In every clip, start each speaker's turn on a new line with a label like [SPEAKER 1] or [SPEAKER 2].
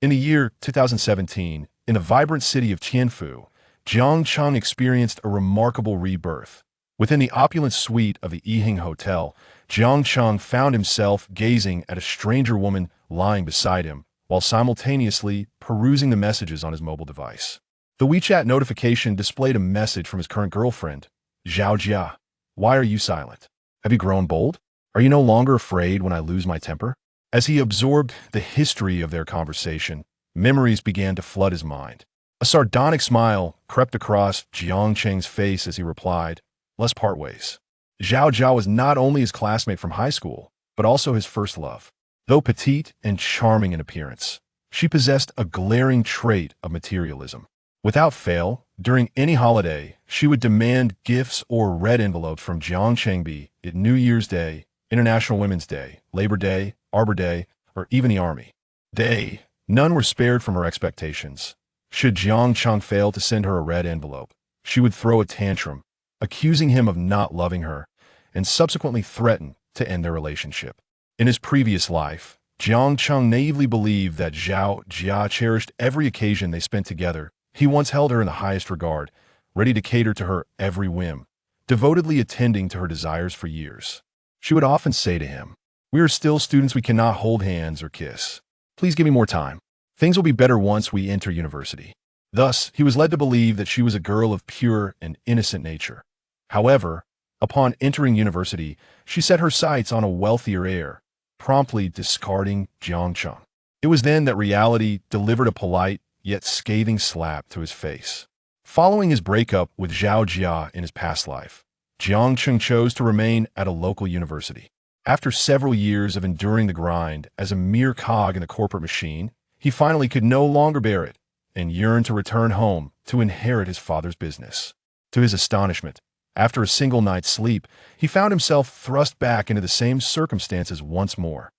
[SPEAKER 1] In the year 2017, in the vibrant city of Tianfu, Jiang Cheng experienced a remarkable rebirth. Within the opulent suite of the Yihing Hotel, Jiang Cheng found himself gazing at a stranger woman lying beside him, while simultaneously perusing the messages on his mobile device. The WeChat notification displayed a message from his current girlfriend, Zhao Jia. Why are you silent? Have you grown bold? Are you no longer afraid when I lose my temper? As he absorbed the history of their conversation, memories began to flood his mind. A sardonic smile crept across Jiang Cheng's face as he replied, "Let's part ways." Zhao Jia was not only his classmate from high school, but also his first love. Though petite and charming in appearance, she possessed a glaring trait of materialism. Without fail, during any holiday, she would demand gifts or red envelopes from Jiang Cheng, be it New Year's Day, International Women's Day, Labor Day, Arbor Day, or even the Army Day. None were spared from her expectations. Should Jiang Cheng fail to send her a red envelope, she would throw a tantrum, accusing him of not loving her, and subsequently threaten to end their relationship. In his previous life, Jiang Cheng naively believed that Zhao Jia cherished every occasion they spent together. He once held her in the highest regard, ready to cater to her every whim, devotedly attending to her desires for years. She would often say to him, "We are still students, we cannot hold hands or kiss. Please give me more time. Things will be better once we enter university." Thus, he was led to believe that she was a girl of pure and innocent nature. However, upon entering university, she set her sights on a wealthier heir, promptly discarding Jiang Cheng. It was then that reality delivered a polite yet scathing slap to his face. Following his breakup with Zhao Jia in his past life, Jiang Cheng chose to remain at a local university. After several years of enduring the grind as a mere cog in the corporate machine, he finally could no longer bear it and yearned to return home to inherit his father's business. To his astonishment, after a single night's sleep, he found himself thrust back into the same circumstances once more.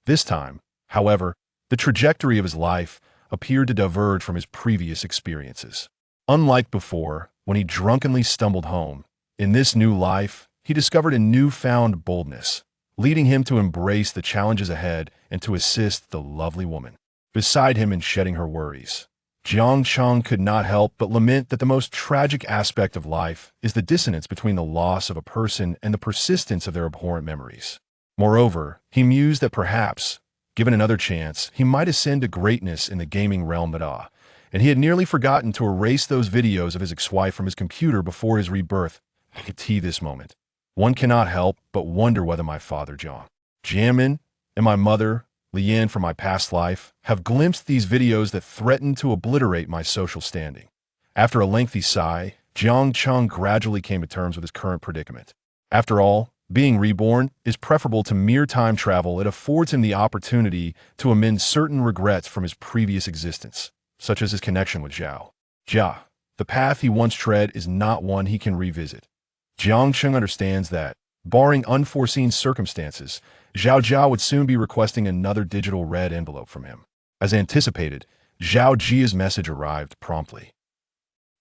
[SPEAKER 1] This time, however, the trajectory of his life appeared to diverge from his previous experiences. Unlike before, when he drunkenly stumbled home, in this new life, he discovered a newfound boldness, leading him to embrace the challenges ahead and to assist the lovely woman beside him in shedding her worries. Jiang Cheng could not help but lament that the most tragic aspect of life is the dissonance between the loss of a person and the persistence of their abhorrent memories. Moreover, he mused that perhaps, given another chance, he might ascend to greatness in the gaming realm and he had nearly forgotten to erase those videos of his ex-wife from his computer before his rebirth. At this moment, one cannot help but wonder whether my father, Jiang Jianmin, and my mother, Lian, from my past life, have glimpsed these videos that threaten to obliterate my social standing. After a lengthy sigh, Jiang Cheng gradually came to terms with his current predicament. After all, being reborn is preferable to mere time travel. It affords him the opportunity to amend certain regrets from his previous existence, such as his connection with Zhao Jia. The path he once tread is not one he can revisit. Jiang Cheng understands that, barring unforeseen circumstances, Zhao Jia would soon be requesting another digital red envelope from him. As anticipated, Zhao Jia's message arrived promptly.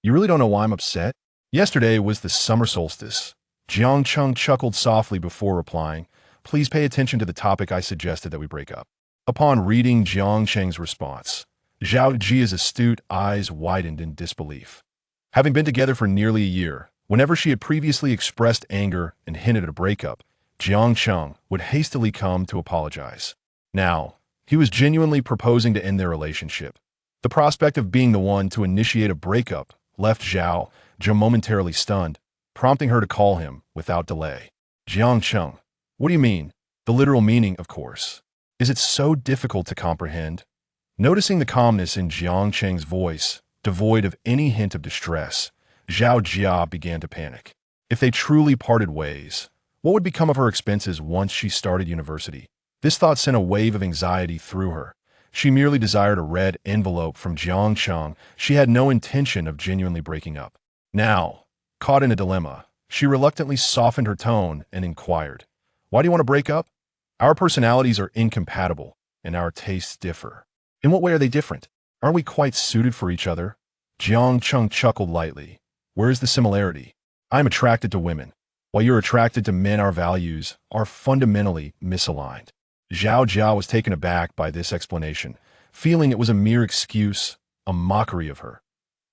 [SPEAKER 1] "You really don't know why I'm upset? Yesterday was the summer solstice." Jiang Cheng chuckled softly before replying, "Please pay attention to the topic I suggested that we break up." Upon reading Jiang Cheng's response, Zhao Jia's astute eyes widened in disbelief. Having been together for nearly a year, whenever she had previously expressed anger and hinted at a breakup, Jiang Cheng would hastily come to apologize. Now, he was genuinely proposing to end their relationship. The prospect of being the one to initiate a breakup left Zhao Jia momentarily stunned, prompting her to call him without delay. "Jiang Cheng, what do you mean?" "The literal meaning, of course. Is it so difficult to comprehend?" Noticing the calmness in Jiang Cheng's voice, devoid of any hint of distress, Zhao Jia began to panic. If they truly parted ways, what would become of her expenses once she started university? This thought sent a wave of anxiety through her. She merely desired a red envelope from Jiang Cheng. She had no intention of genuinely breaking up. Now, caught in a dilemma, she reluctantly softened her tone and inquired, "Why do you want to break up?" "Our personalities are incompatible, and our tastes differ." "In what way are they different? Aren't we quite suited for each other?" Jiang Cheng chuckled lightly. "Where is the similarity? I am attracted to women, while you're attracted to men. Our values are fundamentally misaligned." Zhao Jia was taken aback by this explanation, feeling it was a mere excuse, a mockery of her.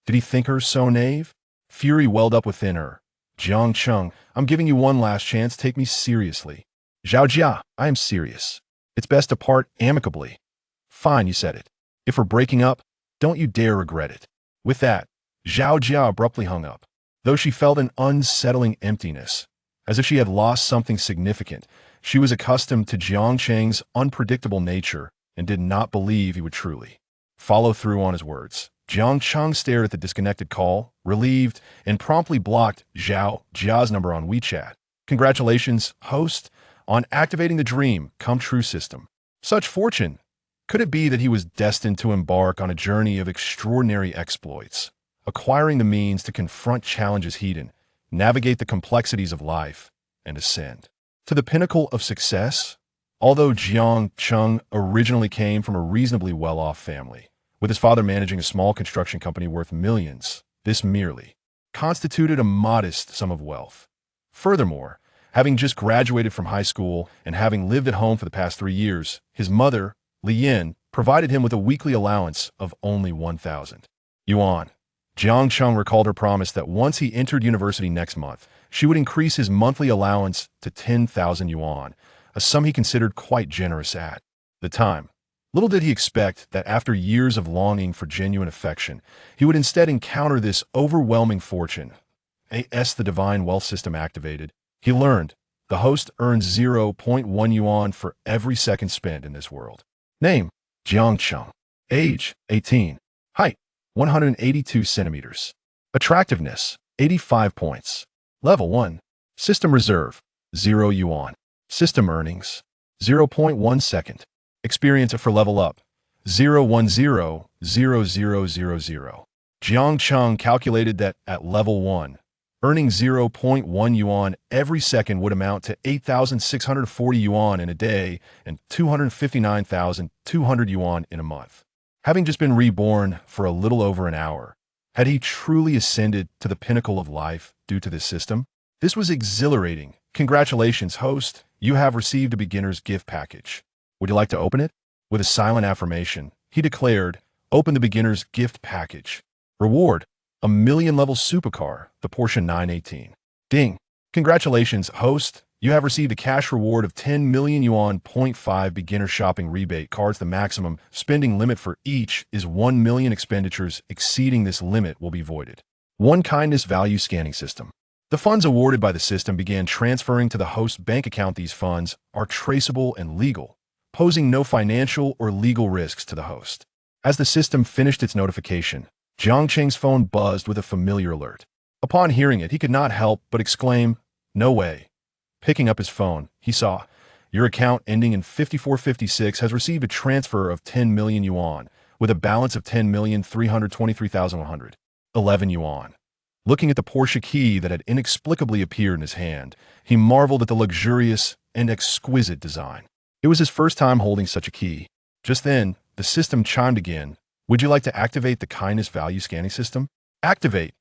[SPEAKER 1] Did he think her so naive? Fury welled up within her. Jiang Cheng, I'm giving you one last chance, take me seriously. Zhao Jia, I am serious. It's best to part amicably. Fine, you said it. If we're breaking up, don't you dare regret it. With that, Zhao Jia abruptly hung up. Though she felt an unsettling emptiness, as if she had lost something significant, she was accustomed to Jiang Cheng's unpredictable nature and did not believe he would truly follow through on his words. Jiang Cheng stared at the disconnected call, relieved, and promptly blocked Zhao Jia's number on WeChat. Congratulations, host, on activating the dream come true system. Such fortune! Could it be that he was destined to embark on a journey of extraordinary exploits, acquiring the means to confront challenges head-on, navigate the complexities of life, and ascend to the pinnacle of success? Although Jiang Cheng originally came from a reasonably well-off family, with his father managing a small construction company worth millions, this merely constituted a modest sum of wealth. Furthermore, having just graduated from high school and having lived at home for the past 3 years, his mother, Li Yin, provided him with a weekly allowance of only 1,000 yuan. Jiang Cheng recalled her promise that once he entered university next month, she would increase his monthly allowance to 10,000 yuan, a sum he considered quite generous at the time. Little did he expect that after years of longing for genuine affection, he would instead encounter this overwhelming fortune. As the divine wealth system activated, he learned the host earns 0.1 yuan for every second spent in this world. Name, Jiang Cheng. Age, 18. Height, 182 centimeters. Attractiveness, 85 points. Level 1. System reserve, 0 yuan. System earnings, 0.1 second. Experience for level up, 0100000. Jiang Cheng calculated that at level 1, earning 0.1 yuan every second would amount to 8,640 yuan in a day and 259,200 yuan in a month. Having just been reborn for a little over an hour, had he truly ascended to the pinnacle of life due to this system? This was exhilarating. Congratulations, host. You have received a beginner's gift package. Would you like to open it? With a silent affirmation, he declared, open the beginner's gift package. Reward, a million-level supercar, the Porsche 918. Ding. Congratulations, host. You have received a cash reward of 10 million yuan. 0.5 beginner shopping rebate cards. The maximum spending limit for each is 1 million. Expenditures exceeding this limit will be voided. 1 kindness value scanning system. The funds awarded by the system began transferring to the host's bank account. These funds are traceable and legal, posing no financial or legal risks to the host. As the system finished its notification, Jiang Cheng's phone buzzed with a familiar alert. Upon hearing it, he could not help but exclaim, no way. Picking up his phone, he saw, your account ending in 5456 has received a transfer of 10 million yuan, with a balance of 10,323,111 yuan. Looking at the Porsche key that had inexplicably appeared in his hand, he marveled at the luxurious and exquisite design. It was his first time holding such a key. Just then, the system chimed again. Would you like to activate the kindness value scanning system? Activate,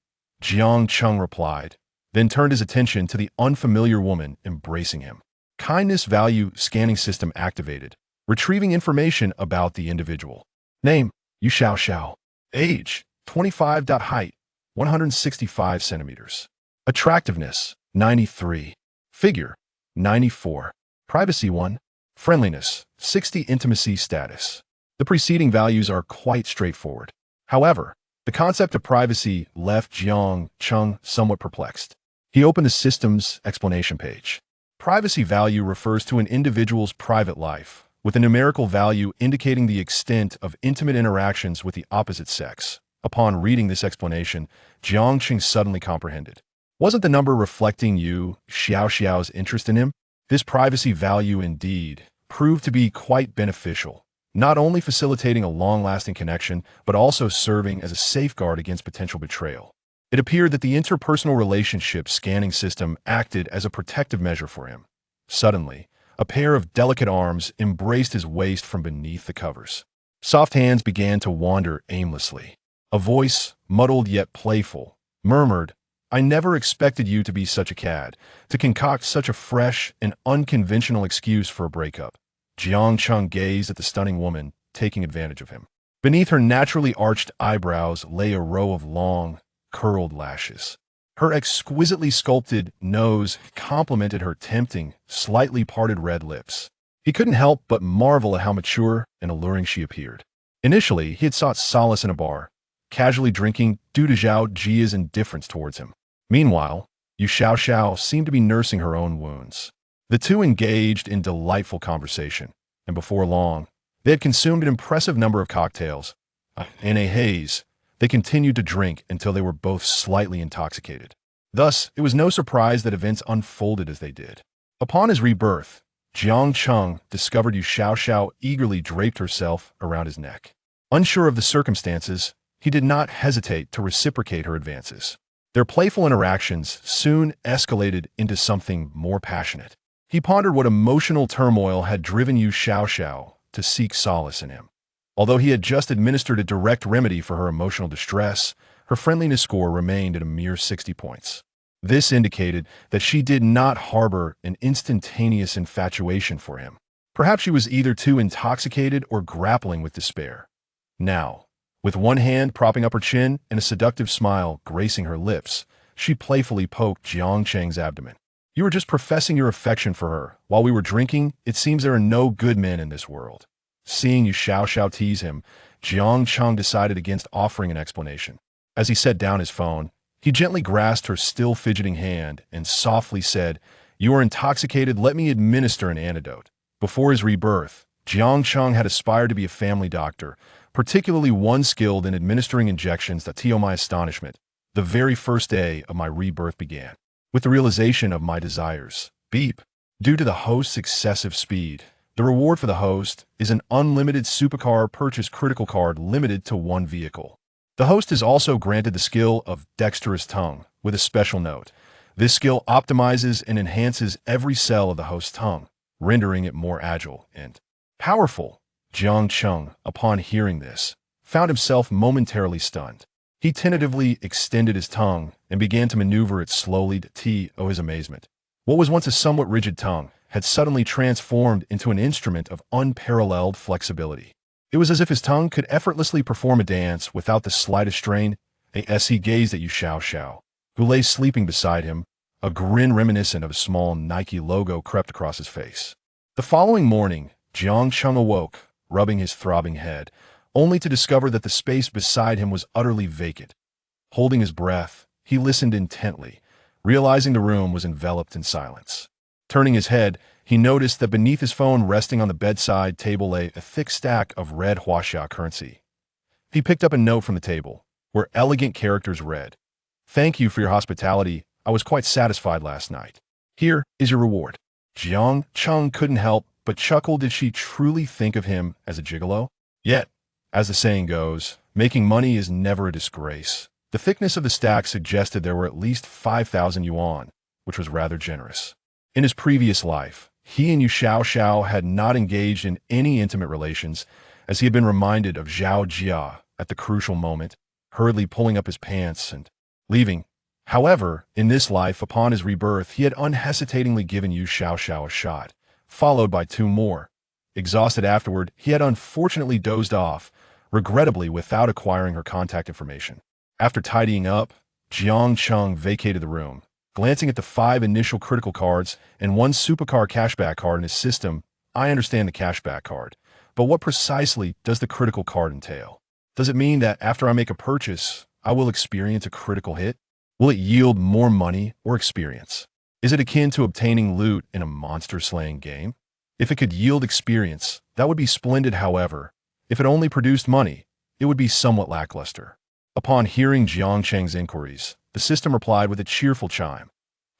[SPEAKER 1] Jiang Cheng replied, then turned his attention to the unfamiliar woman embracing him. Kindness value scanning system activated, retrieving information about the individual. Name, Yu Xiao Xiao. Age, 25. Height, 165 centimeters. Attractiveness, 93. Figure, 94. Privacy 1. Friendliness, 60. Intimacy status. The preceding values are quite straightforward. However, the concept of privacy left Jiang Cheng somewhat perplexed. He opened the system's explanation page. Privacy value refers to an individual's private life, with a numerical value indicating the extent of intimate interactions with the opposite sex. Upon reading this explanation, Jiang Cheng suddenly comprehended. Wasn't the number reflecting Yu Xiao's interest in him? This privacy value indeed proved to be quite beneficial, not only facilitating a long-lasting connection, but also serving as a safeguard against potential betrayal. It appeared that the interpersonal relationship scanning system acted as a protective measure for him. Suddenly, a pair of delicate arms embraced his waist from beneath the covers. Soft hands began to wander aimlessly. A voice, muddled yet playful, murmured, I never expected you to be such a cad, to concoct such a fresh and unconventional excuse for a breakup. Jiang Cheng gazed at the stunning woman, taking advantage of him. Beneath her naturally arched eyebrows lay a row of long, curled lashes. Her exquisitely sculpted nose complemented her tempting, slightly parted red lips. He couldn't help but marvel at how mature and alluring she appeared. Initially, he had sought solace in a bar, casually drinking due to Zhao Jia's indifference towards him. Meanwhile, Yu Xiaoxiao seemed to be nursing her own wounds. The two engaged in delightful conversation, and before long, they had consumed an impressive number of cocktails. In a haze, they continued to drink until they were both slightly intoxicated. Thus, it was no surprise that events unfolded as they did. Upon his rebirth, Jiang Cheng discovered Yu Xiaoxiao eagerly draped herself around his neck. Unsure of the circumstances, he did not hesitate to reciprocate her advances. Their playful interactions soon escalated into something more passionate. He pondered what emotional turmoil had driven Yu Xiaoxiao to seek solace in him. Although he had just administered a direct remedy for her emotional distress, her friendliness score remained at a mere 60 points. This indicated that she did not harbor an instantaneous infatuation for him. Perhaps she was either too intoxicated or grappling with despair. Now, with one hand propping up her chin and a seductive smile gracing her lips, she playfully poked Jiang Cheng's abdomen. "You were just professing your affection for her. While we were drinking, it seems there are no good men in this world." Seeing Yu Xiaoxiao tease him, Jiang Cheng decided against offering an explanation. As he set down his phone, he gently grasped her still fidgeting hand and softly said, "You are intoxicated, let me administer an antidote." Before his rebirth, Jiang Cheng had aspired to be a family doctor, particularly one skilled in administering injections. That to my astonishment, the very first day of my rebirth began with the realization of my desires. Beep. Due to the host's excessive speed, the reward for the host is an unlimited supercar purchase critical card limited to one vehicle. The host is also granted the skill of Dexterous Tongue, with a special note. This skill optimizes and enhances every cell of the host's tongue, rendering it more agile and powerful. Jiang Cheng, upon hearing this, found himself momentarily stunned. He tentatively extended his tongue and began to maneuver it slowly to his amazement. What was once a somewhat rigid tongue had suddenly transformed into an instrument of unparalleled flexibility. It was as if his tongue could effortlessly perform a dance without the slightest strain. As he gazed at Yu Xiaoxiao, who lay sleeping beside him, a grin reminiscent of a small Nike logo crept across his face. The following morning, Jiang Cheng awoke, rubbing his throbbing head, only to discover that the space beside him was utterly vacant. Holding his breath, he listened intently, realizing the room was enveloped in silence. Turning his head, he noticed that beneath his phone resting on the bedside table lay a thick stack of red Huaxia currency. He picked up a note from the table, where elegant characters read, "Thank you for your hospitality. I was quite satisfied last night. Here is your reward." Jiang Cheng couldn't help but chuckle. Did she truly think of him as a gigolo? Yet, as the saying goes, making money is never a disgrace. The thickness of the stack suggested there were at least 5,000 yuan, which was rather generous. In his previous life, he and Yu Xiaoxiao had not engaged in any intimate relations, as he had been reminded of Zhao Jia at the crucial moment, hurriedly pulling up his pants and leaving. However, in this life, upon his rebirth, he had unhesitatingly given Yu Xiaoxiao a shot, followed by 2 more. Exhausted afterward, he had unfortunately dozed off, regrettably without acquiring her contact information. After tidying up, Jiang Cheng vacated the room. Glancing at the 5 initial critical cards and 1 supercar cashback card in his system, I understand the cashback card, but what precisely does the critical card entail? Does it mean that after I make a purchase, I will experience a critical hit? Will it yield more money or experience? Is it akin to obtaining loot in a monster-slaying game? If it could yield experience, that would be splendid. However, if it only produced money, it would be somewhat lackluster. Upon hearing Jiang Cheng's inquiries, the system replied with a cheerful chime.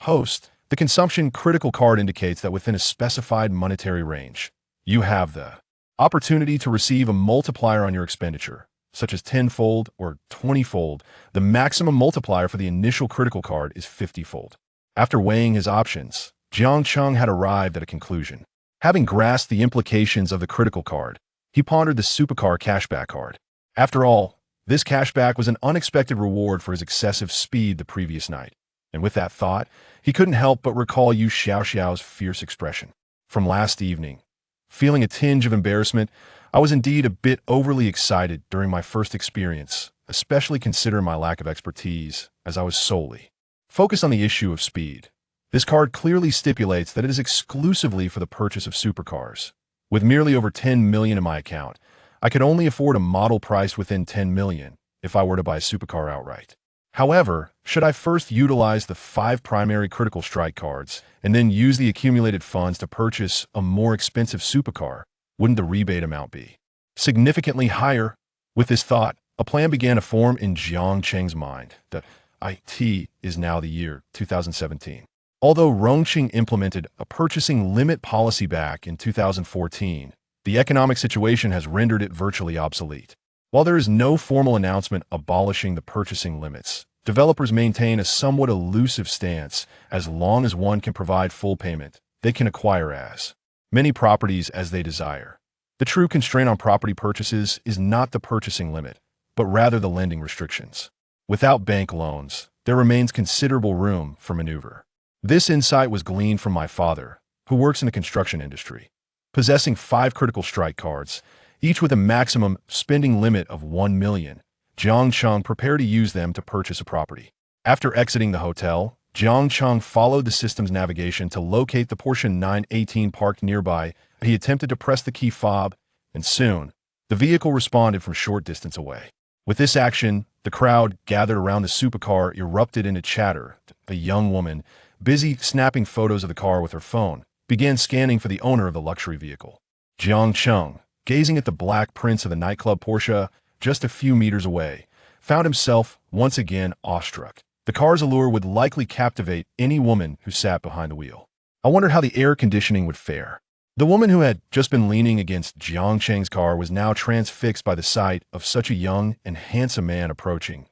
[SPEAKER 1] "Host, the consumption critical card indicates that within a specified monetary range, you have the opportunity to receive a multiplier on your expenditure, such as 10-fold or 20-fold. The maximum multiplier for the initial critical card is 50-fold. After weighing his options, Jiang Cheng had arrived at a conclusion. Having grasped the implications of the critical card, he pondered the supercar cashback card. After all, this cashback was an unexpected reward for his excessive speed the previous night, and with that thought, he couldn't help but recall Yu Xiaoxiao's fierce expression from last evening. Feeling a tinge of embarrassment, I was indeed a bit overly excited during my first experience, especially considering my lack of expertise, as I was solely focused on the issue of speed. This card clearly stipulates that it is exclusively for the purchase of supercars. With merely over 10 million in my account, I could only afford a model price within 10 million if I were to buy a supercar outright. However, should I first utilize the 5 primary critical strike cards and then use the accumulated funds to purchase a more expensive supercar, wouldn't the rebate amount be significantly higher? With this thought, a plan began to form in Jiang Cheng's mind. The IT is now the year 2017. Although Rongqing implemented a purchasing limit policy back in 2014, the economic situation has rendered it virtually obsolete. While there is no formal announcement abolishing the purchasing limits, developers maintain a somewhat elusive stance. As long as one can provide full payment, they can acquire as many properties as they desire. The true constraint on property purchases is not the purchasing limit, but rather the lending restrictions. Without bank loans, there remains considerable room for maneuver. This insight was gleaned from my father, who works in the construction industry. Possessing 5 critical strike cards, each with a maximum spending limit of 1 million, Jiang Cheng prepared to use them to purchase a property. After exiting the hotel, Jiang Cheng followed the system's navigation to locate the Porsche 918 parked nearby. He attempted to press the key fob, and soon, the vehicle responded from short distance away. With this action, the crowd gathered around the supercar erupted into chatter. A young woman, busy snapping photos of the car with her phone, began scanning for the owner of the luxury vehicle. Jiang Cheng, gazing at the black prints of the nightclub Porsche just a few meters away, found himself once again awestruck. The car's allure would likely captivate any woman who sat behind the wheel. I wondered how the air conditioning would fare. The woman who had just been leaning against Jiang Cheng's car was now transfixed by the sight of such a young and handsome man approaching.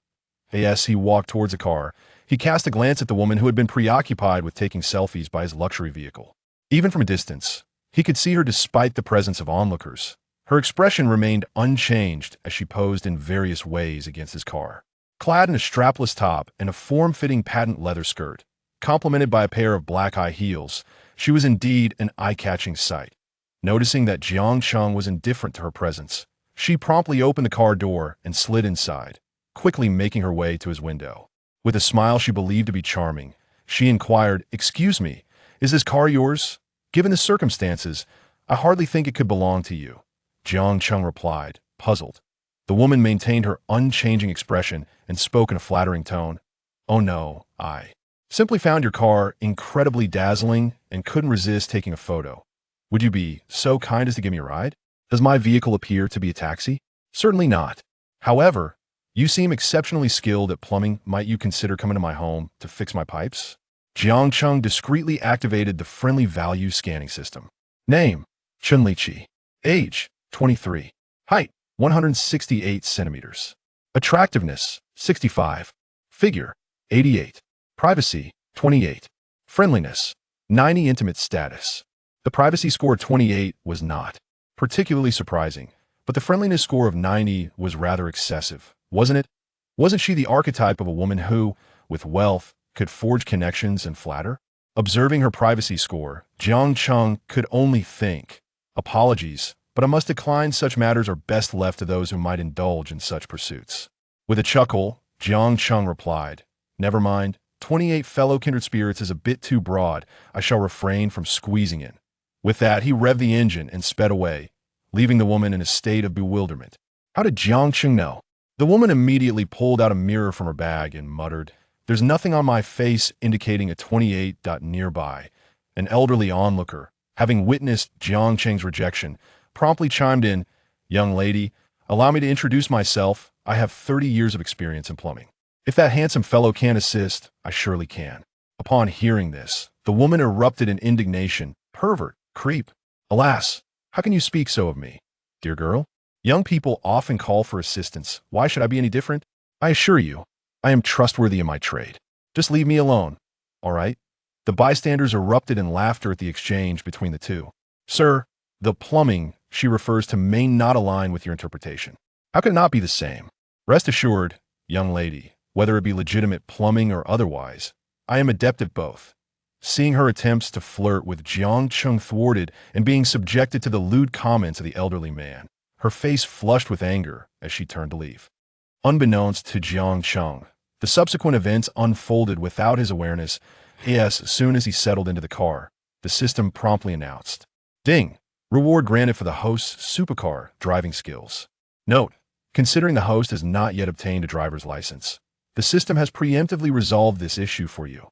[SPEAKER 1] As he walked towards the car, he cast a glance at the woman who had been preoccupied with taking selfies by his luxury vehicle. Even from a distance, he could see her despite the presence of onlookers. Her expression remained unchanged as she posed in various ways against his car. Clad in a strapless top and a form-fitting patent leather skirt, complemented by a pair of black high heels, she was indeed an eye-catching sight. Noticing that Jiang Cheng was indifferent to her presence, she promptly opened the car door and slid inside, quickly making her way to his window. With a smile she believed to be charming, she inquired, "Excuse me, is this car yours? Given the circumstances, I hardly think it could belong to you." Jiang Cheng replied, puzzled. The woman maintained her unchanging expression and spoke in a flattering tone. "Oh no, I simply found your car incredibly dazzling and couldn't resist taking a photo. Would you be so kind as to give me a ride? Does my vehicle appear to be a taxi?" "Certainly not. However, you seem exceptionally skilled at plumbing. Might you consider coming to my home to fix my pipes?" Jiang Cheng discreetly activated the friendly value scanning system. Name: Chunliqi. Age: 23. Height: 168 centimeters. Attractiveness: 65. Figure: 88. Privacy: 28. Friendliness: 90. Intimate status. The privacy score 28 was not particularly surprising, but the friendliness score of 90 was rather excessive, wasn't it? Wasn't she the archetype of a woman who, with wealth, could forge connections and flatter? Observing her privacy score, Jiang Cheng could only think, "Apologies, but I must decline. Such matters are best left to those who might indulge in such pursuits." With a chuckle, Jiang Cheng replied, "Never mind. 28 fellow kindred spirits is a bit too broad. I shall refrain from squeezing in." With that, he revved the engine and sped away, leaving the woman in a state of bewilderment. How did Jiang Cheng know? The woman immediately pulled out a mirror from her bag and muttered, "There's nothing on my face indicating a 28. Nearby." An elderly onlooker, having witnessed Jiang Cheng's rejection, promptly chimed in, "Young lady, allow me to introduce myself. I have 30 years of experience in plumbing. If that handsome fellow can assist, I surely can." Upon hearing this, the woman erupted in indignation. "Pervert, creep. Alas, how can you speak so of me? Dear girl, young people often call for assistance. Why should I be any different? I assure you, I am trustworthy in my trade. Just leave me alone. All right?" The bystanders erupted in laughter at the exchange between the two. "Sir, the plumbing she refers to may not align with your interpretation. How can it not be the same? Rest assured, young lady, whether it be legitimate plumbing or otherwise, I am adept at both." Seeing her attempts to flirt with Jiang Cheng thwarted and being subjected to the lewd comments of the elderly man, her face flushed with anger as she turned to leave. Unbeknownst to Jiang Cheng, the subsequent events unfolded without his awareness. As soon as he settled into the car, the system promptly announced, "Ding! Reward granted for the host's supercar driving skills." Note: considering the host has not yet obtained a driver's license, the system has preemptively resolved this issue for you.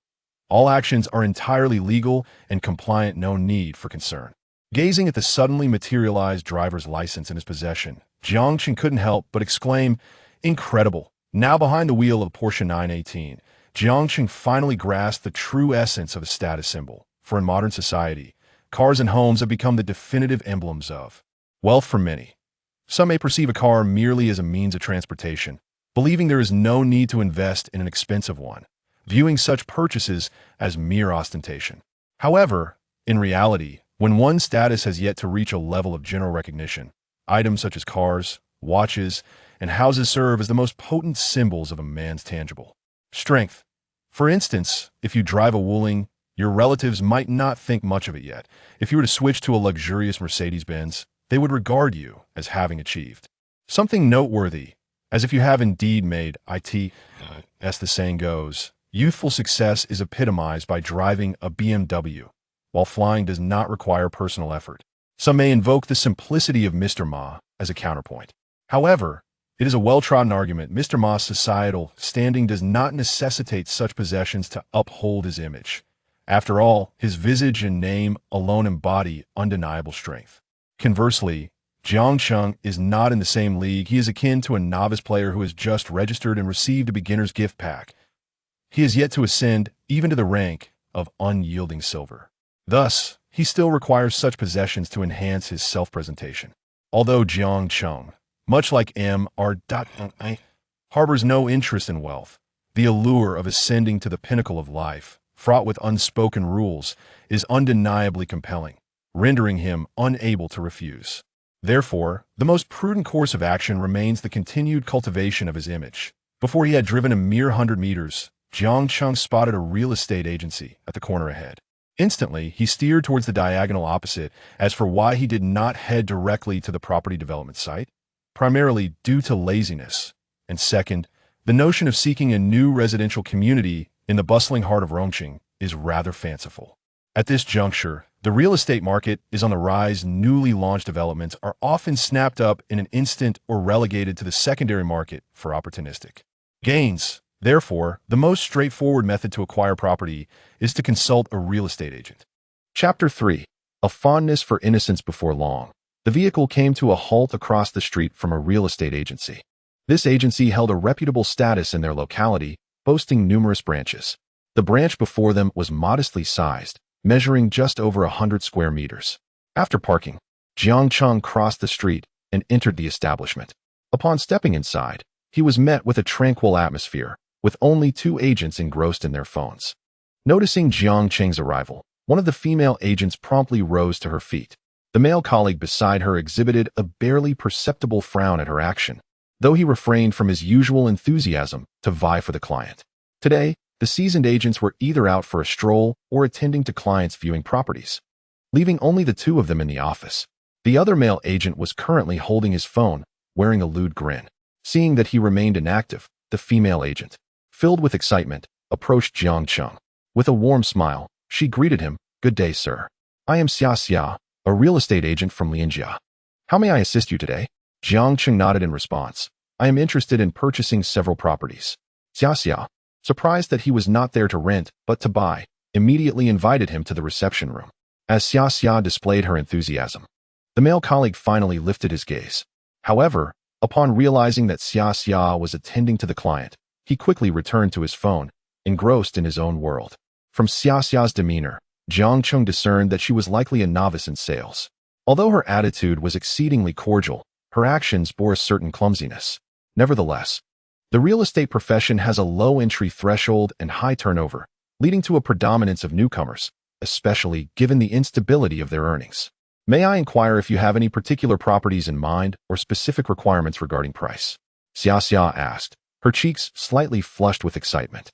[SPEAKER 1] All actions are entirely legal and compliant, no need for concern. Gazing at the suddenly materialized driver's license in his possession, Jiang Cheng couldn't help but exclaim, "Incredible!" Now behind the wheel of a Porsche 918, Jiang Cheng finally grasped the true essence of a status symbol. For in modern society, cars and homes have become the definitive emblems of wealth for many. Some may perceive a car merely as a means of transportation, believing there is no need to invest in an expensive one, viewing such purchases as mere ostentation. However, in reality, when one's status has yet to reach a level of general recognition, items such as cars, watches, and houses serve as the most potent symbols of a man's tangible strength. For instance, if you drive a Wuling, your relatives might not think much of it yet. If you were to switch to a luxurious Mercedes-Benz, they would regard you as having achieved something noteworthy, as if you have indeed made it. As the saying goes, youthful success is epitomized by driving a BMW, while flying does not require personal effort. Some may invoke the simplicity of Mr. Ma as a counterpoint. However, it is a well-trodden argument Mr. Ma's societal standing does not necessitate such possessions to uphold his image. After all, his visage and name alone embody undeniable strength. Conversely, Jiang Cheng is not in the same league. He is akin to a novice player who has just registered and received a beginner's gift pack. He has yet to ascend even to the rank of unyielding silver. Thus, he still requires such possessions to enhance his self-presentation. Although Jiang Cheng, much like M.R.I., harbors no interest in wealth, the allure of ascending to the pinnacle of life, fraught with unspoken rules, is undeniably compelling, rendering him unable to refuse. Therefore, the most prudent course of action remains the continued cultivation of his image. Before he had driven a mere 100 meters, Jiang Cheng spotted a real estate agency at the corner ahead. Instantly, he steered towards the diagonal opposite. As for why he did not head directly to the property development site, primarily due to laziness, and second, the notion of seeking a new residential community in the bustling heart of Rongqing is rather fanciful. At this juncture, the real estate market is on the rise. Newly launched developments are often snapped up in an instant or relegated to the secondary market for opportunistic gains. Therefore, the most straightforward method to acquire property is to consult a real estate agent. Chapter 3. A fondness for innocence. Before long, the vehicle came to a halt across the street from a real estate agency. This agency held a reputable status in their locality, boasting numerous branches. The branch before them was modestly sized, measuring just over 100 square meters. After parking, Jiang Cheng crossed the street and entered the establishment. Upon stepping inside, he was met with a tranquil atmosphere, with only two agents engrossed in their phones. Noticing Jiang Cheng's arrival, one of the female agents promptly rose to her feet. The male colleague beside her exhibited a barely perceptible frown at her action, though he refrained from his usual enthusiasm to vie for the client. Today, the seasoned agents were either out for a stroll or attending to clients viewing properties, leaving only the two of them in the office. The other male agent was currently holding his phone, wearing a lewd grin. Seeing that he remained inactive, the female agent, filled with excitement, approached Jiang Cheng. With a warm smile, she greeted him. "Good day, sir. I am Xia, a real estate agent from Lianjia. How may I assist you today?" Jiang Cheng nodded in response. "I am interested in purchasing several properties." Xia, surprised that he was not there to rent, but to buy, immediately invited him to the reception room. As Xia displayed her enthusiasm, the male colleague finally lifted his gaze. However, upon realizing that Xia was attending to the client, he quickly returned to his phone, engrossed in his own world. From Xia's demeanor, Jiang Cheng discerned that she was likely a novice in sales. Although her attitude was exceedingly cordial, her actions bore a certain clumsiness. Nevertheless, the real estate profession has a low entry threshold and high turnover, leading to a predominance of newcomers, especially given the instability of their earnings. "May I inquire if you have any particular properties in mind or specific requirements regarding price?" Xia asked, her cheeks slightly flushed with excitement.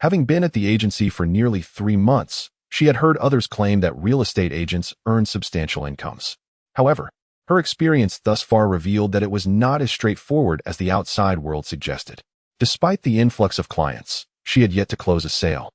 [SPEAKER 1] Having been at the agency for nearly 3 months, she had heard others claim that real estate agents earn substantial incomes. However, Her experience thus far revealed that it was not as straightforward as the outside world suggested. Despite the influx of clients, she had yet to close a sale,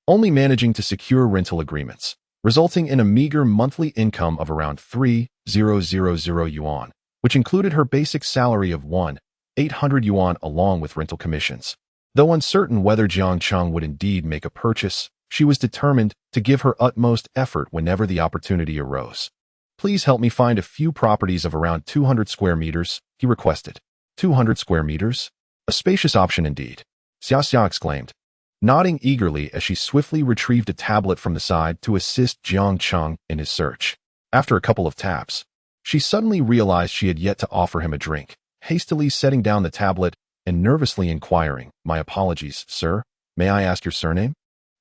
[SPEAKER 1] only managing to secure rental agreements, resulting in a meager monthly income of around 3,000 yuan, which included her basic salary of 1,800 yuan along with rental commissions. Though uncertain whether Jiang Cheng would indeed make a purchase, she was determined to give her utmost effort whenever the opportunity arose. "Please help me find a few properties of around 200 square meters," he requested. 200 square meters? A spacious option indeed, Xia exclaimed, nodding eagerly as she swiftly retrieved a tablet from the side to assist Jiang Cheng in his search. After a couple of taps, she suddenly realized she had yet to offer him a drink, hastily setting down the tablet and nervously inquiring, "My apologies, sir. May I ask your surname?"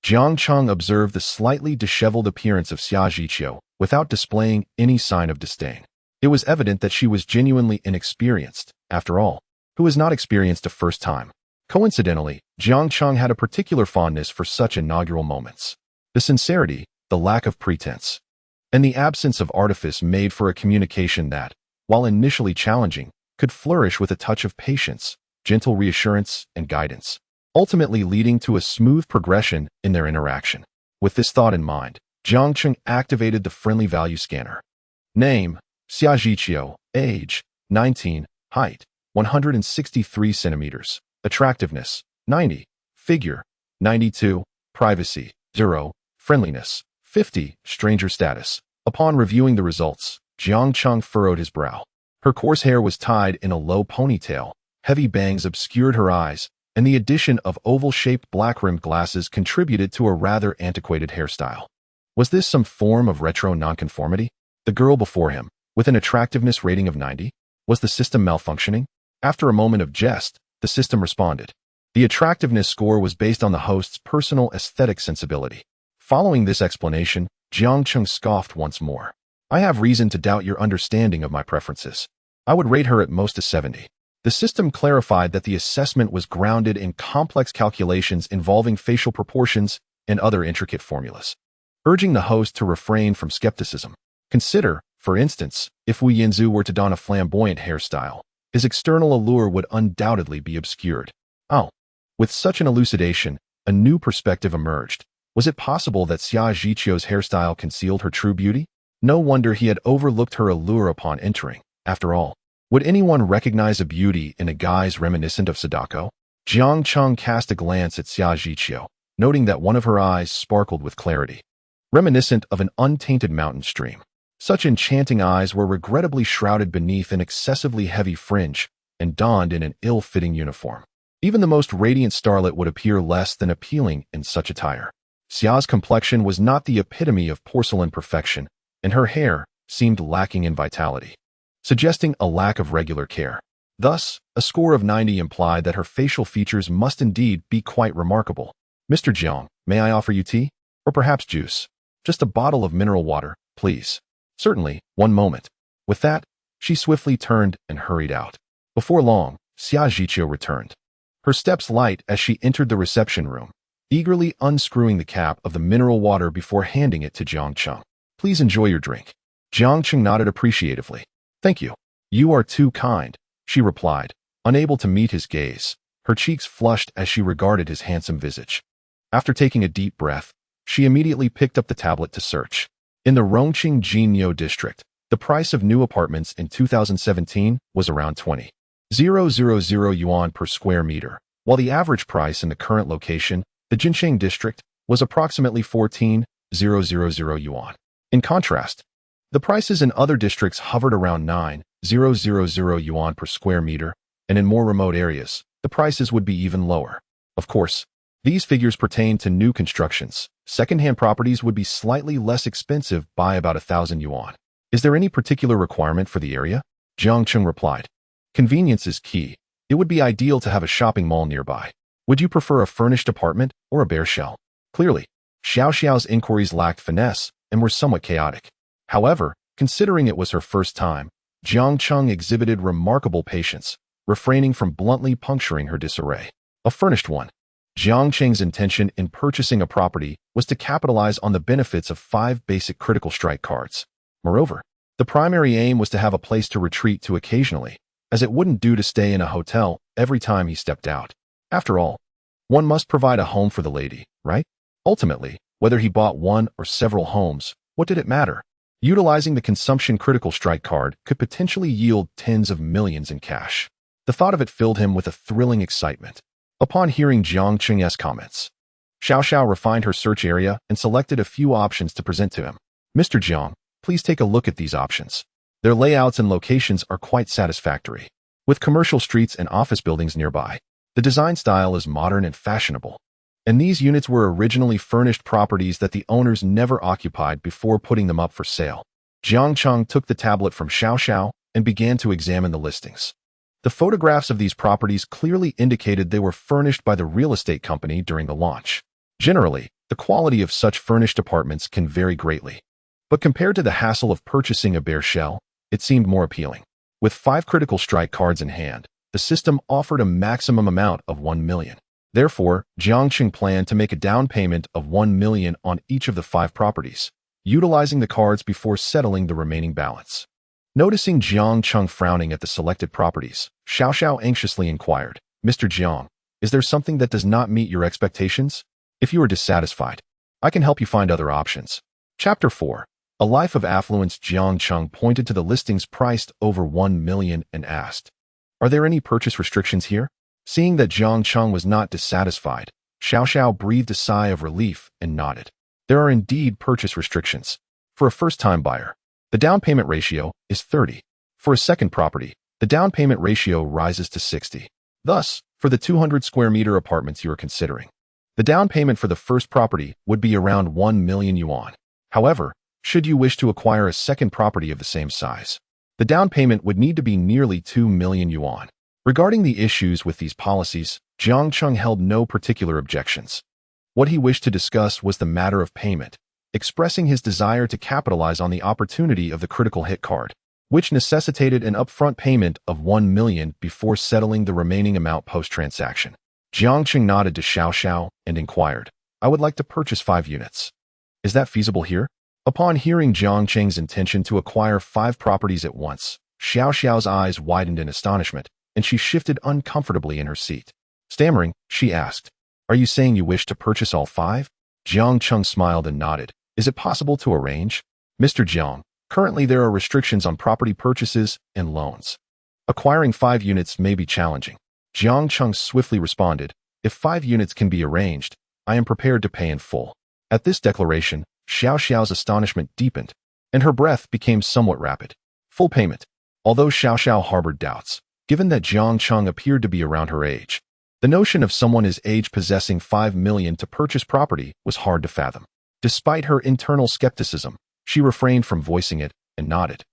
[SPEAKER 1] Jiang Cheng observed the slightly disheveled appearance of Xia Zhiqiu without displaying any sign of disdain. It was evident that she was genuinely inexperienced. After all, who has not experienced a first time? Coincidentally, Jiang Cheng had a particular fondness for such inaugural moments. The sincerity, the lack of pretense, and the absence of artifice made for a communication that, while initially challenging, could flourish with a touch of patience, gentle reassurance, and guidance, ultimately leading to a smooth progression in their interaction. With this thought in mind, Jiang Cheng activated the friendly value scanner. Name: Xia Zhiqiu. Age: 19. Height: 163 centimeters. Attractiveness: 90. Figure: 92. Privacy: 0. Friendliness: 50. Stranger status. Upon reviewing the results, Jiang Cheng furrowed his brow. Her coarse hair was tied in a low ponytail, heavy bangs obscured her eyes, and the addition of oval-shaped black-rimmed glasses contributed to a rather antiquated hairstyle. Was this some form of retro nonconformity? The girl before him, with an attractiveness rating of 90? Was the system malfunctioning? After a moment of jest, the system responded. The attractiveness score was based on the host's personal aesthetic sensibility. Following this explanation, Jiang Cheng scoffed once more. "I have reason to doubt your understanding of my preferences. I would rate her at most a 70. The system clarified that the assessment was grounded in complex calculations involving facial proportions and other intricate formulas, urging the host to refrain from skepticism. Consider, for instance, if Wu Yinzu were to don a flamboyant hairstyle, his external allure would undoubtedly be obscured." Oh, with such an elucidation, a new perspective emerged. Was it possible that Xia Zhiqiu's hairstyle concealed her true beauty? No wonder he had overlooked her allure upon entering. After all, would anyone recognize a beauty in a guise reminiscent of Sadako? Jiang Cheng cast a glance at Xia Zhiqiu, noting that one of her eyes sparkled with clarity, reminiscent of an untainted mountain stream. Such enchanting eyes were regrettably shrouded beneath an excessively heavy fringe and donned in an ill-fitting uniform. Even the most radiant starlet would appear less than appealing in such attire. Xia's complexion was not the epitome of porcelain perfection, and her hair seemed lacking in vitality, suggesting a lack of regular care. Thus, a score of 90 implied that her facial features must indeed be quite remarkable. "Mr. Jiang, may I offer you tea? Or perhaps juice? Just a bottle of mineral water, please." "Certainly, one moment." With that, she swiftly turned and hurried out. Before long, Xia Zhiqiu returned, her steps light as she entered the reception room, eagerly unscrewing the cap of the mineral water before handing it to Jiang Cheng. "Please enjoy your drink." Jiang Cheng nodded appreciatively. "Thank you. You are too kind," she replied, unable to meet his gaze. Her cheeks flushed as she regarded his handsome visage. After taking a deep breath, she immediately picked up the tablet to search. In the Rongqing Jinyo district, the price of new apartments in 2017 was around 20,000 yuan per square meter, while the average price in the current location, the Jincheng district, was approximately 14,000 yuan. In contrast, the prices in other districts hovered around 9,000 yuan per square meter, and in more remote areas, the prices would be even lower. Of course, these figures pertain to new constructions. Second-hand properties would be slightly less expensive by about 1,000 yuan. "Is there any particular requirement for the area?" Jiang Cheng replied. "Convenience is key. It would be ideal to have a shopping mall nearby. Would you prefer a furnished apartment or a bare shell?" Clearly, Xiao Xiao's inquiries lacked finesse and were somewhat chaotic. However, considering it was her first time, Jiang Cheng exhibited remarkable patience, refraining from bluntly puncturing her disarray. A furnished one. Jiang Cheng's intention in purchasing a property was to capitalize on the benefits of 5 basic critical strike cards. Moreover, The primary aim was to have a place to retreat to occasionally, as it wouldn't do to stay in a hotel every time he stepped out. After all, one must provide a home for the lady, right? Ultimately, whether he bought one or several homes, what did it matter? Utilizing the consumption-critical strike card could potentially yield tens of millions in cash. The thought of it filled him with a thrilling excitement. Upon hearing Jiang Qing's comments, Xiao Xiao refined her search area and selected a few options to present to him. Mr. Jiang, please take a look at these options. Their layouts and locations are quite satisfactory. With commercial streets and office buildings nearby, the design style is modern and fashionable. And these units were originally furnished properties that the owners never occupied before putting them up for sale. Jiang Cheng took the tablet from Xiao Xiao and began to examine the listings. The photographs of these properties clearly indicated they were furnished by the real estate company during the launch. Generally, the quality of such furnished apartments can vary greatly. But compared to the hassle of purchasing a bare shell, it seemed more appealing. With 5 critical strike cards in hand, the system offered a maximum amount of 1 million. Therefore, Jiang Qing planned to make a down payment of 1 million on each of the 5 properties, utilizing the cards before settling the remaining balance. Noticing Jiang Qing frowning at the selected properties, Xiao Xiao anxiously inquired, Mr. Jiang, is there something that does not meet your expectations? If you are dissatisfied, I can help you find other options. Chapter 4. A Life of Affluence. Jiang Qing pointed to the listings priced over 1 million and asked, are there any purchase restrictions here? Seeing that Jiang Qing was not dissatisfied, Xiao Xiao breathed a sigh of relief and nodded. There are indeed purchase restrictions. For a first-time buyer, the down payment ratio is 30. For a second property, the down payment ratio rises to 60. Thus, for the 200 square meter apartments you are considering, the down payment for the first property would be around 1 million yuan. However, should you wish to acquire a second property of the same size, the down payment would need to be nearly 2 million yuan. Regarding the issues with these policies, Jiang Qing held no particular objections. What he wished to discuss was the matter of payment, expressing his desire to capitalize on the opportunity of the critical hit card, which necessitated an upfront payment of 1 million before settling the remaining amount post-transaction. Jiang Qing nodded to Xiao Xiao and inquired, I would like to purchase 5 units. Is that feasible here? Upon hearing Jiang Qing's intention to acquire 5 properties at once, Xiao Xiao's eyes widened in astonishment, and she shifted uncomfortably in her seat. Stammering, she asked, are you saying you wish to purchase all 5? Jiang Qing smiled and nodded. Is it possible to arrange? Mr. Jiang, currently there are restrictions on property purchases and loans. Acquiring 5 units may be challenging. Jiang Qing swiftly responded, if 5 units can be arranged, I am prepared to pay in full. At this declaration, Xiao Xiao's astonishment deepened, and her breath became somewhat rapid. Full payment. Although Xiao Xiao harbored doubts, given that Jiang Qing appeared to be around her age, the notion of someone his age possessing 5 million to purchase property was hard to fathom. Despite her internal skepticism, she refrained from voicing it and nodded.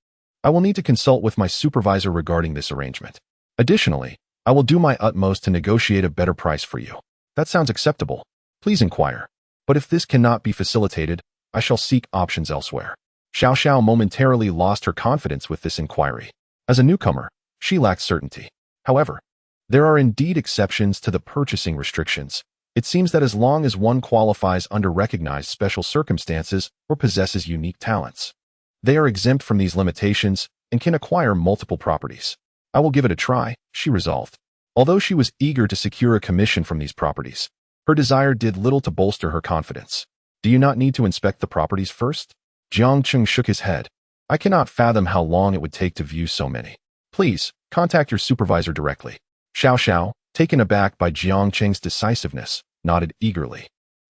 [SPEAKER 1] I will need to consult with my supervisor regarding this arrangement. Additionally, I will do my utmost to negotiate a better price for you. That sounds acceptable. Please inquire. But if this cannot be facilitated, I shall seek options elsewhere. Xiao Xiao momentarily lost her confidence with this inquiry. As a newcomer, she lacked certainty. However, there are indeed exceptions to the purchasing restrictions. It seems that as long as one qualifies under recognized special circumstances or possesses unique talents, they are exempt from these limitations and can acquire multiple properties. I will give it a try, she resolved. Although she was eager to secure a commission from these properties, her desire did little to bolster her confidence. Do you not need to inspect the properties first? Jiang Qing shook his head. I cannot fathom how long it would take to view so many. Please, contact your supervisor directly. Xiao Xiao, taken aback by Jiang Qing's decisiveness, nodded eagerly,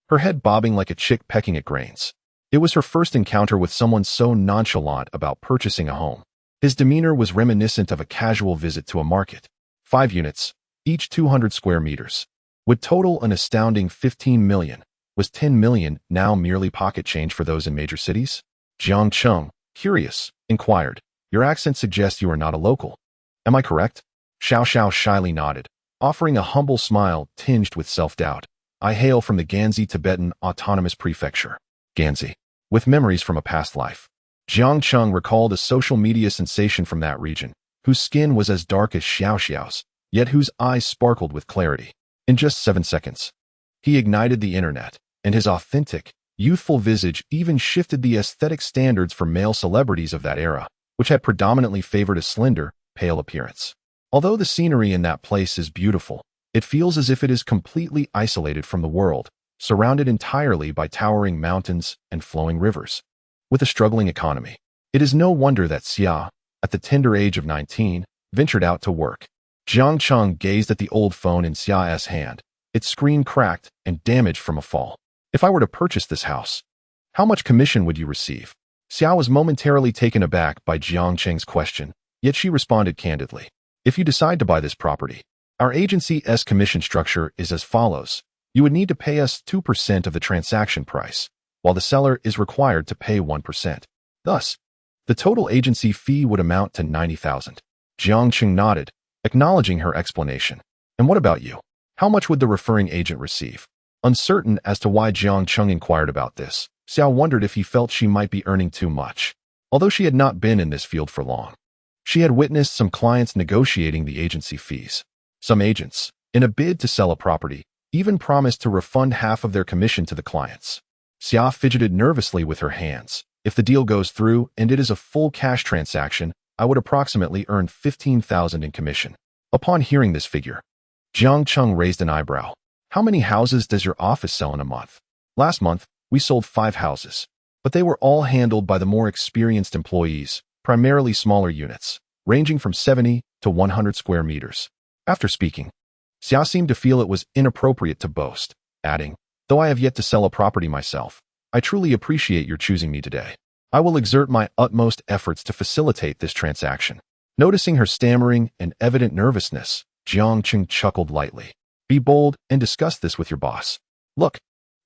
[SPEAKER 1] her head bobbing like a chick pecking at grains. It was her first encounter with someone so nonchalant about purchasing a home. His demeanor was reminiscent of a casual visit to a market. 5 units, each 200 square meters, would total an astounding 15 million. Was 10 million now merely pocket change for those in major cities? Jiang Qing, curious, inquired, your accent suggests you are not a local. Am I correct? Xiao Xiao shyly nodded, offering a humble smile tinged with self-doubt. I hail from the Ganzi Tibetan Autonomous Prefecture. Ganzi. With memories from a past life. Jiang Qing recalled a social media sensation from that region, whose skin was as dark as Xiao Xiao's, yet whose eyes sparkled with clarity. In just 7 seconds, he ignited the internet, and his authentic, youthful visage even shifted the aesthetic standards for male celebrities of that era. which had predominantly favored a slender, pale appearance. Although the scenery in that place is beautiful, it feels as if it is completely isolated from the world, surrounded entirely by towering mountains and flowing rivers. With a struggling economy, it is no wonder that Xia, at the tender age of 19, ventured out to work. Jiang Cheng gazed at the old phone in Xia's hand, its screen cracked and damaged from a fall. If I were to purchase this house, how much commission would you receive? Xia was momentarily taken aback by Jiang Cheng's question, yet she responded candidly. If you decide to buy this property, our agency's commission structure is as follows. You would need to pay us 2% of the transaction price, while the seller is required to pay 1%. Thus, the total agency fee would amount to 90,000. Jiang Cheng nodded, acknowledging her explanation. And what about you? How much would the referring agent receive? Uncertain as to why Jiang Cheng inquired about this, Xiao wondered if he felt she might be earning too much. Although she had not been in this field for long, she had witnessed some clients negotiating the agency fees. Some agents, in a bid to sell a property, even promised to refund half of their commission to the clients. Xia fidgeted nervously with her hands. If the deal goes through and it is a full cash transaction, I would approximately earn 15,000 in commission. Upon hearing this figure, Jiang Cheng raised an eyebrow. How many houses does your office sell in a month? Last month, we sold 5 houses, but they were all handled by the more experienced employees, primarily smaller units, ranging from 70 to 100 square meters. After speaking, Xia seemed to feel it was inappropriate to boast, adding, though I have yet to sell a property myself, I truly appreciate your choosing me today. I will exert my utmost efforts to facilitate this transaction. Noticing her stammering and evident nervousness, Jiang Cheng chuckled lightly. Be bold and discuss this with your boss. Look,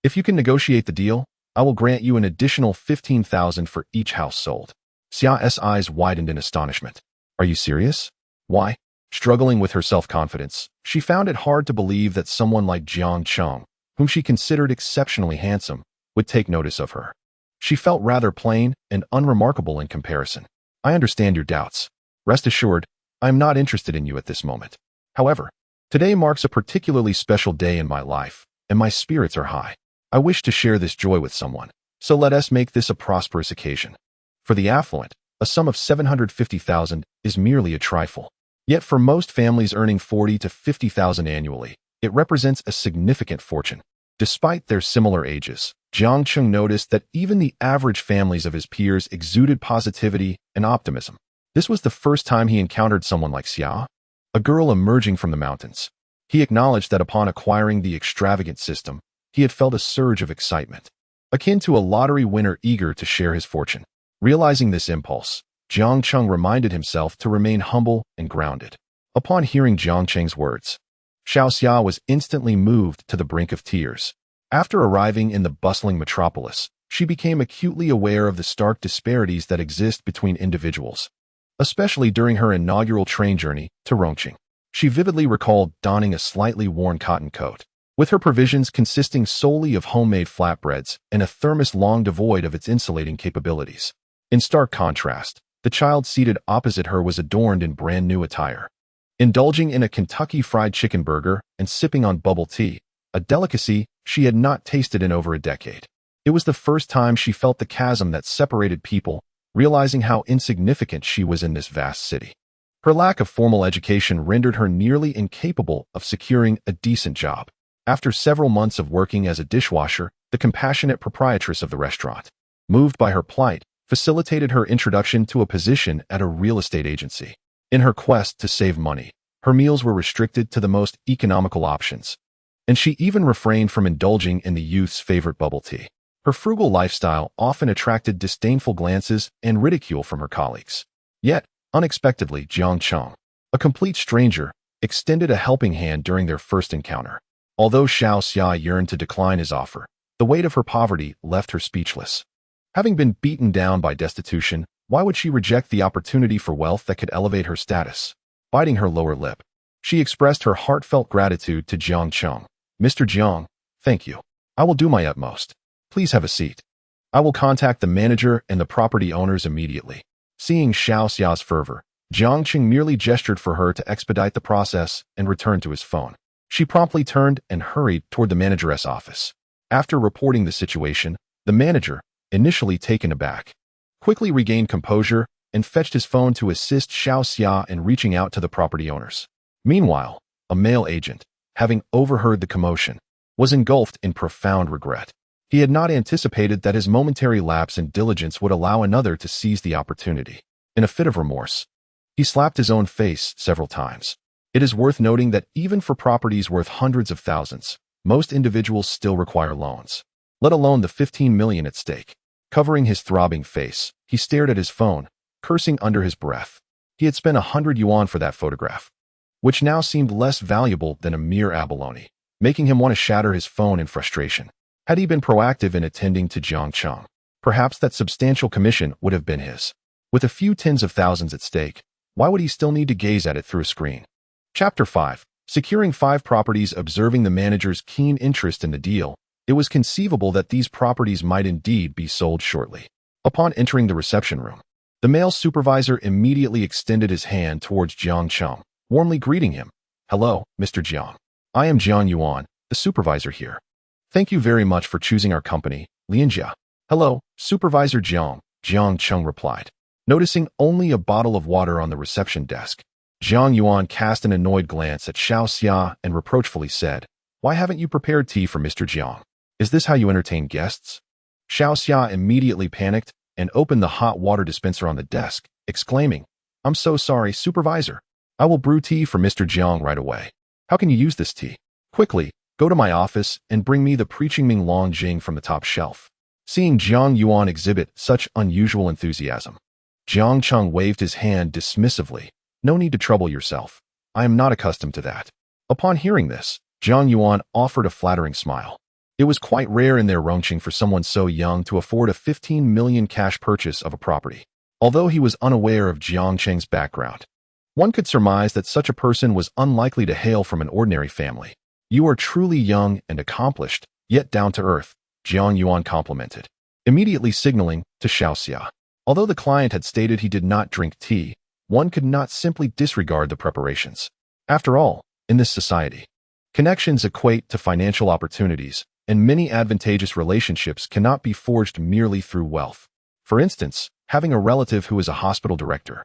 [SPEAKER 1] if you can negotiate the deal, I will grant you an additional 15,000 for each house sold. Xia's eyes widened in astonishment. Are you serious? Why? Struggling with her self-confidence, she found it hard to believe that someone like Jiang Cheng, whom she considered exceptionally handsome, would take notice of her. She felt rather plain and unremarkable in comparison. I understand your doubts. Rest assured, I am not interested in you at this moment. However, today marks a particularly special day in my life, and my spirits are high. I wish to share this joy with someone, so let us make this a prosperous occasion. For the affluent, a sum of 750,000 is merely a trifle. Yet for most families earning 40 to 50,000 annually, it represents a significant fortune. Despite their similar ages, Jiang Cheng noticed that even the average families of his peers exuded positivity and optimism. This was the first time he encountered someone like Xia, a girl emerging from the mountains. He acknowledged that upon acquiring the extravagant system, he had felt a surge of excitement, akin to a lottery winner eager to share his fortune. Realizing this impulse, Jiang Cheng reminded himself to remain humble and grounded. Upon hearing Jiang Cheng's words, Xiao Xia was instantly moved to the brink of tears. After arriving in the bustling metropolis, she became acutely aware of the stark disparities that exist between individuals, especially during her inaugural train journey to Rongqing. She vividly recalled donning a slightly worn cotton coat, with her provisions consisting solely of homemade flatbreads and a thermos long devoid of its insulating capabilities. In stark contrast, the child seated opposite her was adorned in brand new attire. Indulging in a Kentucky Fried Chicken burger and sipping on bubble tea, a delicacy she had not tasted in over a decade. It was the first time she felt the chasm that separated people, realizing how insignificant she was in this vast city. Her lack of formal education rendered her nearly incapable of securing a decent job. After several months of working as a dishwasher, the compassionate proprietress of the restaurant, moved by her plight, facilitated her introduction to a position at a real estate agency. In her quest to save money, her meals were restricted to the most economical options, and she even refrained from indulging in the youth's favorite bubble tea. Her frugal lifestyle often attracted disdainful glances and ridicule from her colleagues. Yet, unexpectedly, Jiang Cheng, a complete stranger, extended a helping hand during their first encounter. Although Xiao Xia yearned to decline his offer, the weight of her poverty left her speechless. Having been beaten down by destitution, why would she reject the opportunity for wealth that could elevate her status? Biting her lower lip, she expressed her heartfelt gratitude to Jiang Cheng. Mr. Jiang, thank you. I will do my utmost. Please have a seat. I will contact the manager and the property owners immediately. Seeing Xiao Xia's fervor, Jiang Cheng merely gestured for her to expedite the process and returned to his phone. She promptly turned and hurried toward the manager's office. After reporting the situation, the manager, initially taken aback, quickly regained composure and fetched his phone to assist Xiao Xia in reaching out to the property owners. Meanwhile, a male agent, having overheard the commotion, was engulfed in profound regret. He had not anticipated that his momentary lapse in diligence would allow another to seize the opportunity. In a fit of remorse, he slapped his own face several times. It is worth noting that even for properties worth hundreds of thousands, most individuals still require loans, let alone the 15 million at stake. Covering his throbbing face, he stared at his phone, cursing under his breath. He had spent 100 yuan for that photograph, which now seemed less valuable than a mere abalone, making him want to shatter his phone in frustration. Had he been proactive in attending to Jiang Cheng, perhaps that substantial commission would have been his. With a few tens of thousands at stake, why would he still need to gaze at it through a screen? Chapter 5. Securing 5 properties. Observing the manager's keen interest in the deal, it was conceivable that these properties might indeed be sold shortly. Upon entering the reception room, the male supervisor immediately extended his hand towards Jiang Cheng, warmly greeting him. "Hello, Mr. Jiang. I am Jiang Yuan, the supervisor here. Thank you very much for choosing our company, Lianjia." "Hello, Supervisor Jiang," Jiang Cheng replied. Noticing only a bottle of water on the reception desk, Jiang Yuan cast an annoyed glance at Xiao Xia and reproachfully said, "Why haven't you prepared tea for Mr. Jiang? Is this how you entertain guests?" Xiao Xia immediately panicked and opened the hot water dispenser on the desk, exclaiming, "I'm so sorry, Supervisor. I will brew tea for Mr. Jiang right away. How can you use this tea? Quickly, go to my office and bring me the Preaching Ming Long Jing from the top shelf." Seeing Jiang Yuan exhibit such unusual enthusiasm, Jiang Cheng waved his hand dismissively. "No need to trouble yourself. I am not accustomed to that." Upon hearing this, Jiang Yuan offered a flattering smile. It was quite rare in their Rongqing for someone so young to afford a 15 million cash purchase of a property. Although he was unaware of Jiang Cheng's background, one could surmise that such a person was unlikely to hail from an ordinary family. "You are truly young and accomplished, yet down to earth," Jiang Yuan complimented, immediately signaling to Xiao Xia. Although the client had stated he did not drink tea, one could not simply disregard the preparations. After all, in this society, connections equate to financial opportunities, and many advantageous relationships cannot be forged merely through wealth. For instance, having a relative who is a hospital director,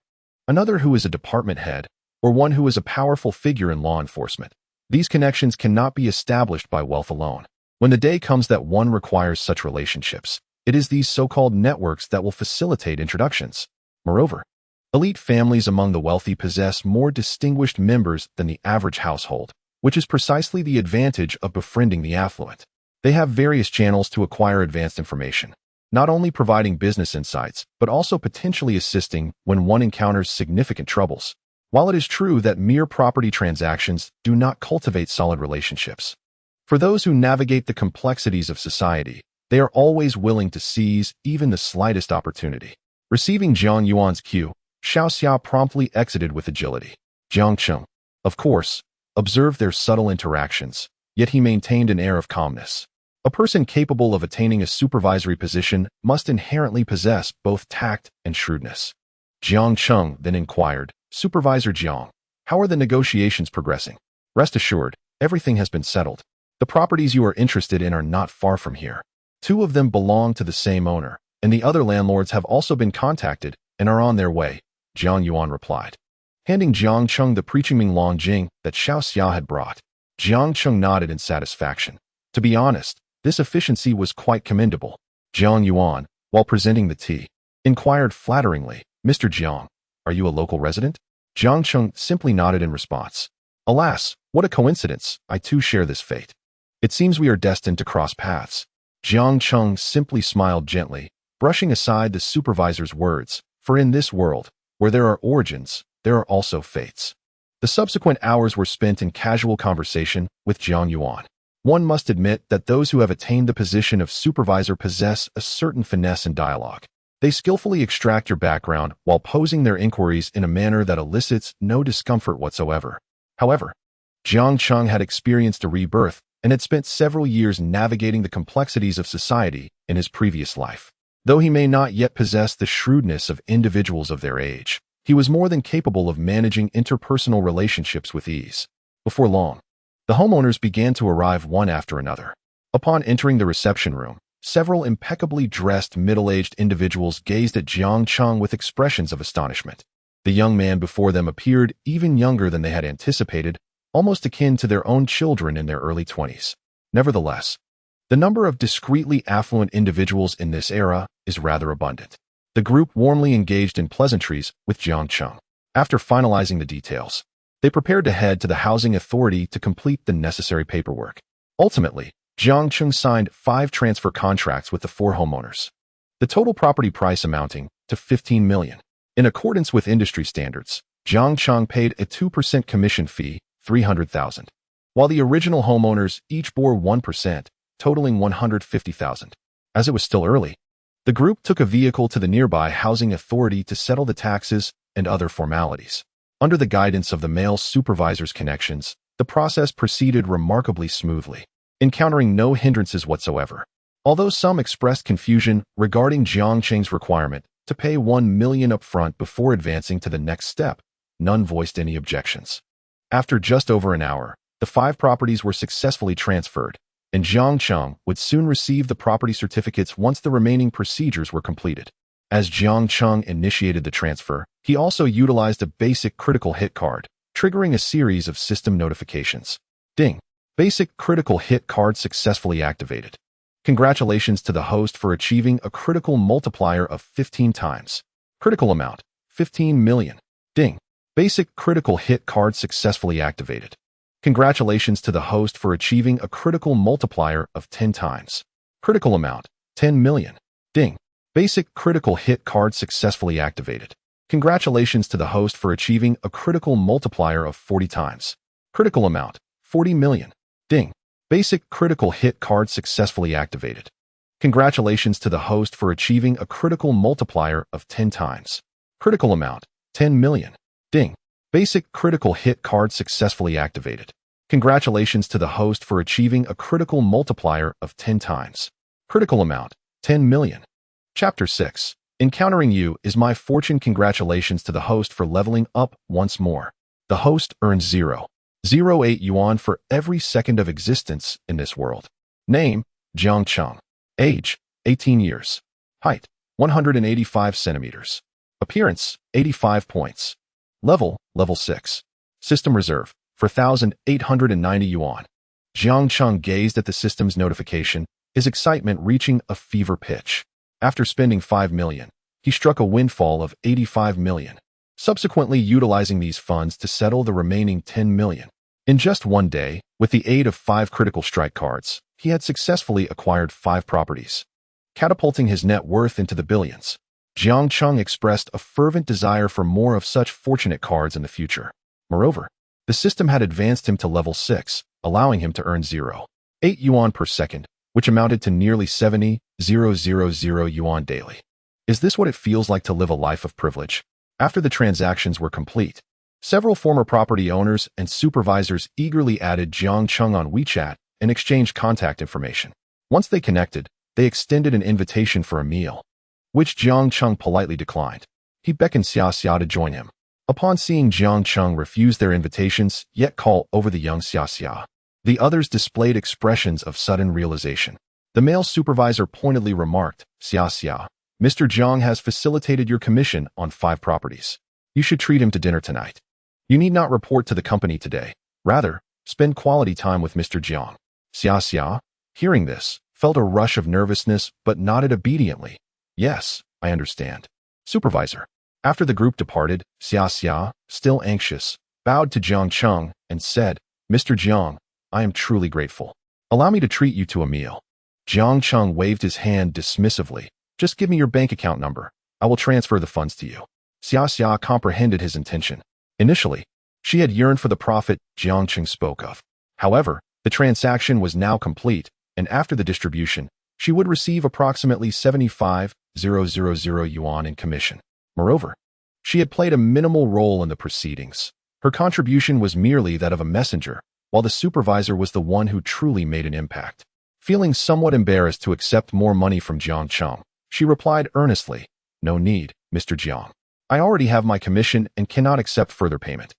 [SPEAKER 1] another who is a department head, or one who is a powerful figure in law enforcement. These connections cannot be established by wealth alone. When the day comes that one requires such relationships, it is these so-called networks that will facilitate introductions. Moreover, elite families among the wealthy possess more distinguished members than the average household, which is precisely the advantage of befriending the affluent. They have various channels to acquire advanced information, not only providing business insights, but also potentially assisting when one encounters significant troubles. While it is true that mere property transactions do not cultivate solid relationships, for those who navigate the complexities of society, they are always willing to seize even the slightest opportunity. Receiving Jiang Yuan's cue, Xiao Xia promptly exited with agility. Jiang Cheng, of course, observed their subtle interactions, yet he maintained an air of calmness. A person capable of attaining a supervisory position must inherently possess both tact and shrewdness. Jiang Cheng then inquired, "Supervisor Jiang, how are the negotiations progressing?" "Rest assured, everything has been settled. The properties you are interested in are not far from here. 2 of them belong to the same owner, and the other landlords have also been contacted and are on their way," Jiang Yuan replied. Handing Jiang Cheng the Preaching Ming Long Jing that Xiao Xia had brought, Jiang Cheng nodded in satisfaction. To be honest, this efficiency was quite commendable. Jiang Yuan, while presenting the tea, inquired flatteringly, "Mr. Jiang, are you a local resident?" Jiang Cheng simply nodded in response. "Alas, what a coincidence, I too share this fate. It seems we are destined to cross paths." Jiang Cheng simply smiled gently, brushing aside the supervisor's words, "For in this world, where there are origins, there are also fates." The subsequent hours were spent in casual conversation with Jiang Yuan. One must admit that those who have attained the position of supervisor possess a certain finesse in dialogue. They skillfully extract your background while posing their inquiries in a manner that elicits no discomfort whatsoever. However, Jiang Cheng had experienced a rebirth and had spent several years navigating the complexities of society in his previous life. Though he may not yet possess the shrewdness of individuals of their age, he was more than capable of managing interpersonal relationships with ease. Before long, the homeowners began to arrive one after another. Upon entering the reception room, Several impeccably dressed middle-aged individuals gazed at Jiang Cheng with expressions of astonishment. The young man before them appeared even younger than they had anticipated, almost akin to their own children in their early 20s. Nevertheless, the number of discreetly affluent individuals in this era is rather abundant. The group warmly engaged in pleasantries with Jiang Cheng. After finalizing the details, they prepared to head to the housing authority to complete the necessary paperwork. Ultimately, Jiang Cheng signed 5 transfer contracts with the 4 homeowners, the total property price amounting to $15 million. In accordance with industry standards, Jiang Cheng paid a 2% commission fee, $300,000, while the original homeowners each bore 1%, totaling $150,000. As it was still early, the group took a vehicle to the nearby housing authority to settle the taxes and other formalities. Under the guidance of the male supervisor's connections, the process proceeded remarkably smoothly, encountering no hindrances whatsoever. Although some expressed confusion regarding Jiang Cheng's requirement to pay $1 million upfront before advancing to the next step, none voiced any objections. After just over an hour, the 5 properties were successfully transferred, and Jiang Cheng would soon receive the property certificates once the remaining procedures were completed. As Jiang Cheng initiated the transfer, he also utilized a basic critical hit card, triggering a series of system notifications. Ding! Basic critical hit card successfully activated. Congratulations to the host for achieving a critical multiplier of 15 times. Critical amount, $15 million. Ding! Basic critical hit card successfully activated. Congratulations to the host for achieving a critical multiplier of 10 times. Critical amount, $10 million. Ding! Basic critical hit card successfully activated. Congratulations to the host for achieving a critical multiplier of 40 times. Critical amount, $40 million. Ding! Basic critical hit card successfully activated. Congratulations to the host for achieving a critical multiplier of 10 times. Critical amount, $10 million. Ding! Basic critical hit card successfully activated. Congratulations to the host for achieving a critical multiplier of 10 times. Critical amount, $10 million. Chapter 6. Encountering you is my fortune. Congratulations to the host for leveling up once more. The host earns 0.08 yuan for every second of existence in this world. Name, Jiang Cheng. Age, 18 years. Height, 185 centimeters. Appearance, 85 points. Level 6. System reserve, 4,890 yuan. Jiang Cheng gazed at the system's notification, his excitement reaching a fever pitch. After spending $5 million, he struck a windfall of $85 million, subsequently utilizing these funds to settle the remaining $10 million. In just one day, with the aid of 5 critical strike cards, he had successfully acquired 5 properties, catapulting his net worth into the billions. Jiang Cheng expressed a fervent desire for more of such fortunate cards in the future. Moreover, the system had advanced him to level 6, allowing him to earn 0.8 yuan per second, which amounted to nearly 70,000 yuan daily. Is this what it feels like to live a life of privilege? After the transactions were complete, several former property owners and supervisors eagerly added Jiang Cheng on WeChat and exchanged contact information. Once they connected, they extended an invitation for a meal, which Jiang Cheng politely declined. He beckoned Xia to join him. Upon seeing Jiang Cheng refuse their invitations yet call over the young Xia, the others displayed expressions of sudden realization. The male supervisor pointedly remarked, Xia, Mr. Jiang has facilitated your commission on 5 properties. You should treat him to dinner tonight. You need not report to the company today. Rather, spend quality time with Mr. Jiang. Xia, hearing this, felt a rush of nervousness but nodded obediently. Yes, I understand. Supervisor. After the group departed, Xia, still anxious, bowed to Jiang Cheng and said, Mr. Jiang, I am truly grateful. Allow me to treat you to a meal. Jiang Cheng waved his hand dismissively. Just give me your bank account number. I will transfer the funds to you. Xia comprehended his intention. Initially, she had yearned for the profit Jiang Cheng spoke of. However, the transaction was now complete, and after the distribution, she would receive approximately 75,000 yuan in commission. Moreover, she had played a minimal role in the proceedings. Her contribution was merely that of a messenger, while the supervisor was the one who truly made an impact. Feeling somewhat embarrassed to accept more money from Jiang Cheng, she replied earnestly, No need, Mr. Jiang. I already have my commission and cannot accept further payment.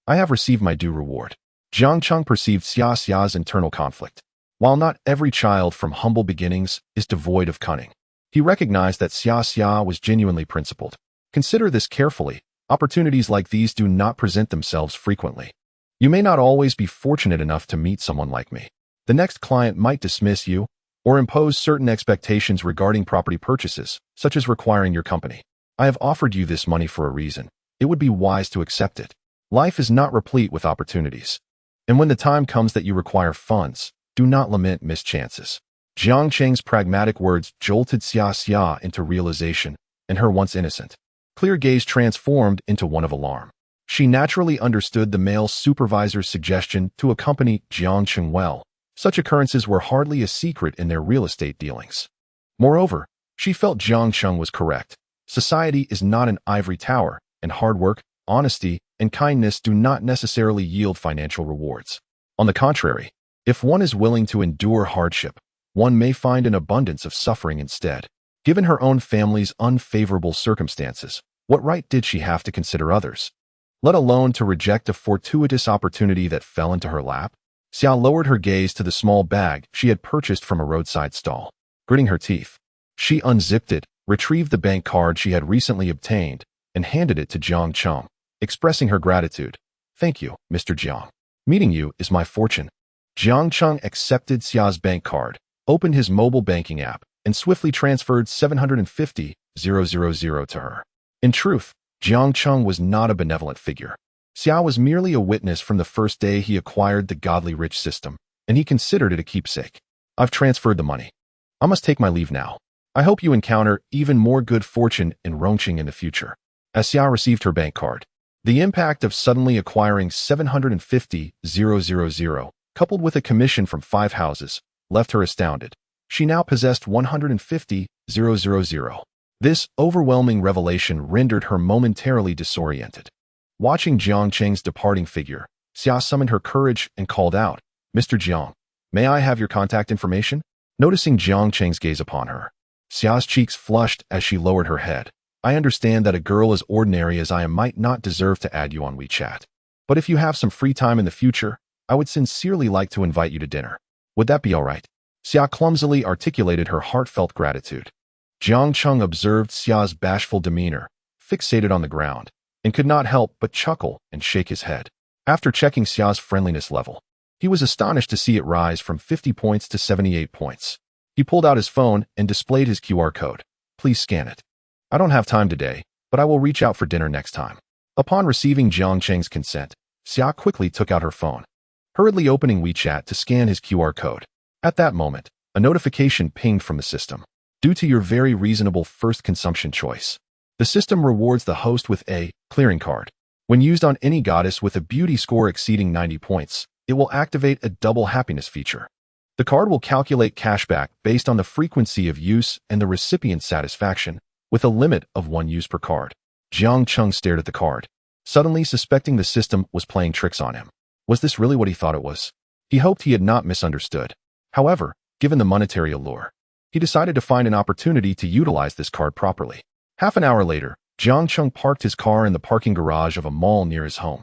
[SPEAKER 1] I have received my due reward. Jiang Cheng perceived Xia's internal conflict. While not every child from humble beginnings is devoid of cunning, he recognized that Xia was genuinely principled. Consider this carefully. Opportunities like these do not present themselves frequently. You may not always be fortunate enough to meet someone like me. The next client might dismiss you or impose certain expectations regarding property purchases, such as requiring your company. I have offered you this money for a reason. It would be wise to accept it. Life is not replete with opportunities. And when the time comes that you require funds, do not lament missed chances. Jiang Cheng's pragmatic words jolted Xia into realization, and her once innocent, clear gaze transformed into one of alarm. She naturally understood the male supervisor's suggestion to accompany Jiang Cheng well. Such occurrences were hardly a secret in their real estate dealings. Moreover, she felt Jiang Cheng was correct. Society is not an ivory tower, and hard work, honesty, and kindness do not necessarily yield financial rewards. On the contrary, if one is willing to endure hardship, one may find an abundance of suffering instead. Given her own family's unfavorable circumstances, what right did she have to consider others, let alone to reject a fortuitous opportunity that fell into her lap? Xia lowered her gaze to the small bag she had purchased from a roadside stall. Gritting her teeth, she unzipped it, retrieved the bank card she had recently obtained, and handed it to Jiang Cheng, expressing her gratitude. Thank you, Mr. Jiang. Meeting you is my fortune. Jiang Cheng accepted Xia's bank card, opened his mobile banking app, and swiftly transferred 750,000 to her. In truth, Jiang Cheng was not a benevolent figure. Xia was merely a witness from the first day he acquired the godly rich system, and he considered it a keepsake. I've transferred the money. I must take my leave now. I hope you encounter even more good fortune in Rongqing in the future. As Xia received her bank card, the impact of suddenly acquiring 750,000, coupled with a commission from 5 houses, left her astounded. She now possessed 150,000. This overwhelming revelation rendered her momentarily disoriented. Watching Jiang Cheng's departing figure, Xia summoned her courage and called out, Mr. Jiang, may I have your contact information? Noticing Jiang Cheng's gaze upon her, Xia's cheeks flushed as she lowered her head. I understand that a girl as ordinary as I am might not deserve to add you on WeChat. But if you have some free time in the future, I would sincerely like to invite you to dinner. Would that be all right? Xia clumsily articulated her heartfelt gratitude. Jiang Cheng observed Xia's bashful demeanor, fixated on the ground, and could not help but chuckle and shake his head. After checking Xia's friendliness level, he was astonished to see it rise from 50 points to 78 points. He pulled out his phone and displayed his QR code. Please scan it. I don't have time today, but I will reach out for dinner next time. Upon receiving Jiang Cheng's consent, Xia quickly took out her phone, hurriedly opening WeChat to scan his QR code. At that moment, a notification pinged from the system. Due to your very reasonable first consumption choice, the system rewards the host with a clearing card. When used on any goddess with a beauty score exceeding 90 points, it will activate a double happiness feature. The card will calculate cashback based on the frequency of use and the recipient's satisfaction, with a limit of 1 use per card. Jiang Cheng stared at the card, suddenly suspecting the system was playing tricks on him. Was this really what he thought it was? He hoped he had not misunderstood. However, given the monetary allure, he decided to find an opportunity to utilize this card properly. Half an hour later, Jiang Cheng parked his car in the parking garage of a mall near his home.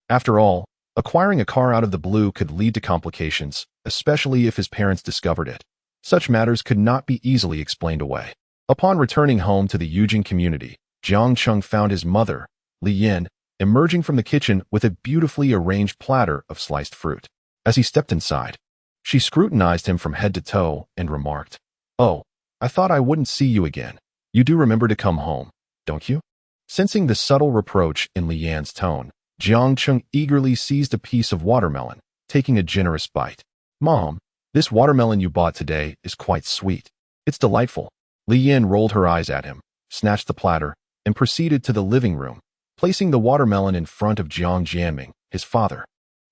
[SPEAKER 1] After all, acquiring a car out of the blue could lead to complications, especially if his parents discovered it. Such matters could not be easily explained away. Upon returning home to the Yujing community, Jiang Cheng found his mother, Li Yin, emerging from the kitchen with a beautifully arranged platter of sliced fruit. As he stepped inside, she scrutinized him from head to toe and remarked, "Oh, I thought I wouldn't see you again. You do remember to come home, don't you?" Sensing the subtle reproach in Li Yan's tone, Jiang Cheng eagerly seized a piece of watermelon, taking a generous bite. "Mom, this watermelon you bought today is quite sweet. It's delightful." Li Yan rolled her eyes at him, snatched the platter, and proceeded to the living room, placing the watermelon in front of Jiang Jianming, his father.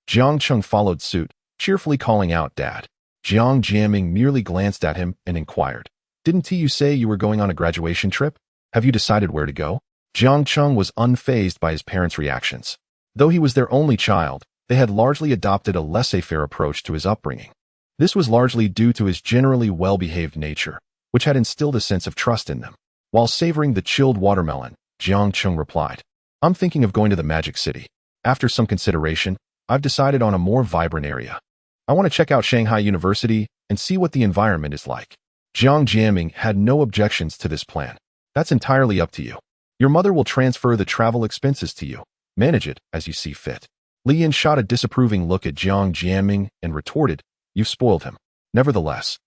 [SPEAKER 1] Jiang Cheng followed suit, cheerfully calling out, "Dad." Jiang Jianming merely glanced at him and inquired, "Didn't you say you were going on a graduation trip? Have you decided where to go?" Jiang Cheng was unfazed by his parents' reactions. Though he was their only child, they had largely adopted a laissez-faire approach to his upbringing. This was largely due to his generally well-behaved nature, which had instilled a sense of trust in them. While savoring the chilled watermelon, Jiang Cheng replied, "I'm thinking of going to the Magic City. After some consideration, I've decided on a more vibrant area." I want to check out Shanghai University and see what the environment is like. Jiang Jiaming had no objections to this plan. That's entirely up to you. Your mother will transfer the travel expenses to you. Manage it as you see fit. Li Yin shot a disapproving look at Jiang Jiaming and retorted, "You've spoiled him." Nevertheless,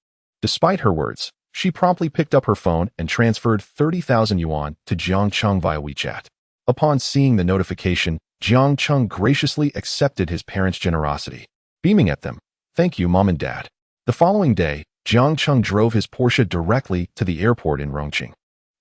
[SPEAKER 1] despite her words, she promptly picked up her phone and transferred 30,000 yuan to Jiang Cheng via WeChat. Upon seeing the notification, Jiang Cheng graciously accepted his parents' generosity, beaming at them, "Thank you, Mom and Dad." The following day, Jiang Cheng drove his Porsche directly to the airport in Rongqing,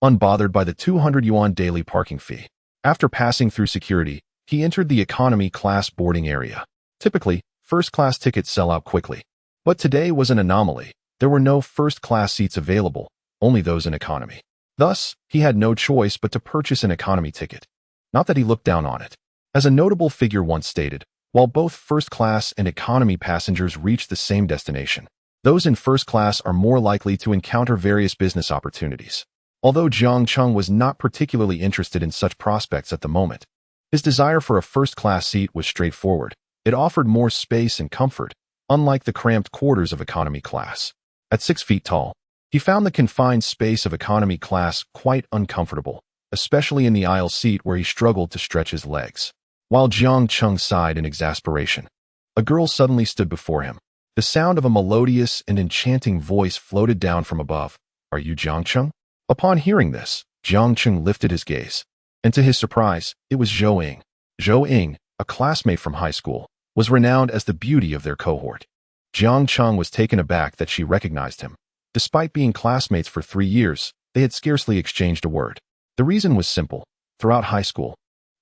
[SPEAKER 1] unbothered by the 200 yuan daily parking fee. After passing through security, he entered the economy class boarding area. Typically, first-class tickets sell out quickly. But today was an anomaly. There were no first-class seats available, only those in economy. Thus, he had no choice but to purchase an economy ticket. Not that he looked down on it. As a notable figure once stated, while both first-class and economy passengers reach the same destination, those in first class are more likely to encounter various business opportunities. Although Jiang Cheng was not particularly interested in such prospects at the moment, his desire for a first-class seat was straightforward. It offered more space and comfort, unlike the cramped quarters of economy class. At 6 feet tall, he found the confined space of economy class quite uncomfortable, especially in the aisle seat where he struggled to stretch his legs. While Jiang Cheng sighed in exasperation, a girl suddenly stood before him. The sound of a melodious and enchanting voice floated down from above. "Are you Jiang Cheng?" Upon hearing this, Jiang Cheng lifted his gaze, and to his surprise, it was Zhou Ying. Zhou Ying, a classmate from high school, was renowned as the beauty of their cohort. Jiang Cheng was taken aback that she recognized him. Despite being classmates for 3 years, they had scarcely exchanged a word. The reason was simple. Throughout high school,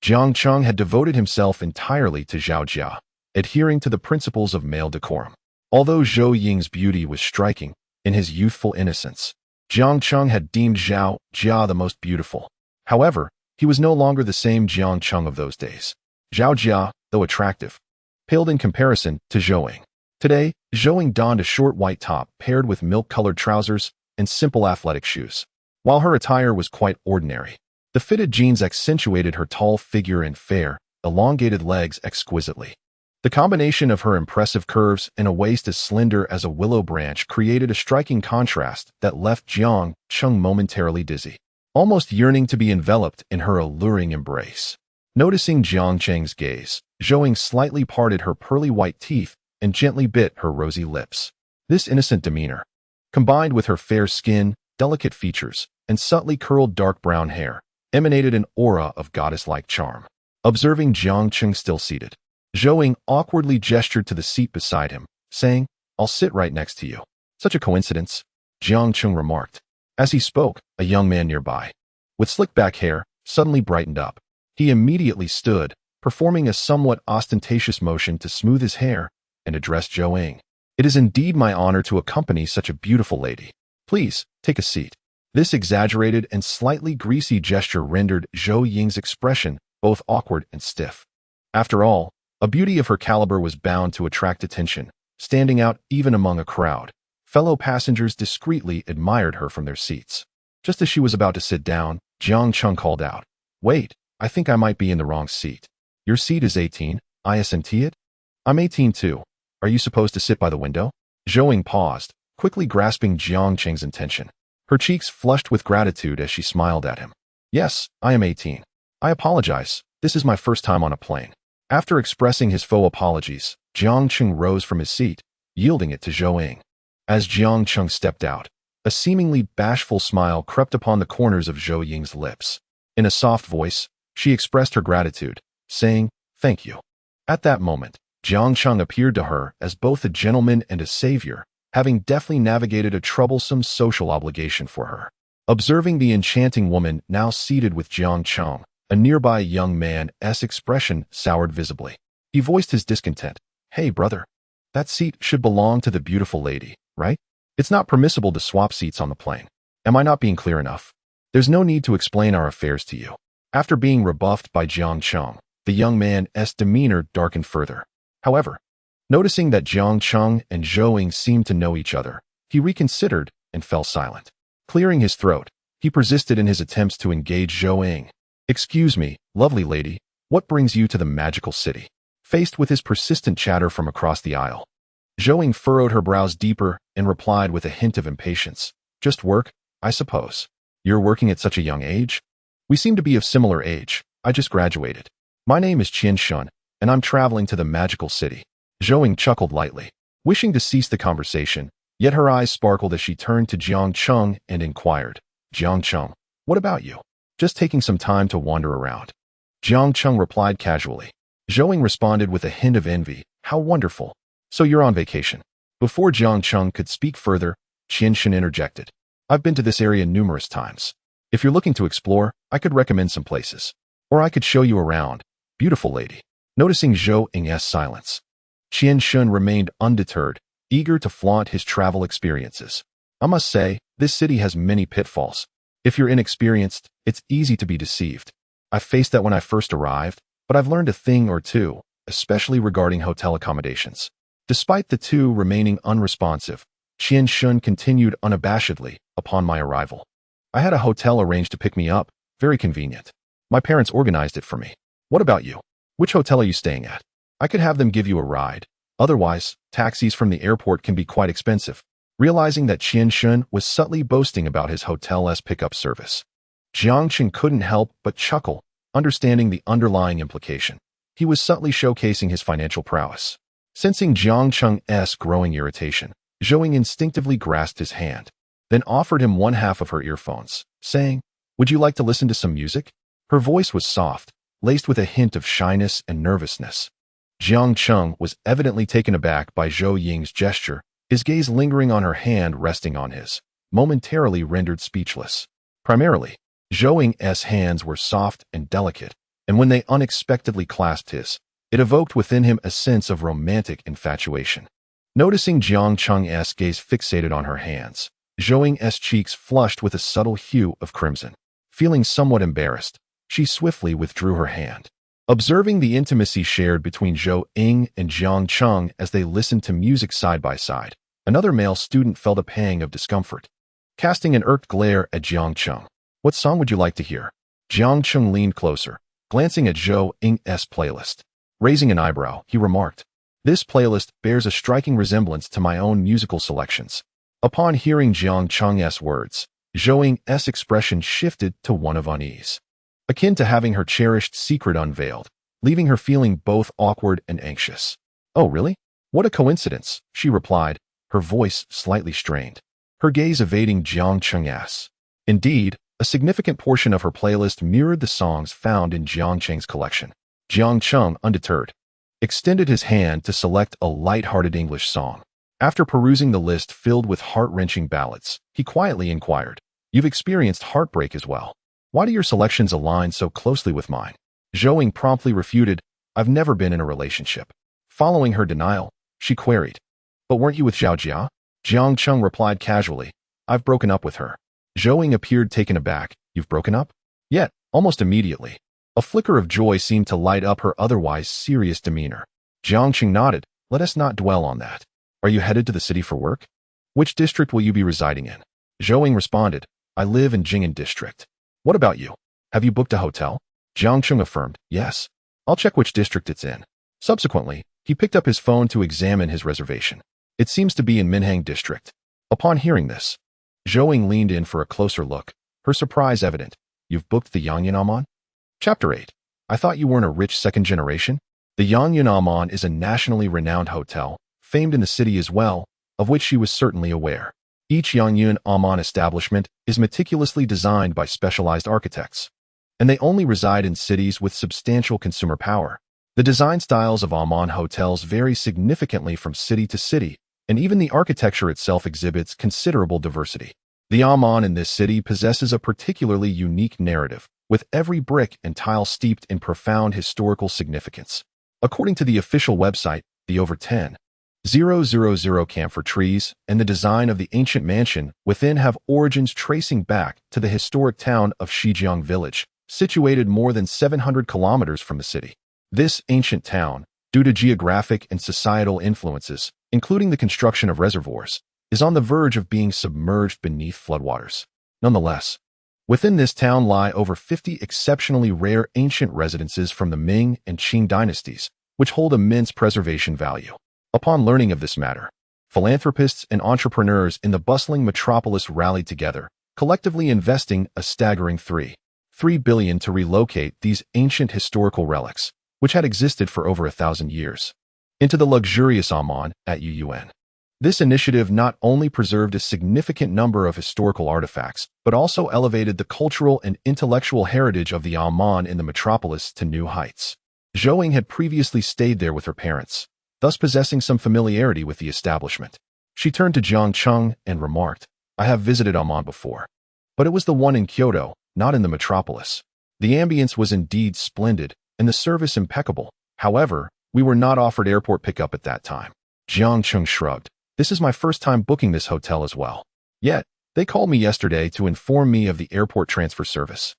[SPEAKER 1] Jiang Cheng had devoted himself entirely to Zhao Jia, adhering to the principles of male decorum. Although Zhou Ying's beauty was striking, in his youthful innocence, Jiang Cheng had deemed Zhao Jia the most beautiful. However, he was no longer the same Jiang Cheng of those days. Zhao Jia, though attractive, paled in comparison to Zhou Ying. Today, Zhou Ying donned a short white top paired with milk-colored trousers and simple athletic shoes. While her attire was quite ordinary, the fitted jeans accentuated her tall figure and fair, elongated legs exquisitely. The combination of her impressive curves and a waist as slender as a willow branch created a striking contrast that left Jiang Cheng momentarily dizzy, almost yearning to be enveloped in her alluring embrace. Noticing Jiang Cheng's gaze, Zhou Ying slightly parted her pearly white teeth and gently bit her rosy lips. This innocent demeanor, combined with her fair skin, delicate features, and subtly curled dark brown hair, emanated an aura of goddess-like charm. Observing Jiang Cheng still seated, Zhou Ying awkwardly gestured to the seat beside him, saying, "I'll sit right next to you." "Such a coincidence," Jiang Cheng remarked. As he spoke, a young man nearby, with slick-back hair, suddenly brightened up. He immediately stood, performing a somewhat ostentatious motion to smooth his hair, and addressed Zhou Ying. "It is indeed my honor to accompany such a beautiful lady. Please, take a seat." This exaggerated and slightly greasy gesture rendered Zhou Ying's expression both awkward and stiff. After all, a beauty of her caliber was bound to attract attention, standing out even among a crowd. Fellow passengers discreetly admired her from their seats. Just as she was about to sit down, Jiang Cheng called out, "Wait, I think I might be in the wrong seat. Your seat is 18, isn't it?" "I'm 18 too. Are you supposed to sit by the window?" Zhou Ying paused, quickly grasping Jiang Cheng's intention. Her cheeks flushed with gratitude as she smiled at him. "Yes, I am 18. I apologize. This is my first time on a plane." After expressing his faux apologies, Jiang Cheng rose from his seat, yielding it to Zhou Ying. As Jiang Cheng stepped out, a seemingly bashful smile crept upon the corners of Zhou Ying's lips. In a soft voice, she expressed her gratitude, saying, "Thank you." At that moment, Jiang Cheng appeared to her as both a gentleman and a savior, having deftly navigated a troublesome social obligation for her. Observing the enchanting woman now seated with Jiang Cheng, a nearby young man's expression soured visibly. He voiced his discontent. "Hey, brother, that seat should belong to the beautiful lady, right? It's not permissible to swap seats on the plane. Am I not being clear enough? There's no need to explain our affairs to you." After being rebuffed by Jiang Cheng, the young man's demeanor darkened further. However, noticing that Jiang Cheng and Zhou Ying seemed to know each other, he reconsidered and fell silent. Clearing his throat, he persisted in his attempts to engage Zhou Ying. "Excuse me, lovely lady, what brings you to the magical city?" Faced with his persistent chatter from across the aisle, Zhou furrowed her brows deeper and replied with a hint of impatience. Just work, I suppose. You're working at such a young age? We seem to be of similar age. I just graduated. My name is Qian Shun, and I'm traveling to the magical city. Zhou chuckled lightly, wishing to cease the conversation, yet her eyes sparkled as she turned to Jiang Cheng and inquired, Jiang Cheng, what about you? Just taking some time to wander around. Jiang Cheng replied casually. Zhou responded with a hint of envy, how wonderful. So you're on vacation. Before Jiang Cheng could speak further, Qian Shun interjected. I've been to this area numerous times. If you're looking to explore, I could recommend some places. Or I could show you around, beautiful lady. Noticing Zhou's silence, Qian Shun remained undeterred, eager to flaunt his travel experiences. I must say, this city has many pitfalls. If you're inexperienced, it's easy to be deceived. I faced that when I first arrived, but I've learned a thing or two, especially regarding hotel accommodations. Despite the two remaining unresponsive, Qian Shun continued unabashedly upon my arrival. I had a hotel arranged to pick me up, very convenient. My parents organized it for me. What about you? Which hotel are you staying at? I could have them give you a ride. Otherwise, taxis from the airport can be quite expensive. Realizing that Qian Shun was subtly boasting about his hotel's pickup service, Jiang Cheng couldn't help but chuckle, understanding the underlying implication. He was subtly showcasing his financial prowess. Sensing Jiang Cheng's growing irritation, Zhou instinctively grasped his hand, then offered him one half of her earphones, saying, Would you like to listen to some music? Her voice was soft, laced with a hint of shyness and nervousness. Jiang Cheng was evidently taken aback by Zhou Ying's gesture, his gaze lingering on her hand resting on his, momentarily rendered speechless. Primarily, Zhou Ying's hands were soft and delicate, and when they unexpectedly clasped his, it evoked within him a sense of romantic infatuation. Noticing Jiang Cheng's gaze fixated on her hands, Zhou Ying's cheeks flushed with a subtle hue of crimson. Feeling somewhat embarrassed, she swiftly withdrew her hand. Observing the intimacy shared between Zhou Ying and Jiang Cheng as they listened to music side by side, another male student felt a pang of discomfort. Casting an irked glare at Jiang Cheng, what song would you like to hear? Jiang Cheng leaned closer, glancing at Zhou Ying's playlist. Raising an eyebrow, he remarked, This playlist bears a striking resemblance to my own musical selections. Upon hearing Jiang Cheng's words, Zhou Ying's expression shifted to one of unease, akin to having her cherished secret unveiled, leaving her feeling both awkward and anxious. Oh, really? What a coincidence, she replied, her voice slightly strained, her gaze evading Jiang Cheng's. Indeed, a significant portion of her playlist mirrored the songs found in Jiang Cheng's collection. Jiang Cheng, undeterred, extended his hand to select a light-hearted English song. After perusing the list filled with heart-wrenching ballads, he quietly inquired, You've experienced heartbreak as well. Why do your selections align so closely with mine? Zhou Ying promptly refuted, I've never been in a relationship. Following her denial, she queried, But weren't you with Zhao Jia? Jiang Cheng replied casually, I've broken up with her. Zhou Ying appeared taken aback, You've broken up? Yet, almost immediately, a flicker of joy seemed to light up her otherwise serious demeanor. Jiang Cheng nodded, Let us not dwell on that. Are you headed to the city for work? Which district will you be residing in? Zhou Ying responded, I live in Jing'an district. What about you? Have you booked a hotel? Jiang Cheng affirmed, Yes. I'll check which district it's in. Subsequently, he picked up his phone to examine his reservation. It seems to be in Minhang district. Upon hearing this, Zhou Ying leaned in for a closer look, her surprise evident. You've booked the Yangyan Aman? Chapter 8. I thought you weren't a rich second generation? The Yangyan Aman is a nationally renowned hotel, famed in the city as well, of which she was certainly aware. Each Yangyan Aman establishment is meticulously designed by specialized architects, and they only reside in cities with substantial consumer power. The design styles of Aman hotels vary significantly from city to city, and even the architecture itself exhibits considerable diversity. The Aman in this city possesses a particularly unique narrative, with every brick and tile steeped in profound historical significance. According to the official website, the over 10,000 camphor trees and the design of the ancient mansion within have origins tracing back to the historic town of Shijiang Village, situated more than 700 kilometers from the city. This ancient town, due to geographic and societal influences, including the construction of reservoirs, is on the verge of being submerged beneath floodwaters. Nonetheless, within this town lie over 50 exceptionally rare ancient residences from the Ming and Qing dynasties, which hold immense preservation value. Upon learning of this matter, philanthropists and entrepreneurs in the bustling metropolis rallied together, collectively investing a staggering $3 billion to relocate these ancient historical relics, which had existed for over 1,000 years, into the luxurious Amman at UUN. This initiative not only preserved a significant number of historical artifacts, but also elevated the cultural and intellectual heritage of the Amman in the metropolis to new heights. Zhou Ying had previously stayed there with her parents, thus possessing some familiarity with the establishment. She turned to Jiang Cheng and remarked, "I have visited Amman before, but it was the one in Kyoto, not in the metropolis. The ambience was indeed splendid, and the service impeccable. However, we were not offered airport pickup at that time." Jiang Cheng shrugged. "This is my first time booking this hotel as well. Yet, they called me yesterday to inform me of the airport transfer service.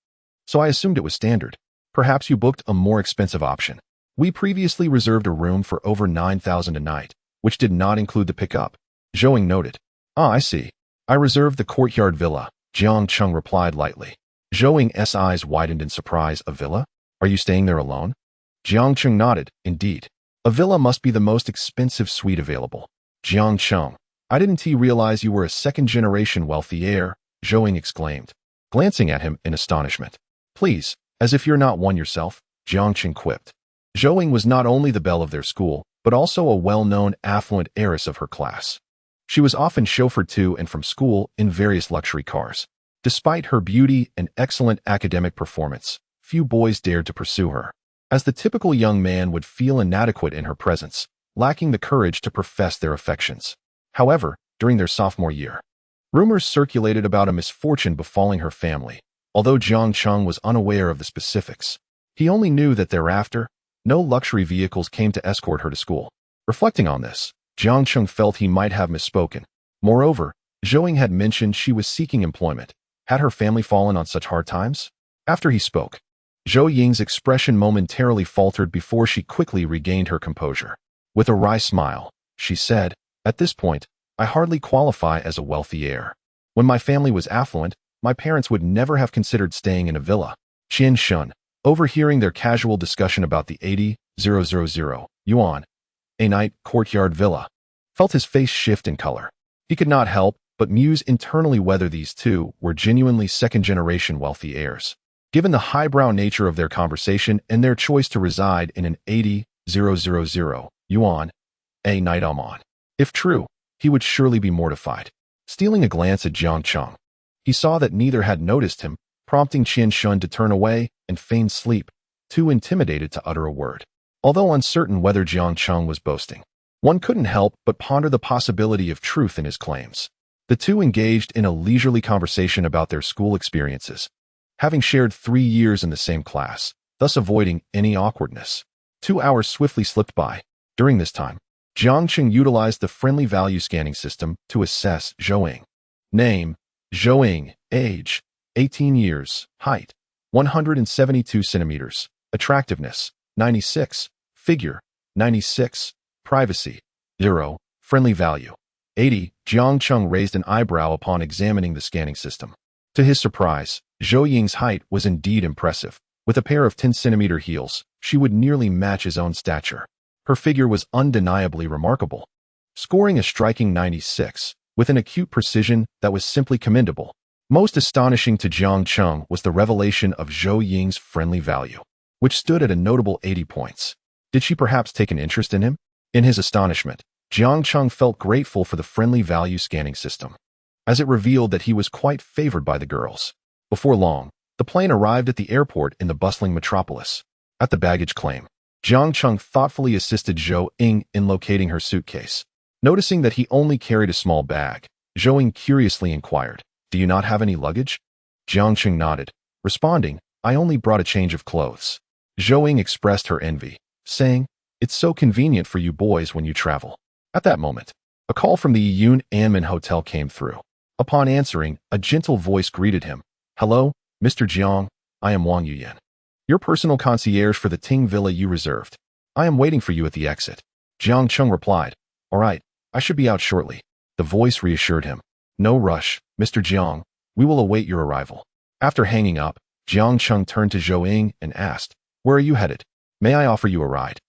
[SPEAKER 1] So I assumed it was standard. Perhaps you booked a more expensive option. We previously reserved a room for over 9,000 a night, which did not include the pickup." Zhou Ying noted. "Ah, I see. I reserved the courtyard villa," Jiang Cheng replied lightly. Zhou Ying's eyes widened in surprise. "A villa? Are you staying there alone?" Jiang Cheng nodded. "Indeed. A villa must be the most expensive suite available." "Jiang Cheng, I didn't realize you were a second-generation wealthy heir," Zhou Ying exclaimed, glancing at him in astonishment. "Please, as if you're not one yourself," Jiang Cheng quipped. Zhou Ying was not only the belle of their school, but also a well-known affluent heiress of her class. She was often chauffeured to and from school in various luxury cars. Despite her beauty and excellent academic performance, few boys dared to pursue her, as the typical young man would feel inadequate in her presence, lacking the courage to profess their affections. However, during their sophomore year, rumors circulated about a misfortune befalling her family, although Jiang Cheng was unaware of the specifics. He only knew that thereafter, no luxury vehicles came to escort her to school. Reflecting on this, Jiang Cheng felt he might have misspoken. Moreover, Zhou Ying had mentioned she was seeking employment. Had her family fallen on such hard times? After he spoke, Zhou Ying's expression momentarily faltered before she quickly regained her composure. With a wry smile, she said, "At this point, I hardly qualify as a wealthy heir. When my family was affluent, my parents would never have considered staying in a villa." Qian Shun, overhearing their casual discussion about the 80,000 yuan a night courtyard villa, felt his face shift in color. He could not help but muse internally whether these two were genuinely second-generation wealthy heirs, given the highbrow nature of their conversation and their choice to reside in an 80,000 yuan a night Amman. If true, he would surely be mortified. Stealing a glance at Jiang Cheng, he saw that neither had noticed him, prompting Qian Shun to turn away and feign sleep, too intimidated to utter a word. Although uncertain whether Jiang Cheng was boasting, one couldn't help but ponder the possibility of truth in his claims. The two engaged in a leisurely conversation about their school experiences, having shared 3 years in the same class, thus avoiding any awkwardness. 2 hours swiftly slipped by. During this time, Jiang Cheng utilized the friendly value scanning system to assess Zhou Ying. Name: Zhou Ying. Age: 18 years. Height: 172 centimeters. Attractiveness: 96. Figure: 96. Privacy: 0. Friendly value: 80. Jiang Cheng raised an eyebrow upon examining the scanning system. To his surprise, Zhou Ying's height was indeed impressive. With a pair of 10-centimeter heels, she would nearly match his own stature. Her figure was undeniably remarkable, scoring a striking 96, with an acute precision that was simply commendable. Most astonishing to Jiang Cheng was the revelation of Zhou Ying's friendly value, which stood at a notable 80 points. Did she perhaps take an interest in him? In his astonishment, Jiang Cheng felt grateful for the friendly value scanning system, as it revealed that he was quite favored by the girls. Before long, the plane arrived at the airport in the bustling metropolis. At the baggage claim, Jiang Cheng thoughtfully assisted Zhou Ying in locating her suitcase. Noticing that he only carried a small bag, Zhou Ying curiously inquired, "Do you not have any luggage?" Jiang Cheng nodded, responding, "I only brought a change of clothes." Zhou Ying expressed her envy, saying, "It's so convenient for you boys when you travel." At that moment, a call from the Yun Anmin Hotel came through. Upon answering, a gentle voice greeted him. "Hello, Mr. Jiang, I am Wang Yuyan, your personal concierge for the Ting Villa you reserved. I am waiting for you at the exit." Jiang Cheng replied, "All right, I should be out shortly." The voice reassured him. "No rush, Mr. Jiang, we will await your arrival." After hanging up, Jiang Cheng turned to Zhou Ying and asked, "Where are you headed? May I offer you a ride?"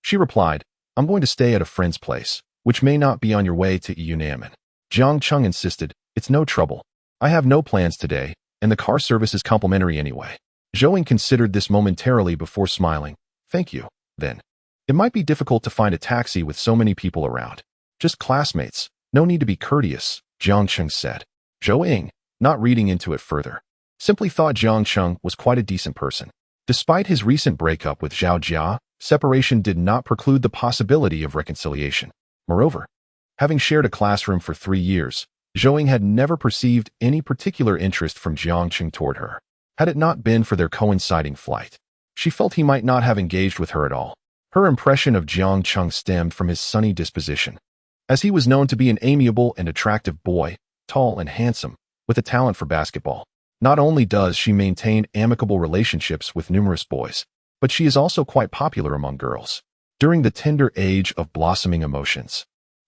[SPEAKER 1] She replied, I'm going to stay at a friend's place, which may not be on your way to Yunnan. Jiang Cheng insisted, it's no trouble. I have no plans today, and the car service is complimentary anyway. Zhou Ying considered this momentarily before smiling. Thank you, then. It might be difficult to find a taxi with so many people around. Just classmates. No need to be courteous, Jiang Cheng said. Zhou Ying, not reading into it further, simply thought Jiang Cheng was quite a decent person. Despite his recent breakup with Zhao Jia, separation did not preclude the possibility of reconciliation. Moreover, having shared a classroom for 3 years, Zhou Ying had never perceived any particular interest from Jiang Cheng toward her. Had it not been for their coinciding flight, she felt he might not have engaged with her at all. Her impression of Jiang Cheng stemmed from his sunny disposition, as he was known to be an amiable and attractive boy, tall and handsome, with a talent for basketball. Not only does she maintain amicable relationships with numerous boys, but she is also quite popular among girls. During the tender age of blossoming emotions,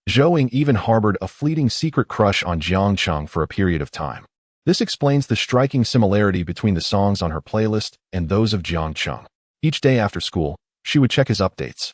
[SPEAKER 1] Zhou Ying even harbored a fleeting secret crush on Jiang Cheng for a period of time. This explains the striking similarity between the songs on her playlist and those of Jiang Cheng. Each day after school, she would check his updates,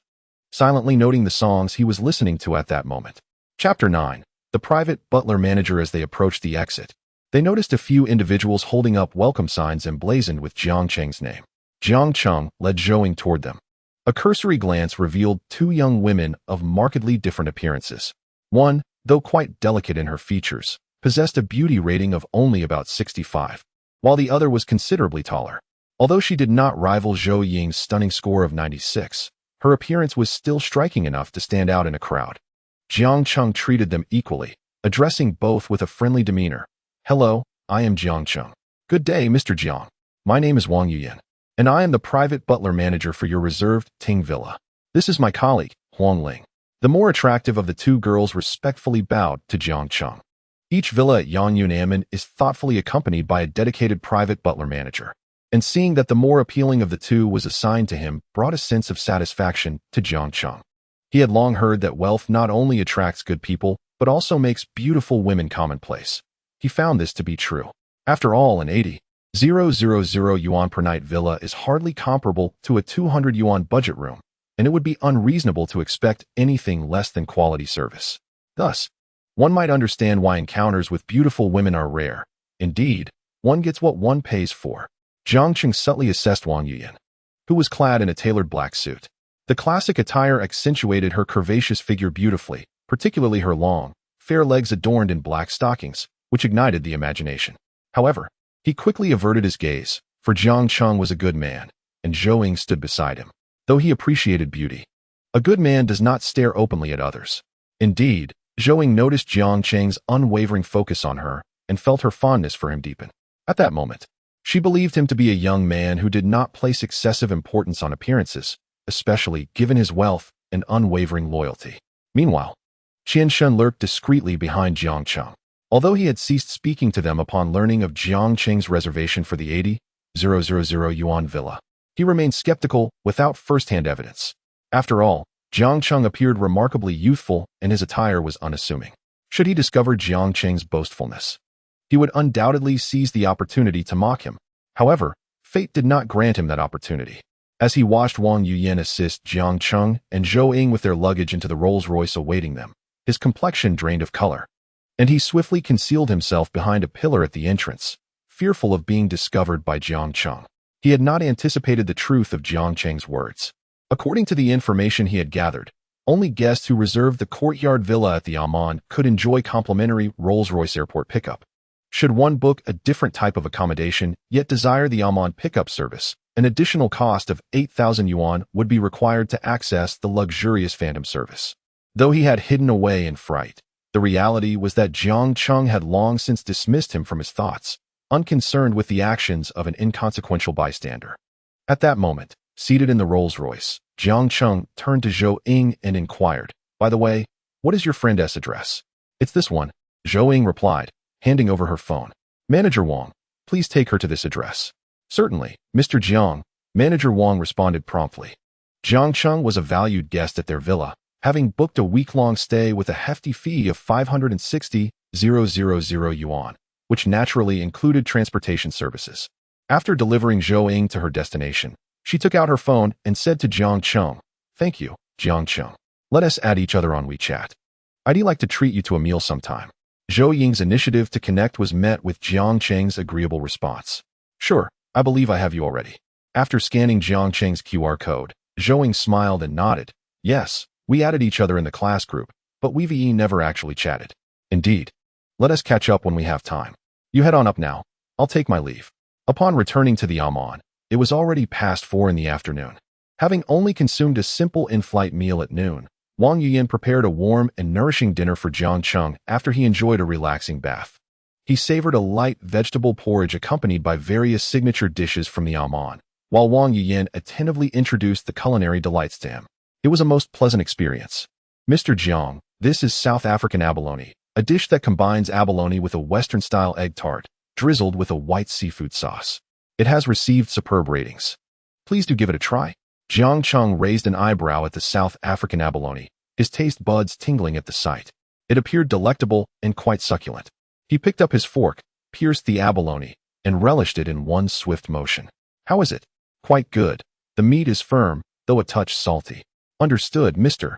[SPEAKER 1] silently noting the songs he was listening to at that moment. Chapter 9. The private butler manager. As they approached the exit, they noticed a few individuals holding up welcome signs emblazoned with Jiang Cheng's name. Jiang Cheng led Zhou Ying toward them. A cursory glance revealed 2 young women of markedly different appearances. One, though quite delicate in her features, possessed a beauty rating of only about 65, while the other was considerably taller. Although she did not rival Zhou Ying's stunning score of 96, her appearance was still striking enough to stand out in a crowd. Jiang Cheng treated them equally, addressing both with a friendly demeanor. Hello, I am Jiang Cheng. Good day, Mr. Jiang. My name is Wang Yuyan, and I am the private butler manager for your reserved Ting Villa. This is my colleague, Huang Ling. The more attractive of the 2 girls respectfully bowed to Jiang Cheng. Each villa at Yunnan is thoughtfully accompanied by a dedicated private butler manager, and seeing that the more appealing of the 2 was assigned to him brought a sense of satisfaction to Jiang Cheng. He had long heard that wealth not only attracts good people, but also makes beautiful women commonplace. He found this to be true. After all, an 80,000 yuan per night villa is hardly comparable to a 200 yuan budget room, and it would be unreasonable to expect anything less than quality service. Thus, one might understand why encounters with beautiful women are rare. Indeed, one gets what one pays for. Jiang Cheng subtly assessed Wang Yuyan, who was clad in a tailored black suit. The classic attire accentuated her curvaceous figure beautifully, particularly her long, fair legs adorned in black stockings, which ignited the imagination. However, he quickly averted his gaze, for Jiang Cheng was a good man, and Zhou Ying stood beside him. Though he appreciated beauty, a good man does not stare openly at others. Indeed, Zhou Ying noticed Jiang Cheng's unwavering focus on her and felt her fondness for him deepen. At that moment, she believed him to be a young man who did not place excessive importance on appearances, especially given his wealth and unwavering loyalty. Meanwhile, Qian Shun lurked discreetly behind Jiang Cheng. Although he had ceased speaking to them upon learning of Jiang Cheng's reservation for the 80,000 yuan villa, he remained skeptical without first-hand evidence. After all, Jiang Cheng appeared remarkably youthful and his attire was unassuming. Should he discover Jiang Cheng's boastfulness, he would undoubtedly seize the opportunity to mock him. However, fate did not grant him that opportunity. As he watched Wang Yuyan assist Jiang Cheng and Zhou Ying with their luggage into the Rolls-Royce awaiting them, his complexion drained of color, and he swiftly concealed himself behind a pillar at the entrance, fearful of being discovered by Jiang Cheng. He had not anticipated the truth of Jiang Cheng's words. According to the information he had gathered, only guests who reserved the courtyard villa at the Amman could enjoy complimentary Rolls-Royce airport pickup. Should one book a different type of accommodation, yet desire the Amman pickup service, an additional cost of 8,000 yuan would be required to access the luxurious phantom service. Though he had hidden away in fright, the reality was that Jiang Cheng had long since dismissed him from his thoughts, unconcerned with the actions of an inconsequential bystander. At that moment, seated in the Rolls-Royce, Jiang Cheng turned to Zhou Ying and inquired, "By the way, what is your friend's address?" "It's this one," Zhou Ying replied, handing over her phone. "Manager Wang, please take her to this address." "Certainly, Mr. Jiang," Manager Wang responded promptly. Jiang Cheng was a valued guest at their villa, having booked a week-long stay with a hefty fee of 560,000 yuan, which naturally included transportation services. After delivering Zhou Ying to her destination, she took out her phone and said to Jiang Cheng, "Thank you, Jiang Cheng. Let us add each other on WeChat. I'd like to treat you to a meal sometime. Zhou Ying's initiative to connect was met with Jiang Cheng's agreeable response. Sure, I believe I have you already. After scanning Jiang Cheng's QR code, Zhou Ying smiled and nodded. Yes, we added each other in the class group, but we never actually chatted. Indeed. Let us catch up when we have time. You head on up now. I'll take my leave. Upon returning to the Amman, it was already past 4 in the afternoon. Having only consumed a simple in-flight meal at noon, Wang Yuyin prepared a warm and nourishing dinner for Jiang Cheng after he enjoyed a relaxing bath. He savored a light vegetable porridge accompanied by various signature dishes from the Amman, while Wang Yuyin attentively introduced the culinary delights to him. It was a most pleasant experience. Mr. Jiang, this is South African abalone, a dish that combines abalone with a Western-style egg tart, drizzled with a white seafood sauce. It has received superb ratings. Please do give it a try. Jiang Cheng raised an eyebrow at the South African abalone, his taste buds tingling at the sight. It appeared delectable and quite succulent. He picked up his fork, pierced the abalone, and relished it in one swift motion. How is it? Quite good. The meat is firm, though a touch salty. Understood, Mr.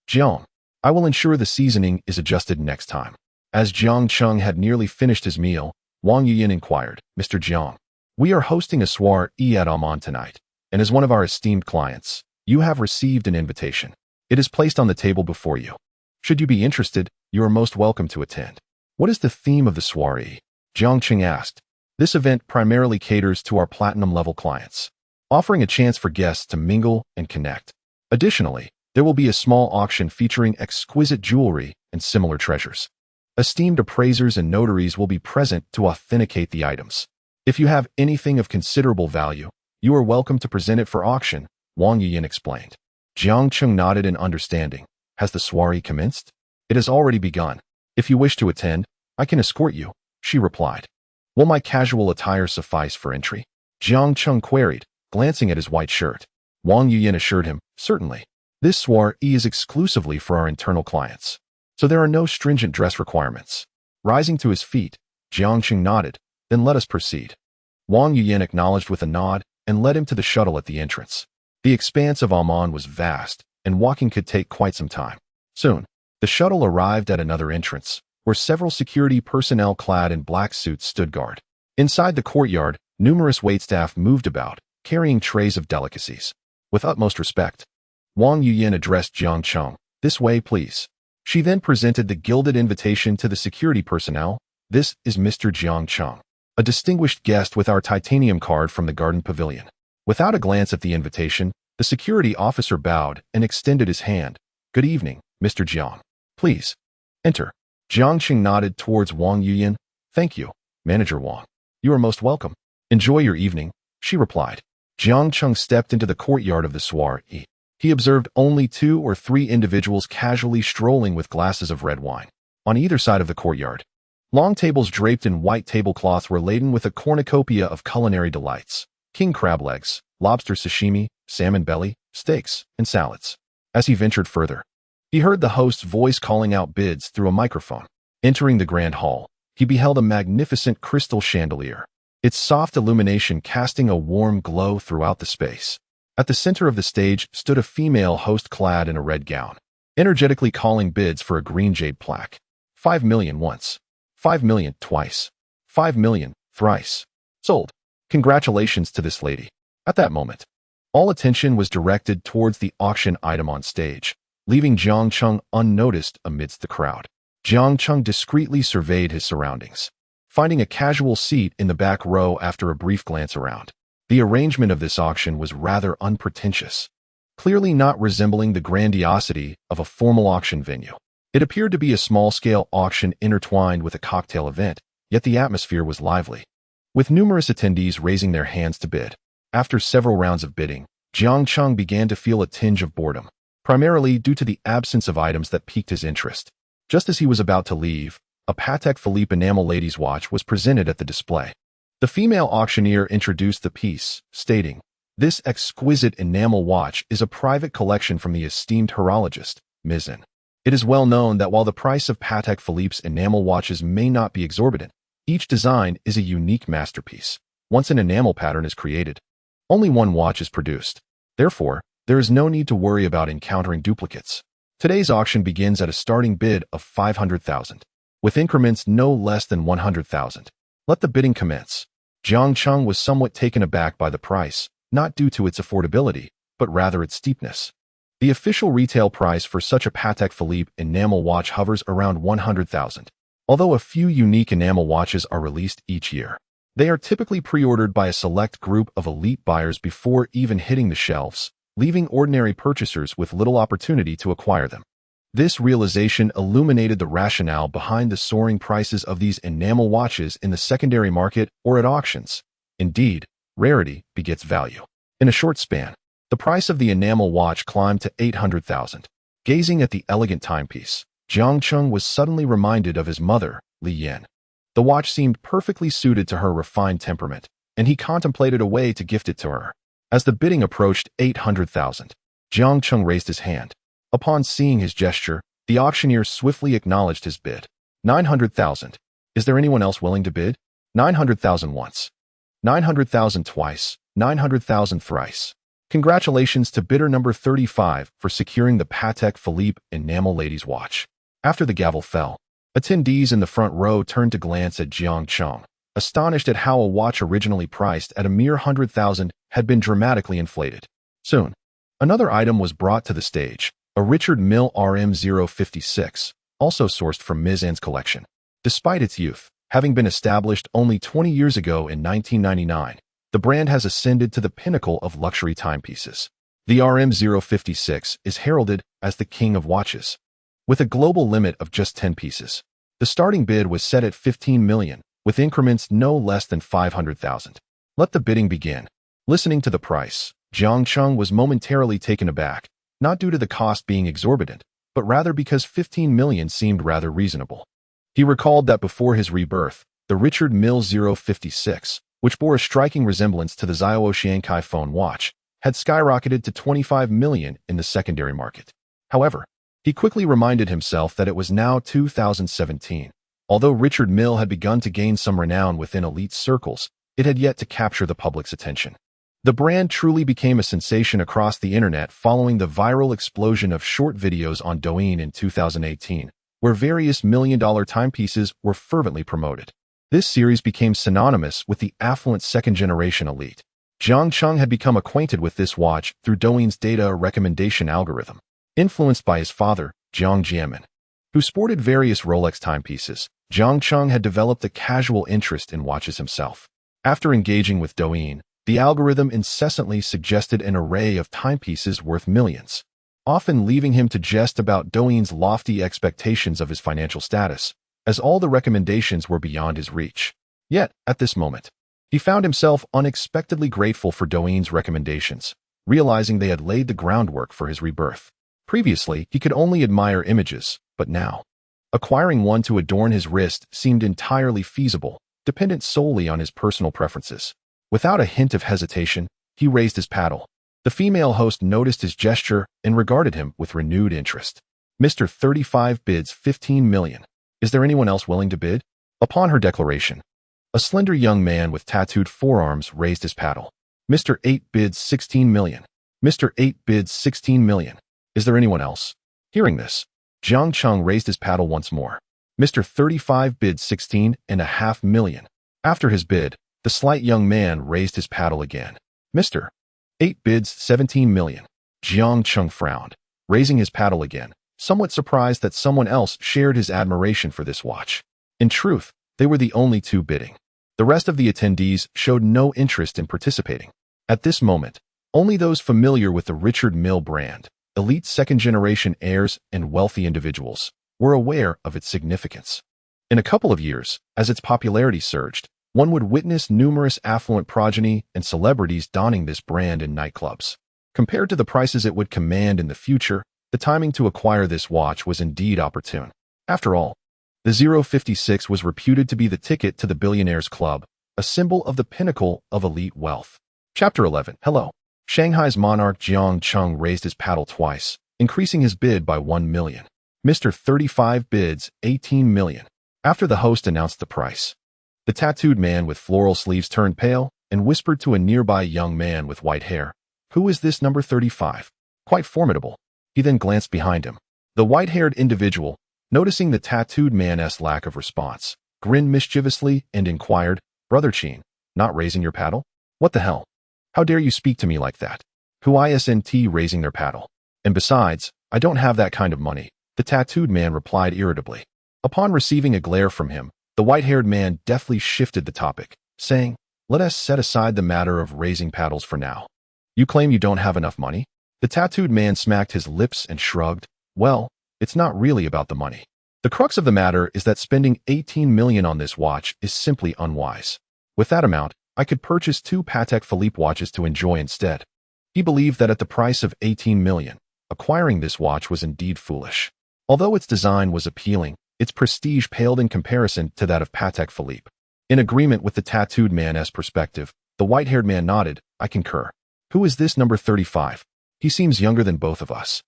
[SPEAKER 1] Jiang. I will ensure the seasoning is adjusted next time. As Jiang Cheng had nearly finished his meal, Wang Yuyin inquired, Mr. Jiang, we are hosting a soiree at Amman tonight, and as one of our esteemed clients, you have received an invitation. It is placed on the table before you. Should you be interested, you are most welcome to attend. What is the theme of the soiree? Jiang Cheng asked. This event primarily caters to our platinum-level clients, offering a chance for guests to mingle and connect. Additionally, there will be a small auction featuring exquisite jewelry and similar treasures. Esteemed appraisers and notaries will be present to authenticate the items. If you have anything of considerable value, you are welcome to present it for auction, Wang Yuyin explained. Jiang Cheng nodded in understanding. Has the soiree commenced? It has already begun. If you wish to attend, I can escort you, she replied. Will my casual attire suffice for entry? Jiang Cheng queried, glancing at his white shirt. Wang Yuyin assured him, certainly. This soiree is exclusively for our internal clients, so there are no stringent dress requirements. Rising to his feet, Jiang Cheng nodded, then let us proceed. Wang Yuyin acknowledged with a nod and led him to the shuttle at the entrance. The expanse of Amman was vast, and walking could take quite some time. Soon, the shuttle arrived at another entrance, where several security personnel clad in black suits stood guard. Inside the courtyard, numerous waitstaff moved about, carrying trays of delicacies. With utmost respect, Wang Yuyin addressed Jiang Cheng, this way, please. She then presented the gilded invitation to the security personnel. This is Mr. Jiang Cheng, a distinguished guest with our titanium card from the Garden Pavilion. Without a glance at the invitation, the security officer bowed and extended his hand. Good evening, Mr. Jiang. Please, enter. Jiang Cheng nodded towards Wang Yuyin. Thank you, Manager Wang. You are most welcome. Enjoy your evening, she replied. Jiang Cheng stepped into the courtyard of the soiree. He observed only 2 or 3 individuals casually strolling with glasses of red wine. On either side of the courtyard, long tables draped in white tablecloths were laden with a cornucopia of culinary delights: king crab legs, lobster sashimi, salmon belly, steaks, and salads. As he ventured further, he heard the host's voice calling out bids through a microphone. Entering the grand hall, he beheld a magnificent crystal chandelier, its soft illumination casting a warm glow throughout the space. At the center of the stage stood a female host clad in a red gown, energetically calling bids for a green jade plaque. 5 million once. 5 million twice. 5 million thrice. Sold. Congratulations to this lady. At that moment, all attention was directed towards the auction item on stage, leaving Jiang Cheng unnoticed amidst the crowd. Jiang Cheng discreetly surveyed his surroundings, finding a casual seat in the back row after a brief glance around. The arrangement of this auction was rather unpretentious, clearly not resembling the grandiosity of a formal auction venue. It appeared to be a small-scale auction intertwined with a cocktail event, yet the atmosphere was lively, with numerous attendees raising their hands to bid. After several rounds of bidding, Jiang Cheng began to feel a tinge of boredom, primarily due to the absence of items that piqued his interest. Just as he was about to leave, a Patek Philippe enamel lady's watch was presented at the display. The female auctioneer introduced the piece, stating, "This exquisite enamel watch is a private collection from the esteemed horologist, Mizzen. It is well known that while the price of Patek Philippe's enamel watches may not be exorbitant, each design is a unique masterpiece. Once an enamel pattern is created, only one watch is produced. Therefore, there is no need to worry about encountering duplicates. Today's auction begins at a starting bid of 500,000, with increments no less than 100,000. Let the bidding commence. Jiang Cheng was somewhat taken aback by the price, not due to its affordability, but rather its steepness. The official retail price for such a Patek Philippe enamel watch hovers around 100,000. Although a few unique enamel watches are released each year, they are typically pre-ordered by a select group of elite buyers before even hitting the shelves, leaving ordinary purchasers with little opportunity to acquire them. This realization illuminated the rationale behind the soaring prices of these enamel watches in the secondary market or at auctions. Indeed, rarity begets value. In a short span, the price of the enamel watch climbed to 800,000. Gazing at the elegant timepiece, Jiang Cheng was suddenly reminded of his mother, Li Yan. The watch seemed perfectly suited to her refined temperament, and he contemplated a way to gift it to her. As the bidding approached 800,000, Jiang Cheng raised his hand. Upon seeing his gesture, the auctioneer swiftly acknowledged his bid. 900,000. Is there anyone else willing to bid? 900,000 once. 900,000 twice. 900,000 thrice. Congratulations to bidder number 35 for securing the Patek Philippe enamel lady's watch. After the gavel fell, attendees in the front row turned to glance at Jiang Cheng, astonished at how a watch originally priced at a mere 100,000 had been dramatically inflated. Soon, another item was brought to the stage, a Richard Mille RM056, also sourced from Ms. Ann's collection. Despite its youth, having been established only 20 years ago in 1999, the brand has ascended to the pinnacle of luxury timepieces. The RM056 is heralded as the king of watches. With a global limit of just 10 pieces, the starting bid was set at 15 million, with increments no less than 500,000. Let the bidding begin. Listening to the price, Jiang Cheng was momentarily taken aback, not due to the cost being exorbitant, but rather because 15 million seemed rather reasonable. He recalled that before his rebirth, the Richard Mille 056, which bore a striking resemblance to the Xiao Xiankai phone watch, had skyrocketed to 25 million in the secondary market. However, he quickly reminded himself that it was now 2017. Although Richard Mille had begun to gain some renown within elite circles, it had yet to capture the public's attention. The brand truly became a sensation across the internet following the viral explosion of short videos on Douyin in 2018, where various million-dollar timepieces were fervently promoted. This series became synonymous with the affluent second-generation elite. Jiang Cheng had become acquainted with this watch through Douyin's data recommendation algorithm. Influenced by his father, Jiang Jianmin, who sported various Rolex timepieces, Jiang Cheng had developed a casual interest in watches himself. After engaging with Douyin, the algorithm incessantly suggested an array of timepieces worth millions, often leaving him to jest about Douyin's lofty expectations of his financial status, as all the recommendations were beyond his reach. Yet, at this moment, he found himself unexpectedly grateful for Douyin's recommendations, realizing they had laid the groundwork for his rebirth. Previously, he could only admire images, but now, acquiring one to adorn his wrist seemed entirely feasible, dependent solely on his personal preferences. Without a hint of hesitation, he raised his paddle. The female host noticed his gesture and regarded him with renewed interest. Mr. 35 bids 15 million. Is there anyone else willing to bid? Upon her declaration, a slender young man with tattooed forearms raised his paddle. Mr. 8 bids 16 million. Mr. 8 bids 16 million. Is there anyone else? Hearing this, Jiang Cheng raised his paddle once more. Mr. 35 bids 16.5 million. After his bid, the slight young man raised his paddle again. Mr. 8 bids 17 million. Jiang Cheng frowned, raising his paddle again, somewhat surprised that someone else shared his admiration for this watch. In truth, they were the only two bidding. The rest of the attendees showed no interest in participating. At this moment, only those familiar with the Richard Mille brand, elite second-generation heirs and wealthy individuals, were aware of its significance. In a couple of years, as its popularity surged, one would witness numerous affluent progeny and celebrities donning this brand in nightclubs. Compared to the prices it would command in the future, the timing to acquire this watch was indeed opportune. After all, the 056 was reputed to be the ticket to the Billionaire's Club, a symbol of the pinnacle of elite wealth. Chapter 11. Hello. Shanghai's monarch Jiang Cheng raised his paddle twice, increasing his bid by 1 million. Mr. 35 bids 18 million. After the host announced the price, the tattooed man with floral sleeves turned pale and whispered to a nearby young man with white hair, "Who is this number 35? Quite formidable." He then glanced behind him. The white-haired individual, noticing the tattooed man's lack of response, grinned mischievously and inquired, "Brother Chin, not raising your paddle? What the hell? How dare you speak to me like that? Who isn't raising their paddle? And besides, I don't have that kind of money," the tattooed man replied irritably. Upon receiving a glare from him, the white-haired man deftly shifted the topic, saying, "Let us set aside the matter of raising paddles for now. You claim you don't have enough money?" The tattooed man smacked his lips and shrugged. "Well, it's not really about the money. The crux of the matter is that spending 18 million on this watch is simply unwise. With that amount, I could purchase 2 Patek Philippe watches to enjoy instead." He believed that at the price of 18 million, acquiring this watch was indeed foolish. Although its design was appealing, its prestige paled in comparison to that of Patek Philippe. In agreement with the tattooed man's perspective, the white-haired man nodded, "I concur. Who is this number 35? He seems younger than both of us.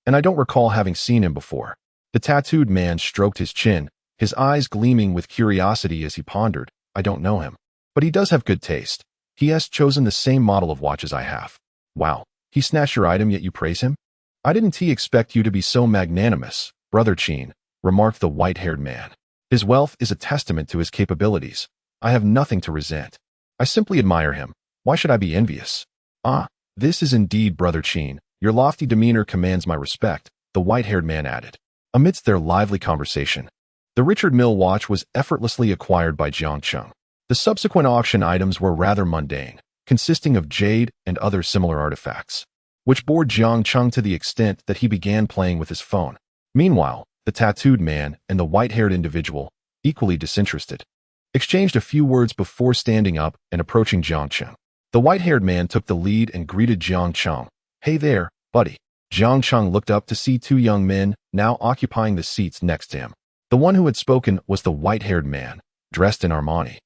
[SPEAKER 1] And I don't recall having seen him before." The tattooed man stroked his chin, his eyes gleaming with curiosity as he pondered, "I don't know him. But he does have good taste. He has chosen the same model of watch as I have." "Wow, he snatched your item yet you praise him? I didn't expect you to be so magnanimous, Brother Chin," remarked the white-haired man. "His wealth is a testament to his capabilities. I have nothing to resent. I simply admire him. Why should I be envious?" "Ah, this is indeed Brother Chin. Your lofty demeanor commands my respect," the white-haired man added. Amidst their lively conversation, the Richard Mille watch was effortlessly acquired by Jiang Cheng. The subsequent auction items were rather mundane, consisting of jade and other similar artifacts, which bored Jiang Cheng to the extent that he began playing with his phone. Meanwhile, the tattooed man and the white-haired individual, equally disinterested, exchanged a few words before standing up and approaching Jiang Cheng. The white-haired man took the lead and greeted Jiang Cheng. "Hey there, buddy." Jiang Cheng looked up to see 2 young men now occupying the seats next to him. The one who had spoken was the white-haired man, dressed in Armani,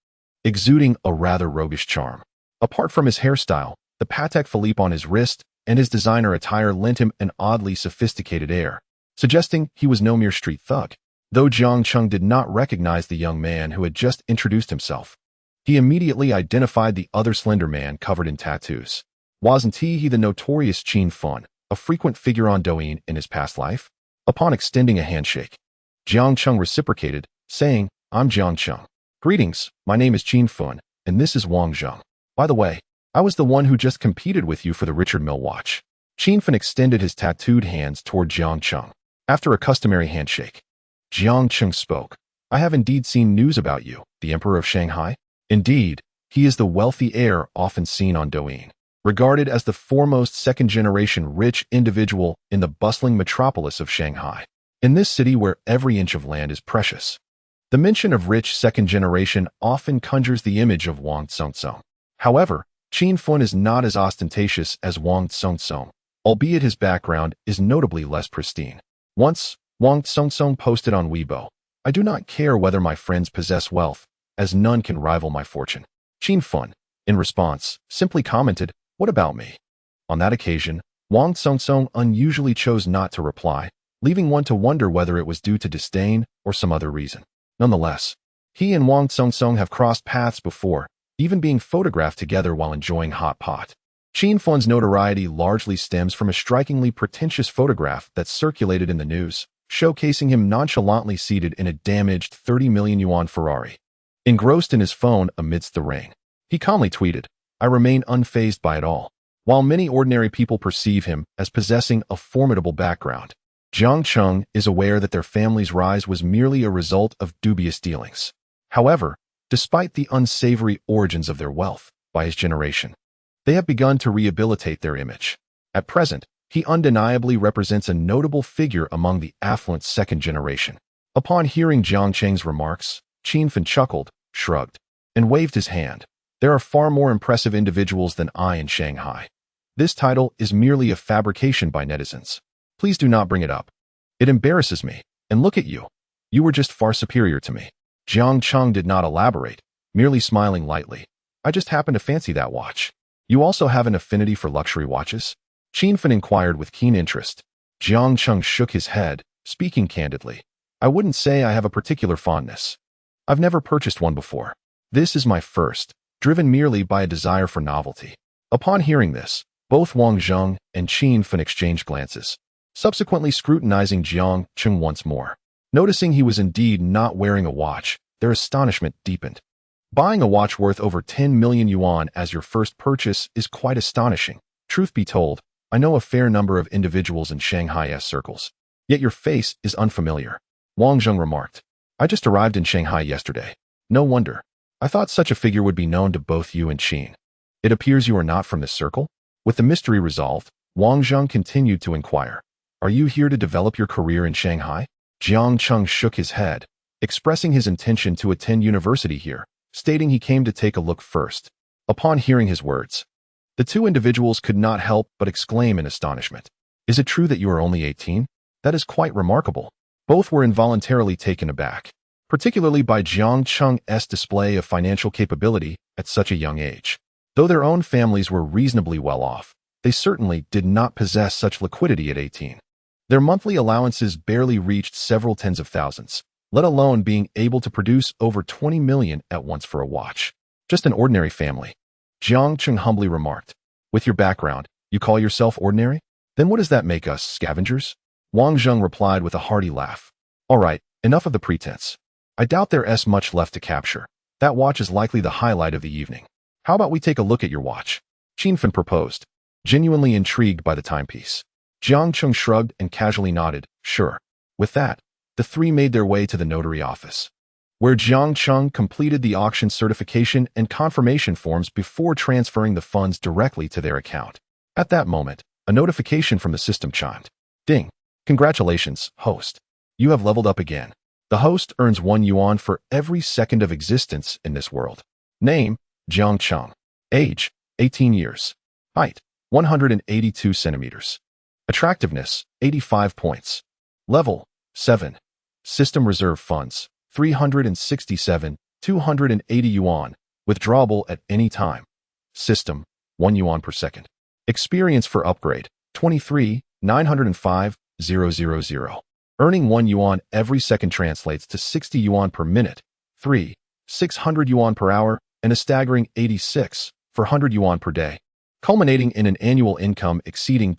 [SPEAKER 1] exuding a rather roguish charm. Apart from his hairstyle, the Patek Philippe on his wrist and his designer attire lent him an oddly sophisticated air, suggesting he was no mere street thug. Though Jiang Cheng did not recognize the young man who had just introduced himself, he immediately identified the other slender man covered in tattoos. Wasn't he the notorious Qin Fun, a frequent figure on Douyin in his past life? Upon extending a handshake, Jiang Cheng reciprocated, saying, "I'm Jiang Cheng. Greetings, my name is Qin Fun, and this is Wang Zheng. By the way, I was the one who just competed with you for the Richard Mille watch." Qin Fun extended his tattooed hands toward Jiang Cheng. After a customary handshake, Jiang Cheng spoke. "I have indeed seen news about you, the Emperor of Shanghai. Indeed, he is the wealthy heir often seen on Douyin, regarded as the foremost second-generation rich individual in the bustling metropolis of Shanghai. In this city where every inch of land is precious, the mention of rich second generation often conjures the image of Wang Tsongtsong. However, Qin Fun is not as ostentatious as Wang Tsongtsong, albeit his background is notably less pristine. Once, Wang Tsongtsong posted on Weibo, "I do not care whether my friends possess wealth, as none can rival my fortune." Qin Fun, in response, simply commented, "What about me?" On that occasion, Wang Tsongtsong unusually chose not to reply, leaving one to wonder whether it was due to disdain or some other reason. Nonetheless, he and Wang Tsongtsong have crossed paths before, even being photographed together while enjoying hot pot. Qin Fun's notoriety largely stems from a strikingly pretentious photograph that circulated in the news, showcasing him nonchalantly seated in a damaged 30 million yuan Ferrari. Engrossed in his phone amidst the rain, he calmly tweeted, "I remain unfazed by it all." While many ordinary people perceive him as possessing a formidable background, Jiang Cheng is aware that their family's rise was merely a result of dubious dealings. However, despite the unsavory origins of their wealth, by his generation, they have begun to rehabilitate their image. At present, he undeniably represents a notable figure among the affluent second generation. Upon hearing Jiang Cheng's remarks, Qin Fun chuckled, shrugged, and waved his hand. "There are far more impressive individuals than I in Shanghai. This title is merely a fabrication by netizens. Please do not bring it up. It embarrasses me, and look at you. You were just far superior to me." Jiang Cheng did not elaborate, merely smiling lightly. "I just happen to fancy that watch." "You also have an affinity for luxury watches?" Qin Fun inquired with keen interest. Jiang Cheng shook his head, speaking candidly. "I wouldn't say I have a particular fondness. I've never purchased one before. This is my first, driven merely by a desire for novelty." Upon hearing this, both Wang Zheng and Qin Fun exchanged glances. subsequently scrutinizing Jiang Cheng once more. Noticing he was indeed not wearing a watch, their astonishment deepened. Buying a watch worth over 10 million yuan as your first purchase is quite astonishing. Truth be told, I know a fair number of individuals in Shanghai's circles. Yet your face is unfamiliar. Wang Zheng remarked. I just arrived in Shanghai yesterday. No wonder. I thought such a figure would be known to both you and Qin. It appears you are not from this circle? With the mystery resolved, Wang Zheng continued to inquire. Are you here to develop your career in Shanghai? Jiang Cheng shook his head, expressing his intention to attend university here, stating he came to take a look first. Upon hearing his words, the two individuals could not help but exclaim in astonishment. Is it true that you are only 18? That is quite remarkable. Both were involuntarily taken aback, particularly by Jiang Cheng's display of financial capability at such a young age. Though their own families were reasonably well off, they certainly did not possess such liquidity at 18. Their monthly allowances barely reached several tens of thousands, let alone being able to produce over 20 million at once for a watch. Just an ordinary family. Jiang Cheng humbly remarked. With your background, you call yourself ordinary? Then what does that make us, scavengers? Wang Zheng replied with a hearty laugh. All right, enough of the pretense. I doubt there's much left to capture. That watch is likely the highlight of the evening. How about we take a look at your watch? Qinfen proposed, genuinely intrigued by the timepiece. Jiang Cheng shrugged and casually nodded, sure. With that, the three made their way to the notary office, where Jiang Cheng completed the auction certification and confirmation forms before transferring the funds directly to their account. At that moment, a notification from the system chimed. Ding. Congratulations, host. You have leveled up again. The host earns 1 yuan for every second of existence in this world. Name, Jiang Cheng. Age, 18 years. Height, 182 centimeters. Attractiveness, 85 points. Level, 7. System reserve funds, 367, 280 yuan, withdrawable at any time. System, 1 yuan per second. Experience for upgrade, 23, 905, 000. Earning 1 yuan every second translates to 60 yuan per minute, 3, 600 yuan per hour, and a staggering 86, 400 yuan per day, culminating in an annual income exceeding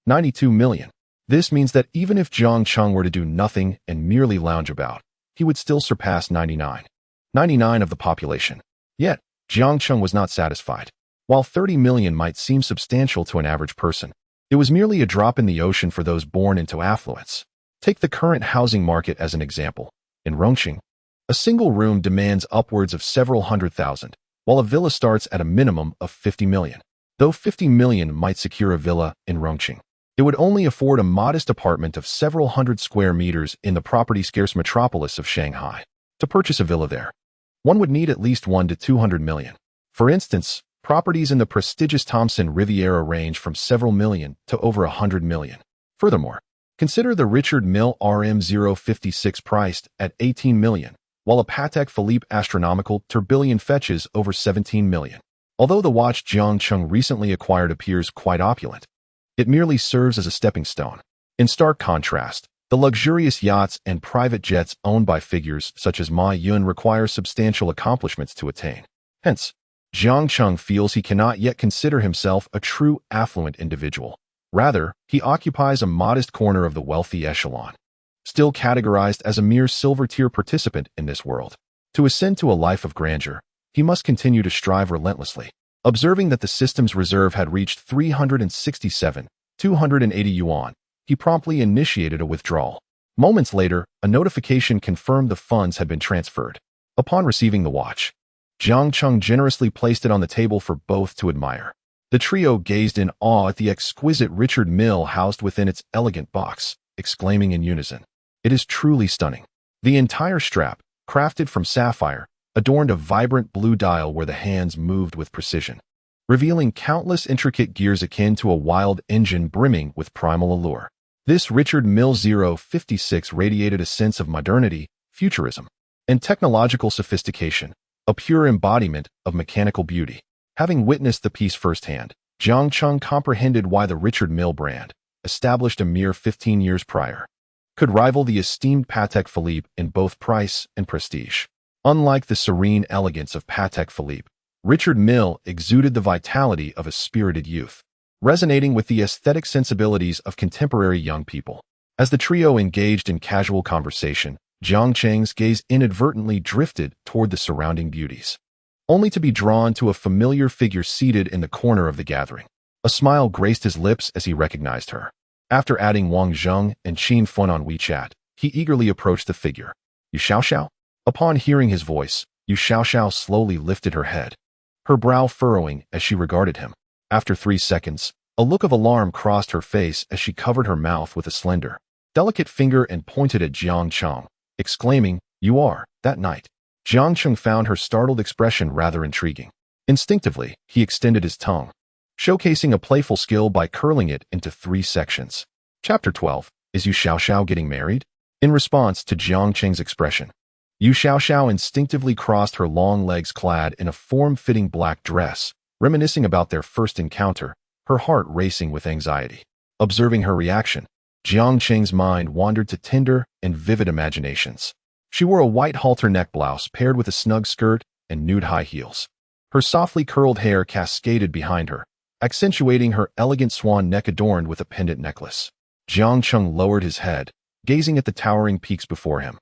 [SPEAKER 1] 92 million. This means that even if Jiang Cheng were to do nothing and merely lounge about, he would still surpass 99 of the population. Yet, Jiang Cheng was not satisfied. While 30 million might seem substantial to an average person, it was merely a drop in the ocean for those born into affluence. Take the current housing market as an example. In Rongqing, a single room demands upwards of several hundred thousand, while a villa starts at a minimum of 50 million. Though 50 million might secure a villa in Rongqing, it would only afford a modest apartment of several hundred square meters in the property-scarce metropolis of Shanghai. To purchase a villa there, one would need at least 1 to 200 million. For instance, properties in the prestigious Thompson Riviera range from several million to over 100 million. Furthermore, consider the Richard Mille RM056 priced at 18 million, while a Patek Philippe astronomical tourbillon fetches over 17 million. Although the watch Jiang Cheng recently acquired appears quite opulent, it merely serves as a stepping stone. In stark contrast, the luxurious yachts and private jets owned by figures such as Ma Yun require substantial accomplishments to attain. Hence, Jiang Cheng feels he cannot yet consider himself a true affluent individual. Rather, he occupies a modest corner of the wealthy echelon, still categorized as a mere silver-tier participant in this world. To ascend to a life of grandeur, he must continue to strive relentlessly. Observing that the system's reserve had reached 367, 280 yuan, he promptly initiated a withdrawal. Moments later, a notification confirmed the funds had been transferred. Upon receiving the watch, Jiang Cheng generously placed it on the table for both to admire. The trio gazed in awe at the exquisite Richard Mille housed within its elegant box, exclaiming in unison, "It is truly stunning." The entire strap, crafted from sapphire, adorned a vibrant blue dial where the hands moved with precision, revealing countless intricate gears akin to a wild engine brimming with primal allure. This Richard Mille 056 radiated a sense of modernity, futurism, and technological sophistication, a pure embodiment of mechanical beauty. Having witnessed the piece firsthand, Jiang Cheng comprehended why the Richard Mille brand, established a mere 15 years prior, could rival the esteemed Patek Philippe in both price and prestige. Unlike the serene elegance of Patek Philippe, Richard Mille exuded the vitality of a spirited youth. resonating with the aesthetic sensibilities of contemporary young people. As the trio engaged in casual conversation, Jiang Cheng's gaze inadvertently drifted toward the surrounding beauties, only to be drawn to a familiar figure seated in the corner of the gathering. A smile graced his lips as he recognized her. After adding Wang Zheng and Qin Fun on WeChat, he eagerly approached the figure. "You Xiao?" Upon hearing his voice, Yu Xiao slowly lifted her head, her brow furrowing as she regarded him. After 3 seconds, a look of alarm crossed her face as she covered her mouth with a slender, delicate finger and pointed at Jiang Cheng, exclaiming, "You are, that night." Jiang Cheng found her startled expression rather intriguing. Instinctively, he extended his tongue, showcasing a playful skill by curling it into 3 sections. Chapter 12. Is Yu Xiao getting married? In response to Jiang Cheng's expression, Yu Xiao instinctively crossed her long legs clad in a form-fitting black dress, reminiscing about their first encounter, her heart racing with anxiety. Observing her reaction, Jiang Cheng's mind wandered to tender and vivid imaginations. She wore a white halter neck blouse paired with a snug skirt and nude high heels. Her softly curled hair cascaded behind her, accentuating her elegant swan neck adorned with a pendant necklace. Jiang Cheng lowered his head, gazing at the towering peaks before him,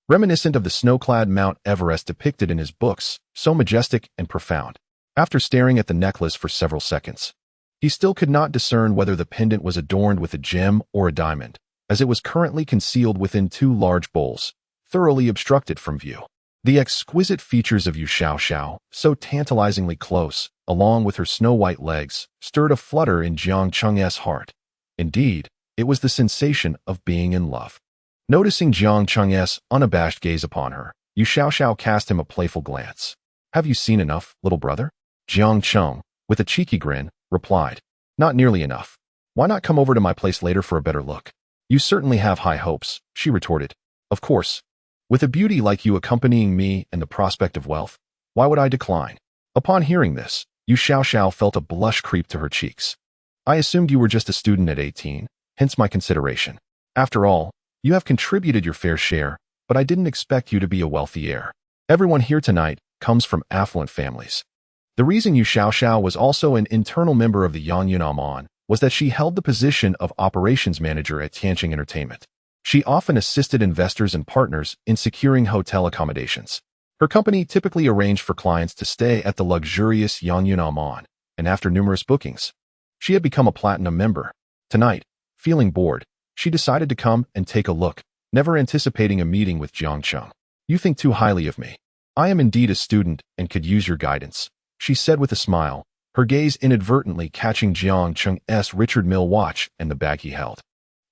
[SPEAKER 1] reminiscent of the snow-clad Mount Everest depicted in his books, so majestic and profound. After staring at the necklace for several seconds, he still could not discern whether the pendant was adorned with a gem or a diamond, as it was currently concealed within 2 large bowls, thoroughly obstructed from view. The exquisite features of Yu Xiao, so tantalizingly close, along with her snow-white legs, stirred a flutter in Jiang Cheng's heart. Indeed, it was the sensation of being in love. Noticing Jiang Cheng's unabashed gaze upon her, Yu Xiao cast him a playful glance. "Have you seen enough, little brother?" Jiang Cheng, with a cheeky grin, replied. "Not nearly enough. Why not come over to my place later for a better look?" "You certainly have high hopes," she retorted. "Of course. With a beauty like you accompanying me and the prospect of wealth, why would I decline?" Upon hearing this, Yu Xiao felt a blush creep to her cheeks. "I assumed you were just a student at 18, hence my consideration. After all, you have contributed your fair share, but I didn't expect you to be a wealthy heir. Everyone here tonight comes from affluent families." The reason Yu Xiao was also an internal member of the Yangyunamon was that she held the position of operations manager at Tianqing Entertainment. She often assisted investors and partners in securing hotel accommodations. Her company typically arranged for clients to stay at the luxurious Yangyunamon, and after numerous bookings, she had become a platinum member. Tonight, feeling bored, she decided to come and take a look, never anticipating a meeting with Jiang Cheng. "You think too highly of me. I am indeed a student and could use your guidance," she said with a smile, her gaze inadvertently catching Jiang Cheng's Richard Mille watch and the bag he held.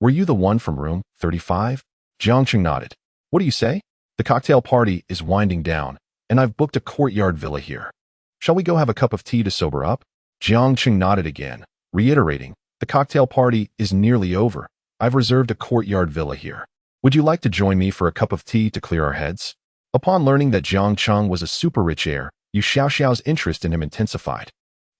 [SPEAKER 1] "Were you the one from room 35? Jiang Cheng nodded. "What do you say? The cocktail party is winding down, and I've booked a courtyard villa here. Shall we go have a cup of tea to sober up?" Jiang Cheng nodded again, reiterating, "The cocktail party is nearly over. I've reserved a courtyard villa here. Would you like to join me for a cup of tea to clear our heads?" Upon learning that Jiang Cheng was a super-rich heir, Yu Xiao's interest in him intensified.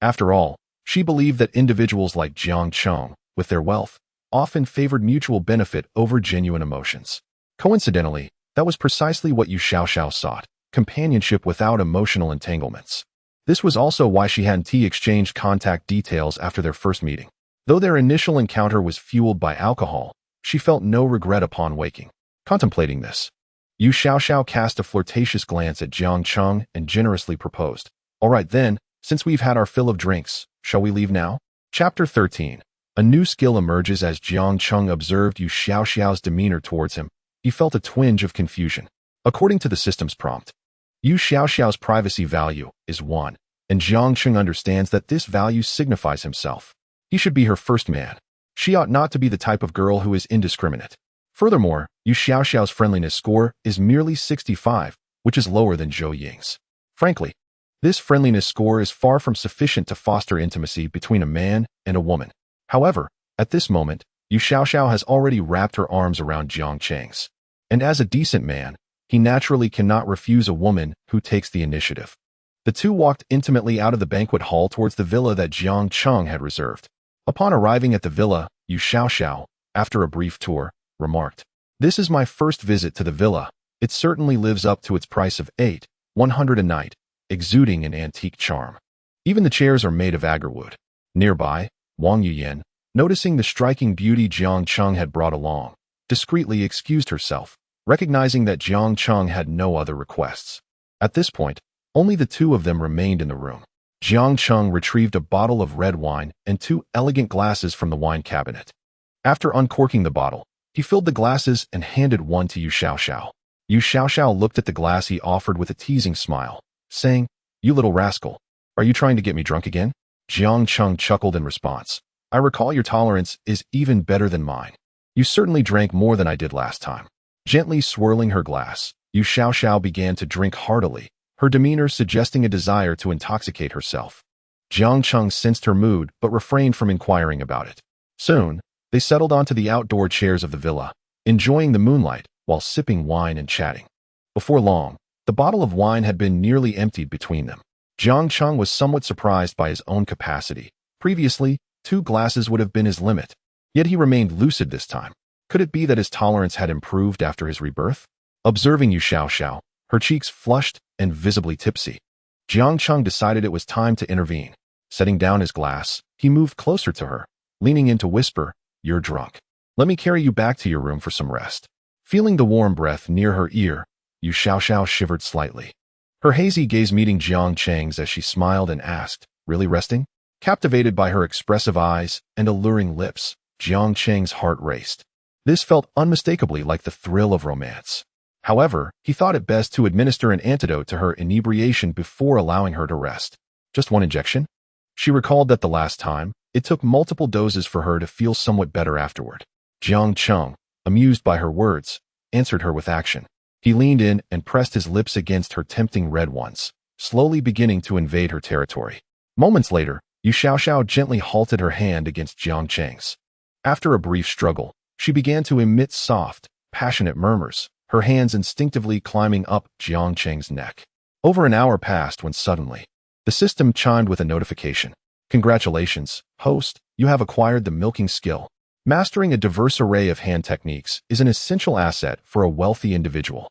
[SPEAKER 1] After all, she believed that individuals like Jiang Cheng, with their wealth, often favored mutual benefit over genuine emotions. Coincidentally, that was precisely what Yu Xiao sought, companionship without emotional entanglements. This was also why she and T exchanged contact details after their first meeting. Though their initial encounter was fueled by alcohol, she felt no regret upon waking. Contemplating this, Yu Xiao cast a flirtatious glance at Jiang Cheng and generously proposed, "All right then, since we've had our fill of drinks, shall we leave now?" Chapter 13. A new skill emerges as Jiang Cheng observed Yu Xiao's demeanor towards him. He felt a twinge of confusion. According to the system's prompt, Yu Xiao's privacy value is 1, and Jiang Cheng understands that this value signifies himself. He should be her first man. She ought not to be the type of girl who is indiscriminate. Furthermore, Yu Xiao's friendliness score is merely 65, which is lower than Zhou Ying's. Frankly, this friendliness score is far from sufficient to foster intimacy between a man and a woman. However, at this moment, Yu Xiao has already wrapped her arms around Jiang Cheng's. And as a decent man, he naturally cannot refuse a woman who takes the initiative. The two walked intimately out of the banquet hall towards the villa that Jiang Cheng had reserved. Upon arriving at the villa, Yu Xiao, after a brief tour, remarked, "This is my first visit to the villa. It certainly lives up to its price of 800 a night, exuding an antique charm. Even the chairs are made of agarwood." Nearby, Wang Yuyan, noticing the striking beauty Jiang Cheng had brought along, discreetly excused herself, recognizing that Jiang Cheng had no other requests. At this point, only the two of them remained in the room. Jiang Cheng retrieved a bottle of red wine and two elegant glasses from the wine cabinet. After uncorking the bottle, he filled the glasses and handed one to Yu Xiaoxiao. Yu Xiaoxiao looked at the glass he offered with a teasing smile, saying, "You little rascal, are you trying to get me drunk again?" Jiang Cheng chuckled in response. "I recall your tolerance is even better than mine. You certainly drank more than I did last time." Gently swirling her glass, Yu Xiaoxiao began to drink heartily, her demeanor suggesting a desire to intoxicate herself. Jiang Cheng sensed her mood but refrained from inquiring about it. Soon, they settled onto the outdoor chairs of the villa, enjoying the moonlight while sipping wine and chatting. Before long, the bottle of wine had been nearly emptied between them. Jiang Cheng was somewhat surprised by his own capacity. Previously, 2 glasses would have been his limit, yet he remained lucid this time. Could it be that his tolerance had improved after his rebirth? Observing Yu Xiaoxiao, her cheeks flushed and visibly tipsy, Jiang Cheng decided it was time to intervene. Setting down his glass, he moved closer to her, leaning in to whisper, "You're drunk. Let me carry you back to your room for some rest." Feeling the warm breath near her ear, Yu Xiaoxiao shivered slightly. Her hazy gaze meeting Jiang Cheng's as she smiled and asked, "Really resting?" Captivated by her expressive eyes and alluring lips, Jiang Cheng's heart raced. This felt unmistakably like the thrill of romance. However, he thought it best to administer an antidote to her inebriation before allowing her to rest. Just one injection? She recalled that the last time, it took multiple doses for her to feel somewhat better afterward. Jiang Cheng, amused by her words, answered her with action. He leaned in and pressed his lips against her tempting red ones, slowly beginning to invade her territory. Moments later, Yu Xiaoxiao gently halted her hand against Jiang Cheng's. After a brief struggle, she began to emit soft, passionate murmurs, her hands instinctively climbing up Jiang Cheng's neck. Over an hour passed when suddenly, the system chimed with a notification. "Congratulations, host, you have acquired the milking skill. Mastering a diverse array of hand techniques is an essential asset for a wealthy individual.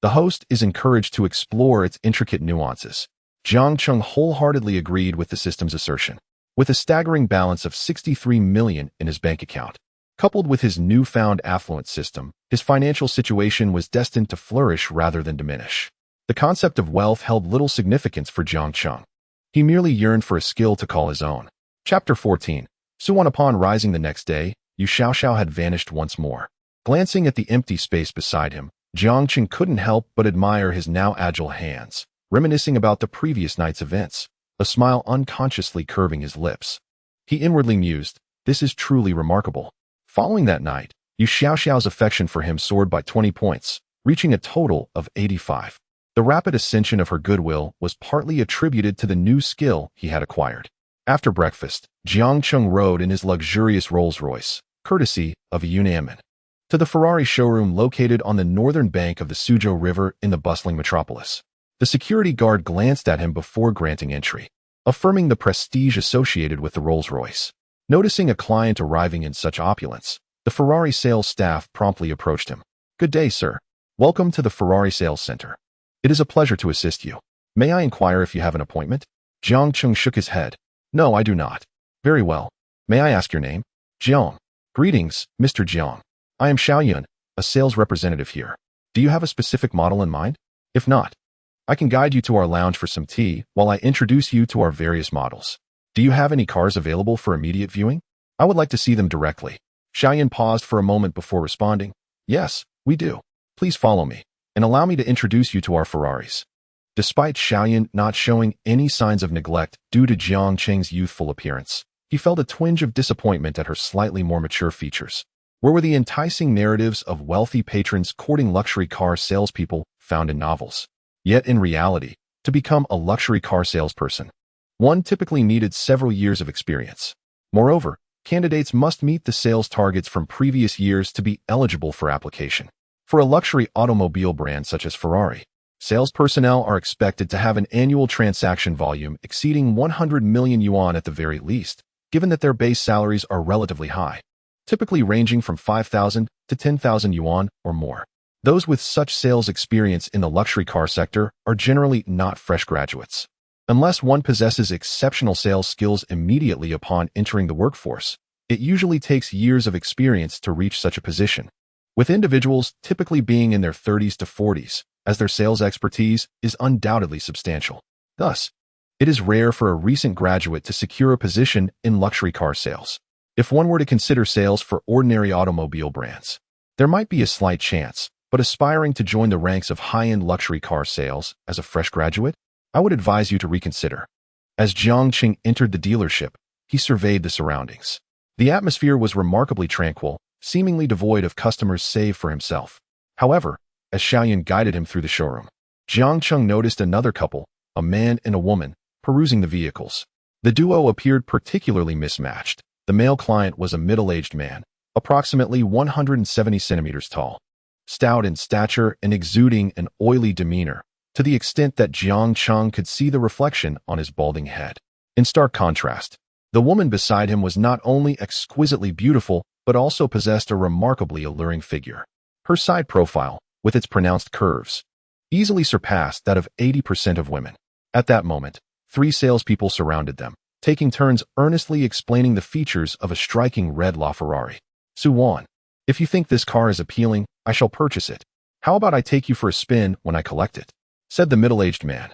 [SPEAKER 1] The host is encouraged to explore its intricate nuances." Jiang Cheng wholeheartedly agreed with the system's assertion. With a staggering balance of 63 million in his bank account, coupled with his newfound affluent system, his financial situation was destined to flourish rather than diminish. The concept of wealth held little significance for Jiang Cheng. He merely yearned for a skill to call his own. Chapter 14. Soon upon rising the next day, Yu Xiaoxiao had vanished once more. Glancing at the empty space beside him, Jiang Cheng couldn't help but admire his now agile hands, reminiscing about the previous night's events, a smile unconsciously curving his lips. He inwardly mused, "This is truly remarkable." Following that night, Yu Xiaoxiao's affection for him soared by 20 points, reaching a total of 85. The rapid ascension of her goodwill was partly attributed to the new skill he had acquired. After breakfast, Jiang Cheng rode in his luxurious Rolls-Royce, courtesy of a Yunnan, to the Ferrari showroom located on the northern bank of the Suzhou River in the bustling metropolis. The security guard glanced at him before granting entry, affirming the prestige associated with the Rolls-Royce. Noticing a client arriving in such opulence, the Ferrari sales staff promptly approached him. "Good day, sir. Welcome to the Ferrari Sales Center. It is a pleasure to assist you. May I inquire if you have an appointment?" Jiang Cheng shook his head. "No, I do not." "Very well. May I ask your name?" "Jiang." "Greetings, Mr. Jiang. I am Xiaoyun, a sales representative here. Do you have a specific model in mind? If not, I can guide you to our lounge for some tea while I introduce you to our various models. Do you have any cars available for immediate viewing? I would like to see them directly." Xiaoyun paused for a moment before responding. "Yes, we do. Please follow me, and allow me to introduce you to our Ferraris." Despite Xiaoyun not showing any signs of neglect due to Jiang Cheng's youthful appearance, he felt a twinge of disappointment at her slightly more mature features. Where were the enticing narratives of wealthy patrons courting luxury car salespeople found in novels? Yet in reality, to become a luxury car salesperson, one typically needed several years of experience. Moreover, candidates must meet the sales targets from previous years to be eligible for application. For a luxury automobile brand such as Ferrari, sales personnel are expected to have an annual transaction volume exceeding 100 million yuan at the very least, given that their base salaries are relatively high, typically ranging from 5,000 to 10,000 yuan or more. Those with such sales experience in the luxury car sector are generally not fresh graduates. Unless one possesses exceptional sales skills immediately upon entering the workforce, it usually takes years of experience to reach such a position, with individuals typically being in their 30s to 40s, as their sales expertise is undoubtedly substantial. Thus, it is rare for a recent graduate to secure a position in luxury car sales. If one were to consider sales for ordinary automobile brands, there might be a slight chance, but aspiring to join the ranks of high-end luxury car sales as a fresh graduate, I would advise you to reconsider. As Jiang Qing entered the dealership, he surveyed the surroundings. The atmosphere was remarkably tranquil, seemingly devoid of customers save for himself. However, as Xiaoyan guided him through the showroom, Jiang Qing noticed another couple, a man and a woman, perusing the vehicles. The duo appeared particularly mismatched. The male client was a middle-aged man, approximately 170 centimeters tall, stout in stature and exuding an oily demeanor, to the extent that Jiang Qing could see the reflection on his balding head. In stark contrast, the woman beside him was not only exquisitely beautiful, but also possessed a remarkably alluring figure. Her side profile, with its pronounced curves, easily surpassed that of 80% of women. At that moment, 3 salespeople surrounded them, taking turns earnestly explaining the features of a striking red LaFerrari. Suwan, if you think this car is appealing, I shall purchase it. How about I take you for a spin when I collect it? Said the middle-aged man,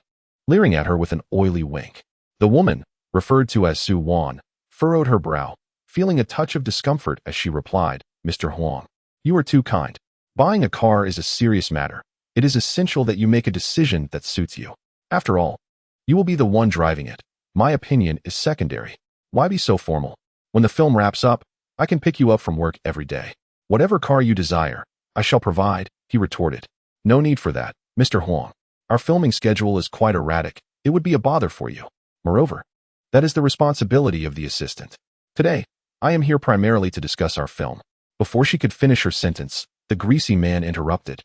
[SPEAKER 1] leering at her with an oily wink. The woman, referred to as Suwan, furrowed her brow, feeling a touch of discomfort as she replied, Mr. Huang, you are too kind. Buying a car is a serious matter. It is essential that you make a decision that suits you. After all, you will be the one driving it. My opinion is secondary. Why be so formal? When the film wraps up, I can pick you up from work every day. Whatever car you desire, I shall provide, he retorted. No need for that, Mr. Huang. Our filming schedule is quite erratic. It would be a bother for you. Moreover, that is the responsibility of the assistant. Today, I am here primarily to discuss our film. Before she could finish her sentence, the greasy man interrupted.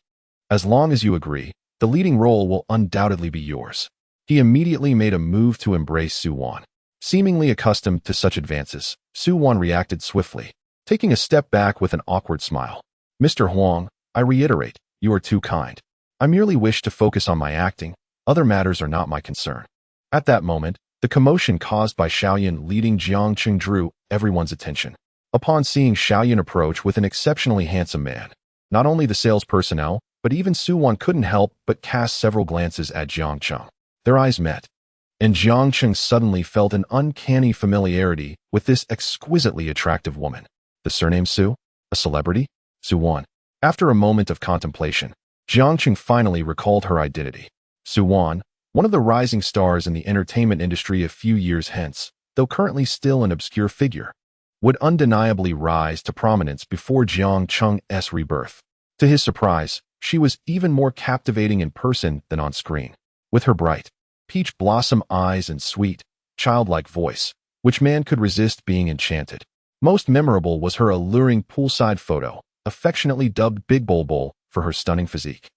[SPEAKER 1] As long as you agree, the leading role will undoubtedly be yours. He immediately made a move to embrace Suwan. Seemingly accustomed to such advances, Suwan reacted swiftly, taking a step back with an awkward smile. Mr. Huang, I reiterate, you are too kind. I merely wish to focus on my acting. Other matters are not my concern. At that moment, the commotion caused by Xiaoyan leading Jiang Qing drew everyone's attention. Upon seeing Xiaoyan approach with an exceptionally handsome man, not only the sales personnel, but even Suwan couldn't help but cast several glances at Jiang Qing. Their eyes met, and Jiang Qing suddenly felt an uncanny familiarity with this exquisitely attractive woman. The surname Su? A celebrity? Suwan. After a moment of contemplation, Jiang Qing finally recalled her identity. Suwan, one of the rising stars in the entertainment industry a few years hence, though currently still an obscure figure, would undeniably rise to prominence before Jiang Qing's rebirth. To his surprise, she was even more captivating in person than on screen. With her bright, peach blossom eyes and sweet, childlike voice, which man could resist being enchanted? Most memorable was her alluring poolside photo, affectionately dubbed Big Bol for her stunning physique.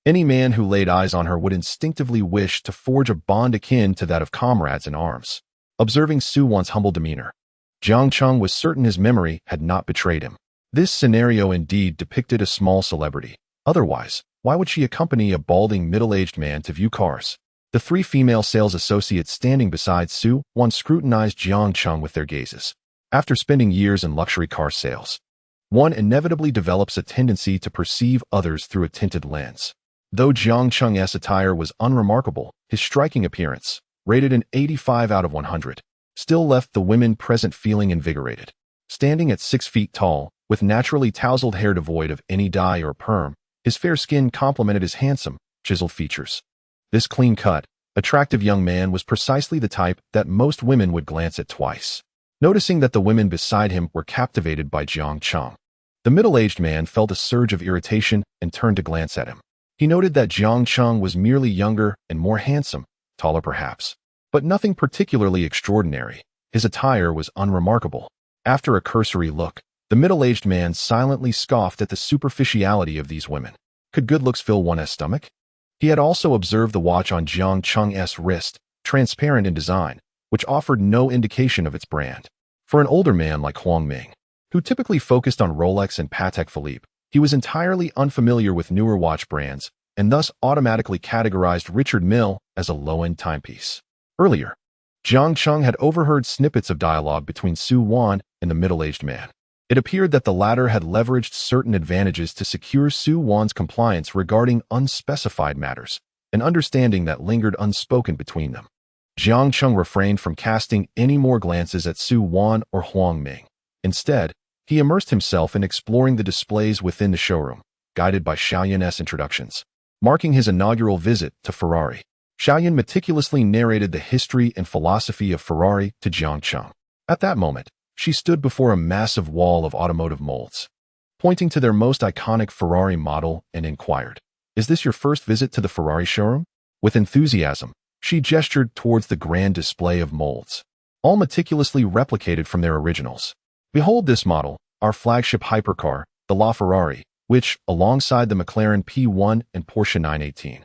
[SPEAKER 1] Any man who laid eyes on her would instinctively wish to forge a bond akin to that of comrades in arms. Observing Suwan's humble demeanor, Jiang Qing was certain his memory had not betrayed him. This scenario indeed depicted a small celebrity. Otherwise, why would she accompany a balding middle-aged man to view cars? The 3 female sales associates standing beside Suwan scrutinized Jiang Qing with their gazes. After spending years in luxury car sales, one inevitably develops a tendency to perceive others through a tinted lens. Though Jiang Qing's attire was unremarkable, his striking appearance, rated an 85 out of 100, still left the women present feeling invigorated. Standing at 6 feet tall, with naturally tousled hair devoid of any dye or perm, his fair skin complemented his handsome, chiseled features. This clean-cut, attractive young man was precisely the type that most women would glance at twice. Noticing that the women beside him were captivated by Jiang Qing, the middle-aged man felt a surge of irritation and turned to glance at him. He noted that Jiang Qing was merely younger and more handsome, taller perhaps, but nothing particularly extraordinary. His attire was unremarkable. After a cursory look, the middle-aged man silently scoffed at the superficiality of these women. Could good looks fill one's stomach? He had also observed the watch on Jiang Qing's wrist, transparent in design, which offered no indication of its brand. For an older man like Huang Ming, who typically focused on Rolex and Patek Philippe, he was entirely unfamiliar with newer watch brands, and thus automatically categorized Richard Mille as a low-end timepiece. Earlier, Jiang Cheng had overheard snippets of dialogue between Su Wan and the middle-aged man. It appeared that the latter had leveraged certain advantages to secure Su Wan's compliance regarding unspecified matters, an understanding that lingered unspoken between them. Jiang Cheng refrained from casting any more glances at Su Wan or Huang Ming. Instead, he immersed himself in exploring the displays within the showroom, guided by Xiaoyan's introductions. Marking his inaugural visit to Ferrari, Xiaoyan meticulously narrated the history and philosophy of Ferrari to Jiang Cheng. At that moment, she stood before a massive wall of automotive molds, pointing to their most iconic Ferrari model and inquired, "Is this your first visit to the Ferrari showroom?" With enthusiasm, she gestured towards the grand display of molds, all meticulously replicated from their originals. "Behold this model, our flagship hypercar, the LaFerrari, which, alongside the McLaren P1 and Porsche 918,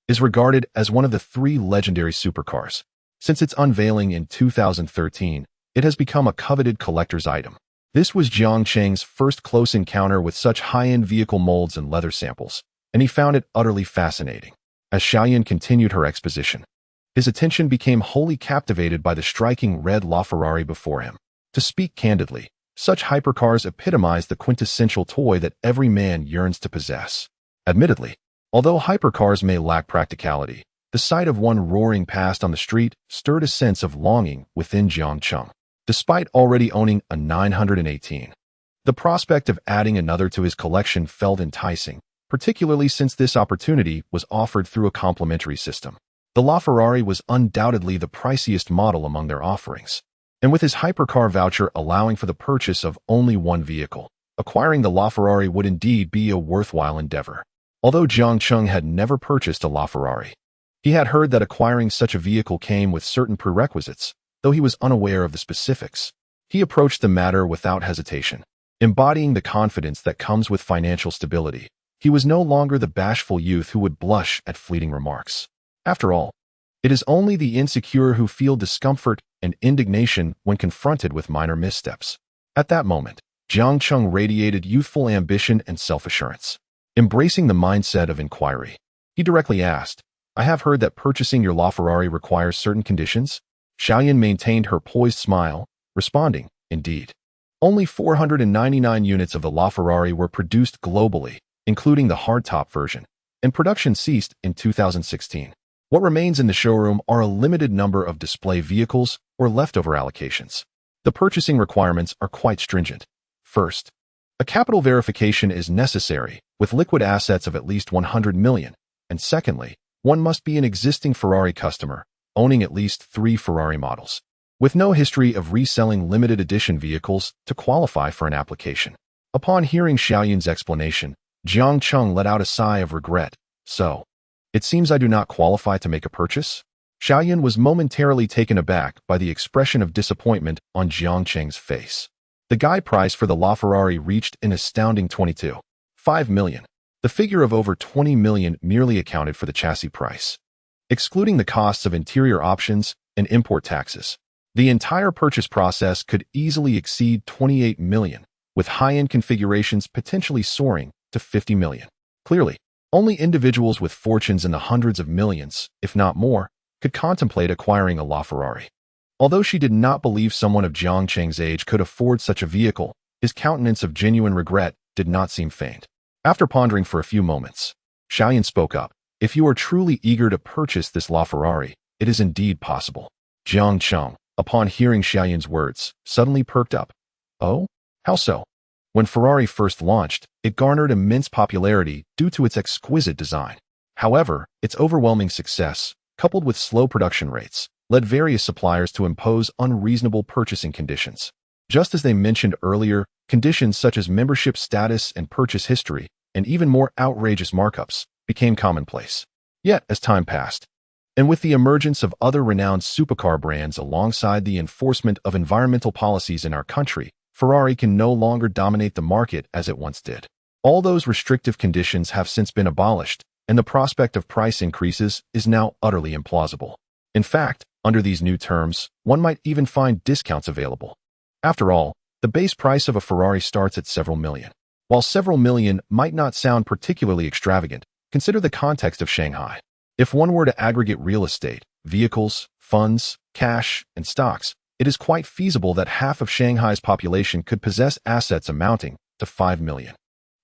[SPEAKER 1] is regarded as one of the three legendary supercars. Since its unveiling in 2013, it has become a coveted collector's item." This was Jiang Cheng's first close encounter with such high-end vehicle molds and leather samples, and he found it utterly fascinating. As Xiaoyan continued her exposition, his attention became wholly captivated by the striking red LaFerrari before him. To speak candidly, such hypercars epitomize the quintessential toy that every man yearns to possess. Admittedly, although hypercars may lack practicality, the sight of one roaring past on the street stirred a sense of longing within Jiang Cheng. Despite already owning a 918, the prospect of adding another to his collection felt enticing, particularly since this opportunity was offered through a complimentary system. The LaFerrari was undoubtedly the priciest model among their offerings, and with his hypercar voucher allowing for the purchase of only one vehicle, acquiring the LaFerrari would indeed be a worthwhile endeavor. Although Jiang Cheng had never purchased a LaFerrari, he had heard that acquiring such a vehicle came with certain prerequisites, though he was unaware of the specifics. He approached the matter without hesitation, embodying the confidence that comes with financial stability. He was no longer the bashful youth who would blush at fleeting remarks. After all, it is only the insecure who feel discomfort and indignation when confronted with minor missteps. At that moment, Jiang Cheng radiated youthful ambition and self-assurance. Embracing the mindset of inquiry, he directly asked, "I have heard that purchasing your LaFerrari requires certain conditions?" Xiaoyan maintained her poised smile, responding, "Indeed. Only 499 units of the LaFerrari were produced globally, including the hardtop version, and production ceased in 2016. What remains in the showroom are a limited number of display vehicles or leftover allocations. The purchasing requirements are quite stringent. First, a capital verification is necessary, with liquid assets of at least 100 million, and secondly, one must be an existing Ferrari customer, owning at least 3 Ferrari models, with no history of reselling limited edition vehicles to qualify for an application." Upon hearing Xiaoyan's explanation, Jiang Cheng let out a sigh of regret. "So, it seems I do not qualify to make a purchase?" Xiaoyan was momentarily taken aback by the expression of disappointment on Jiang Cheng's face. The guide price for the LaFerrari reached an astounding 22.5 million. The figure of over 20 million merely accounted for the chassis price. Excluding the costs of interior options and import taxes, the entire purchase process could easily exceed 28 million, with high-end configurations potentially soaring to 50 million. Clearly, only individuals with fortunes in the hundreds of millions, if not more, could contemplate acquiring a LaFerrari. Although she did not believe someone of Jiang Cheng's age could afford such a vehicle, his countenance of genuine regret did not seem faint. After pondering for a few moments, Xiaoyan spoke up. "If you are truly eager to purchase this LaFerrari, it is indeed possible." Jiang Cheng, upon hearing Xiaoyan's words, suddenly perked up. "Oh? How so?" When Ferrari first launched, it garnered immense popularity due to its exquisite design. However, its overwhelming success, coupled with slow production rates, led various suppliers to impose unreasonable purchasing conditions. Just as they mentioned earlier, conditions such as membership status and purchase history, and even more outrageous markups, became commonplace. Yet, as time passed, and with the emergence of other renowned supercar brands alongside the enforcement of environmental policies in our country, Ferrari can no longer dominate the market as it once did. All those restrictive conditions have since been abolished, and the prospect of price increases is now utterly implausible. In fact, under these new terms, one might even find discounts available. After all, the base price of a Ferrari starts at several million. While several million might not sound particularly extravagant, consider the context of Shanghai. If one were to aggregate real estate, vehicles, funds, cash, and stocks, it is quite feasible that half of Shanghai's population could possess assets amounting to 5 million.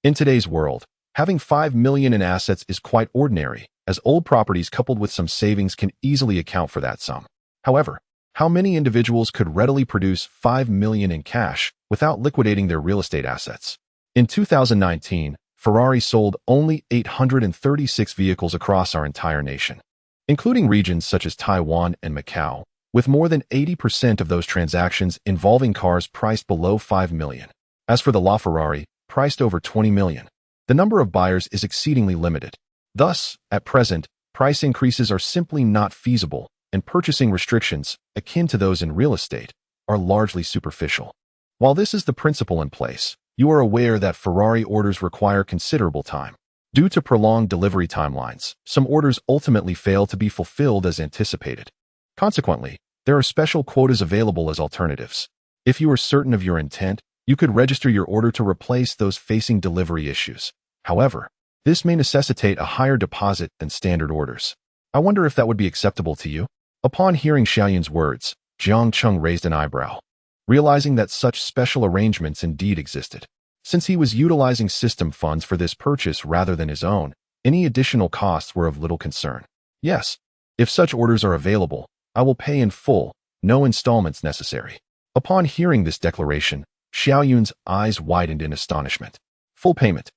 [SPEAKER 1] In today's world, having 5 million in assets is quite ordinary, as old properties coupled with some savings can easily account for that sum. However, how many individuals could readily produce 5 million in cash without liquidating their real estate assets? In 2019, Ferrari sold only 836 vehicles across our entire nation, including regions such as Taiwan and Macau, with more than 80% of those transactions involving cars priced below 5 million. As for the LaFerrari, priced over 20 million, the number of buyers is exceedingly limited. Thus, at present, price increases are simply not feasible, and purchasing restrictions, akin to those in real estate, are largely superficial. While this is the principle in place, you are aware that Ferrari orders require considerable time. Due to prolonged delivery timelines, some orders ultimately fail to be fulfilled as anticipated. Consequently, there are special quotas available as alternatives. If you are certain of your intent, you could register your order to replace those facing delivery issues. However, this may necessitate a higher deposit than standard orders. I wonder if that would be acceptable to you? Upon hearing Xiaoyun's words, Jiang Cheng raised an eyebrow, realizing that such special arrangements indeed existed. Since he was utilizing system funds for this purchase rather than his own, any additional costs were of little concern. Yes, if such orders are available, I will pay in full, no installments necessary. Upon hearing this declaration, Xiaoyun's eyes widened in astonishment. Full payment.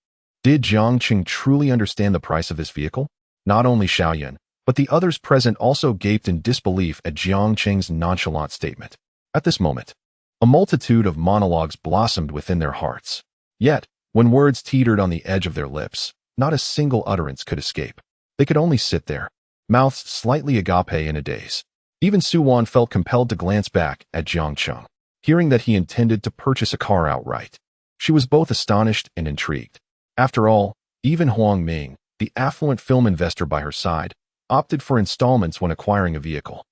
[SPEAKER 1] Did Jiang Cheng truly understand the price of this vehicle? Not only Xiaoyun, but the others present also gaped in disbelief at Jiang Cheng's nonchalant statement. At this moment, a multitude of monologues blossomed within their hearts. Yet, when words teetered on the edge of their lips, not a single utterance could escape. They could only sit there, mouths slightly agape in a daze. Even Su Wan felt compelled to glance back at Jiang Cheng, hearing that he intended to purchase a car outright. She was both astonished and intrigued. After all, even Huang Ming, the affluent film investor by her side, opted for installments when acquiring a vehicle.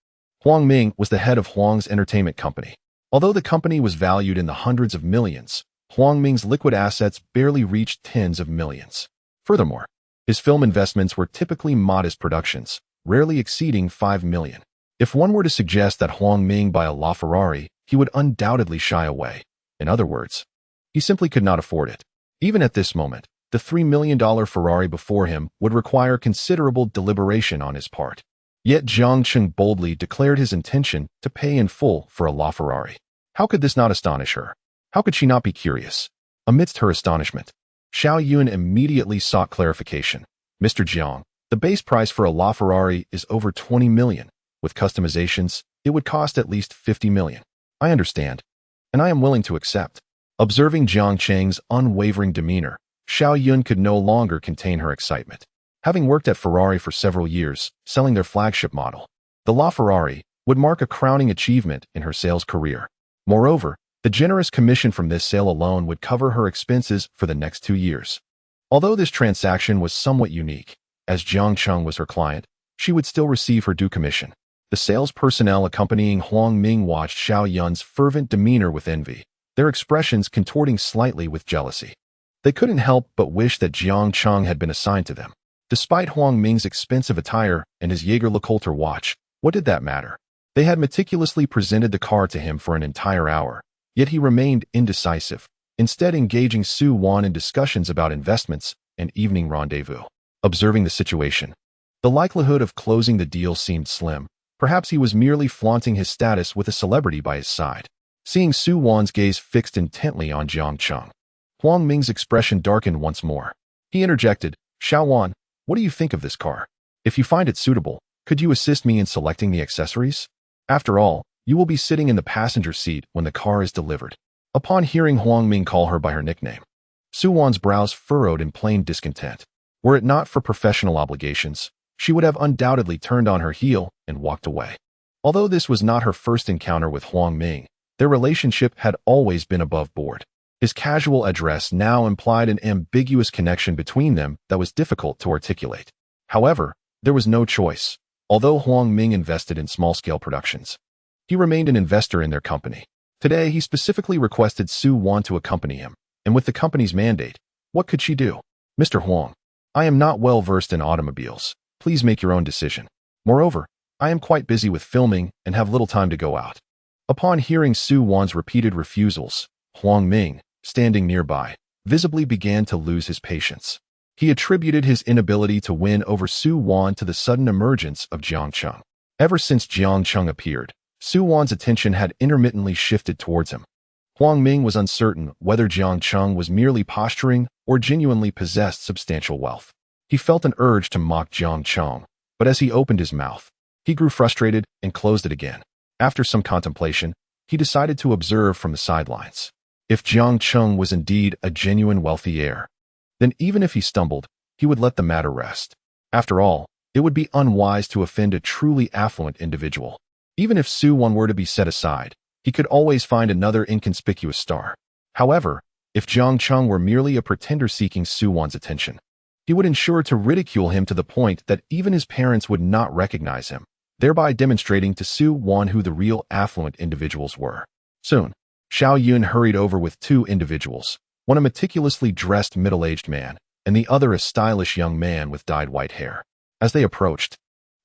[SPEAKER 1] Huang Ming was the head of Huang's entertainment company. Although the company was valued in the hundreds of millions, Huang Ming's liquid assets barely reached tens of millions. Furthermore, his film investments were typically modest productions, rarely exceeding 5 million. If one were to suggest that Huang Ming buy a LaFerrari, he would undoubtedly shy away. In other words, he simply could not afford it. Even at this moment, the $3 million Ferrari before him would require considerable deliberation on his part. Yet Jiang Cheng boldly declared his intention to pay in full for a LaFerrari. How could this not astonish her? How could she not be curious? Amidst her astonishment, Xiaoyun immediately sought clarification. Mr. Jiang, the base price for a LaFerrari is over 20 million. With customizations, it would cost at least 50 million. I understand, and I am willing to accept. Observing Jiang Cheng's unwavering demeanor, Xiaoyun could no longer contain her excitement. Having worked at Ferrari for several years, selling their flagship model, the LaFerrari would mark a crowning achievement in her sales career. Moreover, the generous commission from this sale alone would cover her expenses for the next 2 years. Although this transaction was somewhat unique, as Jiang Cheng was her client, she would still receive her due commission. The sales personnel accompanying Huang Ming watched Xiaoyun's fervent demeanor with envy, their expressions contorting slightly with jealousy. They couldn't help but wish that Jiang Cheng had been assigned to them. Despite Huang Ming's expensive attire and his Jaeger-LeCoultre watch, what did that matter? They had meticulously presented the car to him for an entire hour, yet he remained indecisive, instead engaging Su Wan in discussions about investments and evening rendezvous. Observing the situation, the likelihood of closing the deal seemed slim. Perhaps he was merely flaunting his status with a celebrity by his side. Seeing Su Wan's gaze fixed intently on Jiang Cheng, Huang Ming's expression darkened once more. He interjected, "Xiao Wan, what do you think of this car? If you find it suitable, could you assist me in selecting the accessories? After all, you will be sitting in the passenger seat when the car is delivered." Upon hearing Huang Ming call her by her nickname, Su Wan's brows furrowed in plain discontent. Were it not for professional obligations, she would have undoubtedly turned on her heel and walked away. Although this was not her first encounter with Huang Ming, their relationship had always been above board. His casual address now implied an ambiguous connection between them that was difficult to articulate. However, there was no choice. Although Huang Ming invested in small-scale productions, he remained an investor in their company. Today, he specifically requested Su Wan to accompany him, and with the company's mandate, what could she do? "Mr. Huang, I am not well versed in automobiles. Please make your own decision. Moreover, I am quite busy with filming and have little time to go out." Upon hearing Su Wan's repeated refusals, Huang Ming, standing nearby, visibly began to lose his patience. He attributed his inability to win over Su Wan to the sudden emergence of Jiang Cheng. Ever since Jiang Cheng appeared, Su Wan's attention had intermittently shifted towards him. Huang Ming was uncertain whether Jiang Cheng was merely posturing or genuinely possessed substantial wealth. He felt an urge to mock Jiang Cheng, but as he opened his mouth, he grew frustrated and closed it again. After some contemplation, he decided to observe from the sidelines. If Jiang Cheng was indeed a genuine wealthy heir, then even if he stumbled, he would let the matter rest. After all, it would be unwise to offend a truly affluent individual. Even if Su Wan were to be set aside, he could always find another inconspicuous star. However, if Jiang Cheng were merely a pretender seeking Su Wan's attention, he would ensure to ridicule him to the point that even his parents would not recognize him, thereby demonstrating to Su Wan who the real affluent individuals were. Soon, Xiao Yun hurried over with two individuals, one a meticulously dressed middle-aged man, and the other a stylish young man with dyed white hair. As they approached,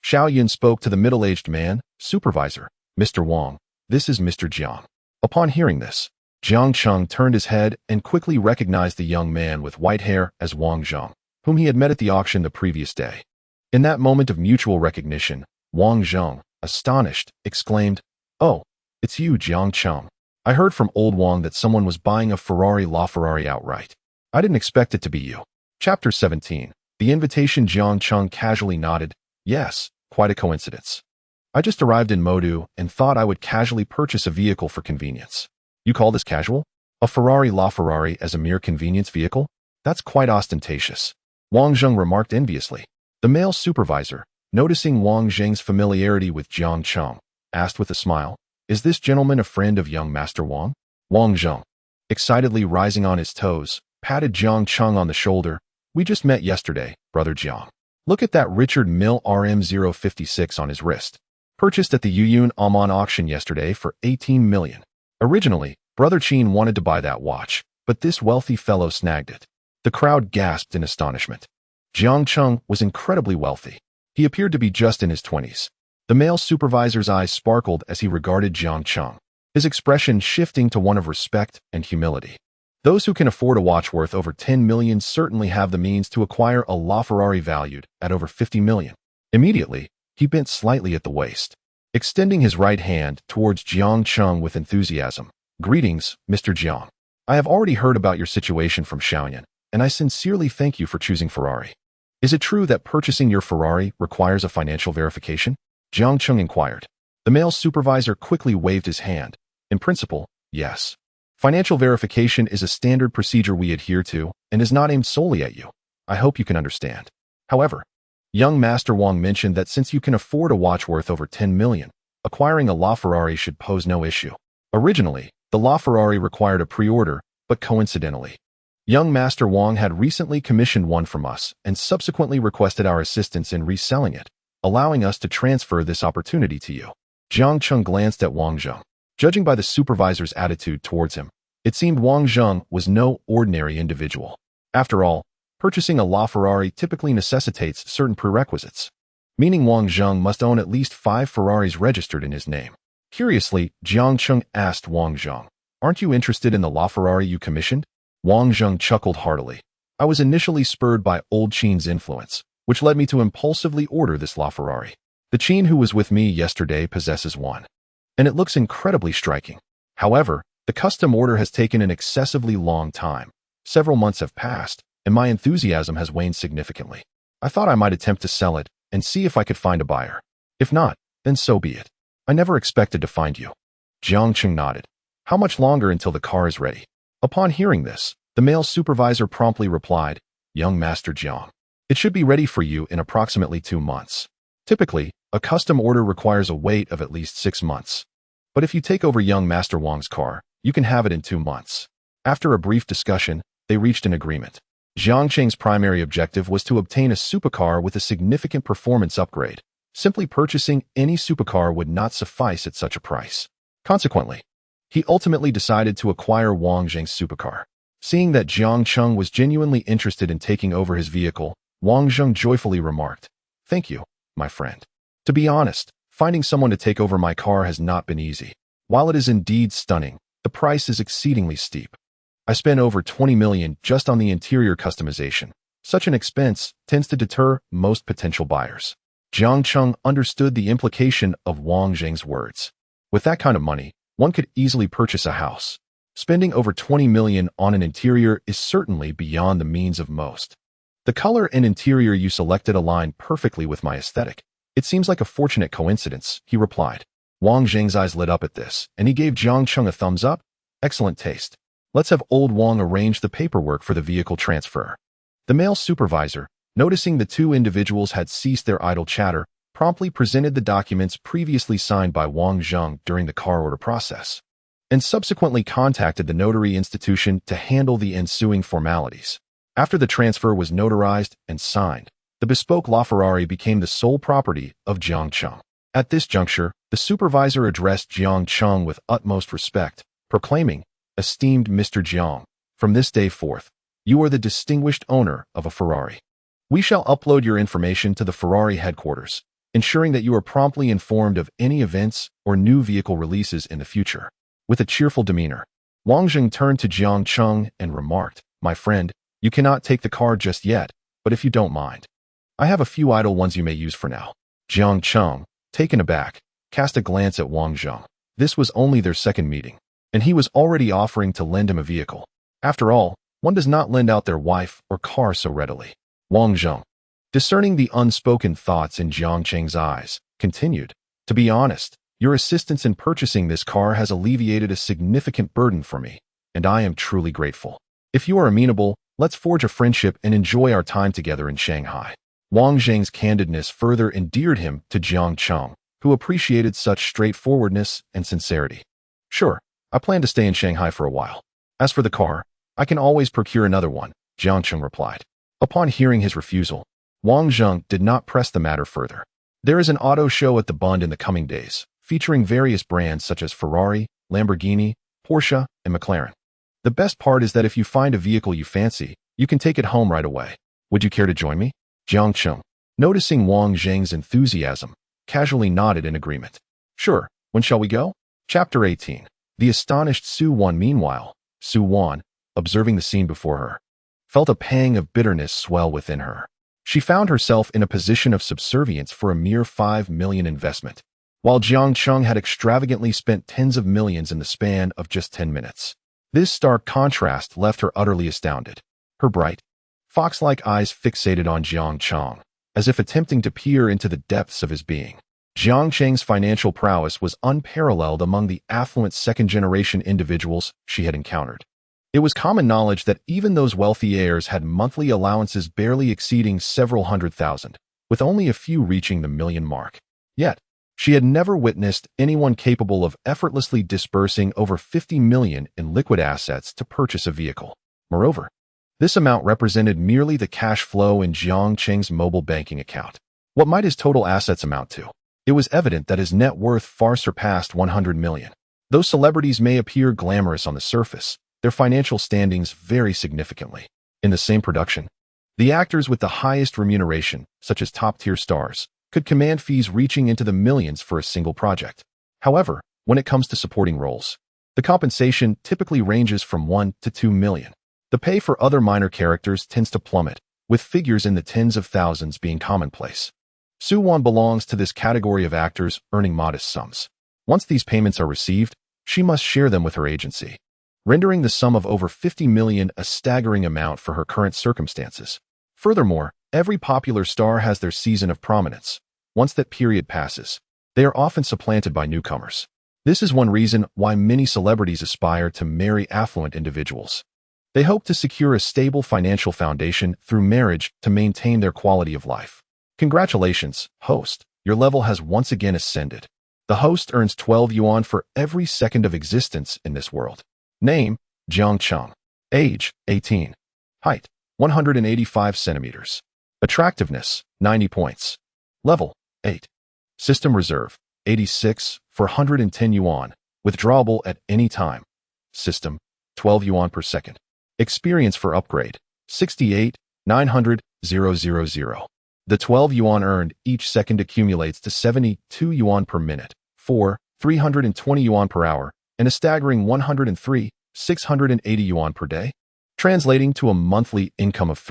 [SPEAKER 1] Xiao Yun spoke to the middle-aged man, "Supervisor, Mr. Wang, this is Mr. Jiang." Upon hearing this, Jiang Cheng turned his head and quickly recognized the young man with white hair as Wang Zheng, whom he had met at the auction the previous day. In that moment of mutual recognition, Wang Zheng, astonished, exclaimed, "Oh, it's you, Jiang Cheng. I heard from old Wang that someone was buying a LaFerrari outright. I didn't expect it to be you." Chapter 17. The invitation. Jiang Cheng casually nodded. "Yes, quite a coincidence. I just arrived in Modu and thought I would casually purchase a vehicle for convenience." "You call this casual? A LaFerrari as a mere convenience vehicle? That's quite ostentatious," Wang Zheng remarked enviously. The male supervisor, noticing Wang Zheng's familiarity with Jiang Cheng, asked with a smile, "Is this gentleman a friend of young Master Wang?" Wang Zheng, excitedly rising on his toes, patted Jiang Cheng on the shoulder. "We just met yesterday, brother Jiang. Look at that Richard Mille RM056 on his wrist. Purchased at the Yuyun Amon auction yesterday for 18 million. Originally, brother Qin wanted to buy that watch, but this wealthy fellow snagged it." The crowd gasped in astonishment. Jiang Cheng was incredibly wealthy. He appeared to be just in his 20s. The male supervisor's eyes sparkled as he regarded Jiang Cheng, his expression shifting to one of respect and humility. Those who can afford a watch worth over 10 million certainly have the means to acquire a LaFerrari valued at over 50 million. Immediately, he bent slightly at the waist, extending his right hand towards Jiang Cheng with enthusiasm. "Greetings, Mr. Jiang. I have already heard about your situation from Xiaoyan, and I sincerely thank you for choosing Ferrari. Is it true that purchasing your Ferrari requires a financial verification?" Jiang Cheng inquired. The male supervisor quickly waved his hand. "In principle, yes. Financial verification is a standard procedure we adhere to and is not aimed solely at you. I hope you can understand. However, young Master Wang mentioned that since you can afford a watch worth over 10 million, acquiring a LaFerrari should pose no issue. Originally, the LaFerrari required a pre-order, but coincidentally, young Master Wang had recently commissioned one from us and subsequently requested our assistance in reselling it, allowing us to transfer this opportunity to you." Jiang Cheng glanced at Wang Zheng. Judging by the supervisor's attitude towards him, it seemed Wang Zheng was no ordinary individual. After all, purchasing a LaFerrari typically necessitates certain prerequisites, meaning Wang Zheng must own at least 5 Ferraris registered in his name. Curiously, Jiang Cheng asked Wang Zheng, "Aren't you interested in the LaFerrari you commissioned?" Wang Zheng chuckled heartily. "I was initially spurred by old Qin's influence, which led me to impulsively order this LaFerrari. The Qin who was with me yesterday possesses one, and it looks incredibly striking. However, the custom order has taken an excessively long time. Several months have passed, and my enthusiasm has waned significantly. I thought I might attempt to sell it and see if I could find a buyer. If not, then so be it. I never expected to find you." Jiang Cheng nodded. "How much longer until the car is ready?" Upon hearing this, the male supervisor promptly replied, "Young Master Jiang, it should be ready for you in approximately 2 months. Typically, a custom order requires a wait of at least 6 months. But if you take over young Master Wang's car, you can have it in 2 months." After a brief discussion, they reached an agreement. Jiang Cheng's primary objective was to obtain a supercar with a significant performance upgrade. Simply purchasing any supercar would not suffice at such a price. Consequently, he ultimately decided to acquire Wang Zheng's supercar. Seeing that Jiang Cheng was genuinely interested in taking over his vehicle, Wang Zheng joyfully remarked, "Thank you, my friend. To be honest, Finding someone to take over my car has not been easy. While it is indeed stunning, the price is exceedingly steep. I spent over 20 million just on the interior customization. Such an expense tends to deter most potential buyers. Jiang Cheng understood the implication of Wang Zheng's words. With that kind of money, one could easily purchase a house. Spending over 20 million on an interior is certainly beyond the means of most. The color and interior you selected align perfectly with my aesthetic. It seems like a fortunate coincidence, he replied. Wang Zheng's eyes lit up at this, and he gave Jiang Cheng a thumbs up. Excellent taste. Let's have old Wang arrange the paperwork for the vehicle transfer. The male supervisor, noticing the two individuals had ceased their idle chatter, promptly presented the documents previously signed by Wang Zheng during the car order process, and subsequently contacted the notary institution to handle the ensuing formalities. After the transfer was notarized and signed, the bespoke LaFerrari became the sole property of Jiang Cheng. At this juncture, the supervisor addressed Jiang Cheng with utmost respect, proclaiming, "Esteemed Mr. Jiang, from this day forth, you are the distinguished owner of a Ferrari. We shall upload your information to the Ferrari headquarters, ensuring that you are promptly informed of any events or new vehicle releases in the future." With a cheerful demeanor, Wang Zheng turned to Jiang Cheng and remarked, "My friend, you cannot take the car just yet, but if you don't mind, I have a few idle ones you may use for now." Jiang Cheng, taken aback, cast a glance at Wang Zheng. This was only their second meeting, and he was already offering to lend him a vehicle. After all, one does not lend out their wife or car so readily. Wang Zheng, discerning the unspoken thoughts in Jiang Cheng's eyes, continued, "To be honest, your assistance in purchasing this car has alleviated a significant burden for me, and I am truly grateful. If you are amenable, let's forge a friendship and enjoy our time together in Shanghai." Wang Zheng's candidness further endeared him to Jiang Cheng, who appreciated such straightforwardness and sincerity. "Sure, I plan to stay in Shanghai for a while. As for the car, I can always procure another one," Jiang Cheng replied. Upon hearing his refusal, Wang Zheng did not press the matter further. There is an auto show at the Bund in the coming days, featuring various brands such as Ferrari, Lamborghini, Porsche, and McLaren. The best part is that if you find a vehicle you fancy, you can take it home right away. Would you care to join me? Jiang Cheng, noticing Wang Zheng's enthusiasm, casually nodded in agreement. "Sure, when shall we go?" Chapter 18. The astonished Su Wan. Meanwhile, Su Wan, observing the scene before her, felt a pang of bitterness swell within her. She found herself in a position of subservience for a mere 5 million investment, while Jiang Cheng had extravagantly spent tens of millions in the span of just 10 minutes. This stark contrast left her utterly astounded. Her bright, fox-like eyes fixated on Jiang Cheng, as if attempting to peer into the depths of his being. Jiang Cheng's financial prowess was unparalleled among the affluent second-generation individuals she had encountered. It was common knowledge that even those wealthy heirs had monthly allowances barely exceeding several hundred thousand, with only a few reaching the million mark. Yet, she had never witnessed anyone capable of effortlessly disbursing over 50 million in liquid assets to purchase a vehicle. Moreover, this amount represented merely the cash flow in Jiang Cheng's mobile banking account. What might his total assets amount to? It was evident that his net worth far surpassed 100 million. Though celebrities may appear glamorous on the surface, their financial standings vary significantly. In the same production, the actors with the highest remuneration, such as top-tier stars, could command fees reaching into the millions for a single project. However, when it comes to supporting roles, the compensation typically ranges from 1 to 2 million. The pay for other minor characters tends to plummet, with figures in the tens of thousands being commonplace. Su Wan belongs to this category of actors earning modest sums. Once these payments are received, she must share them with her agency, rendering the sum of over 50 million a staggering amount for her current circumstances. Furthermore, every popular star has their season of prominence. Once that period passes, they are often supplanted by newcomers. This is one reason why many celebrities aspire to marry affluent individuals. They hope to secure a stable financial foundation through marriage to maintain their quality of life. Congratulations, host. Your level has once again ascended. The host earns 12 yuan for every second of existence in this world. Name, Jiang Cheng. Age, 18. Height, 185 centimeters. Attractiveness, 90 points. Level, 8. System reserve, 86 for 110 yuan, withdrawable at any time. System, 12 yuan per second. Experience for upgrade, 68, 900, 000. The 12 yuan earned each second accumulates to 72 yuan per minute, 320 yuan per hour, and a staggering 680 yuan per day, translating to a monthly income of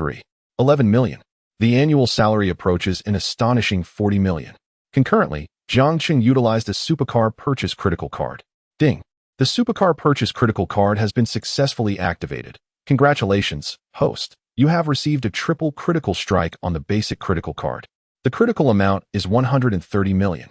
[SPEAKER 1] 11 million. The annual salary approaches an astonishing 40 million. Concurrently, Jiangqing utilized a supercar purchase critical card. Ding! The supercar purchase critical card has been successfully activated. Congratulations, host. You have received a triple critical strike on the basic critical card. The critical amount is 130 million.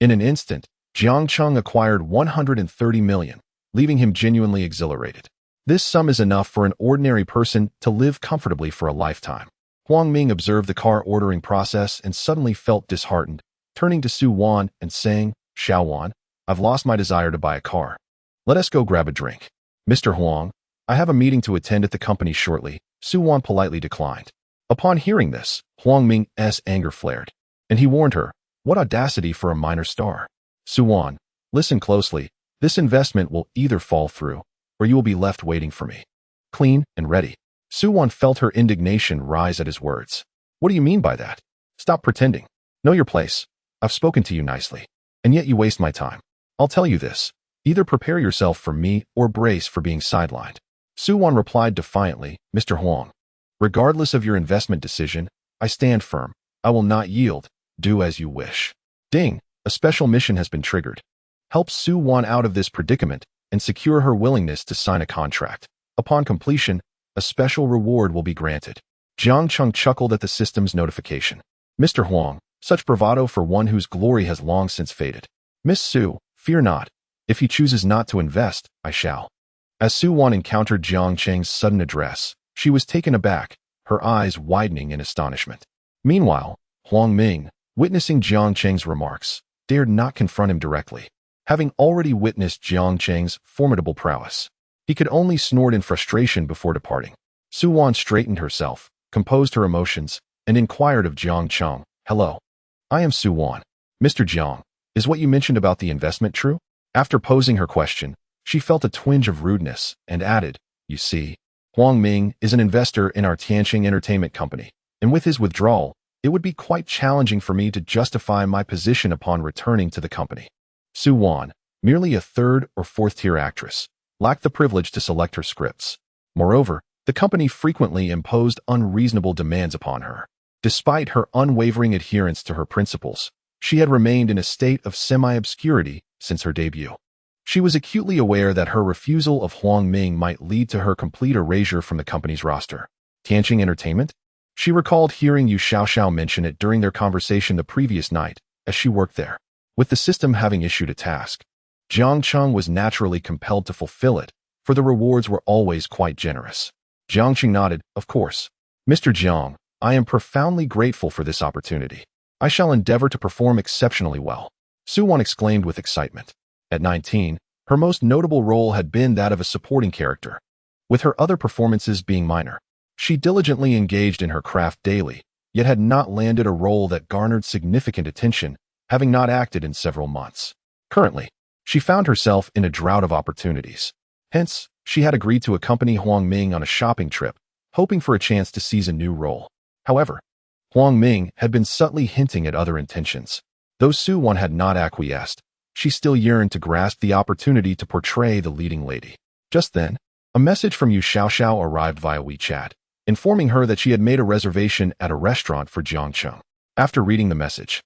[SPEAKER 1] In an instant, Jiangqing acquired 130 million, leaving him genuinely exhilarated. This sum is enough for an ordinary person to live comfortably for a lifetime. Huang Ming observed the car ordering process and suddenly felt disheartened, turning to Su Wan and saying, "Xiao Wan, I've lost my desire to buy a car. Let us go grab a drink." "Mr. Huang, I have a meeting to attend at the company shortly," Su Wan politely declined. Upon hearing this, Huang Ming's anger flared, and he warned her, "What audacity for a minor star. Su Wan, listen closely. This investment will either fall through, or you will be left waiting for me. Clean and ready." Su Wan felt her indignation rise at his words. "What do you mean by that? Stop pretending. Know your place. I've spoken to you nicely, and yet you waste my time. I'll tell you this. Either prepare yourself for me or brace for being sidelined." Su Wan replied defiantly, "Mr. Huang, regardless of your investment decision, I stand firm. I will not yield. Do as you wish." Ding! A special mission has been triggered. Help Su Wan out of this predicament and secure her willingness to sign a contract. Upon completion, a special reward will be granted. Jiangqing chuckled at the system's notification. "Mr. Huang, such bravado for one whose glory has long since faded. Miss Su, fear not. If he chooses not to invest, I shall." As Su Wan encountered Jiangqing's sudden address, she was taken aback, her eyes widening in astonishment. Meanwhile, Huang Ming, witnessing Jiangqing's remarks, dared not confront him directly. Having already witnessed Jiangqing's formidable prowess, he could only snort in frustration before departing. Su Wan straightened herself, composed her emotions, and inquired of Jiangqing, "Hello. I am Su Wan. Mr. Jiang, is what you mentioned about the investment true?" After posing her question, she felt a twinge of rudeness and added, "You see, Huang Ming is an investor in our Tianqing Entertainment Company, and with his withdrawal, it would be quite challenging for me to justify my position upon returning to the company." Su Wan, merely a third or fourth-tier actress, lacked the privilege to select her scripts. Moreover, the company frequently imposed unreasonable demands upon her. Despite her unwavering adherence to her principles, she had remained in a state of semi-obscurity since her debut. She was acutely aware that her refusal of Huang Ming might lead to her complete erasure from the company's roster. Tianqing Entertainment? She recalled hearing Yu Xiaoxiao mention it during their conversation the previous night, as she worked there. With the system having issued a task, Jiangqing was naturally compelled to fulfill it, for the rewards were always quite generous. Jiangqing nodded, "Of course. Mr. Jiang, I am profoundly grateful for this opportunity. I shall endeavor to perform exceptionally well." Su Wan exclaimed with excitement. At 19, her most notable role had been that of a supporting character, with her other performances being minor. She diligently engaged in her craft daily, yet had not landed a role that garnered significant attention, having not acted in several months. Currently, she found herself in a drought of opportunities. Hence, she had agreed to accompany Huang Ming on a shopping trip, hoping for a chance to seize a new role. However, Huang Ming had been subtly hinting at other intentions. Though Su Wan had not acquiesced, she still yearned to grasp the opportunity to portray the leading lady. Just then, a message from Yu Xiaoxiao arrived via WeChat, informing her that she had made a reservation at a restaurant for Jiangqing. After reading the message,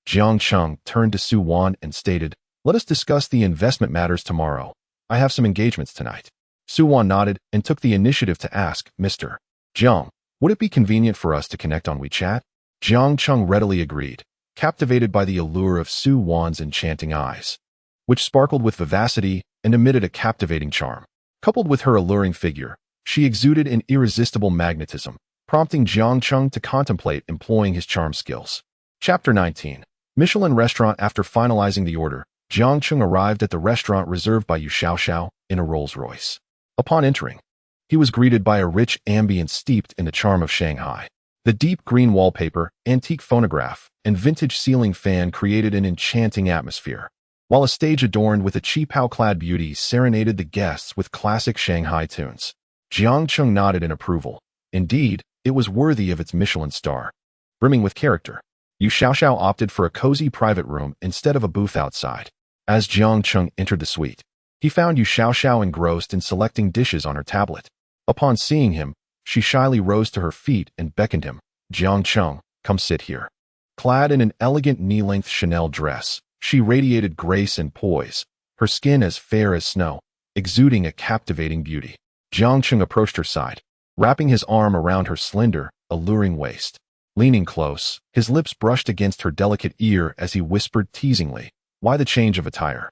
[SPEAKER 1] Jiangqing turned to Su Wan and stated, "Let us discuss the investment matters tomorrow. I have some engagements tonight." Su Wan nodded and took the initiative to ask, "Mr. Jiang, would it be convenient for us to connect on WeChat?" Jiangqing readily agreed, captivated by the allure of Su Wan's enchanting eyes, which sparkled with vivacity and emitted a captivating charm. Coupled with her alluring figure, she exuded an irresistible magnetism, prompting Jiangqing to contemplate employing his charm skills. Chapter 19. Michelin Restaurant. After finalizing the order, Jiangqing arrived at the restaurant reserved by Yu Xiaoxiao in a Rolls-Royce. Upon entering, he was greeted by a rich ambience steeped in the charm of Shanghai. The deep green wallpaper, antique phonograph, and vintage ceiling fan created an enchanting atmosphere, while a stage adorned with a qipao-clad beauty serenaded the guests with classic Shanghai tunes. Jiangqing nodded in approval. Indeed, it was worthy of its Michelin star. brimming with character. Yu Xiaoxiao opted for a cozy private room instead of a booth outside. As Jiang Cheng entered the suite, he found Yu Xiaoxiao engrossed in selecting dishes on her tablet. Upon seeing him, she shyly rose to her feet and beckoned him. Jiang Cheng, come sit here. Clad in an elegant knee-length Chanel dress, she radiated grace and poise, her skin as fair as snow, exuding a captivating beauty. Jiang Cheng approached her side, wrapping his arm around her slender, alluring waist. Leaning close, his lips brushed against her delicate ear as he whispered teasingly, "Why the change of attire?"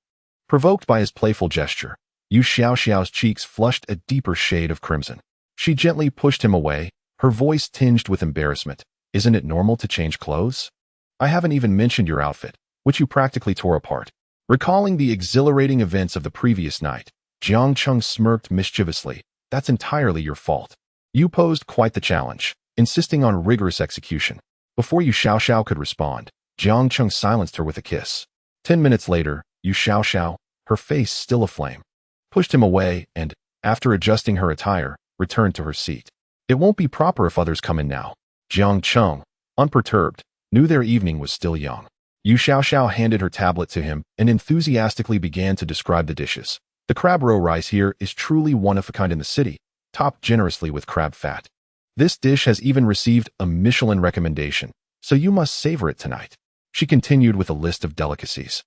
[SPEAKER 1] Provoked by his playful gesture, Yu Xiaoxiao's cheeks flushed a deeper shade of crimson. She gently pushed him away, her voice tinged with embarrassment. "Isn't it normal to change clothes? I haven't even mentioned your outfit, which you practically tore apart." Recalling the exhilarating events of the previous night, Jiang Cheng smirked mischievously. "That's entirely your fault. You posed quite the challenge, insisting on rigorous execution." Before Yu Xiaoxiao could respond, Jiang Cheng silenced her with a kiss. 10 minutes later, Yu Xiaoxiao, her face still aflame, pushed him away and, after adjusting her attire, returned to her seat. "It won't be proper if others come in now." Jiang Cheng, unperturbed, knew their evening was still young. Yu Xiaoxiao handed her tablet to him and enthusiastically began to describe the dishes. "The crab roe rice here is truly one of a kind in the city, topped generously with crab fat. This dish has even received a Michelin recommendation, so you must savor it tonight." She continued with a list of delicacies,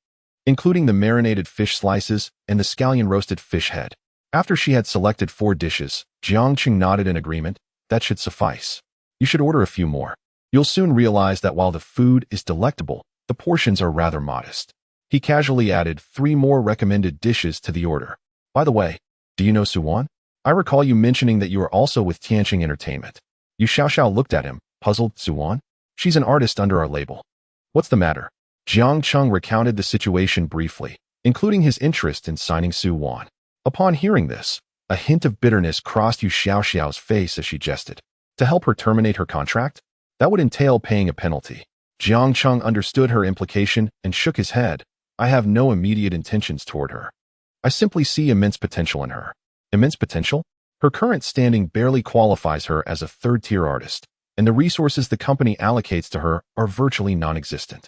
[SPEAKER 1] including the marinated fish slices and the scallion roasted fish head. After she had selected 4 dishes, Jiang Cheng nodded in agreement. "That should suffice. You should order a few more. You'll soon realize that while the food is delectable, the portions are rather modest." He casually added 3 more recommended dishes to the order. "By the way, do you know Suwan? I recall you mentioning that you are also with Tianqing Entertainment." Yu Xiaoxiao looked at him, puzzled. "Suwan? She's an artist under our label. What's the matter?" Jiang Cheng recounted the situation briefly, including his interest in signing Suwan. Upon hearing this, a hint of bitterness crossed Yu Xiaoxiao's face as she jested. To help her terminate her contract? That would entail paying a penalty. Jiang Cheng understood her implication and shook his head. "I have no immediate intentions toward her. I simply see immense potential in her." Immense potential? Her current standing barely qualifies her as a third-tier artist, and the resources the company allocates to her are virtually non-existent.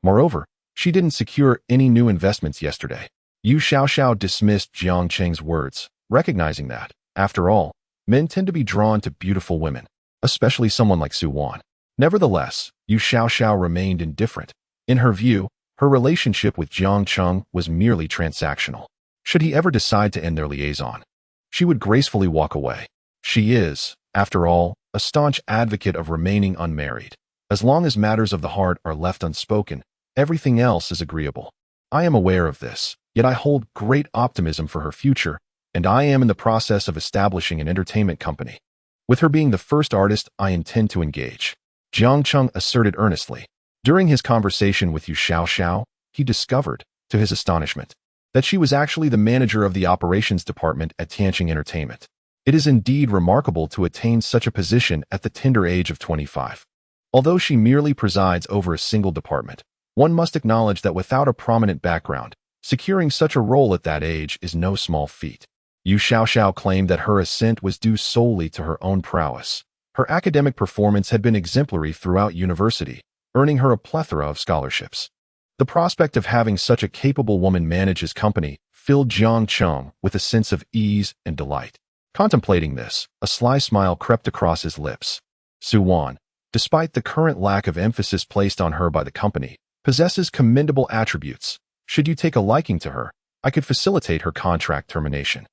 [SPEAKER 1] Moreover, she didn't secure any new investments yesterday. Yu Xiaoxiao dismissed Jiang Cheng's words, recognizing that, after all, men tend to be drawn to beautiful women, especially someone like Suwan. Nevertheless, Yu Xiaoxiao remained indifferent. In her view, her relationship with Jiang Cheng was merely transactional. Should he ever decide to end their liaison, she would gracefully walk away. She is, after all, a staunch advocate of remaining unmarried. As long as matters of the heart are left unspoken, everything else is agreeable. I am aware of this, yet I hold great optimism for her future, and I am in the process of establishing an entertainment company. With her being the first artist I intend to engage," Jiang Cheng asserted earnestly. During his conversation with Yu Xiaoxiao, he discovered, to his astonishment, that she was actually the manager of the operations department at Tianqing Entertainment. It is indeed remarkable to attain such a position at the tender age of 25. Although she merely presides over a single department, one must acknowledge that without a prominent background, securing such a role at that age is no small feat. Yu Xiaoxiao claimed that her ascent was due solely to her own prowess. Her academic performance had been exemplary throughout university, earning her a plethora of scholarships. The prospect of having such a capable woman manage his company filled Jiang Cheng with a sense of ease and delight. Contemplating this, a sly smile crept across his lips. Suwan, despite the current lack of emphasis placed on her by the company, possesses commendable attributes. Should you take a liking to her, I could facilitate her contract termination.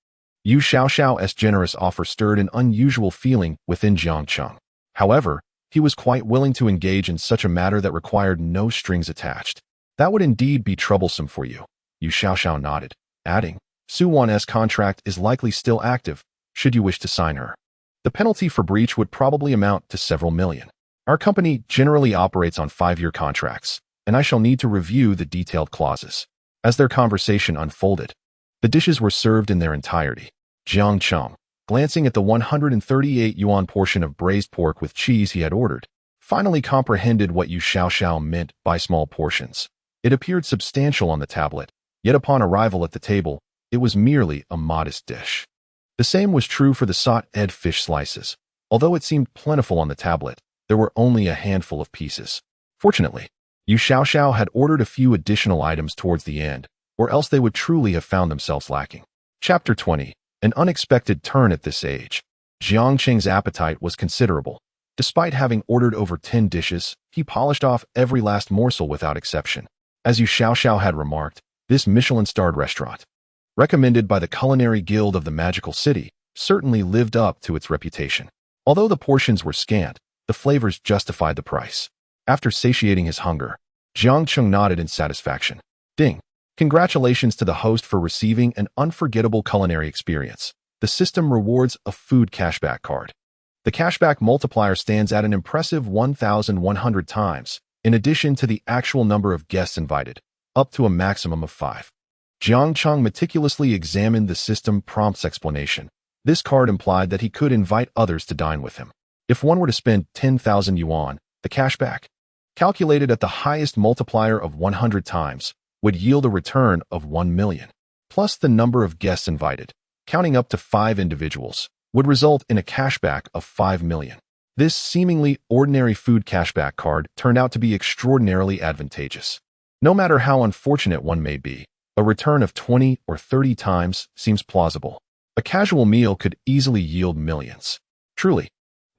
[SPEAKER 1] Yu Xiaoxiao's generous offer stirred an unusual feeling within Jiang Cheng. However, he was quite willing to engage in such a matter that required no strings attached. "That would indeed be troublesome for you," Yu Xiaoxiao nodded, adding, "Suwan's contract is likely still active, should you wish to sign her. The penalty for breach would probably amount to several million. Our company generally operates on 5-year contracts, and I shall need to review the detailed clauses." As their conversation unfolded, the dishes were served in their entirety. Jiang Cheng, glancing at the 138 yuan portion of braised pork with cheese he had ordered, finally comprehended what Yu Xiaoxiao meant by small portions. It appeared substantial on the tablet, yet upon arrival at the table, it was merely a modest dish. The same was true for the sautéed fish slices. Although it seemed plentiful on the tablet, there were only a handful of pieces. Fortunately, Yu Xiaoxiao had ordered a few additional items towards the end, or else they would truly have found themselves lacking. Chapter 20. An unexpected turn at this age. Jiang Qing's appetite was considerable. Despite having ordered over 10 dishes, he polished off every last morsel without exception. As Yu Xiaoxiao had remarked, this Michelin-starred restaurant, recommended by the Culinary Guild of the Magical City, certainly lived up to its reputation. Although the portions were scant, the flavors justified the price. After satiating his hunger, Jiang Qing nodded in satisfaction. Ding! Congratulations to the host for receiving an unforgettable culinary experience. The system rewards a food cashback card. The cashback multiplier stands at an impressive 1,100 times, in addition to the actual number of guests invited, up to a maximum of 5. Jiang Qing meticulously examined the system prompt's explanation. This card implied that he could invite others to dine with him. If one were to spend 10,000 yuan, the cashback, calculated at the highest multiplier of 100 times, would yield a return of 1 million. Plus the number of guests invited, counting up to 5 individuals, would result in a cashback of 5 million. This seemingly ordinary food cashback card turned out to be extraordinarily advantageous. No matter how unfortunate one may be, a return of 20 or 30 times seems plausible. A casual meal could easily yield millions. Truly,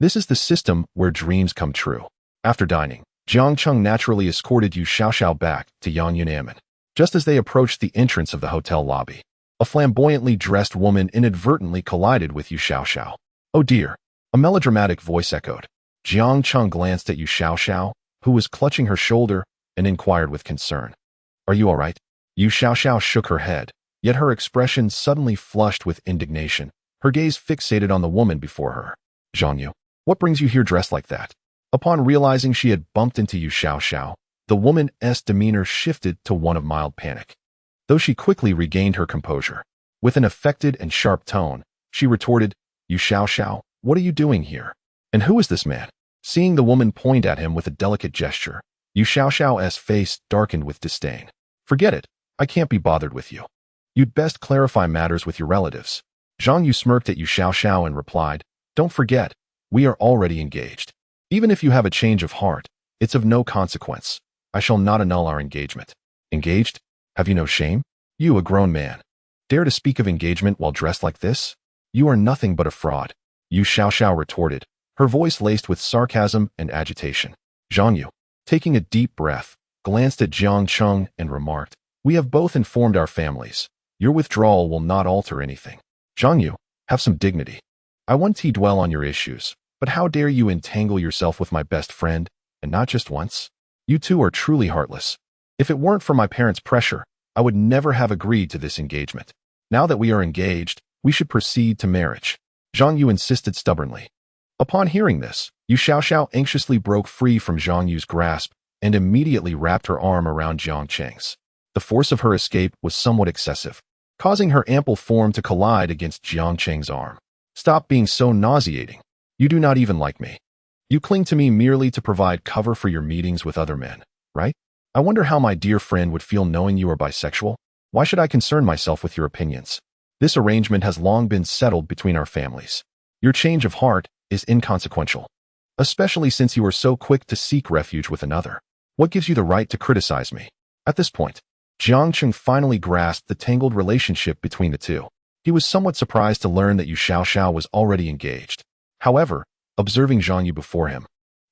[SPEAKER 1] this is the system where dreams come true. After dining, Jiang Qing naturally escorted Yu Xiaoxiao back to Yang Yunamen. Just as they approached the entrance of the hotel lobby, a flamboyantly dressed woman inadvertently collided with Yu Xiaoxiao. Oh dear, a melodramatic voice echoed. Jiang Qing glanced at Yu Xiaoxiao, who was clutching her shoulder, and inquired with concern. Are you all right? Yu Xiaoxiao shook her head, yet her expression suddenly flushed with indignation, her gaze fixated on the woman before her. Zhang Yu, what brings you here dressed like that? Upon realizing she had bumped into Yu Xiaoxiao, the woman's demeanor shifted to one of mild panic. Though she quickly regained her composure. With an affected and sharp tone, she retorted, Yu Xiaoxiao, what are you doing here? And who is this man? Seeing the woman point at him with a delicate gesture, Yu Xiaoxiao's face darkened with disdain. Forget it, I can't be bothered with you. You'd best clarify matters with your relatives. Zhang Yu smirked at Yu Xiaoxiao and replied, Don't forget, we are already engaged. Even if you have a change of heart, it's of no consequence. I shall not annul our engagement. Engaged? Have you no shame? You, a grown man, dare to speak of engagement while dressed like this? You are nothing but a fraud. Yu Xiaoxiao retorted, her voice laced with sarcasm and agitation. Zhang Yu, taking a deep breath, glanced at Jiang Qing and remarked, We have both informed our families. Your withdrawal will not alter anything. Zhang Yu, have some dignity. I won't dwell on your issues, but how dare you entangle yourself with my best friend, and not just once? You two are truly heartless. If it weren't for my parents' pressure, I would never have agreed to this engagement. Now that we are engaged, we should proceed to marriage. Zhang Yu insisted stubbornly. Upon hearing this, Yu Xiaoxiao anxiously broke free from Zhang Yu's grasp and immediately wrapped her arm around Jiang Qing's. The force of her escape was somewhat excessive, causing her ample form to collide against Jiang Qing's arm. Stop being so nauseating. You do not even like me. You cling to me merely to provide cover for your meetings with other men, right? I wonder how my dear friend would feel knowing you are bisexual. Why should I concern myself with your opinions? This arrangement has long been settled between our families. Your change of heart is inconsequential, especially since you are so quick to seek refuge with another. What gives you the right to criticize me? At this point, Jiang Qing finally grasped the tangled relationship between the two. He was somewhat surprised to learn that Yu Xiaoxiao was already engaged. However, observing Zhang Yu before him,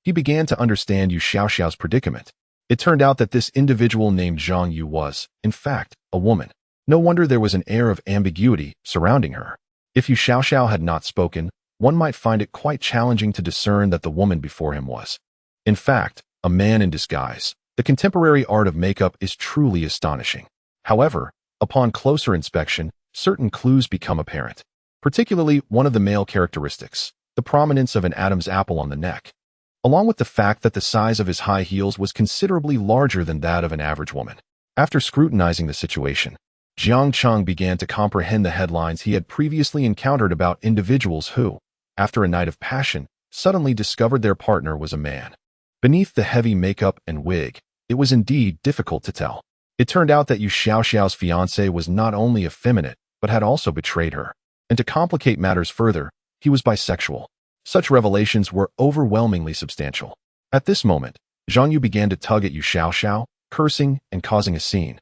[SPEAKER 1] he began to understand Yu Xiaoxiao's predicament. It turned out that this individual named Zhang Yu was, in fact, a woman. No wonder there was an air of ambiguity surrounding her. If Yu Xiaoxiao had not spoken, one might find it quite challenging to discern that the woman before him was, in fact, a man in disguise. The contemporary art of makeup is truly astonishing. However, upon closer inspection, certain clues become apparent, particularly one of the male characteristics, the prominence of an Adam's apple on the neck, along with the fact that the size of his high heels was considerably larger than that of an average woman. After scrutinizing the situation, Jiang Qing began to comprehend the headlines he had previously encountered about individuals who, after a night of passion, suddenly discovered their partner was a man. Beneath the heavy makeup and wig, it was indeed difficult to tell. It turned out that Yu Xiaoxiao's fiancé was not only effeminate, but had also betrayed her. And to complicate matters further, he was bisexual. Such revelations were overwhelmingly substantial. At this moment, Zhang Yu began to tug at Yu Xiaoxiao, cursing and causing a scene,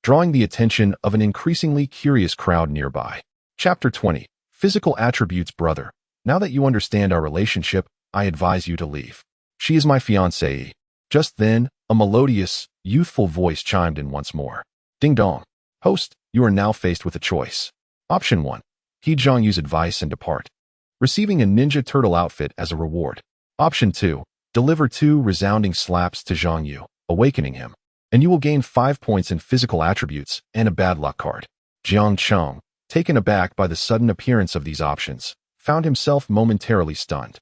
[SPEAKER 1] drawing the attention of an increasingly curious crowd nearby. Chapter 20. Physical Attributes. Brother, now that you understand our relationship, I advise you to leave. She is my fiancée. Just then, a melodious, youthful voice chimed in once more. Ding dong. Host, you are now faced with a choice. Option 1. Heed Zhang Yu's advice and depart, receiving a Ninja Turtle outfit as a reward. Option 2. Deliver 2 resounding slaps to Zhang Yu, awakening him, and you will gain 5 points in physical attributes and a bad luck card. Jiang Cheng, taken aback by the sudden appearance of these options, found himself momentarily stunned.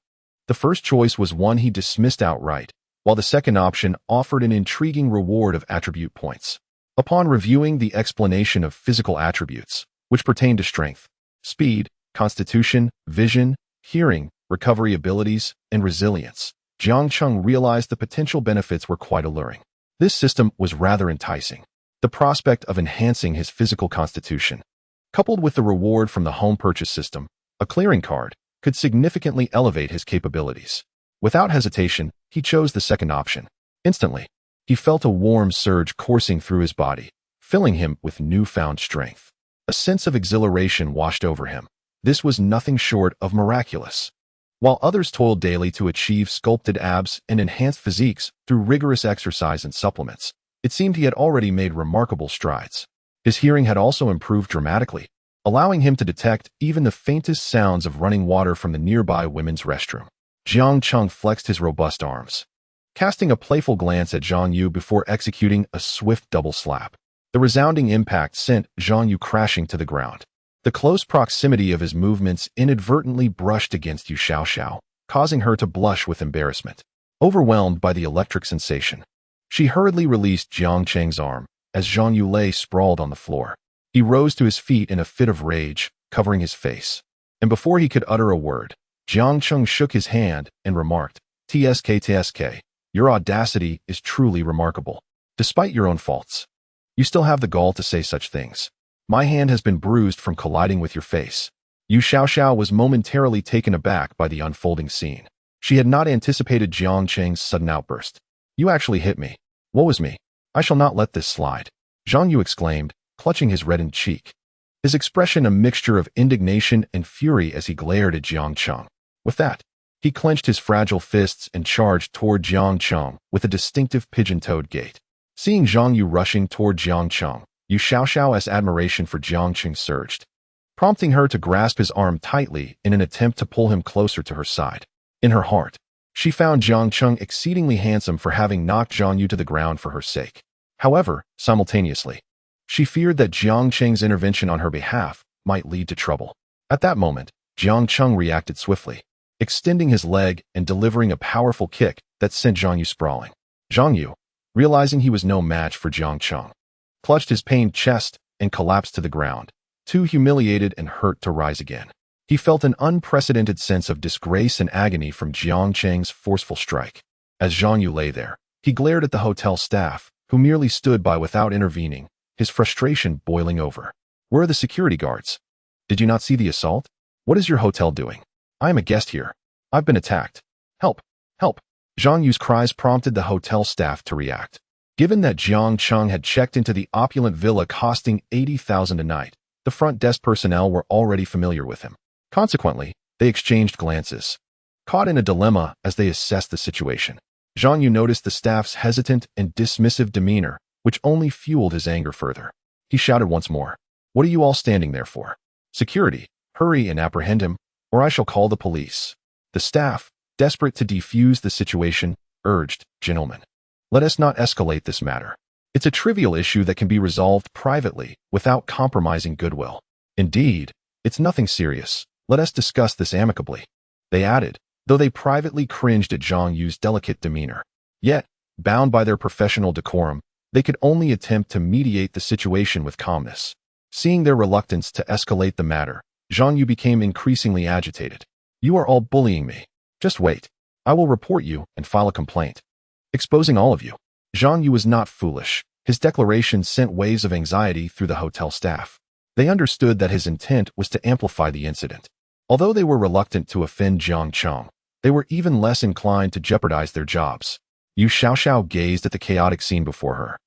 [SPEAKER 1] The first choice was one he dismissed outright, while the second option offered an intriguing reward of attribute points. Upon reviewing the explanation of physical attributes, which pertain to strength, speed, constitution, vision, hearing, recovery abilities, and resilience, Jiang Cheng realized the potential benefits were quite alluring. This system was rather enticing. The prospect of enhancing his physical constitution, coupled with the reward from the home purchase system, a clearing card, could significantly elevate his capabilities. Without hesitation, he chose the second option. Instantly, he felt a warm surge coursing through his body, filling him with newfound strength. A sense of exhilaration washed over him. This was nothing short of miraculous. While others toiled daily to achieve sculpted abs and enhanced physiques through rigorous exercise and supplements, it seemed he had already made remarkable strides. His hearing had also improved dramatically, allowing him to detect even the faintest sounds of running water from the nearby women's restroom. Jiang Cheng flexed his robust arms, casting a playful glance at Zhang Yu before executing a swift double slap. The resounding impact sent Zhang Yu crashing to the ground. The close proximity of his movements inadvertently brushed against Yu Xiaoxiao, causing her to blush with embarrassment. Overwhelmed by the electric sensation, she hurriedly released Jiang Cheng's arm as Zhang Yu lay sprawled on the floor. He rose to his feet in a fit of rage, covering his face. And before he could utter a word, Jiang Cheng shook his hand and remarked, "TSK, your audacity is truly remarkable. Despite your own faults, you still have the gall to say such things. My hand has been bruised from colliding with your face." Yu Xiaoxiao was momentarily taken aback by the unfolding scene. She had not anticipated Jiang Cheng's sudden outburst. "You actually hit me. Woe is me. I shall not let this slide," Zhang Yu exclaimed, clutching his reddened cheek. His expression a mixture of indignation and fury as he glared at Jiang Cheng. With that, he clenched his fragile fists and charged toward Jiang Cheng with a distinctive pigeon-toed gait. Seeing Zhang Yu rushing toward Jiang Cheng, Yu Xiaoxiao's admiration for Jiang Cheng surged, prompting her to grasp his arm tightly in an attempt to pull him closer to her side. In her heart, she found Jiang Cheng exceedingly handsome for having knocked Zhang Yu to the ground for her sake. However, simultaneously, she feared that Jiang Cheng's intervention on her behalf might lead to trouble. At that moment, Jiang Cheng reacted swiftly, extending his leg and delivering a powerful kick that sent Zhang Yu sprawling. Zhang Yu, realizing he was no match for Jiang Cheng, clutched his pained chest and collapsed to the ground, too humiliated and hurt to rise again. He felt an unprecedented sense of disgrace and agony from Jiang Cheng's forceful strike. As Zhang Yu lay there, he glared at the hotel staff, who merely stood by without intervening, his frustration boiling over. "Where are the security guards? Did you not see the assault? What is your hotel doing? I am a guest here. I've been attacked. Help! Help!" Zhang Yu's cries prompted the hotel staff to react. Given that Jiang Cheng had checked into the opulent villa costing 80,000 a night, the front desk personnel were already familiar with him. Consequently, they exchanged glances, caught in a dilemma as they assessed the situation. Zhang Yu noticed the staff's hesitant and dismissive demeanor, which only fueled his anger further. He shouted once more, "What are you all standing there for? Security, hurry and apprehend him, or I shall call the police." The staff, desperate to defuse the situation, urged, "Gentlemen, let us not escalate this matter. It's a trivial issue that can be resolved privately without compromising goodwill. Indeed, it's nothing serious. Let us discuss this amicably," they added, though they privately cringed at Zhang Yu's delicate demeanor. Yet, bound by their professional decorum, they could only attempt to mediate the situation with calmness. Seeing their reluctance to escalate the matter, Zhang Yu became increasingly agitated. "You are all bullying me. Just wait. I will report you and file a complaint, exposing all of you." Zhang Yu was not foolish. His declaration sent waves of anxiety through the hotel staff. They understood that his intent was to amplify the incident. Although they were reluctant to offend Jiang Cheng, they were even less inclined to jeopardize their jobs. Yu Xiaoxiao gazed at the chaotic scene before her.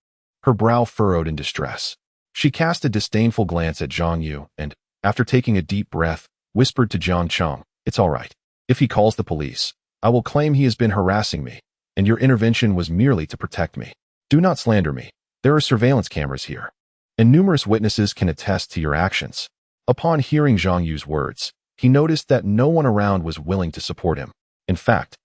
[SPEAKER 1] Her brow furrowed in distress. She cast a disdainful glance at Zhang Yu and, after taking a deep breath, whispered to Jiang Cheng, "It's all right. If he calls the police, I will claim he has been harassing me, and your intervention was merely to protect me. Do not slander me. There are surveillance cameras here, and numerous witnesses can attest to your actions." Upon hearing Zhang Yu's words, he noticed that no one around was willing to support him. In fact,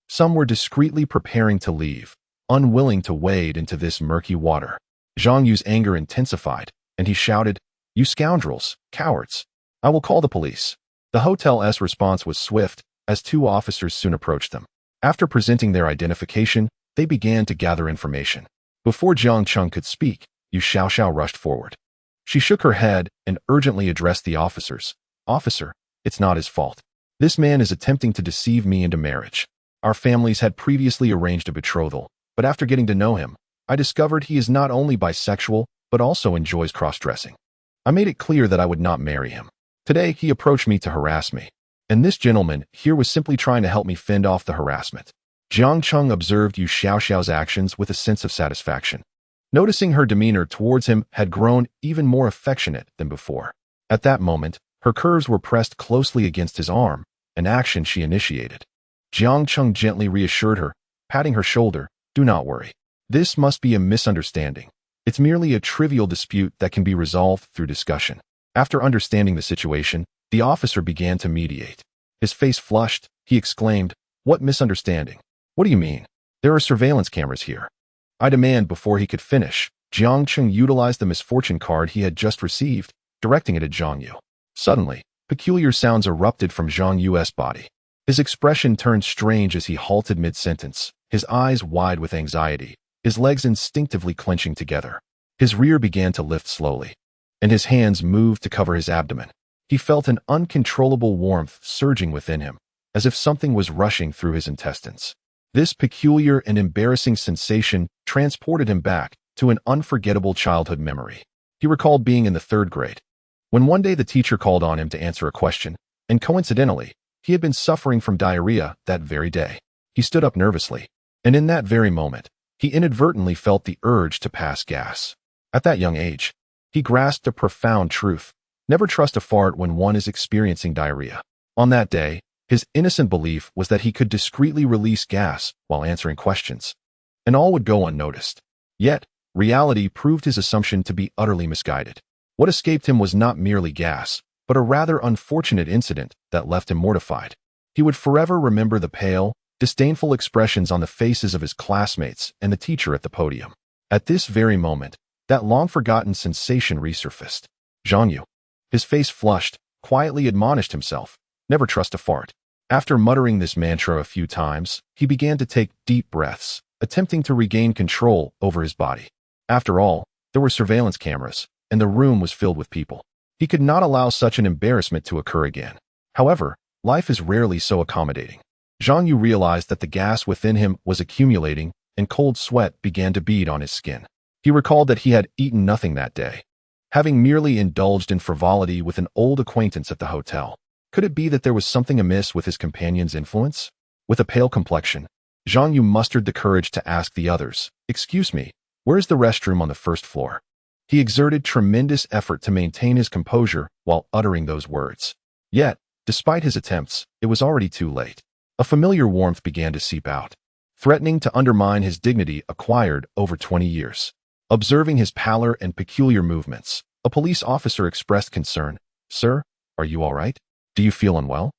[SPEAKER 1] some were discreetly preparing to leave, unwilling to wade into this murky water. Zhang Yu's anger intensified, and he shouted, "You scoundrels, cowards! I will call the police." The hotel's response was swift, as two officers soon approached them. After presenting their identification, they began to gather information. Before Jiang Cheng could speak, Yu Xiaoxiao rushed forward. She shook her head and urgently addressed the officers. "Officer, it's not his fault. This man is attempting to deceive me into marriage. Our families had previously arranged a betrothal, but after getting to know him, I discovered he is not only bisexual, but also enjoys cross-dressing. I made it clear that I would not marry him. Today, he approached me to harass me, and this gentleman here was simply trying to help me fend off the harassment." Jiang Cheng observed Yu Xiaoxiao's actions with a sense of satisfaction, noticing her demeanor towards him had grown even more affectionate than before. At that moment, her curves were pressed closely against his arm, an action she initiated. Jiang Cheng gently reassured her, patting her shoulder, "Do not worry. This must be a misunderstanding. It's merely a trivial dispute that can be resolved through discussion." After understanding the situation, the officer began to mediate. His face flushed, he exclaimed, "What misunderstanding? What do you mean? There are surveillance cameras here." "I demand," before he could finish, Jiang Cheng utilized the misfortune card he had just received, directing it at Zhang Yu. Suddenly, peculiar sounds erupted from Zhang Yu's body. His expression turned strange as he halted mid-sentence, his eyes wide with anxiety, his legs instinctively clenching together. His rear began to lift slowly, and his hands moved to cover his abdomen. He felt an uncontrollable warmth surging within him, as if something was rushing through his intestines. This peculiar and embarrassing sensation transported him back to an unforgettable childhood memory. He recalled being in the 3rd grade, when one day the teacher called on him to answer a question, and coincidentally, he had been suffering from diarrhea that very day. He stood up nervously, and in that very moment, he inadvertently felt the urge to pass gas. At that young age, he grasped a profound truth: never trust a fart when one is experiencing diarrhea. On that day, his innocent belief was that he could discreetly release gas while answering questions, and all would go unnoticed. Yet, reality proved his assumption to be utterly misguided. What escaped him was not merely gas, but a rather unfortunate incident that left him mortified. He would forever remember the pale, disdainful expressions on the faces of his classmates and the teacher at the podium. At this very moment, that long-forgotten sensation resurfaced. Zhang Yu, his face flushed, quietly admonished himself, "Never trust a fart." After muttering this mantra a few times, he began to take deep breaths, attempting to regain control over his body. After all, there were surveillance cameras, and the room was filled with people. He could not allow such an embarrassment to occur again. However, life is rarely so accommodating. Zhang Yu realized that the gas within him was accumulating, and cold sweat began to bead on his skin. He recalled that he had eaten nothing that day, having merely indulged in frivolity with an old acquaintance at the hotel. Could it be that there was something amiss with his companion's influence? With a pale complexion, Zhang Yu mustered the courage to ask the others, "Excuse me, where's the restroom on the 1st floor?" He exerted tremendous effort to maintain his composure while uttering those words. Yet, despite his attempts, it was already too late. A familiar warmth began to seep out, threatening to undermine his dignity acquired over 20 years. Observing his pallor and peculiar movements, a police officer expressed concern. "Sir, are you all right? Do you feel unwell?"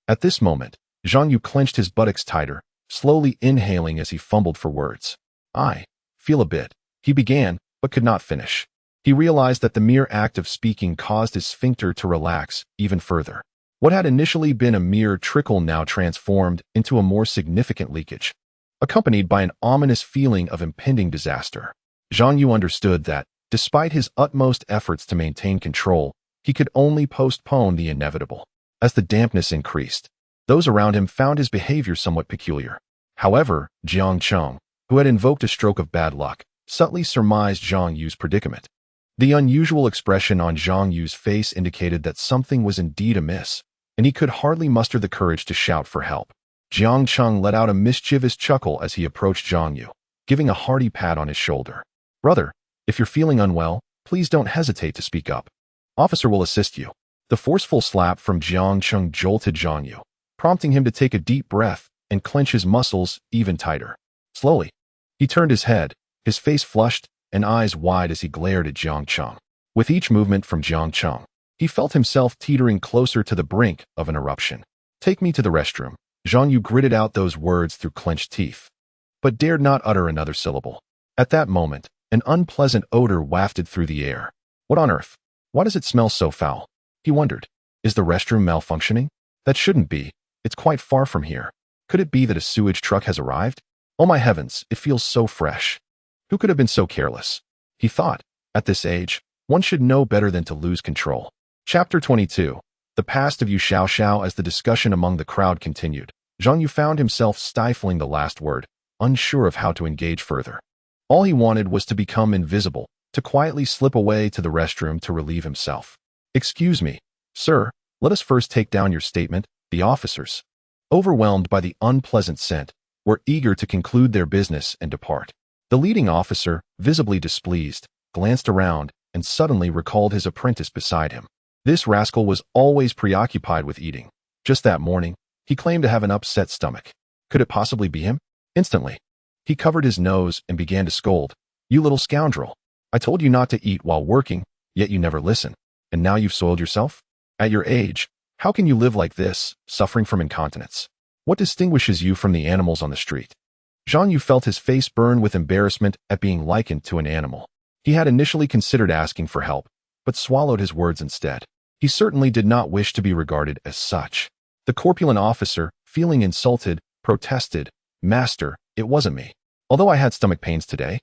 [SPEAKER 1] At this moment, Zhang Yu clenched his buttocks tighter, slowly inhaling as he fumbled for words. "I feel a bit," he began, but could not finish. He realized that the mere act of speaking caused his sphincter to relax even further. What had initially been a mere trickle now transformed into a more significant leakage, accompanied by an ominous feeling of impending disaster. Zhang Yu understood that, despite his utmost efforts to maintain control, he could only postpone the inevitable. As the dampness increased, those around him found his behavior somewhat peculiar. However, Jiang Cheng, who had invoked a stroke of bad luck, subtly surmised Zhang Yu's predicament. The unusual expression on Zhang Yu's face indicated that something was indeed amiss, and he could hardly muster the courage to shout for help. Jiang Cheng let out a mischievous chuckle as he approached Zhang Yu, giving a hearty pat on his shoulder. "Brother, if you're feeling unwell, please don't hesitate to speak up. Officer will assist you." The forceful slap from Jiang Cheng jolted Zhang Yu, prompting him to take a deep breath and clench his muscles even tighter. Slowly, he turned his head, his face flushed and eyes wide as he glared at Jiang Cheng. With each movement from Jiang Cheng, he felt himself teetering closer to the brink of an eruption. "Take me to the restroom." Zhang Yu gritted out those words through clenched teeth, but dared not utter another syllable. At that moment, an unpleasant odor wafted through the air. What on earth? Why does it smell so foul? He wondered. Is the restroom malfunctioning? That shouldn't be. It's quite far from here. Could it be that a sewage truck has arrived? Oh my heavens, it feels so fresh. Who could have been so careless? He thought. At this age, one should know better than to lose control. Chapter 22. The past of Yu Xiaoxiao. As the discussion among the crowd continued, Zhang Yu found himself stifling the last word, unsure of how to engage further. All he wanted was to become invisible, to quietly slip away to the restroom to relieve himself. "Excuse me, sir, let us first take down your statement." The officers, overwhelmed by the unpleasant scent, were eager to conclude their business and depart. The leading officer, visibly displeased, glanced around and suddenly recalled his apprentice beside him. This rascal was always preoccupied with eating. Just that morning, he claimed to have an upset stomach. Could it possibly be him? Instantly, he covered his nose and began to scold. "You little scoundrel! I told you not to eat while working, yet you never listen. And now you've soiled yourself? At your age, how can you live like this, suffering from incontinence? What distinguishes you from the animals on the street?" Zhang Yu felt his face burn with embarrassment at being likened to an animal. He had initially considered asking for help, but swallowed his words instead. He certainly did not wish to be regarded as such. The corpulent officer, feeling insulted, protested, "Master, it wasn't me. Although I had stomach pains today,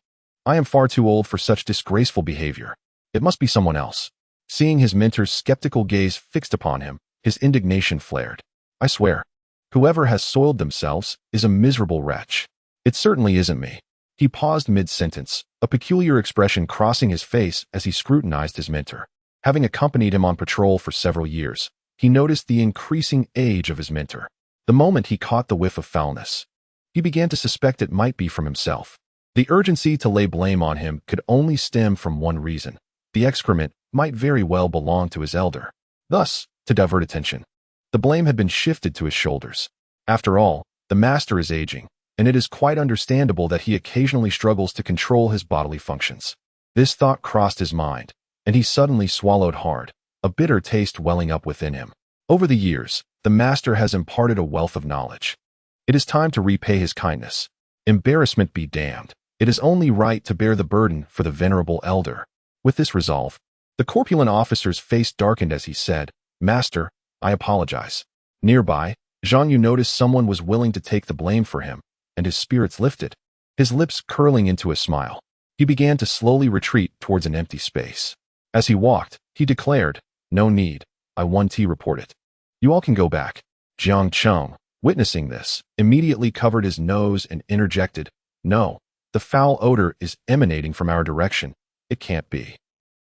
[SPEAKER 1] I am far too old for such disgraceful behavior. It must be someone else." Seeing his mentor's skeptical gaze fixed upon him, his indignation flared. "I swear, whoever has soiled themselves is a miserable wretch. It certainly isn't me." He paused mid-sentence, a peculiar expression crossing his face as he scrutinized his mentor. Having accompanied him on patrol for several years, he noticed the increasing age of his mentor. The moment he caught the whiff of foulness, he began to suspect it might be from himself. The urgency to lay blame on him could only stem from one reason. The excrement might very well belong to his elder. Thus, to divert attention, the blame had been shifted to his shoulders. After all, the master is aging, and it is quite understandable that he occasionally struggles to control his bodily functions. This thought crossed his mind, and he suddenly swallowed hard, a bitter taste welling up within him. Over the years, the master has imparted a wealth of knowledge. It is time to repay his kindness. Embarrassment be damned. It is only right to bear the burden for the venerable elder. With this resolve, the corpulent officer's face darkened as he said, "Master, I apologize." Nearby, Zhang Yu noticed someone was willing to take the blame for him, and his spirits lifted. His lips curling into a smile, he began to slowly retreat towards an empty space. As he walked, he declared, "No need, I 1T report it. You all can go back." Jiang Cheng, witnessing this, immediately covered his nose and interjected, "No, the foul odor is emanating from our direction. It can't be."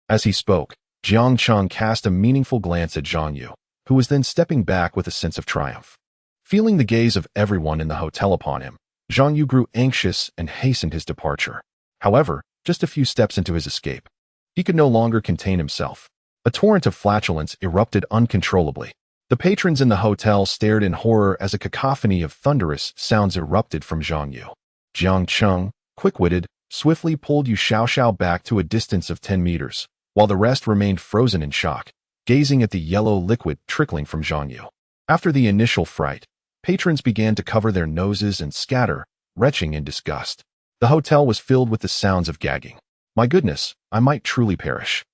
[SPEAKER 1] As he spoke, Jiang Cheng cast a meaningful glance at Zhang Yu, who was then stepping back with a sense of triumph. Feeling the gaze of everyone in the hotel upon him, Zhang Yu grew anxious and hastened his departure. However, just a few steps into his escape, he could no longer contain himself. A torrent of flatulence erupted uncontrollably. The patrons in the hotel stared in horror as a cacophony of thunderous sounds erupted from Zhang Yu. Jiang Cheng, quick-witted, swiftly pulled Yu Xiaoxiao back to a distance of 10 meters, while the rest remained frozen in shock, gazing at the yellow liquid trickling from Zhang Yu. After the initial fright, patrons began to cover their noses and scatter, retching in disgust. The hotel was filled with the sounds of gagging. "My goodness, I might truly perish.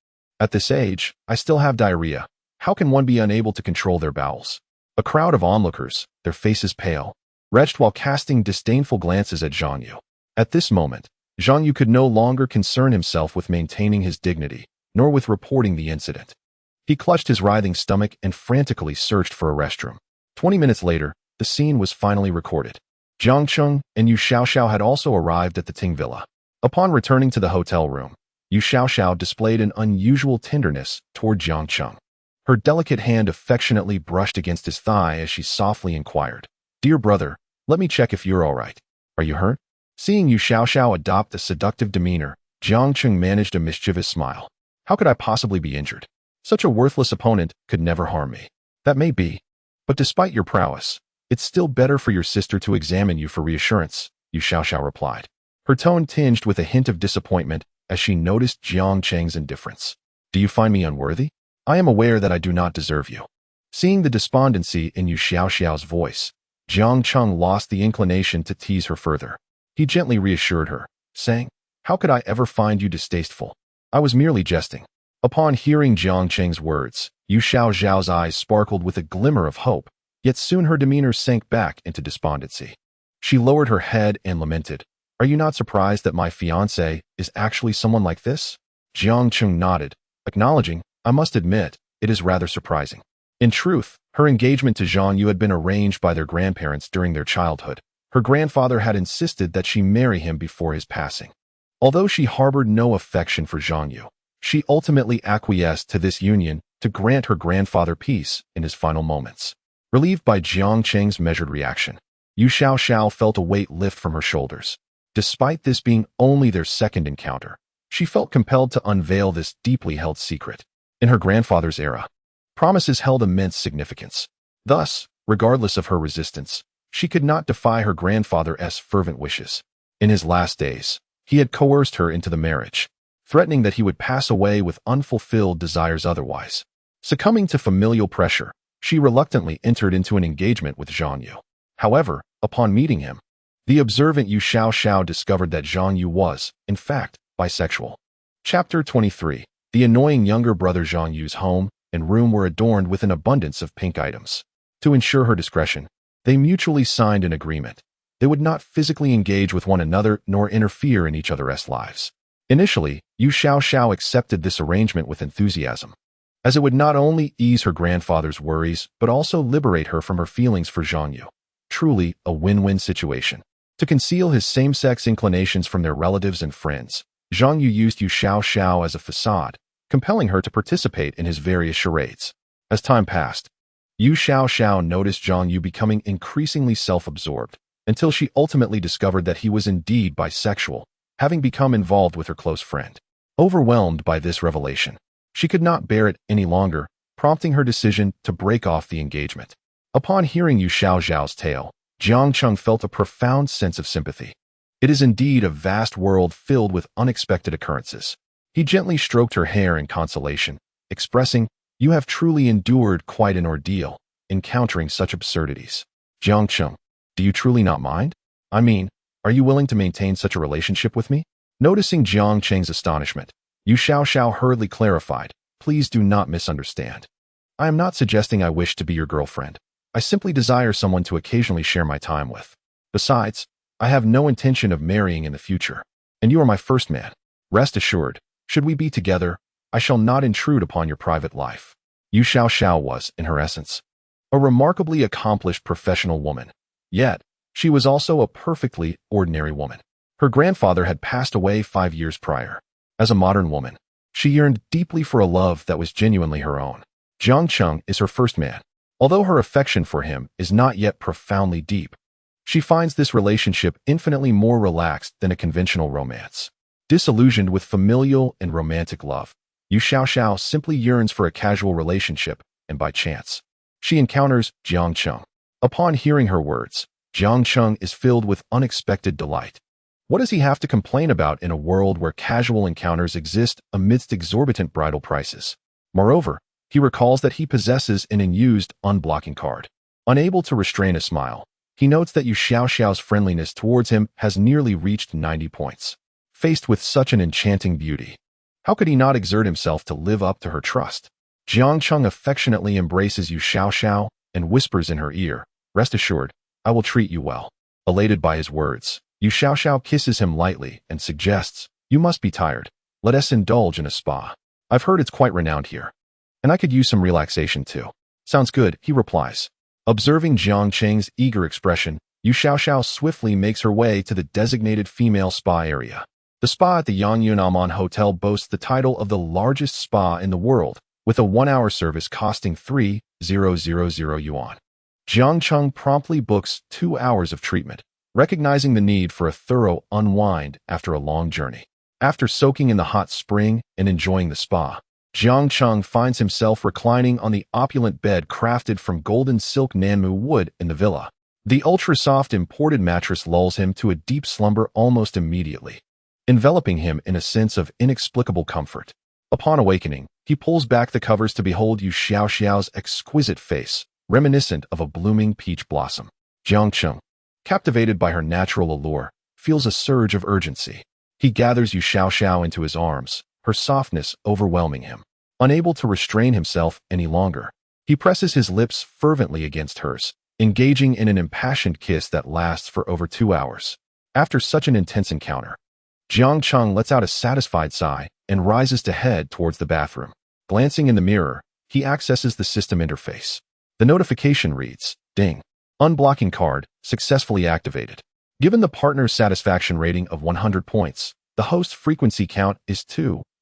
[SPEAKER 1] At this age, I still have diarrhea. How can one be unable to control their bowels?" A crowd of onlookers, their faces pale, retched while casting disdainful glances at Zhang Yu. At this moment, Zhang Yu could no longer concern himself with maintaining his dignity, nor with reporting the incident. He clutched his writhing stomach and frantically searched for a restroom. 20 minutes later, the scene was finally recorded. Jiang Cheng and Yu Xiaoxiao had also arrived at the Ting Villa. Upon returning to the hotel room, Yu Xiaoxiao displayed an unusual tenderness toward Jiang Cheng. Her delicate hand affectionately brushed against his thigh as she softly inquired, "Dear brother, let me check if you're all right. Are you hurt?" Seeing Yu Xiaoxiao adopt a seductive demeanor, Jiang Cheng managed a mischievous smile. "How could I possibly be injured? Such a worthless opponent could never harm me." "That may be. But despite your prowess, it's still better for your sister to examine you for reassurance," Yu Xiaoxiao replied. Her tone tinged with a hint of disappointment as she noticed Jiang Cheng's indifference. "Do you find me unworthy? I am aware that I do not deserve you." Seeing the despondency in Yu Xiaoxiao's voice, Jiang Cheng lost the inclination to tease her further. He gently reassured her, saying, "How could I ever find you distasteful? I was merely jesting." Upon hearing Jiang Cheng's words, Yu Xiaoxiao's eyes sparkled with a glimmer of hope, yet soon her demeanor sank back into despondency. She lowered her head and lamented, "Are you not surprised that my fiancé is actually someone like this?" Jiang Cheng nodded, acknowledging, "I must admit, it is rather surprising." In truth, her engagement to Zhang Yu had been arranged by their grandparents during their childhood. Her grandfather had insisted that she marry him before his passing. Although she harbored no affection for Zhang Yu, she ultimately acquiesced to this union to grant her grandfather peace in his final moments. Relieved by Jiang Cheng's measured reaction, Yu Xiaoxiao felt a weight lift from her shoulders. Despite this being only their second encounter, she felt compelled to unveil this deeply held secret. In her grandfather's era, promises held immense significance. Thus, regardless of her resistance, she could not defy her grandfather's fervent wishes. In his last days, he had coerced her into the marriage, threatening that he would pass away with unfulfilled desires otherwise. Succumbing to familial pressure, she reluctantly entered into an engagement with Zhang Yu. However, upon meeting him, the observant Yu Xiaoxiao discovered that Zhang Yu was, in fact, bisexual. Chapter 23. The annoying younger brother Zhang Yu's home and room were adorned with an abundance of pink items. To ensure her discretion, they mutually signed an agreement. They would not physically engage with one another nor interfere in each other's lives. Initially, Yu Xiaoxiao accepted this arrangement with enthusiasm, as it would not only ease her grandfather's worries but also liberate her from her feelings for Zhang Yu. Truly a win-win situation. To conceal his same-sex inclinations from their relatives and friends, Zhang Yu used Yu Xiaoxiao as a facade, compelling her to participate in his various charades. As time passed, Yu Xiaoxiao noticed Zhang Yu becoming increasingly self-absorbed, until she ultimately discovered that he was indeed bisexual, having become involved with her close friend. Overwhelmed by this revelation, she could not bear it any longer, prompting her decision to break off the engagement. Upon hearing Yu Xiaoxiao's tale, Jiang Cheng felt a profound sense of sympathy. It is indeed a vast world filled with unexpected occurrences. He gently stroked her hair in consolation, expressing, "You have truly endured quite an ordeal, encountering such absurdities. Jiang Cheng, do you truly not mind? I mean, are you willing to maintain such a relationship with me?" Noticing Jiang Cheng's astonishment, Yu Xiaoxiao hurriedly clarified, "Please do not misunderstand. I am not suggesting I wish to be your girlfriend. I simply desire someone to occasionally share my time with. Besides, I have no intention of marrying in the future, and you are my first man. Rest assured, should we be together, I shall not intrude upon your private life." Yu Xiaoxiao was, in her essence, a remarkably accomplished professional woman. Yet, she was also a perfectly ordinary woman. Her grandfather had passed away 5 years prior. As a modern woman, she yearned deeply for a love that was genuinely her own. Jiang Cheng is her first man. Although her affection for him is not yet profoundly deep, she finds this relationship infinitely more relaxed than a conventional romance. Disillusioned with familial and romantic love, Yu Xiaoxiao simply yearns for a casual relationship, and by chance, she encounters Jiang Cheng. Upon hearing her words, Jiang Cheng is filled with unexpected delight. What does he have to complain about in a world where casual encounters exist amidst exorbitant bridal prices? Moreover, he recalls that he possesses an unused unblocking card. Unable to restrain a smile, he notes that Yu Xiaoxiao's friendliness towards him has nearly reached 90 points. Faced with such an enchanting beauty, how could he not exert himself to live up to her trust? Jiang Cheng affectionately embraces Yu Xiaoxiao and whispers in her ear, "Rest assured, I will treat you well." Elated by his words, Yu Xiaoxiao kisses him lightly and suggests, "You must be tired. Let us indulge in a spa. I've heard it's quite renowned here. And I could use some relaxation too." "Sounds good," he replies. Observing Jiang Cheng's eager expression, Yu Xiaoxiao swiftly makes her way to the designated female spa area. The spa at the Yangyun Amon Hotel boasts the title of the largest spa in the world, with a 1-hour service costing 3,000 yuan. Jiang Cheng promptly books 2 hours of treatment, recognizing the need for a thorough unwind after a long journey. After soaking in the hot spring and enjoying the spa, Jiang Cheng finds himself reclining on the opulent bed crafted from golden silk Nanmu wood in the villa. The ultra-soft imported mattress lulls him to a deep slumber almost immediately, enveloping him in a sense of inexplicable comfort. Upon awakening, he pulls back the covers to behold Yu Xiaoxiao's exquisite face, reminiscent of a blooming peach blossom. Jiang Cheng, captivated by her natural allure, feels a surge of urgency. He gathers Yu Xiaoxiao into his arms, her softness overwhelming him. Unable to restrain himself any longer, he presses his lips fervently against hers, engaging in an impassioned kiss that lasts for over 2 hours. After such an intense encounter, Jiang Cheng lets out a satisfied sigh and rises to head towards the bathroom. Glancing in the mirror, he accesses the system interface. The notification reads, "Ding. Unblocking card successfully activated." Given the partner's satisfaction rating of 100 points, the host's frequency count is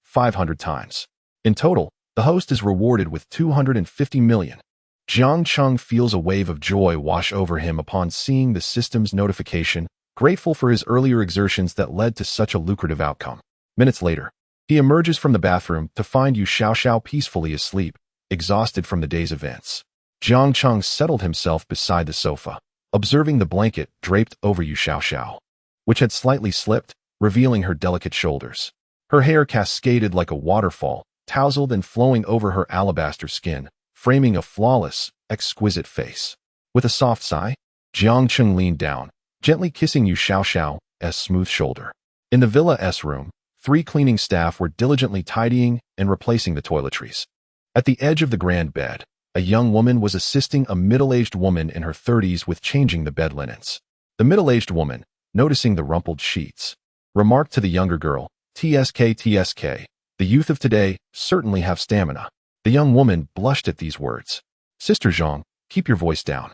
[SPEAKER 1] 500 times. In total, the host is rewarded with 250 million. Jiang Cheng feels a wave of joy wash over him upon seeing the system's notification, grateful for his earlier exertions that led to such a lucrative outcome. Minutes later, he emerges from the bathroom to find Yu Xiaoxiao peacefully asleep, exhausted from the day's events. Jiang Cheng settled himself beside the sofa, observing the blanket draped over Yu Xiaoxiao, which had slightly slipped, revealing her delicate shoulders. Her hair cascaded like a waterfall, tousled and flowing over her alabaster skin, framing a flawless, exquisite face. With a soft sigh, Jiang Cheng leaned down, gently kissing Yu Xiaoxiao's smooth shoulder. In the villa's room, 3 cleaning staff were diligently tidying and replacing the toiletries. At the edge of the grand bed, a young woman was assisting a middle-aged woman in her 30s with changing the bed linens. The middle-aged woman, noticing the rumpled sheets, remarked to the younger girl, "TSK, the youth of today certainly have stamina." The young woman blushed at these words. "Sister Zhang, keep your voice down.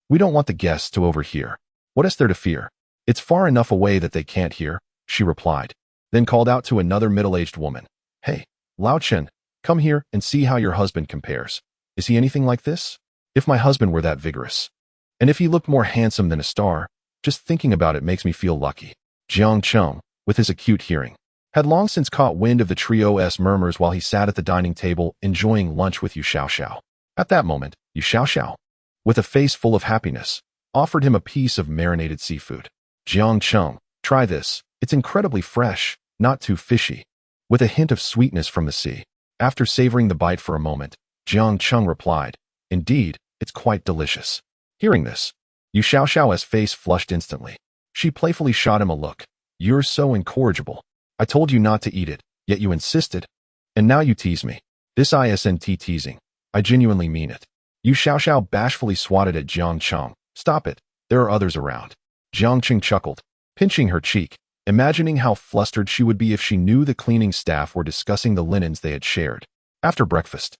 [SPEAKER 1] We don't want the guests to overhear. What is there to fear? It's far enough away that they can't hear," she replied, then called out to another middle-aged woman, "Hey, Lao Chen, come here and see how your husband compares. Is he anything like this? If my husband were that vigorous, and if he looked more handsome than a star, just thinking about it makes me feel lucky." Jiang Cheng, with his acute hearing, had long since caught wind of the trio's murmurs while he sat at the dining table enjoying lunch with Yu Xiaoxiao. At that moment, Yu Xiaoxiao, with a face full of happiness, offered him a piece of marinated seafood. "Jiang Cheng, try this. It's incredibly fresh, not too fishy, with a hint of sweetness from the sea." After savoring the bite for a moment, Jiang Cheng replied, "Indeed, it's quite delicious." Hearing this, Yu Xiaoxiao's face flushed instantly. She playfully shot him a look. "You're so incorrigible. I told you not to eat it, yet you insisted. And now you tease me. This isn't teasing. I genuinely mean it." Yu Xiaoxiao bashfully swatted at Jiang Cheng. "Stop it. There are others around." Jiang Cheng chuckled, pinching her cheek, imagining how flustered she would be if she knew the cleaning staff were discussing the linens they had shared. After breakfast,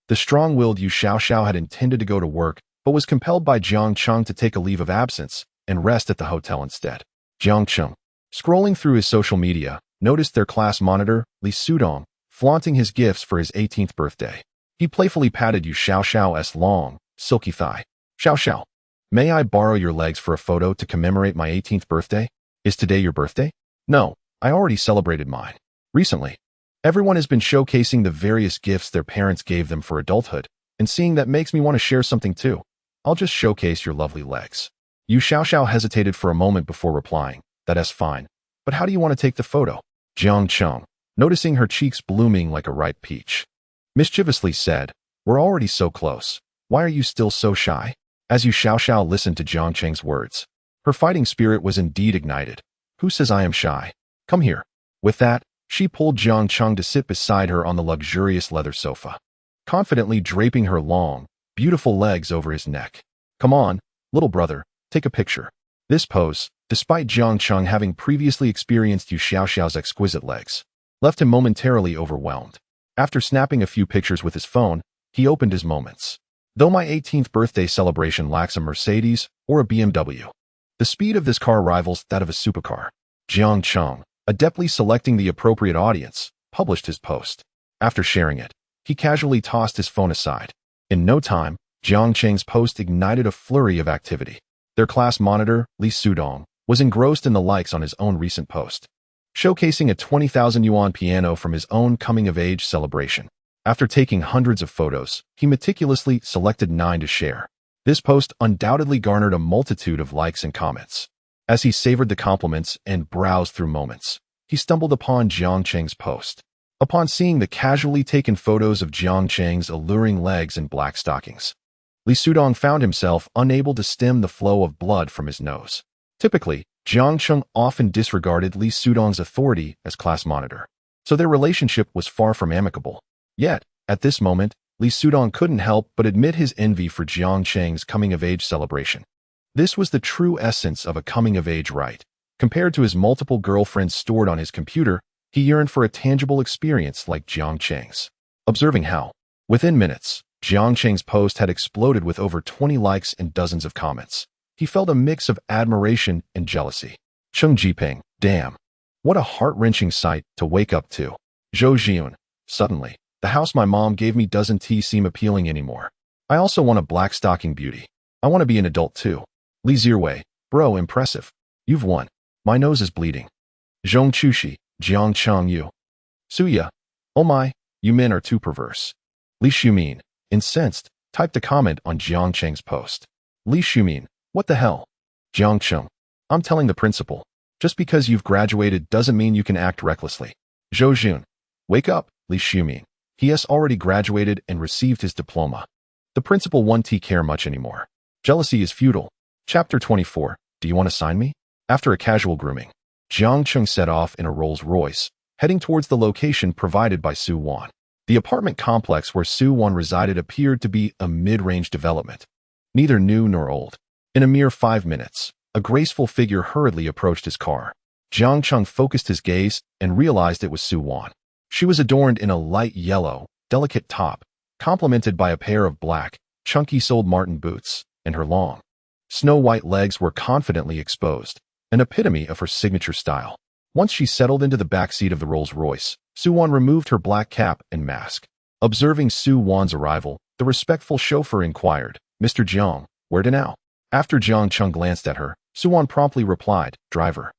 [SPEAKER 1] the strong-willed Yu Xiaoxiao had intended to go to work, but was compelled by Jiang Cheng to take a leave of absence and rest at the hotel instead. Jiang Cheng, scrolling through his social media, noticed their class monitor, Li Sudong, flaunting his gifts for his 18th birthday. He playfully patted Yu Xiaoxiao's long, silky thigh. "Xiaoxiao, may I borrow your legs for a photo to commemorate my 18th birthday? Is today your birthday?" "No, I already celebrated mine. Recently, everyone has been showcasing the various gifts their parents gave them for adulthood, and seeing that makes me want to share something too. I'll just showcase your lovely legs." Yu Xiaoxiao hesitated for a moment before replying, "That's fine, but how do you want to take the photo?" Jiang Cheng, noticing her cheeks blooming like a ripe peach, mischievously said, "We're already so close. Why are you still so shy?" As Yu Xiaoxiao listened to Jiang Cheng's words, her fighting spirit was indeed ignited. "Who says I am shy? Come here." With that, she pulled Jiang Cheng to sit beside her on the luxurious leather sofa, confidently draping her long, beautiful legs over his neck. "Come on, little brother, take a picture." This pose, despite Jiang Cheng having previously experienced Yu Xiaoxiao's exquisite legs, left him momentarily overwhelmed. After snapping a few pictures with his phone, he opened his moments. "Though my 18th birthday celebration lacks a Mercedes or a BMW, the speed of this car rivals that of a supercar." Jiang Cheng, adeptly selecting the appropriate audience, published his post. After sharing it, He casually tossed his phone aside. In no time, Jiang Cheng's post ignited a flurry of activity. Their class monitor, Li Sudong, was engrossed in the likes on his own recent post, showcasing a 20,000 yuan piano from his own coming-of-age celebration. After taking hundreds of photos, he meticulously selected 9 to share. This post undoubtedly garnered a multitude of likes and comments. As he savored the compliments and browsed through moments, he stumbled upon Jiang Cheng's post. Upon seeing the casually taken photos of Jiang Cheng's alluring legs and black stockings, Li Sudong found himself unable to stem the flow of blood from his nose. Typically, Jiang Cheng often disregarded Li Sudong's authority as class monitor, so their relationship was far from amicable. Yet, at this moment, Li Sudong couldn't help but admit his envy for Jiang Cheng's coming-of-age celebration. This was the true essence of a coming-of-age rite. Compared to his multiple girlfriends stored on his computer, he yearned for a tangible experience like Jiang Cheng's. Observing how, within minutes, Jiang Cheng's post had exploded with over 20 likes and dozens of comments, he felt a mix of admiration and jealousy. Cheng Jiping, damn. What a heart-wrenching sight to wake up to. Zhou Jiun, suddenly, the house my mom gave me doesn't seem appealing anymore. I also want a black stocking beauty. I want to be an adult too. Li Zirwei, bro, impressive. You've won. My nose is bleeding. Zhong Chushi, Jiang Chang Yu. Suya, oh my, you men are too perverse. Li Shumin, incensed, typed a comment on Jiang Cheng's post. Li Shumin, what the hell? Jiang Cheng, I'm telling the principal. Just because you've graduated doesn't mean you can act recklessly. Zhou Jun, wake up, Li Shumin. He has already graduated and received his diploma. The principal won't care much anymore. Jealousy is futile. Chapter 24, do you want to sign me? After a casual grooming, Jiang Cheng set off in a Rolls-Royce, heading towards the location provided by Su Wan. The apartment complex where Su Wan resided appeared to be a mid-range development, neither new nor old. In a mere 5 minutes, a graceful figure hurriedly approached his car. Jiang Cheng focused his gaze and realized it was Su Wan. She was adorned in a light yellow, delicate top, complemented by a pair of black, chunky-soled Martin boots, and her long, snow-white legs were confidently exposed, an epitome of her signature style. Once she settled into the backseat of the Rolls-Royce, Su Wan removed her black cap and mask. Observing Su Wan's arrival, the respectful chauffeur inquired, Mr. Jiang, where to now? After Jiang Cheng glanced at her, Su Wan promptly replied, driver.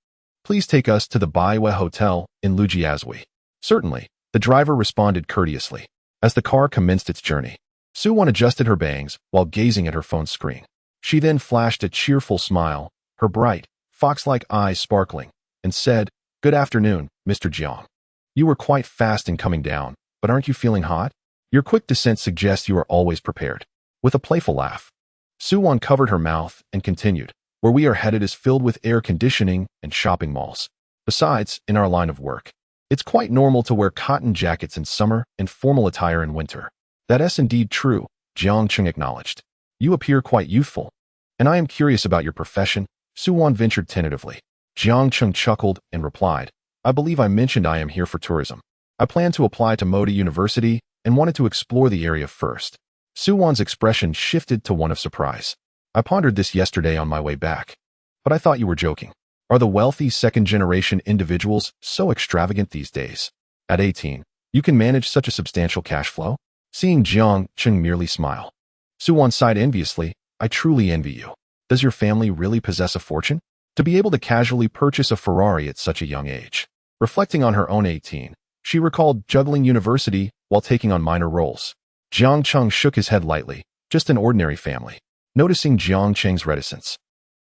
[SPEAKER 1] Please take us to the Baiwei Hotel in Lujiazui. Certainly, the driver responded courteously. As the car commenced its journey, Su Wan adjusted her bangs while gazing at her phone screen. She then flashed a cheerful smile, her bright, fox-like eyes sparkling, and said, Good afternoon, Mr. Jiang. You were quite fast in coming down, but aren't you feeling hot? Your quick descent suggests you are always prepared. With a playful laugh, Su Wan covered her mouth and continued, Where we are headed is filled with air conditioning and shopping malls. Besides, in our line of work, it's quite normal to wear cotton jackets in summer and formal attire in winter. That's indeed true, Jiang Cheng acknowledged. You appear quite youthful. And I am curious about your profession, Su Wan ventured tentatively. Jiang Cheng chuckled and replied, I believe I mentioned I am here for tourism. I plan to apply to Modi University and wanted to explore the area first. Su Wan's expression shifted to one of surprise. I pondered this yesterday on my way back. But I thought you were joking. Are the wealthy second-generation individuals so extravagant these days? At 18, you can manage such a substantial cash flow? Seeing Jiang Cheng merely smile, Su Wan sighed enviously, I truly envy you. Does your family really possess a fortune? To be able to casually purchase a Ferrari at such a young age. Reflecting on her own 18, she recalled juggling university while taking on minor roles. Jiang Cheng shook his head lightly, just an ordinary family. Noticing Jiang Cheng's reticence,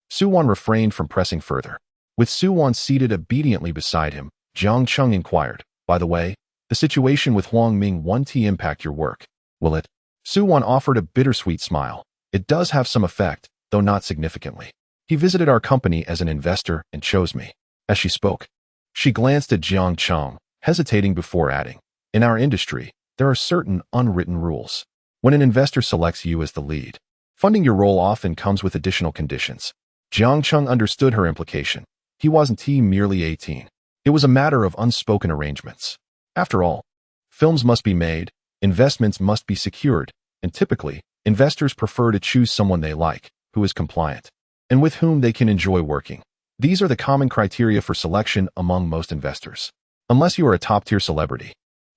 [SPEAKER 1] Su Wan refrained from pressing further. With Su Wan seated obediently beside him, Jiang Cheng inquired, By the way, the situation with Huang Ming won't impact your work, will it? Su Wan offered a bittersweet smile. It does have some effect, though not significantly. He visited our company as an investor and chose me. As she spoke, she glanced at Jiang Cheng, hesitating before adding, In our industry, there are certain unwritten rules. When an investor selects you as the lead, funding your role often comes with additional conditions. Jiang Cheng understood her implication. He wasn't merely 18. It was a matter of unspoken arrangements. After all, films must be made, investments must be secured, and typically, investors prefer to choose someone they like, who is compliant, and with whom they can enjoy working. These are the common criteria for selection among most investors. Unless you are a top-tier celebrity,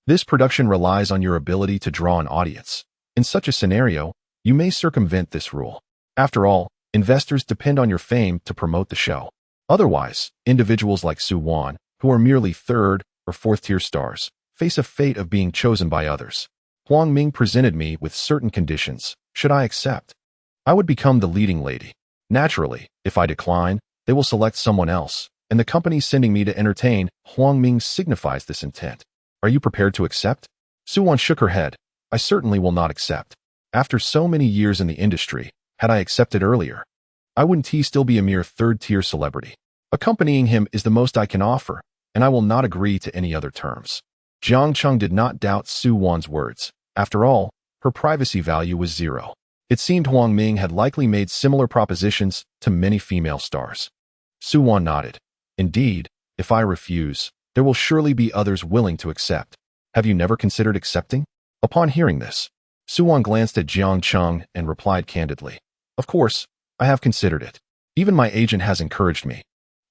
[SPEAKER 1] This production relies on your ability to draw an audience. In such a scenario, you may circumvent this rule. After all, investors depend on your fame to promote the show. Otherwise, individuals like Soo-won, who are merely third or fourth-tier stars, face a fate of being chosen by others. Hwang Ming presented me with certain conditions. Should I accept? I would become the leading lady. Naturally, if I decline, they will select someone else, and the company sending me to entertain Hwang Ming signifies this intent. Are you prepared to accept? Soo-won shook her head. I certainly will not accept. After so many years in the industry, had I accepted earlier, I wouldn't still be a mere third-tier celebrity. Accompanying him is the most I can offer, and I will not agree to any other terms. Jiang Chung did not doubt Soo-won's words. After all, her privacy value was zero. It seemed Hwang Ming had likely made similar propositions to many female stars. Soo-won nodded. Indeed, if I refuse, there will surely be others willing to accept. Have you never considered accepting? Upon hearing this, Soo-won glanced at Jiang Chung and replied candidly. Of course, I have considered it. Even my agent has encouraged me,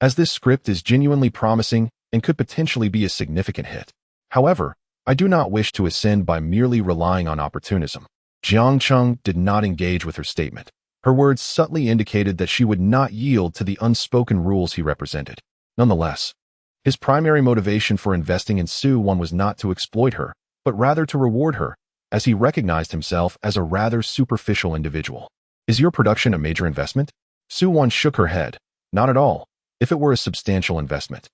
[SPEAKER 1] as this script is genuinely promising and could potentially be a significant hit. However, I do not wish to ascend by merely relying on opportunism. Jiang Chung did not engage with her statement. Her words subtly indicated that she would not yield to the unspoken rules he represented. Nonetheless, his primary motivation for investing in Soo-won was not to exploit her, but rather to reward her, as he recognized himself as a rather superficial individual. Is your production a major investment? Soo-won shook her head. Not at all. If it were a substantial investment,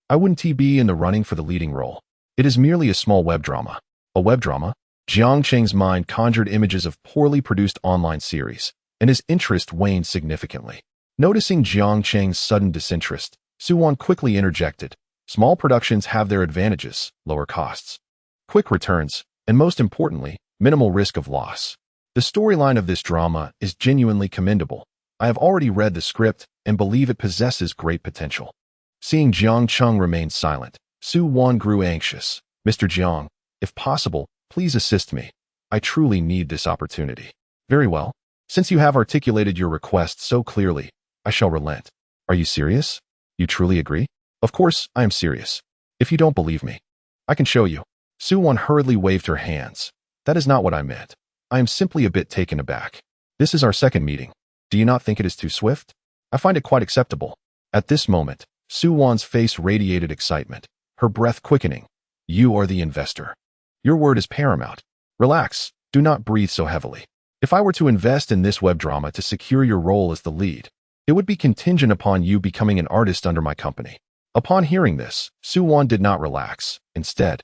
[SPEAKER 1] I wouldn't be in the running for the leading role. It is merely a small web drama. A web drama? Jiang Cheng's mind conjured images of poorly produced online series, and his interest waned significantly. Noticing Jiang Cheng's sudden disinterest, Soo-won quickly interjected. Small productions have their advantages, lower costs, quick returns, and most importantly, minimal risk of loss. The storyline of this drama is genuinely commendable. I have already read the script and believe it possesses great potential. Seeing Jiang Chung remain silent, Soo-won grew anxious. Mr. Jiang, if possible, please assist me. I truly need this opportunity. Very well. Since you have articulated your request so clearly, I shall relent. Are you serious? You truly agree? Of course, I am serious. If you don't believe me, I can show you. Soo-won hurriedly waved her hands. That is not what I meant. I am simply a bit taken aback. This is our second meeting. Do you not think it is too swift? I find it quite acceptable. At this moment, Soo-won's face radiated excitement, her breath quickening. You are the investor. Your word is paramount. Relax. Do not breathe so heavily. If I were to invest in this web drama to secure your role as the lead, it would be contingent upon you becoming an artist under my company. Upon hearing this, Soo-won did not relax. Instead,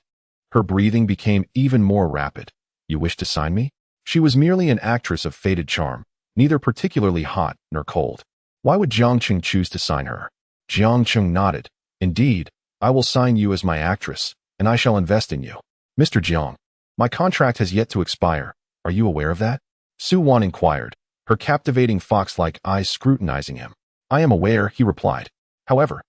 [SPEAKER 1] her breathing became even more rapid. You wish to sign me? She was merely an actress of faded charm, neither particularly hot nor cold. Why would Jiang Chung choose to sign her? Jiang Chung nodded. Indeed, I will sign you as my actress, and I shall invest in you. Mr. Jiang, my contract has yet to expire. Are you aware of that? Soo-won inquired, her captivating fox-like eyes scrutinizing him. I am aware, he replied. However,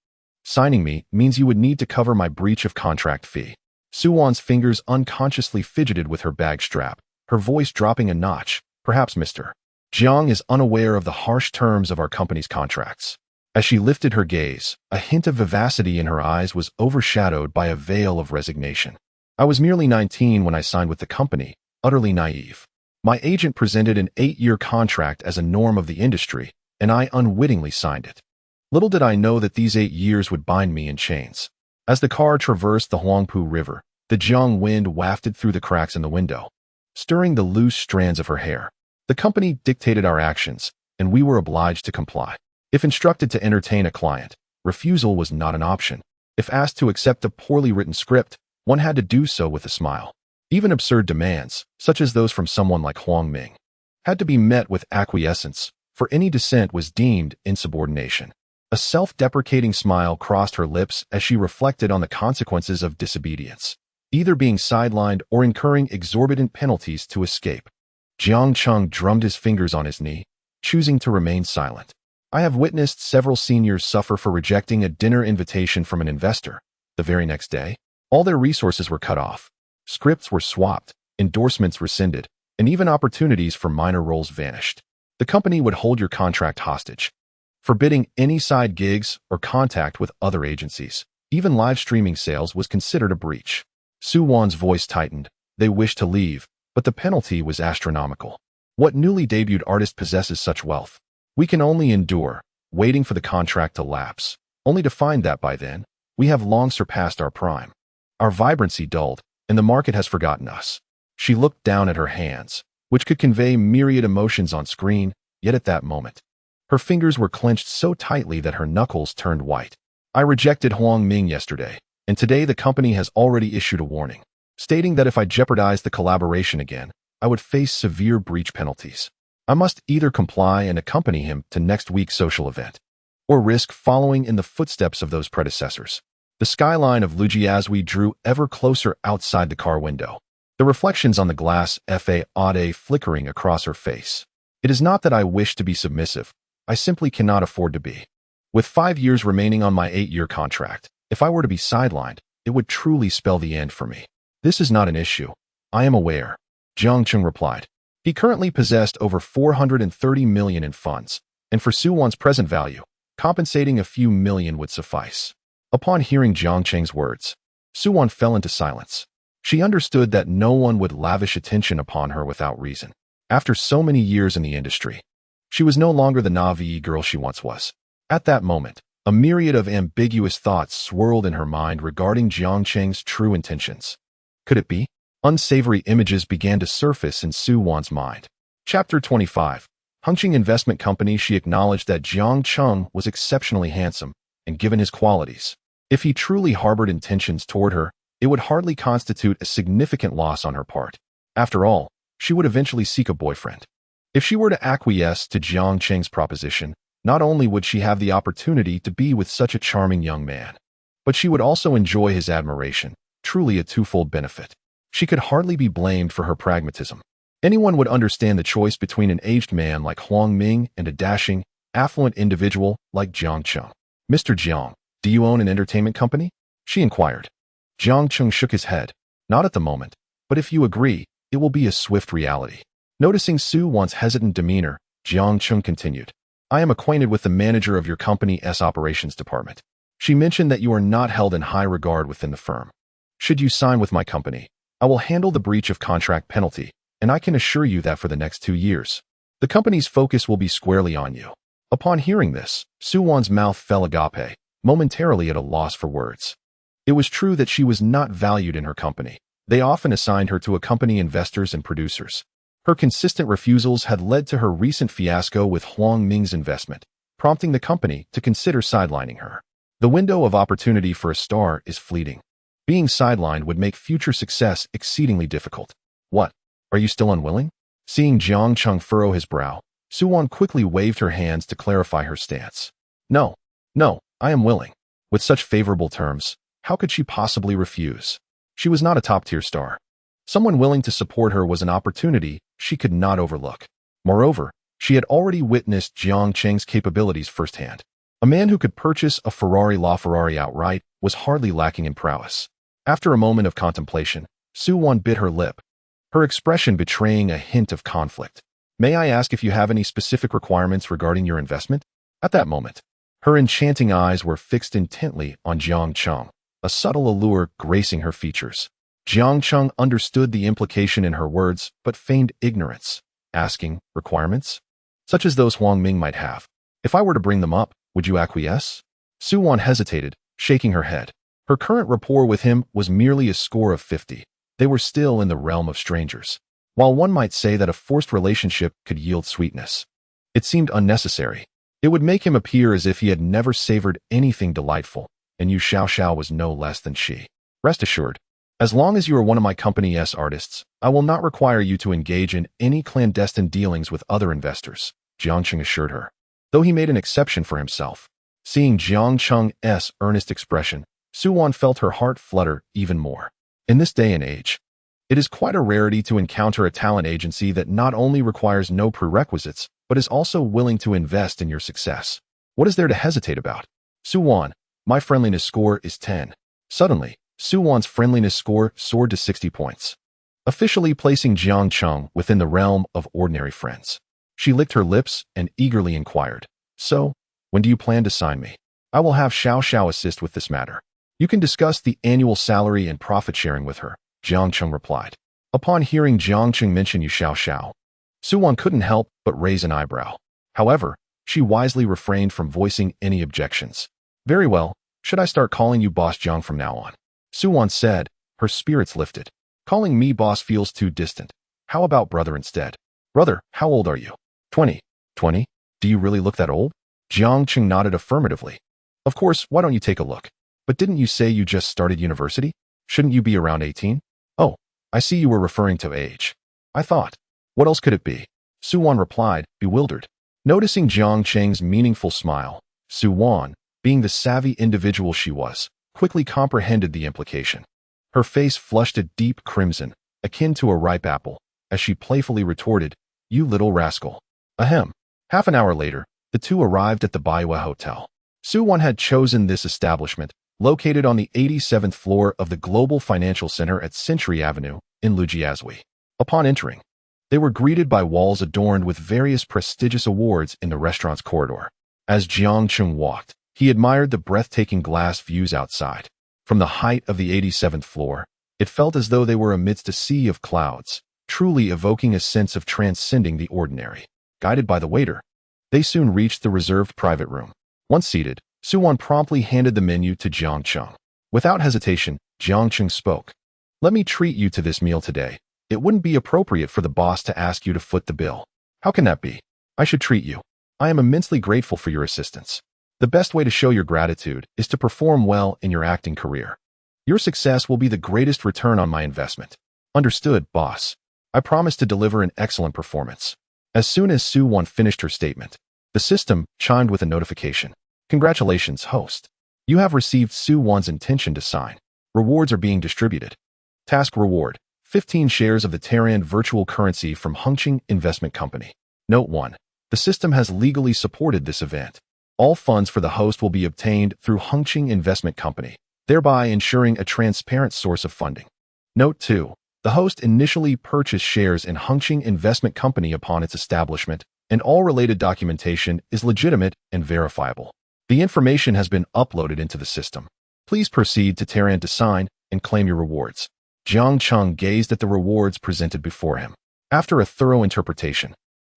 [SPEAKER 1] signing me means you would need to cover my breach of contract fee. Soo-won's fingers unconsciously fidgeted with her bag strap, her voice dropping a notch. Perhaps Mr. Jiang is unaware of the harsh terms of our company's contracts. As she lifted her gaze, a hint of vivacity in her eyes was overshadowed by a veil of resignation. I was merely 19 when I signed with the company, utterly naive. My agent presented an 8-year contract as a norm of the industry, and I unwittingly signed it. Little did I know that these 8 years would bind me in chains. As the car traversed the Huangpu River, the Jiang wind wafted through the cracks in the window, stirring the loose strands of her hair. The company dictated our actions, and we were obliged to comply. If instructed to entertain a client, refusal was not an option. If asked to accept a poorly written script, one had to do so with a smile. Even absurd demands, such as those from someone like Hwang Ming, had to be met with acquiescence, for any dissent was deemed insubordination. A self-deprecating smile crossed her lips as she reflected on the consequences of disobedience, either being sidelined or incurring exorbitant penalties to escape. Jiang Chung drummed his fingers on his knee, choosing to remain silent. I have witnessed several seniors suffer for rejecting a dinner invitation from an investor. The very next day, all their resources were cut off. Scripts were swapped, endorsements rescinded, and even opportunities for minor roles vanished. The company would hold your contract hostage, forbidding any side gigs or contact with other agencies. Even live streaming sales was considered a breach. Su Wan's voice tightened. They wished to leave, but the penalty was astronomical. What newly debuted artist possesses such wealth? We can only endure, waiting for the contract to lapse, only to find that by then, we have long surpassed our prime. Our vibrancy dulled, and the market has forgotten us. She looked down at her hands, which could convey myriad emotions on screen, yet at that moment, her fingers were clenched so tightly that her knuckles turned white. I rejected Huang Ming yesterday, and today the company has already issued a warning, stating that if I jeopardized the collaboration again, I would face severe breach penalties. I must either comply and accompany him to next week's social event, or risk following in the footsteps of those predecessors. The skyline of Lujiazui drew ever closer outside the car window, the reflections on the glass FA flickering across her face. It is not that I wish to be submissive, I simply cannot afford to be. With 5 years remaining on my 8-year contract, if I were to be sidelined, it would truly spell the end for me. This is not an issue. I am aware, Jiang Chung replied. He currently possessed over 430 million in funds, and for Su Wan's present value, compensating a few million would suffice. Upon hearing Jiang Cheng's words, Su Wan fell into silence. She understood that no one would lavish attention upon her without reason. After so many years in the industry, she was no longer the naive girl she once was. At that moment, a myriad of ambiguous thoughts swirled in her mind regarding Jiang Cheng's true intentions. Could it be? Unsavory images began to surface in Su Wan's mind. Chapter 25. Hengqin Investment Company. She acknowledged that Jiang Cheng was exceptionally handsome, and given his qualities, if he truly harbored intentions toward her, it would hardly constitute a significant loss on her part. After all, she would eventually seek a boyfriend. If she were to acquiesce to Jiang Cheng's proposition, not only would she have the opportunity to be with such a charming young man, but she would also enjoy his admiration, truly a twofold benefit. She could hardly be blamed for her pragmatism. Anyone would understand the choice between an aged man like Huang Ming and a dashing, affluent individual like Jiang Cheng. Mr. Jiang, do you own an entertainment company? She inquired. Jiang Cheng shook his head. Not at the moment, but if you agree, it will be a swift reality. Noticing Su Wan's hesitant demeanor, Jiang Cheng continued. I am acquainted with the manager of your company's operations department. She mentioned that you are not held in high regard within the firm. Should you sign with my company, I will handle the breach of contract penalty, and I can assure you that for the next 2 years, the company's focus will be squarely on you. Upon hearing this, Su Wan's mouth fell agape, momentarily at a loss for words. It was true that she was not valued in her company. They often assigned her to accompany investors and producers. Her consistent refusals had led to her recent fiasco with Huang Ming's investment, prompting the company to consider sidelining her. The window of opportunity for a star is fleeting. Being sidelined would make future success exceedingly difficult. What? Are you still unwilling? Seeing Jiang Cheng furrow his brow, Su Wan quickly waved her hands to clarify her stance. No, I am willing. With such favorable terms, how could she possibly refuse? She was not a top-tier star. Someone willing to support her was an opportunity she could not overlook. Moreover, she had already witnessed Jiang Cheng's capabilities firsthand. A man who could purchase a Ferrari outright was hardly lacking in prowess. After a moment of contemplation, Su Wan bit her lip, her expression betraying a hint of conflict. May I ask if you have any specific requirements regarding your investment? At that moment, her enchanting eyes were fixed intently on Jiang Cheng, a subtle allure gracing her features. Jiang Cheng understood the implication in her words, but feigned ignorance, asking, requirements? Such as those Huang Ming might have. If I were to bring them up, would you acquiesce? Su Wan hesitated, shaking her head. Her current rapport with him was merely a score of 50. They were still in the realm of strangers. While one might say that a forced relationship could yield sweetness, it seemed unnecessary. It would make him appear as if he had never savored anything delightful, and Yu Xiaoxiao was no less than she. Rest assured, as long as you are one of my company's artists, I will not require you to engage in any clandestine dealings with other investors, Jiang Cheng assured her, though he made an exception for himself. Seeing Jiang Cheng's earnest expression, Su Wan felt her heart flutter even more. In this day and age, it is quite a rarity to encounter a talent agency that not only requires no prerequisites, but is also willing to invest in your success. What is there to hesitate about? Su Wan, my friendliness score is 10. Suddenly, Su Wan's friendliness score soared to 60 points, officially placing Jiang Cheng within the realm of ordinary friends. She licked her lips and eagerly inquired, so, when do you plan to sign me? I will have Xiao Xiao assist with this matter. You can discuss the annual salary and profit sharing with her, Jiang Cheng replied. Upon hearing Jiang Cheng mention Yu Xiao, Suwan couldn't help but raise an eyebrow. However, she wisely refrained from voicing any objections. Very well, should I start calling you Boss Jiang from now on? Suwan said, her spirits lifted. Calling me boss feels too distant. How about brother instead? Brother, how old are you? 20. 20? Do you really look that old? Jiang Cheng nodded affirmatively. Of course, why don't you take a look? But didn't you say you just started university? Shouldn't you be around 18? Oh, I see you were referring to age. I thought. What else could it be? Suwan replied, bewildered. Noticing Jiang Cheng's meaningful smile, Suwan, being the savvy individual she was, quickly comprehended the implication. Her face flushed a deep crimson, akin to a ripe apple, as she playfully retorted, You little rascal. Ahem. Half an hour later, the two arrived at the Baiwa Hotel. Suwan had chosen this establishment, located on the 87th floor of the Global Financial Center at Century Avenue in Lujiazui. Upon entering, they were greeted by walls adorned with various prestigious awards in the restaurant's corridor. As Jiang Cheng walked, he admired the breathtaking glass views outside. From the height of the 87th floor, it felt as though they were amidst a sea of clouds, truly evoking a sense of transcending the ordinary. Guided by the waiter, they soon reached the reserved private room. Once seated, Suwan promptly handed the menu to Jiang Cheng. Without hesitation, Jiang Cheng spoke. Let me treat you to this meal today. It wouldn't be appropriate for the boss to ask you to foot the bill. How can that be? I should treat you. I am immensely grateful for your assistance. The best way to show your gratitude is to perform well in your acting career. Your success will be the greatest return on my investment. Understood, boss. I promise to deliver an excellent performance. As soon as Suwan finished her statement, the system chimed with a notification. Congratulations, host. You have received Suwan's intention to sign. Rewards are being distributed. Task reward, 15 shares of the Terran virtual currency from Hongqing Investment Company. Note 1. The system has legally supported this event. All funds for the host will be obtained through Hongqing Investment Company, thereby ensuring a transparent source of funding. Note 2. The host initially purchased shares in Hongqing Investment Company upon its establishment, and all related documentation is legitimate and verifiable. The information has been uploaded into the system. Please proceed to Terran to sign and claim your rewards. Jiang Cheng gazed at the rewards presented before him. After a thorough interpretation,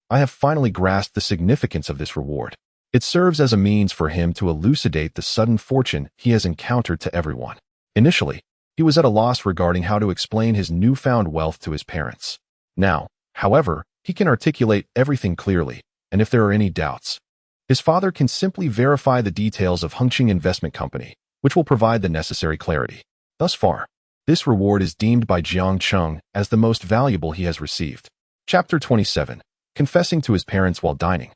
[SPEAKER 1] I have finally grasped the significance of this reward. It serves as a means for him to elucidate the sudden fortune he has encountered to everyone. Initially, he was at a loss regarding how to explain his newfound wealth to his parents. Now, however, he can articulate everything clearly, and if there are any doubts, his father can simply verify the details of Hongqing Investment Company, which will provide the necessary clarity. Thus far, this reward is deemed by Jiang Cheng as the most valuable he has received. Chapter 27. Confessing to his parents while dining.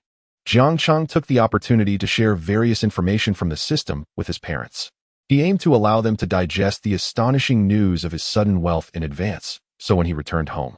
[SPEAKER 1] Jiang Cheng took the opportunity to share various information from the system with his parents. He aimed to allow them to digest the astonishing news of his sudden wealth in advance, so when he returned home,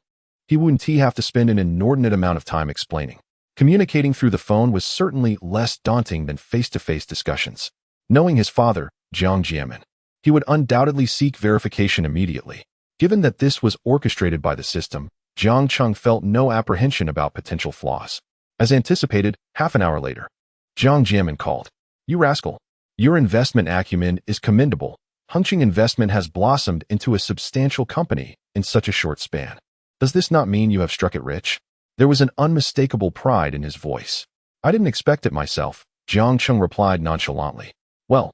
[SPEAKER 1] he wouldn't have to spend an inordinate amount of time explaining. Communicating through the phone was certainly less daunting than face-to-face discussions. Knowing his father, Jiang Jiamin, he would undoubtedly seek verification immediately. Given that this was orchestrated by the system, Jiang Cheng felt no apprehension about potential flaws. As anticipated, half an hour later, Jiang Jiamin called. You rascal. Your investment acumen is commendable. Hongqing Investment has blossomed into a substantial company in such a short span. Does this not mean you have struck it rich? There was an unmistakable pride in his voice. I didn't expect it myself, Jiang Cheng replied nonchalantly. Well,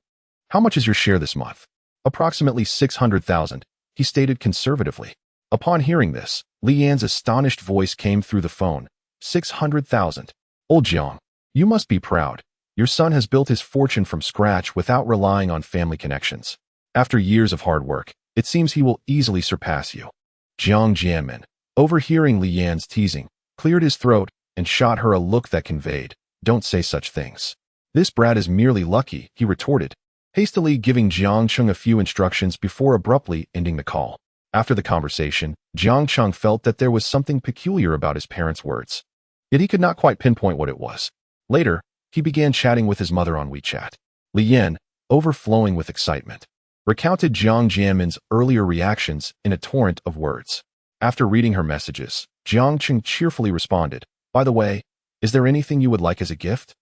[SPEAKER 1] how much is your share this month? Approximately 600,000, he stated conservatively. Upon hearing this, Li Yan's astonished voice came through the phone. 600,000. Old Jiang, you must be proud. Your son has built his fortune from scratch without relying on family connections. After years of hard work, it seems he will easily surpass you. Jiang Jianmin, overhearing Li Yan's teasing, cleared his throat and shot her a look that conveyed, don't say such things. This brat is merely lucky, he retorted, hastily giving Jiang Cheng a few instructions before abruptly ending the call. After the conversation, Jiang Cheng felt that there was something peculiar about his parents' words. Yet he could not quite pinpoint what it was. Later, he began chatting with his mother on WeChat. Li Yan, overflowing with excitement, recounted Jiang Jianmin's earlier reactions in a torrent of words. After reading her messages, Jiang Cheng cheerfully responded, By the way, is there anything you would like as a gift?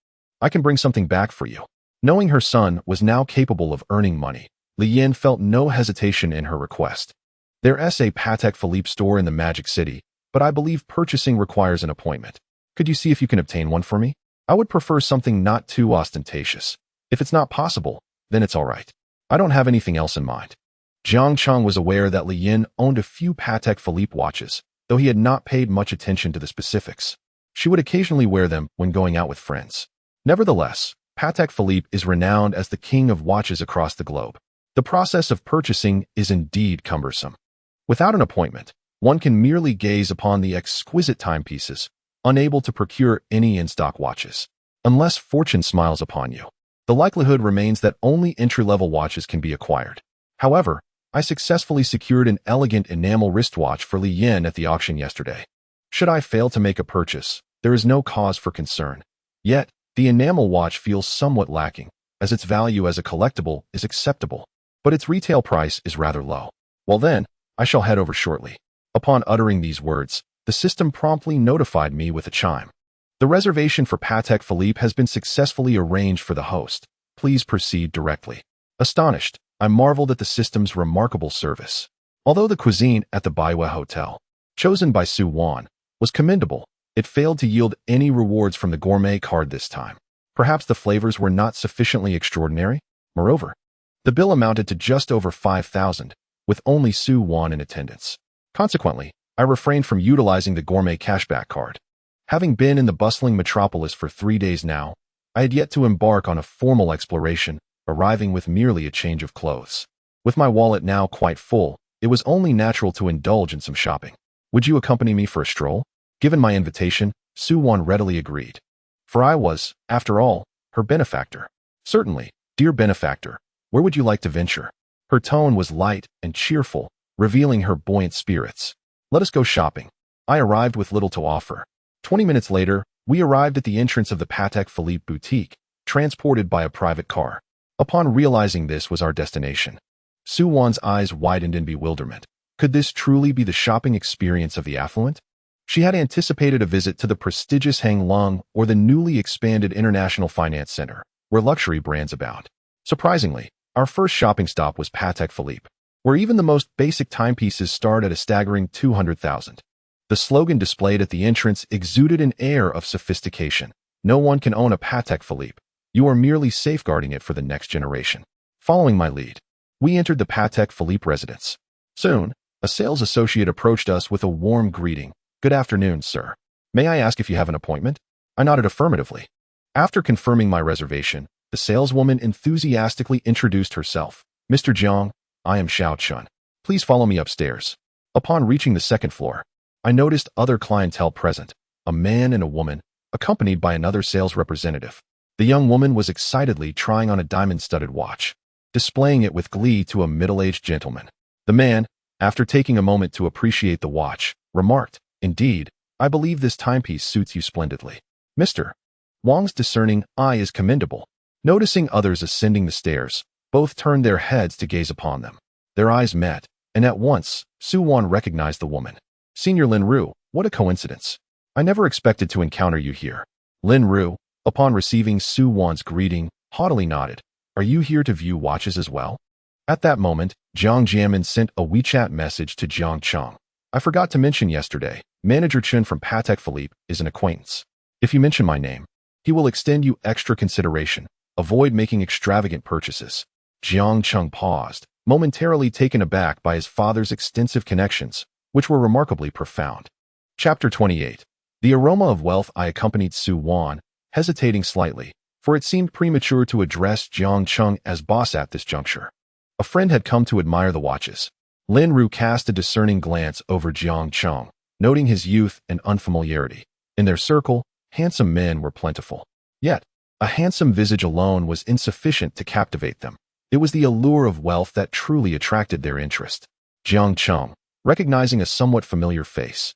[SPEAKER 1] I can bring something back for you. Knowing her son was now capable of earning money, Li Yin felt no hesitation in her request. There's a Patek Philippe store in the Magic City, but I believe purchasing requires an appointment. Could you see if you can obtain one for me? I would prefer something not too ostentatious. If it's not possible, then it's all right. I don't have anything else in mind. Jiang Cheng was aware that Li Yin owned a few Patek Philippe watches, though he had not paid much attention to the specifics. She would occasionally wear them when going out with friends. Nevertheless, Patek Philippe is renowned as the king of watches across the globe. The process of purchasing is indeed cumbersome. Without an appointment, one can merely gaze upon the exquisite timepieces, unable to procure any in-stock watches. Unless fortune smiles upon you, the likelihood remains that only entry-level watches can be acquired. However, I successfully secured an elegant enamel wristwatch for Li Yin at the auction yesterday. Should I fail to make a purchase, there is no cause for concern. Yet, the enamel watch feels somewhat lacking, as its value as a collectible is acceptable, but its retail price is rather low. Well then, I shall head over shortly. Upon uttering these words, the system promptly notified me with a chime. The reservation for Patek Philippe has been successfully arranged for the host. Please proceed directly. Astonished, I marveled at the system's remarkable service. Although the cuisine at the Baiwa Hotel, chosen by Su Wan, was commendable, it failed to yield any rewards from the gourmet card this time. Perhaps the flavors were not sufficiently extraordinary? Moreover, the bill amounted to just over 5,000, with only Su Wan in attendance. Consequently, I refrained from utilizing the gourmet cashback card. Having been in the bustling metropolis for 3 days now, I had yet to embark on a formal exploration, arriving with merely a change of clothes. With my wallet now quite full, it was only natural to indulge in some shopping. Would you accompany me for a stroll? Given my invitation, Su Wan readily agreed. For I was, after all, her benefactor. Certainly, dear benefactor, where would you like to venture? Her tone was light and cheerful, revealing her buoyant spirits. Let us go shopping. I arrived with little to offer. 20 minutes later, we arrived at the entrance of the Patek Philippe boutique, transported by a private car. Upon realizing this was our destination, Su Wan's eyes widened in bewilderment. Could this truly be the shopping experience of the affluent? She had anticipated a visit to the prestigious Hang Lung or the newly expanded International Finance Center, where luxury brands abound. Surprisingly, our first shopping stop was Patek Philippe, where even the most basic timepieces start at a staggering 200,000. The slogan displayed at the entrance exuded an air of sophistication. No one can own a Patek Philippe. You are merely safeguarding it for the next generation. Following my lead, we entered the Patek Philippe residence. Soon, a sales associate approached us with a warm greeting. Good afternoon, sir. May I ask if you have an appointment? I nodded affirmatively. After confirming my reservation, the saleswoman enthusiastically introduced herself. Mr. Jiang, I am Xiao Chun. Please follow me upstairs. Upon reaching the second floor, I noticed other clientele present, a man and a woman, accompanied by another sales representative. The young woman was excitedly trying on a diamond-studded watch, displaying it with glee to a middle-aged gentleman. The man, after taking a moment to appreciate the watch, remarked, Indeed, I believe this timepiece suits you splendidly. Mr. Wang's discerning eye is commendable. Noticing others ascending the stairs, both turned their heads to gaze upon them. Their eyes met, and at once, Su Wan recognized the woman. Senior Lin Ru, what a coincidence. I never expected to encounter you here. Lin Ru, upon receiving Su Wan's greeting, haughtily nodded. Are you here to view watches as well? At that moment, Jiang Jianmin sent a WeChat message to Jiang Cheng. I forgot to mention yesterday, Manager Chen from Patek Philippe is an acquaintance. If you mention my name, he will extend you extra consideration. Avoid making extravagant purchases. Jiang Cheng paused, momentarily taken aback by his father's extensive connections, which were remarkably profound. Chapter 28. The aroma of wealth. I accompanied Su Wan, hesitating slightly, for it seemed premature to address Jiang Cheng as boss at this juncture. A friend had come to admire the watches. Lin Ru cast a discerning glance over Jiang Cheng, noting his youth and unfamiliarity. In their circle, handsome men were plentiful. Yet, a handsome visage alone was insufficient to captivate them. It was the allure of wealth that truly attracted their interest. Jiang Cheng, recognizing a somewhat familiar face,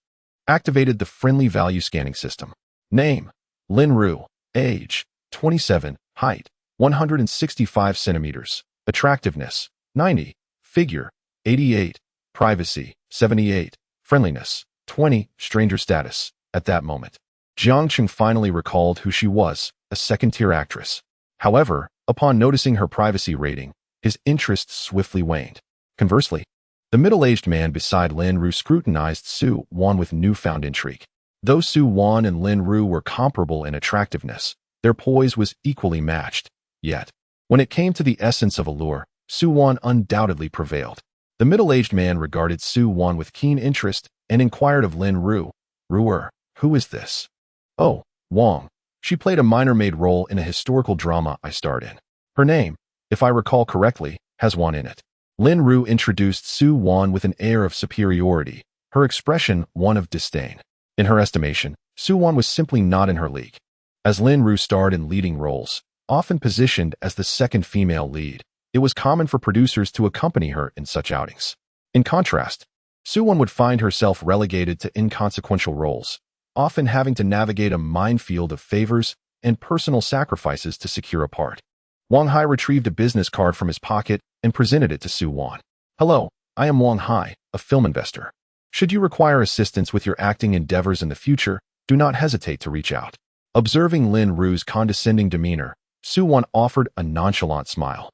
[SPEAKER 1] activated the friendly value scanning system. Name: Lin Ru. Age: 27. Height: 165 centimeters. Attractiveness: 90. Figure: 88. Privacy: 78. Friendliness: 20. Stranger status. At that moment, Jiang Cheng finally recalled who she was, a second-tier actress. However, upon noticing her privacy rating, his interest swiftly waned. Conversely, the middle-aged man beside Lin Ru scrutinized Su Wan with newfound intrigue. Though Su Wan and Lin Ru were comparable in attractiveness, their poise was equally matched. Yet, when it came to the essence of allure, Su Wan undoubtedly prevailed. The middle-aged man regarded Su Wan with keen interest and inquired of Lin Ru, "Ruer, who is this?" "Oh, Wang. She played a minor-maid role in a historical drama I starred in. Her name, if I recall correctly, has Wan in it." Lin Ru introduced Su Wan with an air of superiority, her expression one of disdain. In her estimation, Su Wan was simply not in her league. As Lin Ru starred in leading roles, often positioned as the second female lead, it was common for producers to accompany her in such outings. In contrast, Su Wan would find herself relegated to inconsequential roles, often having to navigate a minefield of favors and personal sacrifices to secure a part. Wang Hai retrieved a business card from his pocket and presented it to Su Wan. "Hello, I am Wang Hai, a film investor. Should you require assistance with your acting endeavors in the future, do not hesitate to reach out." Observing Lin Ru's condescending demeanor, Su Wan offered a nonchalant smile.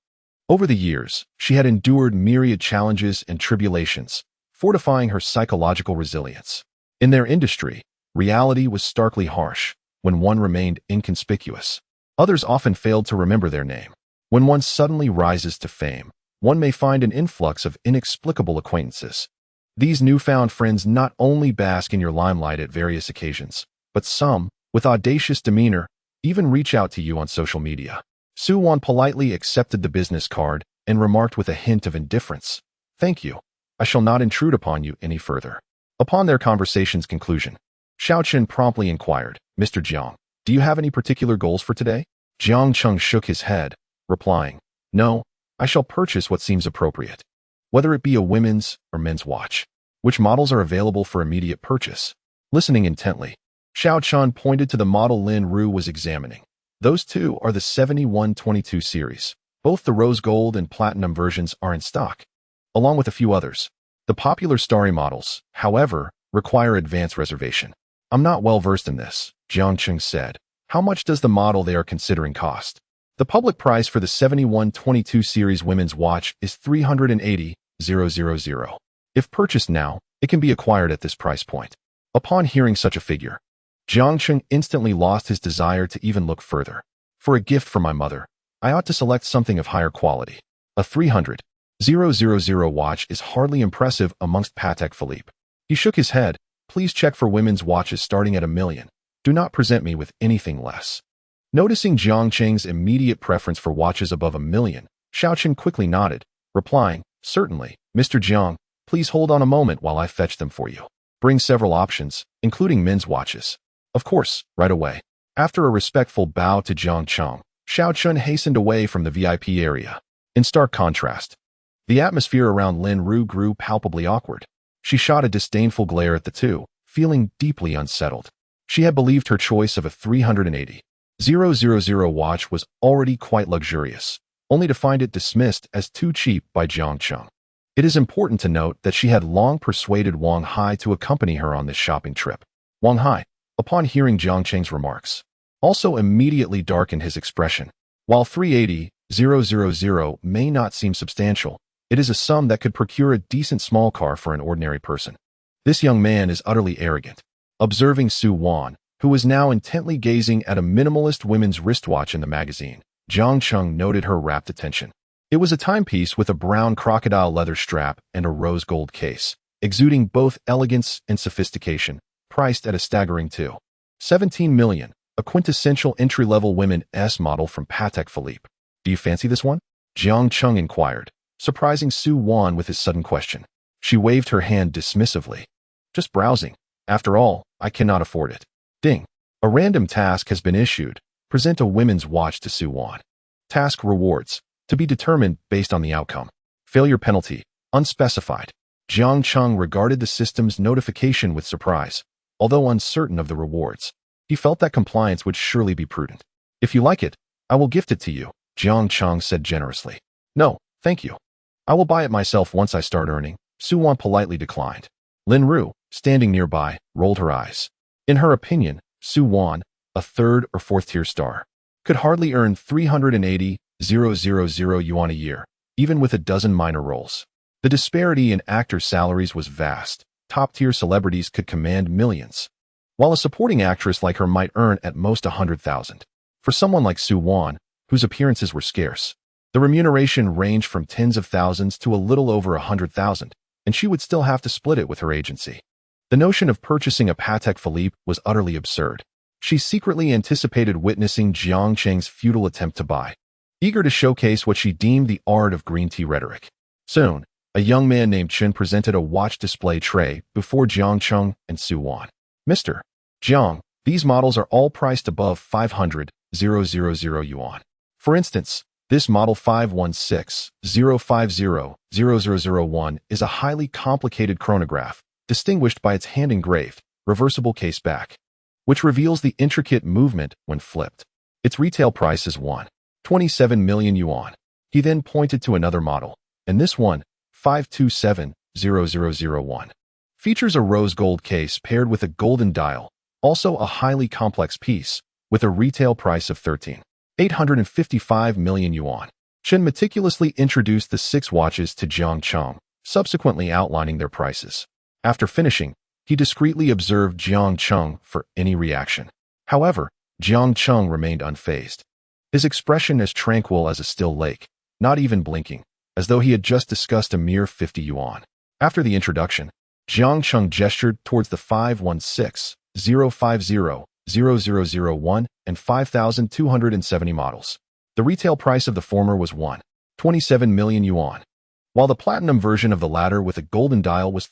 [SPEAKER 1] Over the years, she had endured myriad challenges and tribulations, fortifying her psychological resilience. In their industry, reality was starkly harsh. When one remained inconspicuous, others often failed to remember their name. When one suddenly rises to fame, one may find an influx of inexplicable acquaintances. These newfound friends not only bask in your limelight at various occasions, but some, with audacious demeanor, even reach out to you on social media. Su Wan politely accepted the business card and remarked with a hint of indifference, "Thank you. I shall not intrude upon you any further." Upon their conversation's conclusion, Xiao Chen promptly inquired, "Mr. Jiang, do you have any particular goals for today?" Jiang Cheng shook his head, replying, "No, I shall purchase what seems appropriate, whether it be a women's or men's watch. Which models are available for immediate purchase?" Listening intently, Xiao Chen pointed to the model Lin Ru was examining. "Those two are the 7122 series. Both the rose gold and platinum versions are in stock, along with a few others. The popular starry models, however, require advance reservation." "I'm not well versed in this," Jiang Cheng said. "How much does the model they are considering cost?" "The public price for the 7122 series women's watch is 380,000. If purchased now, it can be acquired at this price point." Upon hearing such a figure, Jiang Cheng instantly lost his desire to even look further. "For a gift from my mother, I ought to select something of higher quality. A 300,000 watch is hardly impressive amongst Patek Philippe." He shook his head. "Please check for women's watches starting at $1 million. Do not present me with anything less." Noticing Jiang Cheng's immediate preference for watches above $1 million, Xiao Chen quickly nodded, replying, "Certainly, Mr. Jiang, please hold on a moment while I fetch them for you. Bring several options, including men's watches." "Of course, right away." After a respectful bow to Jiang Cheng, Xiao Chen hastened away from the VIP area. In stark contrast, the atmosphere around Lin Ru grew palpably awkward. She shot a disdainful glare at the two, feeling deeply unsettled. She had believed her choice of a 380,000 watch was already quite luxurious, only to find it dismissed as too cheap by Jiang Cheng. It is important to note that she had long persuaded Wang Hai to accompany her on this shopping trip. Wang Hai, upon hearing Jiang Cheng's remarks, also immediately darkened his expression. While 380,000 may not seem substantial, it is a sum that could procure a decent small car for an ordinary person. This young man is utterly arrogant. Observing Su Wan, who was now intently gazing at a minimalist women's wristwatch in the magazine, Jiang Cheng noted her rapt attention. It was a timepiece with a brown crocodile leather strap and a rose gold case, exuding both elegance and sophistication, priced at a staggering $17 million, a quintessential entry-level women's model from Patek Philippe. "Do you fancy this one?" Jiang Cheng inquired, surprising Su Wan with his sudden question. She waved her hand dismissively. "Just browsing. After all, I cannot afford it." Ding. A random task has been issued. Present a women's watch to Su Wan. Task rewards, to be determined based on the outcome. Failure penalty, unspecified. Jiang Cheng regarded the system's notification with surprise. Although uncertain of the rewards, he felt that compliance would surely be prudent. "If you like it, I will gift it to you," Jiang Cheng said generously. "No, thank you. I will buy it myself once I start earning," Su Wan politely declined. Lin Ru, standing nearby, rolled her eyes. In her opinion, Su Wan, a third or fourth tier star, could hardly earn 380,000 yuan a year, even with a dozen minor roles. The disparity in actors' salaries was vast. Top-tier celebrities could command millions, while a supporting actress like her might earn at most 100,000. For someone like Soo Won, whose appearances were scarce, the remuneration ranged from tens of thousands to a little over 100,000, and she would still have to split it with her agency. The notion of purchasing a Patek Philippe was utterly absurd. She secretly anticipated witnessing Jiang Cheng's futile attempt to buy, eager to showcase what she deemed the art of green tea rhetoric. Soon, a young man named Chen presented a watch display tray before Jiang Cheng and Soo Won. Mr. Jiang, these models are all priced above 500,000 yuan. For instance, this model 516-050-0001 is a highly complicated chronograph, distinguished by its hand-engraved, reversible case back, which reveals the intricate movement when flipped. Its retail price is 27 million yuan. He then pointed to another model, and this one, 527-0001, features a rose gold case paired with a golden dial, also a highly complex piece, with a retail price of 855 million yuan. Chen meticulously introduced the 6 watches to Jiang Cheng, subsequently outlining their prices. After finishing, he discreetly observed Jiang Cheng for any reaction. However, Jiang Cheng remained unfazed, his expression as tranquil as a still lake, not even blinking, as though he had just discussed a mere 50 yuan. After the introduction, Jiang Cheng gestured towards the 516-050-0001 and 5,270 models. The retail price of the former was 27 million yuan, while the platinum version of the latter with a golden dial was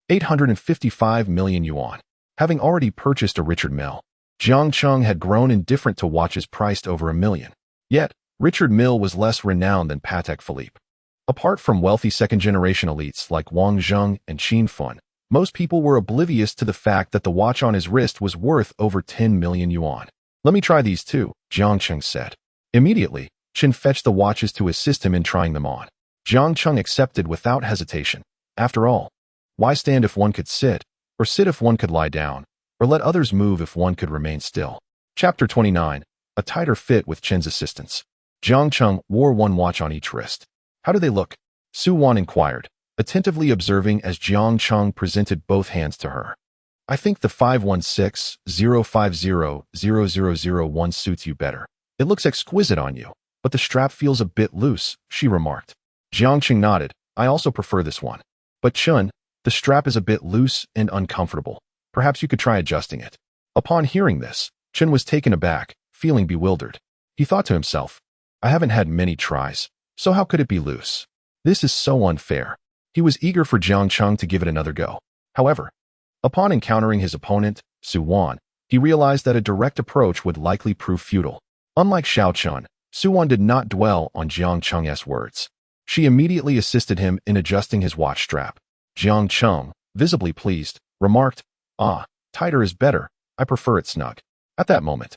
[SPEAKER 1] 855 million yuan. Having already purchased a Richard Mille, Jiang Cheng had grown indifferent to watches priced over 1 million. Yet, Richard Mille was less renowned than Patek Philippe. Apart from wealthy second-generation elites like Wang Zheng and Qin Fun, most people were oblivious to the fact that the watch on his wrist was worth over 10 million yuan. "Let me try these too," Jiang Cheng said. Immediately, Chen fetched the watches to assist him in trying them on. Jiang Cheng accepted without hesitation. After all, why stand if one could sit, or sit if one could lie down, or let others move if one could remain still? Chapter 29. A tighter fit with Chen's assistance. Jiang Cheng wore one watch on each wrist. "How do they look?" Soo Won inquired, attentively observing as Jiang Cheng presented both hands to her. "I think the 516-050-0001 suits you better. It looks exquisite on you, but the strap feels a bit loose," she remarked. Jiang Cheng nodded. "I also prefer this one. But Chen, the strap is a bit loose and uncomfortable. Perhaps you could try adjusting it." Upon hearing this, Chen was taken aback, feeling bewildered. He thought to himself, "I haven't had many tries, so how could it be loose? This is so unfair." He was eager for Jiang Cheng to give it another go. However, upon encountering his opponent, Soo Won, he realized that a direct approach would likely prove futile. Unlike Xiao Chun, Soo Won did not dwell on Jiang Cheng's words. She immediately assisted him in adjusting his watch strap. Jiang Cheng, visibly pleased, remarked, "Tighter is better. I prefer it snug." At that moment,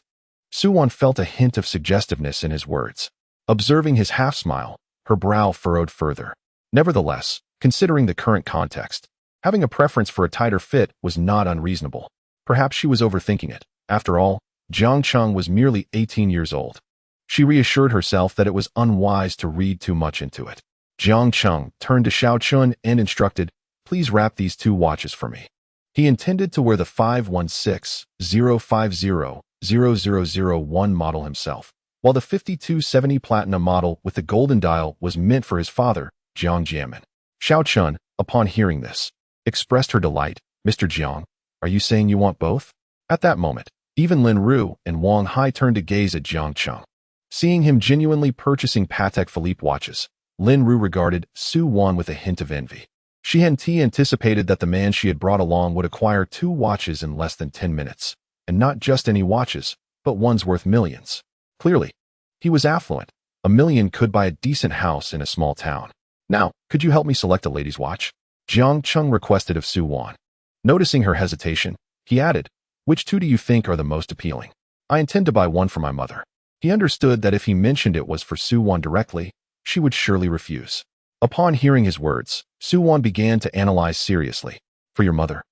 [SPEAKER 1] Soo Won felt a hint of suggestiveness in his words. Observing his half-smile, her brow furrowed further. Nevertheless, considering the current context, having a preference for a tighter fit was not unreasonable. Perhaps she was overthinking it. After all, Jiang Cheng was merely 18 years old. She reassured herself that it was unwise to read too much into it. Jiang Cheng turned to Xiao Chun and instructed, "Please wrap these 2 watches for me." He intended to wear the 516-050-0001 model himself, while the 5270 Platinum model with the golden dial was meant for his father, Jiang Jianmin. Xiao Chun, upon hearing this, expressed her delight. "Mr. Jiang, are you saying you want both?" At that moment, even Lin Ru and Wang Hai turned to gaze at Jiang Cheng. Seeing him genuinely purchasing Patek Philippe watches, Lin Ru regarded Soo Won with a hint of envy. She had anticipated that the man she had brought along would acquire 2 watches in less than 10 minutes, and not just any watches, but ones worth millions. Clearly, he was affluent. 1 million could buy a decent house in a small town. "Now, could you help me select a lady's watch?" Jiang Cheng requested of Soo Won. Noticing her hesitation, he added, "Which 2 do you think are the most appealing? I intend to buy one for my mother." He understood that if he mentioned it was for Soo Won directly, she would surely refuse. Upon hearing his words, Soo Won began to analyze seriously. "For your mother.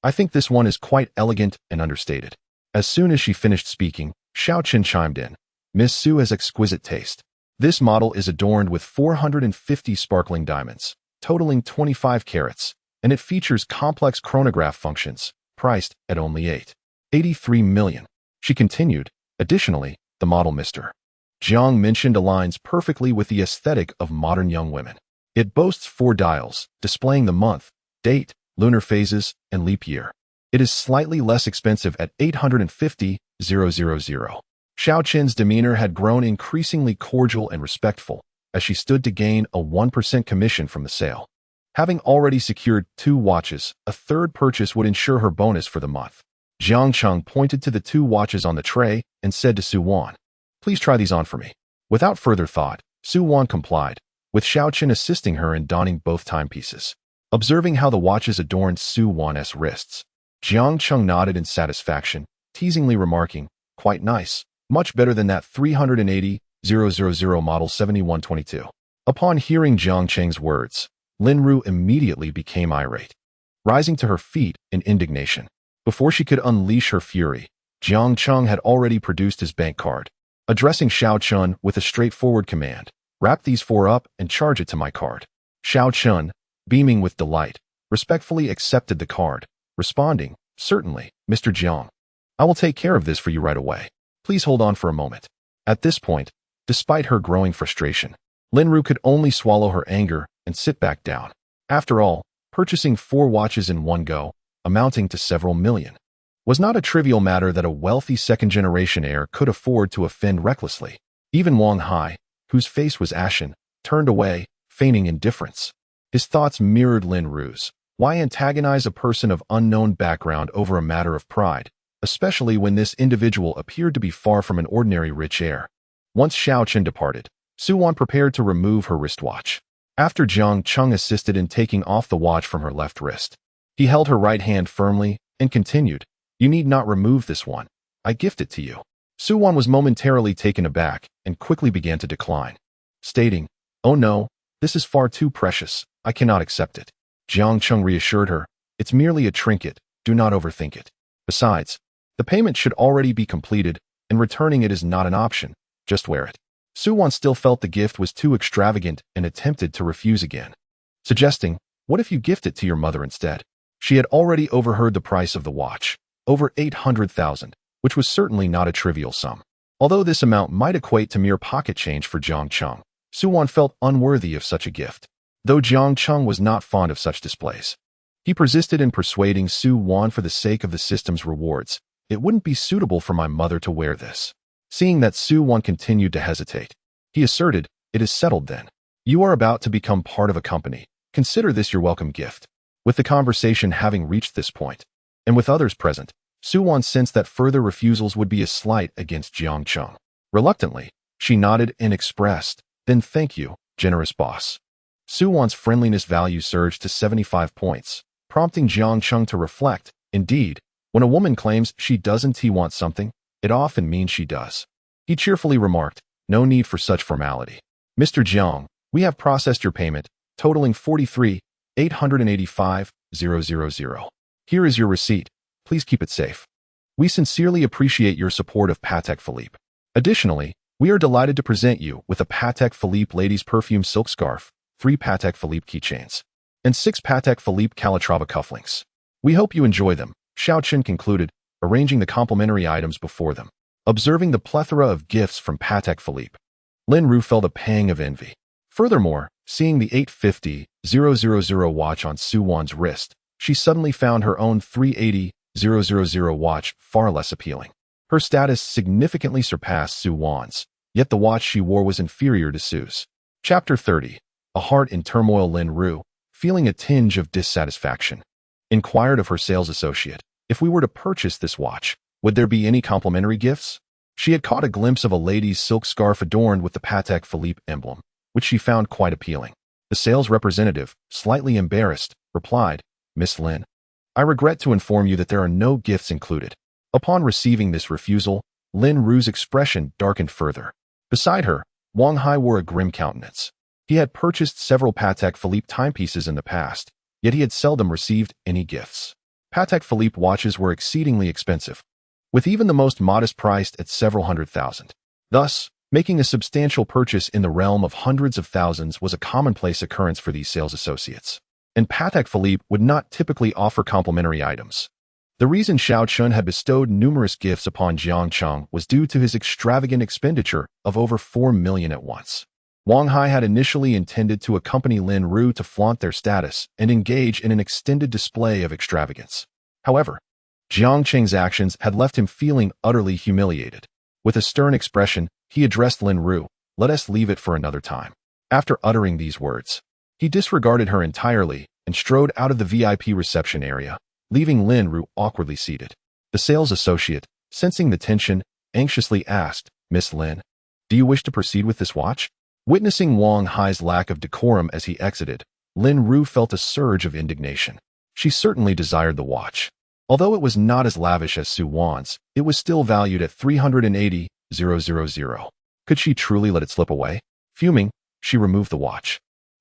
[SPEAKER 1] I think this one is quite elegant and understated." As soon as she finished speaking, Xiao Chen chimed in. "Miss Soo has exquisite taste. This model is adorned with 450 sparkling diamonds, totaling 25 carats, and it features complex chronograph functions, priced at only $83 million. She continued, additionally, the model Mr. Jiang mentioned aligns perfectly with the aesthetic of modern young women. It boasts 4 dials, displaying the month, date, lunar phases, and leap year. It is slightly less expensive at $850,000. Xiao Qin's demeanor had grown increasingly cordial and respectful as she stood to gain a 1% commission from the sale. Having already secured 2 watches, a third purchase would ensure her bonus for the month. Jiang Cheng pointed to the 2 watches on the tray and said to Su Wan, "Please try these on for me." Without further thought, Su Wan complied, with Xiao Qin assisting her in donning both timepieces. Observing how the watches adorned Su Wan's wrists, Jiang Cheng nodded in satisfaction, teasingly remarking, "Quite nice. Much better than that 380,000 model 7122. Upon hearing Jiang Cheng's words, Lin Ru immediately became irate, rising to her feet in indignation. Before she could unleash her fury, Jiang Cheng had already produced his bank card. Addressing Xiao Chun with a straightforward command, "Wrap these 4 up and charge it to my card." Xiao Chun, beaming with delight, respectfully accepted the card, responding, "Certainly, Mr. Jiang. I will take care of this for you right away. Please hold on for a moment." At this point, despite her growing frustration, Lin Ru could only swallow her anger and sit back down. After all, purchasing 4 watches in one go, amounting to several million, was not a trivial matter that a wealthy second-generation heir could afford to offend recklessly. Even Wang Hai, whose face was ashen, turned away, feigning indifference. His thoughts mirrored Lin Ru's. Why antagonize a person of unknown background over a matter of pride, especially when this individual appeared to be far from an ordinary rich heir? Once Xiao Qin departed, Su Wan prepared to remove her wristwatch. After Jiang Cheng assisted in taking off the watch from her left wrist, he held her right hand firmly and continued, "You need not remove this one. I gift it to you." Su Wan was momentarily taken aback and quickly began to decline, stating, "Oh no, this is far too precious. I cannot accept it." Jiang Cheng reassured her, "It's merely a trinket. Do not overthink it. Besides, the payment should already be completed, and returning it is not an option. Just wear it." Su Wan still felt the gift was too extravagant and attempted to refuse again, suggesting, "What if you gift it to your mother instead?" She had already overheard the price of the watch, over 800,000, which was certainly not a trivial sum. Although this amount might equate to mere pocket change for Jiang Cheng, Su Wan felt unworthy of such a gift. Though Jiang Cheng was not fond of such displays, he persisted in persuading Su Wan for the sake of the system's rewards. "It wouldn't be suitable for my mother to wear this." Seeing that Su Wan continued to hesitate, he asserted, "It is settled then. You are about to become part of a company. Consider this your welcome gift." With the conversation having reached this point, and with others present, Su Wan sensed that further refusals would be a slight against Jiang Cheng. Reluctantly, she nodded and expressed, "Then thank you, generous boss." Su Wan's friendliness value surged to 75 points, prompting Jiang Cheng to reflect. Indeed, when a woman claims she doesn't want something, it often means she does. He cheerfully remarked, "No need for such formality. Mr. Jiang, we have processed your payment, totaling 43,885,000. Here is your receipt. Please keep it safe. We sincerely appreciate your support of Patek Philippe. Additionally, we are delighted to present you with a Patek Philippe ladies perfume silk scarf, 3 Patek Philippe keychains, and 6 Patek Philippe Calatrava cufflinks. We hope you enjoy them," Xiao Qin concluded, arranging the complimentary items before them. Observing the plethora of gifts from Patek Philippe, Lin Ru felt a pang of envy. Furthermore, seeing the 850,000 watch on Su Wan's wrist, she suddenly found her own 380,000 watch far less appealing. Her status significantly surpassed Su Wan's, yet the watch she wore was inferior to Su's. Chapter 30. A heart in turmoil. Lin Ru, feeling a tinge of dissatisfaction, inquired of her sales associate, "If we were to purchase this watch, would there be any complimentary gifts?" She had caught a glimpse of a lady's silk scarf adorned with the Patek Philippe emblem, which she found quite appealing. The sales representative, slightly embarrassed, replied, "Miss Lin, I regret to inform you that there are no gifts included." Upon receiving this refusal, Lin Ru's expression darkened further. Beside her, Wang Hai wore a grim countenance. He had purchased several Patek Philippe timepieces in the past, yet he had seldom received any gifts. Patek Philippe watches were exceedingly expensive, with even the most modest priced at several hundred thousand. Thus, Making a substantial purchase in the realm of hundreds of thousands was a commonplace occurrence for these sales associates, and Patek Philippe would not typically offer complimentary items. The reason Xiao Chun had bestowed numerous gifts upon Jiang Cheng was due to his extravagant expenditure of over 4 million at once. Wang Hai had initially intended to accompany Lin Ru to flaunt their status and engage in an extended display of extravagance. However, Jiang Cheng's actions had left him feeling utterly humiliated. With a stern expression, he addressed Lin Ru, "Let us leave it for another time." After uttering these words, he disregarded her entirely and strode out of the VIP reception area, leaving Lin Ru awkwardly seated. The sales associate, sensing the tension, anxiously asked, "Miss Lin, do you wish to proceed with this watch?" Witnessing Wang Hai's lack of decorum as he exited, Lin Ru felt a surge of indignation. She certainly desired the watch. Although it was not as lavish as Su Wan's, it was still valued at 380,000. Could she truly let it slip away? Fuming, she removed the watch.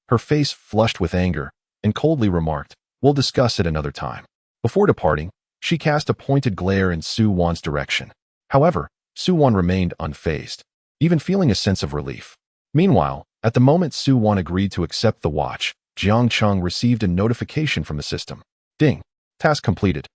[SPEAKER 1] Her face flushed with anger, and coldly remarked, "We'll discuss it another time." Before departing, she cast a pointed glare in Su Wan's direction. However, Su Wan remained unfazed, even feeling a sense of relief. Meanwhile, at the moment Su Wan agreed to accept the watch, Jiang Cheng received a notification from the system. Ding. Task completed.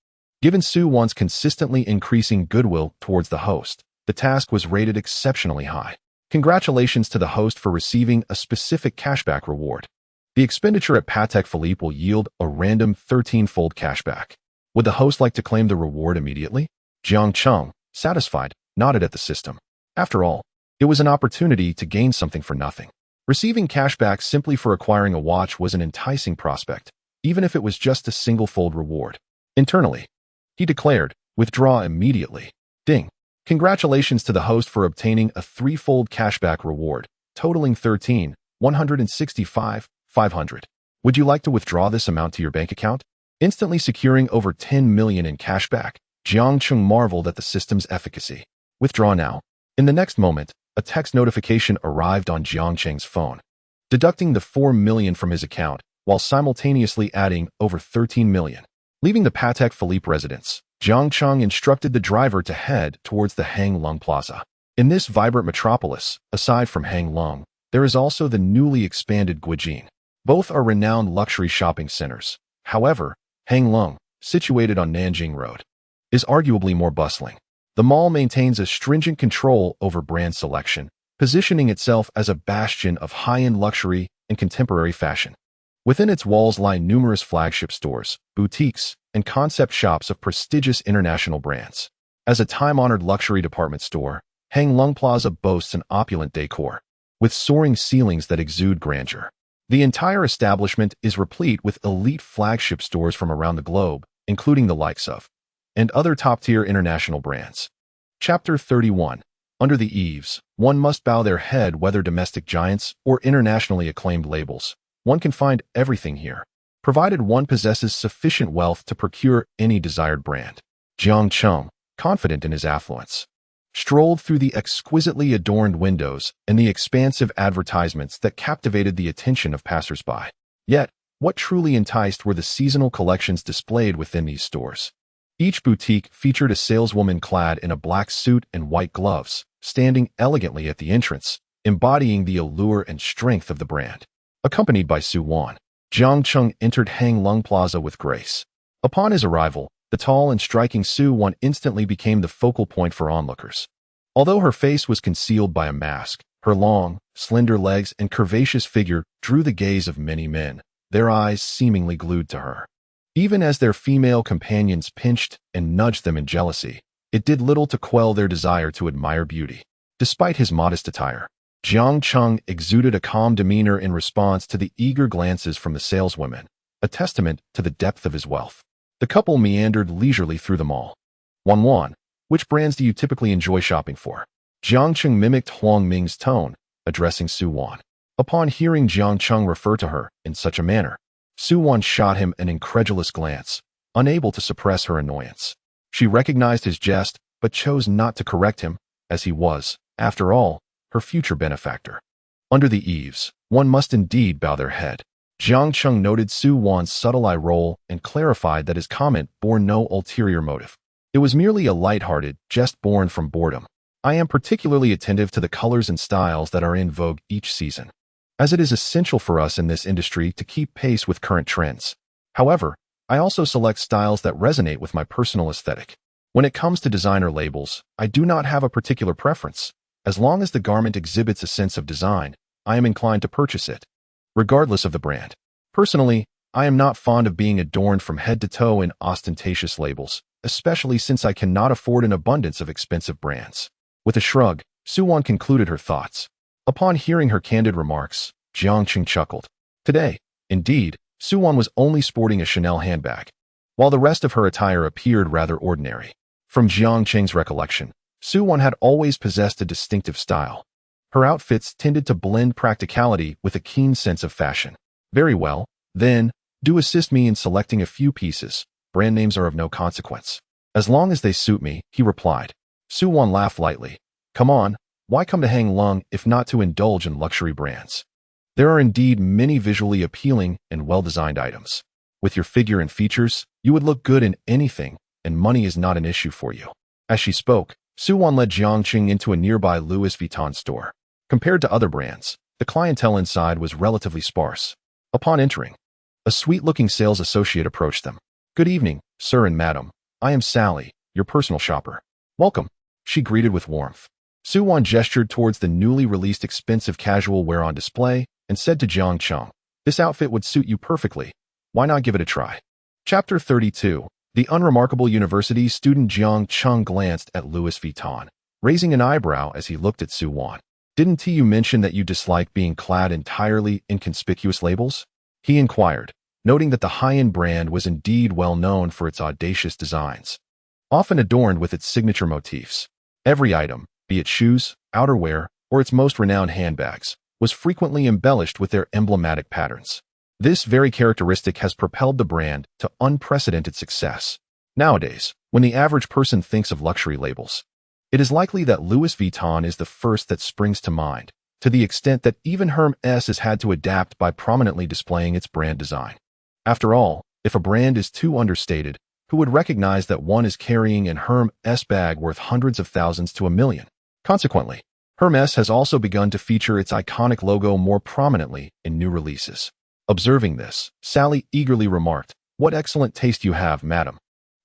[SPEAKER 1] Given Su Wan's consistently increasing goodwill towards the host, the task was rated exceptionally high. Congratulations to the host for receiving a specific cashback reward. The expenditure at Patek Philippe will yield a random 13-fold cashback. Would the host like to claim the reward immediately? Jiang Cheng, satisfied, nodded at the system. After all, it was an opportunity to gain something for nothing. Receiving cashback simply for acquiring a watch was an enticing prospect, even if it was just a single-fold reward. Internally, he declared, "Withdraw immediately." Ding. Congratulations to the host for obtaining a 3-fold cashback reward, totaling 13,165,500. Would you like to withdraw this amount to your bank account? Instantly securing over 10 million in cashback, Jiang Cheng marveled at the system's efficacy. Withdraw now. In the next moment, a text notification arrived on Jiang Cheng's phone, deducting the 4 million from his account, while simultaneously adding over 13 million. Leaving the Patek Philippe residence, Jiang Cheng instructed the driver to head towards the Hang Lung Plaza. In this vibrant metropolis, aside from Hang Lung, there is also the newly expanded Guijin. Both are renowned luxury shopping centers. However, Hang Lung, situated on Nanjing Road, is arguably more bustling. The mall maintains a stringent control over brand selection, positioning itself as a bastion of high-end luxury and contemporary fashion. Within its walls lie numerous flagship stores, boutiques, and concept shops of prestigious international brands. As a time-honored luxury department store, Hang Lung Plaza boasts an opulent decor, with soaring ceilings that exude grandeur. The entire establishment is replete with elite flagship stores from around the globe, including the likes of and other top-tier international brands. Chapter 31. Under the eaves, one must bow their head whether domestic giants or internationally acclaimed labels. One can find everything here, provided one possesses sufficient wealth to procure any desired brand. Jiang Cheng, confident in his affluence, strolled through the exquisitely adorned windows and the expansive advertisements that captivated the attention of passers-by. Yet, what truly enticed were the seasonal collections displayed within these stores. Each boutique featured a saleswoman clad in a black suit and white gloves, standing elegantly at the entrance, embodying the allure and strength of the brand. Accompanied by Su Wan, Jiang Cheng entered Hang Lung Plaza with grace. Upon his arrival, the tall and striking Su Wan instantly became the focal point for onlookers. Although her face was concealed by a mask, her long, slender legs and curvaceous figure drew the gaze of many men, their eyes seemingly glued to her. Even as their female companions pinched and nudged them in jealousy, it did little to quell their desire to admire beauty. Despite his modest attire, Jiang Cheng exuded a calm demeanor in response to the eager glances from the saleswomen, a testament to the depth of his wealth. The couple meandered leisurely through the mall. Wan, which brands do you typically enjoy shopping for? Jiang Cheng mimicked Huang Ming's tone, addressing Su Wan. Upon hearing Jiang Cheng refer to her in such a manner, Su Wan shot him an incredulous glance, unable to suppress her annoyance. She recognized his jest, but chose not to correct him, as he was, after all, her future benefactor. Under the eaves, one must indeed bow their head. Jiang Cheng noted Su Wan's subtle eye roll and clarified that his comment bore no ulterior motive. It was merely a light-hearted jest born from boredom. I am particularly attentive to the colors and styles that are in vogue each season, as it is essential for us in this industry to keep pace with current trends. However, I also select styles that resonate with my personal aesthetic. When it comes to designer labels, I do not have a particular preference. As long as the garment exhibits a sense of design, I am inclined to purchase it, regardless of the brand. Personally, I am not fond of being adorned from head to toe in ostentatious labels, especially since I cannot afford an abundance of expensive brands. With a shrug, Suwon concluded her thoughts. Upon hearing her candid remarks, Jiangqing chuckled. Today, indeed, Suwon was only sporting a Chanel handbag, while the rest of her attire appeared rather ordinary. From Jiangqing's recollection, Suwon had always possessed a distinctive style. Her outfits tended to blend practicality with a keen sense of fashion. Very well, then, do assist me in selecting a few pieces. Brand names are of no consequence. As long as they suit me, he replied. Suwon laughed lightly. Come on, why come to Hang Lung if not to indulge in luxury brands? There are indeed many visually appealing and well-designed items. With your figure and features, you would look good in anything, and money is not an issue for you. As she spoke, Suwon led Jiangqing into a nearby Louis Vuitton store. Compared to other brands, the clientele inside was relatively sparse. Upon entering, a sweet-looking sales associate approached them. Good evening, sir and madam. I am Sally, your personal shopper. Welcome, she greeted with warmth. Suwon gestured towards the newly released expensive casual wear on display and said to Jiangqing, this outfit would suit you perfectly. Why not give it a try? Chapter 32. The unremarkable university student Jiangqing glanced at Louis Vuitton, raising an eyebrow as he looked at Suwon. Didn't you mention that you dislike being clad entirely in conspicuous labels? He inquired, noting that the high-end brand was indeed well known for its audacious designs, often adorned with its signature motifs. Every item, be it shoes, outerwear, or its most renowned handbags, was frequently embellished with their emblematic patterns. This very characteristic has propelled the brand to unprecedented success. Nowadays, when the average person thinks of luxury labels, it is likely that Louis Vuitton is the first that springs to mind, to the extent that even Hermès has had to adapt by prominently displaying its brand design. After all, if a brand is too understated, who would recognize that one is carrying an Hermès bag worth hundreds of thousands to $1 million? Consequently, Hermès has also begun to feature its iconic logo more prominently in new releases. Observing this, Sally eagerly remarked, what excellent taste you have, madam.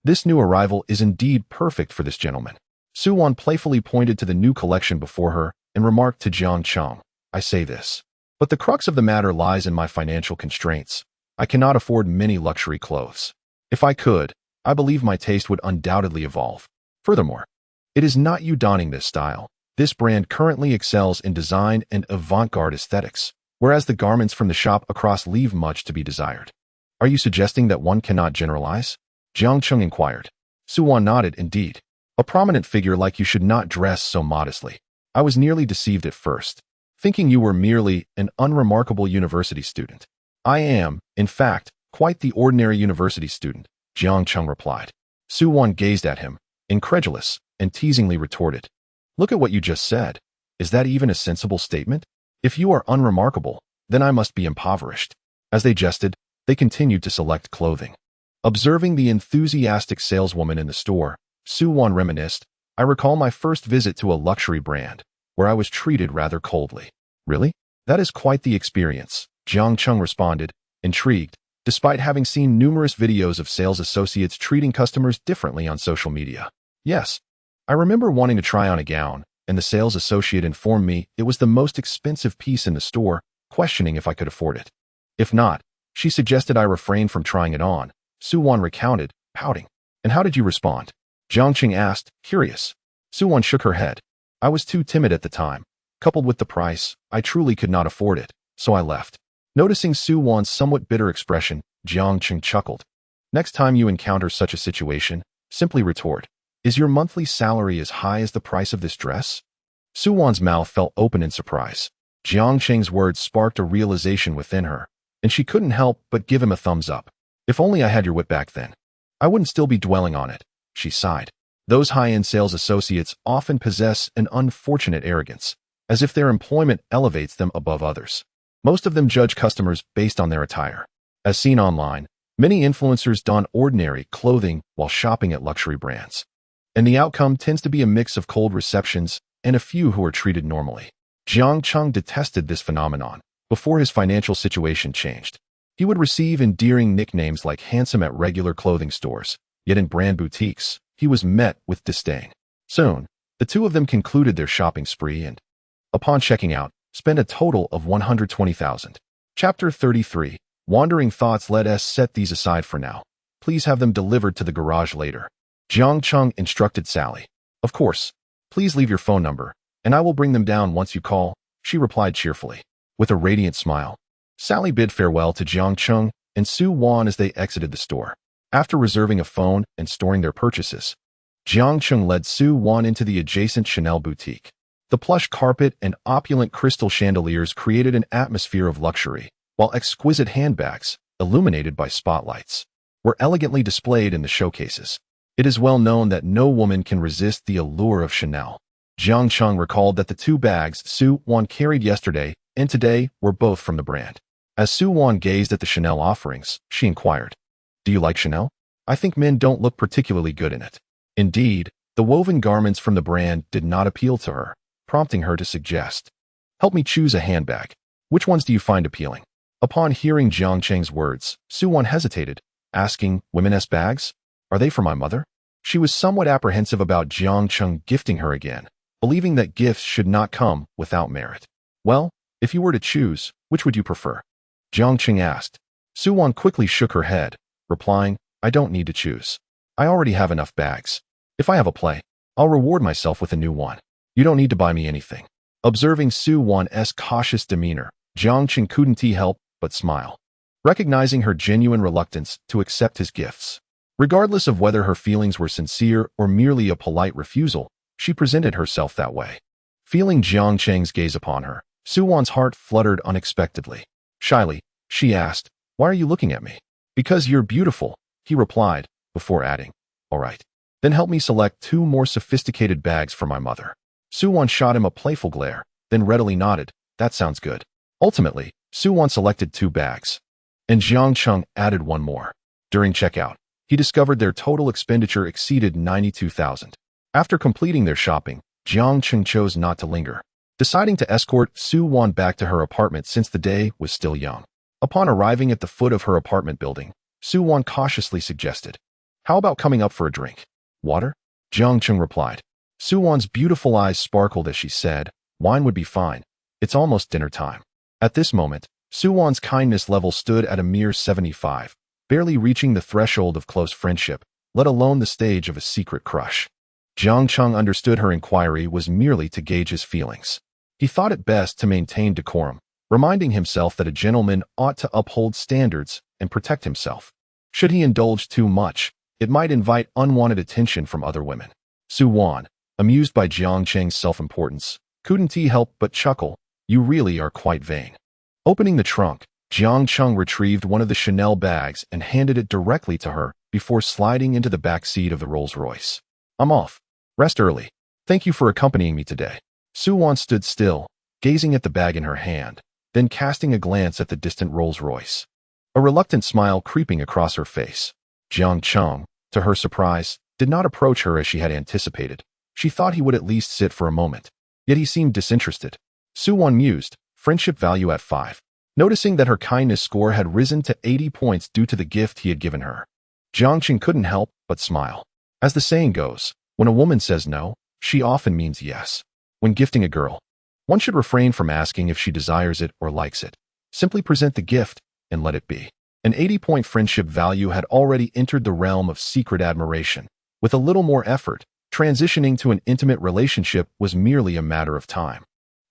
[SPEAKER 1] This new arrival is indeed perfect for this gentleman. Suwon playfully pointed to the new collection before her and remarked to Jiangqing, I say this, but the crux of the matter lies in my financial constraints. I cannot afford many luxury clothes. If I could, I believe my taste would undoubtedly evolve. Furthermore, it is not you donning this style. This brand currently excels in design and avant-garde aesthetics, whereas the garments from the shop across leave much to be desired. Are you suggesting that one cannot generalize? Jiangqing inquired. Suwon nodded, indeed. A prominent figure like you should not dress so modestly. I was nearly deceived at first, thinking you were merely an unremarkable university student. I am, in fact, quite the ordinary university student, Jiangqing replied. Suwon gazed at him, incredulous, and teasingly retorted. Look at what you just said. Is that even a sensible statement? If you are unremarkable, then I must be impoverished. As they jested, they continued to select clothing. Observing the enthusiastic saleswoman in the store, Suwon reminisced, I recall my first visit to a luxury brand, where I was treated rather coldly. Really? That is quite the experience, Jiangqing responded, intrigued, despite having seen numerous videos of sales associates treating customers differently on social media. Yes. I remember wanting to try on a gown, and the sales associate informed me it was the most expensive piece in the store, questioning if I could afford it. If not, she suggested I refrain from trying it on. Suwon recounted, pouting. And how did you respond? Jiangqing asked, curious. Suwon shook her head. I was too timid at the time. Coupled with the price, I truly could not afford it, so I left. Noticing Suwon's somewhat bitter expression, Jiangqing chuckled. Next time you encounter such a situation, simply retort, is your monthly salary as high as the price of this dress? Suwon's mouth fell open in surprise. Jiangqing's words sparked a realization within her, and she couldn't help but give him a thumbs up. If only I had your wit back then, I wouldn't still be dwelling on it, she sighed. Those high-end sales associates often possess an unfortunate arrogance, as if their employment elevates them above others. Most of them judge customers based on their attire. As seen online, many influencers don ordinary clothing while shopping at luxury brands. and the outcome tends to be a mix of cold receptions and a few who are treated normally. Jiang Cheng detested this phenomenon before his financial situation changed. He would receive endearing nicknames like handsome at regular clothing stores, yet in brand boutiques, he was met with disdain. Soon, the two of them concluded their shopping spree and, upon checking out, spent a total of 120,000. Chapter 33. Wandering thoughts. Let us set these aside for now. Please have them delivered to the garage later. Jiang Cheng instructed Sally. Of course. Please leave your phone number, and I will bring them down once you call, she replied cheerfully. With a radiant smile, Sally bid farewell to Jiang Cheng and Su Wan as they exited the store. After reserving a phone and storing their purchases, Jiang Cheng led Su Wan into the adjacent Chanel boutique. The plush carpet and opulent crystal chandeliers created an atmosphere of luxury, while exquisite handbags, illuminated by spotlights, were elegantly displayed in the showcases. It is well known that no woman can resist the allure of Chanel. Jiang Cheng recalled that the two bags Su Wan carried yesterday and today were both from the brand. As Su Wan gazed at the Chanel offerings, she inquired, "Do you like Chanel? I think men don't look particularly good in it." Indeed, the woven garments from the brand did not appeal to her, prompting her to suggest, "Help me choose a handbag. Which ones do you find appealing?" Upon hearing Jiang Cheng's words, Su Wan hesitated, asking, "Women's bags? Are they for my mother?" She was somewhat apprehensive about Jiang Cheng gifting her again, believing that gifts should not come without merit. "Well, if you were to choose, which would you prefer?" Jiang Cheng asked. Su Wan quickly shook her head, replying, "I don't need to choose. I already have enough bags. If I have a play, I'll reward myself with a new one. You don't need to buy me anything." Observing Su Wan's cautious demeanor, Jiang Cheng couldn't help but smile, recognizing her genuine reluctance to accept his gifts. Regardless of whether her feelings were sincere or merely a polite refusal, she presented herself that way. Feeling Jiang Cheng's gaze upon her, Su Wan's heart fluttered unexpectedly. Shyly, she asked, "Why are you looking at me?" "Because you're beautiful," he replied, before adding, "All right. Then help me select two more sophisticated bags for my mother." Su Wan shot him a playful glare, then readily nodded, "That sounds good." Ultimately, Su Wan selected two bags, and Jiang Cheng added one more. During checkout, he discovered their total expenditure exceeded 92,000. After completing their shopping, Jiang Cheng chose not to linger, deciding to escort Su Wan back to her apartment since the day was still young. Upon arriving at the foot of her apartment building, Su Wan cautiously suggested, "How about coming up for a drink?" "Water?" Jiang Cheng replied. Su Wan's beautiful eyes sparkled as she said, "Wine would be fine. It's almost dinner time." At this moment, Su Wan's kindness level stood at a mere 75, barely reaching the threshold of close friendship, let alone the stage of a secret crush. Jiang Cheng understood her inquiry was merely to gauge his feelings. He thought it best to maintain decorum, reminding himself that a gentleman ought to uphold standards and protect himself. Should he indulge too much, it might invite unwanted attention from other women. Su Wan, amused by Jiang Cheng's self-importance, couldn't help but chuckle, "You really are quite vain." Opening the trunk, Jiang Cheng retrieved one of the Chanel bags and handed it directly to her before sliding into the back seat of the Rolls-Royce. "I'm off. Rest early. Thank you for accompanying me today." Su Wan stood still, gazing at the bag in her hand, then casting a glance at the distant Rolls-Royce, a reluctant smile creeping across her face. Jiang Cheng, to her surprise, did not approach her as she had anticipated. She thought he would at least sit for a moment, yet he seemed disinterested. Su Wan mused, friendship value at 5, noticing that her kindness score had risen to 80 points due to the gift he had given her. Jiang Cheng couldn't help but smile. As the saying goes, when a woman says no, she often means yes. When gifting a girl, one should refrain from asking if she desires it or likes it. Simply present the gift and let it be. An 80-point friendship value had already entered the realm of secret admiration. With a little more effort, transitioning to an intimate relationship was merely a matter of time.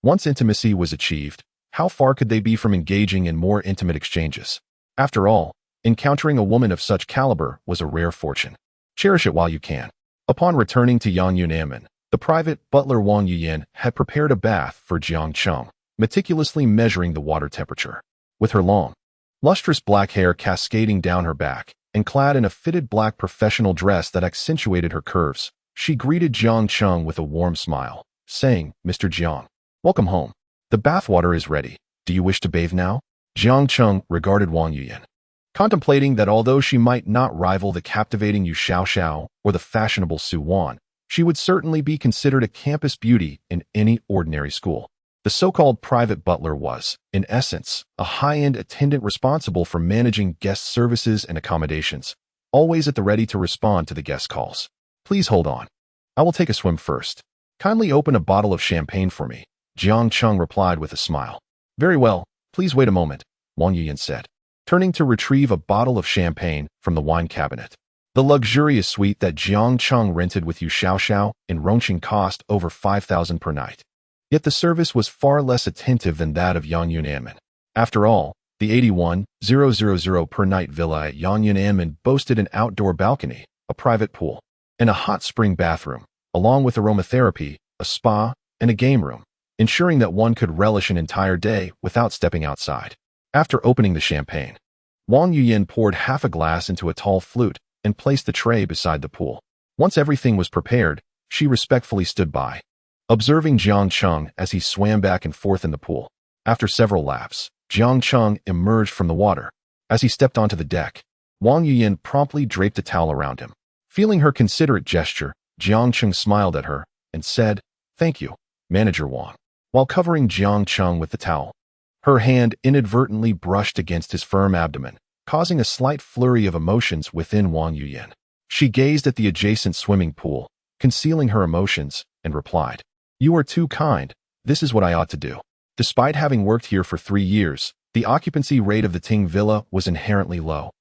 [SPEAKER 1] Once intimacy was achieved, how far could they be from engaging in more intimate exchanges? After all, encountering a woman of such caliber was a rare fortune. Cherish it while you can. Upon returning to Yang Yunamen, the private butler Wang Yuyan had prepared a bath for Jiang Cheng, meticulously measuring the water temperature. With her long, lustrous black hair cascading down her back, and clad in a fitted black professional dress that accentuated her curves, she greeted Jiang Cheng with a warm smile, saying, "Mr. Jiang, welcome home. The bathwater is ready. Do you wish to bathe now?" Jiang Cheng regarded Wang Yuyan, contemplating that although she might not rival the captivating Yu Xiaoxiao or the fashionable Su Wan, She would certainly be considered a campus beauty in any ordinary school. The so-called private butler was, in essence, a high-end attendant responsible for managing guest services and accommodations, always at the ready to respond to the guest calls. Please hold on. I will take a swim first. Kindly open a bottle of champagne for me, Jiang Chung replied with a smile. Very well, please wait a moment, Wang Yuyan said, turning to retrieve a bottle of champagne from the wine cabinet. The luxurious suite that Jiang Chung rented with Yu Xiaoxiao in Rongqing cost over 5,000 per night. Yet the service was far less attentive than that of Yang Yunanmen. After all, the 81,000 per night villa at Yang Yunanmen boasted an outdoor balcony, a private pool, and a hot spring bathroom, along with aromatherapy, a spa, and a game room, ensuring that one could relish an entire day without stepping outside. After opening the champagne, Wang Yuyan poured half a glass into a tall flute and placed the tray beside the pool. Once everything was prepared, she respectfully stood by, observing Jiang Chung as he swam back and forth in the pool. After several laps, Jiang Chung emerged from the water. As he stepped onto the deck, Wang Yuyan promptly draped a towel around him. Feeling her considerate gesture, Jiang Chung smiled at her and said, "Thank you, Manager Wang," while covering Jiang Chung with the towel. Her hand inadvertently brushed against his firm abdomen, causing a slight flurry of emotions within Wang Yuyan. She gazed at the adjacent swimming pool, concealing her emotions, and replied, "You are too kind. This is what I ought to do." Despite having worked here for 3 years, the occupancy rate of the Ting Villa was inherently low,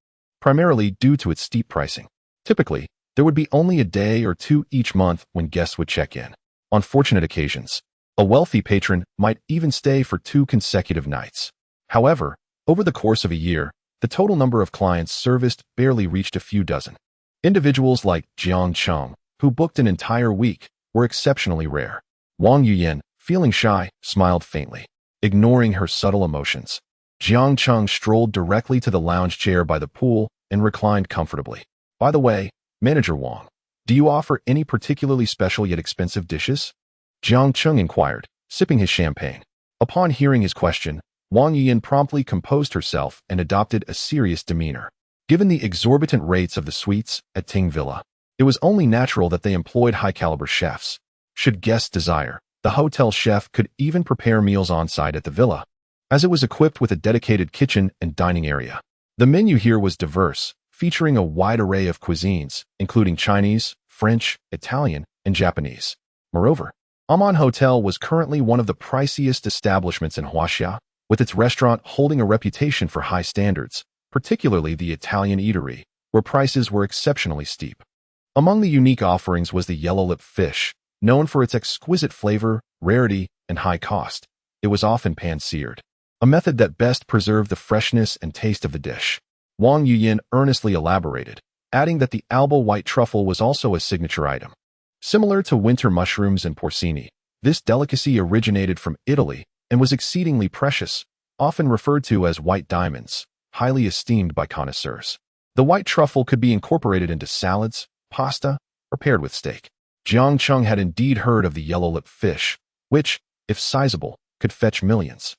[SPEAKER 1] primarily due to its steep pricing. Typically, there would be only a day or two each month when guests would check in. On fortunate occasions, a wealthy patron might even stay for 2 consecutive nights. However, over the course of a year, the total number of clients serviced barely reached a few dozen. Individuals like Jiang Chung, who booked an entire week, were exceptionally rare. Wang Yuyan, feeling shy, smiled faintly, ignoring her subtle emotions. Jiang Chung strolled directly to the lounge chair by the pool and reclined comfortably. "By the way, Manager Wang, do you offer any particularly special yet expensive dishes?" Jiang Chung inquired, sipping his champagne. Upon hearing his question, Wang Yuyan promptly composed herself and adopted a serious demeanor. Given the exorbitant rates of the suites at Ting Villa, it was only natural that they employed high-caliber chefs. Should guests desire, the hotel chef could even prepare meals on-site at the villa, as it was equipped with a dedicated kitchen and dining area. The menu here was diverse, featuring a wide array of cuisines, including Chinese, French, Italian, and Japanese. Moreover, Aman Hotel was currently one of the priciest establishments in Huaxia, with its restaurant holding a reputation for high standards, particularly the Italian eatery, where prices were exceptionally steep. Among the unique offerings was the yellow-lip fish, known for its exquisite flavor, rarity, and high cost. It was often pan-seared, a method that best preserved the freshness and taste of the dish. Wang Yuyan earnestly elaborated, adding that the alba white truffle was also a signature item. Similar to winter mushrooms and porcini, this delicacy originated from Italy and was exceedingly precious, often referred to as white diamonds, highly esteemed by connoisseurs. The white truffle could be incorporated into salads, pasta, or paired with steak. Jiang Chung had indeed heard of the yellow-lip fish, which, if sizable, could fetch millions.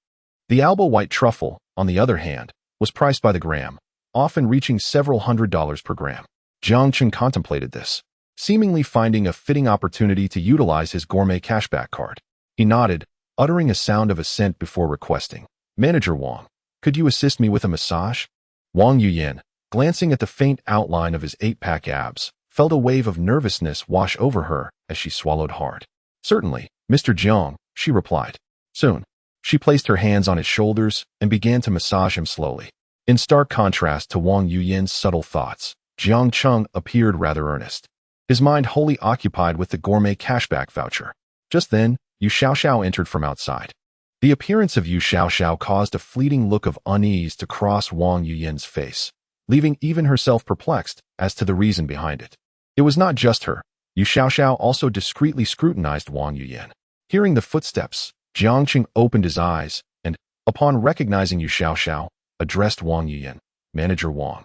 [SPEAKER 1] The alba white truffle, on the other hand, was priced by the gram, often reaching several $100s per gram. Jiang Chung contemplated this, seemingly finding a fitting opportunity to utilize his gourmet cashback card. He nodded, uttering a sound of assent before requesting, "Manager Wang, could you assist me with a massage?" Wang Yuyan, glancing at the faint outline of his 8-pack abs, felt a wave of nervousness wash over her as she swallowed hard. "Certainly, Mr. Jiang," she replied. Soon, she placed her hands on his shoulders and began to massage him slowly. In stark contrast to Wang Yuyan's subtle thoughts, Jiang Chung appeared rather earnest, his mind wholly occupied with the gourmet cashback voucher. Just then, Yu Xiaoxiao entered from outside. The appearance of Yu Xiaoxiao caused a fleeting look of unease to cross Wang Yuyan's face, leaving even herself perplexed as to the reason behind it. It was not just her. Yu Xiaoxiao also discreetly scrutinized Wang Yuyan. Hearing the footsteps, Jiang Chung opened his eyes and, upon recognizing Yu Xiaoxiao, addressed Wang Yuyan, "Manager Wang,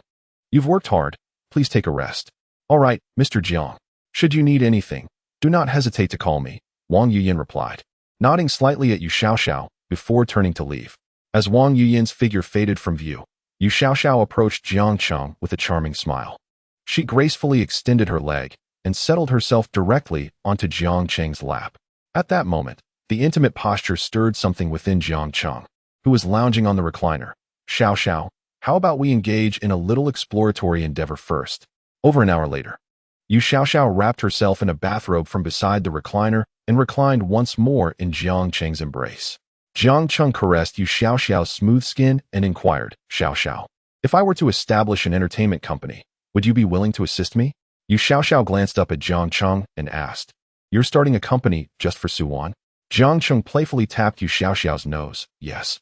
[SPEAKER 1] you've worked hard. Please take a rest." "All right, Mr. Jiang. Should you need anything, do not hesitate to call me," Wang Yuyan replied, nodding slightly at Yu Xiaoxiao before turning to leave. As Wang Yuyan's figure faded from view, Yu Xiaoxiao approached Jiang Chung with a charming smile. She gracefully extended her leg and settled herself directly onto Jiang Cheng's lap. At that moment, the intimate posture stirred something within Jiang Cheng, who was lounging on the recliner. Xiao Xiao, how about we engage in a little exploratory endeavor first? Over an hour later, Yu Xiaoxiao wrapped herself in a bathrobe from beside the recliner and reclined once more in Jiang Cheng's embrace. Jiang Cheng caressed Yu Xiaoxiao's smooth skin and inquired, Xiao Xiao, if I were to establish an entertainment company, would you be willing to assist me? Yu Xiaoxiao glanced up at Jiang Cheng and asked, You're starting a company just for Suwan? Jiang Cheng playfully tapped Yu Xiaoxiao's nose. Yes.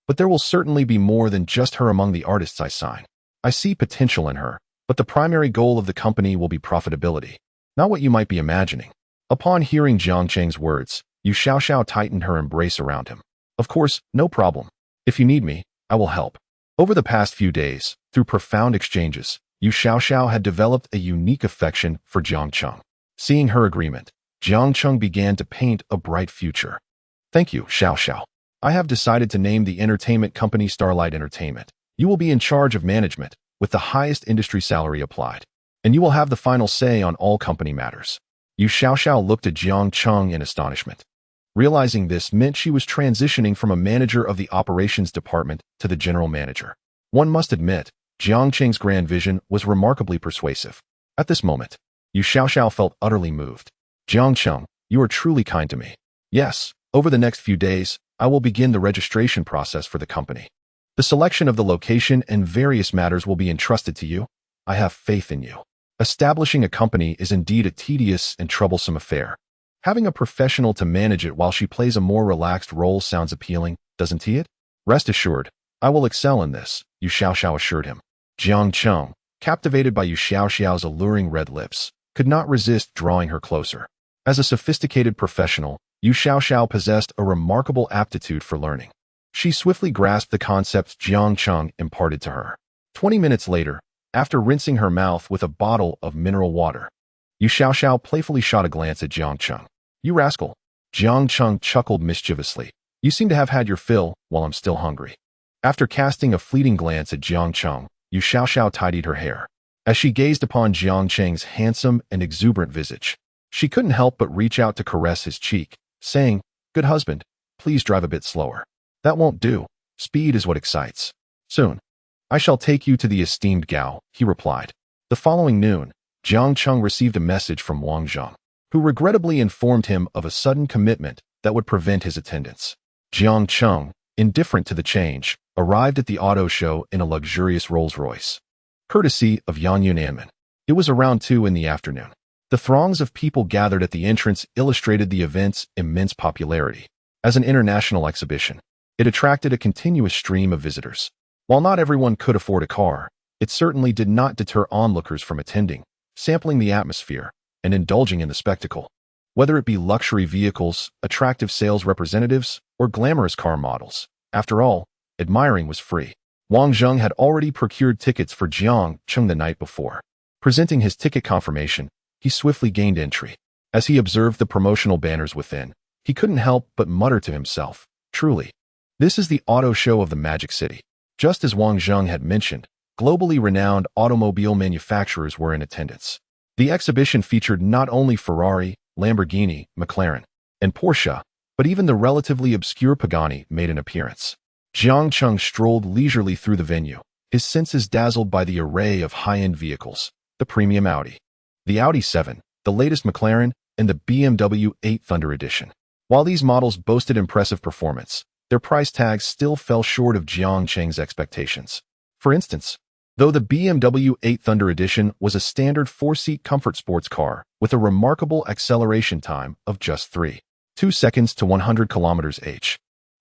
[SPEAKER 1] But there will certainly be more than just her among the artists I sign. I see potential in her, but the primary goal of the company will be profitability, not what you might be imagining. Upon hearing Jiang Cheng's words, Yu Xiaoxiao tightened her embrace around him. Of course, no problem. If you need me, I will help. Over the past few days, through profound exchanges, Yu Xiaoxiao had developed a unique affection for Jiang Cheng. Seeing her agreement, Jiang Cheng began to paint a bright future. Thank you, Xiao Xiao. I have decided to name the entertainment company Starlight Entertainment. You will be in charge of management, with the highest industry salary applied, and you will have the final say on all company matters. Yu Xiaoxiao looked at Jiang Cheng in astonishment. Realizing this meant she was transitioning from a manager of the operations department to the general manager. One must admit, Jiang Cheng's grand vision was remarkably persuasive. At this moment, Yu Xiaoxiao felt utterly moved. Jiang Cheng, you are truly kind to me. Yes, over the next few days, I will begin the registration process for the company. The selection of the location and various matters will be entrusted to you. I have faith in you. Establishing a company is indeed a tedious and troublesome affair. Having a professional to manage it while she plays a more relaxed role sounds appealing, doesn't it? Rest assured, I will excel in this, Yu Xiaoxiao assured him. Jiang Cheng, captivated by Yu Xiaoxiao's alluring red lips, could not resist drawing her closer. As a sophisticated professional, Yu Xiaoxiao possessed a remarkable aptitude for learning. She swiftly grasped the concepts Jiang Cheng imparted to her. 20 minutes later, after rinsing her mouth with a bottle of mineral water, Yu Xiaoxiao playfully shot a glance at Jiang Cheng. You rascal. Jiang Cheng chuckled mischievously. You seem to have had your fill while I'm still hungry. After casting a fleeting glance at Jiang Cheng, Yu Xiaoxiao tidied her hair. As she gazed upon Jiang Cheng's handsome and exuberant visage, she couldn't help but reach out to caress his cheek, saying, Good husband, please drive a bit slower. That won't do. Speed is what excites. Soon, I shall take you to the esteemed Gao, he replied. The following noon, Jiang Cheng received a message from Wang Zheng, who regrettably informed him of a sudden commitment that would prevent his attendance. Jiang Cheng, indifferent to the change, arrived at the auto show in a luxurious Rolls-Royce, courtesy of Yan Yunanman. It was around 2 in the afternoon. The throngs of people gathered at the entrance illustrated the event's immense popularity. As an international exhibition, it attracted a continuous stream of visitors. While not everyone could afford a car, it certainly did not deter onlookers from attending, sampling the atmosphere, and indulging in the spectacle. Whether it be luxury vehicles, attractive sales representatives, or glamorous car models, after all, admiring was free. Wang Zheng had already procured tickets for Jiang Cheng the night before. Presenting his ticket confirmation, he swiftly gained entry. As he observed the promotional banners within, he couldn't help but mutter to himself, Truly, this is the auto show of the Magic City. Just as Wang Zheng had mentioned, globally renowned automobile manufacturers were in attendance. The exhibition featured not only Ferrari, Lamborghini, McLaren, and Porsche, but even the relatively obscure Pagani made an appearance. Jiang Cheng strolled leisurely through the venue, his senses dazzled by the array of high-end vehicles, the premium Audi, the Audi 7, the latest McLaren, and the BMW 8 Thunder Edition. While these models boasted impressive performance, their price tags still fell short of Jiang Cheng's expectations. For instance, though the BMW 8 Thunder Edition was a standard 4-seat comfort sports car with a remarkable acceleration time of just 3.2 seconds to 100 km/h,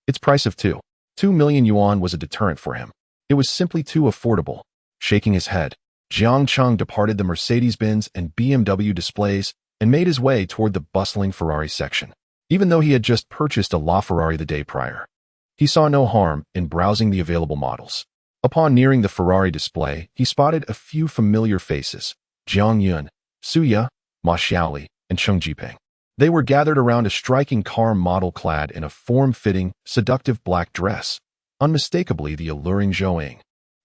[SPEAKER 1] its price of 2 million yuan was a deterrent for him. It was simply too affordable. Shaking his head, Jiang Cheng departed the Mercedes-Benz and BMW displays and made his way toward the bustling Ferrari section. Even though he had just purchased a LaFerrari the day prior, he saw no harm in browsing the available models. Upon nearing the Ferrari display, he spotted a few familiar faces: Jiang Yun, Su Ye, Ma Xiaoli, and Cheng Jiping. They were gathered around a striking car model clad in a form-fitting, seductive black dress, unmistakably the alluring Zhou Ying.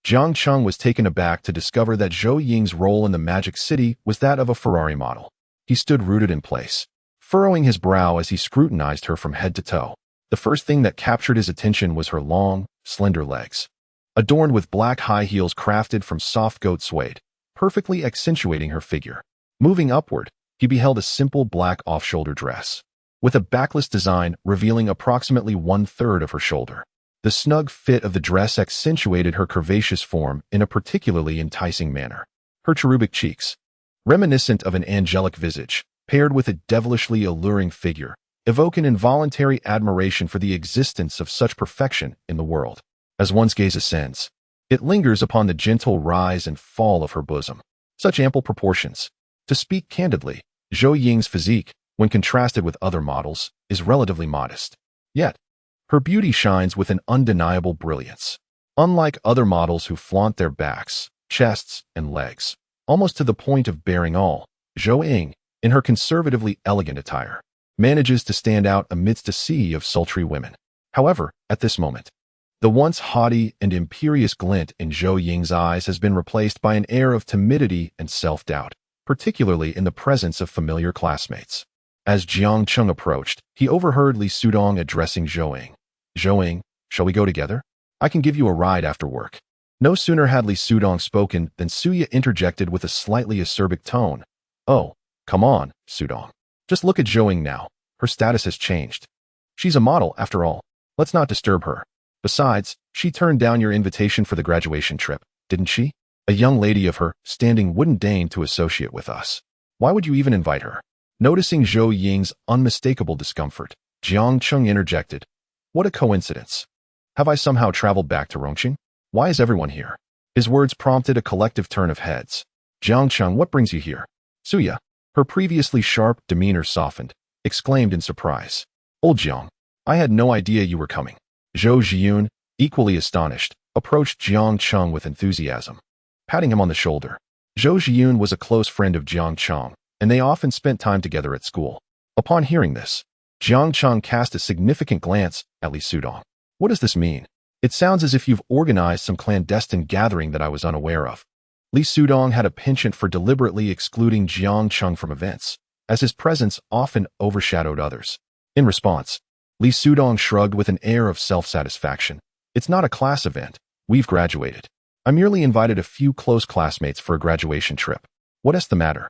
[SPEAKER 1] Jiang Cheng was taken aback to discover that Zhou Ying's role in the Magic City was that of a Ferrari model. He stood rooted in place, furrowing his brow as he scrutinized her from head to toe. The first thing that captured his attention was her long, slender legs, adorned with black high heels crafted from soft goat suede, perfectly accentuating her figure. Moving upward, he beheld a simple black off-shoulder dress, with a backless design revealing approximately 1/3 of her shoulder. The snug fit of the dress accentuated her curvaceous form in a particularly enticing manner. Her cherubic cheeks, reminiscent of an angelic visage, paired with a devilishly alluring figure, evoke an involuntary admiration for the existence of such perfection in the world. As one's gaze ascends, it lingers upon the gentle rise and fall of her bosom. Such ample proportions. To speak candidly, Zhou Ying's physique, when contrasted with other models, is relatively modest. Yet, her beauty shines with an undeniable brilliance. Unlike other models who flaunt their backs, chests, and legs, almost to the point of bearing all, Zhou Ying, in her conservatively elegant attire, manages to stand out amidst a sea of sultry women. However, at this moment, the once haughty and imperious glint in Zhou Ying's eyes has been replaced by an air of timidity and self-doubt, particularly in the presence of familiar classmates. As Jiang Cheng approached, he overheard Li Sudong addressing Zhou Ying. "Zhou Ying, shall we go together? I can give you a ride after work." No sooner had Li Sudong spoken than Suya interjected with a slightly acerbic tone. "Oh, come on, Sudong. Just look at Zhou Ying now. Her status has changed. She's a model, after all. Let's not disturb her. Besides, she turned down your invitation for the graduation trip, didn't she? A young lady of her standing wouldn't deign to associate with us. Why would you even invite her?" Noticing Zhou Ying's unmistakable discomfort, Jiang Cheng interjected. "What a coincidence. Have I somehow traveled back to Rongqing? Why is everyone here?" His words prompted a collective turn of heads. "Jiang Cheng, what brings you here?" Suya, her previously sharp demeanor softened, exclaimed in surprise. "Old Jiang, I had no idea you were coming." Zhou Zhiyun, equally astonished, approached Jiang Cheng with enthusiasm, patting him on the shoulder. Zhou Zhiyun was a close friend of Jiang Cheng, and they often spent time together at school. Upon hearing this, Jiang Cheng cast a significant glance at Li Sudong. "What does this mean? It sounds as if you've organized some clandestine gathering that I was unaware of." Li Sudong had a penchant for deliberately excluding Jiang Cheng from events, as his presence often overshadowed others. In response, Li Sudong shrugged with an air of self-satisfaction. "It's not a class event. We've graduated. I merely invited a few close classmates for a graduation trip. What's the matter?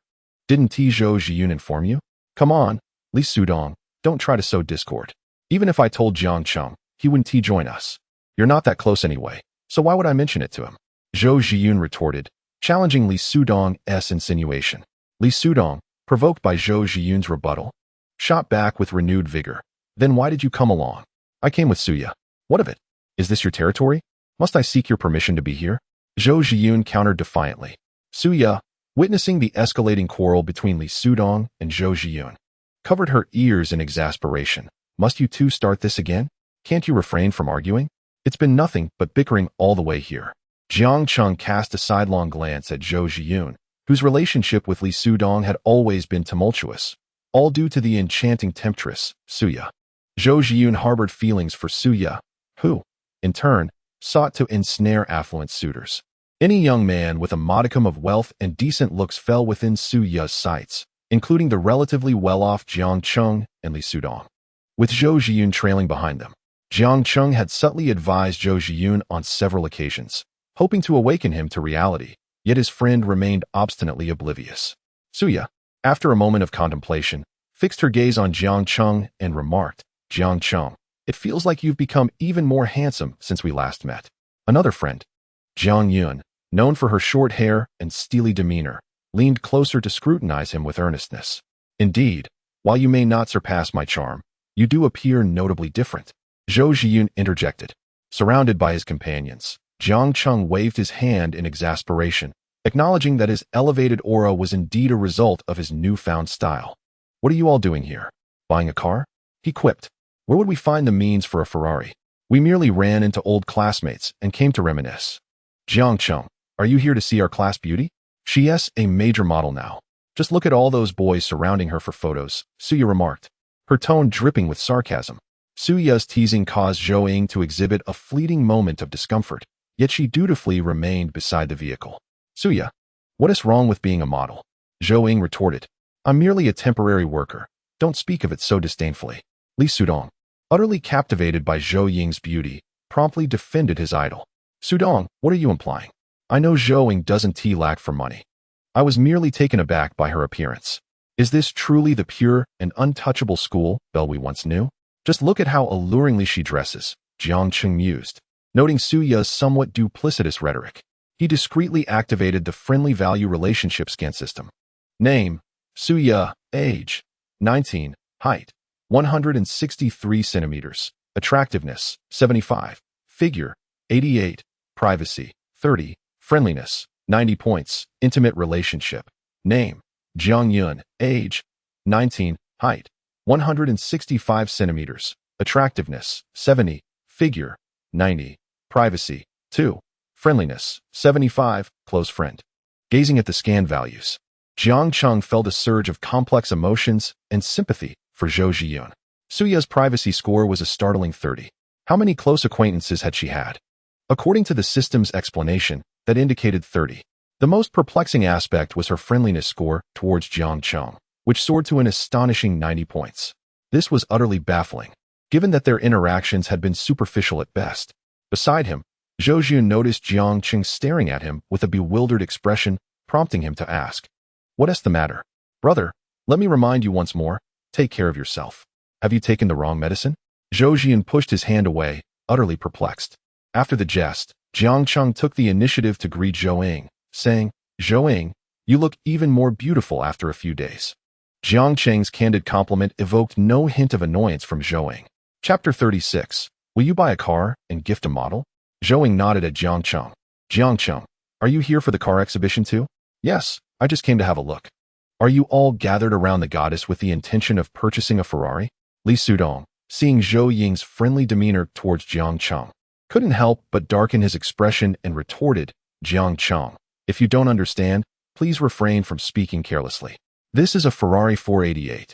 [SPEAKER 1] Didn't Zhou Zhiyun inform you? Come on, Li Sudong. Don't try to sow discord. Even if I told Jiang Cheng, he wouldn't join us. You're not that close anyway, so why would I mention it to him?" Zhou Zhiyun retorted, challenging Li Sudong's insinuation. Li Sudong, provoked by Zhou Zhiyun's rebuttal, shot back with renewed vigor. "Then why did you come along?" "I came with Suya." "What of it? Is this your territory? Must I seek your permission to be here?" Zhou Zhiyun countered defiantly. Suya, witnessing the escalating quarrel between Li Sudong and Zhou Zhiyun, covered her ears in exasperation. "Must you two start this again? Can't you refrain from arguing? It's been nothing but bickering all the way here." Jiang Cheng cast a sidelong glance at Zhou Zhiyun, whose relationship with Li Sudong had always been tumultuous, all due to the enchanting temptress, Suya. Zhou Zhiyun harbored feelings for Suya, who, in turn, sought to ensnare affluent suitors. Any young man with a modicum of wealth and decent looks fell within Suya's sights, including the relatively well-off Jiang Cheng and Li Sudong. With Zhou Zhiyun trailing behind them, Jiang Cheng had subtly advised Zhou Zhiyun on several occasions, hoping to awaken him to reality, yet his friend remained obstinately oblivious. Suya, after a moment of contemplation, fixed her gaze on Jiang Cheng and remarked, "Jiang Cheng, it feels like you've become even more handsome since we last met." Another friend, Jiang Yun, known for her short hair and steely demeanor, leaned closer to scrutinize him with earnestness. "Indeed, while you may not surpass my charm, you do appear notably different." Zhou Zhiyun interjected. Surrounded by his companions, Jiang Cheng waved his hand in exasperation, acknowledging that his elevated aura was indeed a result of his newfound style. "What are you all doing here? Buying a car?" he quipped. "Where would we find the means for a Ferrari? We merely ran into old classmates and came to reminisce." "Jiang Cheng, are you here to see our class beauty? She's a major model now. Just look at all those boys surrounding her for photos," Suya remarked, her tone dripping with sarcasm. Suya's teasing caused Zhou Ying to exhibit a fleeting moment of discomfort, yet she dutifully remained beside the vehicle. "Suya, what is wrong with being a model?" Zhou Ying retorted. I'm merely a temporary worker. Don't speak of it so disdainfully. Li Sudong, utterly captivated by Zhou Ying's beauty, promptly defended his idol. Sudong, what are you implying? I know Zhou Ying doesn't lack for money. I was merely taken aback by her appearance. Is this truly the pure and untouchable school belle we once knew? Just look at how alluringly she dresses, Jiang Cheng mused. Noting Suya's somewhat duplicitous rhetoric, he discreetly activated the friendly value relationship scan system. Name, Suya, age, 19, height, 163 centimeters, attractiveness, 75, figure, 88, privacy, 30, friendliness, 90 points, intimate relationship. Name, Jiang Yun, age, 19, height, 165 centimeters, attractiveness, 70, figure, 90, privacy, 2, friendliness, 75, close friend. Gazing at the scan values, Jiang Cheng felt a surge of complex emotions and sympathy for Zhou Zhiyun. Suya's privacy score was a startling 30. How many close acquaintances had she had? According to the system's explanation, that indicated 30. The most perplexing aspect was her friendliness score towards Jiang Cheng, which soared to an astonishing 90 points. This was utterly baffling, given that their interactions had been superficial at best. Beside him, Zhou Zhiyun noticed Jiang Cheng staring at him with a bewildered expression, prompting him to ask, "What's the matter? Brother, let me remind you once more, take care of yourself. Have you taken the wrong medicine?" Zhou Zhiyun pushed his hand away, utterly perplexed. After the jest, Jiang Cheng took the initiative to greet Zhou Ying, saying, "Zhou Ying, you look even more beautiful after a few days." Jiang Cheng's candid compliment evoked no hint of annoyance from Zhou Ying. Chapter 36. Will you buy a car and gift a model? Zhou Ying nodded at Jiang Cheng. Jiang Cheng, are you here for the car exhibition too? Yes, I just came to have a look. Are you all gathered around the goddess with the intention of purchasing a Ferrari? Li Sudong, seeing Zhou Ying's friendly demeanor towards Jiang Cheng, couldn't help but darken his expression and retorted, "Jiang Cheng, if you don't understand, please refrain from speaking carelessly. This is a Ferrari 488,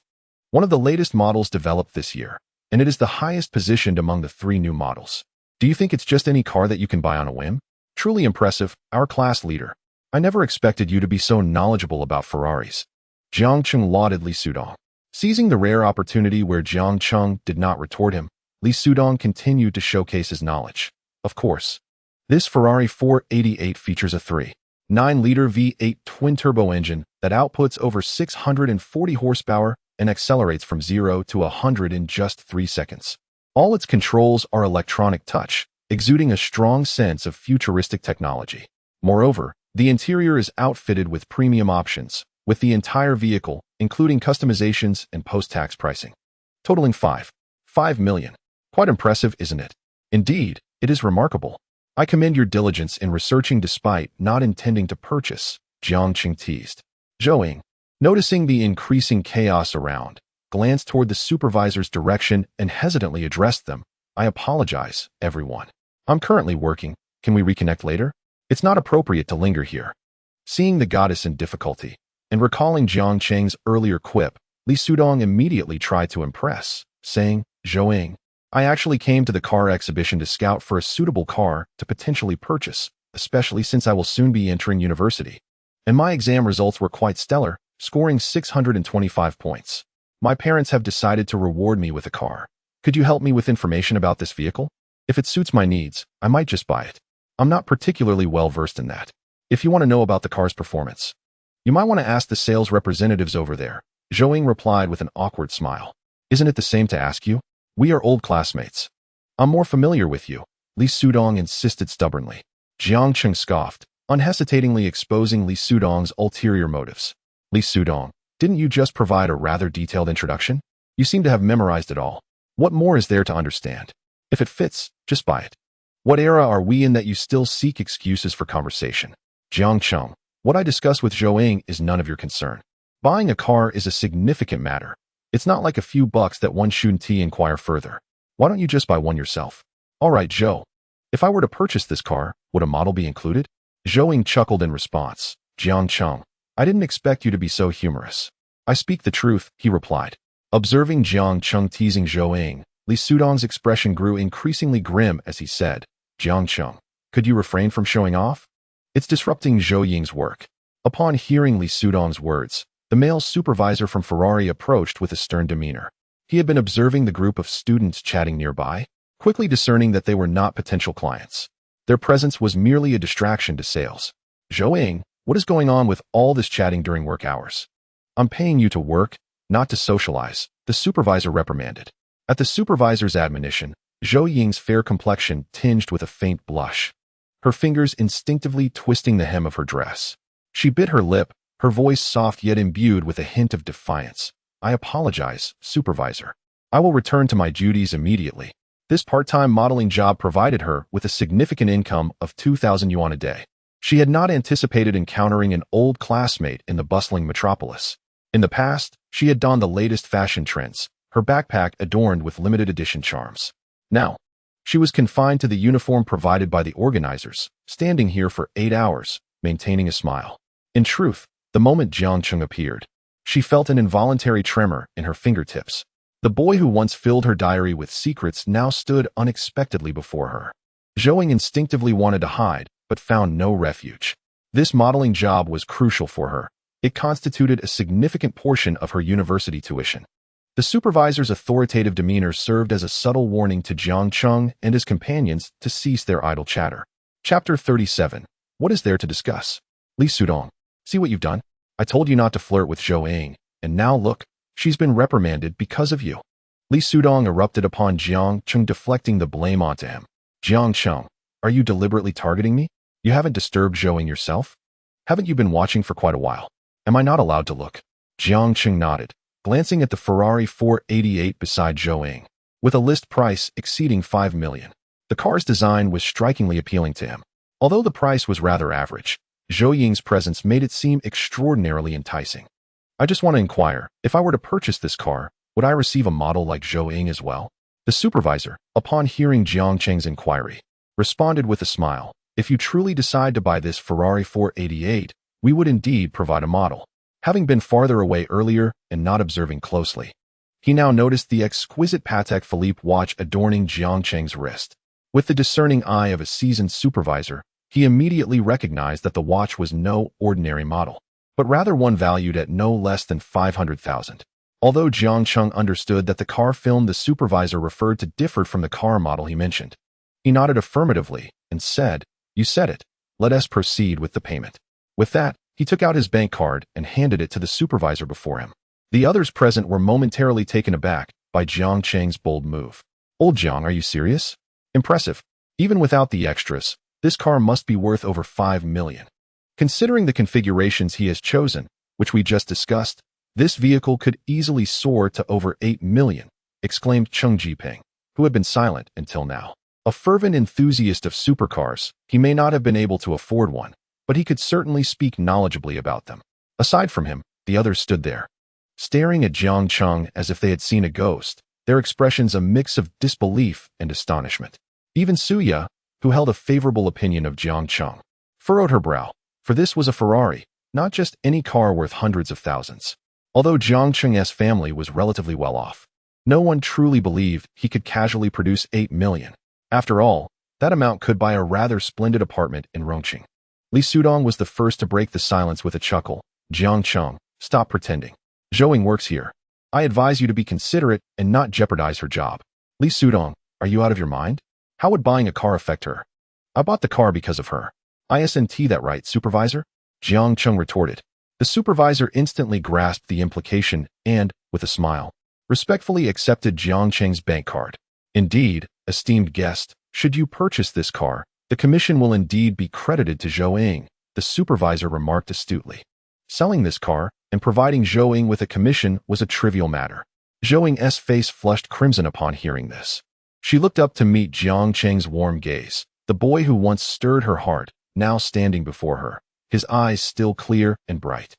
[SPEAKER 1] one of the latest models developed this year, and it is the highest positioned among the 3 new models. Do you think it's just any car that you can buy on a whim? Truly impressive, our class leader. I never expected you to be so knowledgeable about Ferraris." Jiang Cheng lauded Li Sudong. Seizing the rare opportunity where Jiang Cheng did not retort him, Li Sudong continued to showcase his knowledge. Of course, this Ferrari 488 features a 3.9-liter V8 twin-turbo engine that outputs over 640 horsepower and accelerates from 0 to 100 in just 3 seconds. All its controls are electronic touch, exuding a strong sense of futuristic technology. Moreover, the interior is outfitted with premium options, with the entire vehicle, including customizations and post-tax pricing, totaling 5 million. Quite impressive, isn't it? Indeed, it is remarkable. I commend your diligence in researching despite not intending to purchase, Jiang Cheng teased. Zhou Ying, noticing the increasing chaos around, glanced toward the supervisor's direction and hesitantly addressed them. "I apologize, everyone. I'm currently working. Can we reconnect later? It's not appropriate to linger here." Seeing the goddess in difficulty, and recalling Jiang Cheng's earlier quip, Li Sudong immediately tried to impress, saying, "Zhou Ying, I actually came to the car exhibition to scout for a suitable car to potentially purchase, especially since I will soon be entering university. And my exam results were quite stellar, scoring 625 points. My parents have decided to reward me with a car. Could you help me with information about this vehicle? If it suits my needs, I might just buy it. I'm not particularly well versed in that. If you want to know about the car's performance, you might want to ask the sales representatives over there." Zhou Ying replied with an awkward smile. "Isn't it the same to ask you? We are old classmates. I'm more familiar with you," Li Sudong insisted stubbornly. Jiang Cheng scoffed, unhesitatingly exposing Li Sudong's ulterior motives. "Li Sudong, didn't you just provide a rather detailed introduction? You seem to have memorized it all. What more is there to understand? If it fits, just buy it. What era are we in that you still seek excuses for conversation? Jiang Cheng, what I discuss with Zhou Ying is none of your concern. Buying a car is a significant matter. It's not like a few bucks that one shouldn't inquire further. Why don't you just buy one yourself?" "All right, Zhou. If I were to purchase this car, would a model be included?" Zhou Ying chuckled in response. "Jiang Cheng, I didn't expect you to be so humorous." "I speak the truth," he replied. Observing Jiang Cheng teasing Zhou Ying, Li Sudong's expression grew increasingly grim as he said, "Jiang Cheng, could you refrain from showing off? It's disrupting Zhou Ying's work." Upon hearing Li Sudong's words, The male supervisor from Ferrari approached with a stern demeanor. He had been observing the group of students chatting nearby, quickly discerning that they were not potential clients. Their presence was merely a distraction to sales. Zhou, what is going on with all this chatting during work hours? I'm paying you to work, not to socialize, the supervisor reprimanded. At the supervisor's admonition, Zhou Ying's fair complexion tinged with a faint blush, her fingers instinctively twisting the hem of her dress. She bit her lip, her voice soft yet imbued with a hint of defiance. I apologize, supervisor. I will return to my duties immediately. This part-time modeling job provided her with a significant income of 2,000 yuan a day. She had not anticipated encountering an old classmate in the bustling metropolis. In the past, she had donned the latest fashion trends, her backpack adorned with limited edition charms. Now, she was confined to the uniform provided by the organizers, standing here for 8 hours, maintaining a smile. In truth, the moment Jiang Cheng appeared, she felt an involuntary tremor in her fingertips. The boy who once filled her diary with secrets now stood unexpectedly before her. Zhou instinctively wanted to hide, but found no refuge. This modeling job was crucial for her. It constituted a significant portion of her university tuition. The supervisor's authoritative demeanor served as a subtle warning to Jiang Cheng and his companions to cease their idle chatter. Chapter 37. What is there to discuss? Li Sudong, see what you've done? I told you not to flirt with Zhou, and now look, she's been reprimanded because of you. Li Sudong erupted upon Jiang Cheng, deflecting the blame onto him. Jiang Cheng, are you deliberately targeting me? You haven't disturbed Zhou yourself? Haven't you been watching for quite a while? Am I not allowed to look? Jiang Cheng nodded, glancing at the Ferrari 488 beside Zhou, with a list price exceeding 5 million. The car's design was strikingly appealing to him. Although the price was rather average, Zhou Ying's presence made it seem extraordinarily enticing. I just want to inquire, if I were to purchase this car, would I receive a model like Zhou Ying as well? The supervisor, upon hearing Jiang Cheng's inquiry, responded with a smile. If you truly decide to buy this Ferrari 488, we would indeed provide a model. Having been farther away earlier and not observing closely, he now noticed the exquisite Patek Philippe watch adorning Jiang Cheng's wrist. With the discerning eye of a seasoned supervisor, he immediately recognized that the watch was no ordinary model, but rather one valued at no less than 500,000. Although Jiang Cheng understood that the car film the supervisor referred to differed from the car model he mentioned, he nodded affirmatively and said, "You said it. Let us proceed with the payment." With that, he took out his bank card and handed it to the supervisor before him. The others present were momentarily taken aback by Jiang Cheng's bold move. Old Jiang, are you serious? Impressive. Even without the extras, this car must be worth over 5 million. Considering the configurations he has chosen, which we just discussed, this vehicle could easily soar to over 8 million, exclaimed Cheng Jiping, who had been silent until now. A fervent enthusiast of supercars, he may not have been able to afford one, but he could certainly speak knowledgeably about them. Aside from him, the others stood there, staring at Jiang Cheng as if they had seen a ghost, their expressions a mix of disbelief and astonishment. Even Suya, who held a favorable opinion of Jiang Cheng, furrowed her brow, for this was a Ferrari, not just any car worth hundreds of thousands. Although Jiang Cheng's family was relatively well off, no one truly believed he could casually produce 8 million. After all, that amount could buy a rather splendid apartment in Rongqing. Li Sudong was the first to break the silence with a chuckle. Jiang Cheng, stop pretending. Zhou works here. I advise you to be considerate and not jeopardize her job. Li Sudong, are you out of your mind? How would buying a car affect her? I bought the car because of her. Isn't that right, supervisor? Jiang Cheng retorted. The supervisor instantly grasped the implication and, with a smile, respectfully accepted Jiang Cheng's bank card. Indeed, esteemed guest, should you purchase this car, the commission will indeed be credited to Zhou, the supervisor remarked astutely. Selling this car and providing Zhou with a commission was a trivial matter. Zhou's face flushed crimson upon hearing this. She looked up to meet Jiang Cheng's warm gaze, the boy who once stirred her heart, now standing before her, his eyes still clear and bright.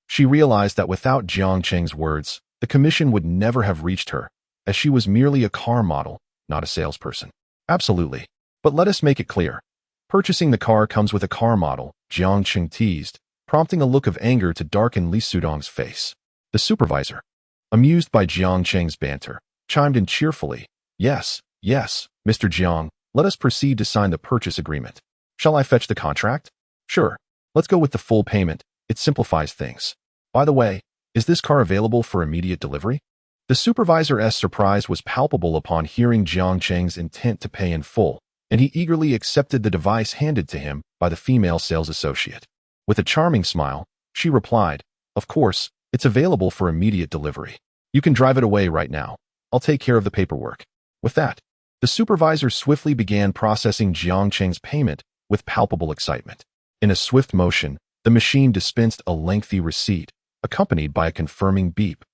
[SPEAKER 1] She realized that without Jiang Cheng's words, the commission would never have reached her, as she was merely a car model, not a salesperson. Absolutely. But let us make it clear. Purchasing the car comes with a car model, Jiang Cheng teased, prompting a look of anger to darken Li Sudong's face. The supervisor, amused by Jiang Cheng's banter, chimed in cheerfully. Yes, Mr. Jiang, let us proceed to sign the purchase agreement. Shall I fetch the contract? Sure. Let's go with the full payment. It simplifies things. By the way, Is this car available for immediate delivery? The supervisor's surprise was palpable upon hearing Jiang Cheng's intent to pay in full, and he eagerly accepted the device handed to him by the female sales associate. With a charming smile, she replied, "Of course, it's available for immediate delivery. You can drive it away right now. I'll take care of the paperwork." With that, the supervisor swiftly began processing Jiang Cheng's payment with palpable excitement. In a swift motion, the machine dispensed a lengthy receipt, accompanied by a confirming beep,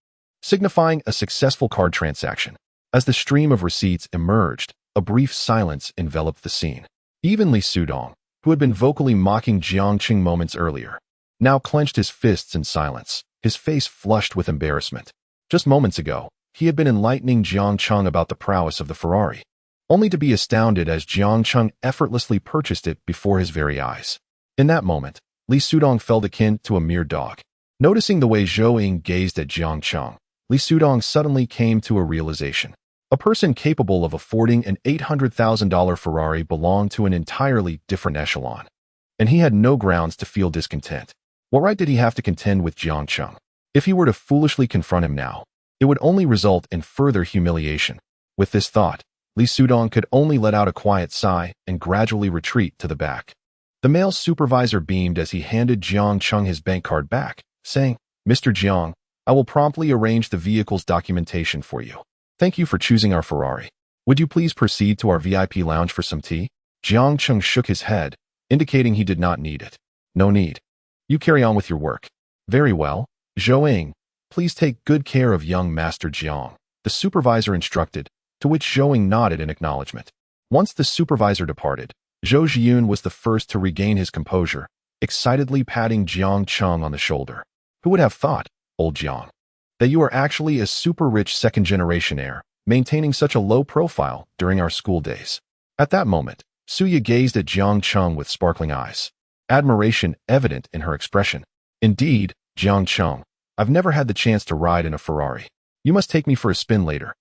[SPEAKER 1] signifying a successful card transaction. As the stream of receipts emerged, a brief silence enveloped the scene. Even Li Sudong, who had been vocally mocking Jiang Cheng moments earlier, now clenched his fists in silence, his face flushed with embarrassment. Just moments ago, he had been enlightening Jiang Cheng about the prowess of the Ferrari, only to be astounded as Jiang Cheng effortlessly purchased it before his very eyes. In that moment, Li Sudong felt akin to a mere dog. Noticing the way Zhou Ying gazed at Jiang Cheng, Li Sudong suddenly came to a realization. A person capable of affording an $800,000 Ferrari belonged to an entirely different echelon, and he had no grounds to feel discontent. What right did he have to contend with Jiang Cheng? If he were to foolishly confront him now, it would only result in further humiliation. With this thought, Li Sudong could only let out a quiet sigh and gradually retreat to the back. The male supervisor beamed as he handed Jiang Cheng his bank card back, saying, "Mr. Jiang, I will promptly arrange the vehicle's documentation for you. Thank you for choosing our Ferrari. Would you please proceed to our VIP lounge for some tea?" Jiang Cheng shook his head, indicating he did not need it. "No need. You carry on with your work." "Very well. Zhou Ying, please take good care of young Master Jiang," the supervisor instructed, to which Zhou Ying nodded in acknowledgement. Once the supervisor departed, Zhou Zhiyun was the first to regain his composure, excitedly patting Jiang Cheng on the shoulder. "Who would have thought, old Jiang, that you are actually a super-rich second-generation heir, maintaining such a low profile during our school days?" At that moment, Suya gazed at Jiang Cheng with sparkling eyes, admiration evident in her expression. "Indeed, Jiang Cheng, I've never had the chance to ride in a Ferrari. You must take me for a spin later."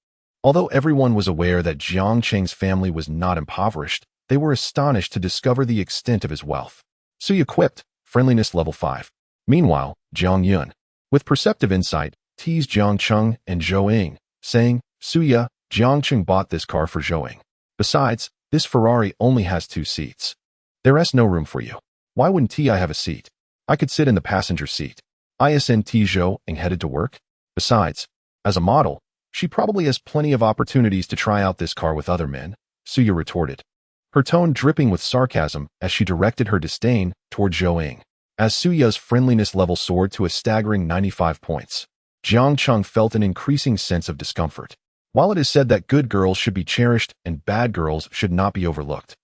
[SPEAKER 1] Although everyone was aware that Jiang Cheng's family was not impoverished, they were astonished to discover the extent of his wealth. Suya quipped, friendliness level 5. Meanwhile, Jiang Yun, with perceptive insight, teased Jiang Cheng and Zhou Ying, saying, "Suya, Jiang Cheng bought this car for Zhou Ying. Besides, this Ferrari only has 2 seats. There's no room for you. Why wouldn't I have a seat? I could sit in the passenger seat." Isn't Zhou Ying headed to work? Besides, as a model, she probably has plenty of opportunities to try out this car with other men, Suya retorted, her tone dripping with sarcasm as she directed her disdain toward Zhou Ying. As Suya's friendliness level soared to a staggering 95 points, Jiang Cheng felt an increasing sense of discomfort. While it is said that good girls should be cherished and bad girls should not be overlooked,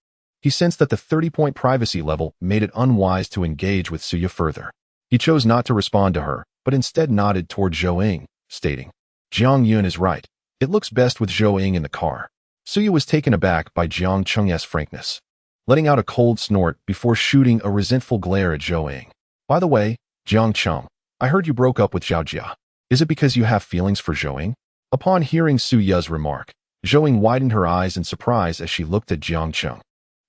[SPEAKER 1] he sensed that the 30-point privacy level made it unwise to engage with Suya further. He chose not to respond to her, but instead nodded toward Zhou Ying, stating, "Jiang Yun is right. It looks best with Zhou Ying in the car." Suya was taken aback by Jiang Cheng's frankness, letting out a cold snort before shooting a resentful glare at Zhou Ying. "By the way, Jiang Cheng, I heard you broke up with Zhao Jia. Is it because you have feelings for Zhou Ying?" Upon hearing Suya's remark, Zhou Ying widened her eyes in surprise as she looked at Jiang Cheng.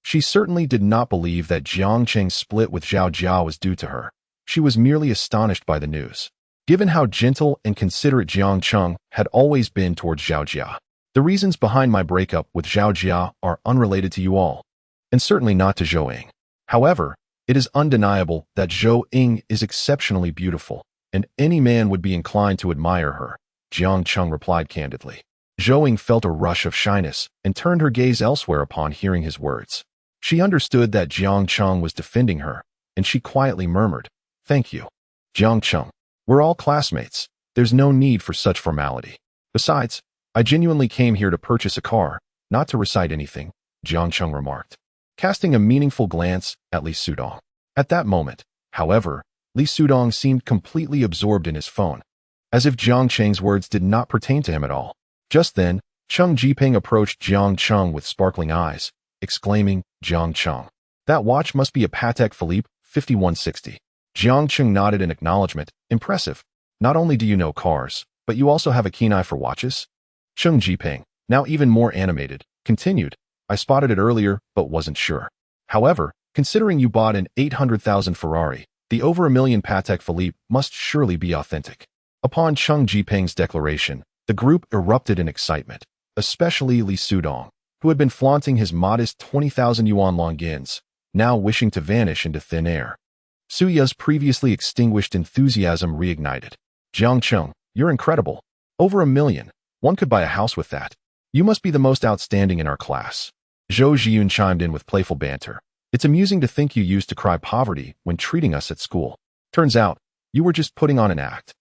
[SPEAKER 1] She certainly did not believe that Jiang Cheng's split with Zhao Jia was due to her. She was merely astonished by the news, given how gentle and considerate Jiang Cheng had always been towards Zhao Jia. "The reasons behind my breakup with Zhao Jia are unrelated to you all, and certainly not to Zhou Ying. However, it is undeniable that Zhou Ying is exceptionally beautiful, and any man would be inclined to admire her," Jiang Cheng replied candidly. Zhou Ying felt a rush of shyness and turned her gaze elsewhere upon hearing his words. She understood that Jiang Cheng was defending her, and she quietly murmured, "Thank you, Jiang Cheng. We're all classmates. There's no need for such formality. Besides, I genuinely came here to purchase a car, not to recite anything," Jiang Cheng remarked, casting a meaningful glance at Li Sudong. At that moment, however, Li Sudong seemed completely absorbed in his phone, as if Jiang Cheng's words did not pertain to him at all. Just then, Cheng Jiping approached Jiang Cheng with sparkling eyes, exclaiming, "Jiang Cheng, that watch must be a Patek Philippe 5160. Jiang Cheng nodded in acknowledgement. "Impressive. Not only do you know cars, but you also have a keen eye for watches?" Cheng Jiping, now even more animated, continued, "I spotted it earlier, but wasn't sure. However, considering you bought an 800,000 Ferrari, the over $1 million Patek Philippe must surely be authentic." Upon Cheng Jiping's declaration, the group erupted in excitement, especially Li Sudong, who had been flaunting his modest 20,000 yuan Longines, now wishing to vanish into thin air. Suya's previously extinguished enthusiasm reignited. Jiang Cheng, you're incredible. Over 1 million. One could buy a house with that. You must be the most outstanding in our class. Zhou Zhiyun chimed in with playful banter. It's amusing to think you used to cry poverty when treating us at school. Turns out, you were just putting on an act.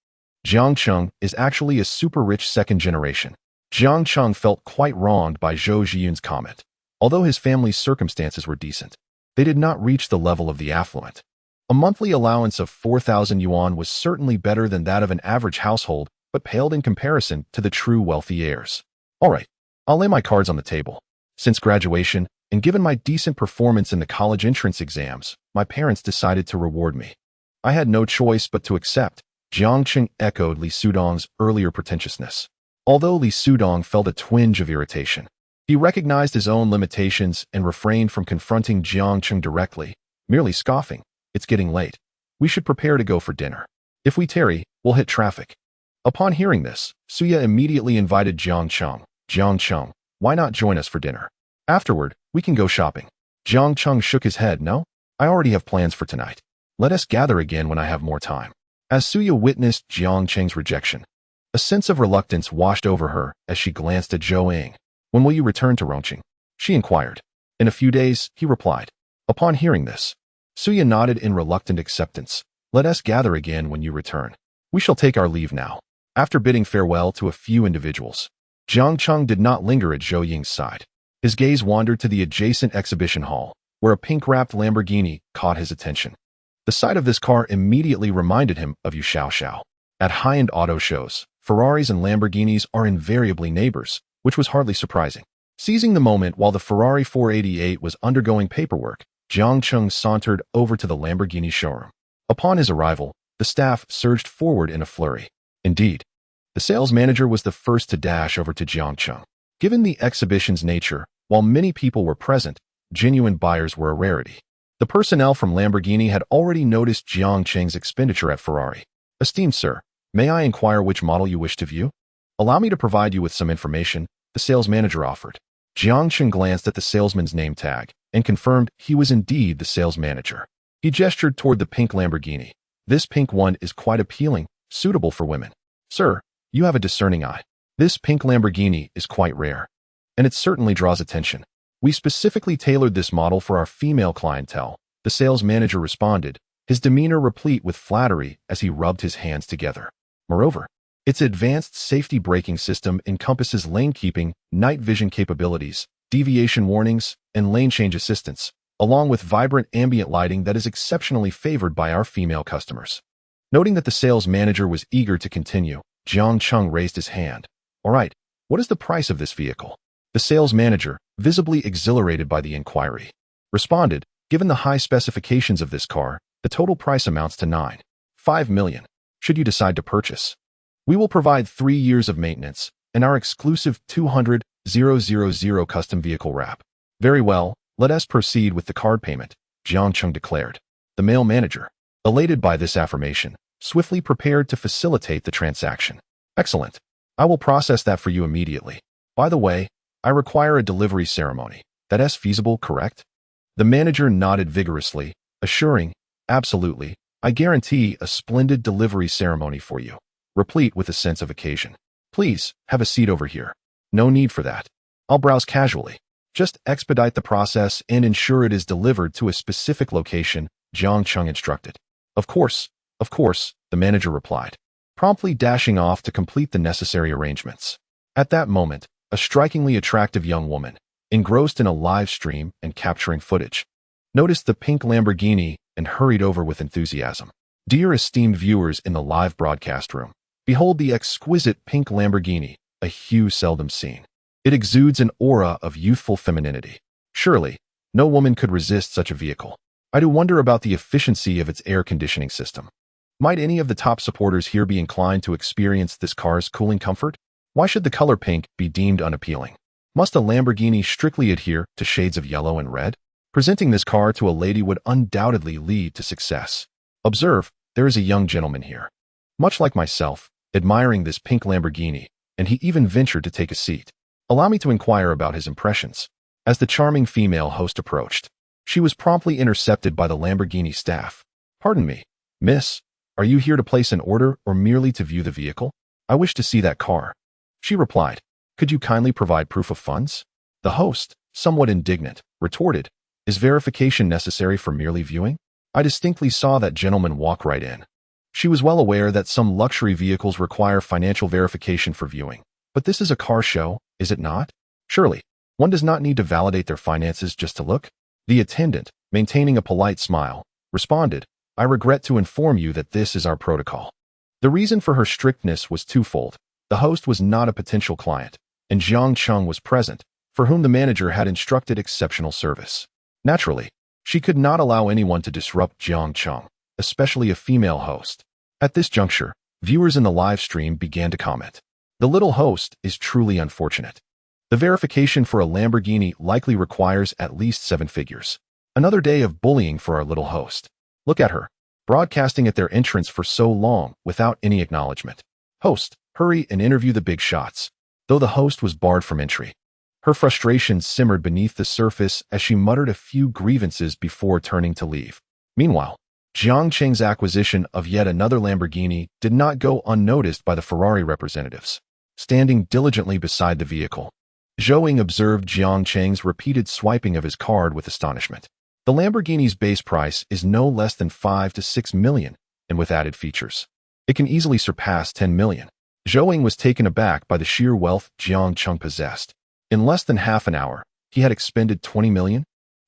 [SPEAKER 1] Jiang Cheng is actually a super-rich second generation. Jiang Cheng felt quite wronged by Zhou Zhiyun's comment. Although his family's circumstances were decent, they did not reach the level of the affluent. A monthly allowance of 4,000 yuan was certainly better than that of an average household, but paled in comparison to the true wealthy heirs. All right, I'll lay my cards on the table. Since graduation, and given my decent performance in the college entrance exams, my parents decided to reward me. I had no choice but to accept. Jiang Cheng echoed Li Sudong's earlier pretentiousness. Although Li Sudong felt a twinge of irritation, he recognized his own limitations and refrained from confronting Jiang Cheng directly, merely scoffing. It's getting late. We should prepare to go for dinner. If we tarry, we'll hit traffic. Upon hearing this, Suya immediately invited Jiang Cheng. Jiang Cheng, why not join us for dinner? Afterward, we can go shopping. Jiang Cheng shook his head. No, I already have plans for tonight. Let us gather again when I have more time. As Suya witnessed Jiang Cheng's rejection, a sense of reluctance washed over her as she glanced at Zhou Ing. When will you return to Rongqing? She inquired. In a few days, he replied. Upon hearing this, Suya nodded in reluctant acceptance. Let us gather again when you return. We shall take our leave now. After bidding farewell to a few individuals, Jiang Cheng did not linger at Zhou Ying's side. His gaze wandered to the adjacent exhibition hall, where a pink-wrapped Lamborghini caught his attention. The sight of this car immediately reminded him of Yu Xiaoxiao. At high-end auto shows, Ferraris and Lamborghinis are invariably neighbors, which was hardly surprising. Seizing the moment while the Ferrari 488 was undergoing paperwork, Jiang Cheng sauntered over to the Lamborghini showroom. Upon his arrival, the staff surged forward in a flurry. Indeed, the sales manager was the first to dash over to Jiang Cheng. Given the exhibition's nature, while many people were present, genuine buyers were a rarity. The personnel from Lamborghini had already noticed Jiang Cheng's expenditure at Ferrari. Esteemed sir, may I inquire which model you wish to view? Allow me to provide you with some information, the sales manager offered. Jiang Cheng glanced at the salesman's name tag and confirmed he was indeed the sales manager. He gestured toward the pink Lamborghini. This pink one is quite appealing, suitable for women. Sir, you have a discerning eye. This pink Lamborghini is quite rare, and it certainly draws attention. We specifically tailored this model for our female clientele, the sales manager responded, his demeanor replete with flattery as he rubbed his hands together. Moreover, its advanced safety braking system encompasses lane keeping, night vision capabilities, deviation warnings, and lane change assistance, along with vibrant ambient lighting that is exceptionally favored by our female customers. Noting that the sales manager was eager to continue, Jiang Cheng raised his hand. All right, what is the price of this vehicle? The sales manager, visibly exhilarated by the inquiry, responded, given the high specifications of this car, the total price amounts to 9.5 million. Should you decide to purchase, we will provide 3 years of maintenance and our exclusive 200,000 custom vehicle wrap. Very well, let us proceed with the card payment, Jiang Cheng declared. The male manager, elated by this affirmation, swiftly prepared to facilitate the transaction. Excellent. I will process that for you immediately. By the way, I require a delivery ceremony. That is feasible, correct? The manager nodded vigorously, assuring, absolutely, I guarantee a splendid delivery ceremony for you, replete with a sense of occasion. Please, have a seat over here. No need for that. I'll browse casually. Just expedite the process and ensure it is delivered to a specific location, Jiang Cheng instructed. Of course, the manager replied, promptly dashing off to complete the necessary arrangements. At that moment, a strikingly attractive young woman, engrossed in a live stream and capturing footage, noticed the pink Lamborghini and hurried over with enthusiasm. Dear esteemed viewers in the live broadcast room, behold the exquisite pink Lamborghini, a hue seldom seen. It exudes an aura of youthful femininity. Surely, no woman could resist such a vehicle. I do wonder about the efficiency of its air conditioning system. Might any of the top supporters here be inclined to experience this car's cooling comfort? Why should the color pink be deemed unappealing? Must a Lamborghini strictly adhere to shades of yellow and red? Presenting this car to a lady would undoubtedly lead to success. Observe, there is a young gentleman here. Much like myself, admiring this pink Lamborghini, and he even ventured to take a seat. Allow me to inquire about his impressions. As the charming female host approached, she was promptly intercepted by the Lamborghini staff. Pardon me, miss, are you here to place an order or merely to view the vehicle? I wish to see that car. She replied, could you kindly provide proof of funds? The host, somewhat indignant, retorted, is verification necessary for merely viewing? I distinctly saw that gentleman walk right in. She was well aware that some luxury vehicles require financial verification for viewing. But this is a car show, is it not? Surely, one does not need to validate their finances just to look. The attendant, maintaining a polite smile, responded, I regret to inform you that this is our protocol. The reason for her strictness was twofold. The host was not a potential client, and Jiang Chung was present, for whom the manager had instructed exceptional service. Naturally, she could not allow anyone to disrupt Jiang Chung, especially a female host. At this juncture, viewers in the live stream began to comment. The little host is truly unfortunate. The verification for a Lamborghini likely requires at least 7 figures. Another day of bullying for our little host. Look at her, broadcasting at their entrance for so long without any acknowledgement. Host, hurry and interview the big shots. Though the host was barred from entry, her frustration simmered beneath the surface as she muttered a few grievances before turning to leave. Meanwhile, Jiang Cheng's acquisition of yet another Lamborghini did not go unnoticed by the Ferrari representatives. Standing diligently beside the vehicle, Zhou Ying observed Jiang Cheng's repeated swiping of his card with astonishment. The Lamborghini's base price is no less than 5 to 6 million, and with added features, it can easily surpass 10 million. Zhou Ying was taken aback by the sheer wealth Jiang Cheng possessed. In less than half an hour, he had expended 20 million?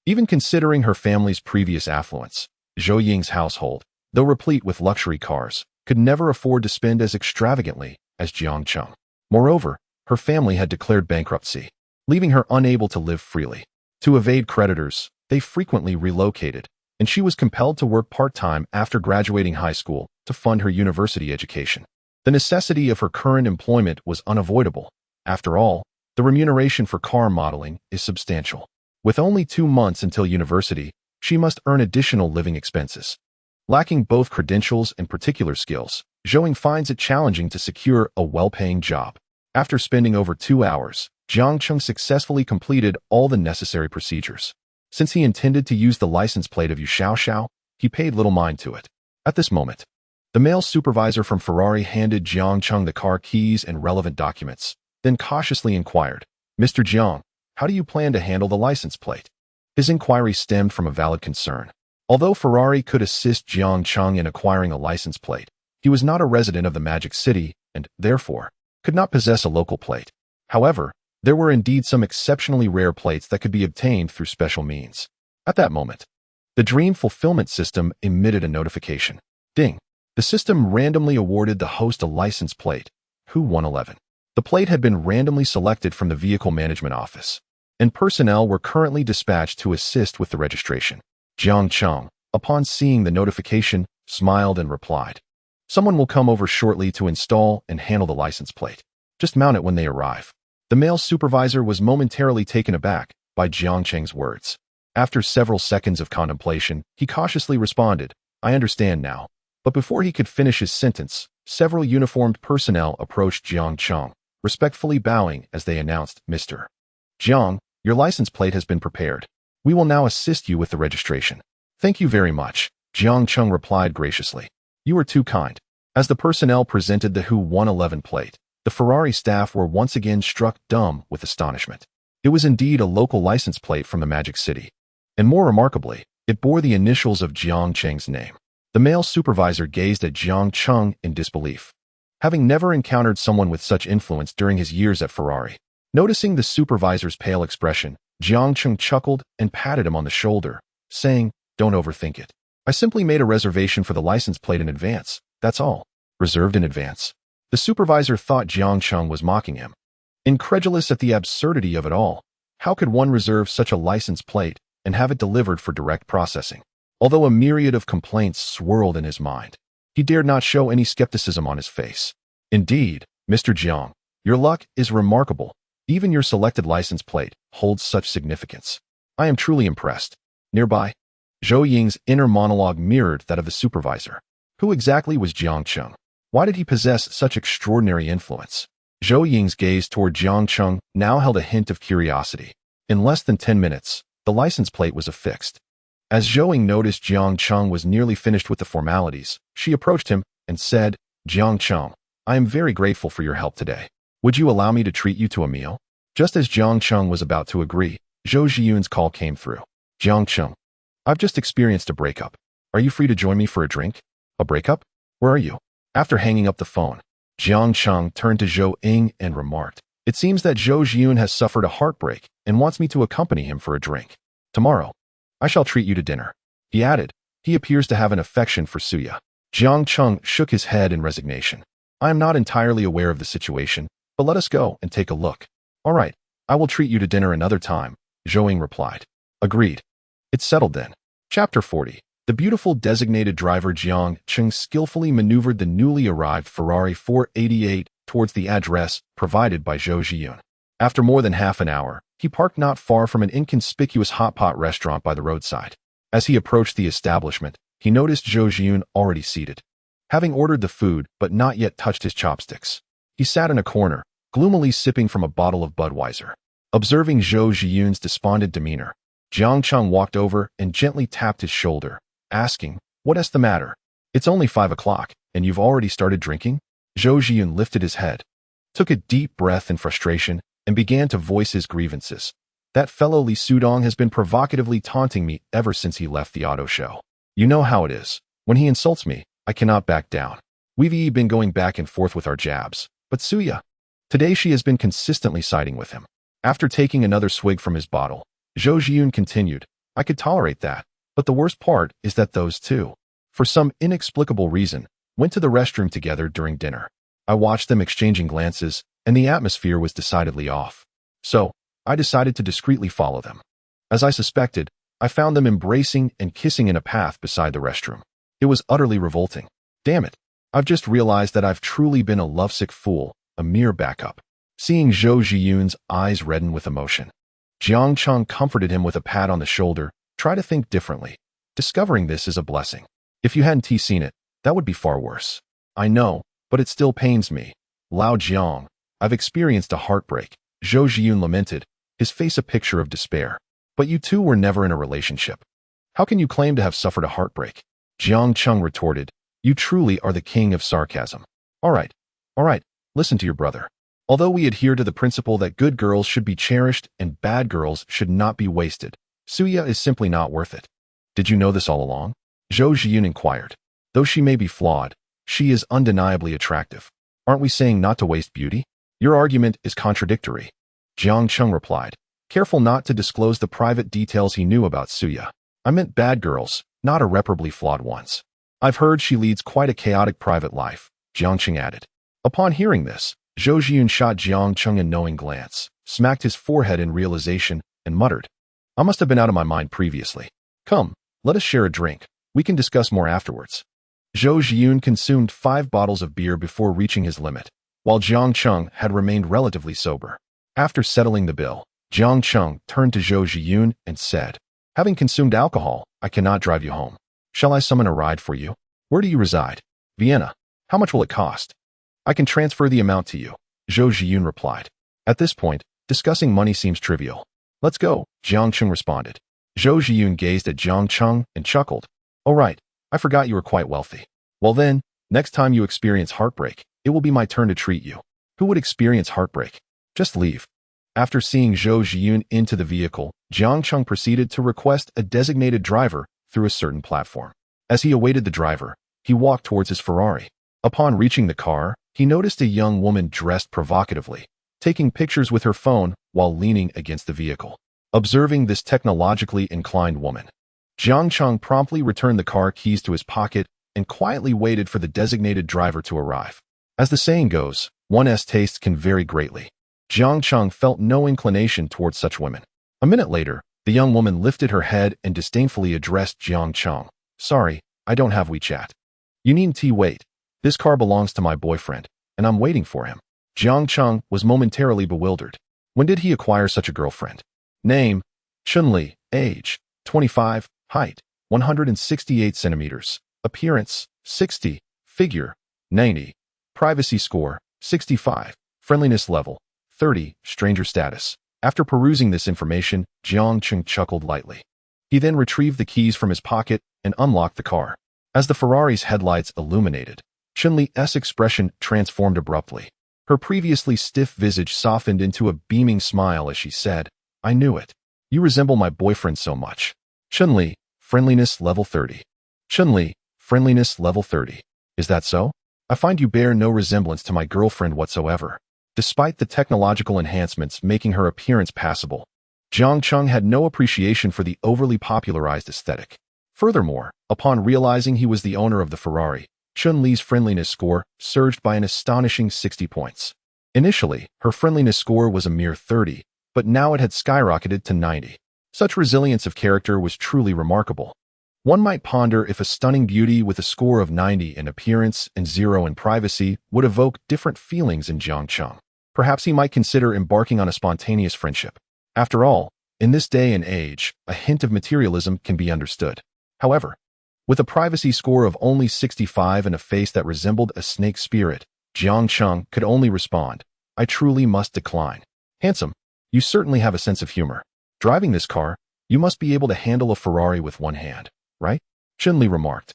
[SPEAKER 1] Even considering her family's previous affluence, Zhou Ying's household, though replete with luxury cars, could never afford to spend as extravagantly as Jiang Cheng. Moreover, her family had declared bankruptcy, leaving her unable to live freely. To evade creditors, they frequently relocated, and she was compelled to work part-time after graduating high school to fund her university education. The necessity of her current employment was unavoidable. After all, the remuneration for car modeling is substantial. With only 2 months until university, she must earn additional living expenses. Lacking both credentials and particular skills, Zhou Ying finds it challenging to secure a well-paying job. After spending over 2 hours, Jiang Cheng successfully completed all the necessary procedures. Since he intended to use the license plate of Yu Xiaoxiao, he paid little mind to it. At this moment, the male supervisor from Ferrari handed Jiang Cheng the car keys and relevant documents, then cautiously inquired, Mr. Jiang, how do you plan to handle the license plate? His inquiry stemmed from a valid concern. Although Ferrari could assist Jiang Cheng in acquiring a license plate, he was not a resident of the Magic City and, therefore, could not possess a local plate. However, there were indeed some exceptionally rare plates that could be obtained through special means. At that moment, the dream fulfillment system emitted a notification. Ding! The system randomly awarded the host a license plate, Hu 111. The plate had been randomly selected from the vehicle management office, and personnel were currently dispatched to assist with the registration. Jiang Cheng, upon seeing the notification, smiled and replied, someone will come over shortly to install and handle the license plate. Just mount it when they arrive. The male supervisor was momentarily taken aback by Jiang Cheng's words. After several seconds of contemplation, he cautiously responded, I understand now. But before he could finish his sentence, several uniformed personnel approached Jiang Cheng, respectfully bowing as they announced, Mr. Jiang, your license plate has been prepared. We will now assist you with the registration. Thank you very much, Jiang Cheng replied graciously. You are too kind. As the personnel presented the Hu 111 plate, the Ferrari staff were once again struck dumb with astonishment. It was indeed a local license plate from the Magic City. And more remarkably, it bore the initials of Jiang Cheng's name. The male supervisor gazed at Jiang Cheng in disbelief, having never encountered someone with such influence during his years at Ferrari. Noticing the supervisor's pale expression, Jiang Cheng chuckled and patted him on the shoulder, saying, Don't overthink it. I simply made a reservation for the license plate in advance, that's all. Reserved in advance. The supervisor thought Jiang Cheng was mocking him. Incredulous at the absurdity of it all, how could one reserve such a license plate and have it delivered for direct processing? Although a myriad of complaints swirled in his mind, he dared not show any skepticism on his face. Indeed, Mr. Jiang, your luck is remarkable. Even your selected license plate holds such significance. I am truly impressed. Nearby, Zhou Ying's inner monologue mirrored that of the supervisor. Who exactly was Jiang Cheng? Why did he possess such extraordinary influence? Zhou Ying's gaze toward Jiang Cheng now held a hint of curiosity. In less than 10 minutes, the license plate was affixed. As Zhou Ying noticed Jiang Cheng was nearly finished with the formalities, she approached him and said, Jiang Cheng, I am very grateful for your help today. Would you allow me to treat you to a meal? Just as Jiang Cheng was about to agree, Zhou Zhiyun's call came through. Jiang Cheng, I've just experienced a breakup. Are you free to join me for a drink? A breakup? Where are you? After hanging up the phone, Jiang Cheng turned to Zhou Ying and remarked, It seems that Zhou Zhiyun has suffered a heartbreak and wants me to accompany him for a drink. Tomorrow, I shall treat you to dinner. He added, he appears to have an affection for Suya. Jiang Cheng shook his head in resignation. I am not entirely aware of the situation, but let us go and take a look. All right, I will treat you to dinner another time, Zhou Ying replied. Agreed. It's settled then. Chapter 40. The beautiful designated driver Jiang Cheng skillfully maneuvered the newly arrived Ferrari 488 towards the address provided by Zhou Zhiyun. After more than half an hour, he parked not far from an inconspicuous hot pot restaurant by the roadside. As he approached the establishment, he noticed Zhou Zhiyun already seated. Having ordered the food but not yet touched his chopsticks, he sat in a corner, gloomily sipping from a bottle of Budweiser. Observing Zhou Zhiyun's despondent demeanor, Jiang Cheng walked over and gently tapped his shoulder, asking, What's the matter? It's only 5 o'clock, and you've already started drinking? Zhou Zhiyun lifted his head, took a deep breath in frustration, and began to voice his grievances. That fellow Li Sudong has been provocatively taunting me ever since he left the auto show. You know how it is. When he insults me, I cannot back down. We've been going back and forth with our jabs, but Suya, today she has been consistently siding with him. After taking another swig from his bottle, Zhou Zhiyun continued, I could tolerate that, but the worst part is that those two, for some inexplicable reason, went to the restroom together during dinner. I watched them exchanging glances, and the atmosphere was decidedly off. So, I decided to discreetly follow them. As I suspected, I found them embracing and kissing in a path beside the restroom. It was utterly revolting. Damn it. I've just realized that I've truly been a lovesick fool, a mere backup. Seeing Zhou Zhiyun's eyes redden with emotion, Jiang Cheng comforted him with a pat on the shoulder. Try to think differently. Discovering this is a blessing. If you hadn't seen it, that would be far worse. I know, but it still pains me. Lao Jiang, I've experienced a heartbreak, Zhou Zhiyun lamented, his face a picture of despair. But you two were never in a relationship. How can you claim to have suffered a heartbreak? Jiang Cheng retorted, You truly are the king of sarcasm. All right, listen to your brother. Although we adhere to the principle that good girls should be cherished and bad girls should not be wasted, Suya is simply not worth it. Did you know this all along? Zhou Zhiyun inquired. Though she may be flawed, she is undeniably attractive. Aren't we saying not to waste beauty? Your argument is contradictory. Jiang Cheng replied, careful not to disclose the private details he knew about Suya. I meant bad girls, not irreparably flawed ones. I've heard she leads quite a chaotic private life, Jiang Cheng added. Upon hearing this, Zhou Zhiyun shot Jiang Cheng a knowing glance, smacked his forehead in realization, and muttered, I must have been out of my mind previously. Come, let us share a drink. We can discuss more afterwards. Zhou Zhiyun consumed 5 bottles of beer before reaching his limit, while Jiang Cheng had remained relatively sober. After settling the bill, Jiang Cheng turned to Zhou Zhiyun and said, Having consumed alcohol, I cannot drive you home. Shall I summon a ride for you? Where do you reside? Vienna. How much will it cost? I can transfer the amount to you, Zhou Zhiyun replied. At this point, discussing money seems trivial. Let's go, Jiang Cheng responded. Zhou Zhiyun gazed at Jiang Cheng and chuckled. Oh right, I forgot you were quite wealthy. Well then, next time you experience heartbreak, it will be my turn to treat you. Who would experience heartbreak? Just leave. After seeing Zhou Zhiyun into the vehicle, Jiang Cheng proceeded to request a designated driver through a certain platform. As he awaited the driver, he walked towards his Ferrari. Upon reaching the car, he noticed a young woman dressed provocatively, taking pictures with her phone while leaning against the vehicle. Observing this technologically inclined woman, Jiang Cheng promptly returned the car keys to his pocket and quietly waited for the designated driver to arrive. As the saying goes, one's tastes can vary greatly. Jiang Cheng felt no inclination towards such women. A minute later, the young woman lifted her head and disdainfully addressed Jiang Cheng. Sorry, I don't have WeChat. You needn't wait. This car belongs to my boyfriend, and I'm waiting for him. Jiang Cheng was momentarily bewildered. When did he acquire such a girlfriend? Name, Chun-Li. Age, 25. Height, 168 centimeters. Appearance, 60. Figure, 90. Privacy score, 65. Friendliness level, 30. Stranger status. After perusing this information, Jiang Cheng chuckled lightly. He then retrieved the keys from his pocket and unlocked the car. As the Ferrari's headlights illuminated, Chun-Li's expression transformed abruptly. Her previously stiff visage softened into a beaming smile as she said, "I knew it. You resemble my boyfriend so much." Chun-Li, friendliness level 30. Chun-Li, friendliness level 30. Is that so? I find you bear no resemblance to my girlfriend whatsoever. Despite the technological enhancements making her appearance passable, Jiang Cheng had no appreciation for the overly popularized aesthetic. Furthermore, upon realizing he was the owner of the Ferrari, Chun-Li's friendliness score surged by an astonishing 60 points. Initially, her friendliness score was a mere 30, but now it had skyrocketed to 90. Such resilience of character was truly remarkable. One might ponder if a stunning beauty with a score of 90 in appearance and 0 in privacy would evoke different feelings in Jiang Cheng. Perhaps he might consider embarking on a spontaneous friendship. After all, in this day and age, a hint of materialism can be understood. However, with a privacy score of only 65 and a face that resembled a snake spirit, Jiang Cheng could only respond, "I truly must decline." Handsome, you certainly have a sense of humor. Driving this car, you must be able to handle a Ferrari with one hand, right? Chun-Li remarked,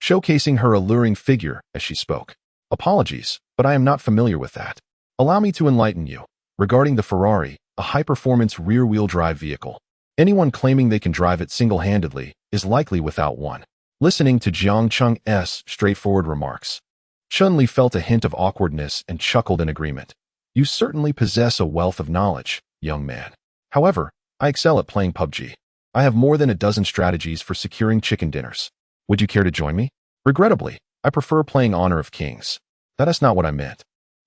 [SPEAKER 1] showcasing her alluring figure as she spoke. Apologies, but I am not familiar with that. Allow me to enlighten you. Regarding the Ferrari, a high-performance rear-wheel drive vehicle, anyone claiming they can drive it single-handedly is likely without one. Listening to Jiang Cheng's straightforward remarks, Chun-Li felt a hint of awkwardness and chuckled in agreement. You certainly possess a wealth of knowledge, young man. However, I excel at playing PUBG. I have more than a dozen strategies for securing chicken dinners. Would you care to join me? Regrettably, I prefer playing Honor of Kings. That is not what I meant.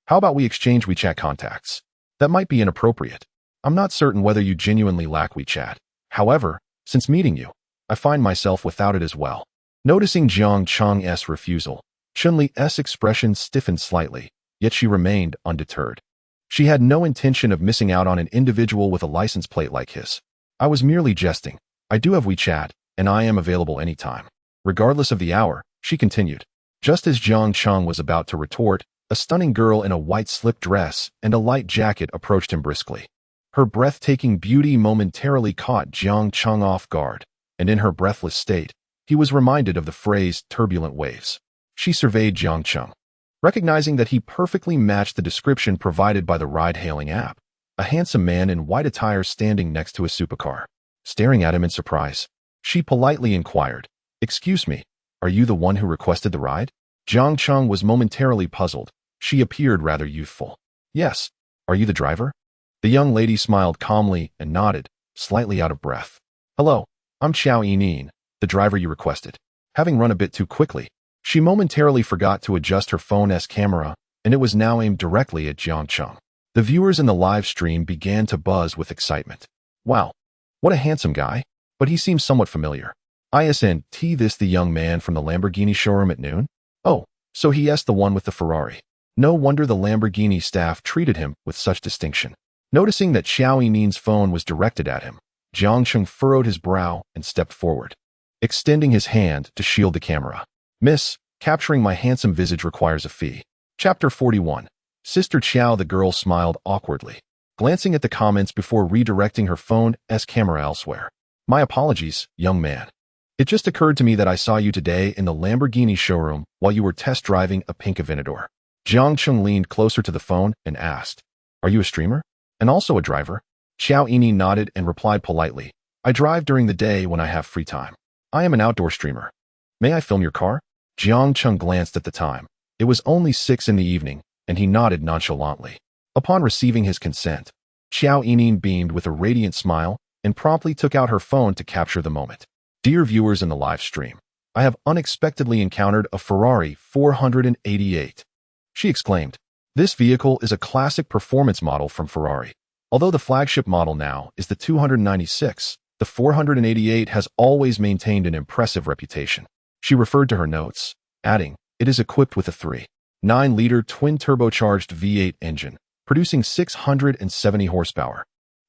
[SPEAKER 1] How about we exchange WeChat contacts? That might be inappropriate. I'm not certain whether you genuinely lack WeChat. However, since meeting you, I find myself without it as well. Noticing Jiang Cheng's refusal, Chun-Li's expression stiffened slightly, yet she remained undeterred. She had no intention of missing out on an individual with a license plate like his. I was merely jesting. I do have WeChat, and I am available anytime. Regardless of the hour, she continued. Just as Jiang Cheng was about to retort, a stunning girl in a white slip dress and a light jacket approached him briskly. Her breathtaking beauty momentarily caught Jiang Cheng off guard, and in her breathless state, he was reminded of the phrase turbulent waves. She surveyed Jiang Cheng, recognizing that he perfectly matched the description provided by the ride-hailing app, a handsome man in white attire standing next to a supercar. Staring at him in surprise, she politely inquired, "Excuse me, are you the one who requested the ride?" Jiang Cheng was momentarily puzzled. She appeared rather youthful. "Yes. Are you the driver?" The young lady smiled calmly and nodded, slightly out of breath. "Hello, I'm Xiao Yinin, the driver you requested." Having run a bit too quickly, she momentarily forgot to adjust her phone's camera, and it was now aimed directly at Jiang Cheng. The viewers in the live stream began to buzz with excitement. Wow, what a handsome guy, but he seems somewhat familiar. Isn't this the young man from the Lamborghini showroom at noon? Oh, so he's the one with the Ferrari. No wonder the Lamborghini staff treated him with such distinction. Noticing that Xiao Yinin's phone was directed at him, Jiang Cheng furrowed his brow and stepped forward, extending his hand to shield the camera. "Miss, capturing my handsome visage requires a fee." Chapter 41. Sister Qiao. The girl smiled awkwardly, glancing at the comments before redirecting her phone's camera elsewhere. "My apologies, young man. It just occurred to me that I saw you today in the Lamborghini showroom while you were test driving a pink Aventador." Jiang Cheng leaned closer to the phone and asked, "Are you a streamer? And also a driver?" Xiao Yini nodded and replied politely, "I drive during the day when I have free time. I am an outdoor streamer. May I film your car?" Jiang Cheng glanced at the time. It was only 6 in the evening, and he nodded nonchalantly. Upon receiving his consent, Xiao Yinin beamed with a radiant smile and promptly took out her phone to capture the moment. "Dear viewers in the live stream, I have unexpectedly encountered a Ferrari 488. She exclaimed. This vehicle is a classic performance model from Ferrari. Although the flagship model now is the 296, the 488 has always maintained an impressive reputation. She referred to her notes, adding, "It is equipped with a 3.9-liter twin-turbocharged V8 engine, producing 670 horsepower,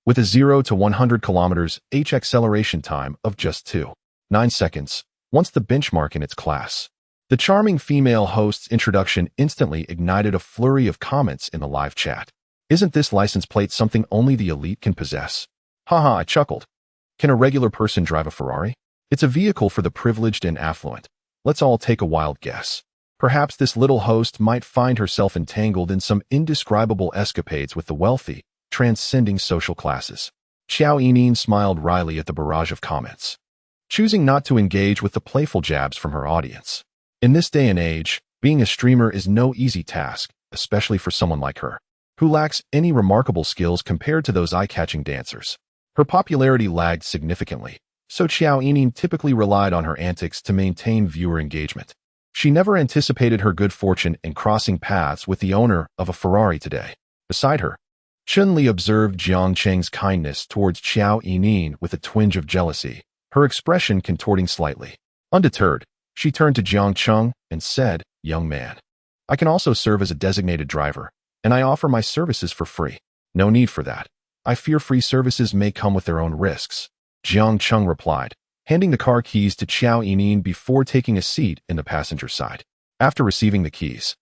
[SPEAKER 1] with a 0 to 100 kilometers h acceleration time of just 2.9 seconds, once the benchmark in its class. The charming female host's introduction instantly ignited a flurry of comments in the live chat. Isn't this license plate something only the elite can possess? Haha, I chuckled. Can a regular person drive a Ferrari? It's a vehicle for the privileged and affluent. Let's all take a wild guess. Perhaps this little host might find herself entangled in some indescribable escapades with the wealthy, transcending social classes. Xiao Yining smiled wryly at the barrage of comments, choosing not to engage with the playful jabs from her audience. In this day and age, being a streamer is no easy task, especially for someone like her, who lacks any remarkable skills compared to those eye-catching dancers. Her popularity lagged significantly, so Xiao Yining typically relied on her antics to maintain viewer engagement. She never anticipated her good fortune in crossing paths with the owner of a Ferrari today. Beside her, Chun-Li observed Jiang Cheng's kindness towards Xiao Yining with a twinge of jealousy, her expression contorting slightly. Undeterred, she turned to Jiang Cheng and said, "Young man, I can also serve as a designated driver, and I offer my services for free." "No need for that. I fear free services may come with their own risks," Jiang Cheng replied, handing the car keys to Xiao Yining before taking a seat in the passenger side. After receiving the keys,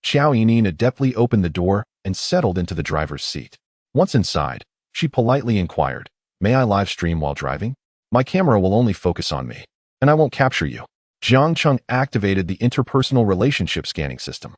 [SPEAKER 1] Xiao Yining adeptly opened the door and settled into the driver's seat. Once inside, she politely inquired, "May I live stream while driving? My camera will only focus on me, and I won't capture you." Jiang Cheng activated the interpersonal relationship scanning system.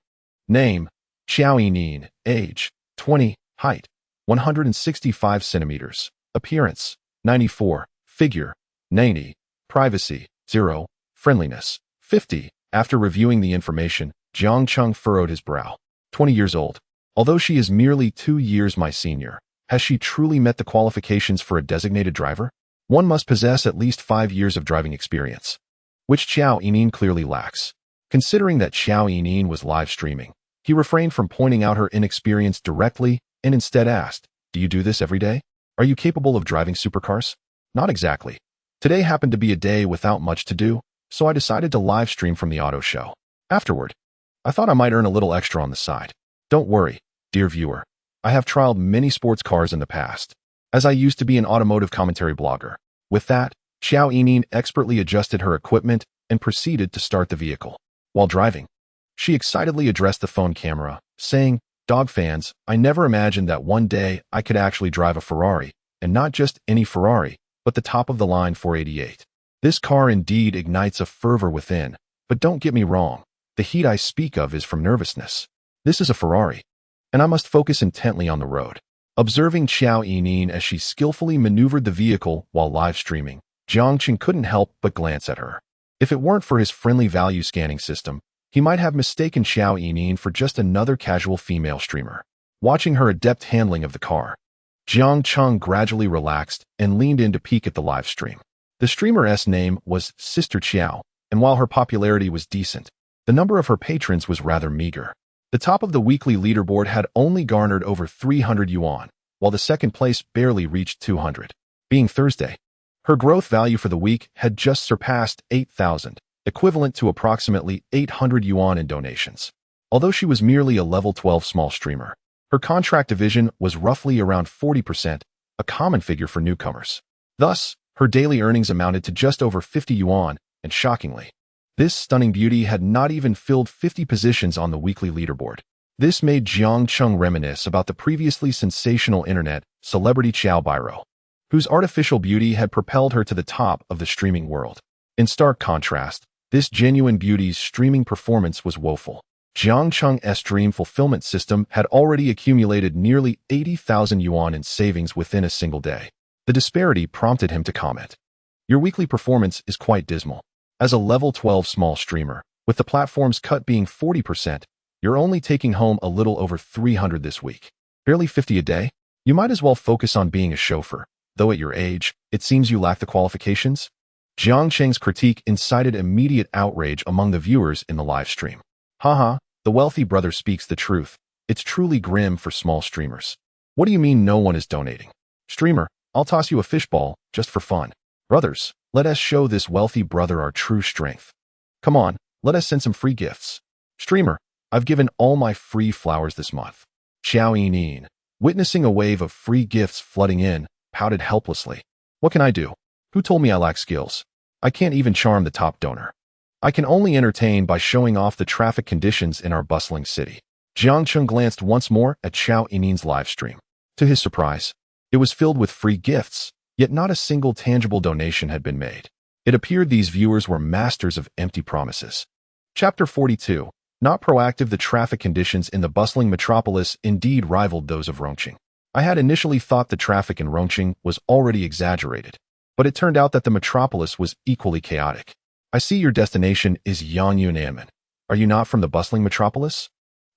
[SPEAKER 1] Name, Xiao Yining. Age, 20. Height, 165 centimeters. Appearance, 94. Figure, 90. Privacy, 0. Friendliness, 50. After reviewing the information, Jiang Cheng furrowed his brow. 20 years old. Although she is merely 2 years my senior, has she truly met the qualifications for a designated driver? One must possess at least 5 years of driving experience, which Xiao Yining clearly lacks. Considering that Xiao Yining was live streaming, he refrained from pointing out her inexperience directly and instead asked, "Do you do this every day? Are you capable of driving supercars?" "Not exactly. Today happened to be a day without much to do, so I decided to live stream from the auto show. Afterward, I thought I might earn a little extra on the side. Don't worry, dear viewer. I have trialed many sports cars in the past, as I used to be an automotive commentary blogger." With that, Xiao Yining expertly adjusted her equipment and proceeded to start the vehicle. While driving, she excitedly addressed the phone camera, saying, "Dog fans, I never imagined that one day I could actually drive a Ferrari, and not just any Ferrari, but the top-of-the-line 488. This car indeed ignites a fervor within, but don't get me wrong, the heat I speak of is from nervousness. This is a Ferrari, and I must focus intently on the road." Observing Xiao Yining as she skillfully maneuvered the vehicle while live streaming, Jiang Cheng couldn't help but glance at her. If it weren't for his friendly value scanning system, he might have mistaken Xiao Yining for just another casual female streamer. Watching her adept handling of the car, Jiang Cheng gradually relaxed and leaned in to peek at the live stream. The streamer's name was Sister Qiao, and while her popularity was decent, the number of her patrons was rather meager. The top of the weekly leaderboard had only garnered over 300 yuan, while the second place barely reached 200. Being Thursday, her growth value for the week had just surpassed 8,000, equivalent to approximately 800 yuan in donations. Although she was merely a level 12 small streamer, her contract division was roughly around 40%, a common figure for newcomers. Thus, her daily earnings amounted to just over 50 yuan, and shockingly, this stunning beauty had not even filled 50 positions on the weekly leaderboard. This made Jiang Cheng reminisce about the previously sensational internet celebrity Xiao Biro, whose artificial beauty had propelled her to the top of the streaming world. In stark contrast, this genuine beauty's streaming performance was woeful. Jiang Cheng's dream fulfillment system had already accumulated nearly 80,000 yuan in savings within a single day. The disparity prompted him to comment, "Your weekly performance is quite dismal. As a level 12 small streamer, with the platform's cut being 40%, you're only taking home a little over 300 this week. Barely 50 a day? You might as well focus on being a chauffeur, though at your age, it seems you lack the qualifications." Jiang Cheng's critique incited immediate outrage among the viewers in the live stream. "Haha, the wealthy brother speaks the truth. It's truly grim for small streamers. What do you mean no one is donating? Streamer, I'll toss you a fishball, just for fun. Brothers, let us show this wealthy brother our true strength. Come on, let us send some free gifts. Streamer, I've given all my free flowers this month." Xiao Yining, witnessing a wave of free gifts flooding in, pouted helplessly. "What can I do? Who told me I lack skills? I can't even charm the top donor." I can only entertain by showing off the traffic conditions in our bustling city. Jiang Cheng glanced once more at Xiao Yinin's live stream. To his surprise, it was filled with free gifts, yet not a single tangible donation had been made. It appeared these viewers were masters of empty promises. Chapter 42. Not proactive. The traffic conditions in the bustling metropolis indeed rivaled those of Rongqing. I had initially thought the traffic in Rongqing was already exaggerated, but it turned out that the metropolis was equally chaotic. I see your destination is Yangyunanmen. Are you not from the bustling metropolis?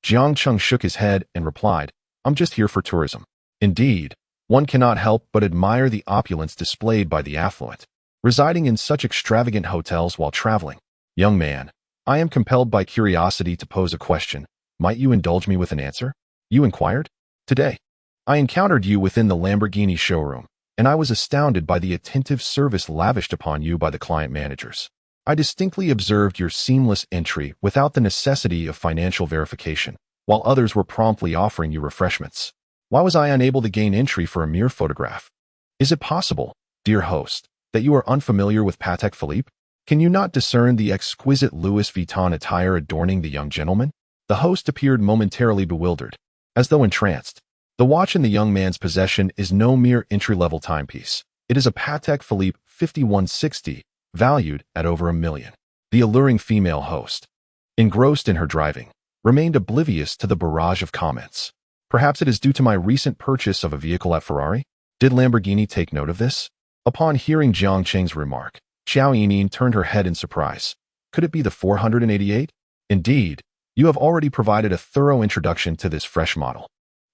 [SPEAKER 1] Jiang Cheng shook his head and replied, I'm just here for tourism. Indeed, one cannot help but admire the opulence displayed by the affluent, residing in such extravagant hotels while traveling. Young man, I am compelled by curiosity to pose a question. Might you indulge me with an answer? You inquired? Today, I encountered you within the Lamborghini showroom, and I was astounded by the attentive service lavished upon you by the client managers. I distinctly observed your seamless entry without the necessity of financial verification, while others were promptly offering you refreshments. Why was I unable to gain entry for a mere photograph? Is it possible, dear host, that you are unfamiliar with Patek Philippe? Can you not discern the exquisite Louis Vuitton attire adorning the young gentleman? The host appeared momentarily bewildered, as though entranced. The watch in the young man's possession is no mere entry-level timepiece. It is a Patek Philippe 5160, valued at over $1 million. The alluring female host, engrossed in her driving, remained oblivious to the barrage of comments. Perhaps it is due to my recent purchase of a vehicle at Ferrari? Did Lamborghini take note of this? Upon hearing Jiang Cheng's remark, Xiao Yinin turned her head in surprise. Could it be the 488? Indeed, you have already provided a thorough introduction to this fresh model.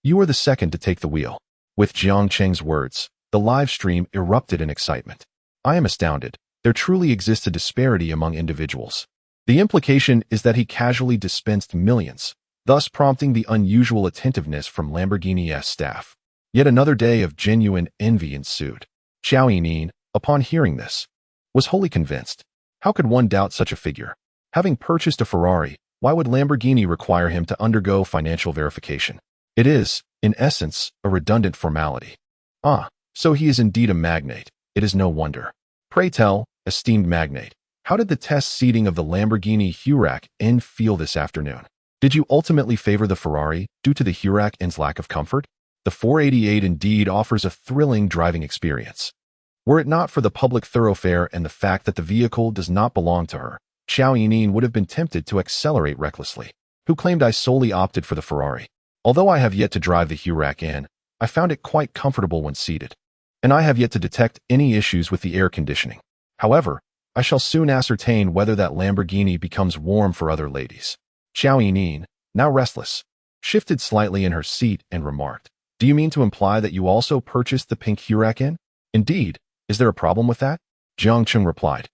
[SPEAKER 1] You are the second to take the wheel. With Jiang Cheng's words, the live stream erupted in excitement. I am astounded. There truly exists a disparity among individuals. The implication is that he casually dispensed millions, thus prompting the unusual attentiveness from Lamborghini's staff. Yet another day of genuine envy ensued. Xiao Yinin, upon hearing this, was wholly convinced. How could one doubt such a figure? Having purchased a Ferrari, why would Lamborghini require him to undergo financial verification? It is, in essence, a redundant formality. Ah, so he is indeed a magnate. It is no wonder. Pray tell, esteemed magnate, how did the test seating of the Lamborghini Huracan feel this afternoon? Did you ultimately favor the Ferrari due to the Huracan's lack of comfort? The 488 indeed offers a thrilling driving experience. Were it not for the public thoroughfare and the fact that the vehicle does not belong to her, Xiao Yinin would have been tempted to accelerate recklessly. Who claimed I solely opted for the Ferrari? Although I have yet to drive the Huracan, I found it quite comfortable when seated, and I have yet to detect any issues with the air conditioning. However, I shall soon ascertain whether that Lamborghini becomes warm for other ladies. Xiao Yinin, now restless, shifted slightly in her seat and remarked, Do you mean to imply that you also purchased the pink Huracan? Indeed. Is there a problem with that? Jiang Cheng replied,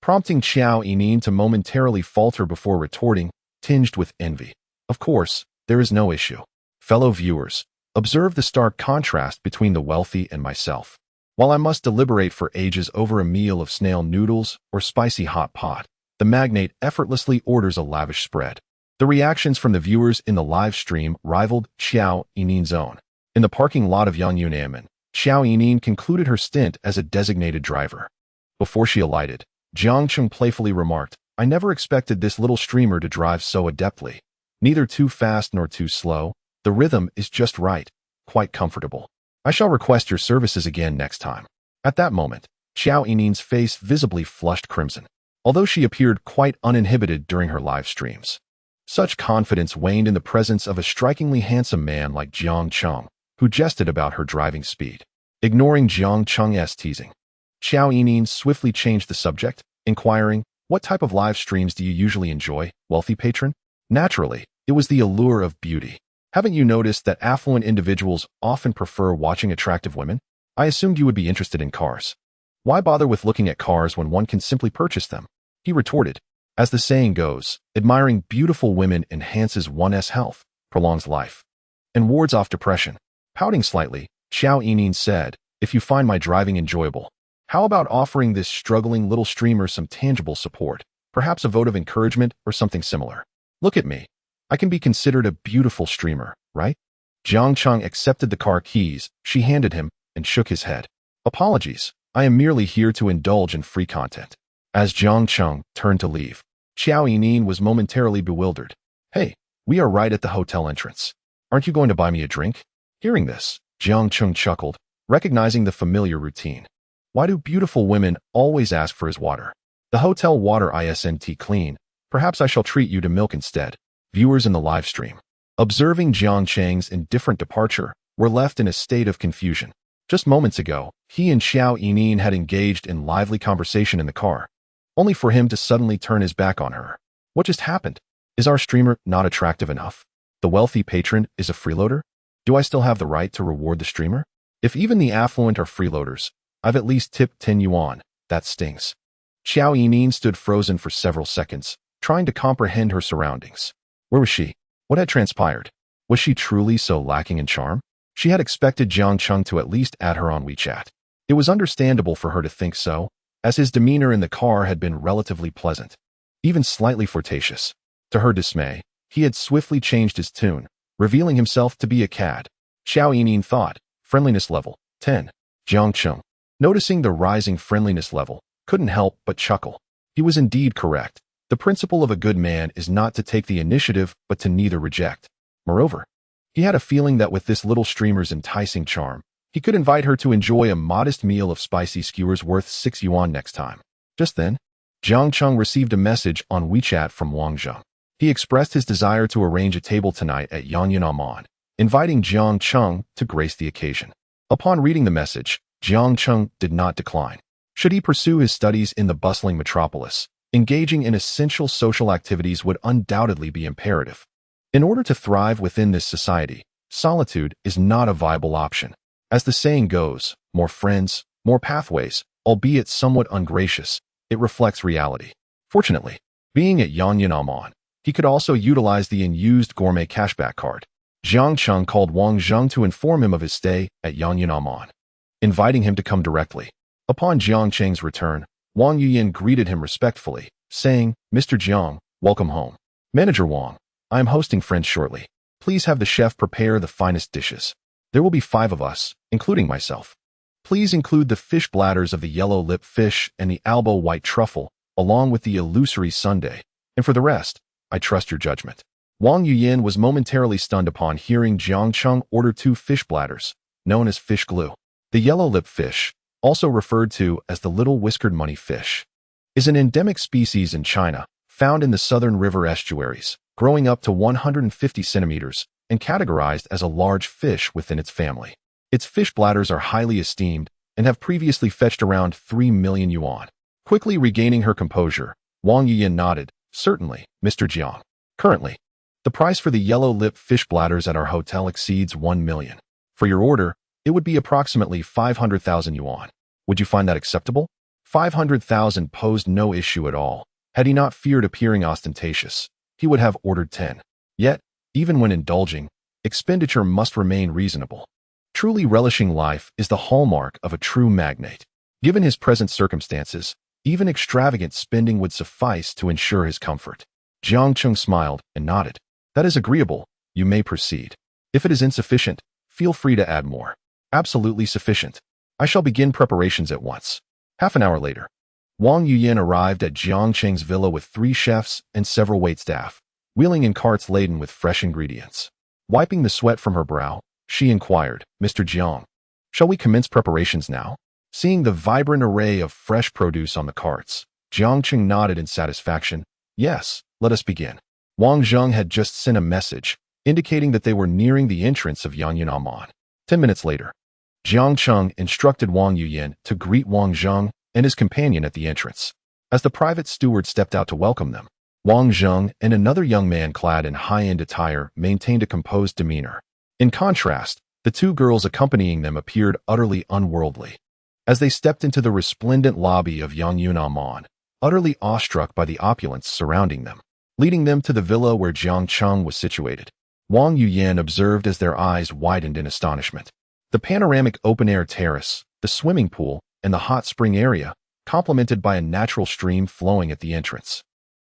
[SPEAKER 1] prompting Xiao Yinin to momentarily falter before retorting, tinged with envy. Of course, there is no issue. Fellow viewers, observe the stark contrast between the wealthy and myself. While I must deliberate for ages over a meal of snail noodles or spicy hot pot, the magnate effortlessly orders a lavish spread. The reactions from the viewers in the live stream rivaled Xiao Yinin's own. In the parking lot of Yangyunanmen, Xiao Yinin concluded her stint as a designated driver. Before she alighted, Jiang Cheng playfully remarked, I never expected this little streamer to drive so adeptly. Neither too fast nor too slow, the rhythm is just right, quite comfortable. I shall request your services again next time. At that moment, Xiao Yinin's face visibly flushed crimson, although she appeared quite uninhibited during her live streams. Such confidence waned in the presence of a strikingly handsome man like Jiang Cheng, who jested about her driving speed. Ignoring Jiang Cheng's teasing, Xiao Yinin swiftly changed the subject, inquiring, What type of live streams do you usually enjoy, wealthy patron? Naturally, it was the allure of beauty. Haven't you noticed that affluent individuals often prefer watching attractive women? I assumed you would be interested in cars. Why bother with looking at cars when one can simply purchase them? He retorted. As the saying goes, admiring beautiful women enhances one's health, prolongs life, and wards off depression. Pouting slightly, Xiao Yinin said, If you find my driving enjoyable, how about offering this struggling little streamer some tangible support, perhaps a vote of encouragement or something similar? Look at me. I can be considered a beautiful streamer, right? Jiang Cheng accepted the car keys she handed him and shook his head. Apologies, I am merely here to indulge in free content. As Jiang Cheng turned to leave, Xiao Yining was momentarily bewildered. Hey, we are right at the hotel entrance. Aren't you going to buy me a drink? Hearing this, Jiang Chung chuckled, recognizing the familiar routine. Why do beautiful women always ask for his water? The hotel water isn't clean. Perhaps I shall treat you to milk instead. Viewers in the live stream, observing Jiang Chang's indifferent departure, were left in a state of confusion. Just moments ago, he and Xiao Yining had engaged in lively conversation in the car, only for him to suddenly turn his back on her. What just happened? Is our streamer not attractive enough? The wealthy patron is a freeloader? Do I still have the right to reward the streamer? If even the affluent are freeloaders, I've at least tipped 10 yuan. That stings. Xiao Yining stood frozen for several seconds, trying to comprehend her surroundings. Where was she? What had transpired? Was she truly so lacking in charm? She had expected Jiang Chung to at least add her on WeChat. It was understandable for her to think so, as his demeanor in the car had been relatively pleasant, even slightly flirtatious. To her dismay, he had swiftly changed his tune, revealing himself to be a cad. Xiao Yining thought, friendliness level, 10. Jiang Chung, noticing the rising friendliness level, couldn't help but chuckle. He was indeed correct. The principle of a good man is not to take the initiative, but to neither reject. Moreover, he had a feeling that with this little streamer's enticing charm, he could invite her to enjoy a modest meal of spicy skewers worth 6 yuan next time. Just then, Jiang Chung received a message on WeChat from Wang Zheng. He expressed his desire to arrange a table tonight at Yanyan Amon, inviting Jiang Chung to grace the occasion. Upon reading the message, Jiang Chung did not decline. Should he pursue his studies in the bustling metropolis, engaging in essential social activities would undoubtedly be imperative. In order to thrive within this society, solitude is not a viable option. As the saying goes, more friends, more pathways, albeit somewhat ungracious, it reflects reality. Fortunately, being at Yanyan Amon, he could also utilize the unused gourmet cashback card. Jiang Chung called Wang Zheng to inform him of his stay at Yanyan Amon, inviting him to come directly. Upon Jiang Cheng's return, Wang Yuyin greeted him respectfully, saying, Mr. Jiang, welcome home. Manager Wang, I am hosting friends shortly. Please have the chef prepare the finest dishes. There will be 5 of us, including myself. Please include the fish bladders of the yellow lip fish and the albo white truffle, along with the illusory sundae. And for the rest, I trust your judgment. Wang Yuyin was momentarily stunned upon hearing Jiang Chung order 2 fish bladders, known as fish glue. The yellow lip fish, also referred to as the little whiskered money fish, is an endemic species in China, found in the southern river estuaries, growing up to 150 centimeters, and categorized as a large fish within its family. Its fish bladders are highly esteemed and have previously fetched around 3 million yuan. Quickly regaining her composure, Wang Yuyin nodded, certainly, Mr. Jiang. Currently, the price for the yellow lip fish bladders at our hotel exceeds 1 million. For your order, it would be approximately 500,000 yuan. Would you find that acceptable? 500,000 posed no issue at all. Had he not feared appearing ostentatious, he would have ordered 10. Yet, even when indulging, expenditure must remain reasonable. Truly relishing life is the hallmark of a true magnate. Given his present circumstances, even extravagant spending would suffice to ensure his comfort. Jiang Chung smiled and nodded. That is agreeable. You may proceed. If it is insufficient, feel free to add more. Absolutely sufficient. I shall begin preparations at once. Half an hour later, Wang Yuyin arrived at Jiang Cheng's villa with 3 chefs and several waitstaff, wheeling in carts laden with fresh ingredients. Wiping the sweat from her brow, she inquired, Mr. Jiang, shall we commence preparations now? Seeing the vibrant array of fresh produce on the carts, Jiang Cheng nodded in satisfaction. Yes, let us begin. Wang Zheng had just sent a message, indicating that they were nearing the entrance of Yanyan Amon. 10 minutes later, Jiang Cheng instructed Wang Yuyin to greet Wang Zheng and his companion at the entrance. As the private steward stepped out to welcome them, Wang Zheng and another young man clad in high-end attire maintained a composed demeanor. In contrast, the 2 girls accompanying them appeared utterly unworldly. As they stepped into the resplendent lobby of Yanyan Amon, utterly awestruck by the opulence surrounding them, leading them to the villa where Jiang Cheng was situated, Wang Yuyin observed as their eyes widened in astonishment. The panoramic open-air terrace, the swimming pool, and the hot spring area, complemented by a natural stream flowing at the entrance,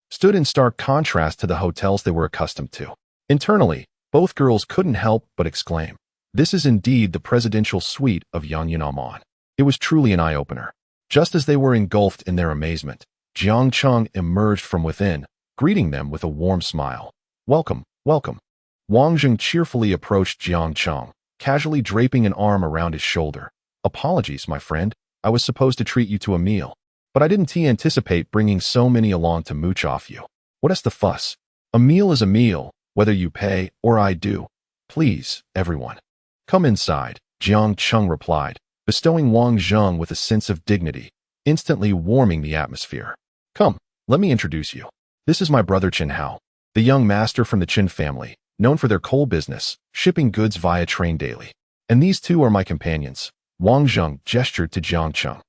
[SPEAKER 1] stood in stark contrast to the hotels they were accustomed to. Internally, both girls couldn't help but exclaim, "This is indeed the presidential suite of Yanyan Amon." It was truly an eye-opener. Just as they were engulfed in their amazement, Jiang Cheng emerged from within, greeting them with a warm smile. Welcome, welcome. Wang Zheng cheerfully approached Jiang Cheng, casually draping an arm around his shoulder. Apologies, my friend. I was supposed to treat you to a meal, but I didn't anticipate bringing so many along to mooch off you. What's the fuss? A meal is a meal, whether you pay or I do. Please, everyone. Come inside, Jiang Cheng replied, bestowing Wang Zheng with a sense of dignity, instantly warming the atmosphere. Come, let me introduce you. This is my brother Chen Hao, the young master from the Chen family, known for their coal business, shipping goods via train daily. And these two are my companions. Wang Zheng gestured to Jiang Cheng.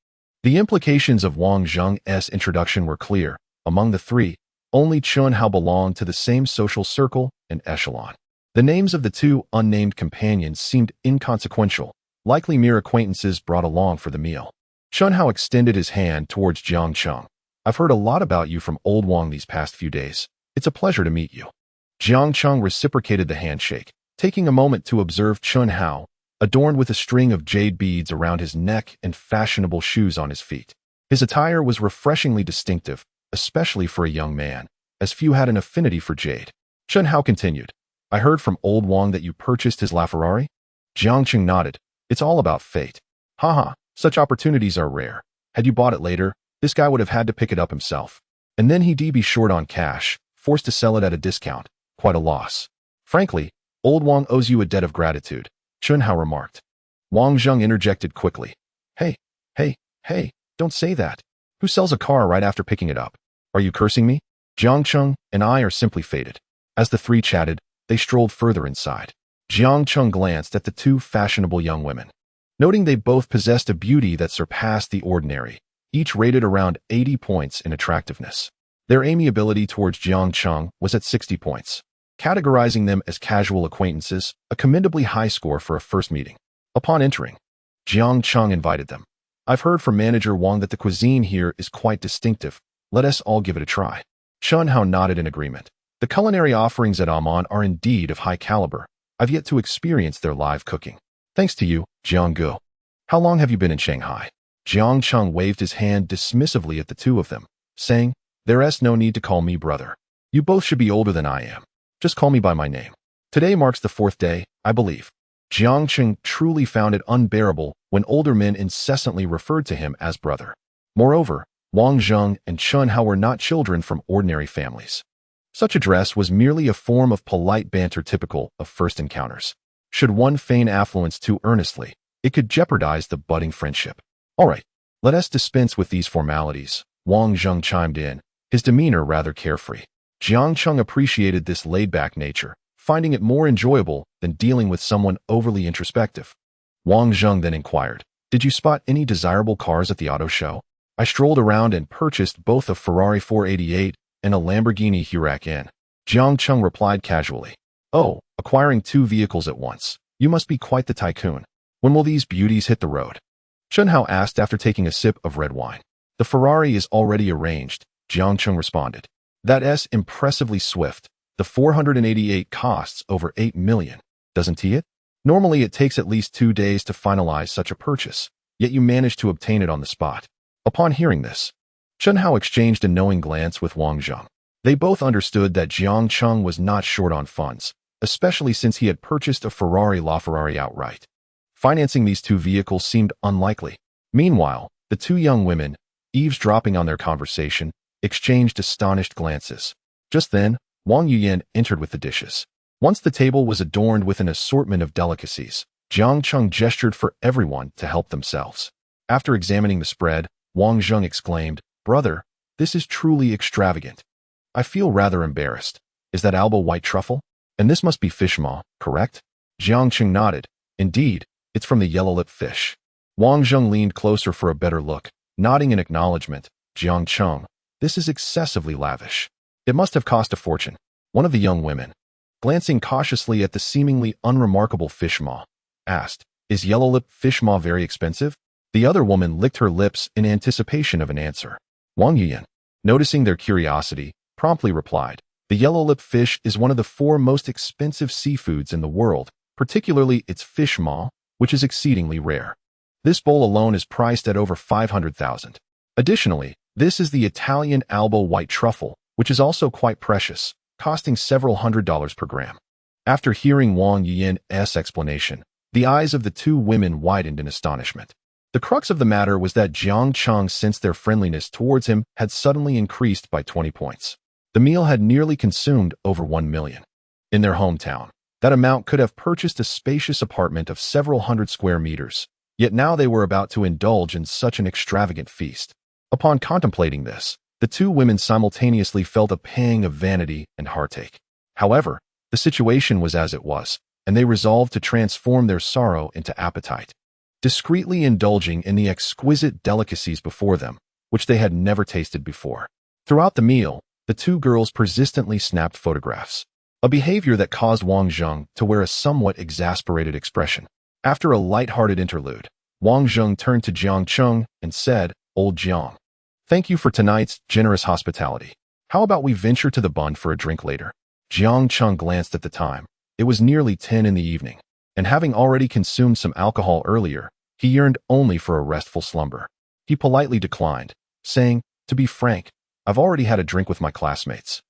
[SPEAKER 1] The implications of Wang Zheng's introduction were clear. Among the three, only Chen Hao belonged to the same social circle and echelon. The names of the two unnamed companions seemed inconsequential, likely mere acquaintances brought along for the meal. Chen Hao extended his hand towards Jiang Cheng. I've heard a lot about you from old Wang these past few days. It's a pleasure to meet you. Jiang Cheng reciprocated the handshake, taking a moment to observe Chen Hao, adorned with a string of jade beads around his neck and fashionable shoes on his feet. His attire was refreshingly distinctive, especially for a young man, as few had an affinity for jade. Chen Hao continued, I heard from old Wang that you purchased his LaFerrari? Jiang Cheng nodded. It's all about fate. Haha, such opportunities are rare. Had you bought it later, this guy would have had to pick it up himself. And then he'd be short on cash, forced to sell it at a discount. Quite a loss. Frankly, old Wang owes you a debt of gratitude, Chen Hao remarked. Wang Zheng interjected quickly. Hey, don't say that. Who sells a car right after picking it up? Are you cursing me? Jiang Cheng and I are simply fated. As the three chatted, they strolled further inside. Jiang Cheng glanced at the two fashionable young women. Noting they both possessed a beauty that surpassed the ordinary, each rated around 80 points in attractiveness. Their amiability towards Jiang Cheng was at 60 points. Categorizing them as casual acquaintances, a commendably high score for a first meeting. Upon entering, Jiang Cheng invited them. I've heard from manager Wang that the cuisine here is quite distinctive. Let us all give it a try. Chen Hao nodded in agreement. The culinary offerings at Amman are indeed of high caliber. I've yet to experience their live cooking. Thanks to you, Jiang Gu. How long have you been in Shanghai? Jiang Cheng waved his hand dismissively at the two of them, saying, There's no need to call me brother. You both should be older than I am. Just call me by my name. Today marks the 4th day, I believe. Jiang Cheng truly found it unbearable when older men incessantly referred to him as brother. Moreover, Wang Zheng and Chen Hao were not children from ordinary families. Such address was merely a form of polite banter typical of first encounters. Should one feign affluence too earnestly, it could jeopardize the budding friendship. All right, let us dispense with these formalities, Wang Zheng chimed in, his demeanor rather carefree. Jiang Cheng appreciated this laid-back nature, finding it more enjoyable than dealing with someone overly introspective. Wang Zheng then inquired, Did you spot any desirable cars at the auto show? I strolled around and purchased both a Ferrari 488 and a Lamborghini Huracan. Jiang Cheng replied casually. Oh, acquiring 2 vehicles at once. You must be quite the tycoon. When will these beauties hit the road? Chen Hao asked after taking a sip of red wine. The Ferrari is already arranged, Jiang Cheng responded. That's impressively swift. The 488 costs over 8 million, doesn't it? Normally it takes at least 2 days to finalize such a purchase, yet you managed to obtain it on the spot. Upon hearing this, Chen Hao exchanged a knowing glance with Wang Zheng. They both understood that Jiang Cheng was not short on funds, especially since he had purchased a Ferrari LaFerrari outright. Financing these 2 vehicles seemed unlikely. Meanwhile, the 2 young women, eavesdropping on their conversation, exchanged astonished glances. Just then, Wang Yuyan entered with the dishes. Once the table was adorned with an assortment of delicacies, Jiang Cheng gestured for everyone to help themselves. After examining the spread, Wang Zheng exclaimed, Brother, this is truly extravagant. I feel rather embarrassed. Is that Alba white truffle? And this must be fish maw, correct? Jiang Cheng nodded. Indeed, it's from the yellow-lip fish. Wang Zheng leaned closer for a better look, nodding in acknowledgement. Jiang Cheng, this is excessively lavish. It must have cost a fortune. One of the young women, glancing cautiously at the seemingly unremarkable fish maw, asked, Is yellow-lip fish maw very expensive? The other woman licked her lips in anticipation of an answer. Wang Yuyan, noticing their curiosity, promptly replied, The yellow-lip fish is one of the 4 most expensive seafoods in the world, particularly its fish maw, which is exceedingly rare. This bowl alone is priced at over 500,000. Additionally, this is the Italian Alba white truffle, which is also quite precious, costing several $100s per gram. After hearing Wang Yiyan's explanation, the eyes of the two women widened in astonishment. The crux of the matter was that Jiang Cheng sensed their friendliness towards him had suddenly increased by 20 points. The meal had nearly consumed over 1 million. In their hometown, that amount could have purchased a spacious apartment of several hundred square meters, yet now they were about to indulge in such an extravagant feast. Upon contemplating this, the two women simultaneously felt a pang of vanity and heartache. However, the situation was as it was, and they resolved to transform their sorrow into appetite, discreetly indulging in the exquisite delicacies before them, which they had never tasted before. Throughout the meal, the two girls persistently snapped photographs, a behavior that caused Wang Zheng to wear a somewhat exasperated expression. After a light-hearted interlude, Wang Zheng turned to Jiang Cheng and said, "Old Jiang, thank you for tonight's generous hospitality. How about we venture to the bund for a drink later?" Jiang Cheng glanced at the time. It was nearly 10 in the evening, and having already consumed some alcohol earlier, he yearned only for a restful slumber. He politely declined, saying, "To be frank, I've already had a drink with my classmates,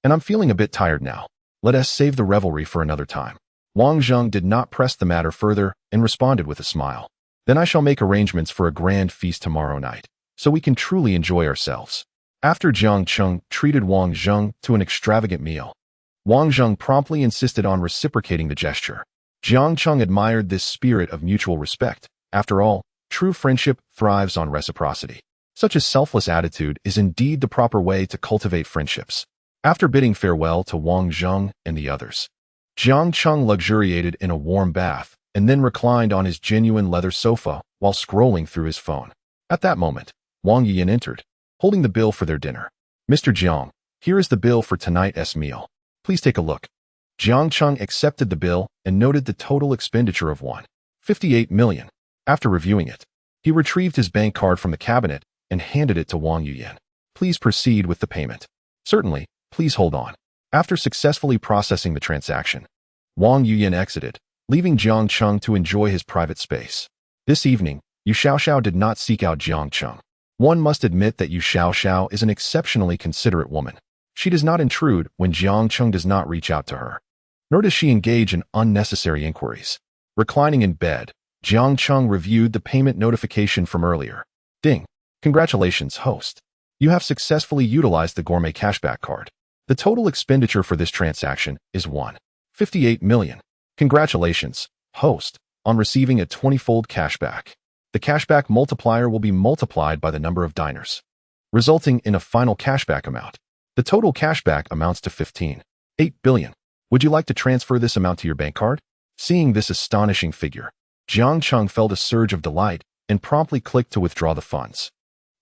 [SPEAKER 1] and I'm feeling a bit tired now. Let us save the revelry for another time." Wang Zheng did not press the matter further and responded with a smile. "Then I shall make arrangements for a grand feast tomorrow night, so we can truly enjoy ourselves." After Jiang Cheng treated Wang Zheng to an extravagant meal, Wang Zheng promptly insisted on reciprocating the gesture. Jiang Cheng admired this spirit of mutual respect. After all, true friendship thrives on reciprocity. Such a selfless attitude is indeed the proper way to cultivate friendships. After bidding farewell to Wang Zheng and the others, Jiang Cheng luxuriated in a warm bath and then reclined on his genuine leather sofa while scrolling through his phone. At that moment, Wang Yiyan entered, holding the bill for their dinner. "Mr. Jiang, here is the bill for tonight's meal. Please take a look." Jiang Cheng accepted the bill and noted the total expenditure of 1.58 million. After reviewing it, he retrieved his bank card from the cabinet and handed it to Wang Yiyan. "Please proceed with the payment." "Certainly, please hold on." After successfully processing the transaction, Wang Yiyan exited, leaving Jiang Cheng to enjoy his private space. This evening, Yu Xiaoxiao did not seek out Jiang Cheng. One must admit that Yu Xiaoxiao is an exceptionally considerate woman. She does not intrude when Jiang Cheng does not reach out to her, nor does she engage in unnecessary inquiries. Reclining in bed, Jiang Cheng reviewed the payment notification from earlier. "Ding. Congratulations, host. You have successfully utilized the gourmet cashback card. The total expenditure for this transaction is 1.58 million. Congratulations, host, on receiving a 20-fold cashback. The cashback multiplier will be multiplied by the number of diners, resulting in a final cashback amount. The total cashback amounts to 15.8 billion. Would you like to transfer this amount to your bank card?" Seeing this astonishing figure, Jiang Cheng felt a surge of delight and promptly clicked to withdraw the funds.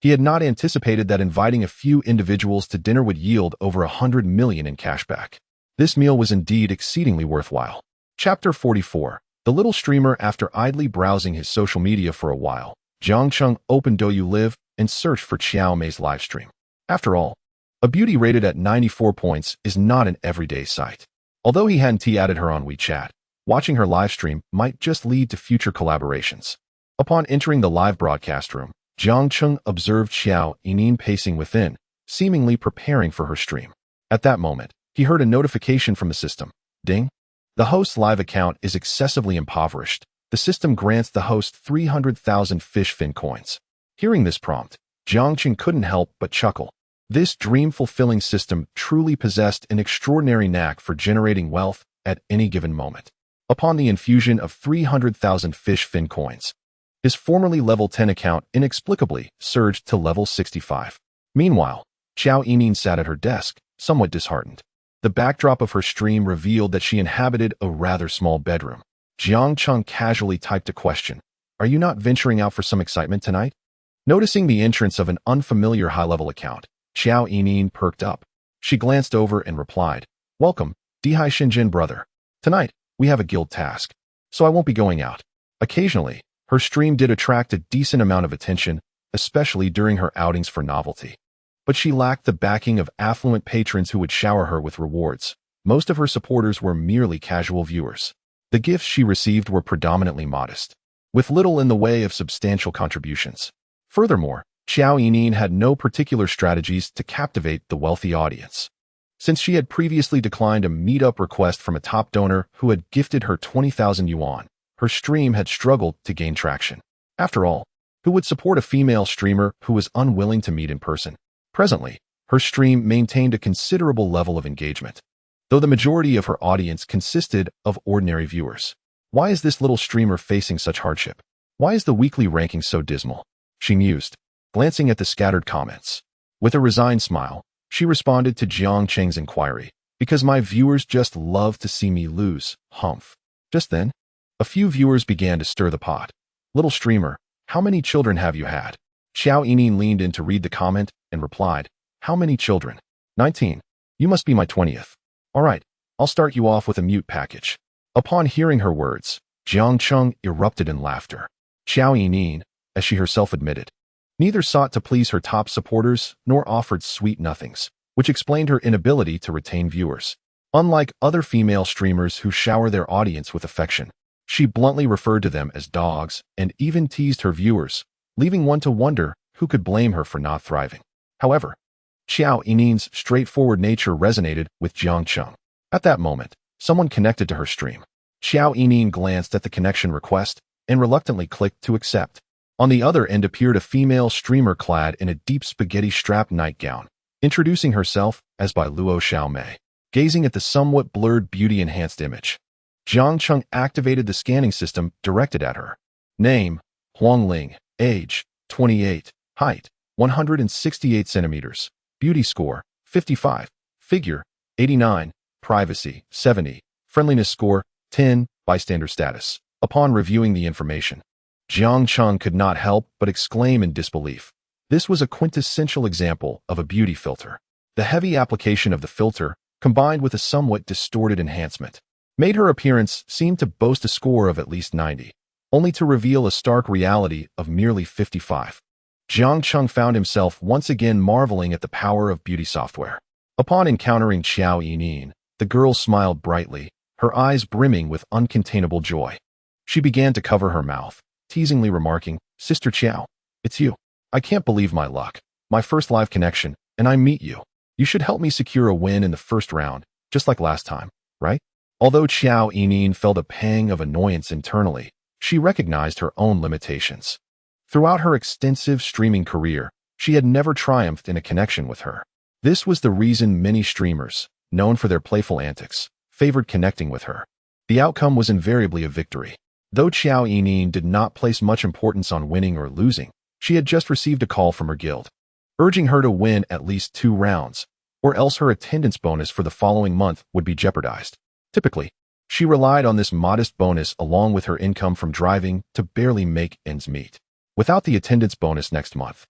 [SPEAKER 1] He had not anticipated that inviting a few individuals to dinner would yield over 100 million in cashback. This meal was indeed exceedingly worthwhile. Chapter 44. The little streamer. After idly browsing his social media for a while, Jiang Cheng opened Douyu Live and searched for Xiao Mei's livestream. After all, a beauty rated at 94 points is not an everyday sight. Although he hadn't added her on WeChat, watching her livestream might just lead to future collaborations. Upon entering the live broadcast room, Jiang Cheng observed Xiao Yining pacing within, seemingly preparing for her stream. At that moment, he heard a notification from the system. "Ding. The host's live account is excessively impoverished. The system grants the host 300,000 fish fin coins." Hearing this prompt, Jiang Cheng couldn't help but chuckle. This dream-fulfilling system truly possessed an extraordinary knack for generating wealth at any given moment. Upon the infusion of 300,000 fish fin coins, his formerly level 10 account inexplicably surged to level 65. Meanwhile, Xiao Yining sat at her desk, somewhat disheartened. The backdrop of her stream revealed that she inhabited a rather small bedroom. Jiang Cheng casually typed a question. "Are you not venturing out for some excitement tonight?" Noticing the entrance of an unfamiliar high-level account, Xiao Yining perked up. She glanced over and replied, "Welcome, Dihai Shenzhen brother. Tonight, we have a guild task, so I won't be going out." Occasionally, her stream did attract a decent amount of attention, especially during her outings for novelty. But she lacked the backing of affluent patrons who would shower her with rewards. Most of her supporters were merely casual viewers. The gifts she received were predominantly modest, with little in the way of substantial contributions. Furthermore, Xiao Yining had no particular strategies to captivate the wealthy audience. Since she had previously declined a meetup request from a top donor who had gifted her 20,000 yuan, her stream had struggled to gain traction. After all, who would support a female streamer who was unwilling to meet in person? Presently, her stream maintained a considerable level of engagement, though the majority of her audience consisted of ordinary viewers. Why is this little streamer facing such hardship? Why is the weekly ranking so dismal? She mused, glancing at the scattered comments. With a resigned smile, she responded to Jiang Cheng's inquiry, because my viewers just love to see me lose, humph. Just then, a few viewers began to stir the pot. Little streamer, how many children have you had? Xiao Yining leaned in to read the comment and replied, how many children? 19. You must be my 20th. All right, I'll start you off with a mute package. Upon hearing her words, Jiang Cheng erupted in laughter. Xiao Yining, as she herself admitted, neither sought to please her top supporters nor offered sweet nothings, which explained her inability to retain viewers. Unlike other female streamers who shower their audience with affection, she bluntly referred to them as dogs and even teased her viewers, leaving one to wonder who could blame her for not thriving. However, Xiao Yining's straightforward nature resonated with Jiang Cheng. At that moment, someone connected to her stream. Xiao Yining glanced at the connection request and reluctantly clicked to accept. On the other end appeared a female streamer clad in a deep spaghetti-strap nightgown, introducing herself as by Luo Xiaomei. Gazing at the somewhat blurred beauty-enhanced image, Jiang Cheng activated the scanning system directed at her. Name, Huang Ling. Age, 28. Height, 168 centimeters. Beauty score, 55. Figure, 89. Privacy, 70. Friendliness score, 10. Bystander status. Upon reviewing the information, Jiang Cheng could not help but exclaim in disbelief. This was a quintessential example of a beauty filter. The heavy application of the filter, combined with a somewhat distorted enhancement, made her appearance seem to boast a score of at least 90, only to reveal a stark reality of merely 55. Jiang Cheng found himself once again marveling at the power of beauty software. Upon encountering Xiao Yining, the girl smiled brightly, her eyes brimming with uncontainable joy. She began to cover her mouth, teasingly remarking, Sister Xiao, it's you. I can't believe my luck. My first live connection, and I meet you. You should help me secure a win in the first round, just like last time, right? Although Xiao Yining felt a pang of annoyance internally, she recognized her own limitations. Throughout her extensive streaming career, she had never triumphed in a connection with her. This was the reason many streamers, known for their playful antics, favored connecting with her. The outcome was invariably a victory. Though Xiao Yining did not place much importance on winning or losing, she had just received a call from her guild, urging her to win at least 2 rounds, or else her attendance bonus for the following month would be jeopardized. Typically, she relied on this modest bonus along with her income from driving to barely make ends meet. Without the attendance bonus next month,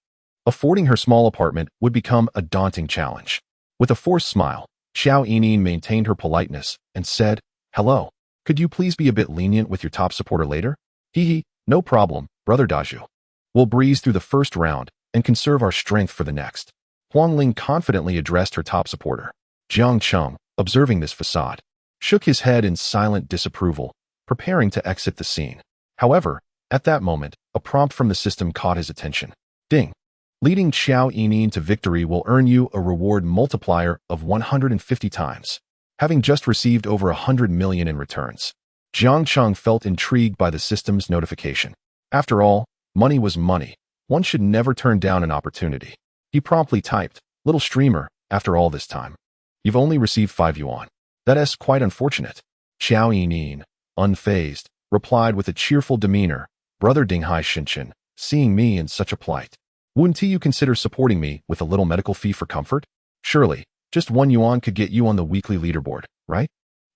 [SPEAKER 1] affording her small apartment would become a daunting challenge. With a forced smile, Xiao Yining maintained her politeness and said, Hello, could you please be a bit lenient with your top supporter later? Hee, no problem, brother Daju. We'll breeze through the first round and conserve our strength for the next. Huang Ling confidently addressed her top supporter. Jiang Cheng, observing this facade, shook his head in silent disapproval, preparing to exit the scene. However, at that moment, a prompt from the system caught his attention. Ding! Leading Xiao Yining to victory will earn you a reward multiplier of 150 times, having just received over 100 million in returns. Jiang Cheng felt intrigued by the system's notification. After all, money was money. One should never turn down an opportunity. He promptly typed, Little streamer, after all this time, you've only received 5 yuan. That's quite unfortunate. Xiao Yining, unfazed, replied with a cheerful demeanor, Brother Dinghai Shinshin, seeing me in such a plight, wouldn't you consider supporting me with a little medical fee for comfort? Surely, just 1 yuan could get you on the weekly leaderboard, right?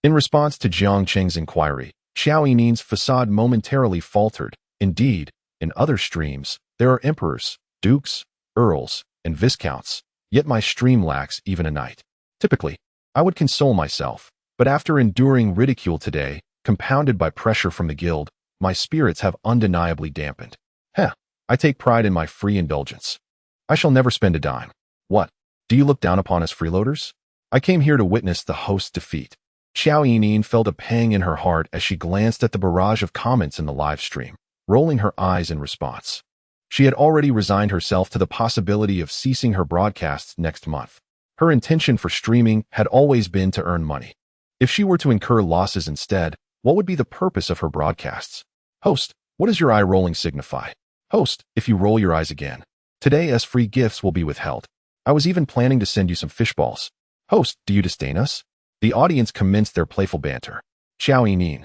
[SPEAKER 1] In response to Jiang Cheng's inquiry, Xiao Yining's facade momentarily faltered. Indeed, in other streams, there are emperors, dukes, earls, and viscounts, yet my stream lacks even a knight. Typically, I would console myself, but after enduring ridicule today, compounded by pressure from the guild, my spirits have undeniably dampened. I take pride in my free indulgence. I shall never spend a dime. What? Do you look down upon us freeloaders? I came here to witness the host's defeat. Xiao Yining felt a pang in her heart as she glanced at the barrage of comments in the live stream, rolling her eyes in response. She had already resigned herself to the possibility of ceasing her broadcasts next month. Her intention for streaming had always been to earn money. If she were to incur losses instead, what would be the purpose of her broadcasts? Host, what does your eye rolling signify? Host, if you roll your eyes again. Today as free gifts will be withheld. I was even planning to send you some fish balls. Host, do you disdain us? The audience commenced their playful banter. Xiao Yining,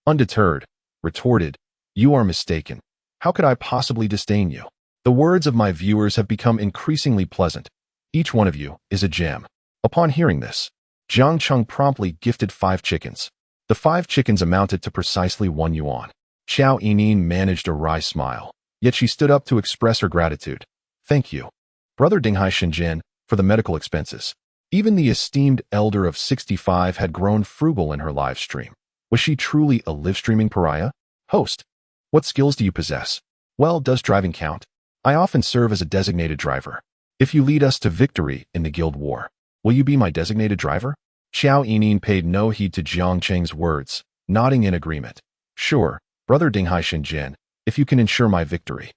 [SPEAKER 1] undeterred, retorted, you are mistaken. How could I possibly disdain you? The words of my viewers have become increasingly pleasant. Each one of you is a gem. Upon hearing this, Jiang Cheng promptly gifted 5 chickens. The 5 chickens amounted to precisely 1 yuan. Xiao Yining managed a wry smile, yet she stood up to express her gratitude. Thank you, Brother Dinghai Shenzhen, for the medical expenses. Even the esteemed elder of 65 had grown frugal in her live stream. Was she truly a live-streaming pariah? Host, what skills do you possess? Well, does driving count? I often serve as a designated driver. If you lead us to victory in the guild war, will you be my designated driver? Xiao Yining paid no heed to Jiang Cheng's words, nodding in agreement. Sure, Brother Dinghai Shenzhen, if you can ensure my victory,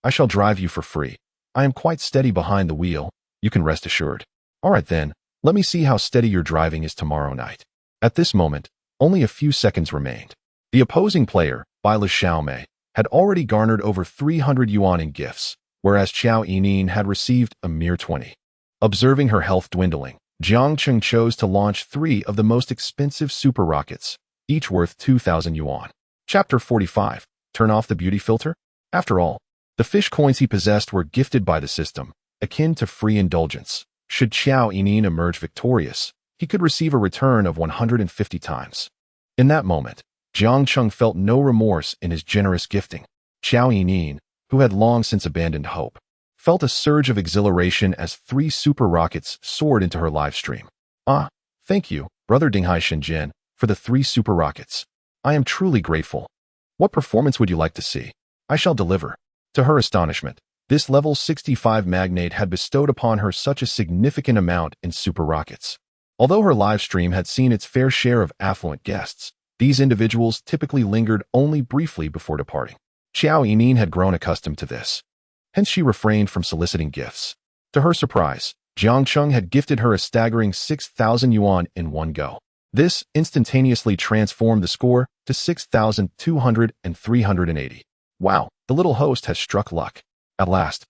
[SPEAKER 1] I shall drive you for free. I am quite steady behind the wheel, you can rest assured. All right then, let me see how steady your driving is tomorrow night. At this moment, only a few seconds remained. The opposing player, Bila Xiaomei, had already garnered over 300 yuan in gifts, whereas Xiao Yining had received a mere 20. Observing her health dwindling, Jiang Cheng chose to launch 3 of the most expensive super rockets, each worth 2,000 yuan. Chapter 45. Turn off the beauty filter? After all, the fish coins he possessed were gifted by the system, akin to free indulgence. Should Xiao Yining emerge victorious, he could receive a return of 150 times. In that moment, Jiang Cheng felt no remorse in his generous gifting. Xiao Yining, who had long since abandoned hope, felt a surge of exhilaration as 3 super rockets soared into her live stream. Ah, thank you, Brother Dinghai Shenzhen, for the 3 super rockets. I am truly grateful. What performance would you like to see? I shall deliver. To her astonishment, this level 65 magnate had bestowed upon her such a significant amount in super rockets. Although her live stream had seen its fair share of affluent guests, these individuals typically lingered only briefly before departing. Xiao Yining had grown accustomed to this. Hence she refrained from soliciting gifts. To her surprise, Jiang Cheng had gifted her a staggering 6,000 yuan in one go. This instantaneously transformed the score to 6,200 and 380. Wow, the little host has struck luck. At last,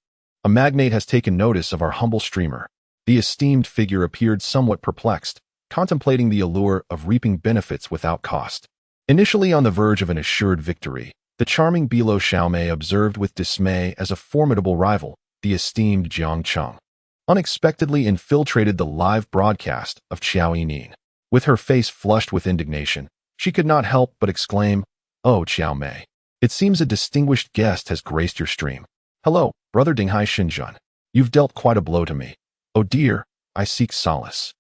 [SPEAKER 1] a magnate has taken notice of our humble streamer. The esteemed figure appeared somewhat perplexed, contemplating the allure of reaping benefits without cost. Initially on the verge of an assured victory, the charming Bilo Xiaomei observed with dismay as a formidable rival, the esteemed Jiang Cheng unexpectedly infiltrated the live broadcast of Xiao Yining. With her face flushed with indignation, she could not help but exclaim, "Oh, Xiaomei, it seems a distinguished guest has graced your stream. Hello, Brother Dinghai Shenzhen. You've dealt quite a blow to me. Oh dear, I seek solace.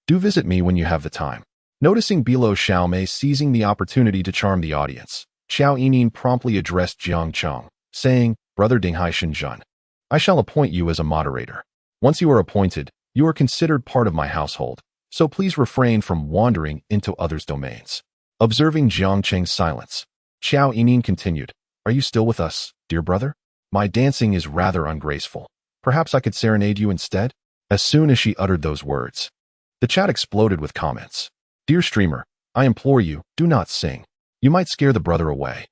[SPEAKER 1] Do visit me when you have the time." Noticing Bilo Xiaomei seizing the opportunity to charm the audience, Xiao Yining promptly addressed Jiang Cheng, saying, "Brother Dinghai Shenzhen, I shall appoint you as a moderator. Once you are appointed, you are considered part of my household, so please refrain from wandering into others' domains." Observing Jiang Cheng's silence, Xiao Yining continued, "Are you still with us, dear brother? My dancing is rather ungraceful. Perhaps I could serenade you instead?" As soon as she uttered those words, the chat exploded with comments. "Dear streamer, I implore you, do not sing. You might scare the brother away.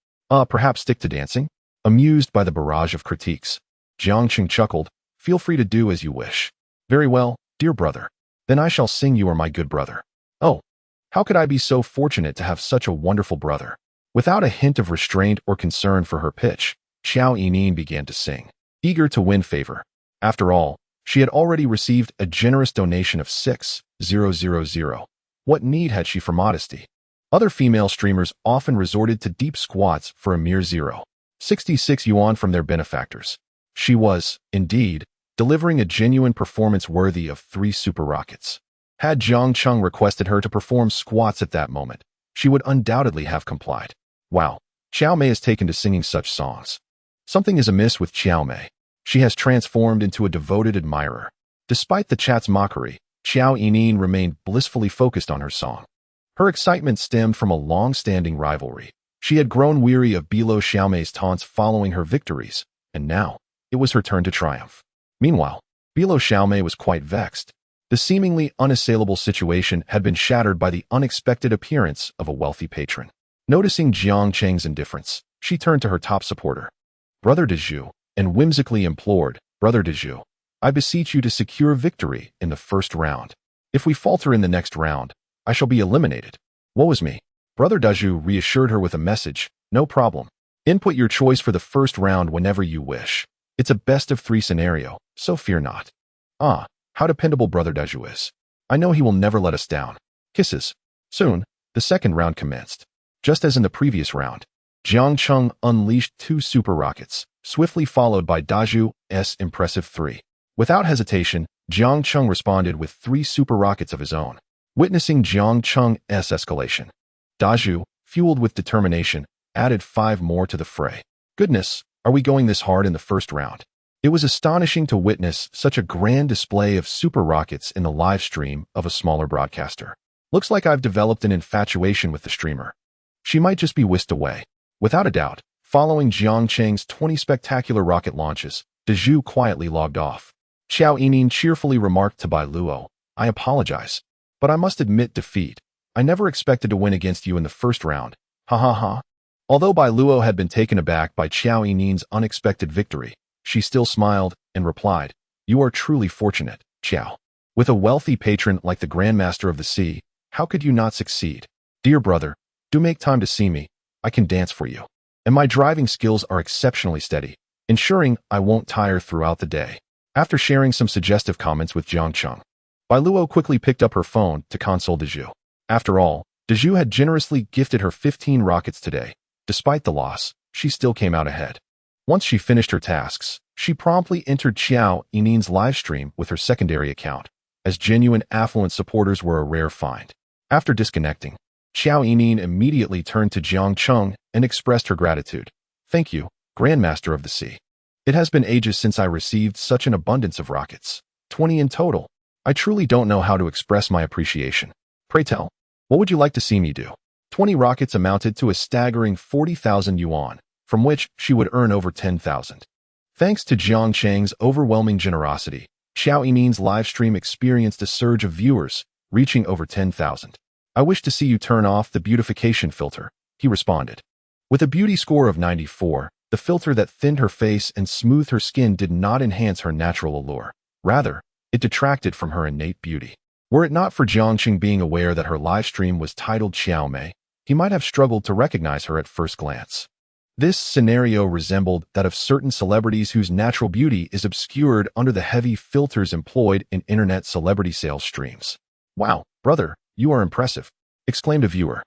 [SPEAKER 1] Perhaps stick to dancing?" Amused by the barrage of critiques, Jiang Cheng chuckled, "Feel free to do as you wish." "Very well, dear brother. Then I shall sing You Are My Good Brother." "Oh, how could I be so fortunate to have such a wonderful brother?" Without a hint of restraint or concern for her pitch, Xiao Yining began to sing, eager to win favor. After all, she had already received a generous donation of 6,000. What need had she for modesty? Other female streamers often resorted to deep squats for a mere 0.66 yuan from their benefactors. She was, indeed, delivering a genuine performance worthy of 3 super rockets. Had Jiang Cheng requested her to perform squats at that moment, she would undoubtedly have complied. Wow, Xiaomei has taken to singing such songs. Something is amiss with Xiaomei. She has transformed into a devoted admirer. Despite the chat's mockery, Xiao Yining remained blissfully focused on her song. Her excitement stemmed from a long-standing rivalry. She had grown weary of Bilo Xiaomei's taunts following her victories, and now, It was her turn to triumph. Meanwhile, Bilo Xiaomei was quite vexed. The seemingly unassailable situation had been shattered by the unexpected appearance of a wealthy patron. Noticing Jiang Cheng's indifference, she turned to her top supporter, Brother de Zhu, and whimsically implored, Brother de Zhu, I beseech you to secure victory in the first round. If we falter in the next round, I shall be eliminated. Woe is me. Brother de Zhu reassured her with a message, no problem. Input your choice for the first round whenever you wish. It's a best-of-3 scenario, so fear not. Ah, how dependable Brother de Zhu is. I know he will never let us down. Kisses. Soon, the second round commenced. Just as in the previous round, Jiang Cheng unleashed 2 super rockets, swiftly followed by Da Zhu's impressive 3. Without hesitation, Jiang Cheng responded with 3 super rockets of his own. Witnessing Jiang Cheng's escalation, Da Zhu, fueled with determination, added 5 more to the fray. Goodness, are we going this hard in the first round? It was astonishing to witness such a grand display of super rockets in the live stream of a smaller broadcaster. Looks like I've developed an infatuation with the streamer. She might just be whisked away. Without a doubt, following Jiang Cheng's 20 spectacular rocket launches, De Zhu quietly logged off. Xiao Yining cheerfully remarked to Bai Luo, I apologize, but I must admit defeat. I never expected to win against you in the first round. Ha ha ha. Although Bai Luo had been taken aback by Xiao Yining's unexpected victory, she still smiled and replied, You are truly fortunate, Xiao. With a wealthy patron like the Grandmaster of the Sea, how could you not succeed? Dear brother, do make time to see me. I can dance for you. And my driving skills are exceptionally steady, ensuring I won't tire throughout the day. After sharing some suggestive comments with Jiang Cheng, Bai Luo quickly picked up her phone to console De Zhu. After all, De Zhu had generously gifted her 15 rockets today. Despite the loss, she still came out ahead. Once she finished her tasks, she promptly entered Xiao Yining's livestream with her secondary account, as genuine affluent supporters were a rare find. After disconnecting, Xiao Yining immediately turned to Jiang Cheng and expressed her gratitude. Thank you, Grandmaster of the Sea. It has been ages since I received such an abundance of rockets, 20 in total. I truly don't know how to express my appreciation. Pray tell, what would you like to see me do? 20 rockets amounted to a staggering 40,000 yuan, from which she would earn over 10,000. Thanks to Jiang Cheng's overwhelming generosity, Xiao Yining's livestream experienced a surge of viewers, reaching over 10,000. I wish to see you turn off the beautification filter, he responded. With a beauty score of 94, the filter that thinned her face and smoothed her skin did not enhance her natural allure. Rather, it detracted from her innate beauty. Were it not for Jiang Cheng being aware that her livestream was titled Xiaomei, he might have struggled to recognize her at first glance. This scenario resembled that of certain celebrities whose natural beauty is obscured under the heavy filters employed in internet celebrity sales streams. Wow, brother, you are impressive, exclaimed a viewer.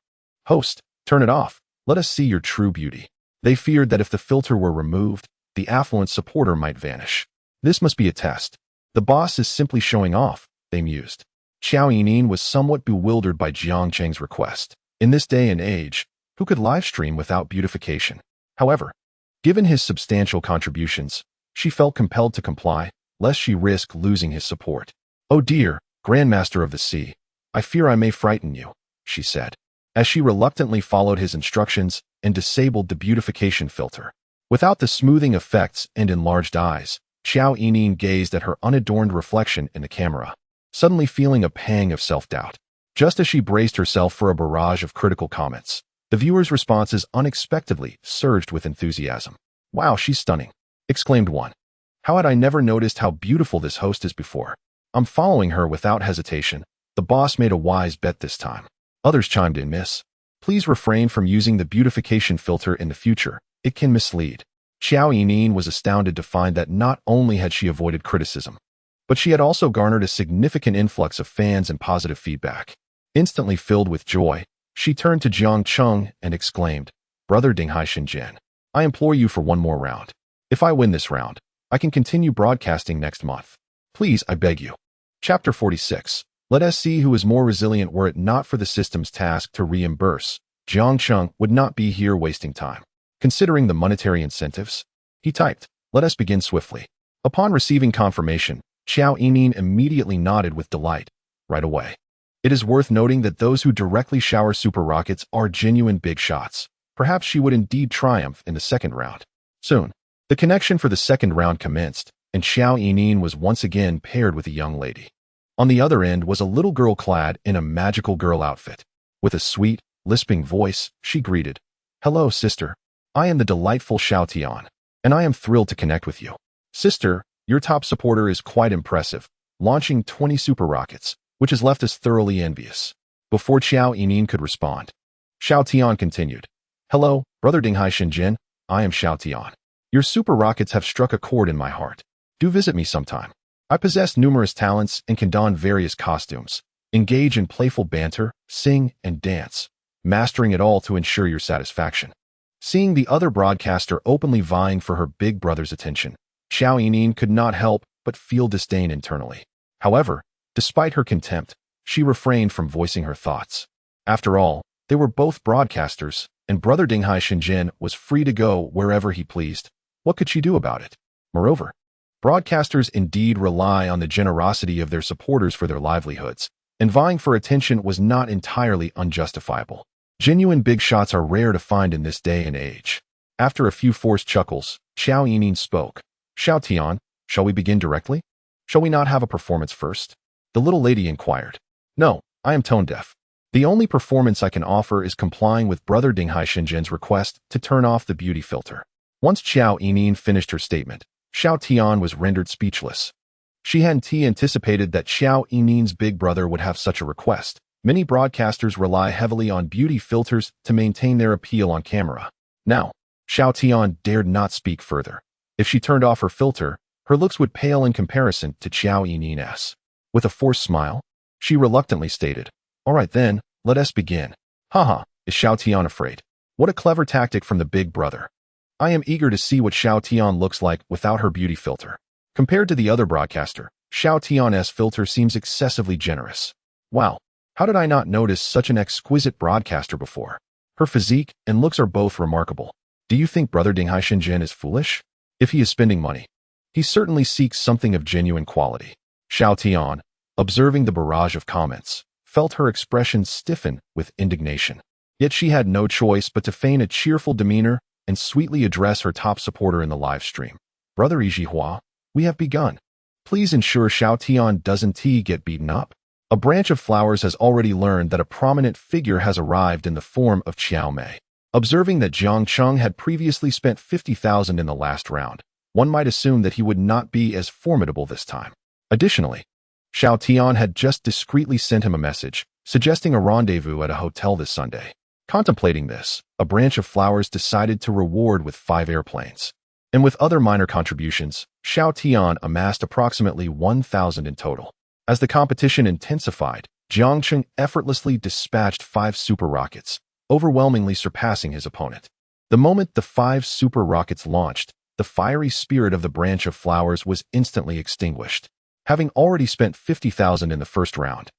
[SPEAKER 1] Host, turn it off. Let us see your true beauty. They feared that if the filter were removed, the affluent supporter might vanish. This must be a test. The boss is simply showing off, they mused. Xiao Yining was somewhat bewildered by Jiang Cheng's request. In this day and age, who could livestream without beautification? However, given his substantial contributions, she felt compelled to comply, lest she risk losing his support. Oh dear, Grandmaster of the Sea, I fear I may frighten you, she said, as she reluctantly followed his instructions and disabled the beautification filter. Without the smoothing effects and enlarged eyes, Xiao Yining gazed at her unadorned reflection in the camera, suddenly feeling a pang of self-doubt. Just as she braced herself for a barrage of critical comments, the viewers' responses unexpectedly surged with enthusiasm. Wow, she's stunning, exclaimed one. How had I never noticed how beautiful this host is before? I'm following her without hesitation. The boss made a wise bet this time. Others chimed in, Miss, please refrain from using the beautification filter in the future. It can mislead. Xiao Yining was astounded to find that not only had she avoided criticism, but she had also garnered a significant influx of fans and positive feedback. Instantly filled with joy, she turned to Jiang Cheng and exclaimed, Brother Dinghai Shenzhen, I implore you for one more round. If I win this round, I can continue broadcasting next month. Please, I beg you. Chapter 46. Let us see who is more resilient. Were it not for the system's task to reimburse, Jiang Cheng would not be here wasting time. Considering the monetary incentives, he typed, let us begin swiftly. Upon receiving confirmation, Xiao Yining immediately nodded with delight. Right away. It is worth noting that those who directly shower super rockets are genuine big shots. Perhaps she would indeed triumph in the second round. Soon, The connection for the second round commenced, and Xiao Yining was once again paired with a young lady. On the other end was a little girl clad in a magical girl outfit. With a sweet, lisping voice, she greeted, "Hello, sister. I am the delightful Xiao Tian, and I am thrilled to connect with you. Sister, your top supporter is quite impressive, launching 20 super rockets, which has left us thoroughly envious." Before Xiao Yining could respond, Xiao Tian continued, "Hello, brother Dinghai Shenzhen, I am Xiao Tian. Your super rockets have struck a chord in my heart. Do visit me sometime. I possess numerous talents and can don various costumes, engage in playful banter, sing, and dance, mastering it all to ensure your satisfaction." Seeing the other broadcaster openly vying for her big brother's attention, Xiao Yining could not help but feel disdain internally. However, despite her contempt, she refrained from voicing her thoughts. After all, they were both broadcasters, and brother Dinghai Shenzhen was free to go wherever he pleased. What could she do about it? Moreover, broadcasters indeed rely on the generosity of their supporters for their livelihoods, and vying for attention was not entirely unjustifiable. Genuine big shots are rare to find in this day and age. After a few forced chuckles, Xiao Yining spoke. "Xiao Tian, shall we begin directly? Shall we not have a performance first?" The little lady inquired. "No, I am tone deaf. The only performance I can offer is complying with brother Dinghai Shenzhen's request to turn off the beauty filter." Once Xiao Yining finished her statement, Xiao Tian was rendered speechless. She hadn't anticipated that Xiao Yining's big brother would have such a request. Many broadcasters rely heavily on beauty filters to maintain their appeal on camera. Now, Xiao Tian dared not speak further. If she turned off her filter, her looks would pale in comparison to Xiao Yining's. With a forced smile, she reluctantly stated, "All right then, let us begin." Haha, is Xiao Tian afraid? What a clever tactic from the big brother. I am eager to see what Xiao Tian looks like without her beauty filter. Compared to the other broadcaster, Xiao Tian's filter seems excessively generous. Wow, how did I not notice such an exquisite broadcaster before? Her physique and looks are both remarkable. Do you think brother Dinghai Shenzhen is foolish? If he is spending money, he certainly seeks something of genuine quality. Xiao Tian, observing the barrage of comments, felt her expression stiffen with indignation. Yet she had no choice but to feign a cheerful demeanor and sweetly address her top supporter in the live stream. "Brother Yijihua, we have begun. Please ensure Xiao Tian doesn't get beaten up." A branch of flowers has already learned that a prominent figure has arrived in the form of Qiao Mei. Observing that Jiang Cheng had previously spent 50,000 in the last round, one might assume that he would not be as formidable this time. Additionally, Xiao Tian had just discreetly sent him a message, suggesting a rendezvous at a hotel this Sunday. Contemplating this, a branch of flowers decided to reward with 5 airplanes. And with other minor contributions, Xiao Tian amassed approximately 1,000 in total. As the competition intensified, Jiang Cheng effortlessly dispatched 5 super rockets, overwhelmingly surpassing his opponent. The moment the 5 super rockets launched, the fiery spirit of the branch of flowers was instantly extinguished. Having already spent 50,000 in the first round,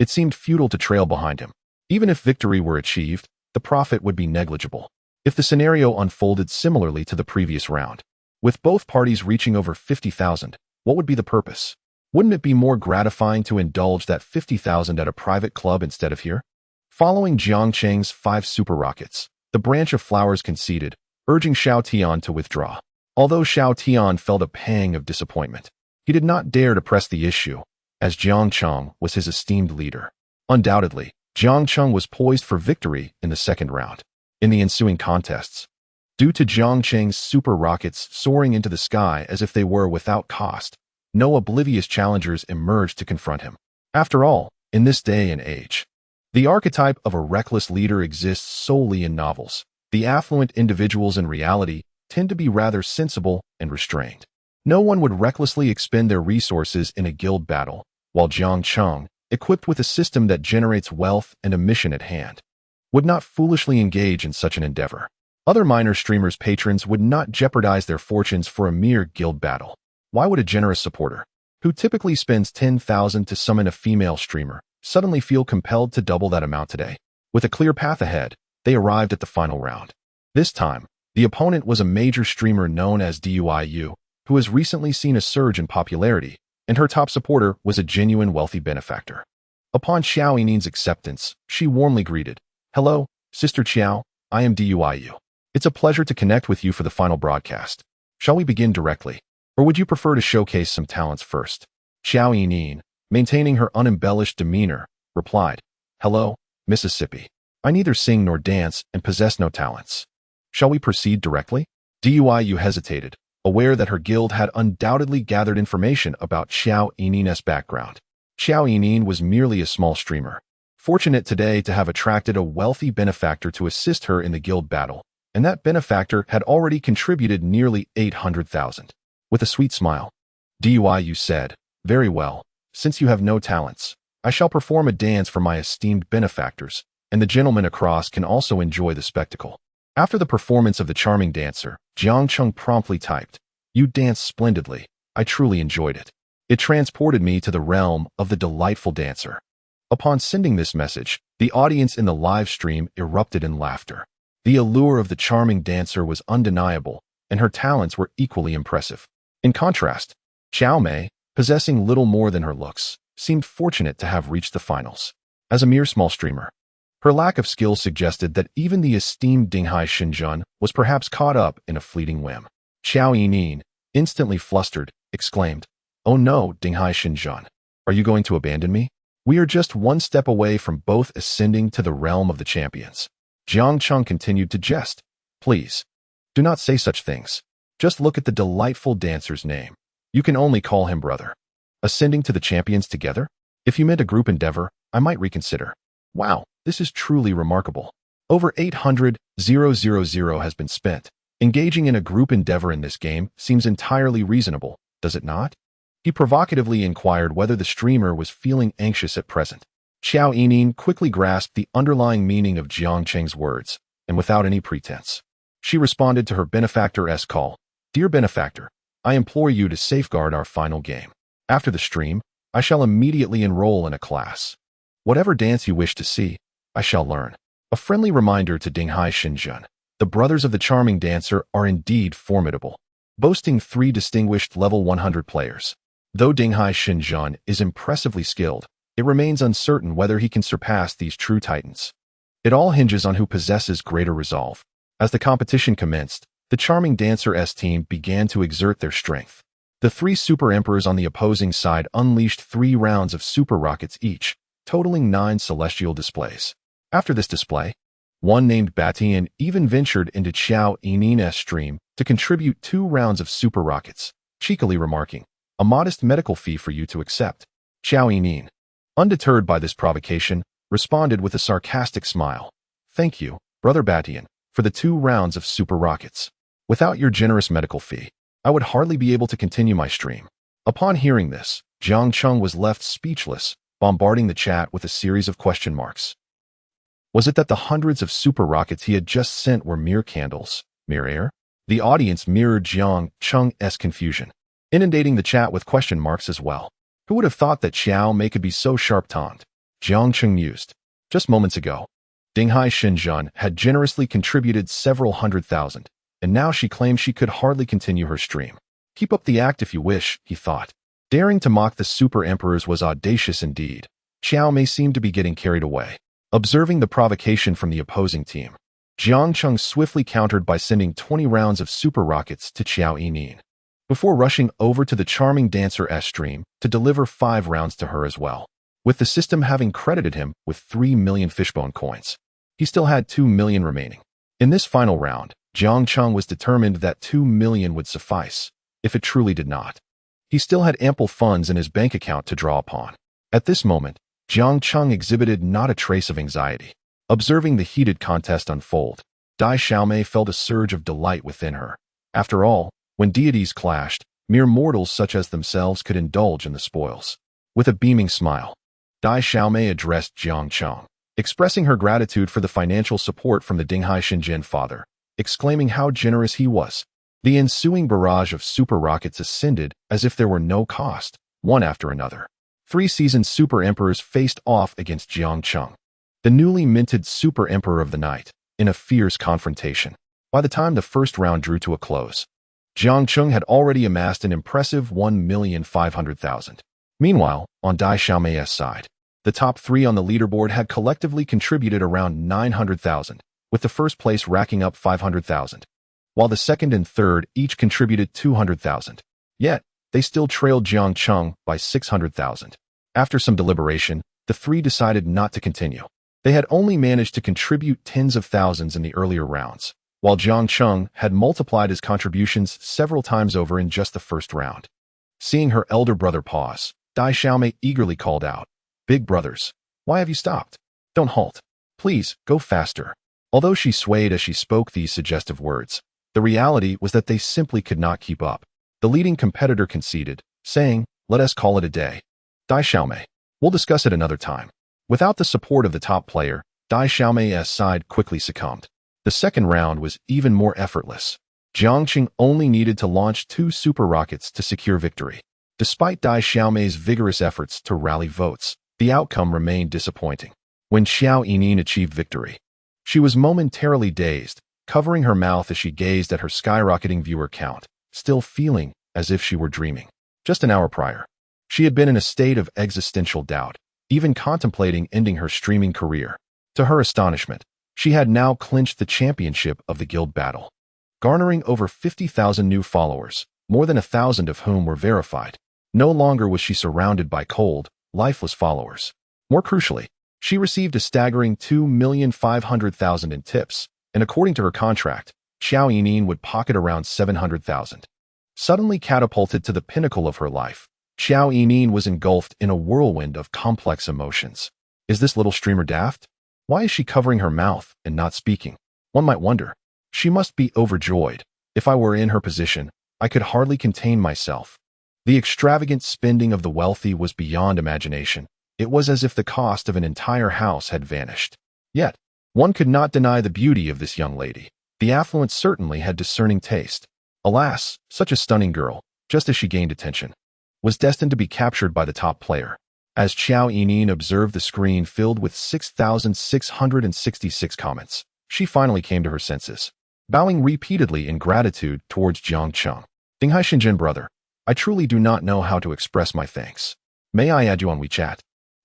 [SPEAKER 1] it seemed futile to trail behind him. Even if victory were achieved, the profit would be negligible. If the scenario unfolded similarly to the previous round, with both parties reaching over 50,000, what would be the purpose? Wouldn't it be more gratifying to indulge that 50,000 at a private club instead of here? Following Jiang Cheng's 5 super rockets, the branch of flowers conceded, urging Xiao Tian to withdraw. Although Xiao Tian felt a pang of disappointment, he did not dare to press the issue, as Jiang Cheng was his esteemed leader. Undoubtedly, Jiang Cheng was poised for victory in the second round. In the ensuing contests, due to Jiang Cheng's super rockets soaring into the sky as if they were without cost, no oblivious challengers emerged to confront him. After all, in this day and age, the archetype of a reckless leader exists solely in novels. The affluent individuals in reality tend to be rather sensible and restrained. No one would recklessly expend their resources in a guild battle, while Jiang Cheng, equipped with a system that generates wealth and a mission at hand, would not foolishly engage in such an endeavor. Other minor streamers' patrons would not jeopardize their fortunes for a mere guild battle. Why would a generous supporter, who typically spends 10,000 to summon a female streamer, suddenly feel compelled to double that amount today? With a clear path ahead, they arrived at the final round. This time, the opponent was a major streamer known as Duiu, who has recently seen a surge in popularity, and her top supporter was a genuine wealthy benefactor. Upon Xiao Yining's acceptance, she warmly greeted, "Hello, Sister Qiao, I am Duiu. It's a pleasure to connect with you for the final broadcast. Shall we begin directly? Or would you prefer to showcase some talents first? Xiao Yinin, maintaining her unembellished demeanor, replied, Hello, Mississippi. I neither sing nor dance and possess no talents. Shall we proceed directly? Duyu hesitated, aware that her guild had undoubtedly gathered information about Xiao Yinin's background. Xiao Yinin was merely a small streamer, fortunate today to have attracted a wealthy benefactor to assist her in the guild battle, and that benefactor had already contributed nearly 800,000. With a sweet smile, Duyu said, Very well, since you have no talents, I shall perform a dance for my esteemed benefactors, and the gentlemen across can also enjoy the spectacle. After the performance of the charming dancer, Jiang Cheng promptly typed, You danced splendidly. I truly enjoyed it. It transported me to the realm of the delightful dancer. Upon sending this message, the audience in the live stream erupted in laughter. The allure of the charming dancer was undeniable, and her talents were equally impressive. In contrast, Xiao Mei, possessing little more than her looks, seemed fortunate to have reached the finals. As a mere small streamer, her lack of skill suggested that even the esteemed Dinghai Xinjun was perhaps caught up in a fleeting whim. Xiao Yinin, instantly flustered, exclaimed, Oh no, Dinghai Xinjun, are you going to abandon me? We are just one step away from both ascending to the realm of the champions. Jiang Cheng continued to jest. Please, do not say such things. Just look at the delightful dancer's name. You can only call him brother. Ascending to the champions together? If you meant a group endeavor, I might reconsider. Wow, this is truly remarkable. Over 800,000 has been spent. Engaging in a group endeavor in this game seems entirely reasonable, does it not? He provocatively inquired whether the streamer was feeling anxious at present. Xiao Yinin quickly grasped the underlying meaning of Jiang Cheng's words, and without any pretense, she responded to her benefactor's call. Dear benefactor, I implore you to safeguard our final game. After the stream, I shall immediately enroll in a class. Whatever dance you wish to see, I shall learn. A friendly reminder to Dinghai Xinjun. The brothers of the charming dancer are indeed formidable, boasting 3 distinguished level 100 players. Though Dinghai Xinjun is impressively skilled, it remains uncertain whether he can surpass these true titans. It all hinges on who possesses greater resolve. As the competition commenced, the charming dancer's team began to exert their strength. The 3 super emperors on the opposing side unleashed 3 rounds of super rockets each, totaling 9 celestial displays. After this display, one named Batian even ventured into Xiao Yinin's stream to contribute 2 rounds of super rockets, cheekily remarking, A modest medical fee for you to accept. Xiao Yinin, undeterred by this provocation, responded with a sarcastic smile. Thank you, Brother Batian, for the 2 rounds of super rockets. Without your generous medical fee, I would hardly be able to continue my stream. Upon hearing this, Jiang Cheng was left speechless, bombarding the chat with a series of question marks. Was it that the hundreds of super rockets he had just sent were mere candles, mere air? The audience mirrored Jiang Cheng's confusion, inundating the chat with question marks as well. Who would have thought that Xiao Mei could be so sharp-tongued? Jiang Cheng mused. Just moments ago, Dinghai Xinjun had generously contributed several 100,000, and now she claimed she could hardly continue her stream. Keep up the act if you wish, he thought. Daring to mock the super emperors was audacious indeed. Xiao Mei seemed to be getting carried away. Observing the provocation from the opposing team, Jiang Cheng swiftly countered by sending 20 rounds of super rockets to Xiao Yinin, before rushing over to the charming dancer's stream to deliver 5 rounds to her as well. With the system having credited him with 3 million fishbone coins, he still had 2 million remaining. In this final round, Jiang Cheng was determined that 2 million would suffice, if it truly did not. He still had ample funds in his bank account to draw upon. At this moment, Jiang Cheng exhibited not a trace of anxiety. Observing the heated contest unfold, Dai Xiaomei felt a surge of delight within her. After all, when deities clashed, mere mortals such as themselves could indulge in the spoils. With a beaming smile, Dai Xiaomei addressed Jiang Cheng, expressing her gratitude for the financial support from the Dinghai Xinjun father, exclaiming how generous he was. The ensuing barrage of super rockets ascended as if there were no cost, one after another. 3 seasoned super emperors faced off against Jiang Cheng, the newly minted super emperor of the night, in a fierce confrontation. By the time the first round drew to a close, Jiang Cheng had already amassed an impressive 1,500,000. Meanwhile, on Dai Xiaomei's side, the top 3 on the leaderboard had collectively contributed around 900,000, with the first place racking up 500,000. while the second and third each contributed 200,000. Yet, they still trailed Jiang Cheng by 600,000. After some deliberation, the three decided not to continue. They had only managed to contribute tens of thousands in the earlier rounds, while Jiang Cheng had multiplied his contributions several times over in just the first round. Seeing her elder brother pause, Dai Xiaomei eagerly called out, "Big brothers, why have you stopped? Don't halt. Please, go faster." Although she swayed as she spoke these suggestive words, the reality was that they simply could not keep up. The leading competitor conceded, saying, "Let us call it a day. Dai Xiaomei, we'll discuss it another time." Without the support of the top player, Dai Xiaomei's side quickly succumbed. The second round was even more effortless. Jiang Qing only needed to launch 2 super rockets to secure victory. Despite Dai Xiaomei's vigorous efforts to rally votes, the outcome remained disappointing. When Xiao Yining achieved victory, she was momentarily dazed, covering her mouth as she gazed at her skyrocketing viewer count, still feeling as if she were dreaming. Just an hour prior, she had been in a state of existential doubt, even contemplating ending her streaming career. To her astonishment, she had now clinched the championship of the guild battle, garnering over 50,000 new followers, more than 1,000 of whom were verified. No longer was she surrounded by cold, lifeless followers. More crucially, she received a staggering 2,500,000 in tips, and according to her contract, Xiao Yining would pocket around 700,000. Suddenly catapulted to the pinnacle of her life, Xiao Yining was engulfed in a whirlwind of complex emotions. Is this little streamer daft? Why is she covering her mouth and not speaking? One might wonder. She must be overjoyed. If I were in her position, I could hardly contain myself. The extravagant spending of the wealthy was beyond imagination. It was as if the cost of an entire house had vanished. Yet, one could not deny the beauty of this young lady. The affluent certainly had discerning taste. Alas, such a stunning girl, just as she gained attention, was destined to be captured by the top player. As Xiao Yining observed the screen filled with 6,666 comments, she finally came to her senses, bowing repeatedly in gratitude towards Jiang Cheng. "Dinghai Shenzhen brother, I truly do not know how to express my thanks. May I add you on WeChat?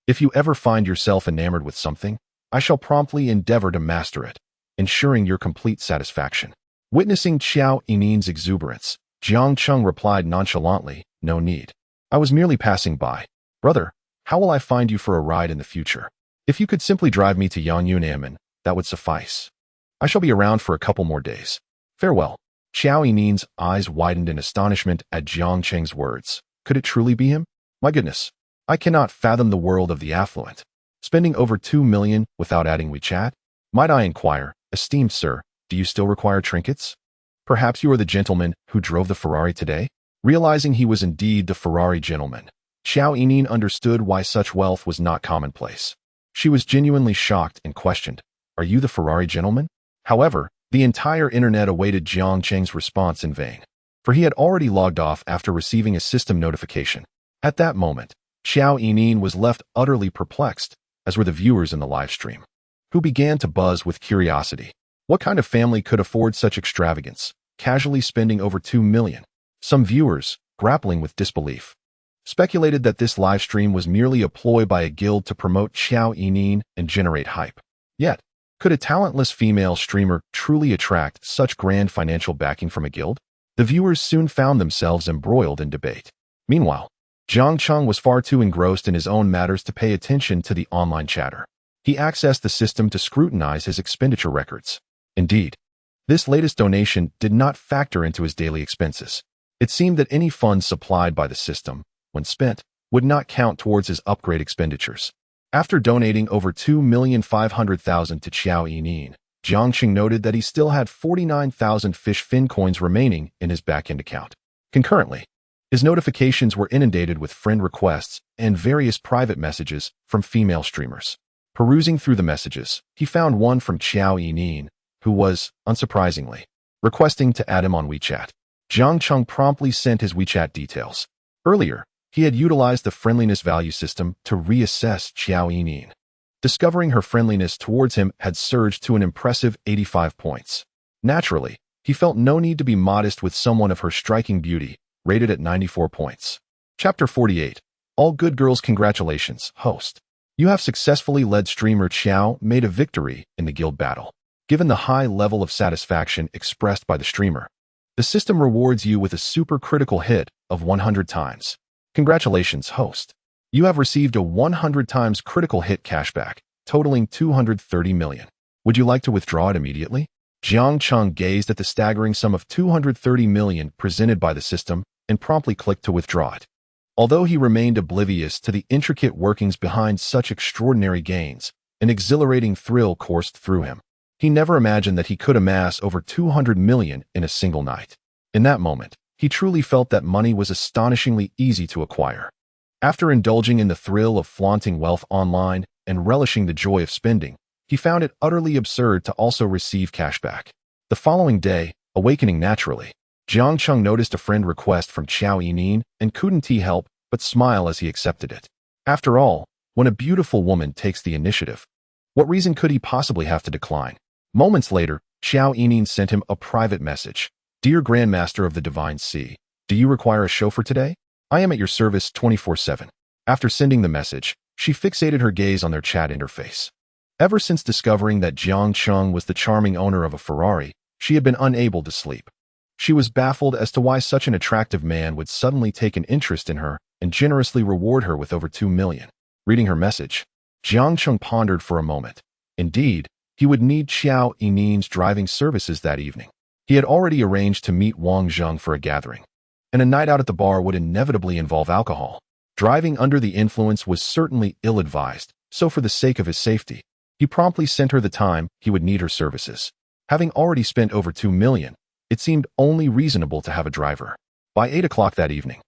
[SPEAKER 1] If you ever find yourself enamored with something, I shall promptly endeavor to master it, ensuring your complete satisfaction." Witnessing Xiao Yining's exuberance, Jiang Cheng replied nonchalantly, "No need. I was merely passing by. Brother, how will I find you for a ride in the future? If you could simply drive me to Yangyunamen, that would suffice. I shall be around for a couple more days. Farewell." Xiao Yining's eyes widened in astonishment at Jiang Cheng's words. Could it truly be him? My goodness, I cannot fathom the world of the affluent. Spending over 2 million without adding WeChat? Might I inquire, esteemed sir, do you still require trinkets? Perhaps you are the gentleman who drove the Ferrari today? Realizing he was indeed the Ferrari gentleman, Xiao Yining understood why such wealth was not commonplace. She was genuinely shocked and questioned, "Are you the Ferrari gentleman?" However, the entire internet awaited Jiang Cheng's response in vain, for he had already logged off after receiving a system notification. At that moment, Xiao Yining was left utterly perplexed, as were the viewers in the live stream, who began to buzz with curiosity. What kind of family could afford such extravagance, casually spending over 2 million? Some viewers, grappling with disbelief, speculated that this live stream was merely a ploy by a guild to promote Xiao Yining and generate hype. Yet, could a talentless female streamer truly attract such grand financial backing from a guild? The viewers soon found themselves embroiled in debate. Meanwhile, Jiang Cheng was far too engrossed in his own matters to pay attention to the online chatter. He accessed the system to scrutinize his expenditure records. Indeed, this latest donation did not factor into his daily expenses. It seemed that any funds supplied by the system, when spent, would not count towards his upgrade expenditures. After donating over 2,500,000 to Xiao Yining, Jiang Cheng noted that he still had 49,000 fish fin coins remaining in his back-end account. Concurrently, his notifications were inundated with friend requests and various private messages from female streamers. Perusing through the messages, he found one from Xiao Yining, who was, unsurprisingly, requesting to add him on WeChat. Jiang Cheng promptly sent his WeChat details. Earlier, he had utilized the friendliness value system to reassess Xiao Yining. Discovering her friendliness towards him had surged to an impressive 85 points. Naturally, he felt no need to be modest with someone of her striking beauty, rated at 94 points. Chapter 48. All good girls, congratulations, host. You have successfully led streamer Xiao made a victory in the guild battle. given the high level of satisfaction expressed by the streamer. The system rewards you with a super critical hit of 100 times. Congratulations, host. You have received a 100 times critical hit cashback, totaling 230 million. Would you like to withdraw it immediately? Jiang Cheng gazed at the staggering sum of 230 million presented by the system and promptly clicked to withdraw it. Although he remained oblivious to the intricate workings behind such extraordinary gains, an exhilarating thrill coursed through him. He never imagined that he could amass over 200 million in a single night. In that moment, he truly felt that money was astonishingly easy to acquire. After indulging in the thrill of flaunting wealth online and relishing the joy of spending, he found it utterly absurd to also receive cashback. The following day, awakening naturally, Jiang Cheng noticed a friend request from Xiao Yinin and couldn't he help but smile as he accepted it. After all, when a beautiful woman takes the initiative, what reason could he possibly have to decline? Moments later, Xiao Yinin sent him a private message. Dear Grandmaster of the Divine Sea, do you require a chauffeur today? I am at your service 24/7. After sending the message, she fixated her gaze on their chat interface. Ever since discovering that Jiang Cheng was the charming owner of a Ferrari, she had been unable to sleep. She was baffled as to why such an attractive man would suddenly take an interest in her and generously reward her with over 2 million. Reading her message, Jiang Cheng pondered for a moment. Indeed, he would need Xiao Yinin's driving services that evening. He had already arranged to meet Wang Zheng for a gathering, and a night out at the bar would inevitably involve alcohol. Driving under the influence was certainly ill-advised, so for the sake of his safety, he promptly sent her the time he would need her services. Having already spent over 2 million, it seemed only reasonable to have a driver. By 8 o'clock that evening,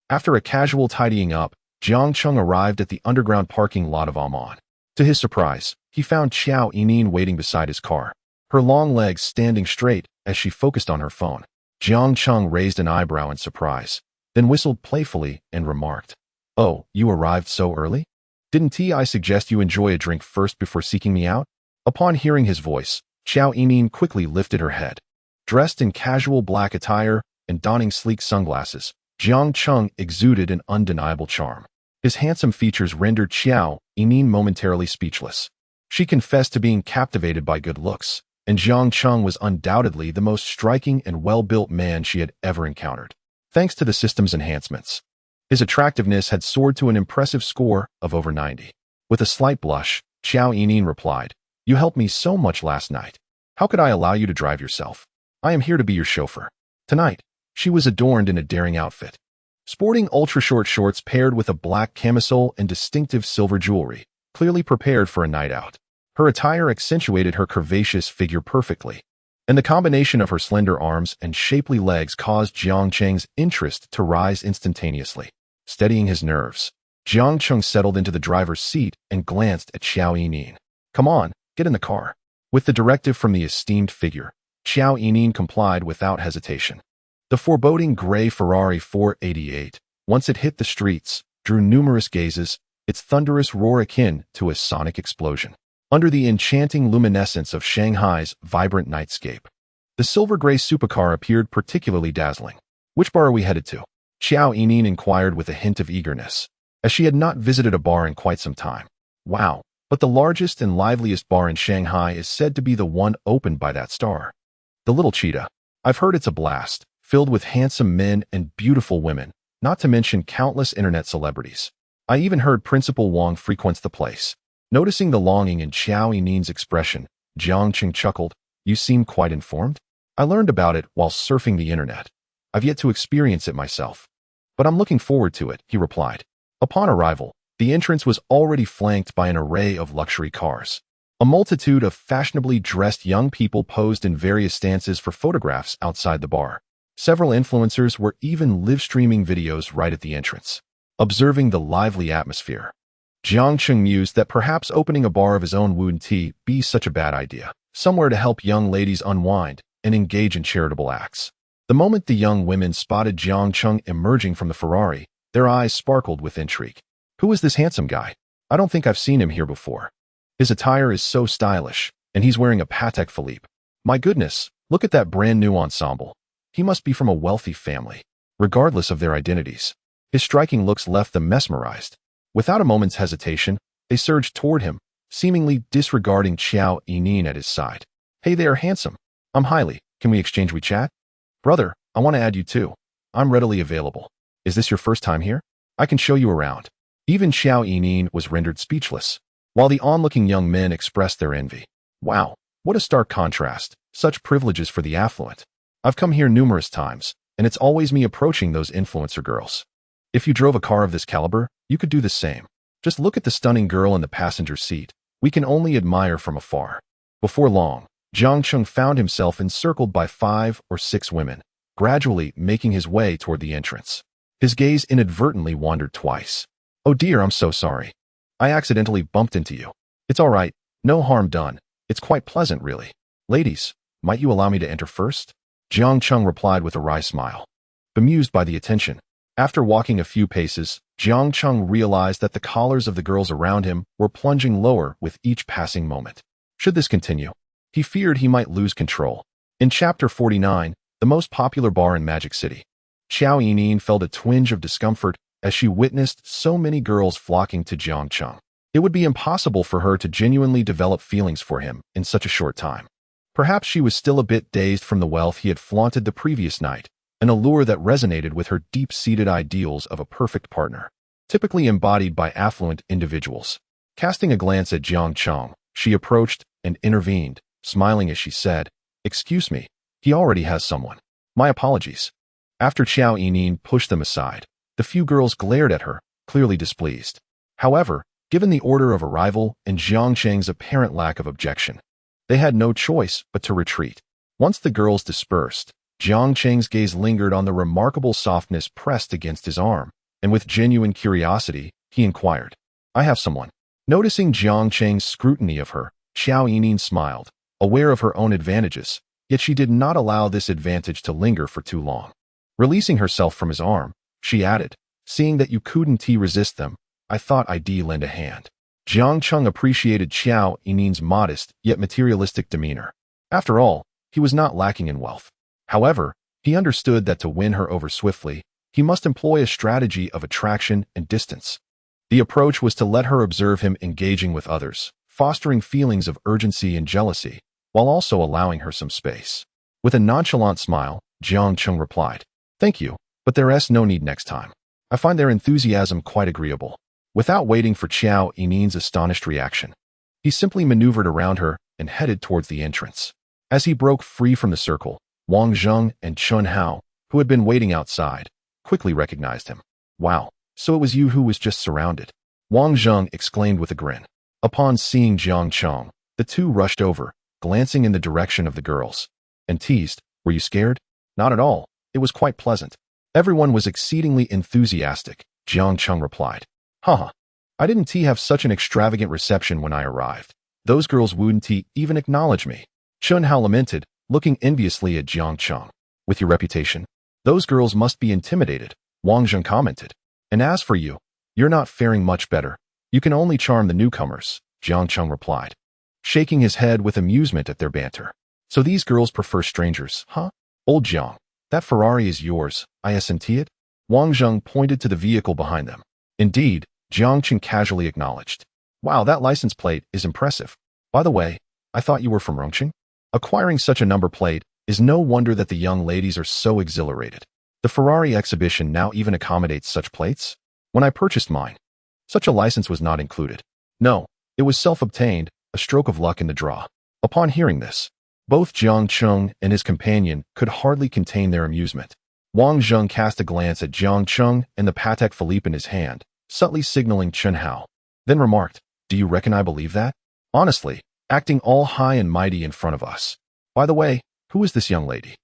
[SPEAKER 1] after a casual tidying up, Jiang Cheng arrived at the underground parking lot of Amman. To his surprise, he found Xiao Yinin waiting beside his car, her long legs standing straight as she focused on her phone. Jiang Cheng raised an eyebrow in surprise, then whistled playfully and remarked, "Oh, you arrived so early? Didn't I suggest you enjoy a drink first before seeking me out?" Upon hearing his voice, Xiao Yinin quickly lifted her head. Dressed in casual black attire and donning sleek sunglasses, Jiang Cheng exuded an undeniable charm. His handsome features rendered Xiao Yinin momentarily speechless. She confessed to being captivated by good looks, and Jiang Cheng was undoubtedly the most striking and well-built man she had ever encountered. Thanks to the system's enhancements, his attractiveness had soared to an impressive score of over 90. With a slight blush, Xiao Yinin replied, "You helped me so much last night. How could I allow you to drive yourself? I am here to be your chauffeur." Tonight, she was adorned in a daring outfit. Sporting ultra-short shorts paired with a black camisole and distinctive silver jewelry, clearly prepared for a night out. Her attire accentuated her curvaceous figure perfectly, and the combination of her slender arms and shapely legs caused Jiang Cheng's interest to rise instantaneously. Steadying his nerves, Jiang Cheng settled into the driver's seat and glanced at Xiao Yinin. "Come on, get in the car." With the directive from the esteemed figure, Xiao Yinin complied without hesitation. The foreboding gray Ferrari 488, once it hit the streets, drew numerous gazes, its thunderous roar akin to a sonic explosion. Under the enchanting luminescence of Shanghai's vibrant nightscape, the silver-gray supercar appeared particularly dazzling. "Which bar are we headed to?" Xiao Yinin inquired with a hint of eagerness, as she had not visited a bar in quite some time. "Wow, but the largest and liveliest bar in Shanghai is said to be the one opened by that star, the Little Cheetah. I've heard it's a blast, filled with handsome men and beautiful women, not to mention countless internet celebrities. I even heard Principal Wang frequents the place." Noticing the longing in Xiao Yinin's expression, Jiang Cheng chuckled, "You seem quite informed? I learned about it while surfing the internet. I've yet to experience it myself, but I'm looking forward to it," he replied. Upon arrival, the entrance was already flanked by an array of luxury cars. A multitude of fashionably dressed young people posed in various stances for photographs outside the bar. Several influencers were even live-streaming videos right at the entrance. Observing the lively atmosphere, Jiang Cheng mused that perhaps opening a bar of his own wouldn't be such a bad idea, somewhere to help young ladies unwind and engage in charitable acts. The moment the young women spotted Jiang Cheng emerging from the Ferrari, their eyes sparkled with intrigue. "Who is this handsome guy? I don't think I've seen him here before. His attire is so stylish, and he's wearing a Patek Philippe. My goodness, look at that brand new ensemble. He must be from a wealthy family." Regardless of their identities, his striking looks left them mesmerized. Without a moment's hesitation, they surged toward him, seemingly disregarding Xiao Yinin at his side. Hey there, handsome. I'm Hailey. Can we exchange WeChat? Brother, I want to add you too. I'm readily available. Is this your first time here? I can show you around. Even Xiao Yining was rendered speechless, while the onlooking young men expressed their envy. Wow, what a stark contrast. Such privileges for the affluent. I've come here numerous times, and it's always me approaching those influencer girls. If you drove a car of this caliber, you could do the same. Just look at the stunning girl in the passenger seat. We can only admire from afar. Before long, Jiang Cheng found himself encircled by 5 or 6 women, gradually making his way toward the entrance. His gaze inadvertently wandered twice. Oh dear, I'm so sorry. I accidentally bumped into you. It's all right, no harm done. It's quite pleasant, really. Ladies, might you allow me to enter first? Jiang Cheng replied with a wry smile. Bemused by the attention, after walking a few paces, Jiang Cheng realized that the collars of the girls around him were plunging lower with each passing moment. Should this continue, he feared he might lose control. In Chapter 49, the most popular bar in Magic City, Xiao Yining felt a twinge of discomfort as she witnessed so many girls flocking to Jiang Cheng. It would be impossible for her to genuinely develop feelings for him in such a short time. Perhaps she was still a bit dazed from the wealth he had flaunted the previous night, an allure that resonated with her deep-seated ideals of a perfect partner, typically embodied by affluent individuals. Casting a glance at Jiang Cheng, she approached and intervened, smiling as she said, "Excuse me, he already has someone. My apologies." After Xiao Yining pushed them aside, the few girls glared at her, clearly displeased. However, given the order of arrival and Jiang Cheng's apparent lack of objection, they had no choice but to retreat. Once the girls dispersed, Jiang Cheng's gaze lingered on the remarkable softness pressed against his arm, and with genuine curiosity, he inquired, "I have someone." Noticing Jiang Cheng's scrutiny of her, Xiao Yining smiled, aware of her own advantages, yet she did not allow this advantage to linger for too long. Releasing herself from his arm, she added, "Seeing that you couldn't resist them, I thought I'd lend a hand." Jiang Cheng appreciated Xiao Yining's modest yet materialistic demeanor. After all, he was not lacking in wealth. However, he understood that to win her over swiftly, he must employ a strategy of attraction and distance. The approach was to let her observe him engaging with others, fostering feelings of urgency and jealousy, while also allowing her some space. With a nonchalant smile, Jiang Cheng replied, "Thank you, but there's no need next time. I find their enthusiasm quite agreeable." Without waiting for Xiao Yining's astonished reaction, he simply maneuvered around her and headed towards the entrance. As he broke free from the circle, Wang Zheng and Chun Hao, who had been waiting outside, quickly recognized him. "Wow, so it was you who was just surrounded," Wang Zheng exclaimed with a grin. Upon seeing Jiang Cheng, the two rushed over, glancing in the direction of the girls, and teased, "Were you scared?" "Not at all. It was quite pleasant." Everyone was exceedingly enthusiastic, Jiang Cheng replied. "Haha, I didn't have such an extravagant reception when I arrived. Those girls wouldn't even acknowledge me." Chun Hao lamented, looking enviously at Jiang Cheng. "With your reputation, those girls must be intimidated," Wang Zheng commented. "And as for you, you're not faring much better. You can only charm the newcomers," Jiang Cheng replied, shaking his head with amusement at their banter. "So these girls prefer strangers, huh? Old Jiang, that Ferrari is yours, I assent it?" Wang Zheng pointed to the vehicle behind them. "Indeed," Jiang Cheng casually acknowledged. "Wow, that license plate is impressive. By the way, I thought you were from Rongqing?" Acquiring such a number plate is no wonder that the young ladies are so exhilarated. The Ferrari exhibition now even accommodates such plates? When I purchased mine, such a license was not included. No, it was self-obtained, a stroke of luck in the draw. Upon hearing this, both Jiang Cheng and his companion could hardly contain their amusement. Wang Zheng cast a glance at Jiang Cheng and the Patek Philippe in his hand, subtly signaling Chun Hao, then remarked, "Do you reckon I believe that? Honestly, acting all high and mighty in front of us. By the way, who is this young lady?"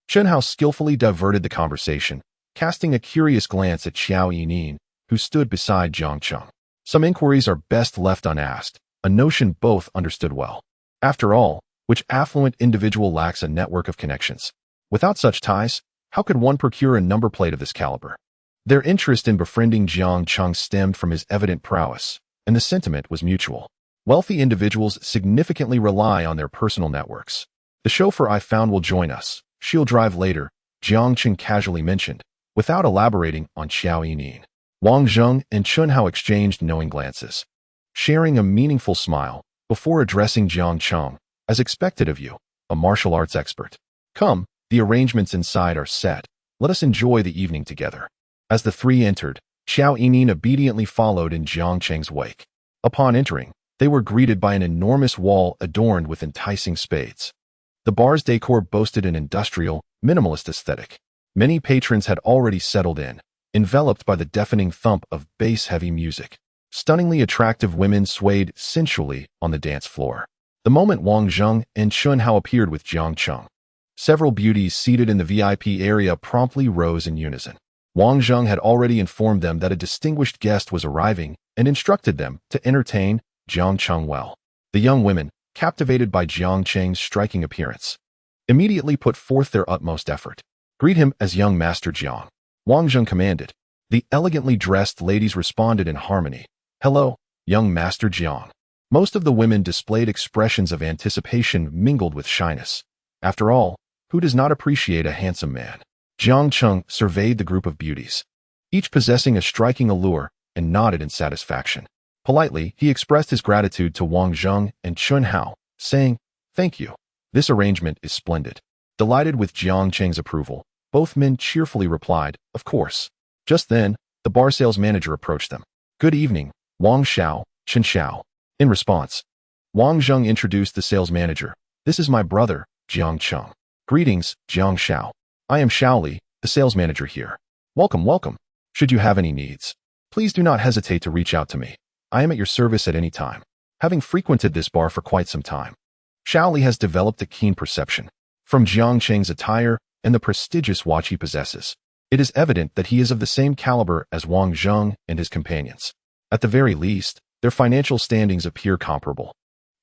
[SPEAKER 1] Chun Hao skillfully diverted the conversation, casting a curious glance at Xiao Yining, who stood beside Jiang Cheng. Some inquiries are best left unasked, a notion both understood well. After all, which affluent individual lacks a network of connections? Without such ties, how could one procure a number plate of this caliber? Their interest in befriending Jiang Cheng stemmed from his evident prowess, and the sentiment was mutual. Wealthy individuals significantly rely on their personal networks. "The chauffeur I found will join us. She'll drive later," Jiang Cheng casually mentioned, without elaborating on Xiao Yining. Wang Zheng and Chun Hao exchanged knowing glances, sharing a meaningful smile, before addressing Jiang Cheng, "As expected of you, a martial arts expert. Come, the arrangements inside are set. Let us enjoy the evening together. As the three entered, Xiao Yining obediently followed in Jiang Cheng's wake. Upon entering, they were greeted by an enormous wall adorned with enticing spades. The bar's decor boasted an industrial, minimalist aesthetic. Many patrons had already settled in, enveloped by the deafening thump of bass-heavy music. Stunningly attractive women swayed sensually on the dance floor. The moment Wang Zheng and Chun Hao appeared with Jiang Cheng, several beauties seated in the VIP area promptly rose in unison. Wang Zheng had already informed them that a distinguished guest was arriving and instructed them to entertain Jiang Cheng well. The young women, captivated by Jiang Cheng's striking appearance, immediately put forth their utmost effort. Greet him as young Master Jiang, Wang Zheng commanded. The elegantly dressed ladies responded in harmony. Hello, young Master Jiang. Most of the women displayed expressions of anticipation mingled with shyness. After all, who does not appreciate a handsome man? Jiang Cheng surveyed the group of beauties, each possessing a striking allure, and nodded in satisfaction. Politely, he expressed his gratitude to Wang Zheng and Chun Hao, saying, "Thank you. This arrangement is splendid." Delighted with Jiang Cheng's approval, both men cheerfully replied, "Of course." Just then, the bar sales manager approached them. "Good evening, Wang Xiao, Chen Xiao." In response, Wang Zheng introduced the sales manager. "This is my brother, Jiang Cheng." "Greetings, Jiang Xiao. I am Xiao Li, the sales manager here. Welcome, welcome. Should you have any needs, please do not hesitate to reach out to me. I am at your service at any time." Having frequented this bar for quite some time, Xiao Li has developed a keen perception. From Jiang Cheng's attire and the prestigious watch he possesses, it is evident that he is of the same caliber as Wang Zheng and his companions. At the very least, their financial standings appear comparable.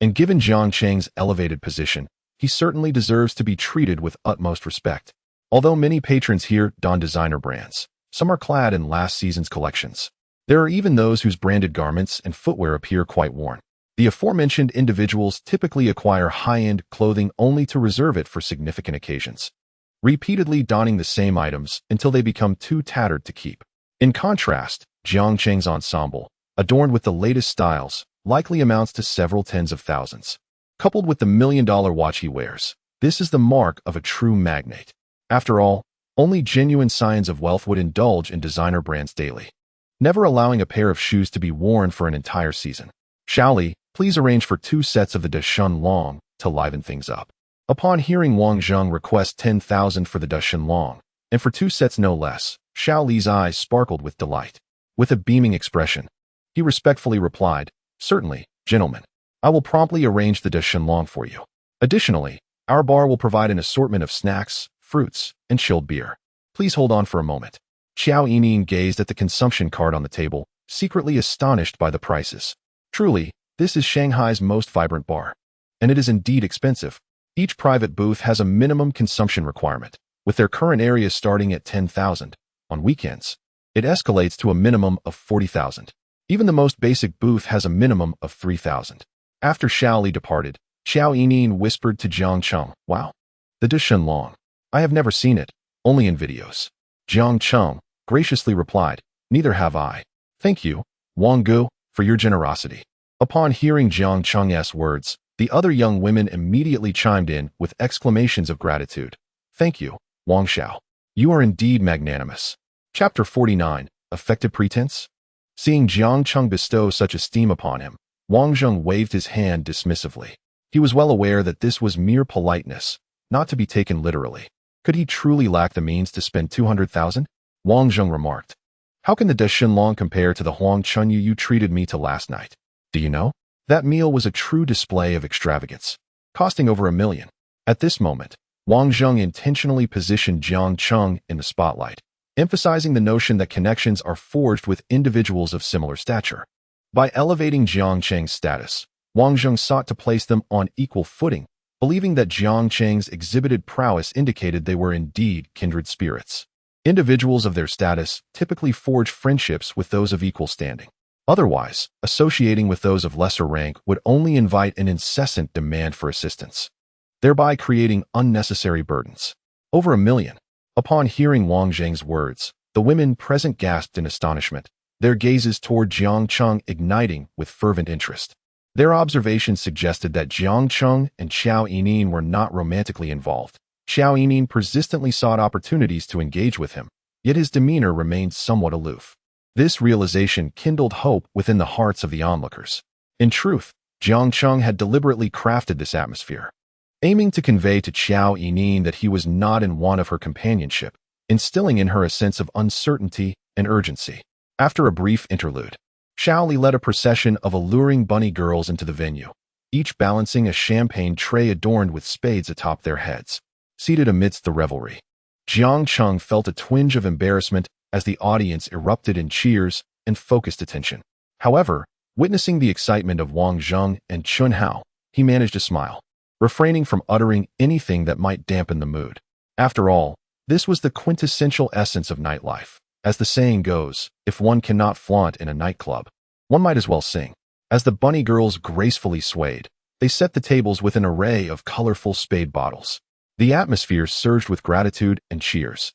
[SPEAKER 1] And given Jiang Cheng's elevated position, he certainly deserves to be treated with utmost respect. Although many patrons here don designer brands, some are clad in last season's collections. There are even those whose branded garments and footwear appear quite worn. The aforementioned individuals typically acquire high-end clothing only to reserve it for significant occasions, repeatedly donning the same items until they become too tattered to keep. In contrast, Jiang Cheng's ensemble, adorned with the latest styles, likely amounts to several tens of thousands. Coupled with the million-dollar watch he wears, this is the mark of a true magnate. After all, only genuine scions of wealth would indulge in designer brands daily, never allowing a pair of shoes to be worn for an entire season. Xiao Li, please arrange for 2 sets of the Dashun Long to liven things up. Upon hearing Wang Zheng request 10,000 for the Dashun Long, and for 2 sets no less, Xiao Li's eyes sparkled with delight. With a beaming expression, he respectfully replied, "Certainly, gentlemen. I will promptly arrange the Dashun Long for you. Additionally, our bar will provide an assortment of snacks, fruits, and chilled beer. Please hold on for a moment." Xiao Yining gazed at the consumption cart on the table, secretly astonished by the prices. Truly, this is Shanghai's most vibrant bar. And it is indeed expensive. Each private booth has a minimum consumption requirement, with their current areas starting at 10,000. On weekends, it escalates to a minimum of 40,000. Even the most basic booth has a minimum of 3,000. After Xiao Li departed, Xiao Yining whispered to Jiang Cheng, "Wow, the Dashun Long. I have never seen it, only in videos." Jiang Cheng graciously replied, "Neither have I. Thank you, Wang Gu, for your generosity." Upon hearing Jiang Cheng's words, the other young women immediately chimed in with exclamations of gratitude. "Thank you, Wang Xiao. You are indeed magnanimous." Chapter 49, Effective Pretense? Seeing Jiang Cheng bestow such esteem upon him, Wang Zheng waved his hand dismissively. He was well aware that this was mere politeness, not to be taken literally. Could he truly lack the means to spend 200,000? Wang Zheng remarked. "How can the Dashun Long compare to the Huang Chunyu you treated me to last night? Do you know? That meal was a true display of extravagance, costing over 1 million. At this moment, Wang Zheng intentionally positioned Jiang Cheng in the spotlight, emphasizing the notion that connections are forged with individuals of similar stature. By elevating Jiang Cheng's status, Wang Zheng sought to place them on equal footing, believing that Jiang Cheng's exhibited prowess indicated they were indeed kindred spirits. Individuals of their status typically forge friendships with those of equal standing. Otherwise, associating with those of lesser rank would only invite an incessant demand for assistance, thereby creating unnecessary burdens. Over 1 million. Upon hearing Wang Zheng's words, the women present gasped in astonishment, their gazes toward Jiang Cheng igniting with fervent interest. Their observations suggested that Jiang Cheng and Xiao Yining were not romantically involved. Xiao Yining persistently sought opportunities to engage with him, yet his demeanor remained somewhat aloof. This realization kindled hope within the hearts of the onlookers. In truth, Jiang Cheng had deliberately crafted this atmosphere, aiming to convey to Xiao Yining that he was not in want of her companionship, instilling in her a sense of uncertainty and urgency. After a brief interlude, Xiao Li led a procession of alluring bunny girls into the venue, each balancing a champagne tray adorned with spades atop their heads. Seated amidst the revelry, Jiang Cheng felt a twinge of embarrassment as the audience erupted in cheers and focused attention. However, witnessing the excitement of Wang Zheng and Chun Hao, he managed a smile, refraining from uttering anything that might dampen the mood. After all, this was the quintessential essence of nightlife. As the saying goes, if one cannot flaunt in a nightclub, one might as well sing. As the bunny girls gracefully swayed, they set the tables with an array of colorful spade bottles. The atmosphere surged with gratitude and cheers.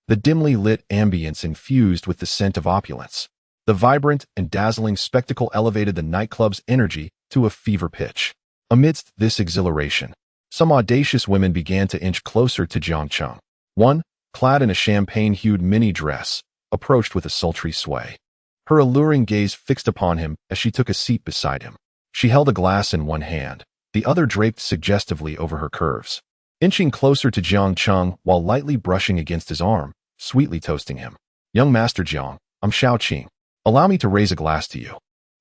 [SPEAKER 1] The dimly lit ambience infused with the scent of opulence. The vibrant and dazzling spectacle elevated the nightclub's energy to a fever pitch. Amidst this exhilaration, some audacious women began to inch closer to Jiang Cheng. One, clad in a champagne-hued mini dress, approached with a sultry sway. Her alluring gaze fixed upon him as she took a seat beside him. She held a glass in one hand, the other draped suggestively over her curves. Inching closer to Jiang Cheng while lightly brushing against his arm, sweetly toasting him. "Young Master Jiang, I'm Xiao Qing. Allow me to raise a glass to you.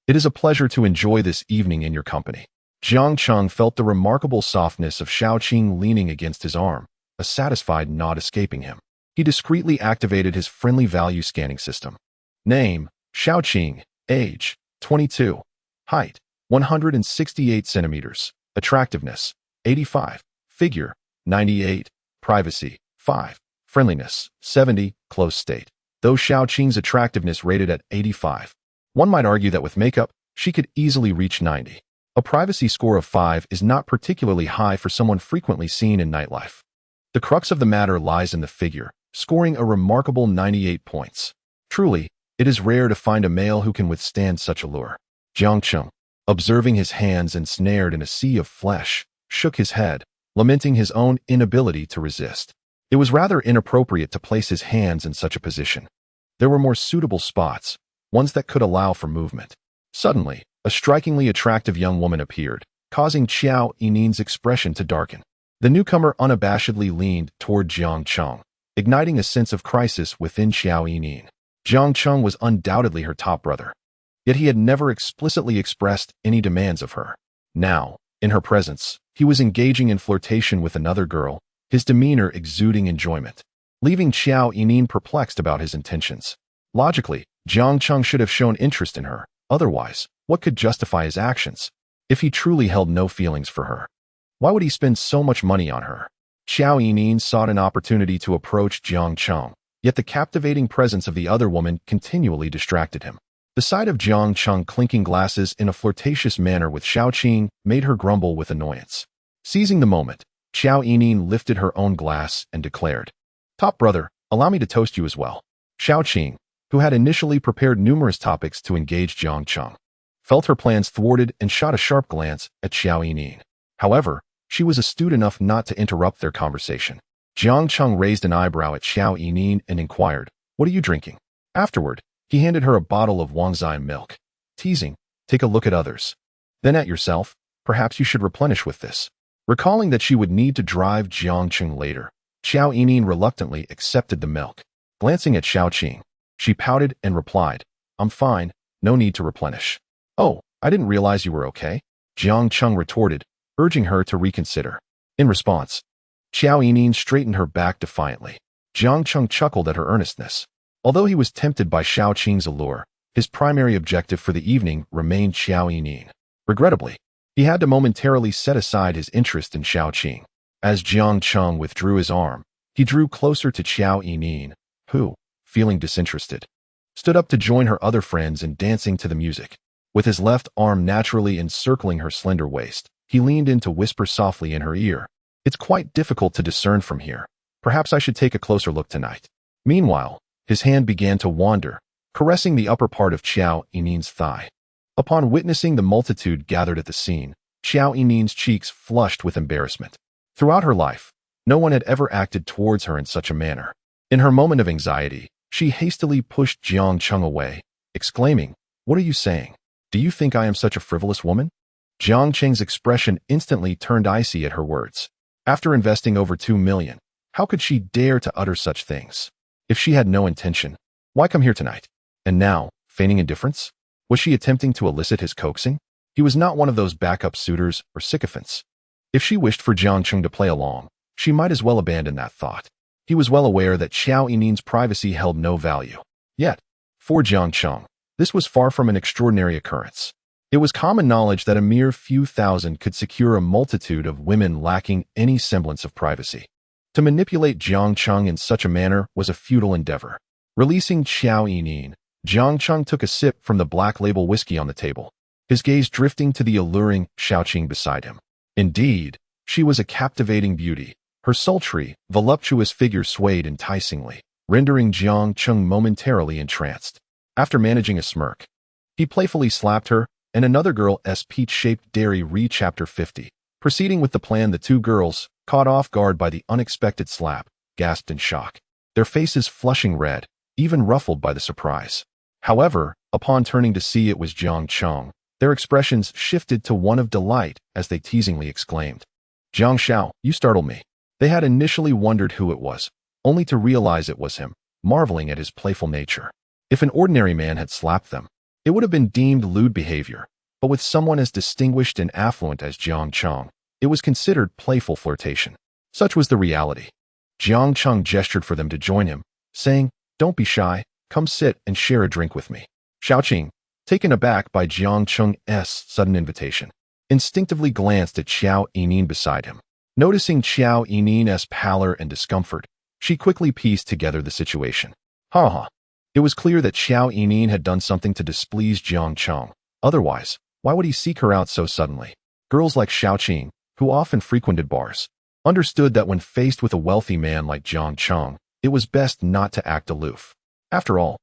[SPEAKER 1] It is a pleasure to enjoy this evening in your company." Jiang Cheng felt the remarkable softness of Xiao Qing leaning against his arm, a satisfied nod escaping him. He discreetly activated his friendly value scanning system. Name, Xiao Qing. Age, 22. Height, 168 centimeters. Attractiveness, 85. Figure, 98. Privacy, 5. Friendliness, 70. Close state. Though Xiao Qing's attractiveness rated at 85, one might argue that with makeup, she could easily reach 90. A privacy score of 5 is not particularly high for someone frequently seen in nightlife. The crux of the matter lies in the figure, scoring a remarkable 98 points. Truly, it is rare to find a male who can withstand such allure. Jiang Cheng, observing his hands ensnared in a sea of flesh, shook his head, lamenting his own inability to resist. It was rather inappropriate to place his hands in such a position. There were more suitable spots, ones that could allow for movement. Suddenly, a strikingly attractive young woman appeared, causing Xiao Yining's expression to darken. The newcomer unabashedly leaned toward Jiang Cheng, igniting a sense of crisis within Xiao Yining. Jiang Cheng was undoubtedly her top brother, yet he had never explicitly expressed any demands of her. Now, in her presence, he was engaging in flirtation with another girl, his demeanor exuding enjoyment, leaving Xiao Yining perplexed about his intentions. Logically, Jiang Cheng should have shown interest in her. Otherwise, what could justify his actions? If he truly held no feelings for her, why would he spend so much money on her? Xiao Yining sought an opportunity to approach Jiang Cheng, yet the captivating presence of the other woman continually distracted him. The sight of Jiang Cheng clinking glasses in a flirtatious manner with Xiao Qing made her grumble with annoyance. Seizing the moment, Xiao Yining lifted her own glass and declared, "Top brother, allow me to toast you as well." Xiao Qing, who had initially prepared numerous topics to engage Jiang Cheng, felt her plans thwarted and shot a sharp glance at Xiao Yining. However, she was astute enough not to interrupt their conversation. Jiang Cheng raised an eyebrow at Xiao Yining and inquired, "What are you drinking?" Afterward, he handed her a bottle of Wangzai milk, teasing, "Take a look at others. Then at yourself, perhaps you should replenish with this." Recalling that she would need to drive Jiang Cheng later, Xiao Yining reluctantly accepted the milk. Glancing at Xiao Qing, she pouted and replied, "I'm fine, no need to replenish." "Oh, I didn't realize you were okay," Jiang Cheng retorted, urging her to reconsider. In response, Xiao Yining straightened her back defiantly. Jiang Cheng chuckled at her earnestness. Although he was tempted by Xiao Qing's allure, his primary objective for the evening remained Xiao Yining. Regrettably, he had to momentarily set aside his interest in Xiao Qing. As Jiang Cheng withdrew his arm, he drew closer to Xiao Yining, who, feeling disinterested, stood up to join her other friends in dancing to the music. With his left arm naturally encircling her slender waist, he leaned in to whisper softly in her ear, "It's quite difficult to discern from here. Perhaps I should take a closer look tonight." Meanwhile, his hand began to wander, caressing the upper part of Xiao Yining's thigh. Upon witnessing the multitude gathered at the scene, Xiao Yinin's cheeks flushed with embarrassment. Throughout her life, no one had ever acted towards her in such a manner. In her moment of anxiety, she hastily pushed Jiang Cheng away, exclaiming, "What are you saying? Do you think I am such a frivolous woman?" Jiang Cheng's expression instantly turned icy at her words. After investing over 2 million, how could she dare to utter such things? If she had no intention, why come here tonight? And now, feigning indifference? Was she attempting to elicit his coaxing? He was not one of those backup suitors or sycophants. If she wished for Jiang Cheng to play along, she might as well abandon that thought. He was well aware that Xiao Yinin's privacy held no value. Yet, for Jiang Cheng, this was far from an extraordinary occurrence. It was common knowledge that a mere few thousand could secure a multitude of women lacking any semblance of privacy. To manipulate Jiang Cheng in such a manner was a futile endeavor. Releasing Xiao Yinin, Jiang Cheng took a sip from the black label whiskey on the table, his gaze drifting to the alluring Xiaoqing beside him. Indeed, she was a captivating beauty. Her sultry, voluptuous figure swayed enticingly, rendering Jiang Cheng momentarily entranced. After managing a smirk, he playfully slapped her, and another girl's peach-shaped dairy Chapter 50. Proceeding with the plan, the two girls, caught off guard by the unexpected slap, gasped in shock, their faces flushing red, even ruffled by the surprise. However, upon turning to see it was Jiang Cheng, their expressions shifted to one of delight as they teasingly exclaimed, "Jiang Xiao, you startle me." They had initially wondered who it was, only to realize it was him, marveling at his playful nature. If an ordinary man had slapped them, it would have been deemed lewd behavior, but with someone as distinguished and affluent as Jiang Cheng, it was considered playful flirtation. Such was the reality. Jiang Cheng gestured for them to join him, saying, "Don't be shy, come sit and share a drink with me." Xiaoqing, taken aback by Jiang Cheng's sudden invitation, instinctively glanced at Xiao Yinin beside him. Noticing Xiao Yinin's pallor and discomfort, she quickly pieced together the situation. Ha. It was clear that Xiao Yinin had done something to displease Jiang Cheng. Otherwise, why would he seek her out so suddenly? Girls like Xiaoqing, who often frequented bars, understood that when faced with a wealthy man like Jiang Cheng, it was best not to act aloof. After all,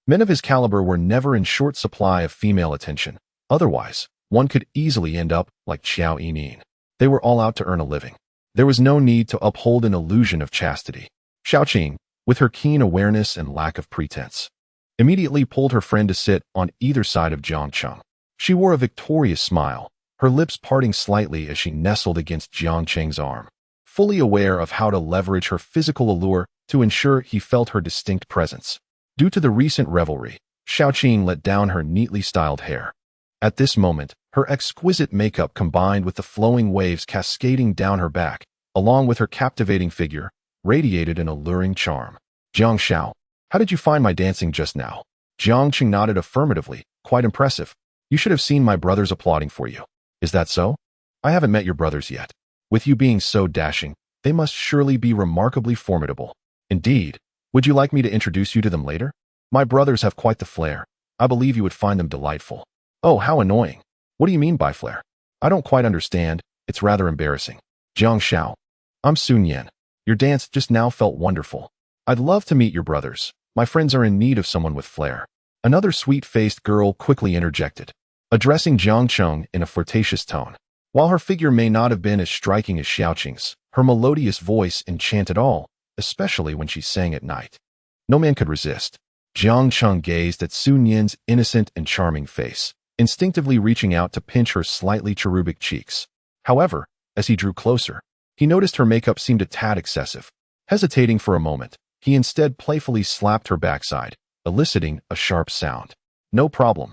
[SPEAKER 1] men of his caliber were never in short supply of female attention. Otherwise, one could easily end up like Xiao Yinin. They were all out to earn a living. There was no need to uphold an illusion of chastity. Xiaoqing, with her keen awareness and lack of pretense, immediately pulled her friend to sit on either side of Jiang Cheng. She wore a victorious smile, her lips parting slightly as she nestled against Jiang Cheng's arm, fully aware of how to leverage her physical allure to ensure he felt her distinct presence. Due to the recent revelry, Xiaoqing let down her neatly styled hair. At this moment, her exquisite makeup combined with the flowing waves cascading down her back, along with her captivating figure, radiated an alluring charm. "Jiang Xiao, how did you find my dancing just now?" Jiang Cheng nodded affirmatively, "Quite impressive. You should have seen my brothers applauding for you." "Is that so? I haven't met your brothers yet. With you being so dashing, they must surely be remarkably formidable." "Indeed. Would you like me to introduce you to them later? My brothers have quite the flair. I believe you would find them delightful." "Oh, how annoying. What do you mean by flair? I don't quite understand. It's rather embarrassing." "Jiang Xiao, I'm Sun Yan. Your dance just now felt wonderful. I'd love to meet your brothers. My friends are in need of someone with flair." Another sweet-faced girl quickly interjected, addressing Jiang Cheng in a flirtatious tone. While her figure may not have been as striking as Xiaoqing's, her melodious voice enchanted all, especially when she sang at night. No man could resist. Jiang Cheng gazed at Sun Yan's innocent and charming face, instinctively reaching out to pinch her slightly cherubic cheeks. However, as he drew closer, he noticed her makeup seemed a tad excessive. Hesitating for a moment, he instead playfully slapped her backside, eliciting a sharp sound. "No problem.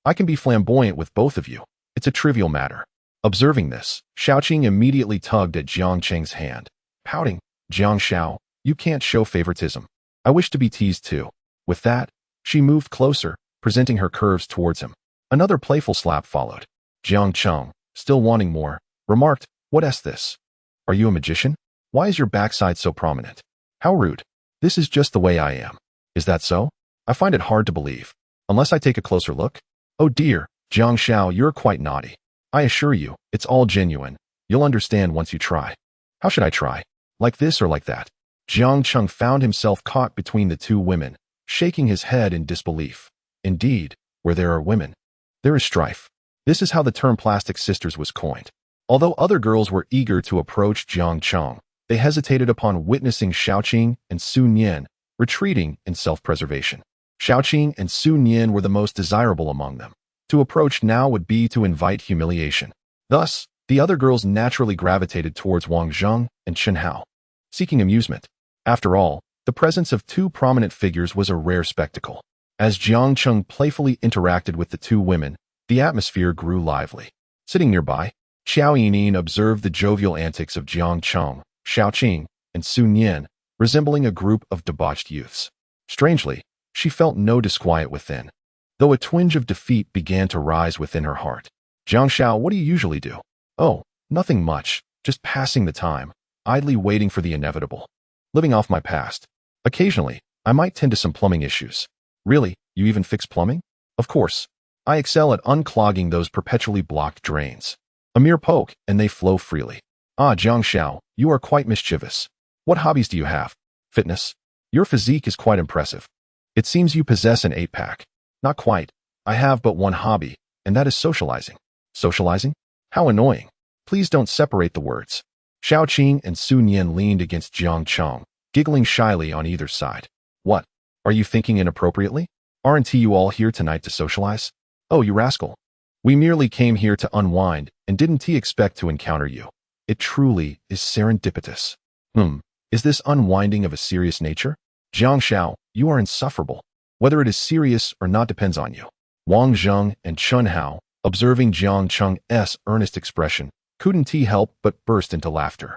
[SPEAKER 1] I can be flamboyant with both of you. It's a trivial matter." Observing this, Xiaoqing immediately tugged at Jiang Cheng's hand, pouting, "Jiang Xiao, you can't show favoritism. I wish to be teased too." With that, she moved closer, presenting her curves towards him. Another playful slap followed. Jiang Cheng, still wanting more, remarked, "What's this? Are you a magician? Why is your backside so prominent? How rude. This is just the way I am." "Is that so? I find it hard to believe. Unless I take a closer look." "Oh dear, Jiang Xiao, you're quite naughty. I assure you, it's all genuine. You'll understand once you try." "How should I try? Like this or like that?" Jiang Cheng found himself caught between the two women, shaking his head in disbelief. Indeed, where there are women, There is strife. This is how the term plastic sisters was coined. Although other girls were eager to approach Jiang Cheng, they hesitated upon witnessing Xiaoqing and Su Nian retreating in self-preservation. Xiaoqing and Su Nian were the most desirable among them. To approach now would be to invite humiliation. Thus, the other girls naturally gravitated towards Wang Zheng and Chen Hao, seeking amusement. After all, the presence of two prominent figures was a rare spectacle. As Jiang Cheng playfully interacted with the two women, the atmosphere grew lively. Sitting nearby, Xiao Yining observed the jovial antics of Jiang Cheng, Xiaoqing, and Su Nian, resembling a group of debauched youths. Strangely, she felt no disquiet within, though a twinge of defeat began to rise within her heart. Jiang Xiao, what do you usually do? Oh, nothing much, just passing the time, idly waiting for the inevitable. Living off my past. Occasionally, I might tend to some plumbing issues. Really, you even fix plumbing? Of course. I excel at unclogging those perpetually blocked drains. A mere poke, and they flow freely. Ah, Jiang Xiao, you are quite mischievous. What hobbies do you have? Fitness? Your physique is quite impressive. It seems you possess an 8-pack. Not quite. I have but one hobby, and that is socializing. Socializing? How annoying. Please don't separate the words. Xiaoqing and Su Nian leaned against Jiang Cheng, giggling shyly on either side. What? Are you thinking inappropriately? Aren't you all here tonight to socialize? Oh, you rascal. We merely came here to unwind, and didn't expect to encounter you. It truly is serendipitous. Is this unwinding of a serious nature? Jiang Xiao, you are insufferable. Whether it is serious or not depends on you. Wang Zheng and Chen Hao, observing Jiang Cheng's earnest expression, couldn't help but burst into laughter.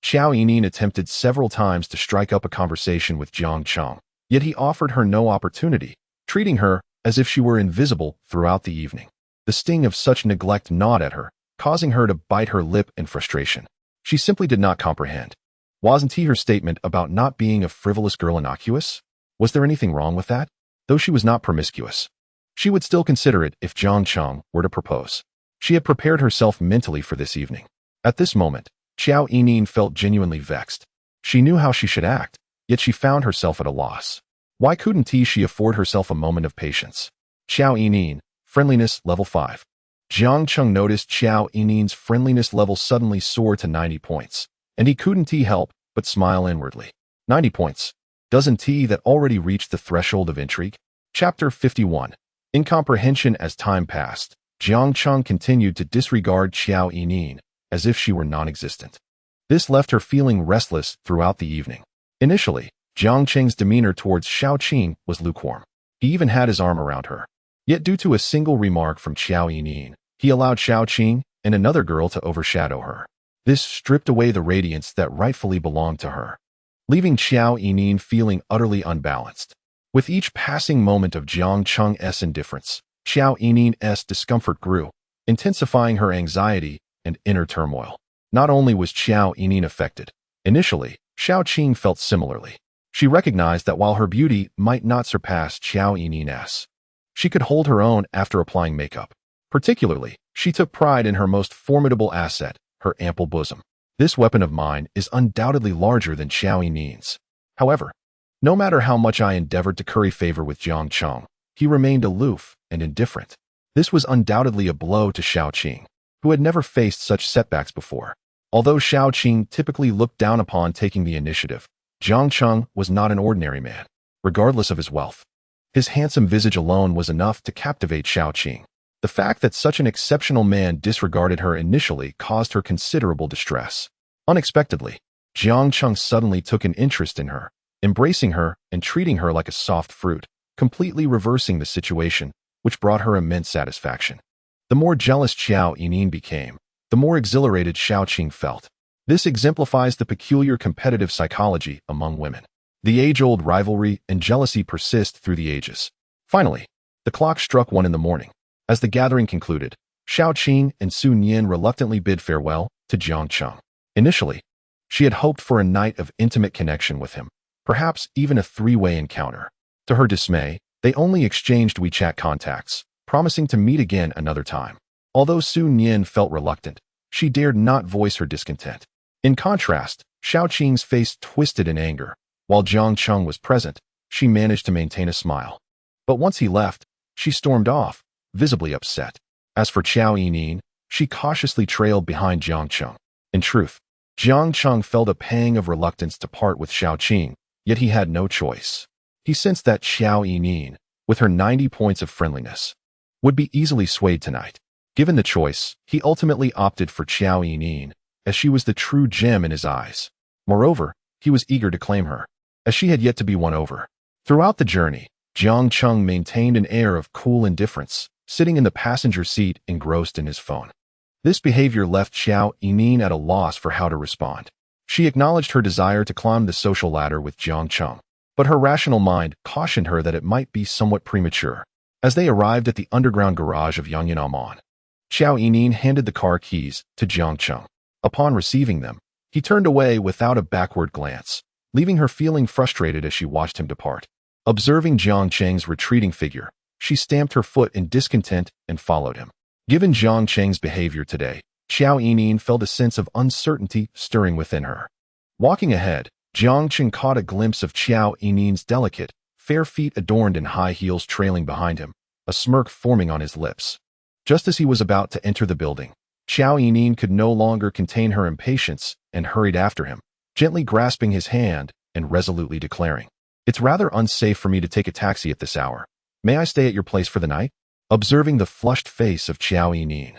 [SPEAKER 1] Xiao Yining attempted several times to strike up a conversation with Jiang Cheng, yet he offered her no opportunity, treating her as if she were invisible throughout the evening. The sting of such neglect gnawed at her, causing her to bite her lip in frustration. She simply did not comprehend. Wasn't her statement about not being a frivolous girl innocuous? Was there anything wrong with that? Though she was not promiscuous, she would still consider it if Jiang Cheng were to propose. She had prepared herself mentally for this evening. At this moment, Xiao Yining felt genuinely vexed. She knew how she should act, yet she found herself at a loss. Why couldn't she afford herself a moment of patience? Xiao Yining, friendliness level 5. Jiang Cheng noticed Xiao Yining's friendliness level suddenly soar to 90 points, and he couldn't help but smile inwardly. 90 points. Doesn't that already reach the threshold of intrigue? Chapter 51. Incomprehension. As time passed, Jiang Cheng continued to disregard Xiao Yining as if she were non-existent. This left her feeling restless throughout the evening. Initially, Jiang Cheng's demeanor towards Xiaoqing was lukewarm. He even had his arm around her. Yet due to a single remark from Xiao Yining, he allowed Xiaoqing and another girl to overshadow her. This stripped away the radiance that rightfully belonged to her, leaving Xiao Yining feeling utterly unbalanced. With each passing moment of Jiang Cheng's indifference, Xiao Yining's discomfort grew, intensifying her anxiety and inner turmoil. Not only was Xiao Yining affected, initially, Xiaoqing felt similarly. She recognized that while her beauty might not surpass Xiao Yining's, she could hold her own after applying makeup. Particularly, she took pride in her most formidable asset, her ample bosom. This weapon of mine is undoubtedly larger than Xiao Yining's. However, no matter how much I endeavored to curry favor with Jiang Cheng, he remained aloof and indifferent. This was undoubtedly a blow to Xiaoqing, who had never faced such setbacks before. Although Xiaoqing typically looked down upon taking the initiative, Jiang Cheng was not an ordinary man, regardless of his wealth. His handsome visage alone was enough to captivate Xiaoqing. The fact that such an exceptional man disregarded her initially caused her considerable distress. Unexpectedly, Jiang Cheng suddenly took an interest in her, embracing her and treating her like a soft fruit, completely reversing the situation, which brought her immense satisfaction. The more jealous Xiao Yining became, the more exhilarated Xiaoqing felt. This exemplifies the peculiar competitive psychology among women. The age-old rivalry and jealousy persist through the ages. Finally, the clock struck 1 in the morning. As the gathering concluded, Xiaoqing and Su Nian reluctantly bid farewell to Jiang Cheng. Initially, she had hoped for a night of intimate connection with him, perhaps even a three-way encounter. To her dismay, they only exchanged WeChat contacts, promising to meet again another time. Although Su Nian felt reluctant, she dared not voice her discontent. In contrast, Xiaoqing's face twisted in anger. While Jiang Cheng was present, she managed to maintain a smile. But once he left, she stormed off, visibly upset. As for Xiao Yining, she cautiously trailed behind Jiang Cheng. In truth, Jiang Cheng felt a pang of reluctance to part with Xiao Qing, yet he had no choice. He sensed that Xiao Yining, with her 90 points of friendliness, would be easily swayed tonight. Given the choice, he ultimately opted for Xiao Yining, as she was the true gem in his eyes. Moreover, he was eager to claim her, as she had yet to be won over. Throughout the journey, Jiang Cheng maintained an air of cool indifference, sitting in the passenger seat engrossed in his phone. This behavior left Xiao Yining at a loss for how to respond. She acknowledged her desire to climb the social ladder with Jiang Cheng, but her rational mind cautioned her that it might be somewhat premature. As they arrived at the underground garage of Yangyan Amon, Xiao Yining handed the car keys to Jiang Cheng. Upon receiving them, he turned away without a backward glance, leaving her feeling frustrated as she watched him depart. Observing Jiang Cheng's retreating figure, she stamped her foot in discontent and followed him. Given Jiang Cheng's behavior today, Xiao Yining felt a sense of uncertainty stirring within her. Walking ahead, Jiang Cheng caught a glimpse of Xiao Yining's delicate, fair feet adorned in high heels trailing behind him, a smirk forming on his lips. Just as he was about to enter the building, Xiao Yining could no longer contain her impatience and hurried after him, gently grasping his hand and resolutely declaring, "It's rather unsafe for me to take a taxi at this hour. May I stay at your place for the night?" Observing the flushed face of Xiao Yining,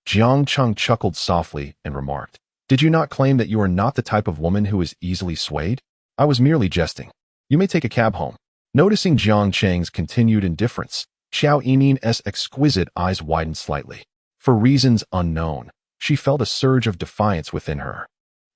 [SPEAKER 1] Jiang Cheng chuckled softly and remarked, "Did you not claim that you are not the type of woman who is easily swayed? I was merely jesting. You may take a cab home." Noticing Jiang Cheng's continued indifference, Xiao Yining's exquisite eyes widened slightly. For reasons unknown, she felt a surge of defiance within her.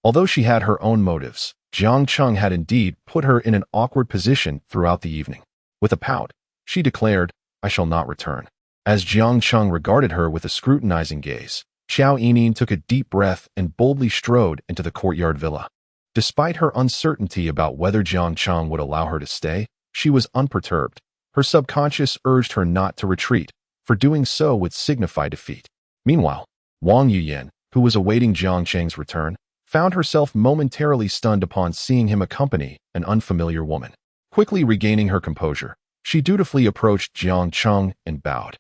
[SPEAKER 1] Although she had her own motives, Jiang Cheng had indeed put her in an awkward position throughout the evening. With a pout, she declared, "I shall not return." As Jiang Cheng regarded her with a scrutinizing gaze, Xiao Yining took a deep breath and boldly strode into the courtyard villa. Despite her uncertainty about whether Jiang Cheng would allow her to stay, she was unperturbed. Her subconscious urged her not to retreat, for doing so would signify defeat. Meanwhile, Wang Yuyan, who was awaiting Jiang Cheng's return, found herself momentarily stunned upon seeing him accompany an unfamiliar woman. Quickly regaining her composure, she dutifully approached Jiang Cheng and bowed.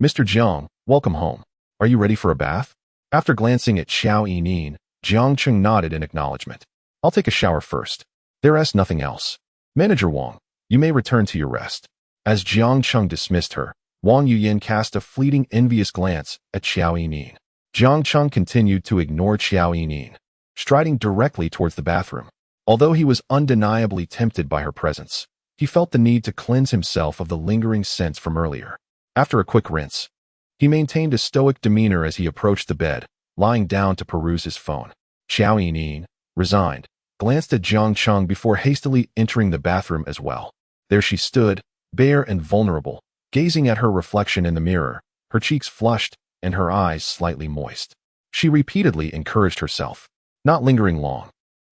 [SPEAKER 1] "Mr. Jiang, welcome home. Are you ready for a bath?" After glancing at Xiao Yining, Jiang Cheng nodded in acknowledgement. "I'll take a shower first. There's nothing else. Manager Wang, you may return to your rest." As Jiang Cheng dismissed her, Wang Yuyan cast a fleeting envious glance at Xiao Yining. Jiang Cheng continued to ignore Xiao Yining, striding directly towards the bathroom. Although he was undeniably tempted by her presence, he felt the need to cleanse himself of the lingering scents from earlier. After a quick rinse, he maintained a stoic demeanor as he approached the bed, lying down to peruse his phone. Xiao Yining, resigned, glanced at Jiang Cheng before hastily entering the bathroom as well. There she stood, bare and vulnerable, gazing at her reflection in the mirror, her cheeks flushed and her eyes slightly moist. She repeatedly encouraged herself, not lingering long.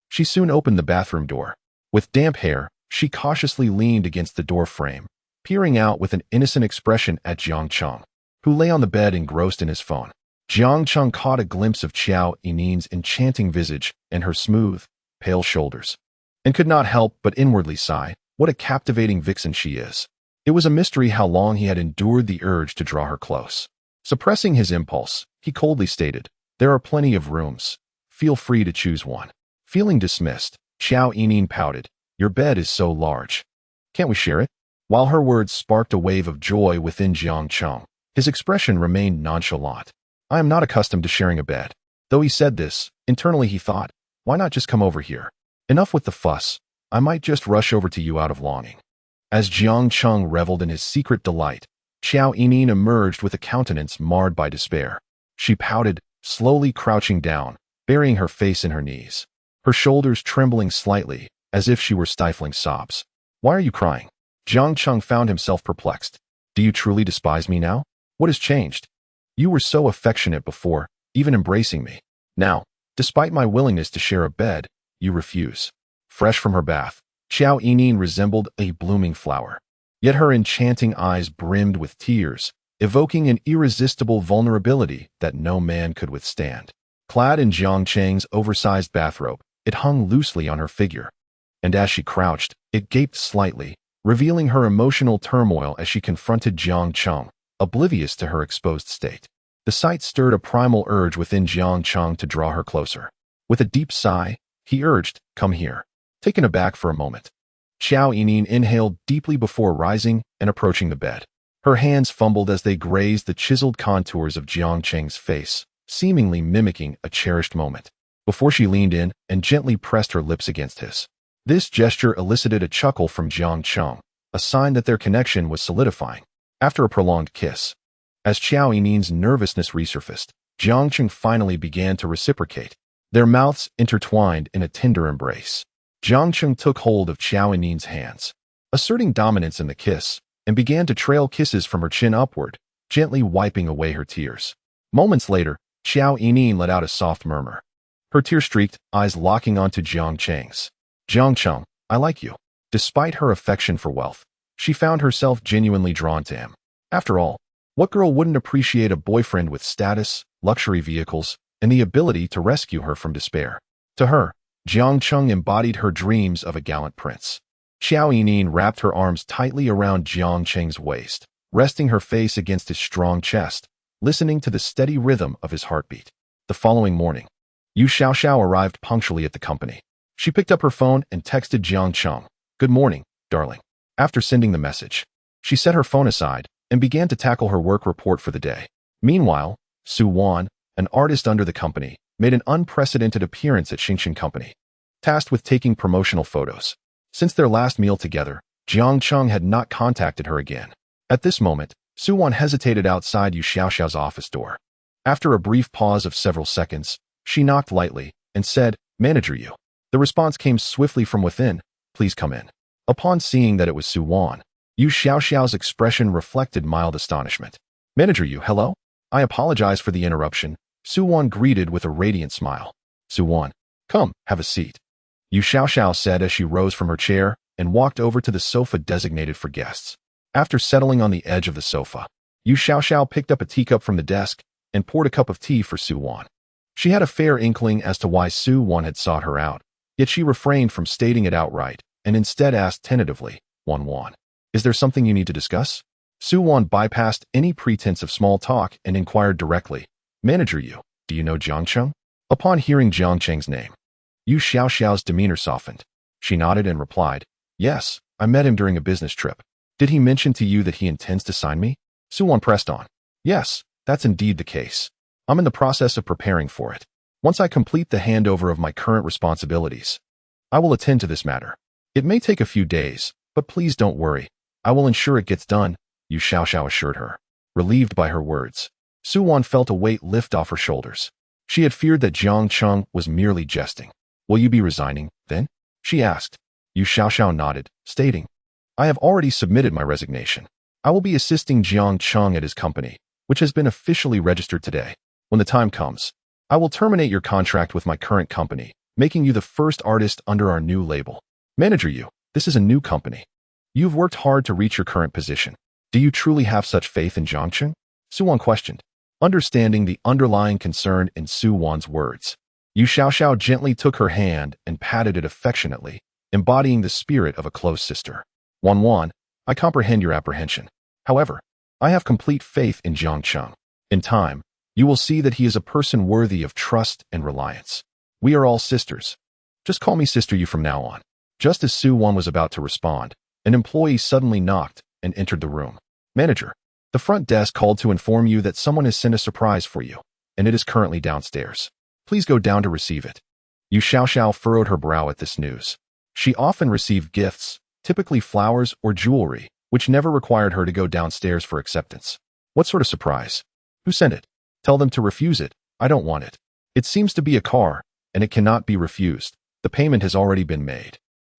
[SPEAKER 1] She soon opened the bathroom door. With damp hair, she cautiously leaned against the door frame, peering out with an innocent expression at Jiang Cheng, who lay on the bed engrossed in his phone. Jiang Cheng caught a glimpse of Xiao Yining's enchanting visage and her smooth, pale shoulders, and could not help but inwardly sigh, what a captivating vixen she is. It was a mystery how long he had endured the urge to draw her close. Suppressing his impulse, he coldly stated, "There are plenty of rooms. Feel free to choose one." Feeling dismissed, Xiao Yining pouted, "Your bed is so large. Can't we share it?" While her words sparked a wave of joy within Jiang Cheng, his expression remained nonchalant. "I am not accustomed to sharing a bed." Though he said this, internally he thought, "Why not just come over here? Enough with the fuss. I might just rush over to you out of longing." As Jiang Cheng reveled in his secret delight, Xiao Yining emerged with a countenance marred by despair. She pouted, slowly crouching down, burying her face in her knees, her shoulders trembling slightly, as if she were stifling sobs. "Why are you crying?" Jiang Cheng found himself perplexed. "Do you truly despise me now? What has changed? You were so affectionate before, even embracing me. Now, despite my willingness to share a bed, you refuse." Fresh from her bath, Xiao Yining resembled a blooming flower. Yet her enchanting eyes brimmed with tears, evoking an irresistible vulnerability that no man could withstand. Clad in Jiang Cheng's oversized bathrobe, it hung loosely on her figure, and as she crouched, it gaped slightly, revealing her emotional turmoil as she confronted Jiang Cheng, oblivious to her exposed state. The sight stirred a primal urge within Jiang Cheng to draw her closer. With a deep sigh, he urged, "Come here." Taken aback for a moment, Xiao Yining inhaled deeply before rising and approaching the bed. Her hands fumbled as they grazed the chiseled contours of Jiang Cheng's face, seemingly mimicking a cherished moment, before she leaned in and gently pressed her lips against his. This gesture elicited a chuckle from Jiang Cheng, a sign that their connection was solidifying. After a prolonged kiss, as Xiao Yining's nervousness resurfaced, Jiang Cheng finally began to reciprocate. Their mouths intertwined in a tender embrace. Jiang Cheng took hold of Xiao Yining's hands, asserting dominance in the kiss, and began to trail kisses from her chin upward, gently wiping away her tears. Moments later, Xiao Yining let out a soft murmur, her tear-streaked eyes locking onto Jiang Cheng's. "Jiang Cheng, I like you." Despite her affection for wealth, she found herself genuinely drawn to him. After all, what girl wouldn't appreciate a boyfriend with status, luxury vehicles, and the ability to rescue her from despair? To her, Jiang Cheng embodied her dreams of a gallant prince. Xiao Yining wrapped her arms tightly around Jiang Cheng's waist, resting her face against his strong chest, listening to the steady rhythm of his heartbeat. The following morning, Yu Xiaoxiao arrived punctually at the company. She picked up her phone and texted Jiang Cheng, "Good morning, darling." After sending the message, she set her phone aside and began to tackle her work report for the day. Meanwhile, Su Wan, an artist under the company, made an unprecedented appearance at Xingxin Company, tasked with taking promotional photos. Since their last meal together, Jiang Cheng had not contacted her again. At this moment, Su Wan hesitated outside Yu Xiaoxiao's office door. After a brief pause of several seconds, she knocked lightly and said, "Manager Yu." The response came swiftly from within, "Please come in." Upon seeing that it was Su Wan, Yu Xiaoxiao's expression reflected mild astonishment. "Manager Yu, hello? I apologize for the interruption," Su Wan greeted with a radiant smile. "Su Wan, come, have a seat," Yu Xiaoxiao said as she rose from her chair and walked over to the sofa designated for guests. After settling on the edge of the sofa, Yu Xiaoxiao picked up a teacup from the desk and poured a cup of tea for Su Wan. She had a fair inkling as to why Su Wan had sought her out, yet she refrained from stating it outright and instead asked tentatively, "Wan, is there something you need to discuss?" Su Wan bypassed any pretense of small talk and inquired directly, "Manager Yu, do you know Jiang Cheng?" Upon hearing Jiang Cheng's name, Yu Xiaoxiao's demeanor softened. She nodded and replied, "Yes, I met him during a business trip. Did he mention to you that he intends to sign me?" Su Wan pressed on, "Yes, that's indeed the case. I'm in the process of preparing for it. Once I complete the handover of my current responsibilities, I will attend to this matter. It may take a few days, but please don't worry. I will ensure it gets done," Yu Xiaoxiao assured her. Relieved by her words, Su Wan felt a weight lift off her shoulders. She had feared that Jiang Cheng was merely jesting. "Will you be resigning, then?" she asked. Yu Xiaoxiao nodded, stating, "I have already submitted my resignation. I will be assisting Jiang Cheng at his company, which has been officially registered today. When the time comes, I will terminate your contract with my current company, making you the first artist under our new label. Manager Yu, this is a new company. You've worked hard to reach your current position. Do you truly have such faith in Jiang Cheng?" Su Wan questioned, understanding the underlying concern in Su Wan's words. Yu Xiaoxiao gently took her hand and patted it affectionately, embodying the spirit of a close sister. "Wan, I comprehend your apprehension. However, I have complete faith in Jiang Cheng. In time, you will see that he is a person worthy of trust and reliance. We are all sisters. Just call me Sister Yu from now on." Just as Su Wan was about to respond, an employee suddenly knocked and entered the room. "Manager, the front desk called to inform you that someone has sent a surprise for you, and it is currently downstairs. Please go down to receive it." Yu Xiaoxiao furrowed her brow at this news. She often received gifts, typically flowers or jewelry, which never required her to go downstairs for acceptance. What sort of surprise? Who sent it? Tell them to refuse it. I don't want it. It seems to be a car, and it cannot be refused. The payment has already been made.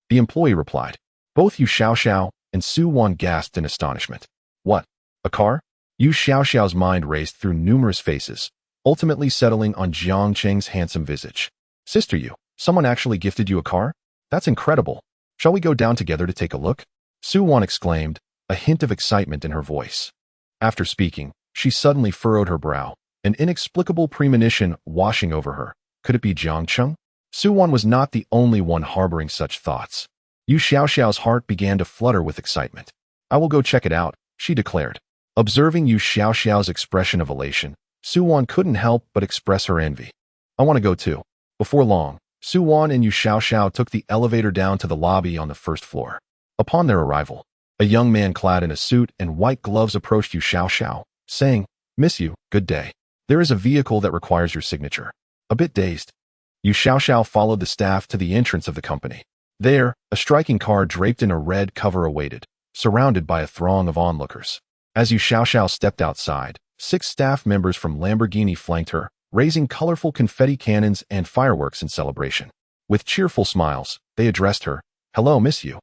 [SPEAKER 1] The employee replied. Both Yu Xiaoxiao and Su Wan gasped in astonishment. What? A car? Yu Xiaoxiao's mind raced through numerous faces, ultimately settling on Jiang Cheng's handsome visage. Sister Yu, someone actually gifted you a car? That's incredible. Shall we go down together to take a look? Su Wan exclaimed, a hint of excitement in her voice. After speaking, she suddenly furrowed her brow, an inexplicable premonition washing over her. Could it be Jiang Cheng? Su Wan was not the only one harboring such thoughts. Yu Xiaoxiao's heart began to flutter with excitement. I will go check it out, she declared. Observing Yu Xiaoxiao's expression of elation, Su Wan couldn't help but express her envy. I want to go too. Before long, Su Wan and Yu Xiaoxiao took the elevator down to the lobby on the first floor. Upon their arrival, a young man clad in a suit and white gloves approached Yu Xiaoxiao, saying, "Miss Yu, good day. There is a vehicle that requires your signature." A bit dazed, Yu Xiaoxiao followed the staff to the entrance of the company. There, a striking car draped in a red cover awaited, surrounded by a throng of onlookers. As Yu Xiaoxiao stepped outside, 6 staff members from Lamborghini flanked her, raising colorful confetti cannons and fireworks in celebration. With cheerful smiles, they addressed her, "Hello, Miss Yu.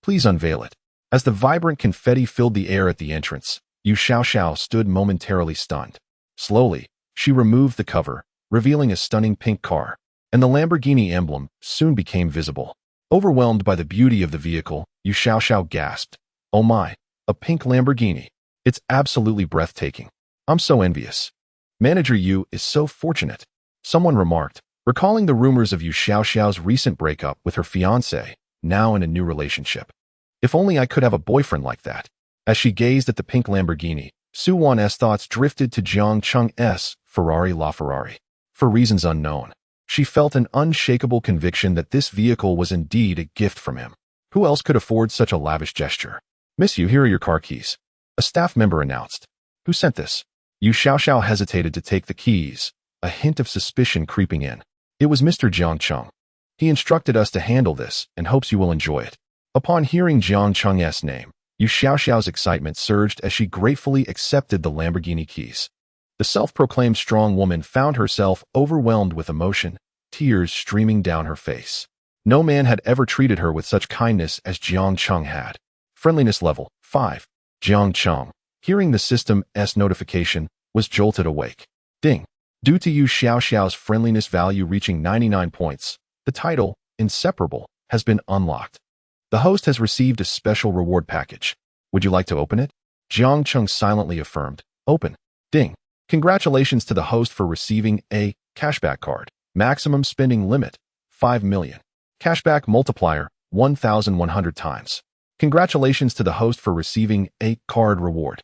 [SPEAKER 1] Please unveil it." As the vibrant confetti filled the air at the entrance, Yu Xiaoxiao stood momentarily stunned. Slowly, she removed the cover, revealing a stunning pink car, and the Lamborghini emblem soon became visible. Overwhelmed by the beauty of the vehicle, Yu Xiaoxiao gasped, "Oh my, a pink Lamborghini. It's absolutely breathtaking. I'm so envious. Manager Yu is so fortunate," someone remarked, recalling the rumors of Yu Xiaoxiao's recent breakup with her fiancé, now in a new relationship. "If only I could have a boyfriend like that." As she gazed at the pink Lamborghini, Su Wan's thoughts drifted to Jiang Cheng's Ferrari LaFerrari. For reasons unknown, she felt an unshakable conviction that this vehicle was indeed a gift from him. Who else could afford such a lavish gesture? "Miss Yu, here are your car keys," a staff member announced. "Who sent this?" Yu Xiaoxiao hesitated to take the keys, a hint of suspicion creeping in. "It was Mr. Jiang Cheng. He instructed us to handle this and hopes you will enjoy it." Upon hearing Jiang Cheng's name, Yu Xiaoxiao's excitement surged as she gratefully accepted the Lamborghini keys. The self-proclaimed strong woman found herself overwhelmed with emotion, tears streaming down her face. No man had ever treated her with such kindness as Jiang Cheng had. Friendliness level 5. Jiang Cheng, hearing the system's notification, was jolted awake. Ding! Due to Yu Xiaoxiao's friendliness value reaching 99 points, the title, Inseparable, has been unlocked. The host has received a special reward package. Would you like to open it? Jiang Cheng silently affirmed. Open. Ding! Congratulations to the host for receiving a cashback card. Maximum spending limit, 5 million. Cashback multiplier, 1,100 times. Congratulations to the host for receiving a card reward.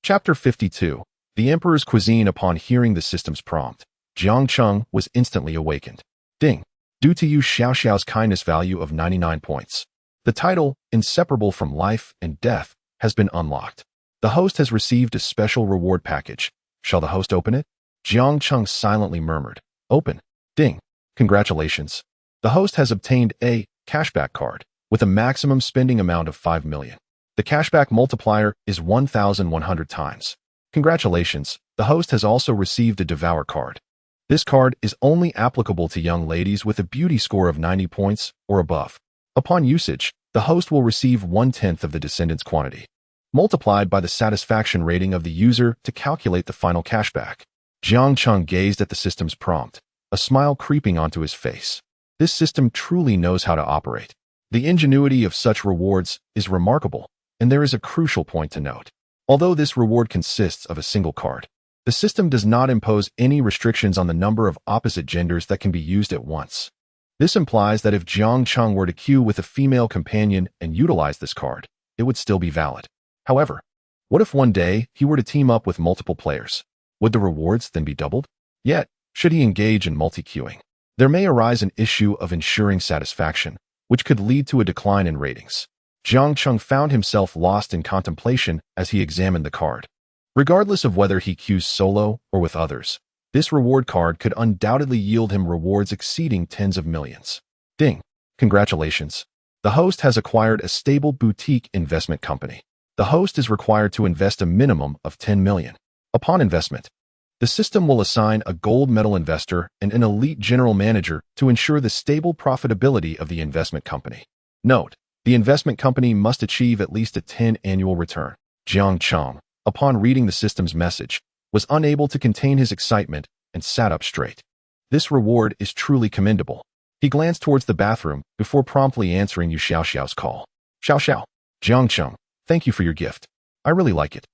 [SPEAKER 1] Chapter 52. The Emperor's Cuisine. Upon hearing the system's prompt, Jiang Cheng was instantly awakened. Ding! Due to Yu Xiaoxiao's kindness value of 99 points, the title, Inseparable from Life and Death, has been unlocked. The host has received a special reward package. Shall the host open it? Jiang Cheng silently murmured. Open. Ding! Congratulations. The host has obtained a cashback card with a maximum spending amount of 5 million. The cashback multiplier is 1,100 times. Congratulations. The host has also received a Devour card. This card is only applicable to young ladies with a beauty score of 90 points or above. Upon usage, the host will receive 1/10 of the descendant's quantity, multiplied by the satisfaction rating of the user to calculate the final cashback. Jiang Cheng gazed at the system's prompt, a smile creeping onto his face. This system truly knows how to operate. The ingenuity of such rewards is remarkable, and there is a crucial point to note. Although this reward consists of a single card, the system does not impose any restrictions on the number of opposite genders that can be used at once. This implies that if Jiang Cheng were to queue with a female companion and utilize this card, it would still be valid. However, what if one day he were to team up with multiple players? Would the rewards then be doubled? Yet, should he engage in multi-queuing, there may arise an issue of ensuring satisfaction, which could lead to a decline in ratings. Jiang Cheng found himself lost in contemplation as he examined the card. Regardless of whether he queues solo or with others, this reward card could undoubtedly yield him rewards exceeding tens of millions. Ding! Congratulations. The host has acquired a stable boutique investment company. The host is required to invest a minimum of 10 million. Upon investment, the system will assign a gold medal investor and an elite general manager to ensure the stable profitability of the investment company. Note: the investment company must achieve at least a 10 annual return. Jiang Cheng, upon reading the system's message, was unable to contain his excitement and sat up straight. This reward is truly commendable. He glanced towards the bathroom before promptly answering Yu Xiaoxiao's call. "Xiaoxiao, Jiang Cheng, thank you for your gift. I really like it."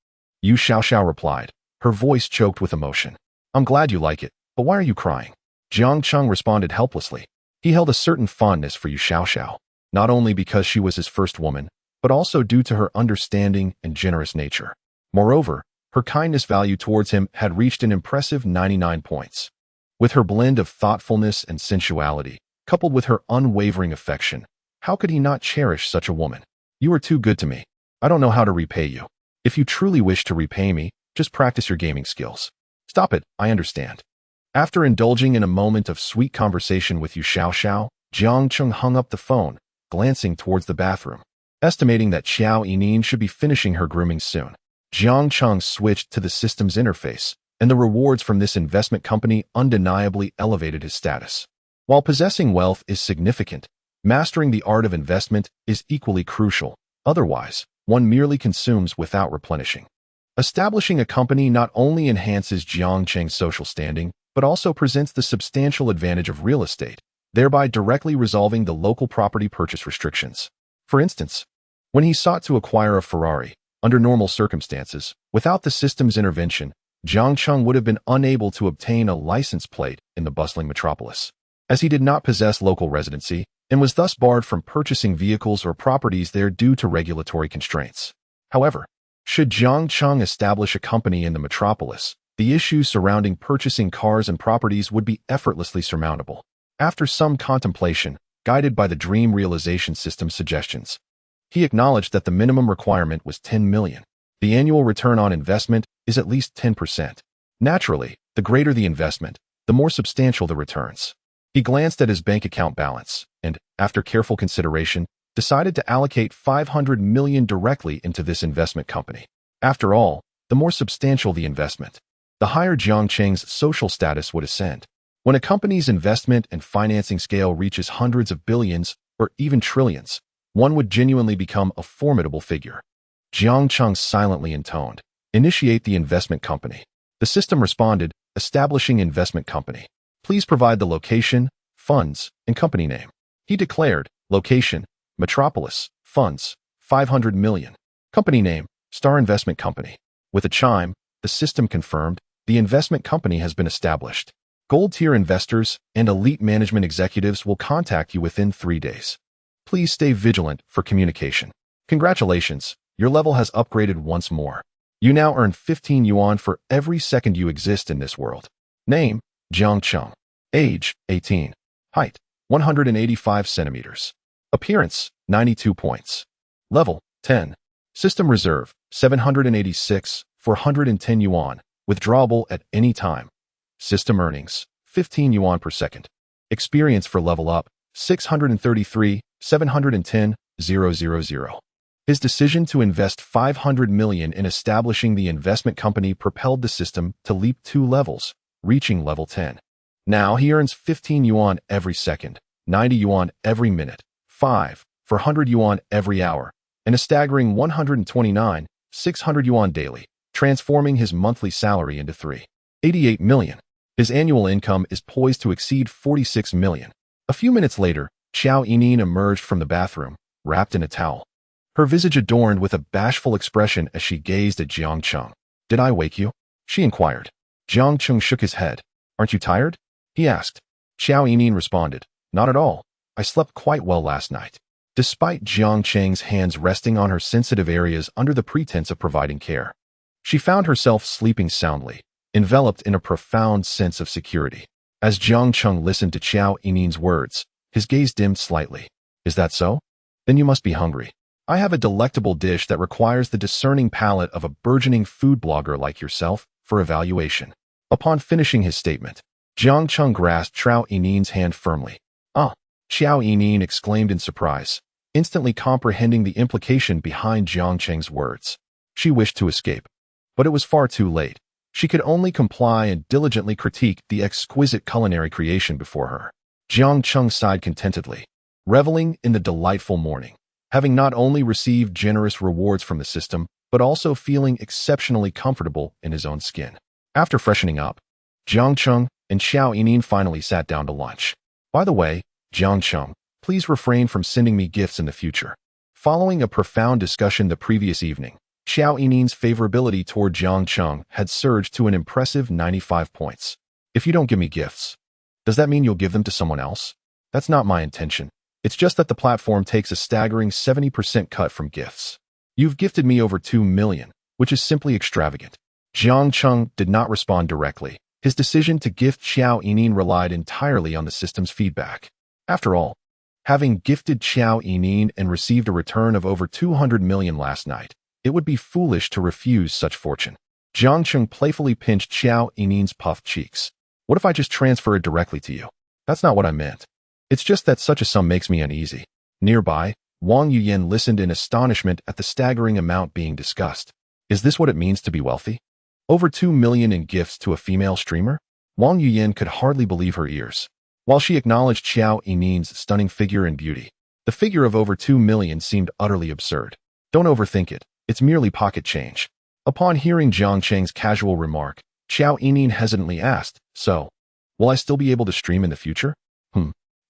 [SPEAKER 1] Yu Xiaoxiao replied, her voice choked with emotion. "I'm glad you like it, but why are you crying?" Jiang Cheng responded helplessly. He held a certain fondness for Yu Xiaoxiao, not only because she was his first woman, but also due to her understanding and generous nature. Moreover, Her kindness value towards him had reached an impressive 99 points. With her blend of thoughtfulness and sensuality, coupled with her unwavering affection, how could he not cherish such a woman? You are too good to me. I don't know how to repay you. If you truly wish to repay me, just practice your gaming skills. Stop it, I understand. After indulging in a moment of sweet conversation with Yu Xiao, Jiang Cheng hung up the phone, glancing towards the bathroom. Estimating that Xiao Yining should be finishing her grooming soon, Jiang Cheng switched to the system's interface, and the rewards from this investment company undeniably elevated his status. While possessing wealth is significant, mastering the art of investment is equally crucial. Otherwise, one merely consumes without replenishing. Establishing a company not only enhances Jiang Cheng's social standing, but also presents the substantial advantage of real estate, thereby directly resolving the local property purchase restrictions. For instance, when he sought to acquire a Ferrari, under normal circumstances, without the system's intervention, Jiang Cheng would have been unable to obtain a license plate in the bustling metropolis, as he did not possess local residency and was thus barred from purchasing vehicles or properties there due to regulatory constraints. However, should Jiang Cheng establish a company in the metropolis, the issues surrounding purchasing cars and properties would be effortlessly surmountable. After some contemplation, guided by the dream realization system's suggestions, he acknowledged that the minimum requirement was 10 million. The annual return on investment is at least 10%. Naturally, the greater the investment, the more substantial the returns. He glanced at his bank account balance and, after careful consideration, decided to allocate 500 million directly into this investment company. After all, the more substantial the investment, the higher Jiang Cheng's social status would ascend. When a company's investment and financing scale reaches hundreds of billions or even trillions, one would genuinely become a formidable figure. Jiang Cheng silently intoned, "Initiate the investment company." The system responded, "Establishing investment company. Please provide the location, funds, and company name." He declared, "Location, Metropolis, funds, 500 million. Company name, Star Investment Company." With a chime, the system confirmed, "The investment company has been established. Gold-tier investors and elite management executives will contact you within 3 days. Please stay vigilant for communication. Congratulations, your level has upgraded once more. You now earn 15 yuan for every second you exist in this world." Name, Jiang Cheng. Age, 18. Height, 185 centimeters. Appearance, 92 points. Level, 10. System reserve, 786, 410 yuan, withdrawable at any time. System earnings, 15 yuan per second. Experience for level up, 633, 710, 000. His decision to invest 500 million in establishing the investment company propelled the system to leap 2 levels, reaching level 10. Now he earns 15 yuan every second, 90 yuan every minute, 5, 400 yuan every hour, and a staggering 129, 600 yuan daily, transforming his monthly salary into 388 million. His annual income is poised to exceed 46 million. A few minutes later, Xiao Yining emerged from the bathroom, wrapped in a towel. Her visage adorned with a bashful expression as she gazed at Jiang Cheng. "Did I wake you?" she inquired. Jiang Cheng shook his head. "Aren't you tired?" he asked. Xiao Yining responded, "Not at all. I slept quite well last night." Despite Jiang Cheng's hands resting on her sensitive areas under the pretense of providing care, she found herself sleeping soundly, enveloped in a profound sense of security. As Jiang Cheng listened to Xiao Yining's words, his gaze dimmed slightly. "Is that so? Then you must be hungry. I have a delectable dish that requires the discerning palate of a burgeoning food blogger like yourself for evaluation." Upon finishing his statement, Jiang Cheng grasped Xiao Yining's hand firmly. "Ah!" Xiao Yining exclaimed in surprise, instantly comprehending the implication behind Jiang Cheng's words. She wished to escape, but it was far too late. She could only comply and diligently critique the exquisite culinary creation before her. Jiang Cheng sighed contentedly, reveling in the delightful morning, having not only received generous rewards from the system, but also feeling exceptionally comfortable in his own skin. After freshening up, Jiang Cheng and Xiao Yining finally sat down to lunch. "By the way, Jiang Cheng, please refrain from sending me gifts in the future." Following a profound discussion the previous evening, Xiao Yining's favorability toward Jiang Cheng had surged to an impressive 95 points. "If you don't give me gifts, does that mean you'll give them to someone else?" "That's not my intention. It's just that the platform takes a staggering 70% cut from gifts. You've gifted me over 2 million, which is simply extravagant. Jiang Cheng did not respond directly. His decision to gift Xiao Yining relied entirely on the system's feedback. After all, having gifted Xiao Yining and received a return of over 200 million last night, it would be foolish to refuse such fortune. Jiang Cheng playfully pinched Xiao Yining's puffed cheeks. What if I just transfer it directly to you? That's not what I meant. It's just that such a sum makes me uneasy. Nearby, Wang Yuyan listened in astonishment at the staggering amount being discussed. Is this what it means to be wealthy? Over 2 million in gifts to a female streamer? Wang Yuyan could hardly believe her ears. While she acknowledged Xiao Yining's stunning figure and beauty, the figure of over 2 million seemed utterly absurd. Don't overthink it. It's merely pocket change. Upon hearing Jiang Cheng's casual remark, Xiao Yining hesitantly asked, So, will I still be able to stream in the future?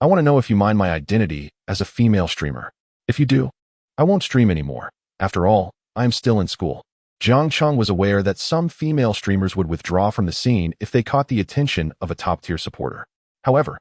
[SPEAKER 1] I want to know if you mind my identity as a female streamer. If you do, I won't stream anymore. After all, I am still in school. Jiang Cheng was aware that some female streamers would withdraw from the scene if they caught the attention of a top-tier supporter. However,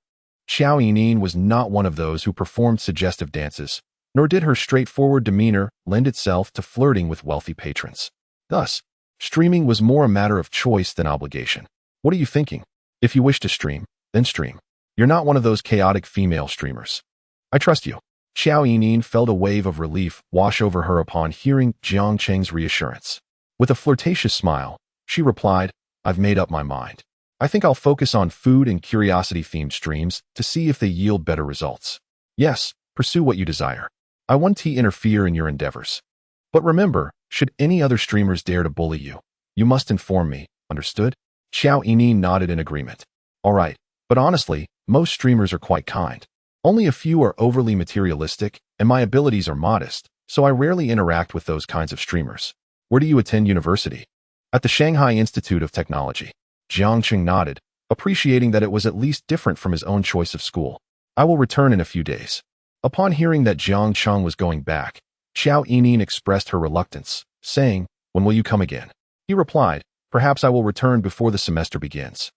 [SPEAKER 1] Xiao Yining was not one of those who performed suggestive dances, nor did her straightforward demeanor lend itself to flirting with wealthy patrons. Thus, streaming was more a matter of choice than obligation. What are you thinking? If you wish to stream, then stream. You're not one of those chaotic female streamers. I trust you. Xiao Yining felt a wave of relief wash over her upon hearing Jiang Cheng's reassurance. With a flirtatious smile, she replied, I've made up my mind. I think I'll focus on food and curiosity-themed streams to see if they yield better results. Yes, pursue what you desire. I won't interfere in your endeavors. But remember, should any other streamers dare to bully you, you must inform me, understood? Xiao Yining nodded in agreement. All right, but honestly, most streamers are quite kind. Only a few are overly materialistic, and my abilities are modest, so I rarely interact with those kinds of streamers. Where do you attend university? At the Shanghai Institute of Technology. Jiang Cheng nodded, appreciating that it was at least different from his own choice of school. I will return in a few days. Upon hearing that Jiang Cheng was going back, Xiao Yining expressed her reluctance, saying, When will you come again? He replied, Perhaps I will return before the semester begins.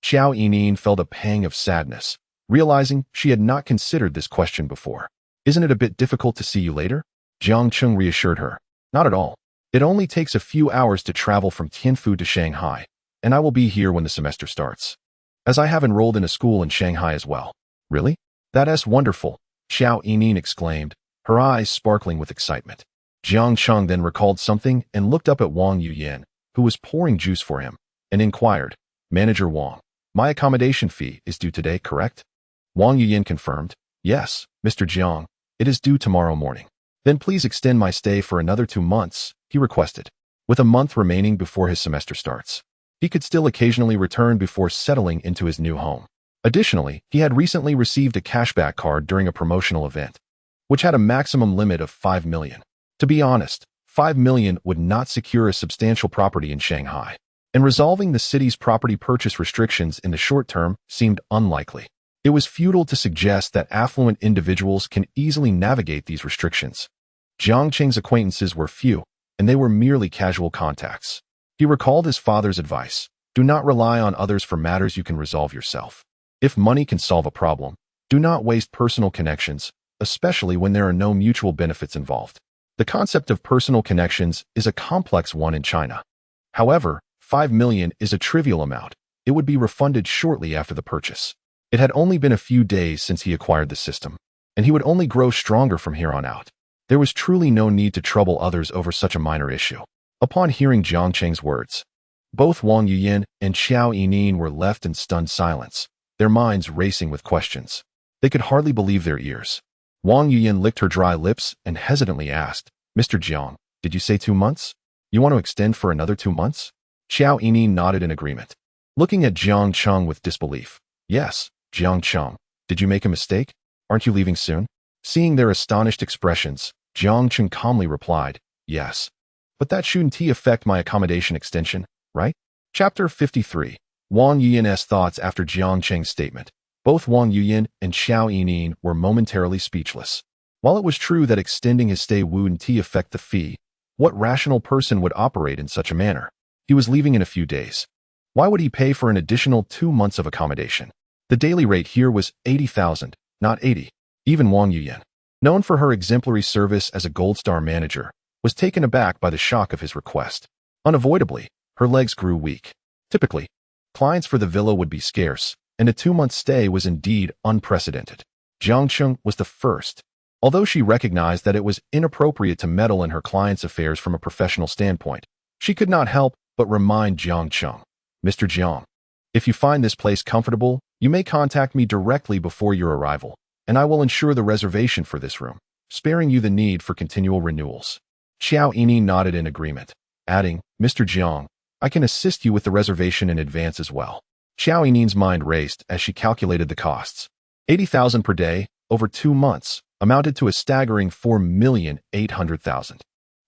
[SPEAKER 1] Xiao Yining felt a pang of sadness, realizing she had not considered this question before. Isn't it a bit difficult to see you later? Jiang Cheng reassured her. Not at all. It only takes a few hours to travel from Tianfu to Shanghai, and I will be here when the semester starts. As I have enrolled in a school in Shanghai as well. Really? That's wonderful, Xiao Yining exclaimed, her eyes sparkling with excitement. Jiang Cheng then recalled something and looked up at Wang Yuyan, who was pouring juice for him, and inquired, Manager Wang, my accommodation fee is due today, correct? Wang Yuyan confirmed, Yes, Mr. Jiang, it is due tomorrow morning. Then please extend my stay for another 2 months, he requested. With a month remaining before his semester starts, he could still occasionally return before settling into his new home. Additionally, he had recently received a cashback card during a promotional event, which had a maximum limit of 5 million. To be honest, 5 million would not secure a substantial property in Shanghai, and resolving the city's property purchase restrictions in the short term seemed unlikely. It was futile to suggest that affluent individuals can easily navigate these restrictions. Jiang Cheng's acquaintances were few, and they were merely casual contacts. He recalled his father's advice, do not rely on others for matters you can resolve yourself. If money can solve a problem, do not waste personal connections, especially when there are no mutual benefits involved. The concept of personal connections is a complex one in China. However, 5 million is a trivial amount. It would be refunded shortly after the purchase. It had only been a few days since he acquired the system, and he would only grow stronger from here on out. There was truly no need to trouble others over such a minor issue. Upon hearing Jiang Cheng's words, both Wang Yuyan and Xiao Yining were left in stunned silence, their minds racing with questions. They could hardly believe their ears. Wang Yuyan licked her dry lips and hesitantly asked, Mr. Jiang, did you say 2 months? You want to extend for another 2 months? Xiao Yining nodded in agreement, looking at Jiang Cheng with disbelief. Yes, Jiang Cheng, did you make a mistake? Aren't you leaving soon? Seeing their astonished expressions, Jiang Cheng calmly replied, Yes. But that shouldn't affect my accommodation extension, right? Chapter 53. Wang Yuyan's thoughts after Jiang Cheng's statement. Both Wang Yuyan and Xiao Yining were momentarily speechless. While it was true that extending his stay wouldn't affect the fee, what rational person would operate in such a manner? He was leaving in a few days. Why would he pay for an additional 2 months of accommodation? The daily rate here was 80,000, not 80. Even Wang Yuyan, known for her exemplary service as a gold star manager, was taken aback by the shock of his request. Unavoidably, Her legs grew weak. Typically, clients for the villa would be scarce, and a 2-month stay was indeed unprecedented. Jiang Cheng was the first. Although she recognized that it was inappropriate to meddle in her client's affairs from a professional standpoint, she could not help but remind Jiang Cheng, "Mr. Jiang, if you find this place comfortable, you may contact me directly before your arrival, and I will ensure the reservation for this room, sparing you the need for continual renewals." Xiao Yini nodded in agreement, adding, "Mr. Jiang, I can assist you with the reservation in advance as well." Xiao Yinin's mind raced as she calculated the costs. 80,000 per day, over 2 months, amounted to a staggering 4,800,000.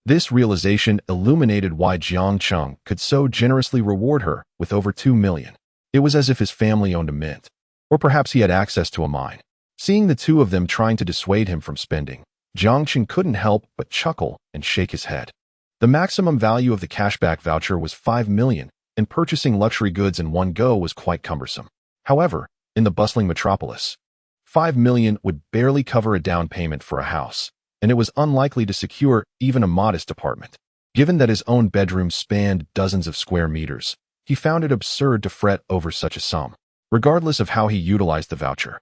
[SPEAKER 1] This realization illuminated why Jiang Cheng could so generously reward her with over 2 million. It was as if his family owned a mint, or perhaps he had access to a mine. Seeing the two of them trying to dissuade him from spending, Jiang Cheng couldn't help but chuckle and shake his head. The maximum value of the cashback voucher was 5 million, and purchasing luxury goods in one go was quite cumbersome. However, in the bustling metropolis, 5 million would barely cover a down payment for a house, and it was unlikely to secure even a modest apartment. Given that his own bedroom spanned dozens of square meters, he found it absurd to fret over such a sum, regardless of how he utilized the voucher.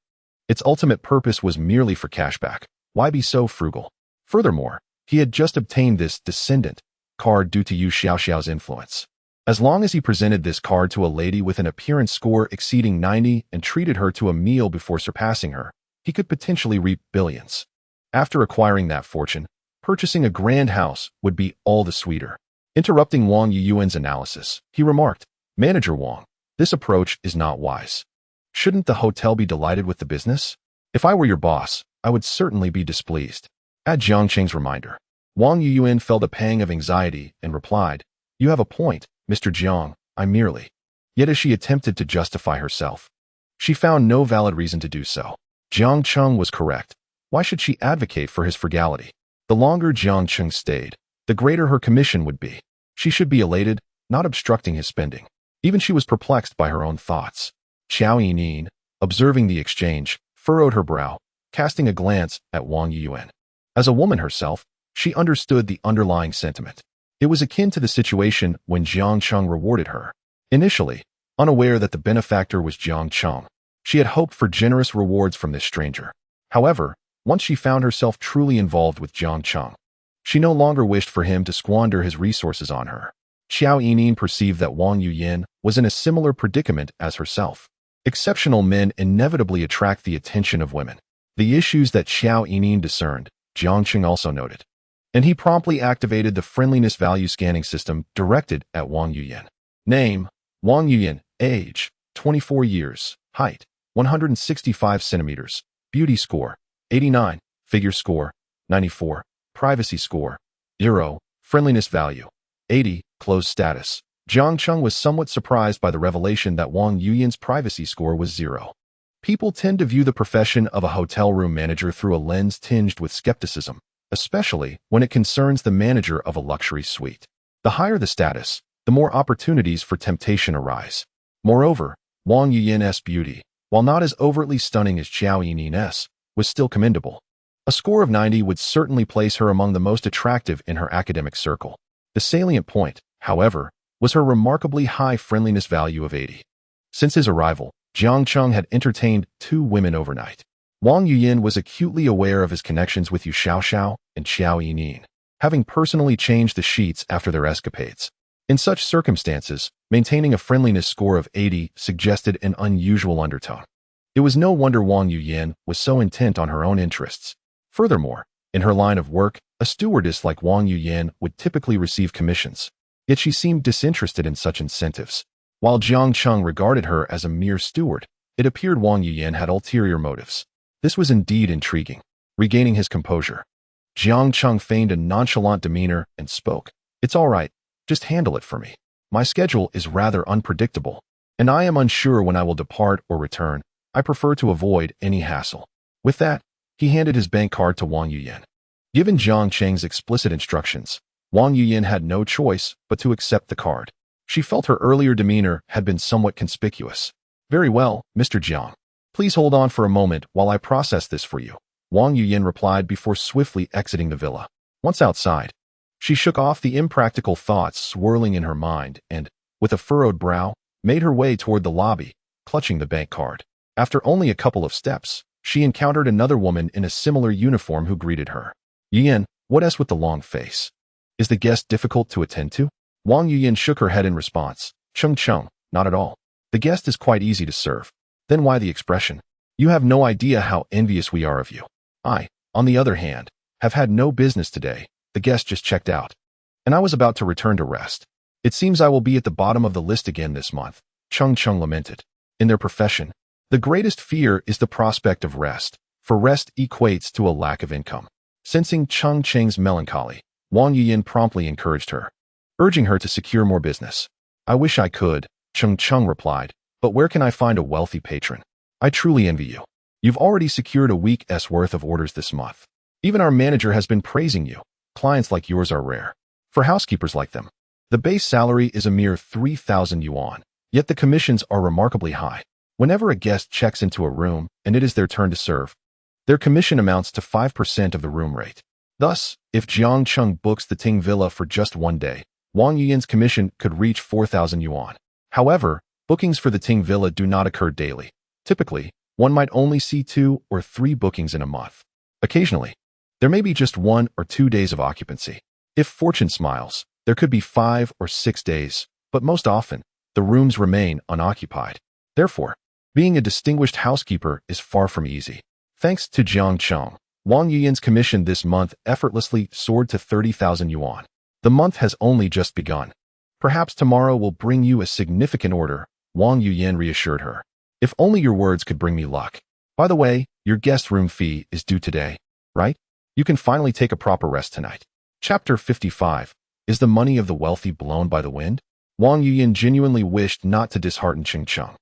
[SPEAKER 1] Its ultimate purpose was merely for cashback. Why be so frugal? Furthermore, he had just obtained this descendant card due to Yu Xiaoxiao's influence. As long as he presented this card to a lady with an appearance score exceeding 90 and treated her to a meal before surpassing her, he could potentially reap billions. After acquiring that fortune, purchasing a grand house would be all the sweeter. Interrupting Wang Yuyuan's analysis, he remarked, "Manager Wang, this approach is not wise. Shouldn't the hotel be delighted with the business? If I were your boss, I would certainly be displeased." At Jiang Cheng's reminder, Wang Yuyuan felt a pang of anxiety and replied, "You have a point, Mr. Jiang, I merely." Yet as she attempted to justify herself, she found no valid reason to do so. Jiang Cheng was correct. Why should she advocate for his frugality? The longer Jiang Cheng stayed, the greater her commission would be. She should be elated, not obstructing his spending. Even she was perplexed by her own thoughts. Xiao Yinin, observing the exchange, furrowed her brow, casting a glance at Wang Yuyuan. As a woman herself, she understood the underlying sentiment. It was akin to the situation when Jiang Cheng rewarded her. Initially, unaware that the benefactor was Jiang Cheng, she had hoped for generous rewards from this stranger. However, once she found herself truly involved with Jiang Cheng, she no longer wished for him to squander his resources on her. Xiao Yinin perceived that Wang Yuyan was in a similar predicament as herself. Exceptional men inevitably attract the attention of women. The issues that Xiao Yinin discerned, Jiang Cheng also noted, and he promptly activated the friendliness value scanning system directed at Wang Yuyan. Name, Wang Yuyan. Age, 24 years. Height, 165 centimeters. Beauty score, 89. Figure score, 94. Privacy score, 0. Friendliness value, 80. Closed status. Jiang Cheng was somewhat surprised by the revelation that Wang Yuyan's privacy score was 0. People tend to view the profession of a hotel room manager through a lens tinged with skepticism, especially when it concerns the manager of a luxury suite. The higher the status, the more opportunities for temptation arise. Moreover, Wang Yuyan's beauty, while not as overtly stunning as Xiao Yinin's, was still commendable. A score of 90 would certainly place her among the most attractive in her academic circle. The salient point, however, was her remarkably high friendliness value of 80. Since his arrival, Jiang Cheng had entertained 2 women overnight. Wang Yuyan was acutely aware of his connections with Yu Xiaoxiao and Xiao Yinin, having personally changed the sheets after their escapades. In such circumstances, maintaining a friendliness score of 80 suggested an unusual undertone. It was no wonder Wang Yuyan was so intent on her own interests. Furthermore, in her line of work, a stewardess like Wang Yuyan would typically receive commissions, yet she seemed disinterested in such incentives. While Jiang Cheng regarded her as a mere steward, it appeared Wang Yuyan had ulterior motives. This was indeed intriguing. Regaining his composure, Jiang Cheng feigned a nonchalant demeanor and spoke. "It's all right, just handle it for me. My schedule is rather unpredictable, and I am unsure when I will depart or return. I prefer to avoid any hassle." With that, he handed his bank card to Wang Yuyan. Given Jiang Cheng's explicit instructions, Wang Yuyan had no choice but to accept the card. She felt her earlier demeanor had been somewhat conspicuous. "Very well, Mr. Jiang. Please hold on for a moment while I process this for you," Wang Yuyan replied before swiftly exiting the villa. Once outside, she shook off the impractical thoughts swirling in her mind and, with a furrowed brow, made her way toward the lobby, clutching the bank card. After only a couple of steps, she encountered another woman in a similar uniform who greeted her. Yuyan, what else with the long face? Is the guest difficult to attend to? Wang Yuyan shook her head in response. Chung, not at all. The guest is quite easy to serve. Then why the expression? You have no idea how envious we are of you. I, on the other hand, have had no business today. The guest just checked out. And I was about to return to rest. It seems I will be at the bottom of the list again this month, Chung lamented. In their profession, the greatest fear is the prospect of rest, for rest equates to a lack of income. Sensing Chung Cheng's melancholy, Wang Yuyan promptly encouraged her, urging her to secure more business. I wish I could, Chung replied, but where can I find a wealthy patron? I truly envy you. You've already secured a week's worth of orders this month. Even our manager has been praising you. Clients like yours are rare. For housekeepers like them, the base salary is a mere 3,000 yuan, yet the commissions are remarkably high. Whenever a guest checks into a room and it is their turn to serve, their commission amounts to 5% of the room rate. Thus, if Jiang Chung books the Ting Villa for just one day, Wang Yuyan's commission could reach 4,000 yuan. However, bookings for the Ting Villa do not occur daily. Typically, one might only see 2 or 3 bookings in a month. Occasionally, there may be just 1 or 2 days of occupancy. If fortune smiles, there could be 5 or 6 days, but most often, the rooms remain unoccupied. Therefore, being a distinguished housekeeper is far from easy. Thanks to Jiang Chung, Wang Yuyan's commission this month effortlessly soared to 30,000 yuan. The month has only just begun. Perhaps tomorrow will bring you a significant order, Wang Yuyan reassured her. If only your words could bring me luck. By the way, your guest room fee is due today, right? You can finally take a proper rest tonight. Chapter 55. Is the money of the wealthy blown by the wind? Wang Yuyan genuinely wished not to dishearten Cheng Chung.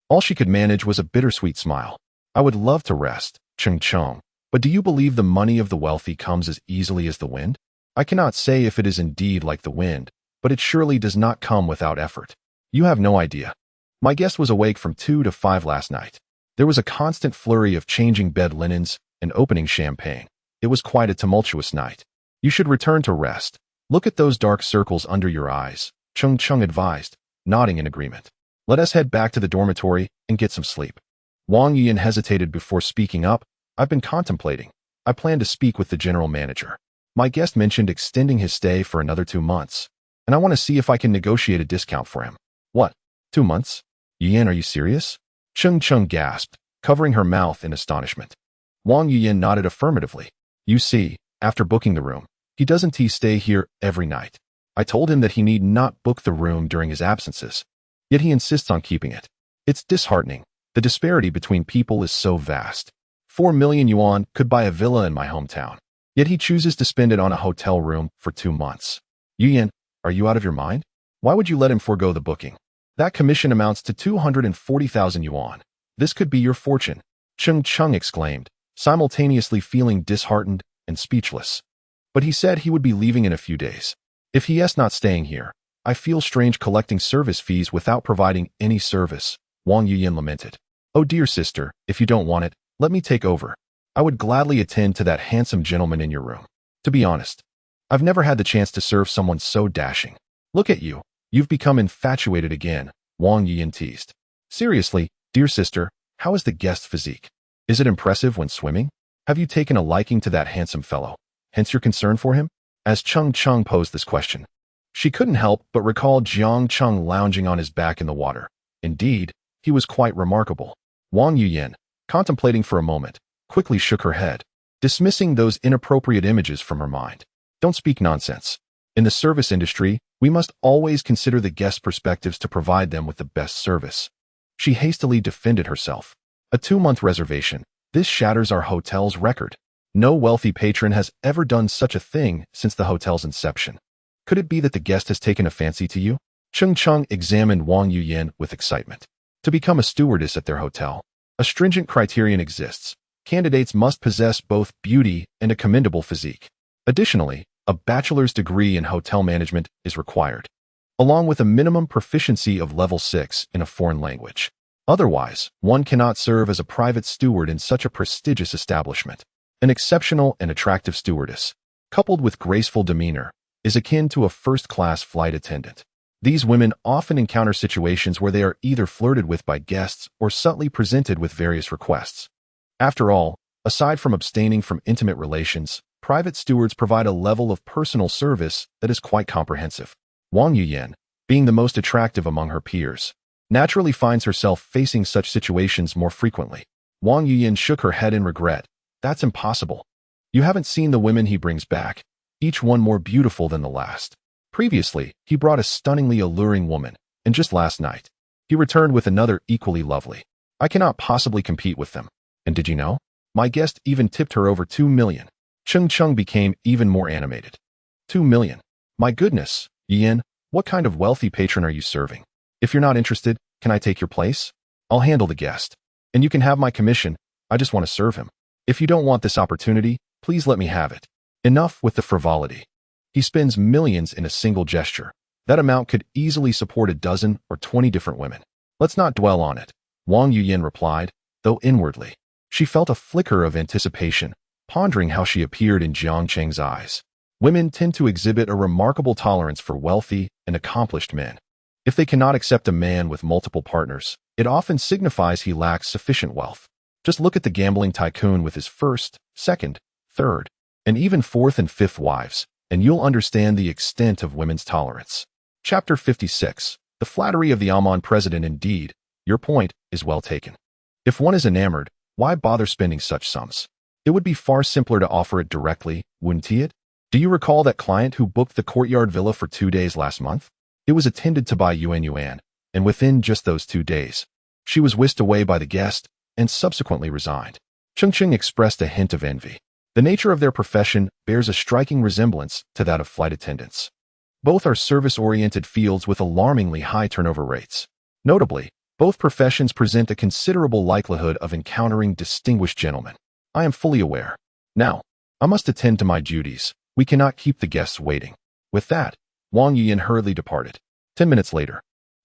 [SPEAKER 1] All she could manage was a bittersweet smile. I would love to rest, Cheng Chung, but do you believe the money of the wealthy comes as easily as the wind? I cannot say if it is indeed like the wind, but it surely does not come without effort. You have no idea. My guest was awake from 2 to 5 last night. There was a constant flurry of changing bed linens and opening champagne. It was quite a tumultuous night. You should return to rest. Look at those dark circles under your eyes, Cheng Chung advised, nodding in agreement. Let us head back to the dormitory and get some sleep. Wang Yuyan hesitated before speaking up. I've been contemplating. I plan to speak with the general manager. My guest mentioned extending his stay for another 2 months, and I want to see if I can negotiate a discount for him. What? 2 months? Yuyan, are you serious? Cheng Chung gasped, covering her mouth in astonishment. Wang Yuyan nodded affirmatively. You see, after booking the room, he doesn't stay here every night. I told him that he need not book the room during his absences, yet he insists on keeping it. It's disheartening. The disparity between people is so vast. 4 million yuan could buy a villa in my hometown, yet he chooses to spend it on a hotel room for 2 months. Yuyan, are you out of your mind? Why would you let him forego the booking? That commission amounts to 240,000 yuan. This could be your fortune, Cheng Chung exclaimed, simultaneously feeling disheartened and speechless. But he said he would be leaving in a few days. If he is not staying here, I feel strange collecting service fees without providing any service, Wang Yuyan lamented. Oh dear sister, if you don't want it, let me take over. I would gladly attend to that handsome gentleman in your room. To be honest, I've never had the chance to serve someone so dashing. Look at you. You've become infatuated again, Wang Yuyan teased. Seriously, dear sister, how is the guest's physique? Is it impressive when swimming? Have you taken a liking to that handsome fellow? Hence your concern for him? As Cheng Chung posed this question, she couldn't help but recall Jiang Chung lounging on his back in the water. Indeed, he was quite remarkable. Wang Yuyan, contemplating for a moment, quickly shook her head, dismissing those inappropriate images from her mind. Don't speak nonsense. In the service industry, we must always consider the guest's perspectives to provide them with the best service. She hastily defended herself. A 2-month reservation. This shatters our hotel's record. No wealthy patron has ever done such a thing since the hotel's inception. Could it be that the guest has taken a fancy to you? Cheng Chung examined Wang Yuyan with excitement. To become a stewardess at their hotel, a stringent criterion exists. Candidates must possess both beauty and a commendable physique. Additionally, a bachelor's degree in hotel management is required, along with a minimum proficiency of level 6 in a foreign language. Otherwise, one cannot serve as a private steward in such a prestigious establishment. An exceptional and attractive stewardess, coupled with graceful demeanor, is akin to a first-class flight attendant. These women often encounter situations where they are either flirted with by guests or subtly presented with various requests. After all, aside from abstaining from intimate relations, private stewards provide a level of personal service that is quite comprehensive. Wang Yuyan, being the most attractive among her peers, naturally finds herself facing such situations more frequently. Wang Yuyan shook her head in regret. That's impossible. You haven't seen the women he brings back, each one more beautiful than the last. Previously, he brought a stunningly alluring woman, and just last night, he returned with another equally lovely. I cannot possibly compete with them. And did you know? My guest even tipped her over 2 million. Cheng Cheng became even more animated. 2 million. My goodness, Yin, what kind of wealthy patron are you serving? If you're not interested, can I take your place? I'll handle the guest. And you can have my commission, I just want to serve him. If you don't want this opportunity, please let me have it. Enough with the frivolity. He spends millions in a single gesture. That amount could easily support a dozen or 20 different women. Let's not dwell on it, Wang Yuyan replied, though inwardly, she felt a flicker of anticipation, pondering how she appeared in Jiang Cheng's eyes. Women tend to exhibit a remarkable tolerance for wealthy and accomplished men. If they cannot accept a man with multiple partners, it often signifies he lacks sufficient wealth. Just look at the gambling tycoon with his first, second, third, and even fourth and fifth wives, and you'll understand the extent of women's tolerance. Chapter 56. The flattery of the Amon president. Indeed, your point is well taken. If one is enamored, why bother spending such sums? It would be far simpler to offer it directly, wouldn't it? Do you recall that client who booked the courtyard villa for 2 days last month? It was intended to buy Yuan, and within just those 2 days, she was whisked away by the guest and subsequently resigned. Cheng Cheng expressed a hint of envy. The nature of their profession bears a striking resemblance to that of flight attendants. Both are service-oriented fields with alarmingly high turnover rates. Notably, both professions present a considerable likelihood of encountering distinguished gentlemen. I am fully aware. Now, I must attend to my duties. We cannot keep the guests waiting. With that, Wang Yuyan hurriedly departed. 10 minutes later,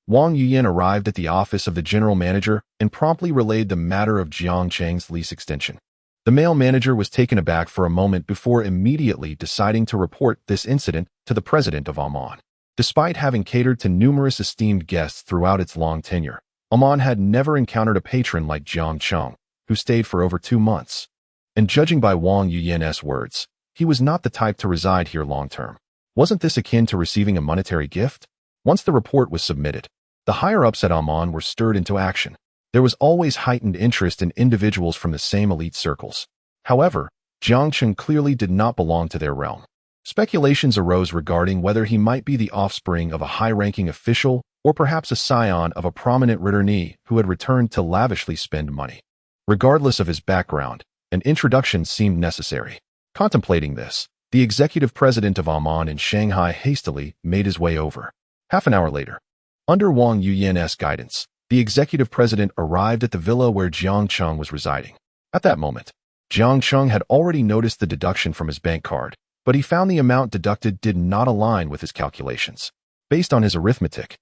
[SPEAKER 1] Wang Yuyan arrived at the office of the general manager and promptly relayed the matter of Jiang Cheng's lease extension. The male manager was taken aback for a moment before immediately deciding to report this incident to the president of Amon. Despite having catered to numerous esteemed guests throughout its long tenure, Amon had never encountered a patron like Jiang Cheng, who stayed for over 2 months. And judging by Wang Yuyan's words, he was not the type to reside here long-term. Wasn't this akin to receiving a monetary gift? Once the report was submitted, the higher-ups at Amon were stirred into action. There was always heightened interest in individuals from the same elite circles. However, Jiang Cheng clearly did not belong to their realm. Speculations arose regarding whether he might be the offspring of a high-ranking official or perhaps a scion of a prominent returnee who had returned to lavishly spend money. Regardless of his background, an introduction seemed necessary. Contemplating this, the executive president of Amon in Shanghai hastily made his way over. Half an hour later, under Wang Yuyan's guidance, the executive president arrived at the villa where Jiang Cheng was residing. At that moment, Jiang Cheng had already noticed the deduction from his bank card, but he found the amount deducted did not align with his calculations. Based on his arithmetic,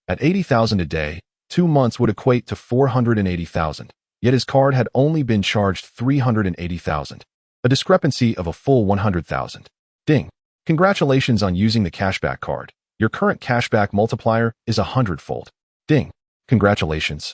[SPEAKER 1] at 80,000 a day, 2 months would equate to 480,000, yet his card had only been charged 380,000, a discrepancy of a full 100,000. Ding! Congratulations on using the cashback card. Your current cashback multiplier is 100-fold. Ding! Congratulations.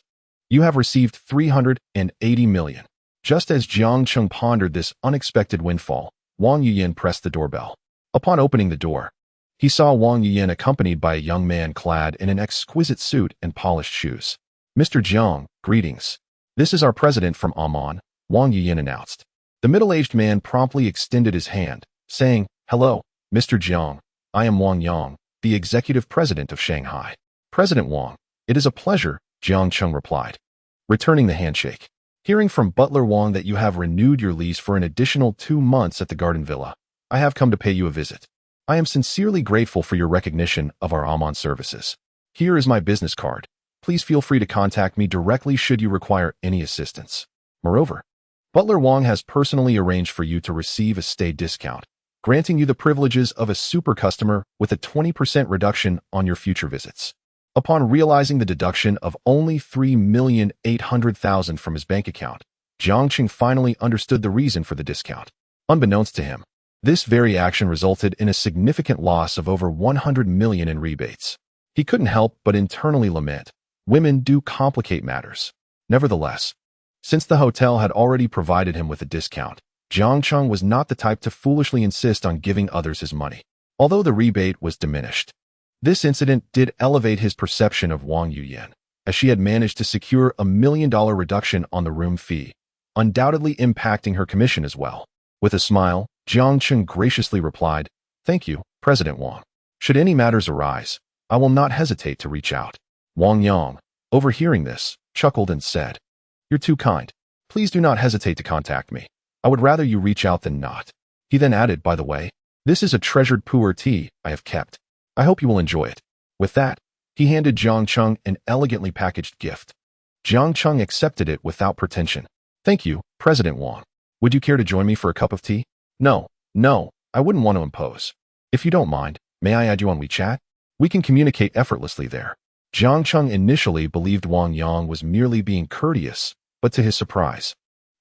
[SPEAKER 1] You have received 380 million. Just as Jiang Cheng pondered this unexpected windfall, Wang Yuyan pressed the doorbell. Upon opening the door, he saw Wang Yuyan accompanied by a young man clad in an exquisite suit and polished shoes. Mr. Jiang, greetings. This is our president from Amon, Wang Yuyan announced. The middle-aged man promptly extended his hand, saying, Hello, Mr. Jiang. I am Wang Yang, the executive president of Shanghai. President Wang, it is a pleasure, Jiang Cheng replied, returning the handshake. Hearing from Butler Wang that you have renewed your lease for an additional 2 months at the Garden Villa, I have come to pay you a visit. I am sincerely grateful for your recognition of our Amon services. Here is my business card. Please feel free to contact me directly should you require any assistance. Moreover, Butler Wang has personally arranged for you to receive a stay discount, granting you the privileges of a super customer with a 20% reduction on your future visits. Upon realizing the deduction of only 3,800,000 from his bank account, Jiang Cheng finally understood the reason for the discount. Unbeknownst to him, this very action resulted in a significant loss of over 100 million in rebates. He couldn't help but internally lament. Women do complicate matters. Nevertheless, since the hotel had already provided him with a discount, Jiang Cheng was not the type to foolishly insist on giving others his money, although the rebate was diminished. This incident did elevate his perception of Wang Yuyan, as she had managed to secure a $1 million reduction on the room fee, undoubtedly impacting her commission as well. With a smile, Jiang Cheng graciously replied, "Thank you, President Wang. Should any matters arise, I will not hesitate to reach out." Wang Yang, overhearing this, chuckled and said, "You're too kind. Please do not hesitate to contact me. I would rather you reach out than not." He then added, "By the way, this is a treasured pu'er tea I have kept. I hope you will enjoy it." With that, he handed Jiang Cheng an elegantly packaged gift. Jiang Cheng accepted it without pretension. "Thank you, President Wang. Would you care to join me for a cup of tea?" No, I wouldn't want to impose. If you don't mind, may I add you on WeChat? We can communicate effortlessly there." Jiang Cheng initially believed Wang Yang was merely being courteous, but to his surprise,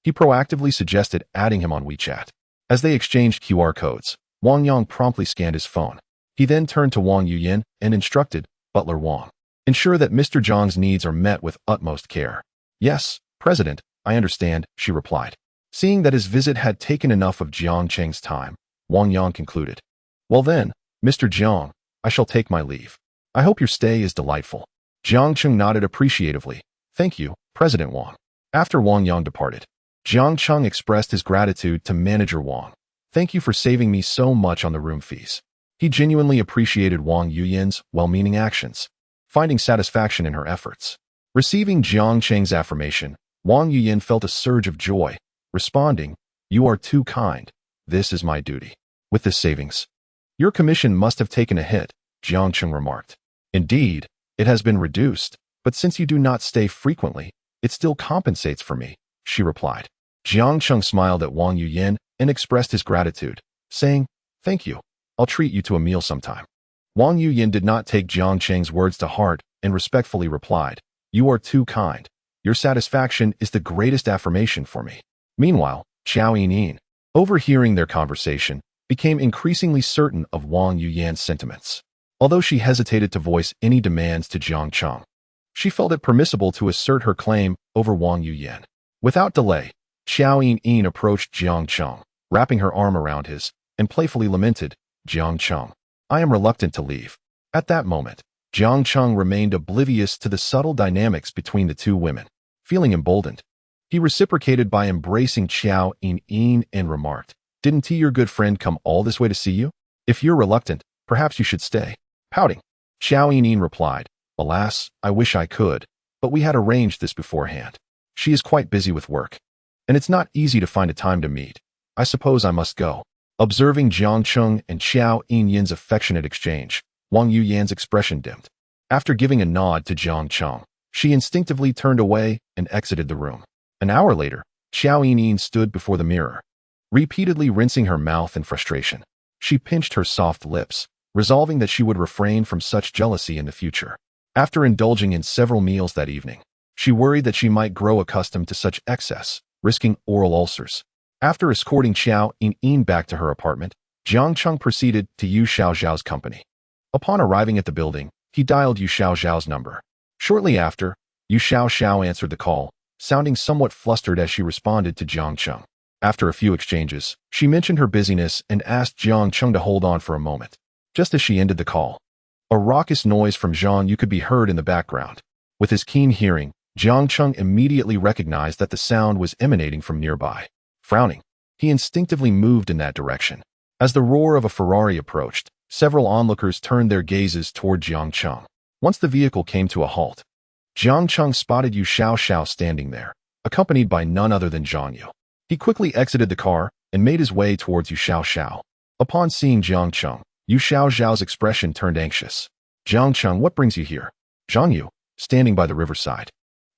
[SPEAKER 1] he proactively suggested adding him on WeChat. As they exchanged QR codes, Wang Yang promptly scanned his phone. He then turned to Wang Yuyan and instructed, "Butler Wang, ensure that Mr. Zhang's needs are met with utmost care." "Yes, President, I understand," she replied. Seeing that his visit had taken enough of Jiang Cheng's time, Wang Yang concluded, "Well then, Mr. Jiang, I shall take my leave. I hope your stay is delightful." Jiang Cheng nodded appreciatively. "Thank you, President Wang." After Wang Yang departed, Jiang Cheng expressed his gratitude to Manager Wang. "Thank you for saving me so much on the room fees." He genuinely appreciated Wang Yuyan's well-meaning actions, finding satisfaction in her efforts. Receiving Jiang Cheng's affirmation, Wang Yuyan felt a surge of joy, responding, "You are too kind. This is my duty." With this savings, "Your commission must have taken a hit," Jiang Cheng remarked. "Indeed, it has been reduced, but since you do not stay frequently, it still compensates for me," she replied. Jiang Cheng smiled at Wang Yuyan and expressed his gratitude, saying, "Thank you. I'll treat you to a meal sometime." Wang Yuyan did not take Jiang Cheng's words to heart and respectfully replied, "You are too kind. Your satisfaction is the greatest affirmation for me." Meanwhile, Xiao Yinin, overhearing their conversation, became increasingly certain of Wang Yuyan's sentiments. Although she hesitated to voice any demands to Jiang Cheng, she felt it permissible to assert her claim over Wang Yuyan. Without delay, Xiao Yinin approached Jiang Cheng, wrapping her arm around his, and playfully lamented, "Jiang Cheng, I am reluctant to leave." At that moment, Jiang Cheng remained oblivious to the subtle dynamics between the two women. Feeling emboldened, he reciprocated by embracing Xiao Yinin and remarked, "Didn't your good friend come all this way to see you? If you're reluctant, perhaps you should stay." Pouting, Xiao Yinin replied, "Alas, I wish I could, but we had arranged this beforehand. She is quite busy with work, and it's not easy to find a time to meet. I suppose I must go." Observing Jiang Cheng and Xiao Yinin's affectionate exchange, Wang Yuyan's expression dimmed. After giving a nod to Jiang Cheng, she instinctively turned away and exited the room. An hour later, Xiao Yinin stood before the mirror, repeatedly rinsing her mouth in frustration. She pinched her soft lips, resolving that she would refrain from such jealousy in the future. After indulging in several meals that evening, she worried that she might grow accustomed to such excess, risking oral ulcers. After escorting Xiao Yin back to her apartment, Jiang Cheng proceeded to Yu Xiaoxiao's company. Upon arriving at the building, he dialed Yu Xiaoxiao's number. Shortly after, Yu Xiaoxiao answered the call, sounding somewhat flustered as she responded to Jiang Cheng. After a few exchanges, she mentioned her busyness and asked Jiang Cheng to hold on for a moment. Just as she ended the call, a raucous noise from Jiang Yu could be heard in the background. With his keen hearing, Jiang Cheng immediately recognized that the sound was emanating from nearby. Frowning, he instinctively moved in that direction. As the roar of a Ferrari approached, several onlookers turned their gazes toward Jiang Cheng. Once the vehicle came to a halt, Jiang Cheng spotted Yu Xiaoxiao standing there, accompanied by none other than Zhang Yu. He quickly exited the car and made his way towards Yu Xiaoxiao. Upon seeing Jiang Cheng, Yu Xiaoxiao's expression turned anxious. "Jiang Cheng, what brings you here?" Zhang Yu, standing by the riverside,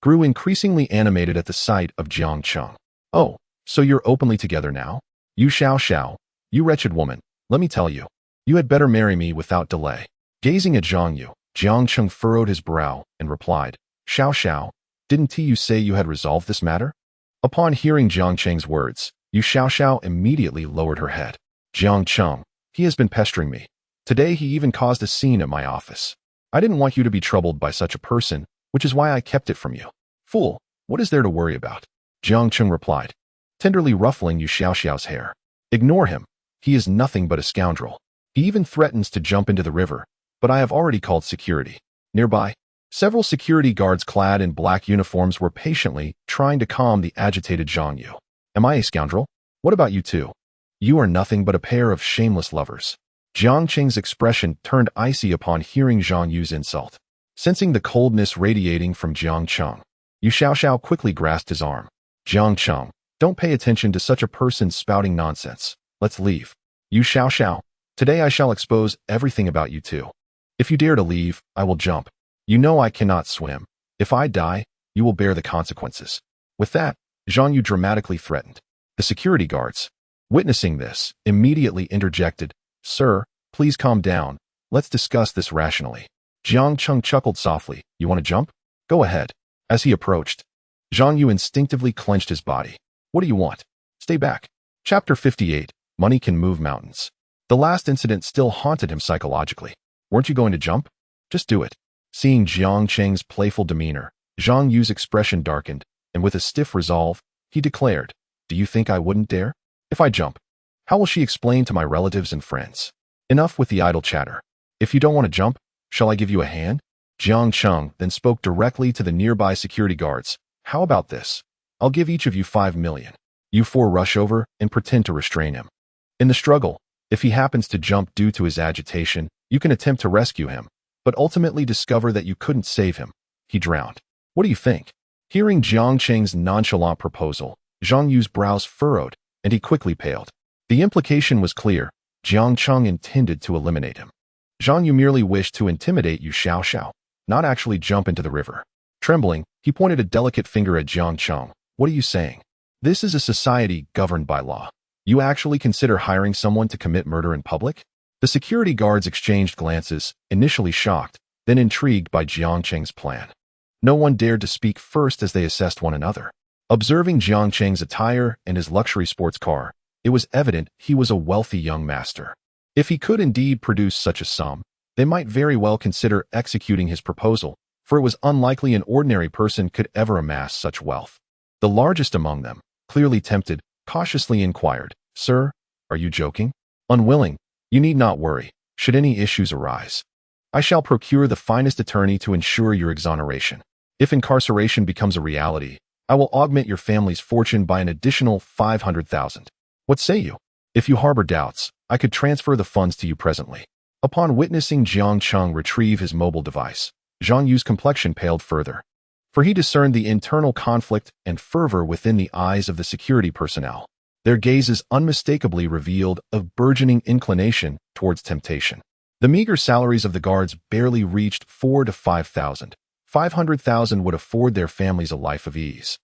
[SPEAKER 1] grew increasingly animated at the sight of Jiang Cheng. "Oh, so you're openly together now? Yu Xiaoxiao, you wretched woman, let me tell you, you had better marry me without delay." Gazing at Zhang Yu, Jiang Cheng furrowed his brow and replied, "Xiaoxiao, didn't you say you had resolved this matter?" Upon hearing Jiang Cheng's words, Yu Xiaoxiao immediately lowered her head. "Jiang Cheng, he has been pestering me. Today he even caused a scene at my office. I didn't want you to be troubled by such a person, which is why I kept it from you. Fool, what is there to worry about? Jiang Cheng replied, tenderly ruffling Yu Xiaoxiao's hair. Ignore him. He is nothing but a scoundrel. He even threatens to jump into the river, but I have already called security. Nearby, several security guards clad in black uniforms were patiently trying to calm the agitated Zhang Yu. Am I a scoundrel? What about you two? You are nothing but a pair of shameless lovers. Jiang Cheng's expression turned icy upon hearing Zhang Yu's insult. Sensing the coldness radiating from Jiang Cheng, Yu Xiaoxiao quickly grasped his arm. Jiang Cheng, don't pay attention to such a person spouting nonsense. Let's leave. Yu Xiaoxiao, today I shall expose everything about you two. If you dare to leave, I will jump. You know I cannot swim. If I die, you will bear the consequences. With that, Zhang Yu dramatically threatened. The security guards, witnessing this, immediately interjected, Sir, please calm down. Let's discuss this rationally. Jiang Cheng chuckled softly. You want to jump? Go ahead. As he approached, Zhang Yu instinctively clenched his body. What do you want? Stay back. Chapter 58. Money can move mountains. The last incident still haunted him psychologically. Weren't you going to jump? Just do it. Seeing Jiang Cheng's playful demeanor, Zhang Yu's expression darkened, and with a stiff resolve, he declared, Do you think I wouldn't dare? If I jump, how will she explain to my relatives and friends? Enough with the idle chatter. If you don't want to jump, shall I give you a hand? Jiang Cheng then spoke directly to the nearby security guards. How about this? I'll give each of you 5 million. You four rush over and pretend to restrain him. In the struggle, if he happens to jump due to his agitation, you can attempt to rescue him, but ultimately discover that you couldn't save him. He drowned. What do you think? Hearing Jiang Cheng's nonchalant proposal, Zhang Yu's brows furrowed, and he quickly paled. The implication was clear. Jiang Cheng intended to eliminate him. Zhang Yu merely wished to intimidate Yu Xiaoxiao, not actually jump into the river. Trembling, he pointed a delicate finger at Jiang Cheng. What are you saying? This is a society governed by law. You actually consider hiring someone to commit murder in public? The security guards exchanged glances, initially shocked, then intrigued by Jiang Cheng's plan. No one dared to speak first as they assessed one another. Observing Jiang Cheng's attire and his luxury sports car, it was evident he was a wealthy young master. If he could indeed produce such a sum, they might very well consider executing his proposal, for it was unlikely an ordinary person could ever amass such wealth. The largest among them, clearly tempted, cautiously inquired, Sir, are you joking? Unwilling, you need not worry, should any issues arise. I shall procure the finest attorney to ensure your exoneration. If incarceration becomes a reality, I will augment your family's fortune by an additional 500,000. What say you? If you harbor doubts, I could transfer the funds to you presently. Upon witnessing Jiang Cheng retrieve his mobile device, Zhang Yu's complexion paled further, for he discerned the internal conflict and fervor within the eyes of the security personnel. Their gazes unmistakably revealed a burgeoning inclination towards temptation. The meager salaries of the guards barely reached 4,000 to 5,000. 500,000 would afford their families a life of ease.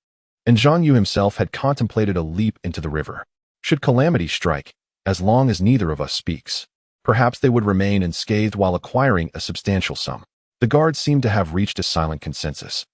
[SPEAKER 1] And Zhang Yu himself had contemplated a leap into the river. Should calamity strike, as long as neither of us speaks, perhaps they would remain unscathed while acquiring a substantial sum. The guards seemed to have reached a silent consensus,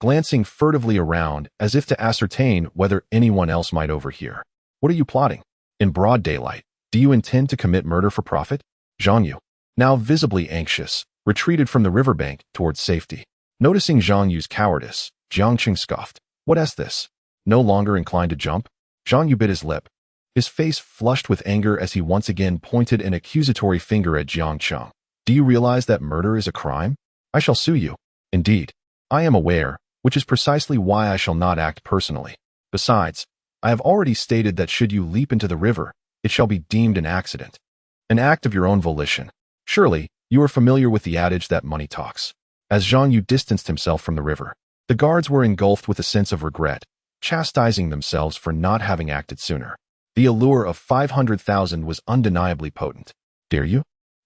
[SPEAKER 1] glancing furtively around as if to ascertain whether anyone else might overhear. What are you plotting? In broad daylight, do you intend to commit murder for profit? Zhang Yu, now visibly anxious, retreated from the riverbank towards safety. Noticing Zhang Yu's cowardice, Jiang Cheng scoffed. What is this? No longer inclined to jump? Zhang Yu bit his lip. His face flushed with anger as he once again pointed an accusatory finger at Jiang Cheng. Do you realize that murder is a crime? I shall sue you. Indeed, I am aware, which is precisely why I shall not act personally. Besides, I have already stated that should you leap into the river, it shall be deemed an accident. An act of your own volition. Surely, you are familiar with the adage that money talks. As Zhang Yu distanced himself from the river, the guards were engulfed with a sense of regret, chastising themselves for not having acted sooner. The allure of 500,000 was undeniably potent. Dare you?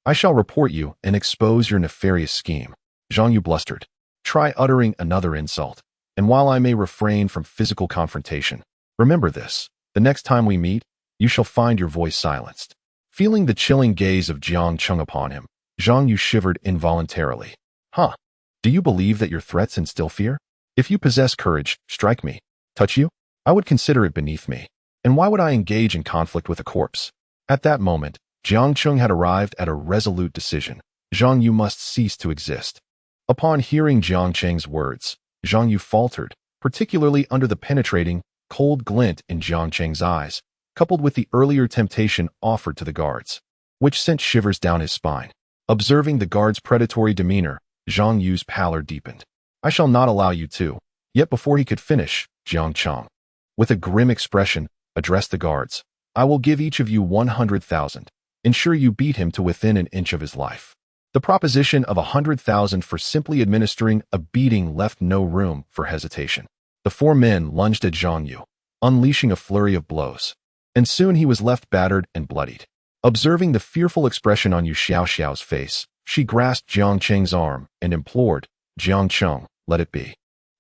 [SPEAKER 1] I shall report you and expose your nefarious scheme. Zhang Yu blustered. Try uttering another insult, and while I may refrain from physical confrontation, remember this, the next time we meet, you shall find your voice silenced. Feeling the chilling gaze of Jiang Cheng upon him, Zhang Yu shivered involuntarily. Huh? Do you believe that your threats instill fear? If you possess courage, strike me. Touch you? I would consider it beneath me. And why would I engage in conflict with a corpse? At that moment, Jiang Cheng had arrived at a resolute decision. Zhang Yu must cease to exist. Upon hearing Jiang Cheng's words, Zhang Yu faltered, particularly under the penetrating, cold glint in Jiang Cheng's eyes, coupled with the earlier temptation offered to the guards, which sent shivers down his spine. Observing the guard's predatory demeanor, Zhang Yu's pallor deepened. I shall not allow you to. Yet before he could finish, Jiang Cheng, with a grim expression, addressed the guards. I will give each of you 100,000. Ensure you beat him to within an inch of his life. The proposition of 100,000 for simply administering a beating left no room for hesitation. The four men lunged at Zhang Yu, unleashing a flurry of blows. And soon he was left battered and bloodied. Observing the fearful expression on Yu Xiaoxiao's face, she grasped Jiang Cheng's arm and implored, Jiang Cheng, let it be.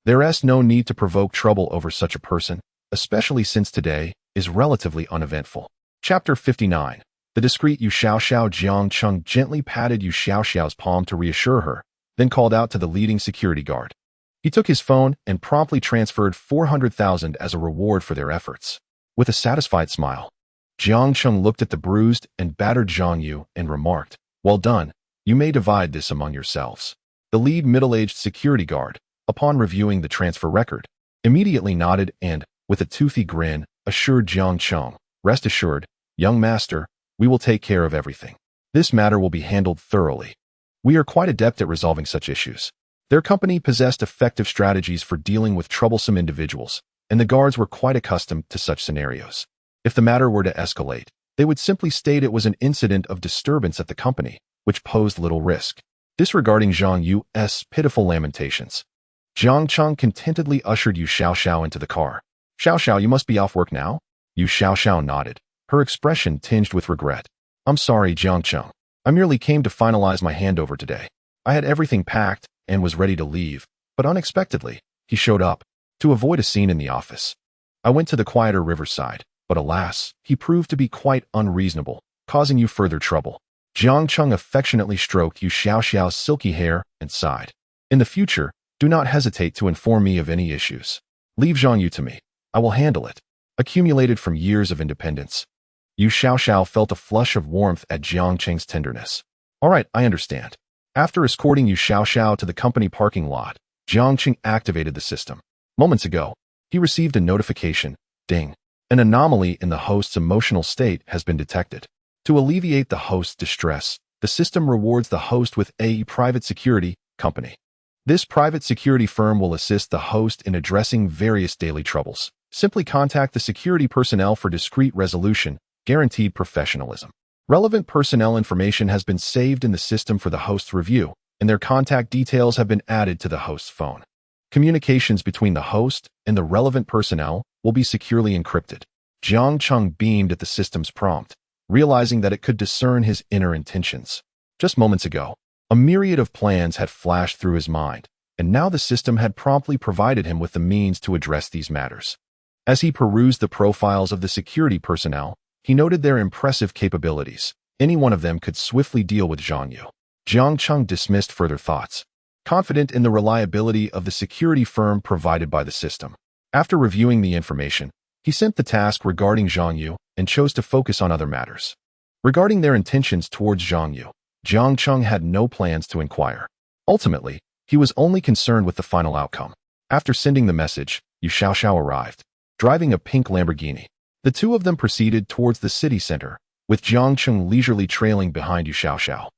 [SPEAKER 1] There's no need to provoke trouble over such a person, especially since today is relatively uneventful. Chapter 59. The discreet Yu Xiaoxiao. Jiang Cheng gently patted Yu Xiaoxiao's palm to reassure her, then called out to the leading security guard. He took his phone and promptly transferred 400,000 as a reward for their efforts. With a satisfied smile, Jiang Cheng looked at the bruised and battered Zhang Yu and remarked, well done, you may divide this among yourselves. The lead middle-aged security guard, upon reviewing the transfer record, immediately nodded and, with a toothy grin, assured Jiang Cheng, rest assured, young master, we will take care of everything. This matter will be handled thoroughly. We are quite adept at resolving such issues. Their company possessed effective strategies for dealing with troublesome individuals, and the guards were quite accustomed to such scenarios. If the matter were to escalate, they would simply state it was an incident of disturbance at the company, which posed little risk. Disregarding Zhang Yu's pitiful lamentations, Jiang Cheng contentedly ushered Yu Xiaoxiao into the car. Xiaoxiao, you must be off work now? Yu Xiaoxiao nodded, her expression tinged with regret. I'm sorry, Jiang Cheng. I merely came to finalize my handover today. I had everything packed and was ready to leave, but unexpectedly, he showed up. To avoid a scene in the office, I went to the quieter riverside, but alas, he proved to be quite unreasonable, causing you further trouble. Jiang Cheng affectionately stroked Yu Xiaoxiao's silky hair and sighed. In the future, do not hesitate to inform me of any issues. Leave Zhang Yu to me. I will handle it. Accumulated from years of independence. Yu Xiaoxiao felt a flush of warmth at Jiang Cheng's tenderness. All right, I understand. After escorting Yu Xiaoxiao to the company parking lot, Jiang Cheng activated the system. Moments ago, he received a notification, ding. An anomaly in the host's emotional state has been detected. To alleviate the host's distress, the system rewards the host with a private security company. This private security firm will assist the host in addressing various daily troubles. Simply contact the security personnel for discreet resolution, guaranteed professionalism. Relevant personnel information has been saved in the system for the host's review, and their contact details have been added to the host's phone. Communications between the host and the relevant personnel will be securely encrypted. Jiang Cheng beamed at the system's prompt, realizing that it could discern his inner intentions. Just moments ago, a myriad of plans had flashed through his mind, and now the system had promptly provided him with the means to address these matters. As he perused the profiles of the security personnel, he noted their impressive capabilities. Any one of them could swiftly deal with Zhang Yu. Jiang Cheng dismissed further thoughts, confident in the reliability of the security firm provided by the system. After reviewing the information, he sent the task regarding Zhang Yu and chose to focus on other matters. Regarding their intentions towards Zhang Yu, Jiang Cheng had no plans to inquire. Ultimately, he was only concerned with the final outcome. After sending the message, Yu Xiaoxiao arrived, driving a pink Lamborghini. The two of them proceeded towards the city center, with Jiang Cheng leisurely trailing behind Yu Xiaoxiao.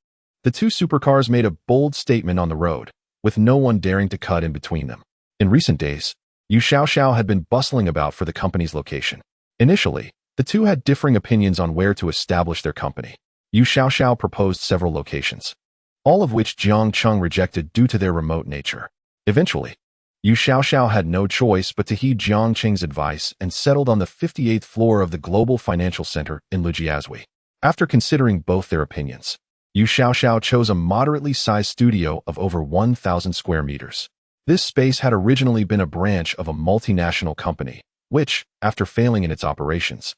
[SPEAKER 1] The two supercars made a bold statement on the road, with no one daring to cut in between them. In recent days, Yu Xiaoxiao had been bustling about for the company's location. Initially, the two had differing opinions on where to establish their company. Yu Xiaoxiao proposed several locations, all of which Jiang Cheng rejected due to their remote nature. Eventually, Yu Xiaoxiao had no choice but to heed Jiang Cheng's advice and settled on the 58th floor of the Global Financial Center in Lujiazui. After considering both their opinions, Yu Xiaoxiao chose a moderately sized studio of over 1,000 square meters. This space had originally been a branch of a multinational company, which, after failing in its operations,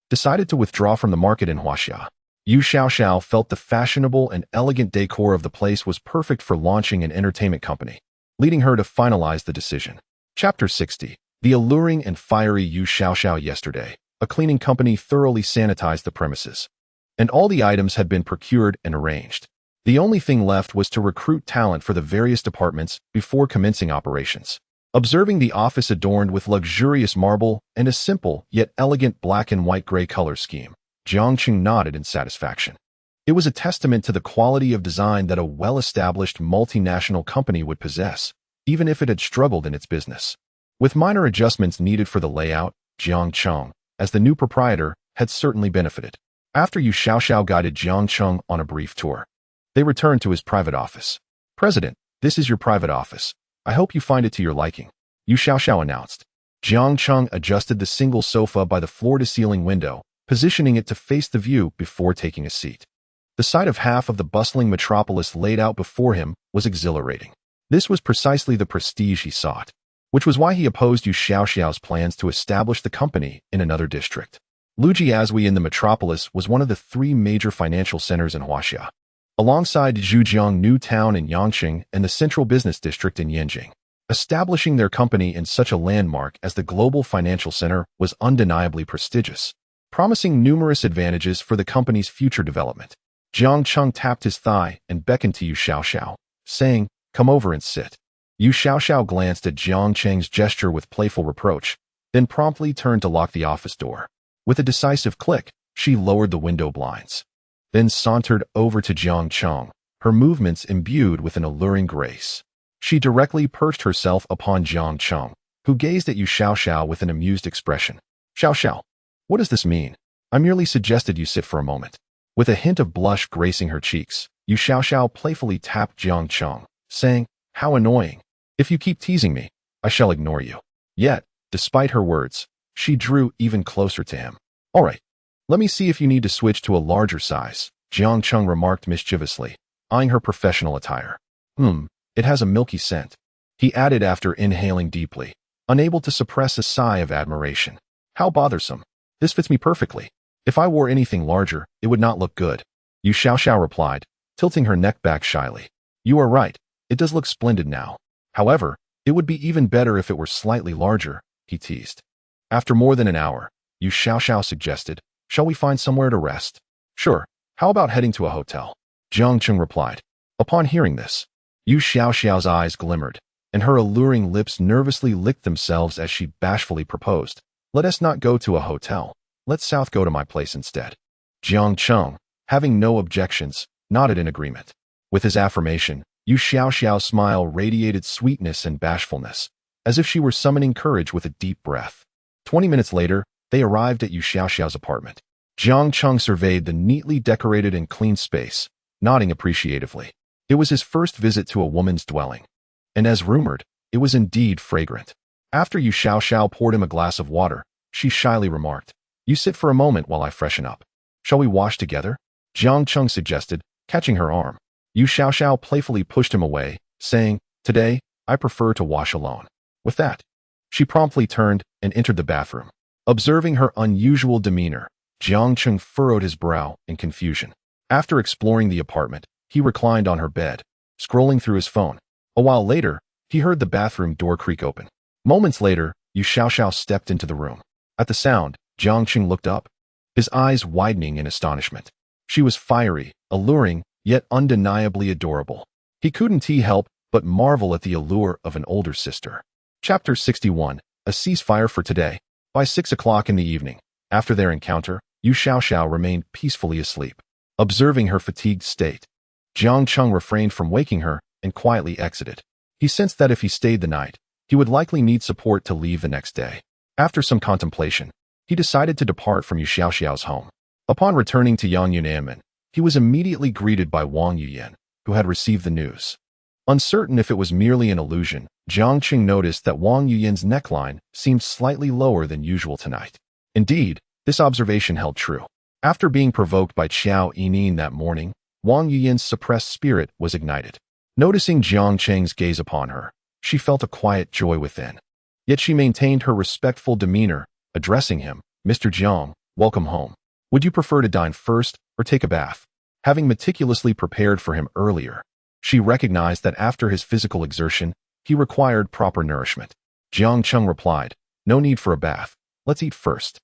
[SPEAKER 1] decided to withdraw from the market in Huaxia. Yu Xiaoxiao felt the fashionable and elegant decor of the place was perfect for launching an entertainment company, leading her to finalize the decision. Chapter 60. The alluring and fiery Yu Xiaoxiao. Yesterday, a cleaning company thoroughly sanitized the premises, and all the items had been procured and arranged. The only thing left was to recruit talent for the various departments before commencing operations. Observing the office adorned with luxurious marble and a simple yet elegant black and white gray color scheme, Jiang Qing nodded in satisfaction. It was a testament to the quality of design that a well-established multinational company would possess, even if it had struggled in its business. With minor adjustments needed for the layout, Jiang Cheng, as the new proprietor, had certainly benefited. After Yu Xiaoxiao guided Jiang Cheng on a brief tour, they returned to his private office. "President, this is your private office. I hope you find it to your liking," Yu Xiaoxiao announced. Jiang Cheng adjusted the single sofa by the floor-to-ceiling window, positioning it to face the view before taking a seat. The sight of half of the bustling metropolis laid out before him was exhilarating. This was precisely the prestige he sought, which was why he opposed Yu Xiaoxiao's plans to establish the company in another district. Lujiazui in the metropolis was one of the three major financial centers in Huaxia, alongside Zhujiang New Town in Yangqing and the Central Business District in Yanjing. Establishing their company in such a landmark as the global financial center was undeniably prestigious, promising numerous advantages for the company's future development. Jiang Cheng tapped his thigh and beckoned to Yu Xiaoxiao, saying, "Come over and sit." Yu Xiaoxiao glanced at Jiang Cheng's gesture with playful reproach, then promptly turned to lock the office door. With a decisive click, she lowered the window blinds, then sauntered over to Jiang Cheng, her movements imbued with an alluring grace. She directly perched herself upon Jiang Cheng, who gazed at Yu Xiaoxiao with an amused expression. "Xiaoxiao, what does this mean? I merely suggested you sit for a moment." With a hint of blush gracing her cheeks, Yu Xiaoxiao playfully tapped Jiang Cheng, saying, "How annoying. If you keep teasing me, I shall ignore you." Yet, despite her words, she drew even closer to him. "All right, let me see if you need to switch to a larger size," Jiang Cheng remarked mischievously, eyeing her professional attire. It has a milky scent," he added after inhaling deeply, unable to suppress a sigh of admiration. "How bothersome. This fits me perfectly. If I wore anything larger, it would not look good," Yu Xiaoxiao replied, tilting her neck back shyly. "You are right. It does look splendid now. However, it would be even better if it were slightly larger," he teased. After more than an hour, Yu Xiaoxiao suggested, "Shall we find somewhere to rest?" "Sure. How about heading to a hotel?" Jiang Cheng replied. Upon hearing this, Yu Xiaoxiao's eyes glimmered, and her alluring lips nervously licked themselves as she bashfully proposed, "Let us not go to a hotel. Let's south go to my place instead." Jiang Cheng, having no objections, nodded in agreement. With his affirmation, Yu Xiaoxiao's smile radiated sweetness and bashfulness, as if she were summoning courage with a deep breath. 20 minutes later, they arrived at Yu Xiaoxiao's apartment. Jiang Cheng surveyed the neatly decorated and clean space, nodding appreciatively. It was his first visit to a woman's dwelling, and as rumored, it was indeed fragrant. After Yu Xiaoxiao poured him a glass of water, she shyly remarked, "You sit for a moment while I freshen up. Shall we wash together?" Jiang Cheng suggested, catching her arm. Yu Xiaoxiao playfully pushed him away, saying, "Today, I prefer to wash alone." With that, she promptly turned and entered the bathroom. Observing her unusual demeanor, Jiang Cheng furrowed his brow in confusion. After exploring the apartment, he reclined on her bed, scrolling through his phone. A while later, he heard the bathroom door creak open. Moments later, Yu Xiaoxiao stepped into the room. At the sound, Jiang Cheng looked up, his eyes widening in astonishment. She was fiery, alluring, yet undeniably adorable. He couldn't help but marvel at the allure of an older sister. Chapter 61, A Ceasefire for Today. By 6 o'clock in the evening, after their encounter, Yu Xiaoxiao remained peacefully asleep. Observing her fatigued state, Jiang Cheng refrained from waking her and quietly exited. He sensed that if he stayed the night, he would likely need support to leave the next day. After some contemplation, he decided to depart from Yu Xiaoxiao's home. Upon returning to Yang Yunanmen, he was immediately greeted by Wang Yuyan, who had received the news. Uncertain if it was merely an illusion, Jiang Cheng noticed that Wang Yuyan's neckline seemed slightly lower than usual tonight. Indeed, this observation held true. After being provoked by Qiao Yining that morning, Wang Yuyan's suppressed spirit was ignited. Noticing Jiang Cheng's gaze upon her, she felt a quiet joy within. Yet she maintained her respectful demeanor, addressing him, "Mr. Jiang, welcome home. Would you prefer to dine first or take a bath?" Having meticulously prepared for him earlier, she recognized that after his physical exertion, he required proper nourishment. Jiang Cheng replied, "No need for a bath. Let's eat first."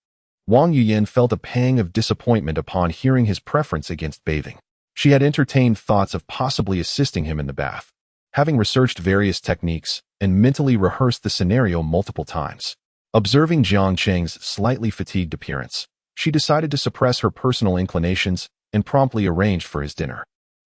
[SPEAKER 1] Wang Yuyan felt a pang of disappointment upon hearing his preference against bathing. She had entertained thoughts of possibly assisting him in the bath, having researched various techniques and mentally rehearsed the scenario multiple times. Observing Jiang Cheng's slightly fatigued appearance, she decided to suppress her personal inclinations and promptly arranged for his dinner.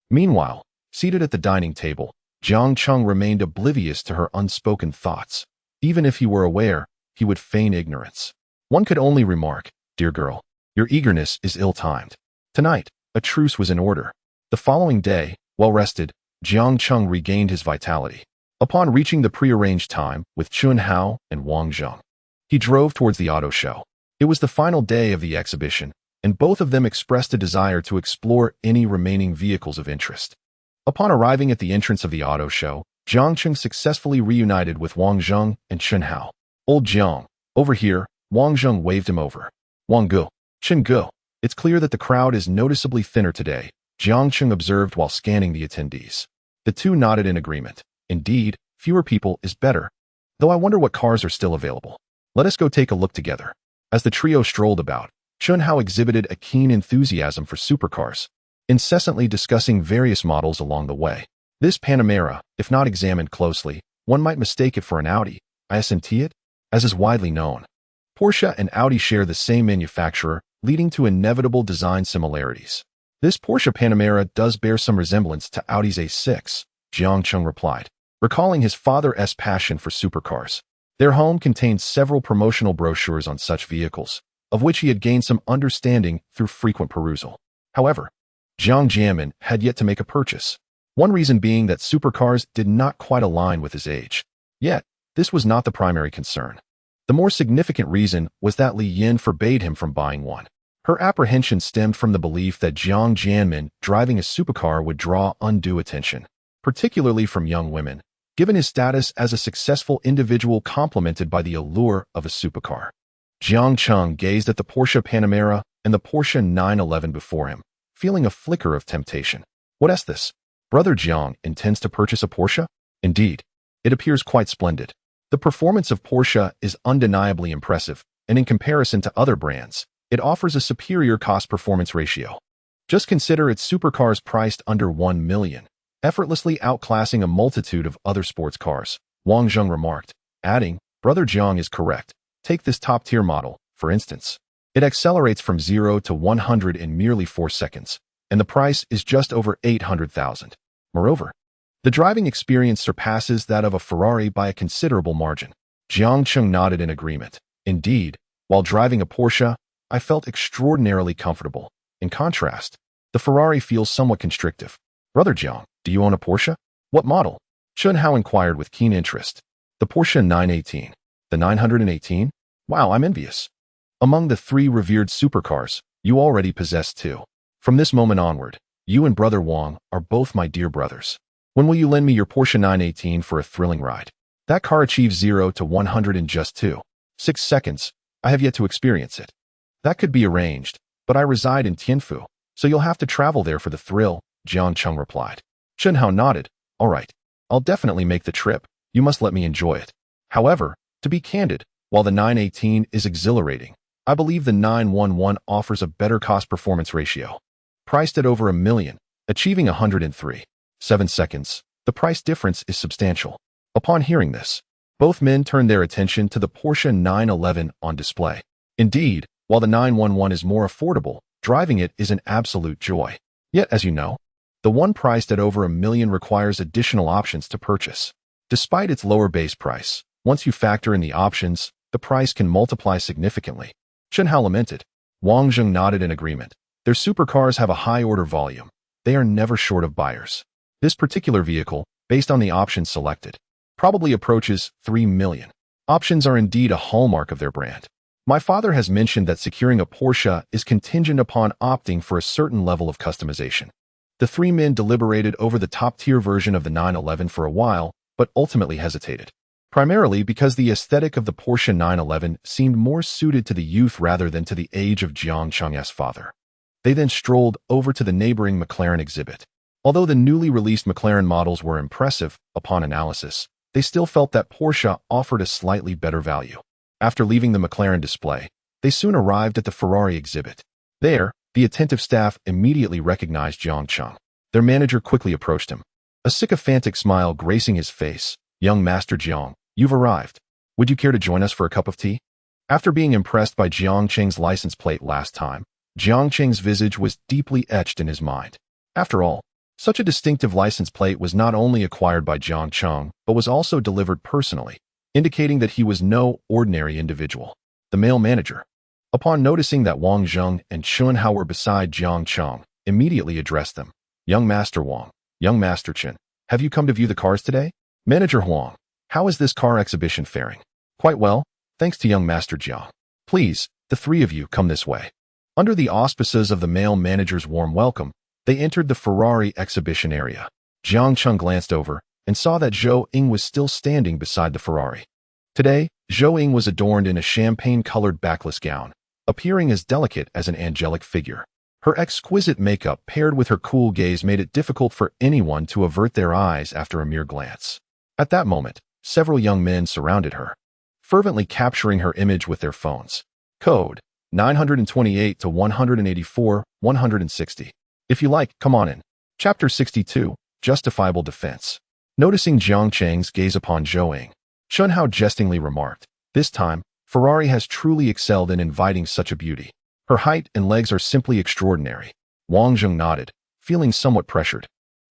[SPEAKER 1] Meanwhile, seated at the dining table, Jiang Cheng remained oblivious to her unspoken thoughts. Even if he were aware, he would feign ignorance. One could only remark, "Dear girl, your eagerness is ill-timed." Tonight, a truce was in order. The following day, well-rested, Jiang Cheng regained his vitality. Upon reaching the prearranged time with Chun Hao and Wang Zheng, he drove towards the auto show. It was the final day of the exhibition, and both of them expressed a desire to explore any remaining vehicles of interest. Upon arriving at the entrance of the auto show, Jiang Cheng successfully reunited with Wang Zheng and Chun Hao. "Old Jiang, over here," Wang Zheng waved him over. "Wang Gu, Chen Gu." "It's clear that the crowd is noticeably thinner today," Jiang Cheng observed while scanning the attendees. The two nodded in agreement. "Indeed, fewer people is better. Though I wonder what cars are still available. Let us go take a look together." As the trio strolled about, Chun Hao exhibited a keen enthusiasm for supercars, incessantly discussing various models along the way. This Panamera, if not examined closely, one might mistake it for an Audi, isn't it? As is widely known. Porsche and Audi share the same manufacturer, leading to inevitable design similarities. "This Porsche Panamera does bear some resemblance to Audi's A6, Jiang Cheng replied, recalling his father's passion for supercars. Their home contained several promotional brochures on such vehicles, of which he had gained some understanding through frequent perusal. However, Jiang Jianmin had yet to make a purchase, one reason being that supercars did not quite align with his age. Yet, this was not the primary concern. The more significant reason was that Li Yin forbade him from buying one. Her apprehension stemmed from the belief that Jiang Jianmin driving a supercar would draw undue attention, particularly from young women, given his status as a successful individual complemented by the allure of a supercar. Jiang Cheng gazed at the Porsche Panamera and the Porsche 911 before him, feeling a flicker of temptation. "What is this? Brother Jiang intends to purchase a Porsche? Indeed, it appears quite splendid. The performance of Porsche is undeniably impressive, and in comparison to other brands, it offers a superior cost-performance ratio. Just consider its supercars priced under 1 million, effortlessly outclassing a multitude of other sports cars," Wang Zheng remarked, adding, "Brother Jiang is correct. Take this top-tier model, for instance. It accelerates from 0 to 100 in merely 4 seconds, and the price is just over 800,000. Moreover, the driving experience surpasses that of a Ferrari by a considerable margin." Jiang Cheng nodded in agreement. "Indeed, while driving a Porsche, I felt extraordinarily comfortable. In contrast, the Ferrari feels somewhat constrictive. Brother Jiang, do you own a Porsche? What model?" Chun Hao inquired with keen interest. "The Porsche 918. The 918? Wow, I'm envious. Among the 3 revered supercars, you already possess 2. From this moment onward, you and Brother Wang are both my dear brothers. When will you lend me your Porsche 918 for a thrilling ride? That car achieves 0 to 100 in just 2.6 seconds. I have yet to experience it." "That could be arranged, but I reside in Tianfu, so you'll have to travel there for the thrill," Jiang Cheng replied. Chun Hao nodded. "All right, I'll definitely make the trip. You must let me enjoy it. However, to be candid, while the 918 is exhilarating, I believe the 911 offers a better cost-performance ratio. Priced at over 1 million, achieving 103.7 seconds, the price difference is substantial." Upon hearing this, both men turned their attention to the Porsche 911 on display. Indeed, while the 911 is more affordable, driving it is an absolute joy. Yet, as you know, the one priced at over 1 million requires additional options to purchase. Despite its lower base price, once you factor in the options, the price can multiply significantly. Chun Hao lamented. Wang Zheng nodded in agreement. Their supercars have a high order volume. They are never short of buyers. This particular vehicle, based on the options selected, probably approaches 3 million. Options are indeed a hallmark of their brand. My father has mentioned that securing a Porsche is contingent upon opting for a certain level of customization. The 3 men deliberated over the top-tier version of the 911 for a while, but ultimately hesitated, primarily because the aesthetic of the Porsche 911 seemed more suited to the youth rather than to the age of Jiang Cheng's father. They then strolled over to the neighboring McLaren exhibit. Although the newly released McLaren models were impressive upon analysis, they still felt that Porsche offered a slightly better value. After leaving the McLaren display, they soon arrived at the Ferrari exhibit. There, The attentive staff immediately recognized Jiang Cheng. Their manager quickly approached him. A sycophantic smile gracing his face. "Young Master Jiang, you've arrived. Would you care to join us for a cup of tea?" After being impressed by Jiang Cheng's license plate last time, Jiang Cheng's visage was deeply etched in his mind. After all, such a distinctive license plate was not only acquired by Jiang Cheng, but was also delivered personally, indicating that he was no ordinary individual. The male manager, upon noticing that Wang Zheng and Chun Hao were beside Jiang Cheng, immediately addressed them. "Young Master Wang, young Master Chen, have you come to view the cars today?" "Manager Huang, how is this car exhibition faring?" "Quite well, thanks to young Master Jiang. Please, the three of you come this way." Under the auspices of the male manager's warm welcome, they entered the Ferrari exhibition area. Jiang Cheng glanced over and saw that Zhou Ying was still standing beside the Ferrari. Today, Zhou Ying was adorned in a champagne-colored backless gown, appearing as delicate as an angelic figure. Her exquisite makeup paired with her cool gaze made it difficult for anyone to avert their eyes after a mere glance. At that moment, several young men surrounded her, fervently capturing her image with their phones. Code 928 to 184, 160. If you like, come on in. Chapter 62, Justifiable Defense. Noticing Jiang Cheng's gaze upon Zhou Ying, Chun Hao jestingly remarked, "This time, Ferrari has truly excelled in inviting such a beauty. Her height and legs are simply extraordinary." Wang Zheng nodded, feeling somewhat pressured.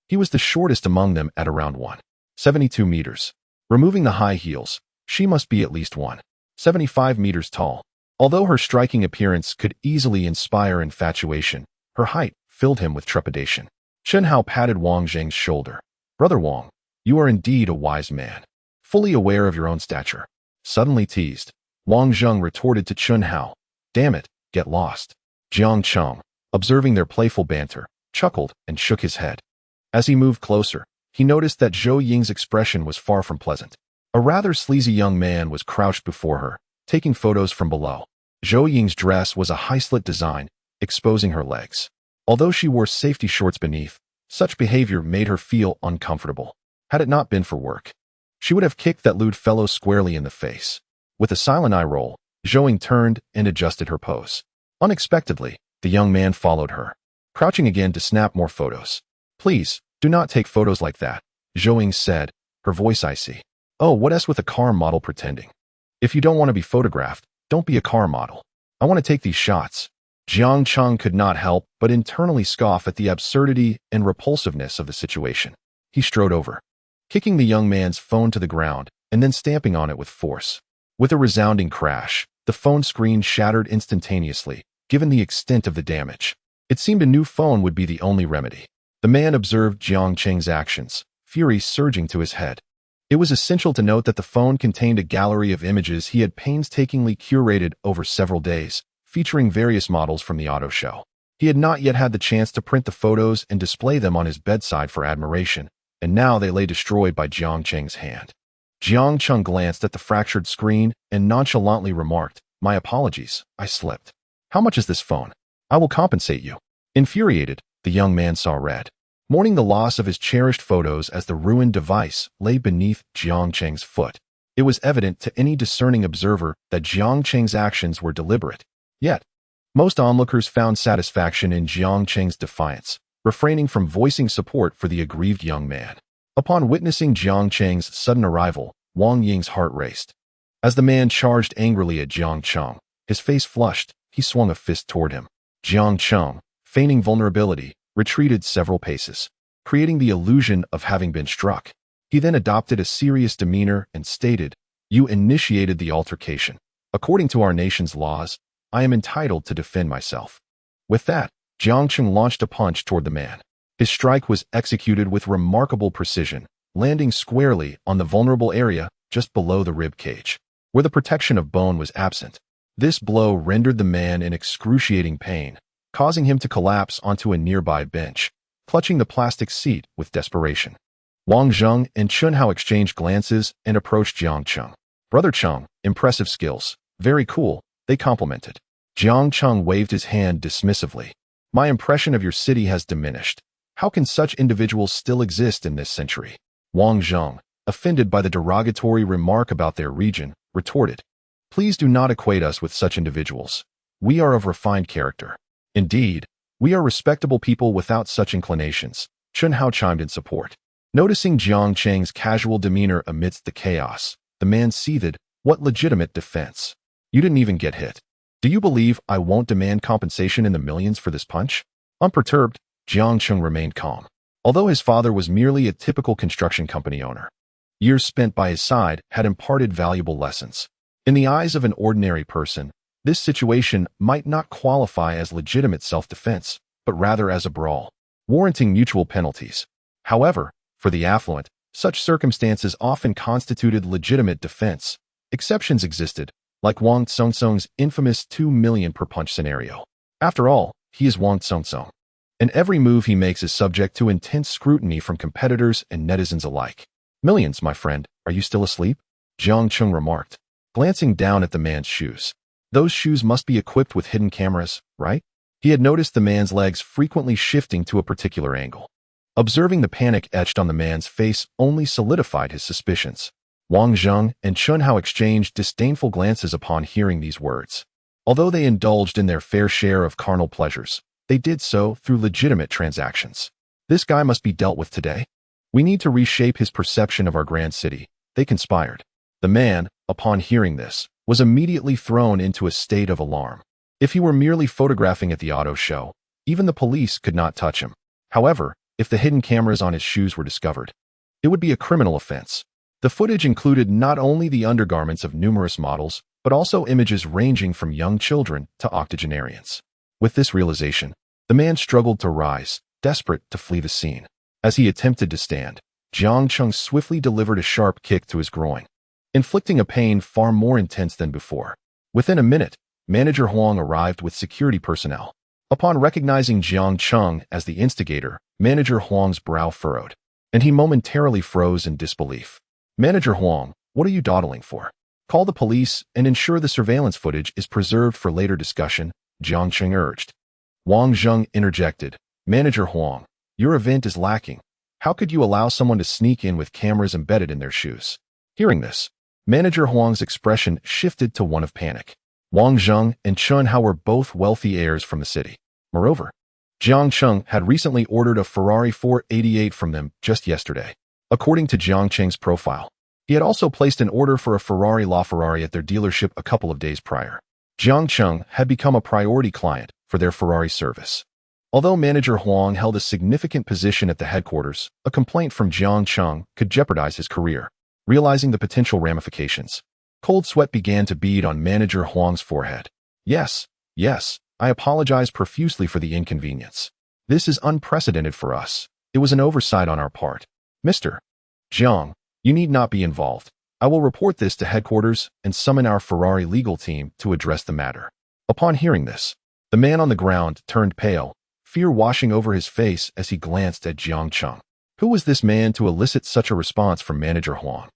[SPEAKER 1] He was the shortest among them at around 1.72 meters. Removing the high heels, she must be at least 1.75 meters tall. Although her striking appearance could easily inspire infatuation, her height filled him with trepidation. Chun Hao patted Wang Zheng's shoulder. "Brother Wang, you are indeed a wise man, fully aware of your own stature." Suddenly teased, Wang Zheng retorted to Chun Hao, "Damn it, get lost." Jiang Cheng, observing their playful banter, chuckled and shook his head. As he moved closer, he noticed that Zhou Ying's expression was far from pleasant. A rather sleazy young man was crouched before her, taking photos from below. Zhou Ying's dress was a high-slit design, exposing her legs. Although she wore safety shorts beneath, such behavior made her feel uncomfortable. Had it not been for work, she would have kicked that lewd fellow squarely in the face. With a silent eye roll, Zhou Ying turned and adjusted her pose. Unexpectedly, the young man followed her, crouching again to snap more photos. "Please, do not take photos like that," Zhou Ying said, her voice icy. "Oh, what's with a car model pretending? If you don't want to be photographed, don't be a car model. I want to take these shots." Jiang Cheng could not help but internally scoff at the absurdity and repulsiveness of the situation. He strode over, kicking the young man's phone to the ground and then stamping on it with force. With a resounding crash, the phone screen shattered instantaneously, given the extent of the damage. It seemed a new phone would be the only remedy. The man observed Jiang Cheng's actions, fury surging to his head. It was essential to note that the phone contained a gallery of images he had painstakingly curated over several days, featuring various models from the auto show. He had not yet had the chance to print the photos and display them on his bedside for admiration, and now they lay destroyed by Jiang Cheng's hand. Jiang Cheng glanced at the fractured screen and nonchalantly remarked, "My apologies, I slipped. How much is this phone? I will compensate you." Infuriated, the young man saw red, mourning the loss of his cherished photos as the ruined device lay beneath Jiang Cheng's foot. It was evident to any discerning observer that Jiang Cheng's actions were deliberate. Yet, most onlookers found satisfaction in Jiang Cheng's defiance, refraining from voicing support for the aggrieved young man. Upon witnessing Jiang Cheng's sudden arrival, Wang Ying's heart raced. As the man charged angrily at Jiang Cheng, his face flushed, he swung a fist toward him. Jiang Cheng, feigning vulnerability, retreated several paces, creating the illusion of having been struck. He then adopted a serious demeanor and stated, "You initiated the altercation. According to our nation's laws, I am entitled to defend myself." With that, Jiang Cheng launched a punch toward the man. His strike was executed with remarkable precision, landing squarely on the vulnerable area just below the rib cage, where the protection of bone was absent. This blow rendered the man in excruciating pain, causing him to collapse onto a nearby bench, clutching the plastic seat with desperation. Wang Zheng and Chun Hao exchanged glances and approached Jiang Cheng. "Brother Cheng, impressive skills. Very cool," they complimented. Jiang Cheng waved his hand dismissively. "My impression of your city has diminished. How can such individuals still exist in this century?" Wang Zheng, offended by the derogatory remark about their region, retorted, "Please do not equate us with such individuals. We are of refined character." Indeed, we are respectable people without such inclinations, Chun Hao chimed in support. Noticing Jiang Cheng's casual demeanor amidst the chaos, the man seethed, "What legitimate defense? You didn't even get hit. Do you believe I won't demand compensation in the millions for this punch?" Unperturbed, Jiang Cheng remained calm. Although his father was merely a typical construction company owner, years spent by his side had imparted valuable lessons. In the eyes of an ordinary person, this situation might not qualify as legitimate self-defense, but rather as a brawl, warranting mutual penalties. However, for the affluent, such circumstances often constituted legitimate defense. Exceptions existed, like Wang Tsungsung's infamous 2 million per punch scenario. After all, he is Wang Tsungsung, and every move he makes is subject to intense scrutiny from competitors and netizens alike. "Millions, my friend, are you still asleep?" Jiang Chung remarked, glancing down at the man's shoes. "Those shoes must be equipped with hidden cameras, right?" He had noticed the man's legs frequently shifting to a particular angle. Observing the panic etched on the man's face only solidified his suspicions. Wang Zheng and Chun Hao exchanged disdainful glances upon hearing these words. Although they indulged in their fair share of carnal pleasures, they did so through legitimate transactions. "This guy must be dealt with today. We need to reshape his perception of our grand city," they conspired. The man, upon hearing this, was immediately thrown into a state of alarm. If he were merely photographing at the auto show, even the police could not touch him. However, if the hidden cameras on his shoes were discovered, it would be a criminal offense. The footage included not only the undergarments of numerous models, but also images ranging from young children to octogenarians. With this realization, the man struggled to rise, desperate to flee the scene. As he attempted to stand, Jiang Chung swiftly delivered a sharp kick to his groin, inflicting a pain far more intense than before. Within a minute, Manager Huang arrived with security personnel. Upon recognizing Jiang Chung as the instigator, Manager Huang's brow furrowed, and he momentarily froze in disbelief. "Manager Huang, what are you dawdling for? Call the police and ensure the surveillance footage is preserved for later discussion," Jiang Chung urged. Wang Zheng interjected, "Manager Huang, your event is lacking. How could you allow someone to sneak in with cameras embedded in their shoes?" Hearing this, Manager Huang's expression shifted to one of panic. Wang Zheng and Chun Hao were both wealthy heirs from the city. Moreover, Jiang Chung had recently ordered a Ferrari 488 from them just yesterday. According to Jiang Cheng's profile, he had also placed an order for a Ferrari LaFerrari at their dealership a couple of days prior. Jiang Chung had become a priority client for their Ferrari service. Although Manager Huang held a significant position at the headquarters, a complaint from Jiang Chung could jeopardize his career. Realizing the potential ramifications, cold sweat began to bead on Manager Huang's forehead. Yes, I apologize profusely for the inconvenience. This is unprecedented for us. It was an oversight on our part. Mr. Jiang, you need not be involved. I will report this to headquarters and summon our Ferrari legal team to address the matter." Upon hearing this, the man on the ground turned pale, fear washing over his face as he glanced at Jiang Chung. Who was this man to elicit such a response from Manager Huang?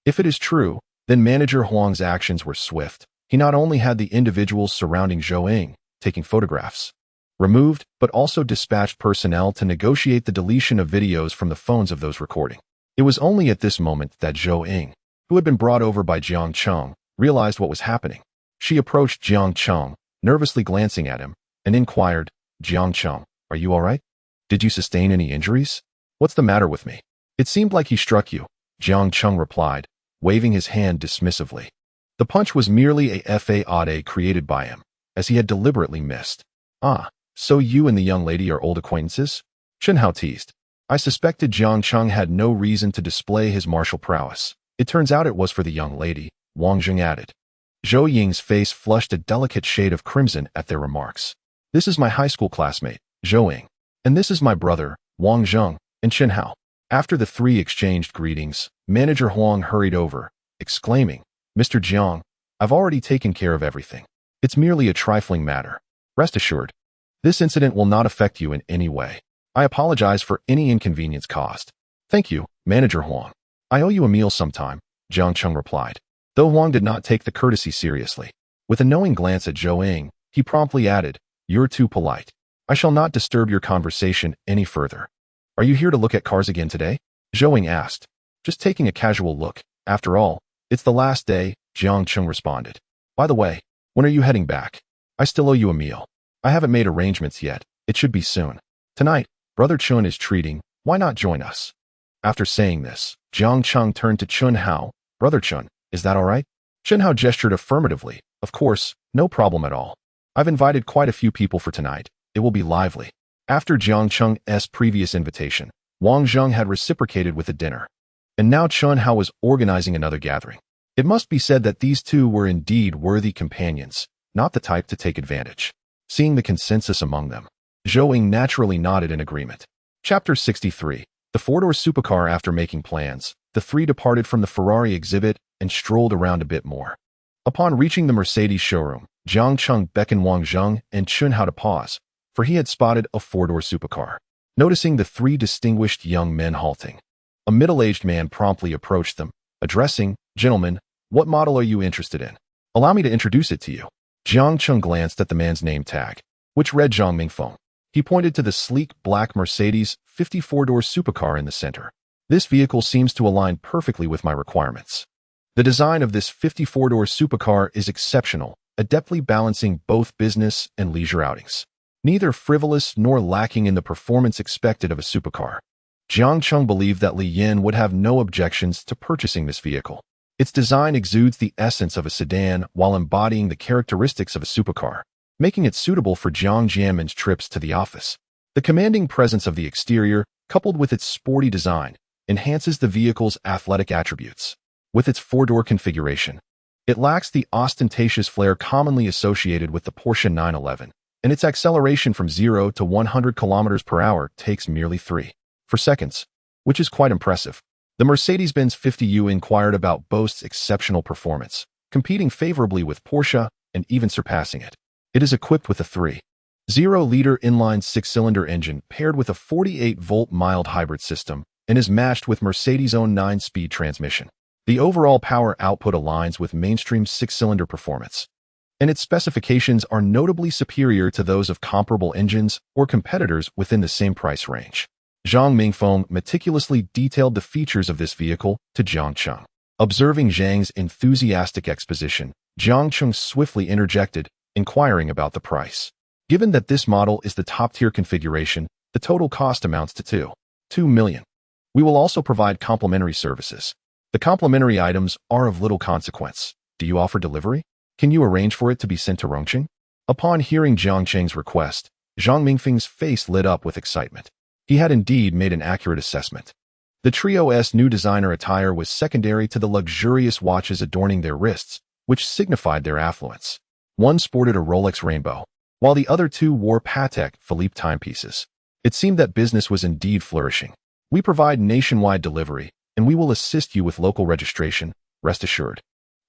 [SPEAKER 1] If it is true, then Manager Huang's actions were swift. He not only had the individuals surrounding Zhou Ying taking photographs removed, but also dispatched personnel to negotiate the deletion of videos from the phones of those recording. It was only at this moment that Zhou Ying, who had been brought over by Jiang Chung, realized what was happening. She approached Jiang Chung, nervously glancing at him, and inquired, "Jiang Chung, are you all right? Did you sustain any injuries? What's the matter with me?" "It seemed like he struck you," Jiang Chung replied, waving his hand dismissively. The punch was merely a fade created by him, as he had deliberately missed. "Ah, so you and the young lady are old acquaintances?" Chun Hao teased. "I suspected Jiang Chung had no reason to display his martial prowess. It turns out it was for the young lady," Wang Zheng added. Zhou Ying's face flushed a delicate shade of crimson at their remarks. "This is my high school classmate, Zhou Ying, and this is my brother, Wang Zheng, and Chun Hao." After the three exchanged greetings, Manager Huang hurried over, exclaiming, "Mr. Jiang, I've already taken care of everything. It's merely a trifling matter. Rest assured, this incident will not affect you in any way. I apologize for any inconvenience caused." "Thank you, Manager Huang. I owe you a meal sometime," Jiang Chung replied. Though Huang did not take the courtesy seriously, with a knowing glance at Zhou Ying, he promptly added, "You're too polite. I shall not disturb your conversation any further." "Are you here to look at cars again today?" Zhou Ying asked. "Just taking a casual look. After all, it's the last day," Jiang Chung responded. "By the way, when are you heading back? I still owe you a meal." I haven't made arrangements yet. It should be soon. Tonight, Brother Chun is treating. Why not join us? After saying this, Jiang Cheng turned to Chun Hao. Brother Chun, is that all right? Chun Hao gestured affirmatively. Of course, no problem at all. I've invited quite a few people for tonight. It will be lively. After Jiang Cheng's previous invitation, Wang Zheng had reciprocated with a dinner. And now Chun Hao was organizing another gathering. It must be said that these two were indeed worthy companions, not the type to take advantage. Seeing the consensus among them, Zhou Ying naturally nodded in agreement. Chapter 63. The four-door supercar. After making plans, the three departed from the Ferrari exhibit and strolled around a bit more. Upon reaching the Mercedes showroom, Jiang Cheng beckoned Wang Zheng and Chun Hao to pause, for he had spotted a four-door supercar. Noticing the three distinguished young men halting, a middle-aged man promptly approached them, addressing, "Gentlemen, what model are you interested in? Allow me to introduce it to you." Jiang Cheng glanced at the man's name tag, which read Zhang Mingfeng. He pointed to the sleek black Mercedes 54-door supercar in the center. This vehicle seems to align perfectly with my requirements. The design of this 54-door supercar is exceptional, adeptly balancing both business and leisure outings. Neither frivolous nor lacking in the performance expected of a supercar. Jiang Cheng believed that Li Yin would have no objections to purchasing this vehicle. Its design exudes the essence of a sedan while embodying the characteristics of a supercar, making it suitable for Jiang Jianmin's trips to the office. The commanding presence of the exterior, coupled with its sporty design, enhances the vehicle's athletic attributes. With its four-door configuration, it lacks the ostentatious flair commonly associated with the Porsche 911, and its acceleration from 0 to 100 km per hour takes merely 3 seconds, which is quite impressive. The Mercedes-Benz 50U inquired about boasts exceptional performance, competing favorably with Porsche and even surpassing it. It is equipped with a 3.0-liter inline six-cylinder engine paired with a 48-volt mild hybrid system and is matched with Mercedes' own 9-speed transmission. The overall power output aligns with mainstream six-cylinder performance, and its specifications are notably superior to those of comparable engines or competitors within the same price range. Zhang Mingfeng meticulously detailed the features of this vehicle to Jiang Cheng. Observing Zhang's enthusiastic exposition, Jiang Cheng swiftly interjected, inquiring about the price. Given that this model is the top-tier configuration, the total cost amounts to 2 million. We will also provide complimentary services. The complimentary items are of little consequence. Do you offer delivery? Can you arrange for it to be sent to Rongqing? Upon hearing Jiang Cheng's request, Zhang Mingfeng's face lit up with excitement. He had indeed made an accurate assessment. The trio's new designer attire was secondary to the luxurious watches adorning their wrists, which signified their affluence. One sported a Rolex Rainbow, while the other two wore Patek Philippe timepieces. It seemed that business was indeed flourishing. We provide nationwide delivery, and we will assist you with local registration, rest assured.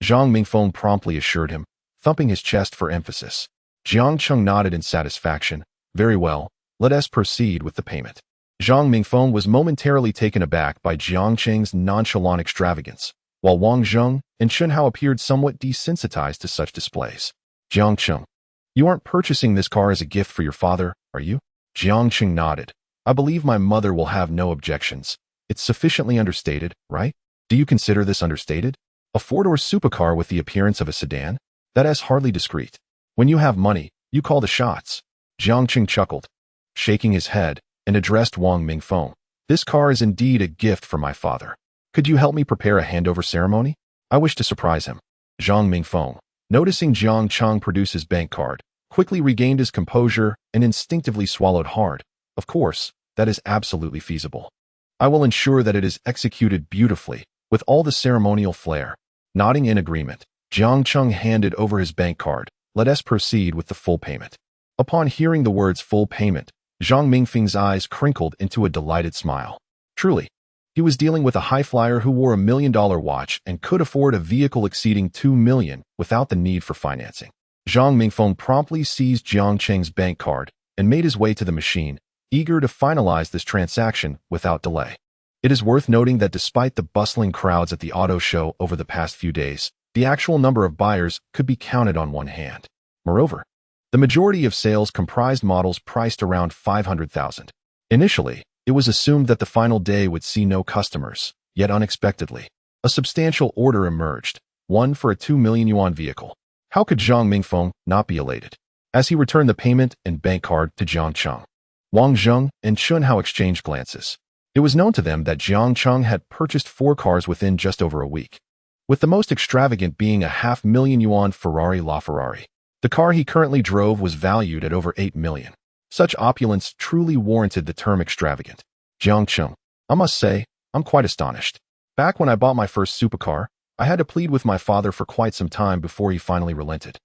[SPEAKER 1] Zhang Mingfeng promptly assured him, thumping his chest for emphasis. Jiang Cheng nodded in satisfaction. Very well, let us proceed with the payment. Zhang Mingfeng was momentarily taken aback by Jiang Cheng's nonchalant extravagance, while Wang Zheng and Chun Hao appeared somewhat desensitized to such displays. Jiang Cheng, you aren't purchasing this car as a gift for your father, are you? Jiang Cheng nodded. I believe my mother will have no objections. It's sufficiently understated, right? Do you consider this understated? A four-door supercar with the appearance of a sedan? That is hardly discreet. When you have money, you call the shots. Jiang Cheng chuckled, shaking his head, and addressed Wang Mingfeng. This car is indeed a gift from my father. Could you help me prepare a handover ceremony? I wish to surprise him. Zhang Mingfeng, noticing Jiang Cheng produce his bank card, quickly regained his composure and instinctively swallowed hard. Of course, that is absolutely feasible. I will ensure that it is executed beautifully, with all the ceremonial flair. Nodding in agreement, Jiang Cheng handed over his bank card. Let us proceed with the full payment. Upon hearing the words full payment, Zhang Mingfeng's eyes crinkled into a delighted smile. Truly, he was dealing with a high-flyer who wore a $1 million watch and could afford a vehicle exceeding 2 million without the need for financing. Zhang Mingfeng promptly seized Jiang Cheng's bank card and made his way to the machine, eager to finalize this transaction without delay. It is worth noting that despite the bustling crowds at the auto show over the past few days, the actual number of buyers could be counted on one hand. Moreover, the majority of sales comprised models priced around 500,000. Initially, it was assumed that the final day would see no customers, yet unexpectedly, a substantial order emerged, one for a 2 million yuan vehicle. How could Zhang Mingfeng not be elated? as he returned the payment and bank card to Jiang Cheng. Wang Zheng and Chun Hao exchanged glances. It was known to them that Jiang Cheng had purchased 4 cars within just over a week, with the most extravagant being a $500,000 Ferrari LaFerrari. The car he currently drove was valued at over $8 million. Such opulence truly warranted the term extravagant. Jiang Cheng, I must say, I'm quite astonished. Back when I bought my first supercar, I had to plead with my father for quite some time before he finally relented.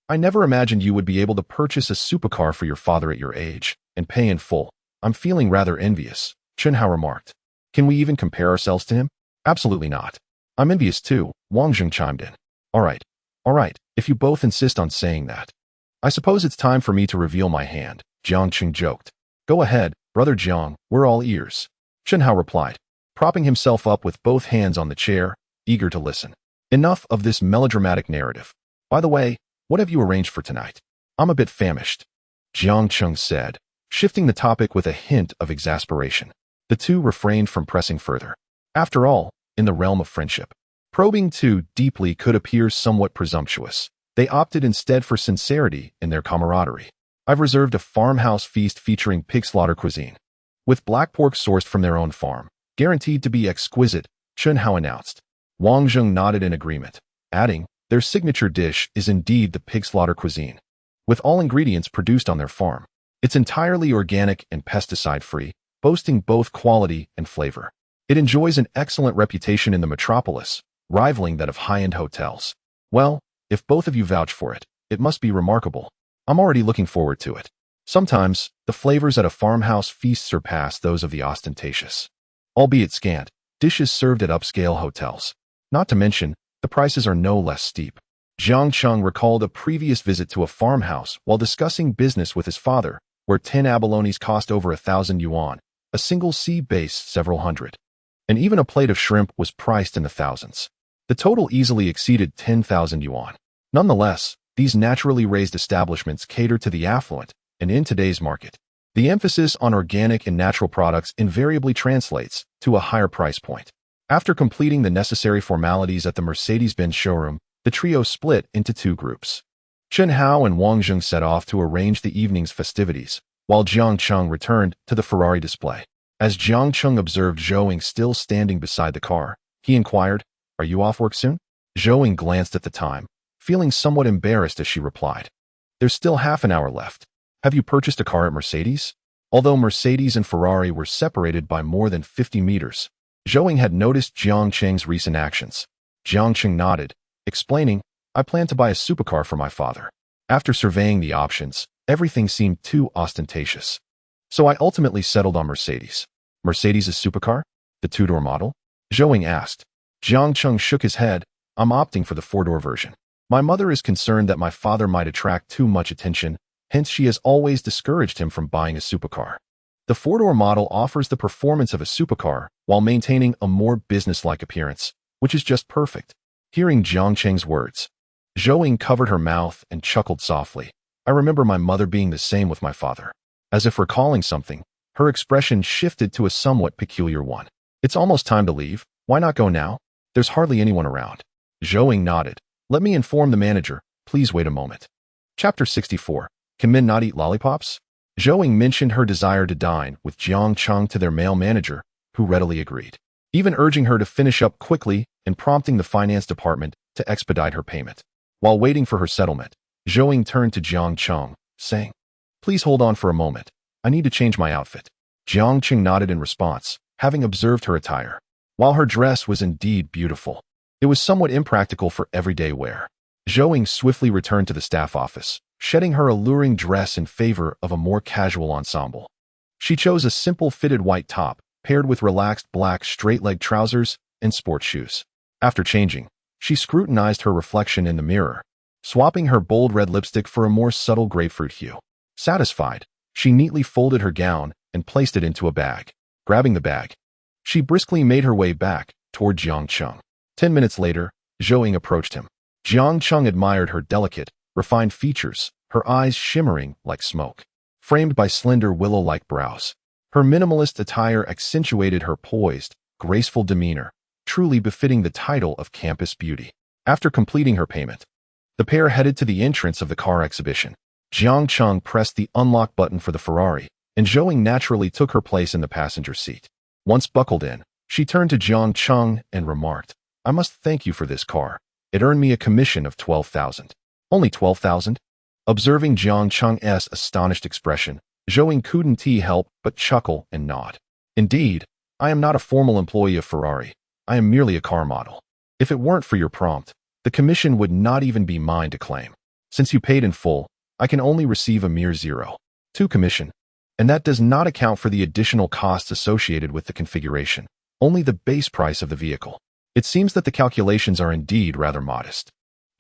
[SPEAKER 1] I never imagined you would be able to purchase a supercar for your father at your age and pay in full. I'm feeling rather envious, Chun Hao remarked. Can we even compare ourselves to him? Absolutely not. I'm envious too, Wang Zheng chimed in. All right, if you both insist on saying that. I suppose it's time for me to reveal my hand, Jiang Cheng joked. Go ahead, brother Jiang, we're all ears. Chun Hao replied, propping himself up with both hands on the chair, eager to listen. Enough of this melodramatic narrative. By the way, what have you arranged for tonight? I'm a bit famished, Jiang Cheng said, shifting the topic with a hint of exasperation. The two refrained from pressing further. After all, in the realm of friendship, probing too deeply could appear somewhat presumptuous. They opted instead for sincerity in their camaraderie. I've reserved a farmhouse feast featuring pig slaughter cuisine, with black pork sourced from their own farm, guaranteed to be exquisite, Chun Hao announced. Wang Zheng nodded in agreement, adding, their signature dish is indeed the pig slaughter cuisine, with all ingredients produced on their farm. It's entirely organic and pesticide-free, boasting both quality and flavor. It enjoys an excellent reputation in the metropolis, rivaling that of high-end hotels. Well, if both of you vouch for it, it must be remarkable. I'm already looking forward to it. Sometimes, the flavors at a farmhouse feast surpass those of the ostentatious, albeit scant, dishes served at upscale hotels. Not to mention, the prices are no less steep. Jiang Cheng recalled a previous visit to a farmhouse while discussing business with his father, where 10 abalones cost over 1,000 yuan, a single sea base several hundred. And even a plate of shrimp was priced in the thousands. The total easily exceeded 10,000 yuan. Nonetheless, these naturally raised establishments cater to the affluent, and in today's market, the emphasis on organic and natural products invariably translates to a higher price point. After completing the necessary formalities at the Mercedes-Benz showroom, the trio split into 2 groups. Chun Hao and Wang Zheng set off to arrange the evening's festivities, while Jiang Cheng returned to the Ferrari display. As Jiang Cheng observed Zhou still standing beside the car, he inquired, "Are you off work soon?" Zhou glanced at the time, feeling somewhat embarrassed as she replied, "There's still half an hour left. Have you purchased a car at Mercedes?" Although Mercedes and Ferrari were separated by more than 50 meters, Zhou had noticed Jiang Cheng's recent actions. Jiang Cheng nodded, explaining, "I plan to buy a supercar for my father. After surveying the options, everything seemed too ostentatious. So I ultimately settled on Mercedes." "Mercedes' supercar? The 2-door model?" Zhou asked. Jiang Cheng shook his head. "I'm opting for the 4-door version. My mother is concerned that my father might attract too much attention, hence she has always discouraged him from buying a supercar. The 4-door model offers the performance of a supercar while maintaining a more business-like appearance, which is just perfect." Hearing Jiang Cheng's words, Zhou covered her mouth and chuckled softly. "I remember my mother being the same with my father." As if recalling something, her expression shifted to a somewhat peculiar one. "It's almost time to leave. Why not go now? There's hardly anyone around." Zhou nodded. "Let me inform the manager. Please wait a moment." Chapter 64. Can men not eat lollipops? Zhou mentioned her desire to dine with Jiang Cheng to their male manager, who readily agreed, even urging her to finish up quickly and prompting the finance department to expedite her payment. While waiting for her settlement, Zhou turned to Jiang Cheng, saying, "Please hold on for a moment. I need to change my outfit." Jiang Cheng nodded in response, having observed her attire. While her dress was indeed beautiful, it was somewhat impractical for everyday wear. Zhou swiftly returned to the staff office, shedding her alluring dress in favor of a more casual ensemble. She chose a simple fitted white top, paired with relaxed black straight-leg trousers and sports shoes. After changing, she scrutinized her reflection in the mirror, swapping her bold red lipstick for a more subtle grapefruit hue. Satisfied, she neatly folded her gown and placed it into a bag. Grabbing the bag, she briskly made her way back toward Jiang Cheng. 10 minutes later, Zhou approached him. Jiang Cheng admired her delicate, refined features, her eyes shimmering like smoke, framed by slender willow-like brows. Her minimalist attire accentuated her poised, graceful demeanor, truly befitting the title of campus beauty. After completing her payment, the pair headed to the entrance of the car exhibition. Jiang Cheng pressed the unlock button for the Ferrari, and Zhou Ying naturally took her place in the passenger seat. Once buckled in, she turned to Jiang Cheng and remarked, "I must thank you for this car. It earned me a commission of 12,000. Only 12,000? Observing Jiang Cheng's astonished expression, Zhou Ying couldn't help but chuckle and nod. Indeed, I am not a formal employee of Ferrari. I am merely a car model. If it weren't for your prompt, the commission would not even be mine to claim. Since you paid in full, I can only receive a mere 0.2 commission. And that does not account for the additional costs associated with the configuration, only the base price of the vehicle. It seems that the calculations are indeed rather modest."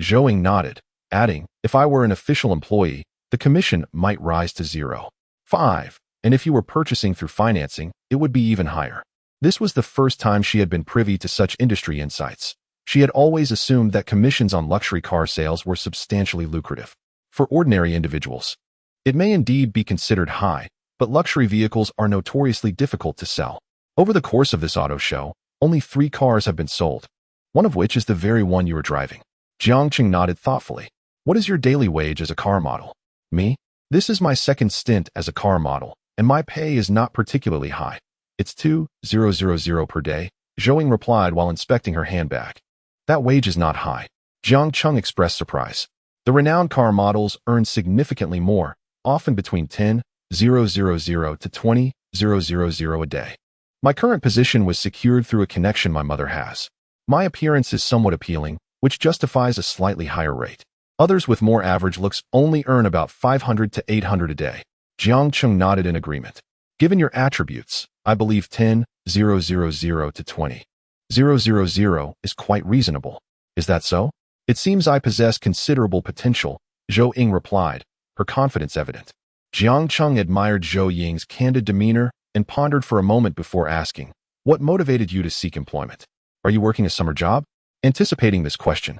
[SPEAKER 1] Zhou Ying nodded, adding, "If I were an official employee, the commission might rise to 0.5, and if you were purchasing through financing, it would be even higher." This was the first time she had been privy to such industry insights. She had always assumed that commissions on luxury car sales were substantially lucrative. For ordinary individuals, it may indeed be considered high, but luxury vehicles are notoriously difficult to sell. Over the course of this auto show, only 3 cars have been sold, one of which is the very one you are driving. Jiang Cheng nodded thoughtfully. "What is your daily wage as a car model?" "Me? This is my second stint as a car model, and my pay is not particularly high. It's 2,000 per day," Zhou Ying replied while inspecting her handbag. "That wage is not high." Jiang Cheng expressed surprise. The renowned car models earn significantly more, often between 10,000 to 20,000 a day. My current position was secured through a connection my mother has. My appearance is somewhat appealing, which justifies a slightly higher rate. Others with more average looks only earn about 500 to 800 a day. Jiang Cheng nodded in agreement. "Given your attributes, I believe 10,000 to 20,000 is quite reasonable. Is that so?" "It seems I possess considerable potential," Zhou Ying replied, her confidence evident. Jiang Cheng admired Zhou Ying's candid demeanor and pondered for a moment before asking, "What motivated you to seek employment? Are you working a summer job?" Anticipating this question,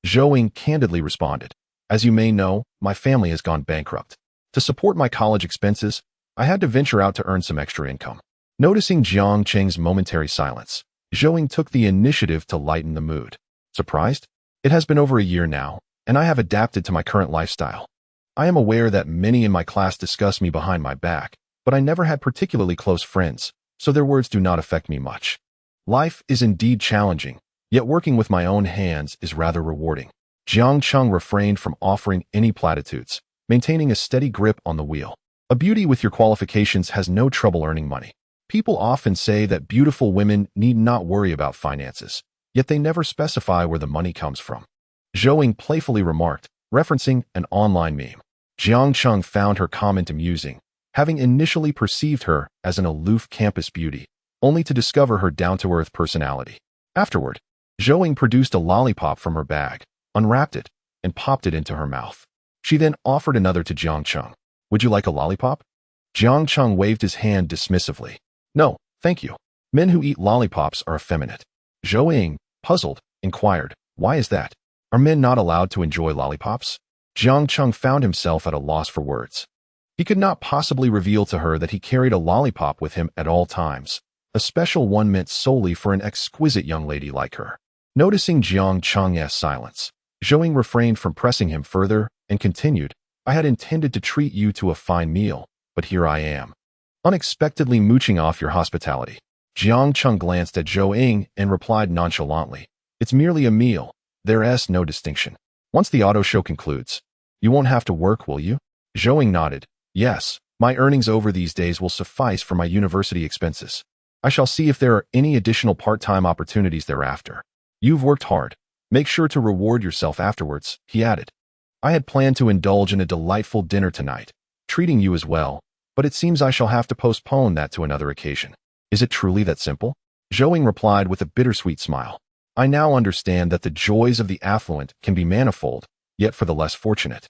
[SPEAKER 1] Zhou Ying candidly responded, "As you may know, my family has gone bankrupt. To support my college expenses, I had to venture out to earn some extra income." Noticing Jiang Cheng's momentary silence, Zhou Ying took the initiative to lighten the mood. "Surprised? It has been over a year now, and I have adapted to my current lifestyle. I am aware that many in my class discuss me behind my back, but I never had particularly close friends, so their words do not affect me much. Life is indeed challenging, yet working with my own hands is rather rewarding." Jiang Cheng refrained from offering any platitudes, maintaining a steady grip on the wheel. "A beauty with your qualifications has no trouble earning money. People often say that beautiful women need not worry about finances, yet they never specify where the money comes from," Zhou Ying playfully remarked, referencing an online meme. Jiang Cheng found her comment amusing, having initially perceived her as an aloof campus beauty, only to discover her down-to-earth personality. Afterward, Zhou Ying produced a lollipop from her bag, unwrapped it, and popped it into her mouth. She then offered another to Jiang Cheng. "Would you like a lollipop?" Jiang Cheng waved his hand dismissively. "No, thank you. Men who eat lollipops are effeminate." Zhou Ying, puzzled, inquired, "Why is that? Are men not allowed to enjoy lollipops?" Jiang Cheng found himself at a loss for words. He could not possibly reveal to her that he carried a lollipop with him at all times, a special one meant solely for an exquisite young lady like her. Noticing Jiang Cheng's silence, Zhou Ying refrained from pressing him further and continued, "I had intended to treat you to a fine meal, but here I am, unexpectedly mooching off your hospitality." Jiang Cheng glanced at Zhou Ying and replied nonchalantly, "It's merely a meal. There's no distinction. Once the auto show concludes, you won't have to work, will you?" Zhou Ying nodded. "Yes, my earnings over these days will suffice for my university expenses. I shall see if there are any additional part-time opportunities thereafter. You've worked hard. Make sure to reward yourself afterwards," he added. "I had planned to indulge in a delightful dinner tonight, treating you as well, but it seems I shall have to postpone that to another occasion." "Is it truly that simple?" Zhou Ying replied with a bittersweet smile. "I now understand that the joys of the affluent can be manifold, yet for the less fortunate,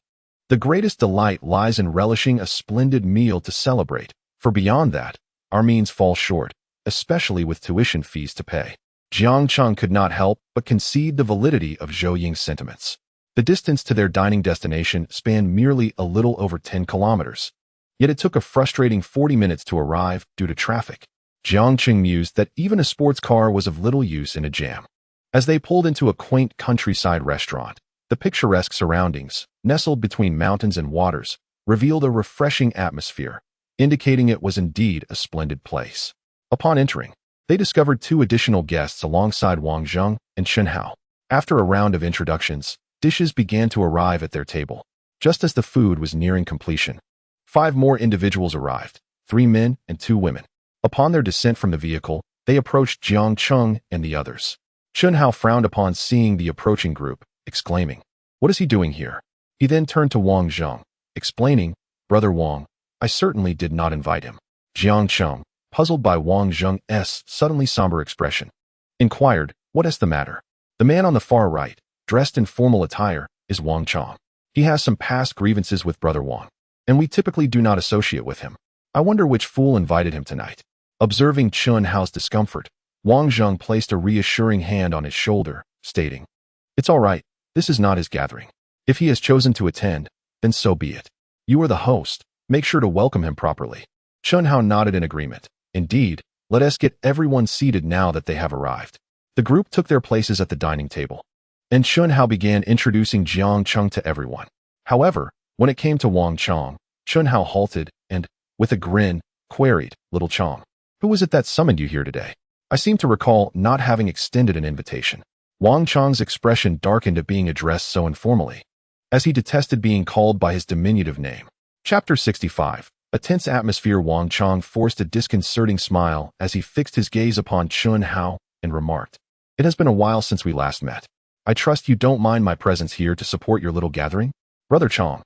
[SPEAKER 1] the greatest delight lies in relishing a splendid meal to celebrate, for beyond that, our means fall short, especially with tuition fees to pay." Jiang Cheng could not help but concede the validity of Zhou Ying's sentiments. The distance to their dining destination spanned merely a little over 10 kilometers, yet it took a frustrating 40 minutes to arrive due to traffic. Jiang Cheng mused that even a sports car was of little use in a jam. As they pulled into a quaint countryside restaurant, the picturesque surroundings, nestled between mountains and waters, revealed a refreshing atmosphere, indicating it was indeed a splendid place. Upon entering, they discovered two additional guests alongside Wang Zheng and Chen Hao. After a round of introductions, dishes began to arrive at their table. Just as the food was nearing completion, 5 more individuals arrived, 3 men and 2 women. Upon their descent from the vehicle, they approached Jiang Cheng and the others. Chen Hao frowned upon seeing the approaching group, exclaiming, "What is he doing here?" He then turned to Wang Zheng, explaining, "Brother Wang, I certainly did not invite him." Jiang Cheng, puzzled by Wang Zheng's suddenly somber expression, inquired, "What is the matter?" The man on the far right, dressed in formal attire, is Wang Chong. He has some past grievances with Brother Wang, and we typically do not associate with him. I wonder which fool invited him tonight. Observing Chen Hao's discomfort, Wang Zheng placed a reassuring hand on his shoulder, stating, "It's all right, this is not his gathering. If he has chosen to attend, then so be it. You are the host, make sure to welcome him properly." Chen Hao nodded in agreement. "Indeed, let us get everyone seated now that they have arrived." The group took their places at the dining table, and Chen Hao began introducing Jiang Cheng to everyone. However, when it came to Wang Chong, Chen Hao halted and, with a grin, queried, "Little Chong, who was it that summoned you here today? I seem to recall not having extended an invitation." Wang Chong's expression darkened at being addressed so informally, as he detested being called by his diminutive name. Chapter 65. A tense atmosphere. Wang Chong forced a disconcerting smile as he fixed his gaze upon Chen Hao and remarked, "It has been a while since we last met. I trust you don't mind my presence here to support your little gathering? Brother Chong,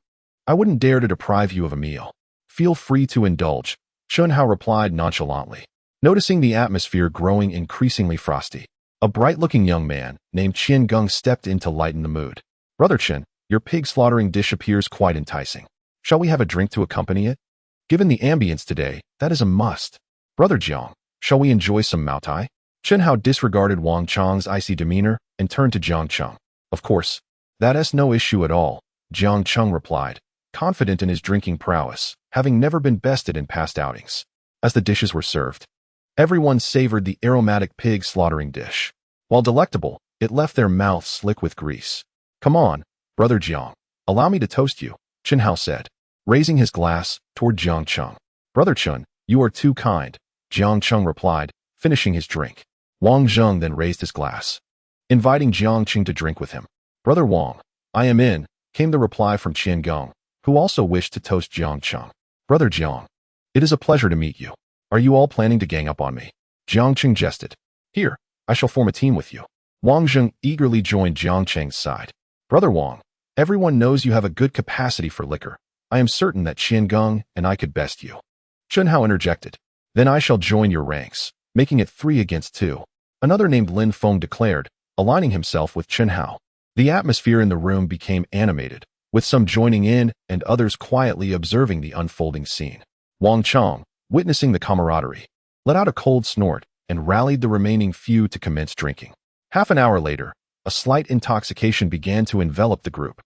[SPEAKER 1] I wouldn't dare to deprive you of a meal. Feel free to indulge," Chen Hao replied nonchalantly. Noticing the atmosphere growing increasingly frosty, a bright-looking young man named Qian Geng stepped in to lighten the mood. "Brother Chen, your pig slaughtering dish appears quite enticing. Shall we have a drink to accompany it? Given the ambience today, that is a must. Brother Jiang, shall we enjoy some Maotai?" Chen Hao disregarded Wang Chong's icy demeanor and turned to Jiang Cheng. "Of course, that is no issue at all," Jiang Cheng replied, confident in his drinking prowess, having never been bested in past outings. As the dishes were served, everyone savored the aromatic pig slaughtering dish. While delectable, it left their mouths slick with grease. "Come on, Brother Jiang, allow me to toast you," Chen Hao said, raising his glass toward Jiang Cheng. "Brother Chen, you are too kind," Jiang Cheng replied, finishing his drink. Wang Zheng then raised his glass, inviting Jiang Cheng to drink with him. "Brother Wang, I am in," came the reply from Qian Geng, who also wished to toast Jiang Cheng. "Brother Jiang, it is a pleasure to meet you. Are you all planning to gang up on me?" Jiang Cheng jested. "Here, I shall form a team with you." Wang Zheng eagerly joined Jiang Cheng's side. "Brother Wang, everyone knows you have a good capacity for liquor. I am certain that Qian Geng and I could best you." Chen Hao interjected. "Then I shall join your ranks, making it 3 against 2. Another named Lin Feng declared, aligning himself with Chen Hao. The atmosphere in the room became animated, with some joining in and others quietly observing the unfolding scene. Wang Chong, witnessing the camaraderie, let out a cold snort and rallied the remaining few to commence drinking. Half an hour later, a slight intoxication began to envelop the group.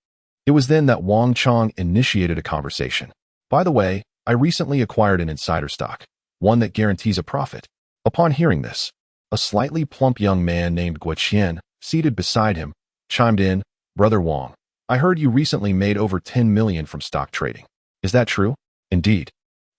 [SPEAKER 1] It was then that Wang Chong initiated a conversation. "By the way, I recently acquired an insider stock, one that guarantees a profit." Upon hearing this, a slightly plump young man named Guo Qian, seated beside him, chimed in, "Brother Wang, I heard you recently made over 10 million from stock trading. Is that true?" "Indeed."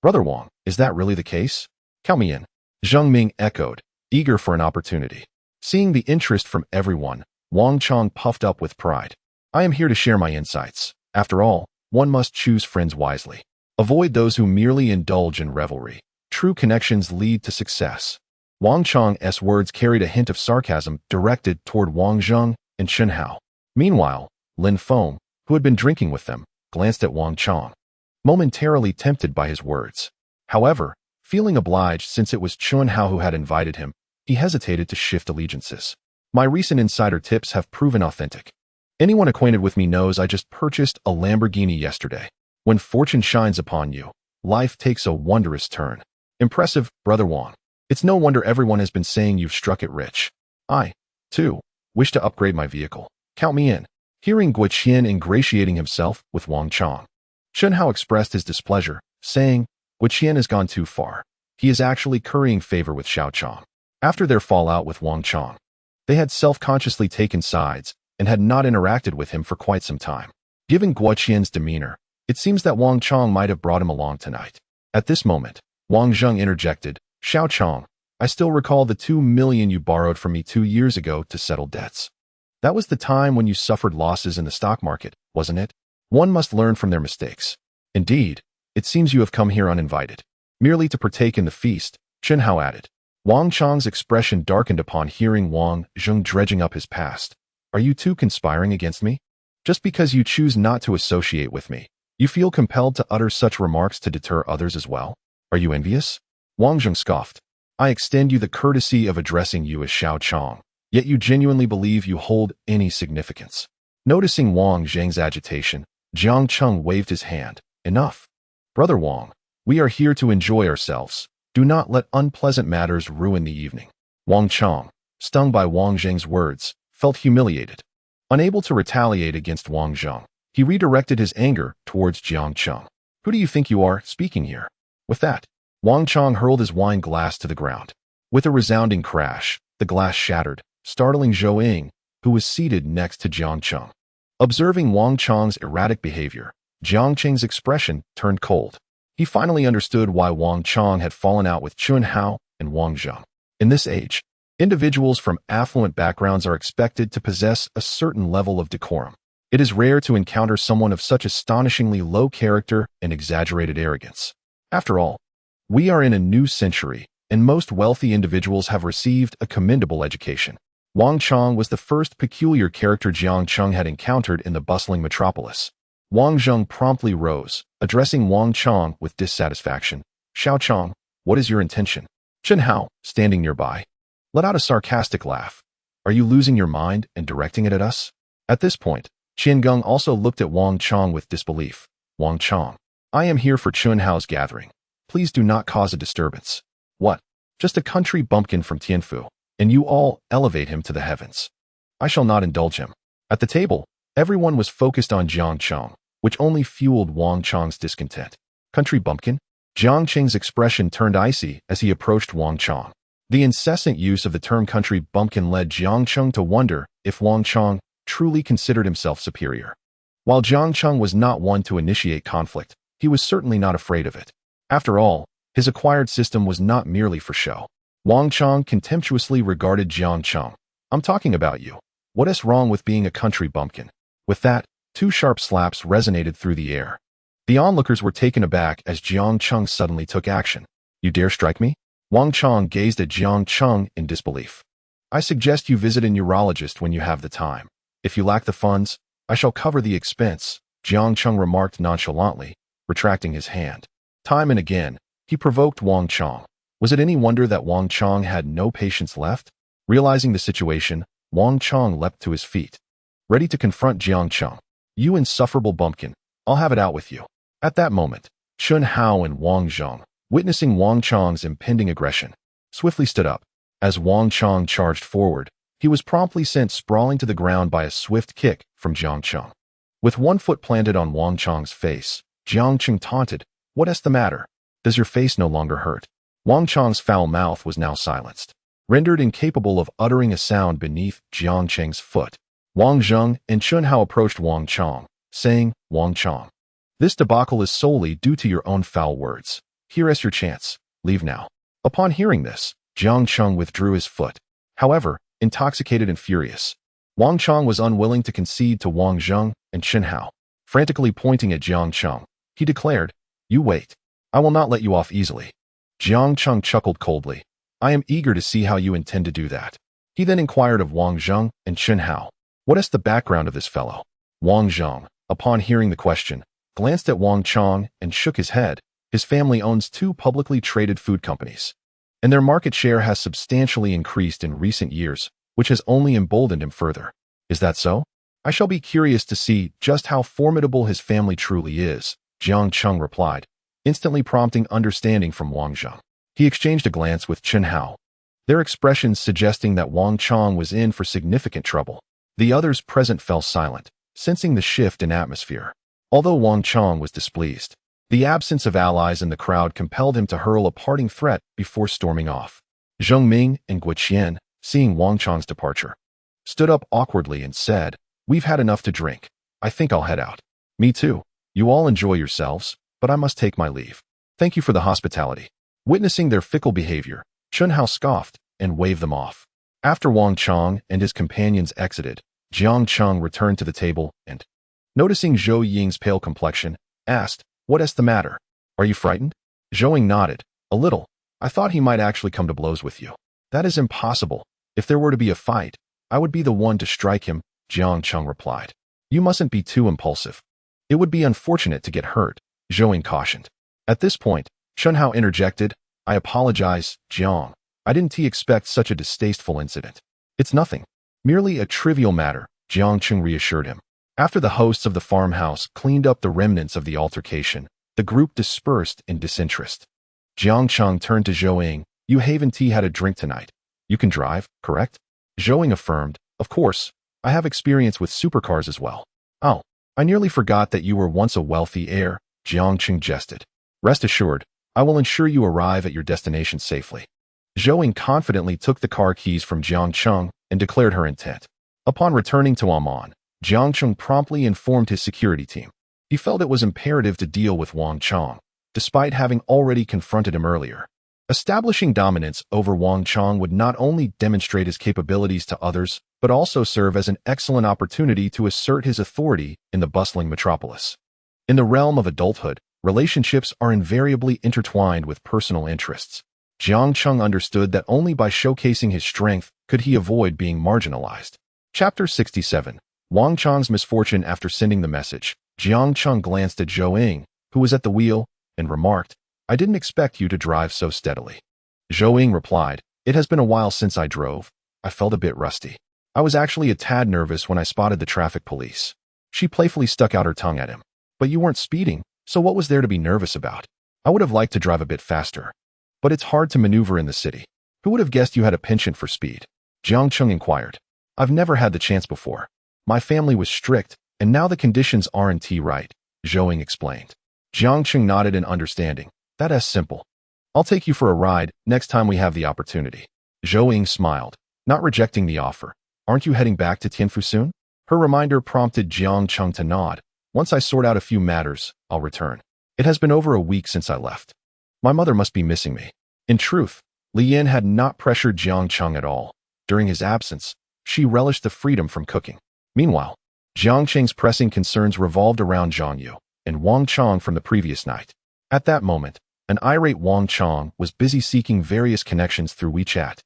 [SPEAKER 1] "Brother Wang, is that really the case? Count me in," Zheng Ming echoed, eager for an opportunity. Seeing the interest from everyone, Wang Chong puffed up with pride. "I am here to share my insights. After all, one must choose friends wisely. Avoid those who merely indulge in revelry. True connections lead to success." Wang Chong's words carried a hint of sarcasm directed toward Wang Zheng and Chen Hao. Meanwhile, Lin Feng, who had been drinking with them, glanced at Wang Chong, momentarily tempted by his words. However, feeling obliged since it was Chen Hao who had invited him, he hesitated to shift allegiances. "My recent insider tips have proven authentic. Anyone acquainted with me knows I just purchased a Lamborghini yesterday. When fortune shines upon you, life takes a wondrous turn. Impressive, Brother Wang. It's no wonder everyone has been saying you've struck it rich. I, too, wish to upgrade my vehicle. Count me in." Hearing Guo Qian ingratiating himself with Wang Chong, Chen Hao expressed his displeasure, saying, "Guo Qian has gone too far. He is actually currying favor with Xiao Chong." After their fallout with Wang Chong, they had self-consciously taken sides and had not interacted with him for quite some time. Given Guo Qian's demeanor, It seems that Wang Chong might have brought him along tonight. At this moment, Wang Zheng interjected, Xiao Chong, I still recall the 2 million you borrowed from me 2 years ago to settle debts. That was the time when you suffered losses in the stock market, wasn't it? One must learn from their mistakes. Indeed, it seems you have come here uninvited, merely to partake in the feast, Chen Hao added. Wang Chong's expression darkened upon hearing Wang Zheng dredging up his past. Are you two conspiring against me? Just because you choose not to associate with me, you feel compelled to utter such remarks to deter others as well? Are you envious? Wang Zheng scoffed. I extend you the courtesy of addressing you as Xiao Chong, yet you genuinely believe you hold any significance. Noticing Wang Zheng's agitation, Jiang Cheng waved his hand. Enough. Brother Wang, we are here to enjoy ourselves. Do not let unpleasant matters ruin the evening. Wang Chong, stung by Wang Zheng's words, felt humiliated. Unable to retaliate against Wang Zheng, he redirected his anger towards Jiang Cheng. Who do you think you are, speaking here? With that, Wang Chong hurled his wine glass to the ground. With a resounding crash, the glass shattered, startling Zhou Ying, who was seated next to Jiang Cheng. Observing Wang Chong's erratic behavior, Jiang Cheng's expression turned cold. He finally understood why Wang Chong had fallen out with Chun Hao and Wang Zheng. In this age, individuals from affluent backgrounds are expected to possess a certain level of decorum. It is rare to encounter someone of such astonishingly low character and exaggerated arrogance. After all, we are in a new century, and most wealthy individuals have received a commendable education. Wang Chong was the first peculiar character Jiang Cheng had encountered in the bustling metropolis. Wang Zheng promptly rose, addressing Wang Chong with dissatisfaction. Xiao Chong, what is your intention? Chen Hao, standing nearby, let out a sarcastic laugh. Are you losing your mind and directing it at us? At this point, Qian Geng also looked at Wang Chong with disbelief. Wang Chong, I am here for Chun Hao's gathering. Please do not cause a disturbance. What? Just a country bumpkin from Tianfu, and you all elevate him to the heavens. I shall not indulge him. At the table, everyone was focused on Jiang Cheng, which only fueled Wang Chong's discontent. Country bumpkin? Jiang Cheng's expression turned icy as he approached Wang Chong. The incessant use of the term country bumpkin led Jiang Cheng to wonder if Wang Chong truly considered himself superior. While Jiang Cheng was not one to initiate conflict, he was certainly not afraid of it. After all, his acquired system was not merely for show. Wang Chong contemptuously regarded Jiang Cheng. I'm talking about you. What is wrong with being a country bumpkin? With that, 2 sharp slaps resonated through the air. The onlookers were taken aback as Jiang Cheng suddenly took action. You dare strike me? Wang Chong gazed at Jiang Cheng in disbelief. I suggest you visit a neurologist when you have the time. If you lack the funds, I shall cover the expense, Jiang Cheng remarked nonchalantly, retracting his hand. Time and again, he provoked Wang Chong. Was it any wonder that Wang Chong had no patience left? Realizing the situation, Wang Chong leapt to his feet, ready to confront Jiang Cheng. You insufferable bumpkin, I'll have it out with you. At that moment, Chun Hao and Wang Zheng, witnessing Wang Chong's impending aggression, swiftly stood up. As Wang Chong charged forward, he was promptly sent sprawling to the ground by a swift kick from Jiang Cheng. With one foot planted on Wang Chong's face, Jiang Cheng taunted, What is the matter? Does your face no longer hurt? Wang Chong's foul mouth was now silenced, rendered incapable of uttering a sound beneath Jiang Cheng's foot. Wang Zheng and Chun Hao approached Wang Chong, saying, Wang Chong, this debacle is solely due to your own foul words. Here is your chance. Leave now. Upon hearing this, Jiang Cheng withdrew his foot. However, intoxicated and furious, Wang Chong was unwilling to concede to Wang Zheng and Chen Hao. Frantically pointing at Jiang Cheng, he declared, You wait. I will not let you off easily. Jiang Cheng chuckled coldly. I am eager to see how you intend to do that. He then inquired of Wang Zheng and Chen Hao. What is the background of this fellow? Wang Zheng, upon hearing the question, glanced at Wang Chong and shook his head. His family owns 2 publicly traded food companies, and their market share has substantially increased in recent years, which has only emboldened him further. Is that so? I shall be curious to see just how formidable his family truly is, Jiang Cheng replied, instantly prompting understanding from Wang Zheng. He exchanged a glance with Chen Hao, their expressions suggesting that Wang Chong was in for significant trouble. The others present fell silent, sensing the shift in atmosphere. Although Wang Chong was displeased, the absence of allies in the crowd compelled him to hurl a parting threat before storming off. Zheng Ming and Guo Qian, seeing Wang Chong's departure, stood up awkwardly and said, We've had enough to drink. I think I'll head out. Me too. You all enjoy yourselves, but I must take my leave. Thank you for the hospitality." Witnessing their fickle behavior, Chunhao scoffed and waved them off. After Wang Chong and his companions exited, Jiang Cheng returned to the table and, noticing Zhou Ying's pale complexion, asked, "What is the matter? Are you frightened?" Zhou Ying nodded. "A little. I thought he might actually come to blows with you." "That is impossible. If there were to be a fight, I would be the one to strike him," Jiang Cheng replied. "You mustn't be too impulsive. It would be unfortunate to get hurt," Zhou Ying cautioned. At this point, Chunhao interjected, "I apologize, Jiang. I didn't expect such a distasteful incident." "It's nothing. Merely a trivial matter," Jiang Cheng reassured him. After the hosts of the farmhouse cleaned up the remnants of the altercation, the group dispersed in disinterest. Jiang Cheng turned to Zhou Ying. "You haven't had a drink tonight. You can drive, correct?" Zhou Ying affirmed, "Of course. I have experience with supercars as well." "Oh, I nearly forgot that you were once a wealthy heir," Jiang Cheng jested. "Rest assured, I will ensure you arrive at your destination safely." Zhou Ying confidently took the car keys from Jiang Cheng and declared her intent. Upon returning to Amman, Jiang Cheng promptly informed his security team. He felt it was imperative to deal with Wang Chong, despite having already confronted him earlier. Establishing dominance over Wang Chong would not only demonstrate his capabilities to others, but also serve as an excellent opportunity to assert his authority in the bustling metropolis. In the realm of adulthood, relationships are invariably intertwined with personal interests. Jiang Cheng understood that only by showcasing his strength could he avoid being marginalized. Chapter 67. Wang Chong's misfortune. After sending the message, Jiang Cheng glanced at Zhou Ying, who was at the wheel, and remarked, "I didn't expect you to drive so steadily." Zhou Ying replied, "It has been a while since I drove. I felt a bit rusty. I was actually a tad nervous when I spotted the traffic police." She playfully stuck out her tongue at him. "But you weren't speeding, so what was there to be nervous about? I would have liked to drive a bit faster. But it's hard to maneuver in the city. Who would have guessed you had a penchant for speed?" Jiang Cheng inquired. "I've never had the chance before. My family was strict, and now the conditions aren't right," Zhou Ying explained. Jiang Cheng nodded in understanding. "That's simple. I'll take you for a ride next time we have the opportunity." Zhou Ying smiled, not rejecting the offer. "Aren't you heading back to Tianfu soon?" Her reminder prompted Jiang Cheng to nod. "Once I sort out a few matters, I'll return. It has been over a week since I left. My mother must be missing me." In truth, Li Yan had not pressured Jiang Cheng at all. During his absence, she relished the freedom from cooking. Meanwhile, Jiang Cheng's pressing concerns revolved around Zhang Yu and Wang Chong from the previous night. At that moment, an irate Wang Chong was busy seeking various connections through WeChat,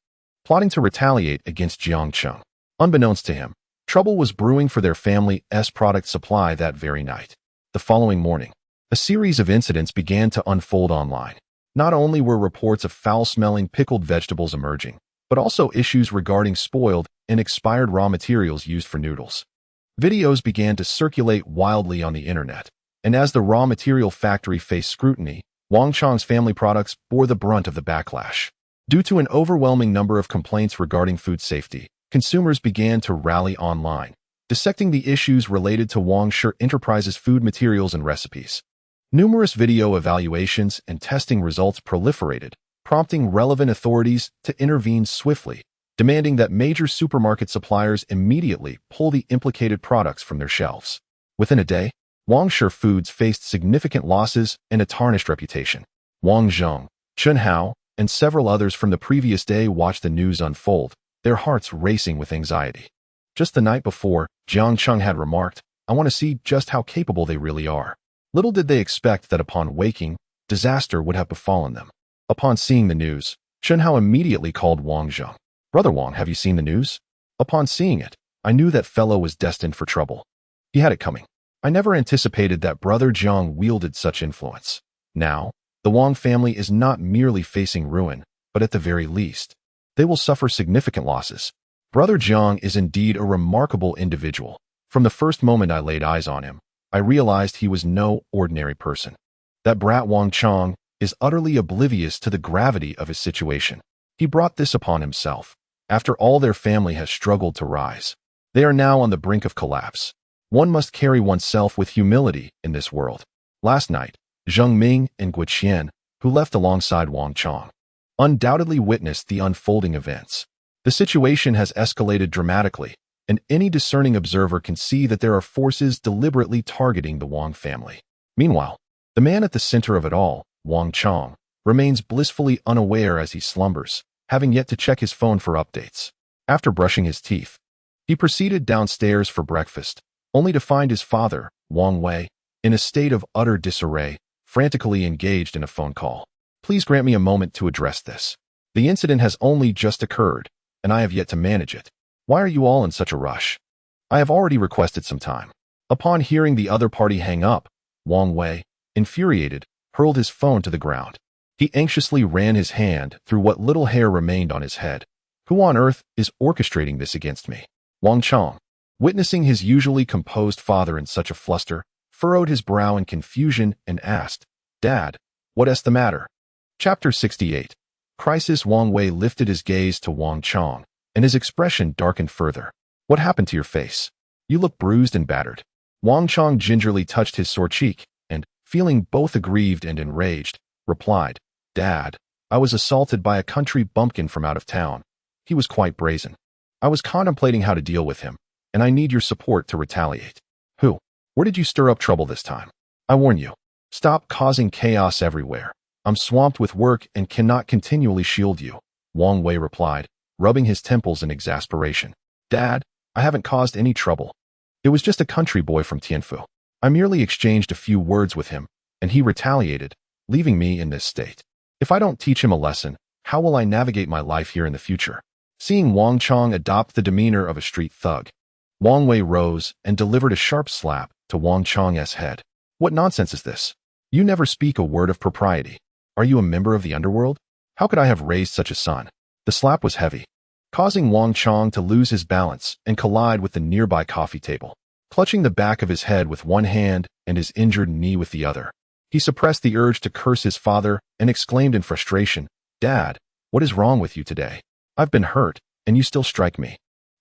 [SPEAKER 1] plotting to retaliate against Jiang Cheng. Unbeknownst to him, trouble was brewing for their family's product supply that very night. The following morning, a series of incidents began to unfold online. Not only were reports of foul-smelling pickled vegetables emerging, but also issues regarding spoiled and expired raw materials used for noodles. Videos began to circulate wildly on the internet, and as the raw material factory faced scrutiny, Wang Chong's family products bore the brunt of the backlash. Due to an overwhelming number of complaints regarding food safety, consumers began to rally online, dissecting the issues related to Wang Shi Enterprises' food materials and recipes. Numerous video evaluations and testing results proliferated, prompting relevant authorities to intervene swiftly, demanding that major supermarket suppliers immediately pull the implicated products from their shelves. Within a day, Wang Shi Foods faced significant losses and a tarnished reputation. Wang Zheng, Chun Hao, and several others from the previous day watched the news unfold, their hearts racing with anxiety. Just the night before, Jiang Cheng had remarked, "I want to see just how capable they really are." Little did they expect that upon waking, disaster would have befallen them. Upon seeing the news, Chun Hao immediately called Wang Zheng. "Brother Wang, have you seen the news?" Upon seeing it, I knew that fellow was destined for trouble. He had it coming. I never anticipated that Brother Zheng wielded such influence. Now, the Wang family is not merely facing ruin, but at the very least, they will suffer significant losses. Brother Zheng is indeed a remarkable individual. From the first moment I laid eyes on him, I realized he was no ordinary person. That brat Wang Chong is utterly oblivious to the gravity of his situation. He brought this upon himself. After all their family has struggled to rise, they are now on the brink of collapse. One must carry oneself with humility in this world. Last night, Zheng Ming and Guo Qian, who left alongside Wang Chong, undoubtedly witnessed the unfolding events. The situation has escalated dramatically, and any discerning observer can see that there are forces deliberately targeting the Wang family. Meanwhile, the man at the center of it all, Wang Chong, remains blissfully unaware as he slumbers, having yet to check his phone for updates. After brushing his teeth, he proceeded downstairs for breakfast, only to find his father, Wang Wei, in a state of utter disarray, frantically engaged in a phone call. Please grant me a moment to address this. The incident has only just occurred, and I have yet to manage it. Why are you all in such a rush? I have already requested some time. Upon hearing the other party hang up, Wang Wei, infuriated, hurled his phone to the ground. He anxiously ran his hand through what little hair remained on his head. Who on earth is orchestrating this against me? Wang Chong, witnessing his usually composed father in such a fluster, furrowed his brow in confusion and asked, Dad, what is the matter? Chapter 68. Crisis. Wang Wei lifted his gaze to Wang Chong, and his expression darkened further. What happened to your face? You look bruised and battered. Wang Chong gingerly touched his sore cheek, and, feeling both aggrieved and enraged, replied, Dad, I was assaulted by a country bumpkin from out of town. He was quite brazen. I was contemplating how to deal with him, and I need your support to retaliate. Who? Where did you stir up trouble this time? I warn you, stop causing chaos everywhere. I'm swamped with work and cannot continually shield you, Wang Wei replied, rubbing his temples in exasperation. Dad, I haven't caused any trouble. It was just a country boy from Tianfu. I merely exchanged a few words with him, and he retaliated, leaving me in this state. If I don't teach him a lesson, how will I navigate my life here in the future? Seeing Wang Chong adopt the demeanor of a street thug, Wang Wei rose and delivered a sharp slap to Wang Chong's head. What nonsense is this? You never speak a word of propriety. Are you a member of the underworld? How could I have raised such a son? The slap was heavy, causing Wang Chong to lose his balance and collide with the nearby coffee table. Clutching the back of his head with one hand and his injured knee with the other, he suppressed the urge to curse his father and exclaimed in frustration, Dad, what is wrong with you today? I've been hurt, and you still strike me.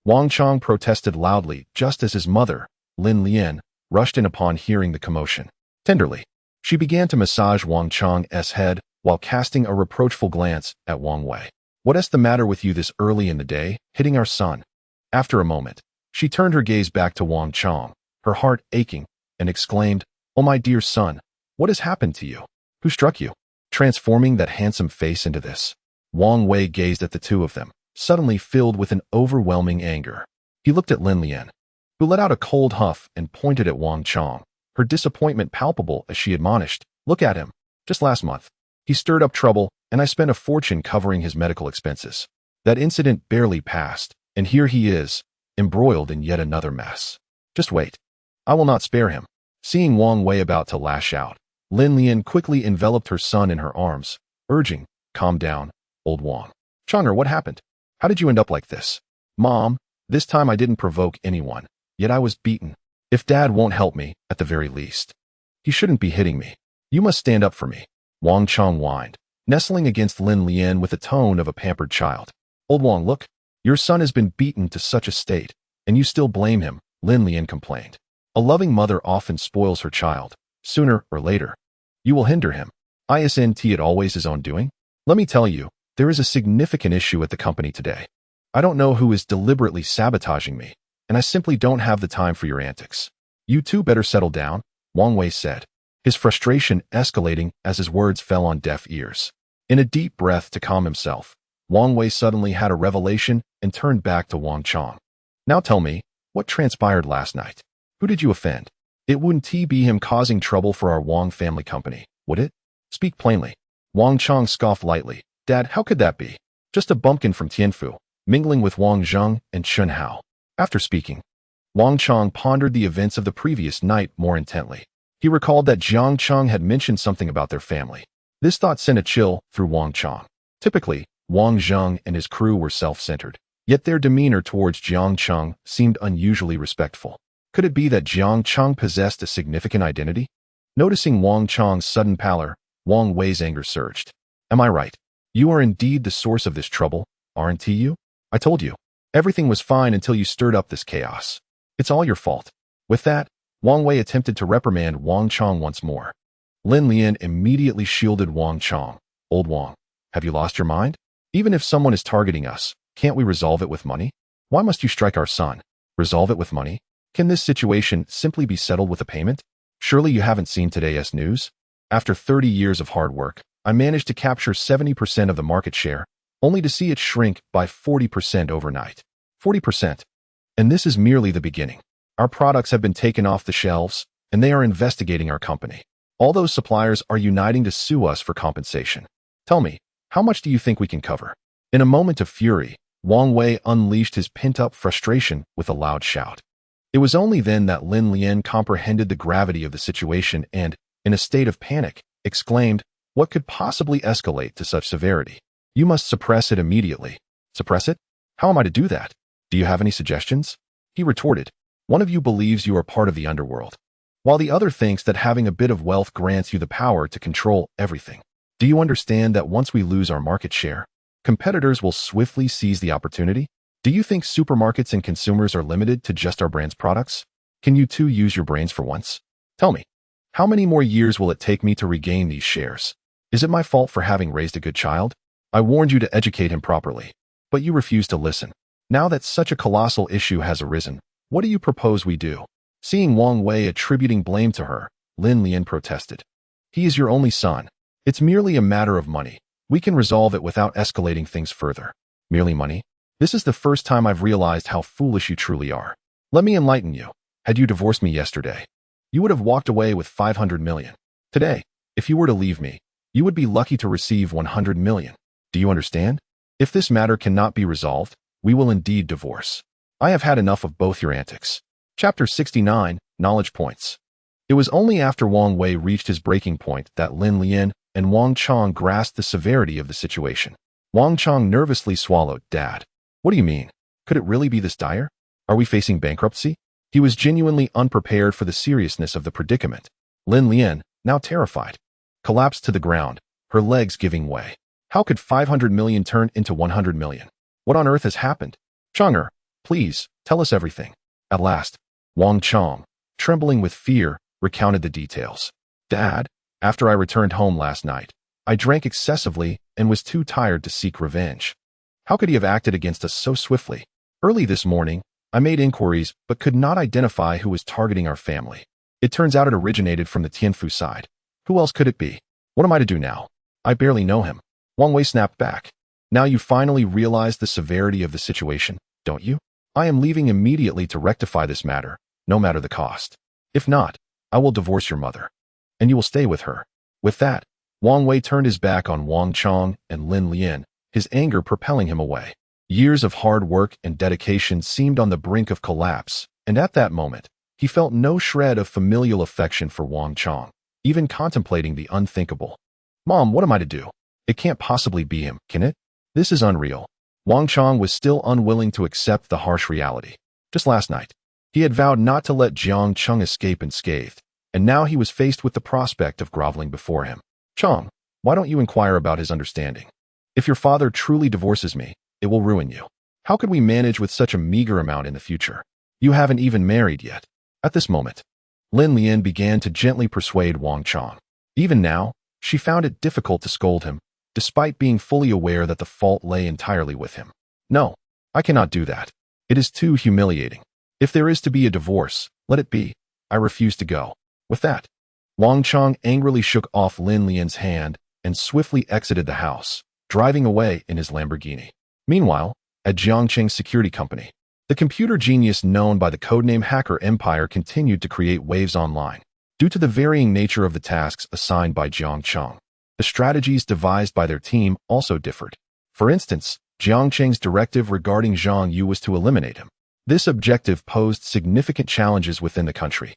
[SPEAKER 1] Wang Chong protested loudly just as his mother, Lin Lian, rushed in upon hearing the commotion. Tenderly, she began to massage Wang Chong's head while casting a reproachful glance at Wang Wei. What is the matter with you this early in the day, hitting our son? After a moment, she turned her gaze back to Wang Chong, her heart aching, and exclaimed, Oh my dear son, what has happened to you? Who struck you? Transforming that handsome face into this. Wang Wei gazed at the two of them, suddenly filled with an overwhelming anger. He looked at Lin Lian, who let out a cold huff and pointed at Wang Chong, her disappointment palpable as she admonished, Look at him. Just last month, he stirred up trouble, and I spent a fortune covering his medical expenses. That incident barely passed, and here he is, embroiled in yet another mess. Just wait. I will not spare him. Seeing Wang Wei about to lash out, Lin Lian quickly enveloped her son in her arms, urging, Calm down, old Wang. Chonger, what happened? How did you end up like this? Mom, this time I didn't provoke anyone, yet I was beaten. If Dad won't help me, at the very least, he shouldn't be hitting me. You must stand up for me. Wang Chong whined, nestling against Lin Lian with the tone of a pampered child. Old Wang, look, your son has been beaten to such a state, and you still blame him, Lin Lian complained. A loving mother often spoils her child. Sooner or later, you will hinder him. Isn't it always his own doing? Let me tell you, there is a significant issue at the company today. I don't know who is deliberately sabotaging me, and I simply don't have the time for your antics. You two better settle down, Wang Wei said, his frustration escalating as his words fell on deaf ears. In a deep breath to calm himself, Wang Wei suddenly had a revelation and turned back to Wang Chong. Now tell me, what transpired last night? Who did you offend? It wouldn't be him causing trouble for our Wang family company, would it? Speak plainly. Wang Chong scoffed lightly. Dad, how could that be? Just a bumpkin from Tianfu, mingling with Wang Zheng and Chun Hao. After speaking, Wang Chong pondered the events of the previous night more intently. He recalled that Jiang Cheng had mentioned something about their family. This thought sent a chill through Wang Chong. Typically, Wang Zheng and his crew were self-centered, yet their demeanor towards Jiang Cheng seemed unusually respectful. Could it be that Jiang Cheng possessed a significant identity? Noticing Wang Chong's sudden pallor, Wang Wei's anger surged. Am I right? You are indeed the source of this trouble, aren't you? I told you. Everything was fine until you stirred up this chaos. It's all your fault. With that, Wang Wei attempted to reprimand Wang Chong once more. Lin Lian immediately shielded Wang Chong. Old Wang, have you lost your mind? Even if someone is targeting us, can't we resolve it with money? Why must you strike our son? Resolve it with money? Can this situation simply be settled with a payment? Surely you haven't seen today's news? After 30 years of hard work, I managed to capture 70% of the market share, only to see it shrink by 40% overnight. 40%. And this is merely the beginning. Our products have been taken off the shelves, and they are investigating our company. All those suppliers are uniting to sue us for compensation. Tell me, how much do you think we can cover? In a moment of fury, Wang Wei unleashed his pent-up frustration with a loud shout. It was only then that Lin Lian comprehended the gravity of the situation and, in a state of panic, exclaimed, "What could possibly escalate to such severity? You must suppress it immediately." Suppress it? How am I to do that? Do you have any suggestions? He retorted, "One of you believes you are part of the underworld, while the other thinks that having a bit of wealth grants you the power to control everything. Do you understand that once we lose our market share, competitors will swiftly seize the opportunity? Do you think supermarkets and consumers are limited to just our brand's products? Can you too use your brains for once? Tell me, how many more years will it take me to regain these shares? Is it my fault for having raised a good child? I warned you to educate him properly, but you refused to listen. Now that such a colossal issue has arisen, what do you propose we do?" Seeing Wang Wei attributing blame to her, Lin Lian protested. "He is your only son. It's merely a matter of money. We can resolve it without escalating things further." Merely money? This is the first time I've realized how foolish you truly are. Let me enlighten you. Had you divorced me yesterday, you would have walked away with 500 million. Today, if you were to leave me, you would be lucky to receive 100 million. Do you understand? If this matter cannot be resolved, we will indeed divorce. I have had enough of both your antics. Chapter 69, Knowledge Points. It was only after Wang Wei reached his breaking point that Lin Lian and Wang Chong grasped the severity of the situation. Wang Chong nervously swallowed. "Dad, what do you mean? Could it really be this dire? Are we facing bankruptcy?" He was genuinely unprepared for the seriousness of the predicament. Lin Lian, now terrified, collapsed to the ground, her legs giving way. How could 500 million turn into 100 million? What on earth has happened? "Chonger, please, tell us everything." At last, Wang Chong, trembling with fear, recounted the details. "Dad, after I returned home last night, I drank excessively and was too tired to seek revenge. How could he have acted against us so swiftly? Early this morning, I made inquiries but could not identify who was targeting our family. It turns out it originated from the Tianfu side. Who else could it be? What am I to do now? I barely know him." Wang Wei snapped back. "Now you finally realize the severity of the situation, don't you? I am leaving immediately to rectify this matter, no matter the cost. If not, I will divorce your mother, and you will stay with her." With that, Wang Wei turned his back on Wang Chong and Lin Lian, his anger propelling him away. Years of hard work and dedication seemed on the brink of collapse, and at that moment, he felt no shred of familial affection for Wang Chong, even contemplating the unthinkable. "Mom, what am I to do? It can't possibly be him, can it? This is unreal." Wang Chong was still unwilling to accept the harsh reality. Just last night, he had vowed not to let Jiang Cheng escape unscathed, and now he was faced with the prospect of groveling before him. "Chong, why don't you inquire about his understanding? If your father truly divorces me, it will ruin you. How could we manage with such a meager amount in the future? You haven't even married yet." At this moment, Lin Lian began to gently persuade Wang Chong. Even now, she found it difficult to scold him, despite being fully aware that the fault lay entirely with him. "No, I cannot do that. It is too humiliating. If there is to be a divorce, let it be. I refuse to go." With that, Wang Chong angrily shook off Lin Lian's hand and swiftly exited the house, driving away in his Lamborghini. Meanwhile, at Jiangcheng's security company, the computer genius known by the codename Hacker Empire continued to create waves online. Due to the varying nature of the tasks assigned by Jiang Cheng, the strategies devised by their team also differed. For instance, Jiang Cheng's directive regarding Zhang Yu was to eliminate him. This objective posed significant challenges within the country,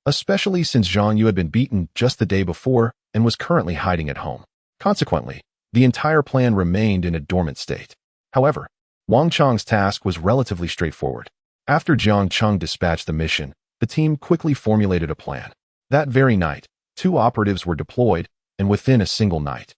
[SPEAKER 1] especially since Zhang Yu had been beaten just the day before and was currently hiding at home. Consequently, the entire plan remained in a dormant state. However, Wang Chong's task was relatively straightforward. After Jiang Cheng dispatched the mission, the team quickly formulated a plan. That very night, 2 operatives were deployed, and within a single night,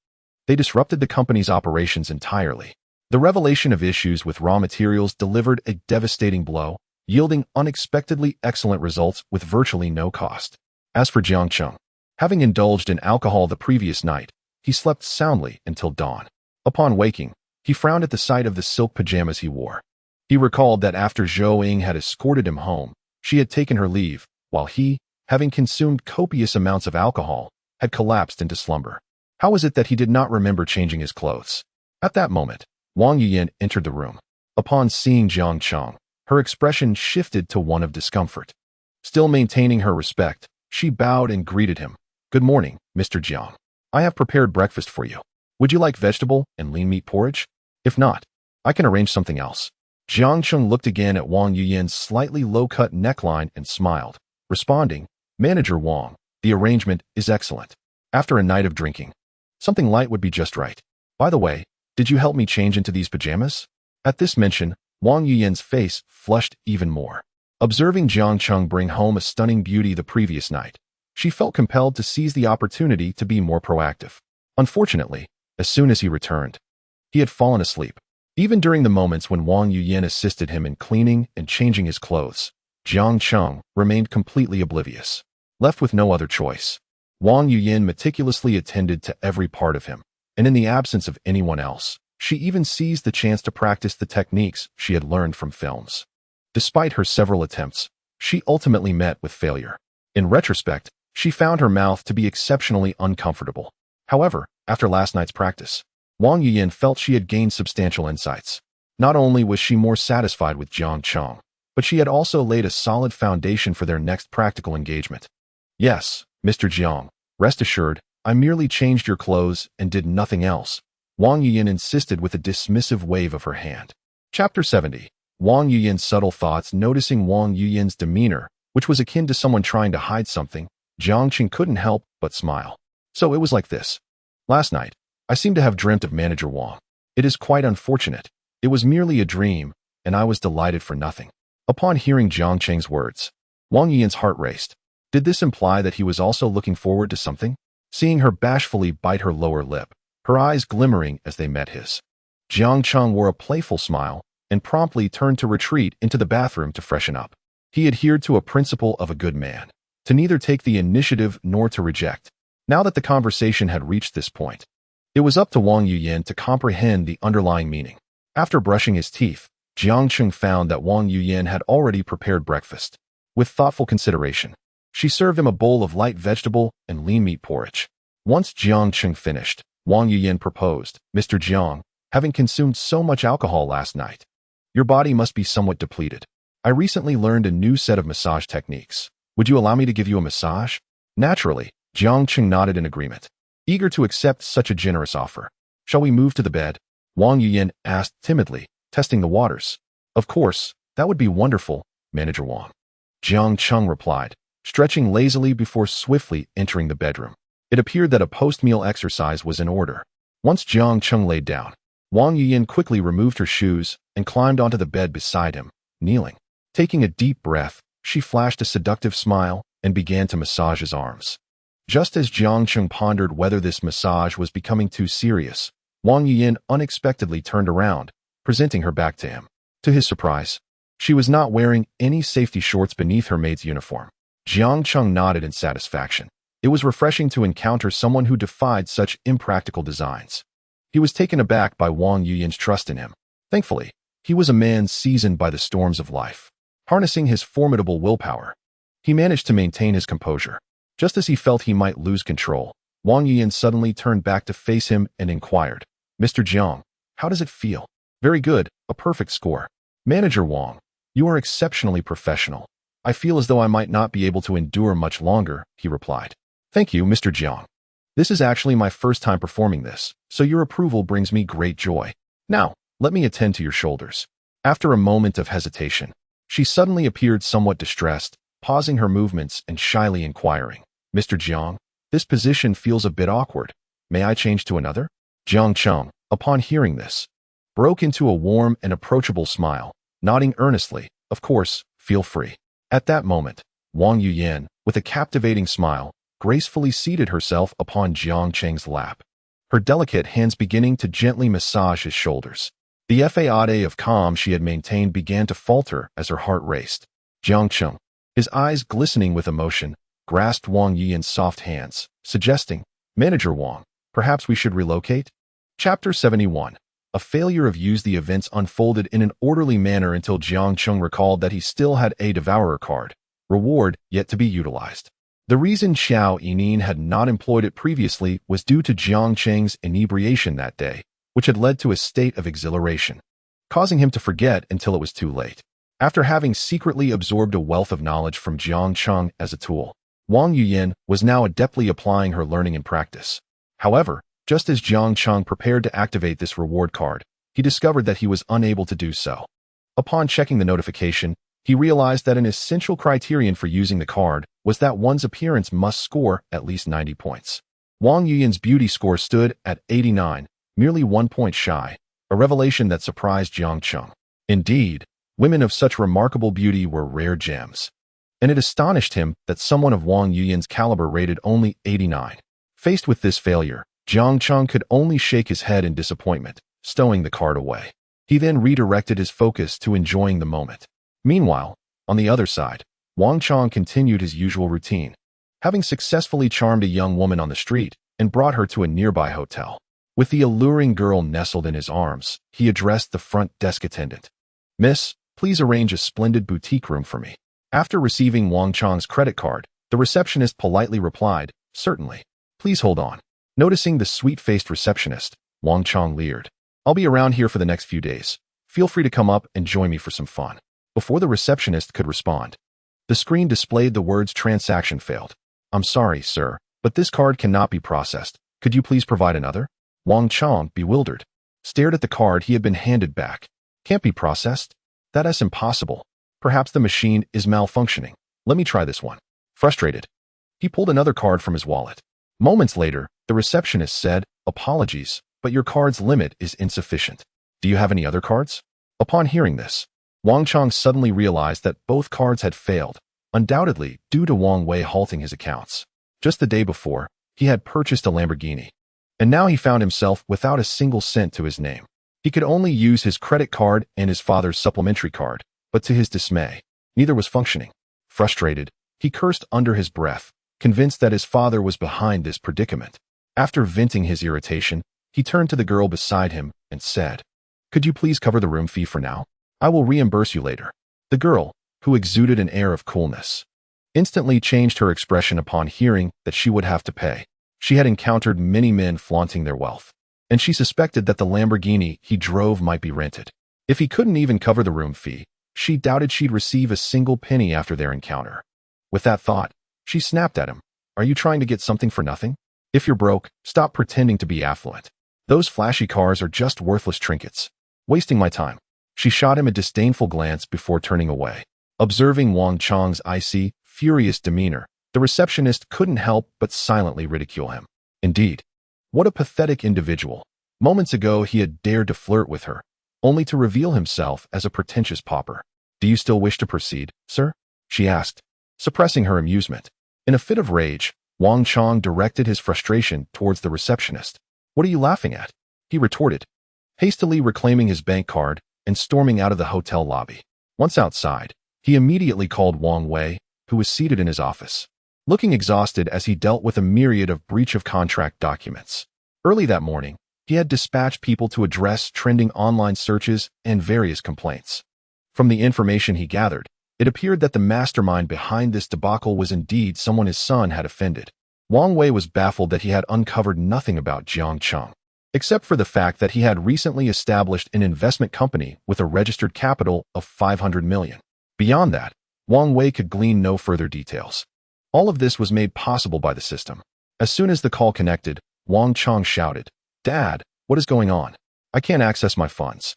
[SPEAKER 1] they disrupted the company's operations entirely. The revelation of issues with raw materials delivered a devastating blow, yielding unexpectedly excellent results with virtually no cost. As for Jiang Cheng, having indulged in alcohol the previous night, he slept soundly until dawn. Upon waking, he frowned at the sight of the silk pajamas he wore. He recalled that after Zhou Ying had escorted him home, she had taken her leave, while he, having consumed copious amounts of alcohol, had collapsed into slumber. How was it that he did not remember changing his clothes? At that moment, Wang Yuyan entered the room. Upon seeing Jiang Cheng, her expression shifted to one of discomfort. Still maintaining her respect, she bowed and greeted him. "Good morning, Mr. Jiang. I have prepared breakfast for you. Would you like vegetable and lean meat porridge? If not, I can arrange something else." Jiang Cheng looked again at Wang Yuyan's slightly low-cut neckline and smiled, responding, "Manager Wang, the arrangement is excellent. After a night of drinking, something light would be just right. By the way, did you help me change into these pajamas?" At this mention, Wang Yuyan's face flushed even more. Observing Jiang Cheng bring home a stunning beauty the previous night, she felt compelled to seize the opportunity to be more proactive. Unfortunately, as soon as he returned, he had fallen asleep. Even during the moments when Wang Yuyan assisted him in cleaning and changing his clothes, Jiang Cheng remained completely oblivious. Left with no other choice, Wang Yuyan meticulously attended to every part of him, and in the absence of anyone else, she even seized the chance to practice the techniques she had learned from films. Despite her several attempts, she ultimately met with failure. In retrospect, she found her mouth to be exceptionally uncomfortable. However, after last night's practice, Wang Yuyan felt she had gained substantial insights. Not only was she more satisfied with Jiang Cheng, but she had also laid a solid foundation for their next practical engagement. "Yes, Mr. Jiang, rest assured, I merely changed your clothes and did nothing else," Wang Yuyan insisted with a dismissive wave of her hand. Chapter 70. Wang Yuyan's subtle thoughts. Noticing Wang Yuyan's demeanor, which was akin to someone trying to hide something, Jiang Cheng couldn't help but smile. "So it was like this. Last night, I seem to have dreamt of Manager Wang. It is quite unfortunate. It was merely a dream, and I was delighted for nothing." Upon hearing Jiang Cheng's words, Wang Yuyan's heart raced. Did this imply that he was also looking forward to something? Seeing her bashfully bite her lower lip, her eyes glimmering as they met his, Jiang Cheng wore a playful smile and promptly turned to retreat into the bathroom to freshen up. He adhered to a principle of a good man, to neither take the initiative nor to reject. Now that the conversation had reached this point, it was up to Wang Yuyan to comprehend the underlying meaning. After brushing his teeth, Jiang Cheng found that Wang Yuyan had already prepared breakfast. With thoughtful consideration, she served him a bowl of light vegetable and lean meat porridge. Once Jiang Cheng finished, Wang Yuyan proposed, "Mr. Jiang, having consumed so much alcohol last night, your body must be somewhat depleted. I recently learned a new set of massage techniques. Would you allow me to give you a massage?" Naturally, Jiang Cheng nodded in agreement, eager to accept such a generous offer. "Shall we move to the bed?" Wang Yuyan asked timidly, testing the waters. "Of course, that would be wonderful, Manager Wang," Jiang Cheng replied, stretching lazily before swiftly entering the bedroom. It appeared that a post-meal exercise was in order. Once Jiang Cheng laid down, Wang Yuyan quickly removed her shoes and climbed onto the bed beside him, kneeling. Taking a deep breath, she flashed a seductive smile and began to massage his arms. Just as Jiang Cheng pondered whether this massage was becoming too serious, Wang Yuyan unexpectedly turned around, presenting her back to him. To his surprise, she was not wearing any safety shorts beneath her maid's uniform. Jiang Cheng nodded in satisfaction. It was refreshing to encounter someone who defied such impractical designs. He was taken aback by Wang Yuyan's trust in him. Thankfully, he was a man seasoned by the storms of life. Harnessing his formidable willpower, he managed to maintain his composure. Just as he felt he might lose control, Wang Yuyan suddenly turned back to face him and inquired, "Mr. Jiang, how does it feel?" "Very good, a perfect score. Manager Wang, you are exceptionally professional. I feel as though I might not be able to endure much longer," he replied. "Thank you, Mr. Jiang. This is actually my first time performing this, so your approval brings me great joy. Now, let me attend to your shoulders." After a moment of hesitation, she suddenly appeared somewhat distressed, pausing her movements and shyly inquiring, "Mr. Jiang, this position feels a bit awkward. May I change to another?" Jiang Cheng, upon hearing this, broke into a warm and approachable smile, nodding earnestly, "Of course, feel free." At that moment, Wang Yuyan, with a captivating smile, gracefully seated herself upon Jiang Cheng's lap, her delicate hands beginning to gently massage his shoulders. The facade of calm she had maintained began to falter as her heart raced. Jiang Cheng, his eyes glistening with emotion, grasped Wang Yuyan's soft hands, suggesting, "Manager Wang, perhaps we should relocate?" Chapter 71. A failure of use. The events unfolded in an orderly manner until Jiang Cheng recalled that he still had a Devourer card, reward yet to be utilized. The reason Xiao Yining had not employed it previously was due to Jiang Cheng's inebriation that day, which had led to a state of exhilaration, causing him to forget until it was too late. After having secretly absorbed a wealth of knowledge from Jiang Cheng as a tool, Wang Yuyin was now adeptly applying her learning in practice. However, just as Jiang Cheng prepared to activate this reward card, he discovered that he was unable to do so. Upon checking the notification, he realized that an essential criterion for using the card was that one's appearance must score at least 90 points. Wang Yuyin's beauty score stood at 89, merely 1 point shy, a revelation that surprised Jiang Cheng. Indeed, women of such remarkable beauty were rare gems, and it astonished him that someone of Wang Yuyin's caliber rated only 89. Faced with this failure, Jiang Cheng could only shake his head in disappointment, stowing the card away. He then redirected his focus to enjoying the moment. Meanwhile, on the other side, Wang Cheng continued his usual routine, having successfully charmed a young woman on the street and brought her to a nearby hotel. With the alluring girl nestled in his arms, he addressed the front desk attendant. "Miss, please arrange a splendid boutique room for me." After receiving Wang Cheng's credit card, the receptionist politely replied, "Certainly. Please hold on." Noticing the sweet-faced receptionist, Wang Cheng leered, "I'll be around here for the next few days. Feel free to come up and join me for some fun." Before the receptionist could respond, the screen displayed the words "Transaction failed." "I'm sorry, sir, but this card cannot be processed. Could you please provide another?" Wang Cheng, bewildered, stared at the card he had been handed back. "Can't be processed? That's impossible. Perhaps the machine is malfunctioning. Let me try this one." Frustrated, he pulled another card from his wallet. Moments later, the receptionist said, "Apologies, but your card's limit is insufficient. Do you have any other cards?" Upon hearing this, Wang Cheng suddenly realized that both cards had failed, undoubtedly due to Wang Wei halting his accounts. Just the day before, he had purchased a Lamborghini, and now he found himself without a single cent to his name. He could only use his credit card and his father's supplementary card, but to his dismay, neither was functioning. Frustrated, he cursed under his breath, convinced that his father was behind this predicament. After venting his irritation, he turned to the girl beside him and said, "Could you please cover the room fee for now? I will reimburse you later." The girl, who exuded an air of coolness, instantly changed her expression upon hearing that she would have to pay. She had encountered many men flaunting their wealth, and she suspected that the Lamborghini he drove might be rented. If he couldn't even cover the room fee, she doubted she'd receive a single penny after their encounter. With that thought, she snapped at him, "Are you trying to get something for nothing? If you're broke, stop pretending to be affluent. Those flashy cars are just worthless trinkets. Wasting my time." She shot him a disdainful glance before turning away. Observing Wang Cheng's icy, furious demeanor, the receptionist couldn't help but silently ridicule him. Indeed, what a pathetic individual. Moments ago he had dared to flirt with her, only to reveal himself as a pretentious pauper. "Do you still wish to proceed, sir?" she asked, suppressing her amusement. In a fit of rage, Wang Cheng directed his frustration towards the receptionist. "What are you laughing at?" he retorted, hastily reclaiming his bank card and storming out of the hotel lobby. Once outside, he immediately called Wang Wei, who was seated in his office, looking exhausted as he dealt with a myriad of breach of contract documents. Early that morning, he had dispatched people to address trending online searches and various complaints. From the information he gathered, it appeared that the mastermind behind this debacle was indeed someone his son had offended. Wang Wei was baffled that he had uncovered nothing about Jiang Cheng, except for the fact that he had recently established an investment company with a registered capital of 500 million. Beyond that, Wang Wei could glean no further details. All of this was made possible by the system. As soon as the call connected, Wang Cheng shouted, "Dad, what is going on? I can't access my funds.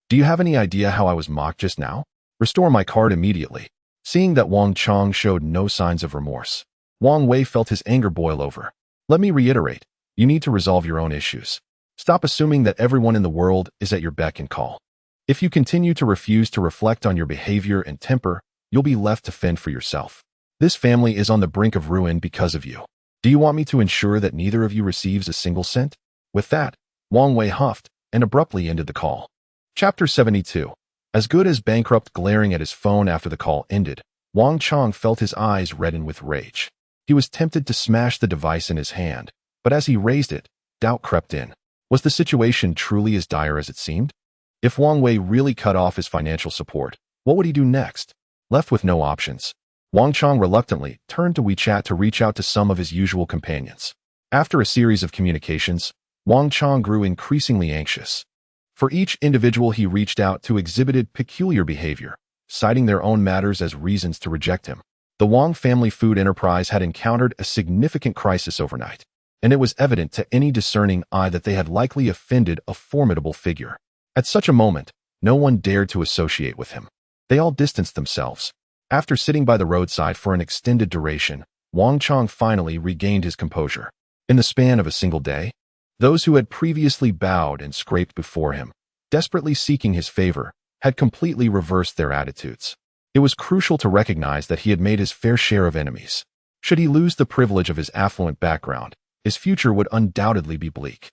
[SPEAKER 1] Do you have any idea how I was mocked just now? Restore my card immediately." Seeing that Wang Cheng showed no signs of remorse, Wang Wei felt his anger boil over. "Let me reiterate, you need to resolve your own issues. Stop assuming that everyone in the world is at your beck and call. If you continue to refuse to reflect on your behavior and temper, you'll be left to fend for yourself. This family is on the brink of ruin because of you. Do you want me to ensure that neither of you receives a single cent?" With that, Wang Wei huffed and abruptly ended the call. Chapter 72. As good as bankrupt, glaring at his phone after the call ended, Wang Cheng felt his eyes redden with rage. He was tempted to smash the device in his hand, but as he raised it, doubt crept in. Was the situation truly as dire as it seemed? If Wang Wei really cut off his financial support, what would he do next? Left with no options, Wang Chong reluctantly turned to WeChat to reach out to some of his usual companions. After a series of communications, Wang Chong grew increasingly anxious. For each individual he reached out to exhibited peculiar behavior, citing their own matters as reasons to reject him. The Wang family food enterprise had encountered a significant crisis overnight, and it was evident to any discerning eye that they had likely offended a formidable figure. At such a moment, no one dared to associate with him. They all distanced themselves. After sitting by the roadside for an extended duration, Wang Chong finally regained his composure. In the span of a single day, those who had previously bowed and scraped before him, desperately seeking his favor, had completely reversed their attitudes. It was crucial to recognize that he had made his fair share of enemies. Should he lose the privilege of his affluent background, his future would undoubtedly be bleak.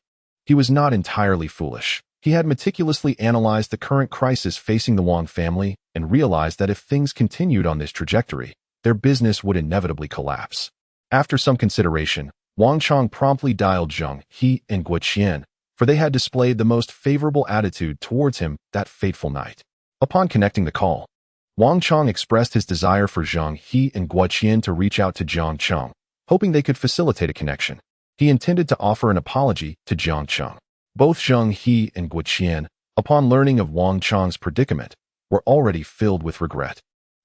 [SPEAKER 1] He was not entirely foolish. He had meticulously analyzed the current crisis facing the Wang family and realized that if things continued on this trajectory, their business would inevitably collapse. After some consideration, Wang Chong promptly dialed Zheng He and Guo Qian, for they had displayed the most favorable attitude towards him that fateful night. Upon connecting the call, Wang Chong expressed his desire for Zheng He and Guo Qian to reach out to Jiang Cheng, hoping they could facilitate a connection. He intended to offer an apology to Jiang Cheng. Both Zheng He and Guo Qian, upon learning of Wang Chong's predicament, were already filled with regret.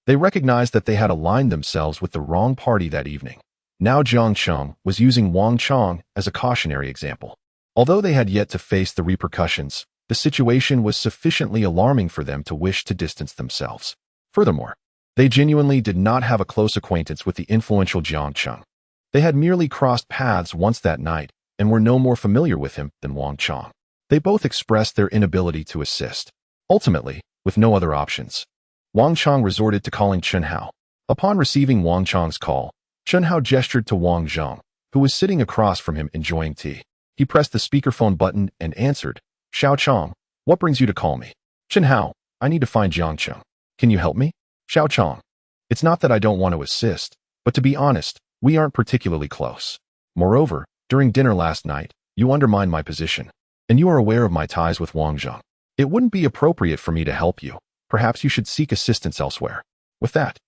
[SPEAKER 1] They recognized that they had aligned themselves with the wrong party that evening. Now Jiang Cheng was using Wang Chong as a cautionary example. Although they had yet to face the repercussions, the situation was sufficiently alarming for them to wish to distance themselves. Furthermore, they genuinely did not have a close acquaintance with the influential Jiang Cheng. They had merely crossed paths once that night and were no more familiar with him than Wang Chong. They both expressed their inability to assist. Ultimately, with no other options, Wang Chong resorted to calling Chen Hao. Upon receiving Wang Chong's call, Chen Hao gestured to Wang Zheng, who was sitting across from him enjoying tea. He pressed the speakerphone button and answered, "Xiao Chong, what brings you to call me?" "Chen Hao, I need to find Jiang Cheng. Can you help me?" "Xiao Chong, it's not that I don't want to assist, but to be honest, we aren't particularly close. Moreover, during dinner last night, you undermined my position, and you are aware of my ties with Wang Zheng. It wouldn't be appropriate for me to help you. Perhaps you should seek assistance elsewhere." With that,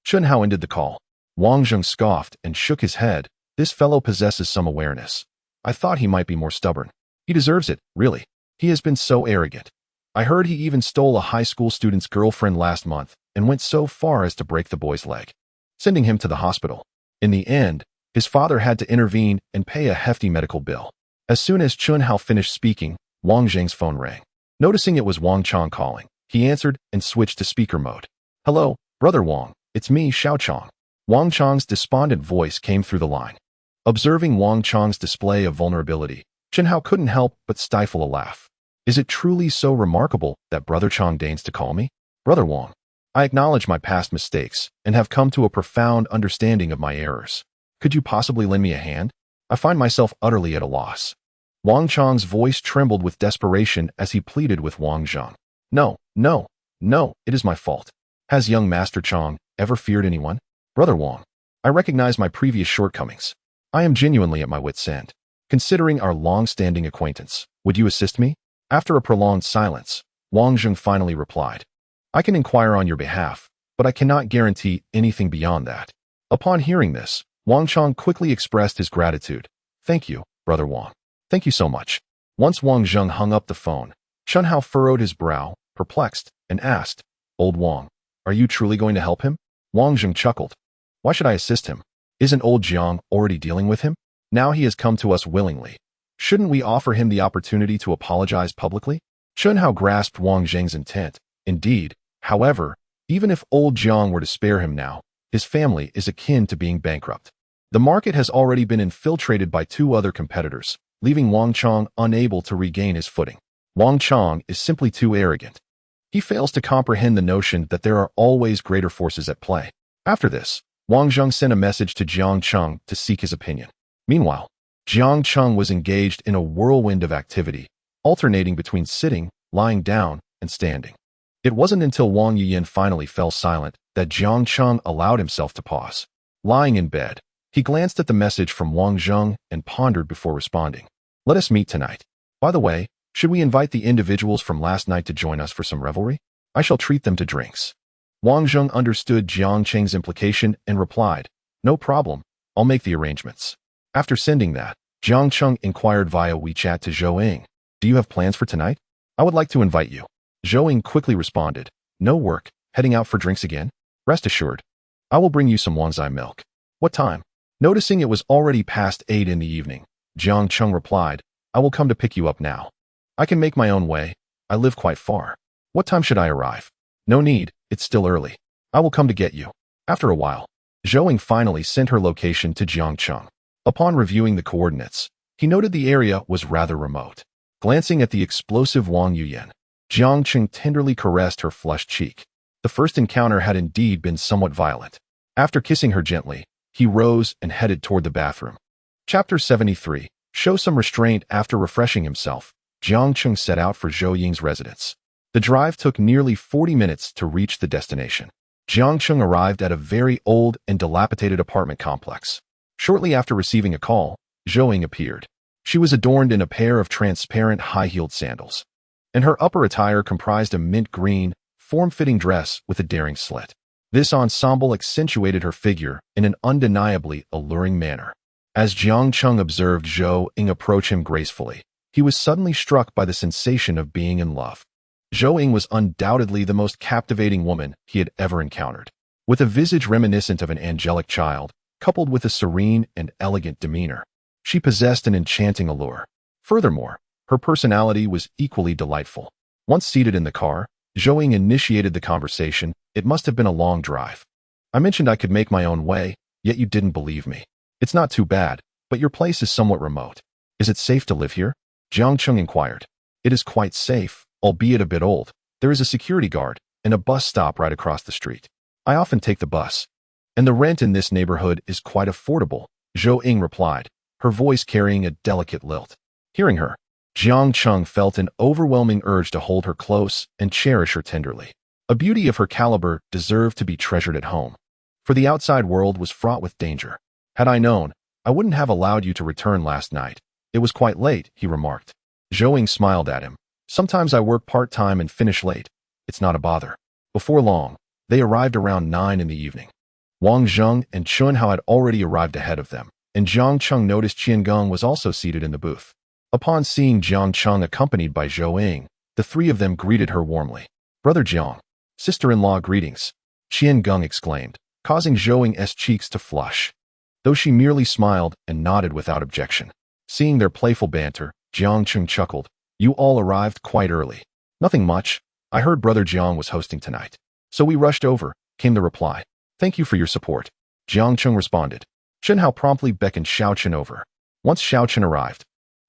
[SPEAKER 1] Chen Hao ended the call. Wang Zheng scoffed and shook his head. "This fellow possesses some awareness. I thought he might be more stubborn. He deserves it, really. He has been so arrogant. I heard he even stole a high school student's girlfriend last month and went so far as to break the boy's leg, sending him to the hospital. In the end, his father had to intervene and pay a hefty medical bill." As soon as Chen Hao finished speaking, Wang Zheng's phone rang. Noticing it was Wang Chong calling, he answered and switched to speaker mode. "Hello, Brother Wang, it's me, Xiao Chong." Wang Chong's despondent voice came through the line. Observing Wang Chong's display of vulnerability, Chen Hao couldn't help but stifle a laugh. "Is it truly so remarkable that Brother Chong deigns to call me? Brother Wang, I acknowledge my past mistakes and have come to a profound understanding of my errors. Could you possibly lend me a hand? I find myself utterly at a loss." Wang Chong's voice trembled with desperation as he pleaded with Wang Zheng. No, it is my fault. Has young Master Chong ever feared anyone? Brother Wang, I recognize my previous shortcomings. I am genuinely at my wit's end. Considering our long-standing acquaintance, would you assist me?" After a prolonged silence, Wang Zheng finally replied, "I can inquire on your behalf, but I cannot guarantee anything beyond that." Upon hearing this, Wang Chong quickly expressed his gratitude. "Thank you, Brother Wang. Thank you so much." Once Wang Zheng hung up the phone, Chen Hao furrowed his brow, perplexed, and asked, "Old Wang, are you truly going to help him?" Wang Zheng chuckled. "Why should I assist him? Isn't old Jiang already dealing with him? Now he has come to us willingly. Shouldn't we offer him the opportunity to apologize publicly?" Chen Hao grasped Wang Zheng's intent. Indeed, however, even if old Jiang were to spare him now, his family is akin to being bankrupt. The market has already been infiltrated by two other competitors, leaving Wang Chong unable to regain his footing. Wang Chong is simply too arrogant. He fails to comprehend the notion that there are always greater forces at play. After this, Wang Zheng sent a message to Jiang Cheng to seek his opinion. Meanwhile, Jiang Cheng was engaged in a whirlwind of activity, alternating between sitting, lying down, and standing. It wasn't until Wang Yiyan finally fell silent that Jiang Cheng allowed himself to pause. Lying in bed, he glanced at the message from Wang Zheng and pondered before responding. "Let us meet tonight. By the way, should we invite the individuals from last night to join us for some revelry? I shall treat them to drinks." Wang Zheng understood Jiang Cheng's implication and replied, "No problem, I'll make the arrangements." After sending that, Jiang Cheng inquired via WeChat to Zhou Ying, "Do you have plans for tonight? I would like to invite you." Zhou Ying quickly responded, "No work, heading out for drinks again? Rest assured, I will bring you some Wangzai milk." "What time?" Noticing it was already past 8 in the evening, Jiang Cheng replied, "I will come to pick you up now. I can make my own way, I live quite far. What time should I arrive?" "No need, it's still early. I will come to get you." After a while, Zhou Ying finally sent her location to Jiang Cheng. Upon reviewing the coordinates, he noted the area was rather remote. Glancing at the explosive Wang Yuyan, Jiang Cheng tenderly caressed her flushed cheek. The first encounter had indeed been somewhat violent. After kissing her gently, he rose and headed toward the bathroom. Chapter 73. Show some restraint. After refreshing himself, Jiang Cheng set out for Zhou Ying's residence. The drive took nearly 40 minutes to reach the destination. Jiang Cheng arrived at a very old and dilapidated apartment complex. Shortly after receiving a call, Zhou Ying appeared. She was adorned in a pair of transparent high-heeled sandals, and her upper attire comprised a mint green, form-fitting dress with a daring slit. This ensemble accentuated her figure in an undeniably alluring manner. As Jiang Cheng observed Zhou Ying approach him gracefully, he was suddenly struck by the sensation of being in love. Zhou Ying was undoubtedly the most captivating woman he had ever encountered. With a visage reminiscent of an angelic child, coupled with a serene and elegant demeanor, she possessed an enchanting allure. Furthermore, her personality was equally delightful. Once seated in the car, Zhou Ying initiated the conversation. "It must have been a long drive. I mentioned I could make my own way, yet you didn't believe me. It's not too bad, but your place is somewhat remote. Is it safe to live here?" Jiang Cheng inquired. "It is quite safe, albeit a bit old. There is a security guard and a bus stop right across the street. I often take the bus, and the rent in this neighborhood is quite affordable," Zhou Ying replied, her voice carrying a delicate lilt. Hearing her, Jiang Cheng felt an overwhelming urge to hold her close and cherish her tenderly. A beauty of her caliber deserved to be treasured at home, for the outside world was fraught with danger. "Had I known, I wouldn't have allowed you to return last night. It was quite late," he remarked. Zhou Ying smiled at him. "Sometimes I work part-time and finish late. It's not a bother." Before long, they arrived around 9 in the evening. Wang Zheng and Chun Hao had already arrived ahead of them, and Jiang Cheng noticed Qian Geng was also seated in the booth. Upon seeing Jiang Cheng accompanied by Zhou Ying, the three of them greeted her warmly. "Brother Jiang, sister-in-law greetings," Qian Geng exclaimed, causing Zhou Ying's cheeks to flush, though she merely smiled and nodded without objection. Seeing their playful banter, Jiang Cheng chuckled. "You all arrived quite early." "Nothing much. I heard Brother Jiang was hosting tonight, so we rushed over," came the reply. "Thank you for your support," Jiang Cheng responded. Chen Hao promptly beckoned Xiao Chen over. Once Xiao Chen arrived,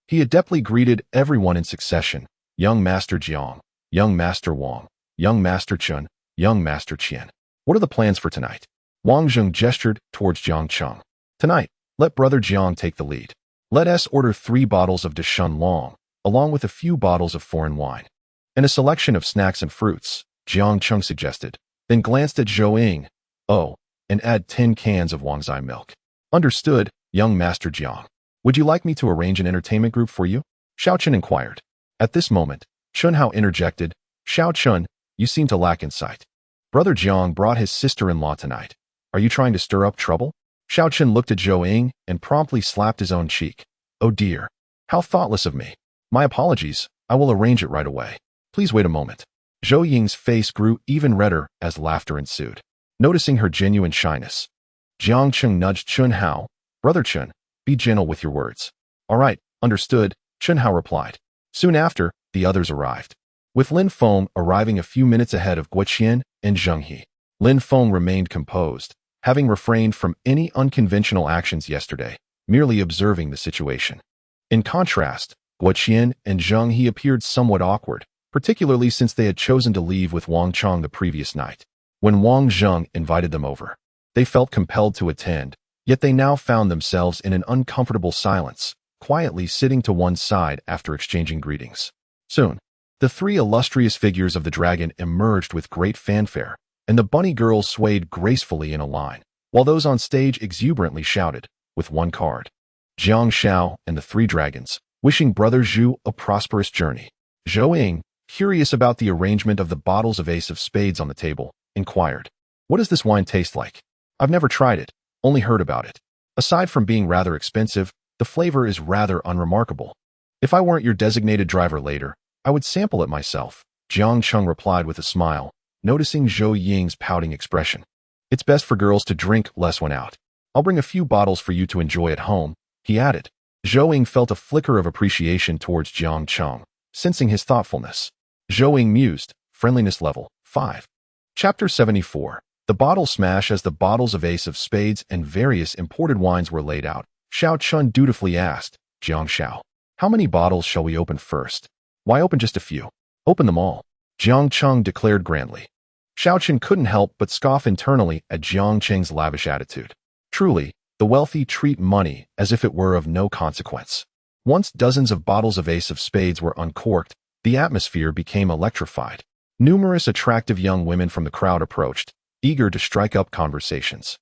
[SPEAKER 1] he adeptly greeted everyone in succession: "Young Master Jiang, Young Master Wang, Young Master Chen, Young Master Qian. What are the plans for tonight?" Wang Zheng gestured towards Jiang Cheng. "Tonight, let Brother Jiang take the lead. Let us order 3 bottles of Deshun Long, along with a few bottles of foreign wine, and a selection of snacks and fruits," Jiang Cheng suggested, then glanced at Zhou Ying. "Oh, and add 10 cans of Wangzai milk." "Understood, young Master Jiang. Would you like me to arrange an entertainment group for you?" Xiao Chen inquired. At this moment, Chun Hao interjected, "Xiao Chun, you seem to lack insight. Brother Jiang brought his sister-in-law tonight. Are you trying to stir up trouble?" Xiao Chen looked at Zhou Ying and promptly slapped his own cheek. "Oh dear. How thoughtless of me. My apologies, I will arrange it right away. Please wait a moment." Zhou Ying's face grew even redder as laughter ensued. Noticing her genuine shyness, Jiang Cheng nudged Chun Hao. "Brother Chun, be gentle with your words." "All right, understood," Chun Hao replied. Soon after, the others arrived, with Lin Feng arriving a few minutes ahead of Guo Qian and Zheng He. Lin Feng remained composed, having refrained from any unconventional actions yesterday, merely observing the situation. In contrast, Guo Qian and Zheng He appeared somewhat awkward, particularly since they had chosen to leave with Wang Chong the previous night. When Wang Zheng invited them over, they felt compelled to attend, yet they now found themselves in an uncomfortable silence, quietly sitting to one side after exchanging greetings. Soon, the 3 illustrious figures of the dragon emerged with great fanfare, and the bunny girls swayed gracefully in a line, while those on stage exuberantly shouted, with one card, "Jiang Shao and the 3 dragons, wishing Brother Zhu a prosperous journey." Zhou Ying, curious about the arrangement of the bottles of Ace of Spades on the table, inquired. What does this wine taste like? I've never tried it, only heard about it. Aside from being rather expensive, the flavor is rather unremarkable. If I weren't your designated driver later, I would sample it myself, Jiang Cheng replied with a smile, noticing Zhou Ying's pouting expression. It's best for girls to drink less when out. I'll bring a few bottles for you to enjoy at home, he added. Zhou Ying felt a flicker of appreciation towards Jiang Cheng, sensing his thoughtfulness. Zhou Ying mused, friendliness level 5. Chapter 74. The bottle smash. As the bottles of Ace of Spades and various imported wines were laid out, Xiao Chun dutifully asked, Jiang Xiao, how many bottles shall we open first? Why open just a few? Open them all, Jiang Cheng declared grandly. Xiao Chun couldn't help but scoff internally at Jiang Cheng's lavish attitude. Truly, the wealthy treat money as if it were of no consequence. Once dozens of bottles of Ace of Spades were uncorked, the atmosphere became electrified. Numerous attractive young women from the crowd approached, eager to strike up conversations.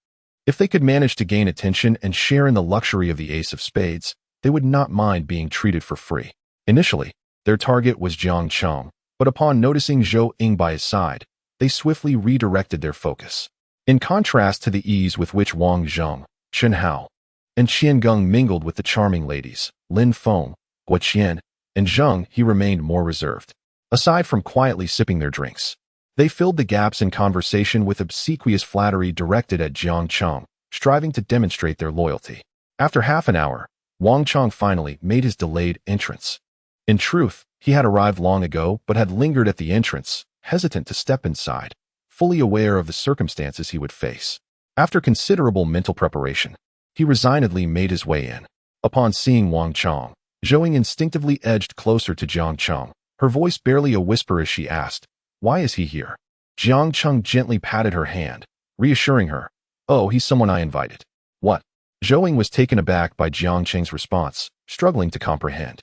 [SPEAKER 1] If they could manage to gain attention and share in the luxury of the Ace of Spades, they would not mind being treated for free. Initially, their target was Jiang Cheng, but upon noticing Zhou Ying by his side, they swiftly redirected their focus. In contrast to the ease with which Wang Zheng, Chen Hao, and Qian Geng mingled with the charming ladies, Lin Feng, Guo Qian, and Zheng, he remained more reserved. Aside from quietly sipping their drinks, they filled the gaps in conversation with obsequious flattery directed at Jiang Cheng, striving to demonstrate their loyalty. After half an hour, Wang Cheng finally made his delayed entrance. In truth, he had arrived long ago but had lingered at the entrance, hesitant to step inside, fully aware of the circumstances he would face. After considerable mental preparation, he resignedly made his way in. Upon seeing Wang Cheng, Zhou Ying instinctively edged closer to Jiang Cheng, her voice barely a whisper as she asked, why is he here? Jiang Cheng gently patted her hand, reassuring her, oh, he's someone I invited. What? Zhou Ying was taken aback by Jiang Cheng's response, struggling to comprehend.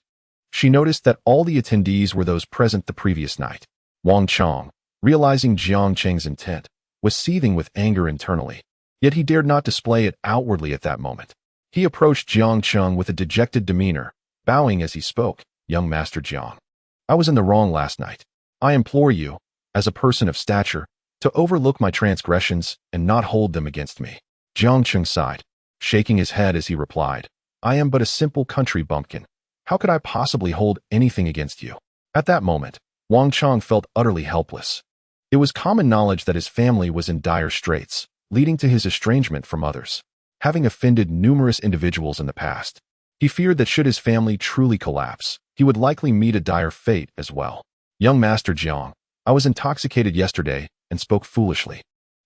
[SPEAKER 1] She noticed that all the attendees were those present the previous night. Wang Cheng, realizing Jiang Cheng's intent, was seething with anger internally, yet he dared not display it outwardly at that moment. He approached Jiang Cheng with a dejected demeanor, bowing as he spoke, young Master Jiang. I was in the wrong last night. I implore you, as a person of stature, to overlook my transgressions and not hold them against me. Jiang Cheng sighed, shaking his head as he replied, I am but a simple country bumpkin. How could I possibly hold anything against you? At that moment, Wang Cheng felt utterly helpless. It was common knowledge that his family was in dire straits, leading to his estrangement from others. Having offended numerous individuals in the past, he feared that should his family truly collapse, he would likely meet a dire fate as well. Young Master Jiang, I was intoxicated yesterday and spoke foolishly.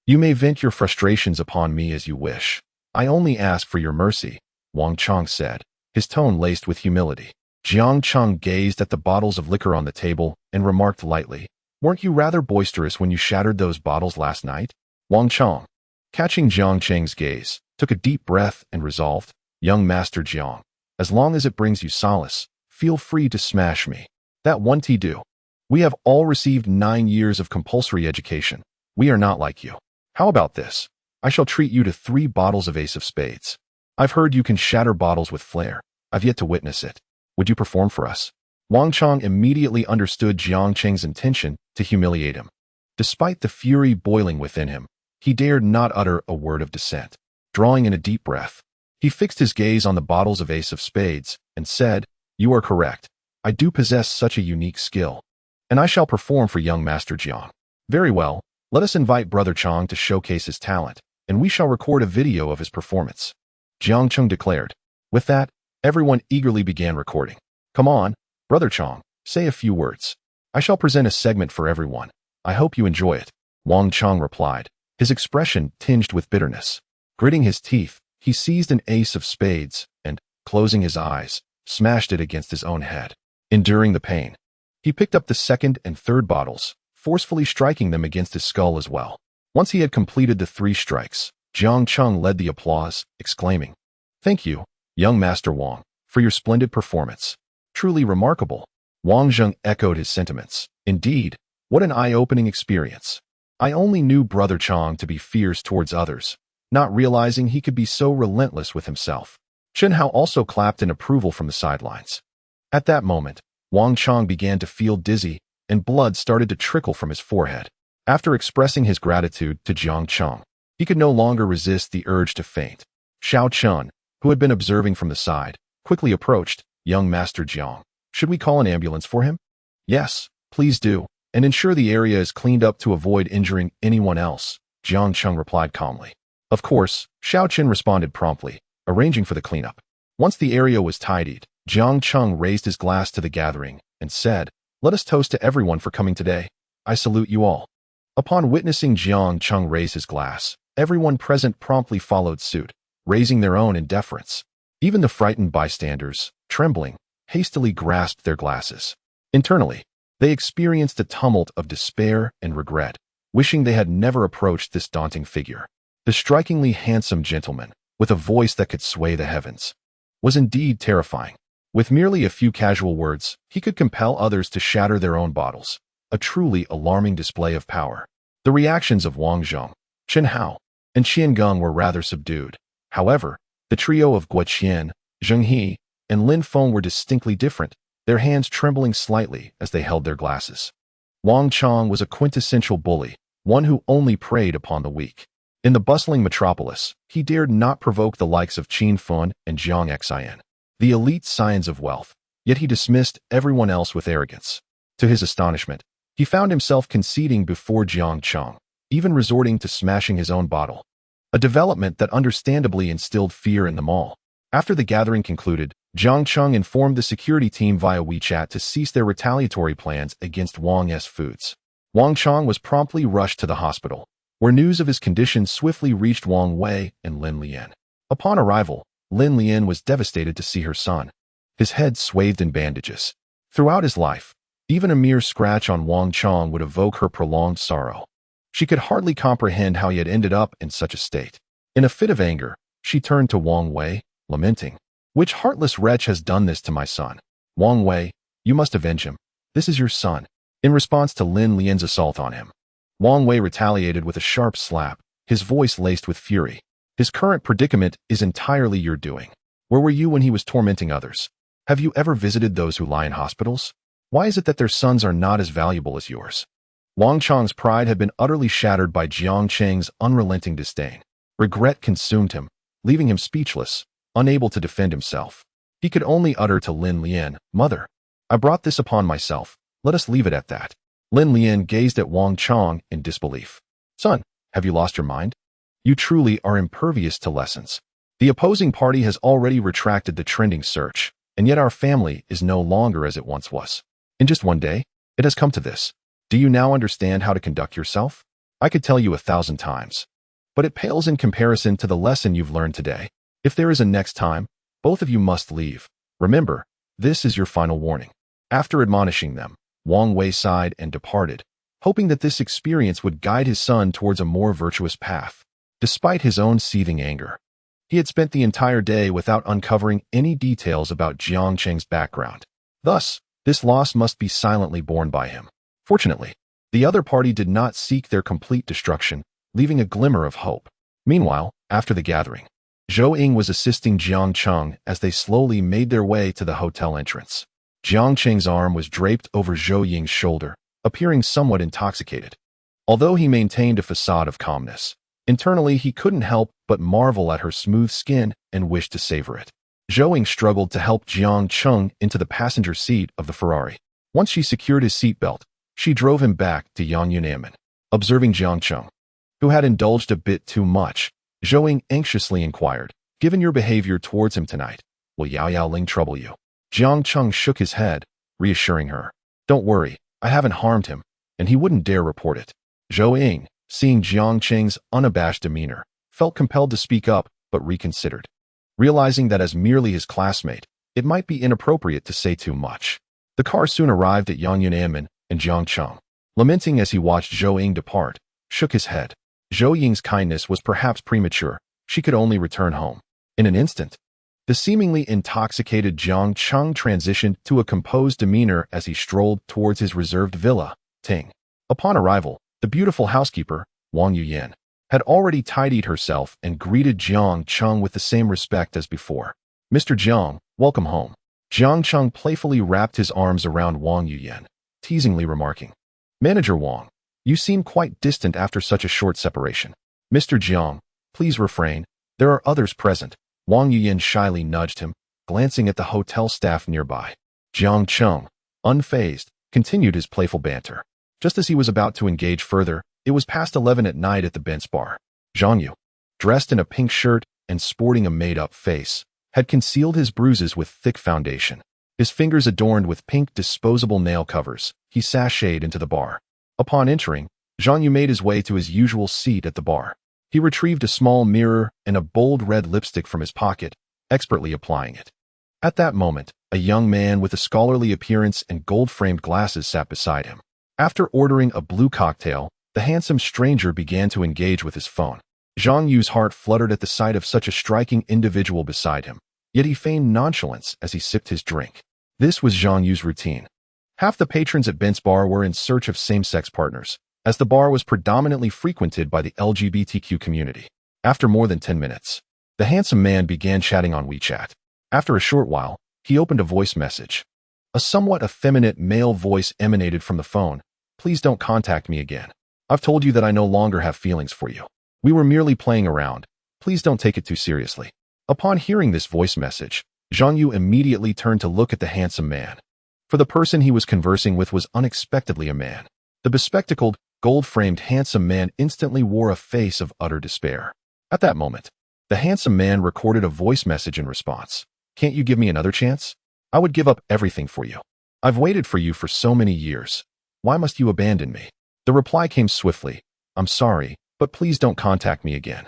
[SPEAKER 1] You may vent your frustrations upon me as you wish. I only ask for your mercy, Wang Cheng said, his tone laced with humility. Jiang Cheng gazed at the bottles of liquor on the table and remarked lightly, weren't you rather boisterous when you shattered those bottles last night? Wang Cheng, catching Jiang Cheng's gaze, took a deep breath and resolved, young Master Jiang, as long as it brings you solace, feel free to smash me. That won't do. We have all received 9 years of compulsory education. We are not like you. How about this? I shall treat you to 3 bottles of Ace of Spades. I've heard you can shatter bottles with flair. I've yet to witness it. Would you perform for us? Wang Cheng immediately understood Jiang Cheng's intention to humiliate him. Despite the fury boiling within him, he dared not utter a word of dissent. Drawing in a deep breath, he fixed his gaze on the bottles of Ace of Spades and said, you are correct. I do possess such a unique skill. And I shall perform for young Master Jiang. Very well, let us invite Brother Chang to showcase his talent, and we shall record a video of his performance. Jiang Cheng declared. With that, everyone eagerly began recording. Come on, Brother Chang, say a few words. I shall present a segment for everyone. I hope you enjoy it. Wang Cheng replied, his expression tinged with bitterness. Gritting his teeth, he seized an Ace of Spades and, closing his eyes, smashed it against his own head. Enduring the pain, he picked up the second and third bottles, forcefully striking them against his skull as well. Once he had completed the 3 strikes, Jiang Cheng led the applause, exclaiming, thank you, young Master Wang, for your splendid performance. Truly remarkable. Wang Zheng echoed his sentiments. Indeed, what an eye-opening experience. I only knew Brother Chang to be fierce towards others, not realizing he could be so relentless with himself. Chen Hao also clapped in approval from the sidelines. At that moment, Wang Cheng began to feel dizzy, and blood started to trickle from his forehead. After expressing his gratitude to Jiang Cheng, he could no longer resist the urge to faint. Xiao Chun, who had been observing from the side, quickly approached. Young Master Jiang, should we call an ambulance for him? Yes, please do, and ensure the area is cleaned up to avoid injuring anyone else, Jiang Cheng replied calmly. Of course, Xiao Qin responded promptly, arranging for the cleanup. Once the area was tidied, Jiang Cheng raised his glass to the gathering and said, "Let us toast to everyone for coming today. I salute you all." Upon witnessing Jiang Cheng raise his glass, everyone present promptly followed suit, raising their own in deference. Even the frightened bystanders, trembling, hastily grasped their glasses. Internally, they experienced a tumult of despair and regret, wishing they had never approached this daunting figure. The strikingly handsome gentleman, with a voice that could sway the heavens, was indeed terrifying. With merely a few casual words, he could compel others to shatter their own bottles, a truly alarming display of power. The reactions of Wang Zhong, Chen Hao, and Qian Geng were rather subdued. However, the trio of Guo Qian, Zheng He, and Lin Feng were distinctly different, their hands trembling slightly as they held their glasses. Wang Chong was a quintessential bully, one who only preyed upon the weak. In the bustling metropolis, he dared not provoke the likes of Qin Fun and Jiang Xian, the elite scions of wealth, yet he dismissed everyone else with arrogance. To his astonishment, he found himself conceding before Jiang Cheng, even resorting to smashing his own bottle, a development that understandably instilled fear in them all. After the gathering concluded, Jiang Cheng informed the security team via WeChat to cease their retaliatory plans against Wang's foods. Wang Cheng was promptly rushed to the hospital, where news of his condition swiftly reached Wang Wei and Lin Lian. Upon arrival, Lin Lian was devastated to see her son, his head swathed in bandages. Throughout his life, even a mere scratch on Wang Cheng would evoke her prolonged sorrow. She could hardly comprehend how he had ended up in such a state. In a fit of anger, she turned to Wang Wei, lamenting, "Which heartless wretch has done this to my son? Wang Wei, you must avenge him. This is your son." In response to Lin Lian's assault on him, Wang Wei retaliated with a sharp slap, his voice laced with fury. "His current predicament is entirely your doing. Where were you when he was tormenting others? Have you ever visited those who lie in hospitals? Why is it that their sons are not as valuable as yours?" Wang Cheng's pride had been utterly shattered by Jiang Cheng's unrelenting disdain. Regret consumed him, leaving him speechless, unable to defend himself. He could only utter to Lin Lian, "Mother, I brought this upon myself. Let us leave it at that." Lin Lian gazed at Wang Cheng in disbelief. "Son, have you lost your mind? You truly are impervious to lessons. The opposing party has already retracted the trending search, and yet our family is no longer as it once was. In just one day, it has come to this. Do you now understand how to conduct yourself? I could tell you 1,000 times, but it pales in comparison to the lesson you've learned today. If there is a next time, both of you must leave. Remember, this is your final warning." After admonishing them, Wang Wei sighed and departed, hoping that this experience would guide his son towards a more virtuous path. Despite his own seething anger, he had spent the entire day without uncovering any details about Jiang Cheng's background. Thus, this loss must be silently borne by him. Fortunately, the other party did not seek their complete destruction, leaving a glimmer of hope. Meanwhile, after the gathering, Zhou Ying was assisting Jiang Cheng as they slowly made their way to the hotel entrance. Jiang Cheng's arm was draped over Zhou Ying's shoulder, appearing somewhat intoxicated. Although he maintained a facade of calmness, internally he couldn't help but marvel at her smooth skin and wish to savor it. Zhou Ying struggled to help Jiang Cheng into the passenger seat of the Ferrari. Once she secured his seatbelt, she drove him back to Yangyunamen. Observing Jiang Cheng, who had indulged a bit too much, Zhou Ying anxiously inquired, "Given your behavior towards him tonight, will Yao Yao Ling trouble you?" Jiang Cheng shook his head, reassuring her, "Don't worry, I haven't harmed him, and he wouldn't dare report it." Zhou Ying, seeing Jiang Cheng's unabashed demeanor, felt compelled to speak up, but reconsidered. Realizing that as merely his classmate, it might be inappropriate to say too much. The car soon arrived at Yangyunamen, and Jiang Cheng, lamenting as he watched Zhou Ying depart, shook his head. Zhou Ying's kindness was perhaps premature. She could only return home. In an instant, the seemingly intoxicated Jiang Cheng transitioned to a composed demeanor as he strolled towards his reserved villa, Ting. Upon arrival, the beautiful housekeeper, Wang Yuyan, had already tidied herself and greeted Jiang Cheng with the same respect as before. "Mr. Jiang, welcome home." Jiang Cheng playfully wrapped his arms around Wang Yuyan, teasingly remarking, "Manager Wang, You seem quite distant after such a short separation. Mr. Jiang, please refrain. There are others present. Wang Yuyan shyly nudged him, glancing at the hotel staff nearby. Jiang Cheng, unfazed, continued his playful banter. Just as he was about to engage further, it was past 11 at night at the Bent's bar. Zhang Yu, dressed in a pink shirt and sporting a made-up face, had concealed his bruises with thick foundation. His fingers adorned with pink disposable nail covers, he sashayed into the bar. Upon entering, Zhang Yu made his way to his usual seat at the bar. He retrieved a small mirror and a bold red lipstick from his pocket, expertly applying it. At that moment, a young man with a scholarly appearance and gold-framed glasses sat beside him. After ordering a blue cocktail, the handsome stranger began to engage with his phone. Zhang Yu's heart fluttered at the sight of such a striking individual beside him, yet he feigned nonchalance as he sipped his drink. This was Zhang Yu's routine. Half the patrons at Bent's bar were in search of same-sex partners, as the bar was predominantly frequented by the LGBTQ community. After more than 10 minutes, the handsome man began chatting on WeChat. After a short while, he opened a voice message. A somewhat effeminate male voice emanated from the phone. Please don't contact me again. I've told you that I no longer have feelings for you. We were merely playing around. Please don't take it too seriously. Upon hearing this voice message, Zhang Yu immediately turned to look at the handsome man. For the person he was conversing with was unexpectedly a man. The bespectacled, gold-framed handsome man instantly wore a face of utter despair. At that moment, the handsome man recorded a voice message in response. Can't you give me another chance? I would give up everything for you. I've waited for you for so many years. Why must you abandon me? The reply came swiftly. I'm sorry, but please don't contact me again.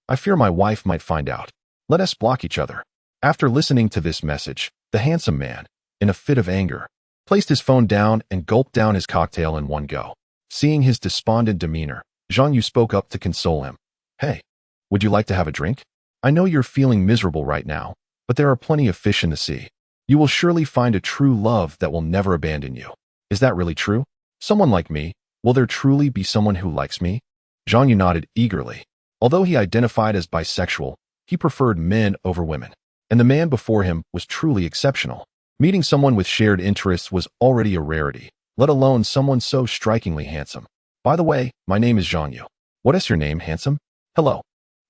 [SPEAKER 1] I fear my wife might find out. Let us block each other. After listening to this message, the handsome man, in a fit of anger, placed his phone down and gulped down his cocktail in one go. Seeing his despondent demeanor, Zhang Yu spoke up to console him. Hey, would you like to have a drink? I know you're feeling miserable right now, but there are plenty of fish in the sea. You will surely find a true love that will never abandon you. Is that really true? Someone like me, will there truly be someone who likes me? Zhang Yu nodded eagerly. Although he identified as bisexual, he preferred men over women. And the man before him was truly exceptional. Meeting someone with shared interests was already a rarity, let alone someone so strikingly handsome. By the way, my name is Zhang Yu. What is your name, handsome? Hello.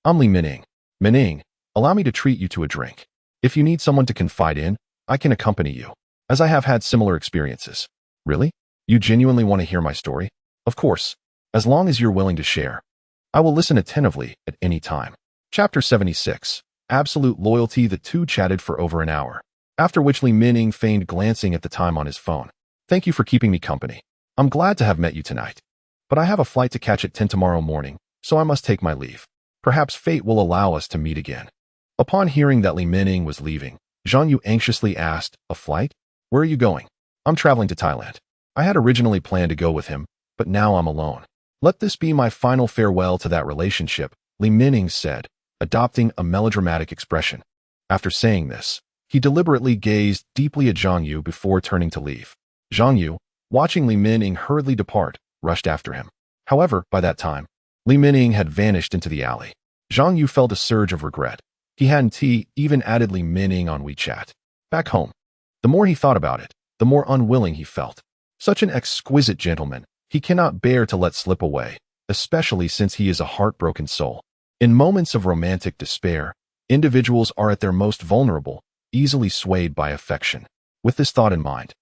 [SPEAKER 1] I'm Li Mining. Mining, allow me to treat you to a drink. If you need someone to confide in, I can accompany you, as I have had similar experiences. Really? You genuinely want to hear my story? Of course, as long as you're willing to share. I will listen attentively at any time. Chapter 76. Absolute Loyalty. The two chatted for over an hour, after which Li Mining feigned glancing at the time on his phone. Thank you for keeping me company. I'm glad to have met you tonight. But I have a flight to catch at 10 tomorrow morning, so I must take my leave. Perhaps fate will allow us to meet again. Upon hearing that Li Mining was leaving, Zhang Yu anxiously asked, a flight? Where are you going? I'm traveling to Thailand. I had originally planned to go with him, but now I'm alone. Let this be my final farewell to that relationship, Li Mining said, adopting a melodramatic expression. After saying this, he deliberately gazed deeply at Zhang Yu before turning to leave. Zhang Yu, watching Li Mining hurriedly depart, rushed after him. However, by that time, Li Mining had vanished into the alley. Zhang Yu felt a surge of regret. He hadn't even added Li Mining on WeChat. Back home, the more he thought about it, the more unwilling he felt. Such an exquisite gentleman, he cannot bear to let slip away, especially since he is a heartbroken soul. In moments of romantic despair, individuals are at their most vulnerable, easily swayed by affection. With this thought in mind,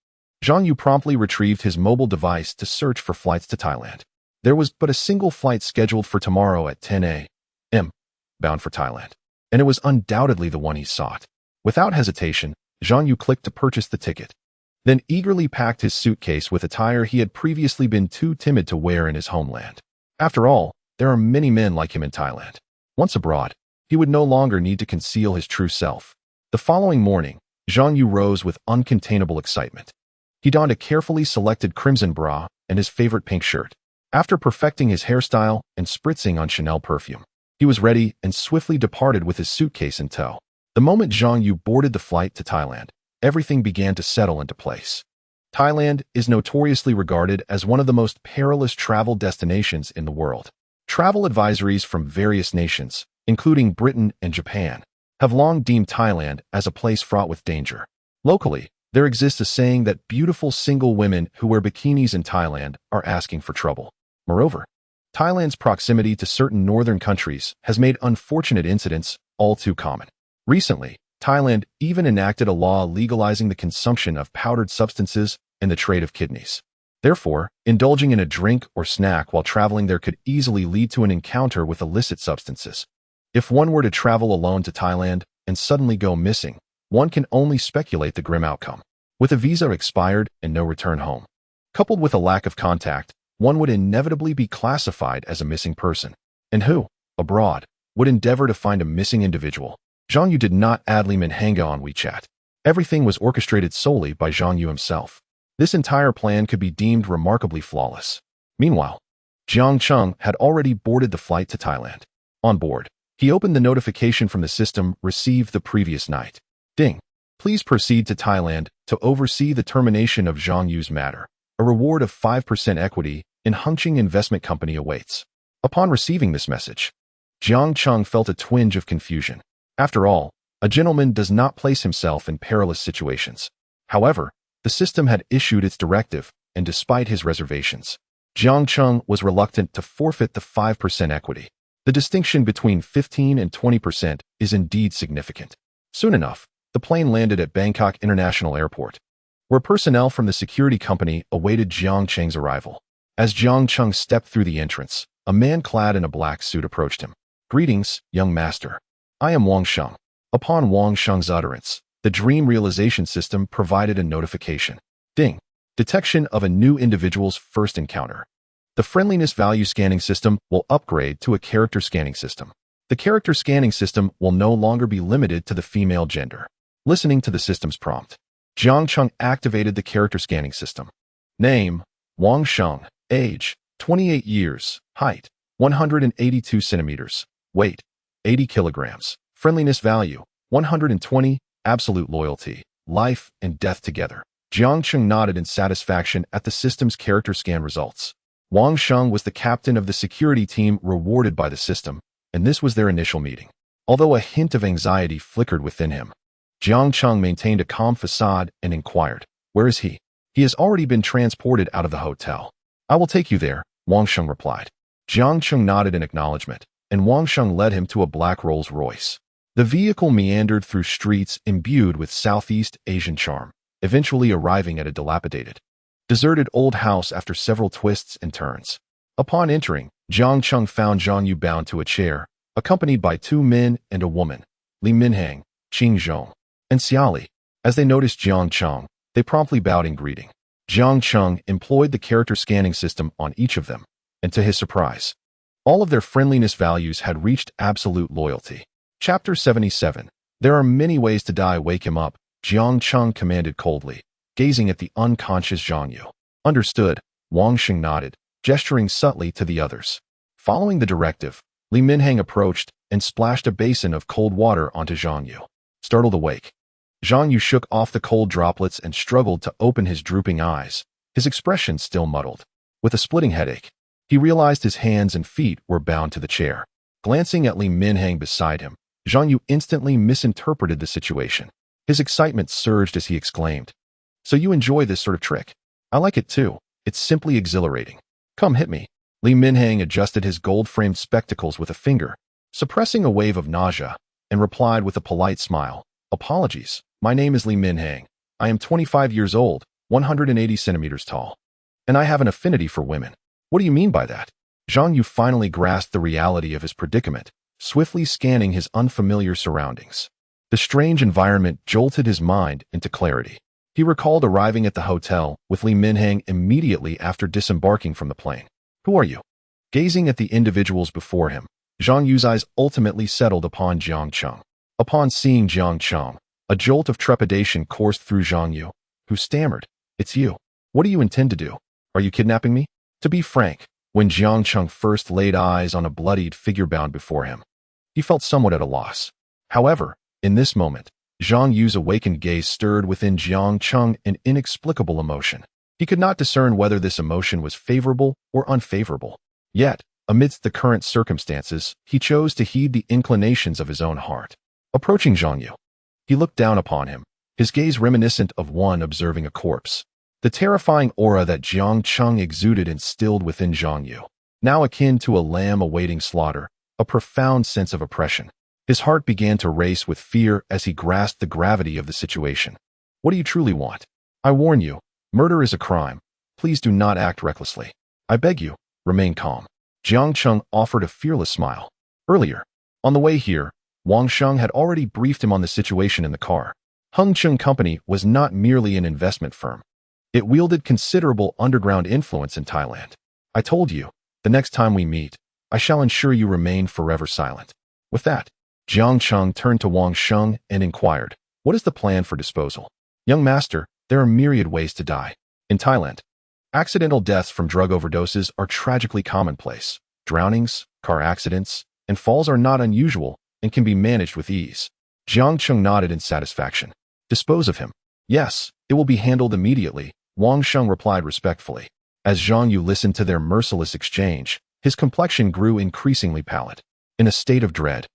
[SPEAKER 1] Zhang Yu promptly retrieved his mobile device to search for flights to Thailand. There was but a single flight scheduled for tomorrow at 10 a.m., bound for Thailand, and it was undoubtedly the one he sought. Without hesitation, Zhang Yu clicked to purchase the ticket, then eagerly packed his suitcase with attire he had previously been too timid to wear in his homeland. After all, there are many men like him in Thailand. Once abroad, he would no longer need to conceal his true self. The following morning, Zhang Yu rose with uncontainable excitement. He donned a carefully selected crimson bra and his favorite pink shirt. After perfecting his hairstyle and spritzing on Chanel perfume, he was ready and swiftly departed with his suitcase in tow. The moment Zhang Yu boarded the flight to Thailand, everything began to settle into place. Thailand is notoriously regarded as one of the most perilous travel destinations in the world. Travel advisories from various nations, including Britain and Japan, have long deemed Thailand as a place fraught with danger. Locally, there exists a saying that beautiful single women who wear bikinis in Thailand are asking for trouble. Moreover, Thailand's proximity to certain northern countries has made unfortunate incidents all too common. Recently, Thailand even enacted a law legalizing the consumption of powdered substances and the trade of kidneys. Therefore, indulging in a drink or snack while traveling there could easily lead to an encounter with illicit substances. If one were to travel alone to Thailand and suddenly go missing, one can only speculate the grim outcome. With a visa expired and no return home, coupled with a lack of contact, one would inevitably be classified as a missing person. And who, abroad, would endeavor to find a missing individual? Zhang Yu did not add Li Minhang on WeChat. Everything was orchestrated solely by Zhang Yu himself. This entire plan could be deemed remarkably flawless. Meanwhile, Jiang Cheng had already boarded the flight to Thailand. On board, he opened the notification from the system received the previous night. Ding. Please proceed to Thailand to oversee the termination of Zhang Yu's matter. A reward of 5% equity in Hengqin Investment Company awaits. Upon receiving this message, Jiang Cheng felt a twinge of confusion. After all, a gentleman does not place himself in perilous situations. However, the system had issued its directive, and despite his reservations, Jiang Cheng was reluctant to forfeit the 5% equity. The distinction between 15 and 20% is indeed significant. Soon enough, the plane landed at Bangkok International Airport, where personnel from the security company awaited Jiang Cheng's arrival. As Jiang Cheng stepped through the entrance, a man clad in a black suit approached him. Greetings, young master. I am Wang Sheng. Upon Wang Sheng's utterance, the dream realization system provided a notification. Ding. Detection of a new individual's first encounter. The friendliness value scanning system will upgrade to a character scanning system. The character scanning system will no longer be limited to the female gender. Listening to the system's prompt, Jiang Cheng activated the character scanning system. Name, Wang Sheng. Age, 28 years. Height, 182 centimeters. Weight, 80 kilograms. Friendliness value, 120. Absolute loyalty, life and death together. Jiang Cheng nodded in satisfaction at the system's character scan results. Wang Sheng was the captain of the security team rewarded by the system, and this was their initial meeting. Although a hint of anxiety flickered within him, Jiang Cheng maintained a calm facade and inquired, "Where is he?" "He has already been transported out of the hotel." "I will take you there," Wang Sheng replied. Jiang Cheng nodded in acknowledgement, and Wang Sheng led him to a black Rolls-Royce. The vehicle meandered through streets imbued with Southeast Asian charm, eventually arriving at a dilapidated, deserted old house after several twists and turns. Upon entering, Jiang Cheng found Zhang Yu bound to a chair, accompanied by two men and a woman, Li Minhang, Qing Zhong, and Xiaoli. As they noticed Jiang Cheng, they promptly bowed in greeting. Jiang Cheng employed the character scanning system on each of them, and to his surprise, all of their friendliness values had reached absolute loyalty. Chapter 77. There are many ways to die. Wake him up, Jiang Cheng commanded coldly, gazing at the unconscious Zhang Yu. Understood, Wang Sheng nodded, gesturing subtly to the others. Following the directive, Li Minhang approached and splashed a basin of cold water onto Zhang Yu. Startled awake, Zhang Yu shook off the cold droplets and struggled to open his drooping eyes, his expression still muddled. With a splitting headache, he realized his hands and feet were bound to the chair. Glancing at Li Minhang beside him, Zhang Yu instantly misinterpreted the situation. His excitement surged as he exclaimed, "So you enjoy this sort of trick?" "I like it too. It's simply exhilarating. Come hit me." Li Minhang adjusted his gold-framed spectacles with a finger, suppressing a wave of nausea, and replied with a polite smile, "Apologies. My name is Li Minhang. I am 25 years old, 180 centimeters tall. And I have an affinity for women." "What do you mean by that?" Zhang Yu finally grasped the reality of his predicament, swiftly scanning his unfamiliar surroundings. The strange environment jolted his mind into clarity. He recalled arriving at the hotel with Li Minhang immediately after disembarking from the plane. "Who are you?" Gazing at the individuals before him, Zhang Yu's eyes ultimately settled upon Jiang Cheng. Upon seeing Jiang Cheng, a jolt of trepidation coursed through Zhang Yu, who stammered, "It's you. What do you intend to do? Are you kidnapping me?" To be frank, when Jiang Cheng first laid eyes on a bloodied figure bound before him, he felt somewhat at a loss. However, in this moment, Zhang Yu's awakened gaze stirred within Jiang Cheng an inexplicable emotion. He could not discern whether this emotion was favorable or unfavorable. Yet, amidst the current circumstances, he chose to heed the inclinations of his own heart. Approaching Zhang Yu, he looked down upon him, his gaze reminiscent of one observing a corpse. The terrifying aura that Jiang Cheng exuded instilled within Zhang Yu now akin to a lamb awaiting slaughter, a profound sense of oppression. His heart began to race with fear as he grasped the gravity of the situation. What do you truly want? I warn you, murder is a crime. Please do not act recklessly. I beg you, remain calm. Jiang Cheng offered a fearless smile. Earlier, on the way here, Wang Sheng had already briefed him on the situation in the car. Hung Chung Company was not merely an investment firm. It wielded considerable underground influence in Thailand. I told you, the next time we meet, I shall ensure you remain forever silent. With that, Jiang Cheng turned to Wang Sheng and inquired, what is the plan for disposal? Young master, there are myriad ways to die. In Thailand, accidental deaths from drug overdoses are tragically commonplace. Drownings, car accidents, and falls are not unusual and can be managed with ease. Jiang Cheng nodded in satisfaction. Dispose of him. Yes, it will be handled immediately, Wang Sheng replied respectfully. As Zhang Yu listened to their merciless exchange, his complexion grew increasingly pallid. In a state of dread,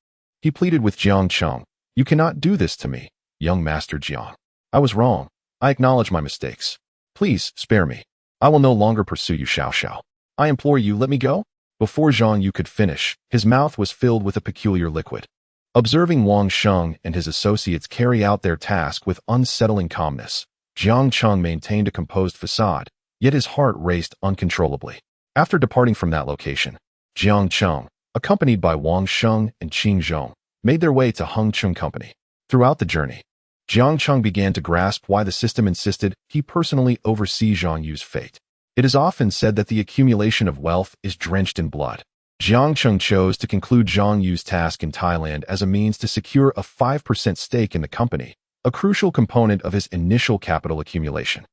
[SPEAKER 1] he pleaded with Jiang Cheng, you cannot do this to me, young master Jiang. I was wrong. I acknowledge my mistakes. Please, spare me. I will no longer pursue you, Xiao Xiao. I implore you, let me go. Before Zhang Yu could finish, his mouth was filled with a peculiar liquid. Observing Wang Sheng and his associates carry out their task with unsettling calmness, Jiang Cheng maintained a composed facade, yet his heart raced uncontrollably. After departing from that location, Jiang Cheng, accompanied by Wang Sheng and Qing Zhong, made their way to Hung Chung Company. Throughout the journey, Jiang Cheng began to grasp why the system insisted he personally oversee Zhang Yu's fate. It is often said that the accumulation of wealth is drenched in blood. Jiang Cheng chose to conclude Zhang Yu's task in Thailand as a means to secure a 5% stake in the company, a crucial component of his initial capital accumulation.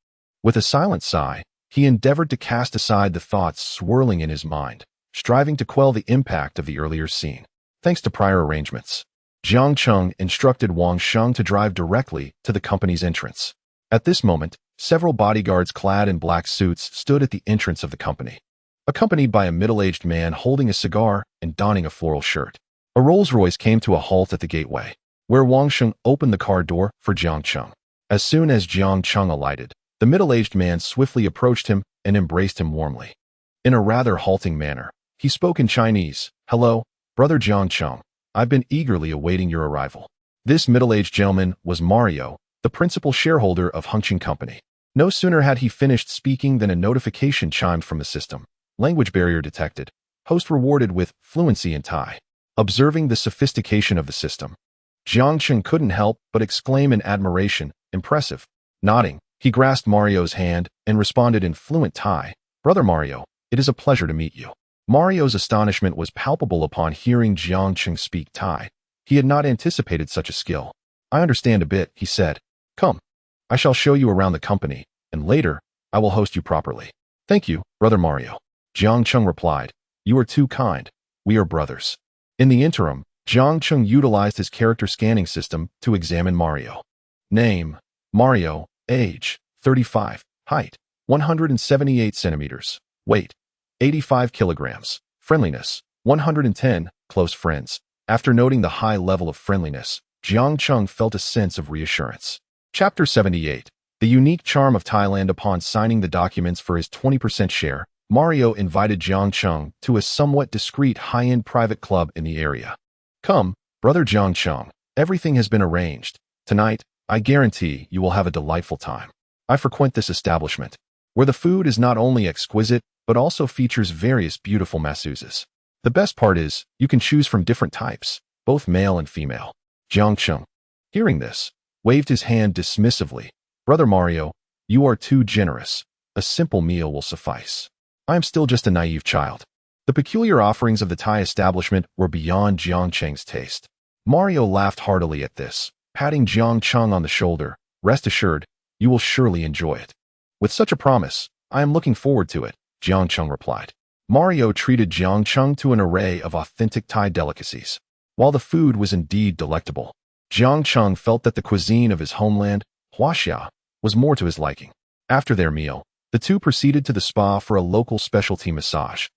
[SPEAKER 1] With a silent sigh, he endeavored to cast aside the thoughts swirling in his mind, striving to quell the impact of the earlier scene. Thanks to prior arrangements, Jiang Cheng instructed Wang Sheng to drive directly to the company's entrance. At this moment, several bodyguards clad in black suits stood at the entrance of the company, accompanied by a middle-aged man holding a cigar and donning a floral shirt. A Rolls-Royce came to a halt at the gateway, where Wang Sheng opened the car door for Jiang Cheng. As soon as Jiang Cheng alighted, the middle-aged man swiftly approached him and embraced him warmly. In a rather halting manner, he spoke in Chinese. Hello, brother Jiang Cheng. I've been eagerly awaiting your arrival. This middle-aged gentleman was Mario, the principal shareholder of Hungching Company. No sooner had he finished speaking than a notification chimed from the system. Language barrier detected. Host rewarded with fluency in Thai. Observing the sophistication of the system, Jiang Cheng couldn't help but exclaim in admiration, impressive. Nodding, he grasped Mario's hand and responded in fluent Thai, Brother Mario, it is a pleasure to meet you. Mario's astonishment was palpable upon hearing Jiang Cheng speak Thai. He had not anticipated such a skill. I understand a bit, he said. Come, I shall show you around the company, and later, I will host you properly. Thank you, Brother Mario. Jiang Cheng replied, you are too kind. We are brothers. In the interim, Jiang Cheng utilized his character scanning system to examine Mario. Name, Mario, age, 35, height, 178 centimeters, weight, 85 kilograms, friendliness, 110, close friends. After noting the high level of friendliness, Jiang Cheng felt a sense of reassurance. Chapter 78. The unique charm of Thailand. Upon signing the documents for his 20% share, Mario invited Jiang Cheng to a somewhat discreet high-end private club in the area. Come, brother Jiang Cheng, everything has been arranged. Tonight, I guarantee you will have a delightful time. I frequent this establishment, where the food is not only exquisite, but also features various beautiful masseuses. The best part is, you can choose from different types, both male and female. Jiang Cheng, hearing this, waved his hand dismissively. Brother Mario, you are too generous. A simple meal will suffice. I am still just a naive child. The peculiar offerings of the Thai establishment were beyond Jiang Cheng's taste. Mario laughed heartily at this, patting Jiang Cheng on the shoulder. Rest assured, you will surely enjoy it. With such a promise, I am looking forward to it, Jiang Cheng replied. Mario treated Jiang Cheng to an array of authentic Thai delicacies. While the food was indeed delectable, Jiang Cheng felt that the cuisine of his homeland, Huaxia, was more to his liking. After their meal, the two proceeded to the spa for a local specialty massage.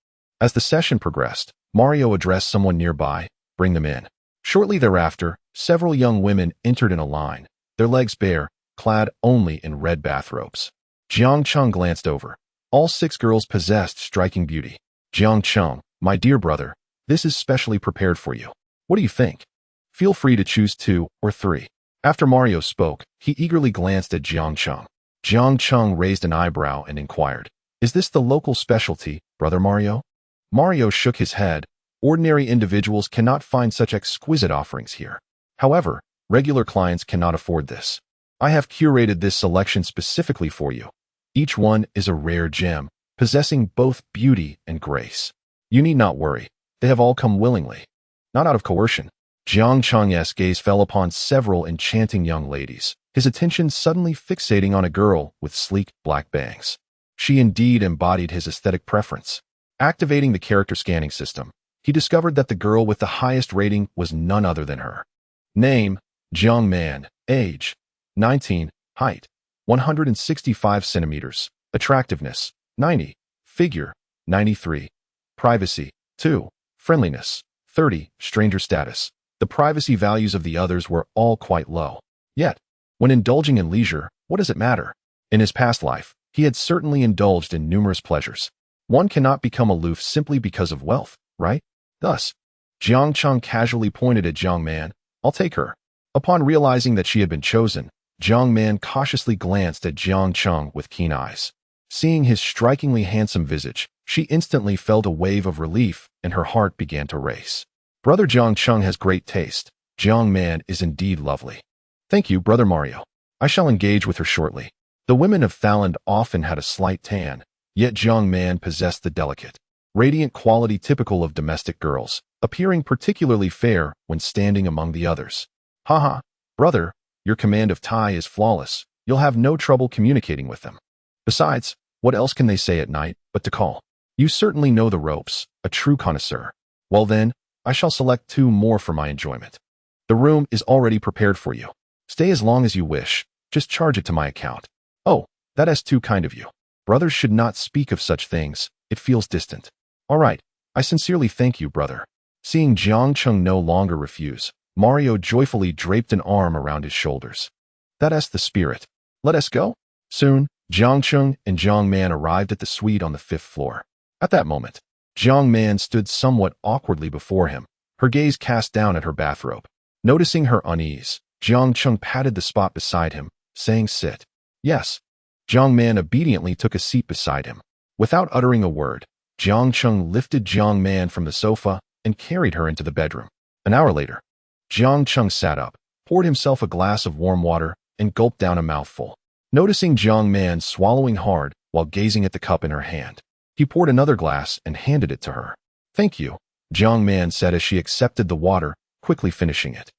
[SPEAKER 1] As the session progressed, Mario addressed someone nearby, bring them in. Shortly thereafter, several young women entered in a line, their legs bare, clad only in red bathrobes. Jiang Cheng glanced over. All 6 girls possessed striking beauty. Jiang Cheng, my dear brother, this is specially prepared for you. What do you think? Feel free to choose 2 or 3. After Mario spoke, he eagerly glanced at Jiang Cheng. Jiang Cheng raised an eyebrow and inquired, "Is this the local specialty, Brother Mario?" Mario shook his head. Ordinary individuals cannot find such exquisite offerings here. However, regular clients cannot afford this. I have curated this selection specifically for you. Each one is a rare gem, possessing both beauty and grace. You need not worry. They have all come willingly, not out of coercion. Jiang Cheng's gaze fell upon several enchanting young ladies, his attention suddenly fixating on a girl with sleek black bangs. She indeed embodied his aesthetic preference. Activating the character scanning system, he discovered that the girl with the highest rating was none other than her. Name, Jiang Man. Age, 19. Height, 165 centimeters. Attractiveness, 90. Figure, 93. Privacy, 2. Friendliness, 30. Stranger status. The privacy values of the others were all quite low. Yet, when indulging in leisure, what does it matter? In his past life, he had certainly indulged in numerous pleasures. One cannot become aloof simply because of wealth, right? Thus, Jiang Cheng casually pointed at Jiang Man. "I'll take her." Upon realizing that she had been chosen, Jiang Man cautiously glanced at Jiang Cheng with keen eyes. Seeing his strikingly handsome visage, she instantly felt a wave of relief and her heart began to race. Brother Jiang Cheng has great taste. Jiang Man is indeed lovely. Thank you, Brother Mario. I shall engage with her shortly. The women of Thailand often had a slight tan, yet Jiang Man possessed the delicate, radiant quality typical of domestic girls, appearing particularly fair when standing among the others. Haha, brother, your command of Thai is flawless. You'll have no trouble communicating with them. Besides, what else can they say at night but to call? You certainly know the ropes, a true connoisseur. Well then, I shall select 2 more for my enjoyment. The room is already prepared for you. Stay as long as you wish, just charge it to my account. Oh, that is too kind of you. Brothers should not speak of such things, it feels distant. All right, I sincerely thank you, brother. Seeing Jiang Cheng no longer refuse, Mario joyfully draped an arm around his shoulders. That's the spirit. Let us go. Soon, Jiang Cheng and Jiang Man arrived at the suite on the 5th floor. At that moment, Jiang Man stood somewhat awkwardly before him, her gaze cast down at her bathrobe. Noticing her unease, Jiang Cheng patted the spot beside him, saying, "Sit." Yes. Jiang Man obediently took a seat beside him. Without uttering a word, Jiang Cheng lifted Jiang Man from the sofa and carried her into the bedroom. An hour later, Jiang Cheng sat up, poured himself a glass of warm water, and gulped down a mouthful. Noticing Jiang Man swallowing hard while gazing at the cup in her hand, he poured another glass and handed it to her. "Thank you," Jiang Man said as she accepted the water, quickly finishing it.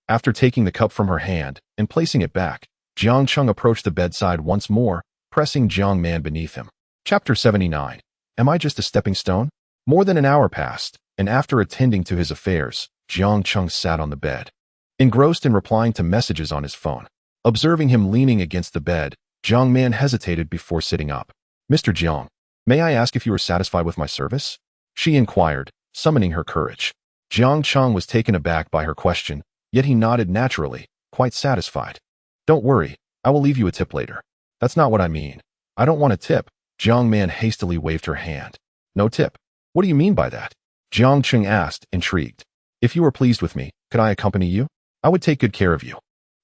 [SPEAKER 1] After taking the cup from her hand and placing it back, Jiang Cheng approached the bedside once more, pressing Jiang Man beneath him. Chapter 79. Am I just a stepping stone? More than an hour passed, and after attending to his affairs, Jiang Cheng sat on the bed, engrossed in replying to messages on his phone. Observing him leaning against the bed, Jiang Man hesitated before sitting up. "Mr. Jiang, may I ask if you are satisfied with my service?" she inquired, summoning her courage. Jiang Cheng was taken aback by her question, yet he nodded naturally, quite satisfied. "Don't worry, I will leave you a tip later." "That's not what I mean. I don't want a tip." Jiang Man hastily waved her hand. "No tip? What do you mean by that?" Jiang Cheng asked, intrigued. "If you were pleased with me, could I accompany you? I would take good care of you."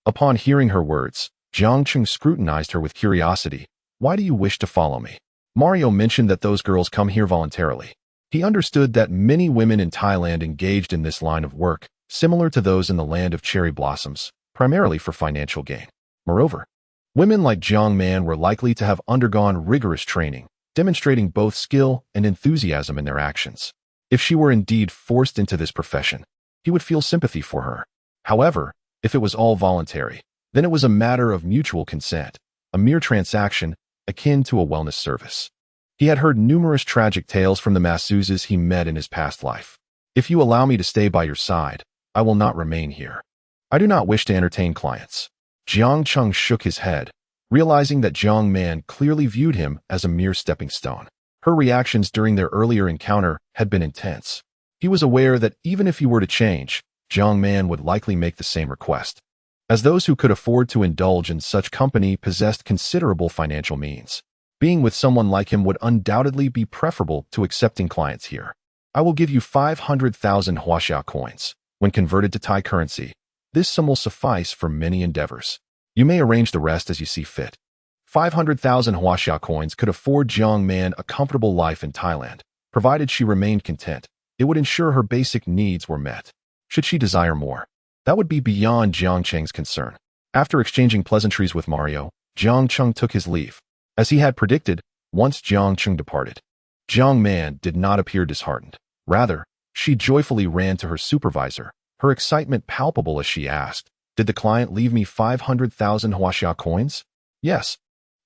[SPEAKER 1] Upon hearing her words, Jiang Cheng scrutinized her with curiosity. "Why do you wish to follow me?" Mario mentioned that those girls come here voluntarily. He understood that many women in Thailand engaged in this line of work, similar to those in the land of cherry blossoms, primarily for financial gain. Moreover, women like Jiang Man were likely to have undergone rigorous training, demonstrating both skill and enthusiasm in their actions. If she were indeed forced into this profession, he would feel sympathy for her. However, if it was all voluntary, then it was a matter of mutual consent, a mere transaction akin to a wellness service. He had heard numerous tragic tales from the masseuses he met in his past life. "If you allow me to stay by your side, I will not remain here. I do not wish to entertain clients." Jiang Cheng shook his head, realizing that Jiang Man clearly viewed him as a mere stepping stone. Her reactions during their earlier encounter had been intense. He was aware that even if he were to change, Jiang Man would likely make the same request, as those who could afford to indulge in such company possessed considerable financial means. Being with someone like him would undoubtedly be preferable to accepting clients here. I will give you 500,000 Huaxia coins. When converted to Thai currency, this sum will suffice for many endeavors. You may arrange the rest as you see fit. 500,000 Huaxia coins could afford Jiang Man a comfortable life in Thailand, provided she remained content. It would ensure her basic needs were met. Should she desire more, that would be beyond Jiang Cheng's concern. After exchanging pleasantries with Mario, Jiang Cheng took his leave. As he had predicted, once Jiang Cheng departed, Jiang Man did not appear disheartened. Rather, she joyfully ran to her supervisor, her excitement palpable as she asked, "Did the client leave me 500,000 Huaxia coins?" "Yes."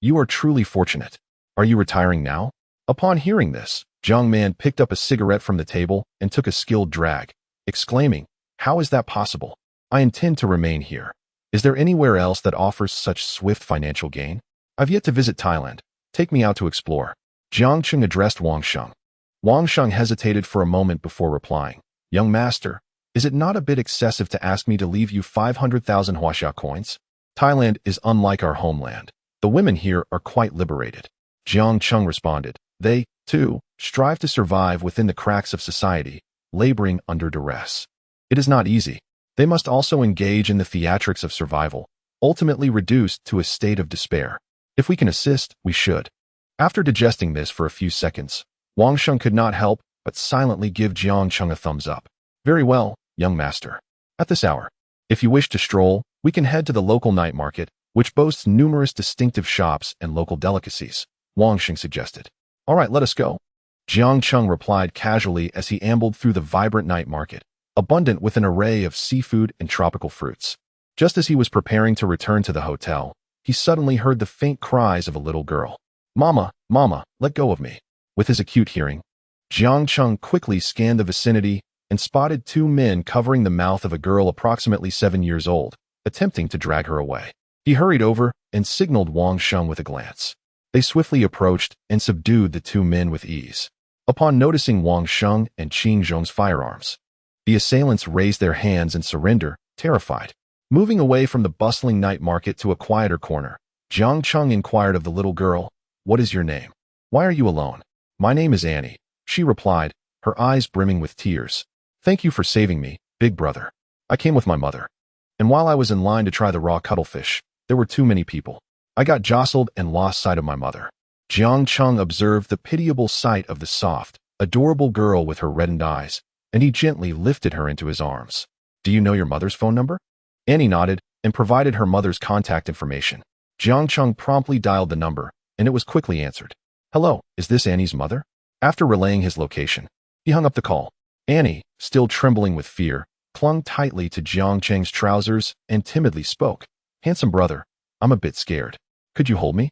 [SPEAKER 1] "You are truly fortunate. Are you retiring now?" Upon hearing this, Jiang Man picked up a cigarette from the table and took a skilled drag, exclaiming, "How is that possible? I intend to remain here. Is there anywhere else that offers such swift financial gain? I've yet to visit Thailand. Take me out to explore." Jiang Cheng addressed Wang Sheng. Wang Sheng hesitated for a moment before replying, "Young master, is it not a bit excessive to ask me to leave you 500,000 Huaxia coins? Thailand is unlike our homeland. The women here are quite liberated." Jiang Cheng responded, "They, too, strive to survive within the cracks of society, laboring under duress. It is not easy. They must also engage in the theatrics of survival, ultimately reduced to a state of despair. If we can assist, we should." After digesting this for a few seconds, Wang Sheng could not help but silently give Jiang Cheng a thumbs up. "Very well, young master. At this hour, if you wish to stroll, we can head to the local night market, which boasts numerous distinctive shops and local delicacies," Wang Sheng suggested. "All right, let us go," Jiang Cheng replied casually as he ambled through the vibrant night market, abundant with an array of seafood and tropical fruits. Just as he was preparing to return to the hotel, he suddenly heard the faint cries of a little girl. "Mama, Mama, let go of me." With his acute hearing, Jiang Cheng quickly scanned the vicinity and spotted two men covering the mouth of a girl approximately 7 years old, attempting to drag her away. He hurried over and signaled Wang Sheng with a glance. They swiftly approached and subdued the two men with ease. Upon noticing Wang Sheng and Qing Zhong's firearms, the assailants raised their hands in surrender, terrified. Moving away from the bustling night market to a quieter corner, Jiang Cheng inquired of the little girl, "What is your name? Why are you alone?" "My name is Annie," she replied, her eyes brimming with tears. "Thank you for saving me, big brother. I came with my mother. And while I was in line to try the raw cuttlefish, there were too many people. I got jostled and lost sight of my mother." Jiang Cheng observed the pitiable sight of the soft, adorable girl with her reddened eyes, and he gently lifted her into his arms. "Do you know your mother's phone number?" Annie nodded and provided her mother's contact information. Jiang Cheng promptly dialed the number, and it was quickly answered. "Hello, is this Annie's mother?" After relaying his location, he hung up the call. Annie, still trembling with fear, clung tightly to Jiang Cheng's trousers and timidly spoke. "Handsome brother, I'm a bit scared. Could you hold me?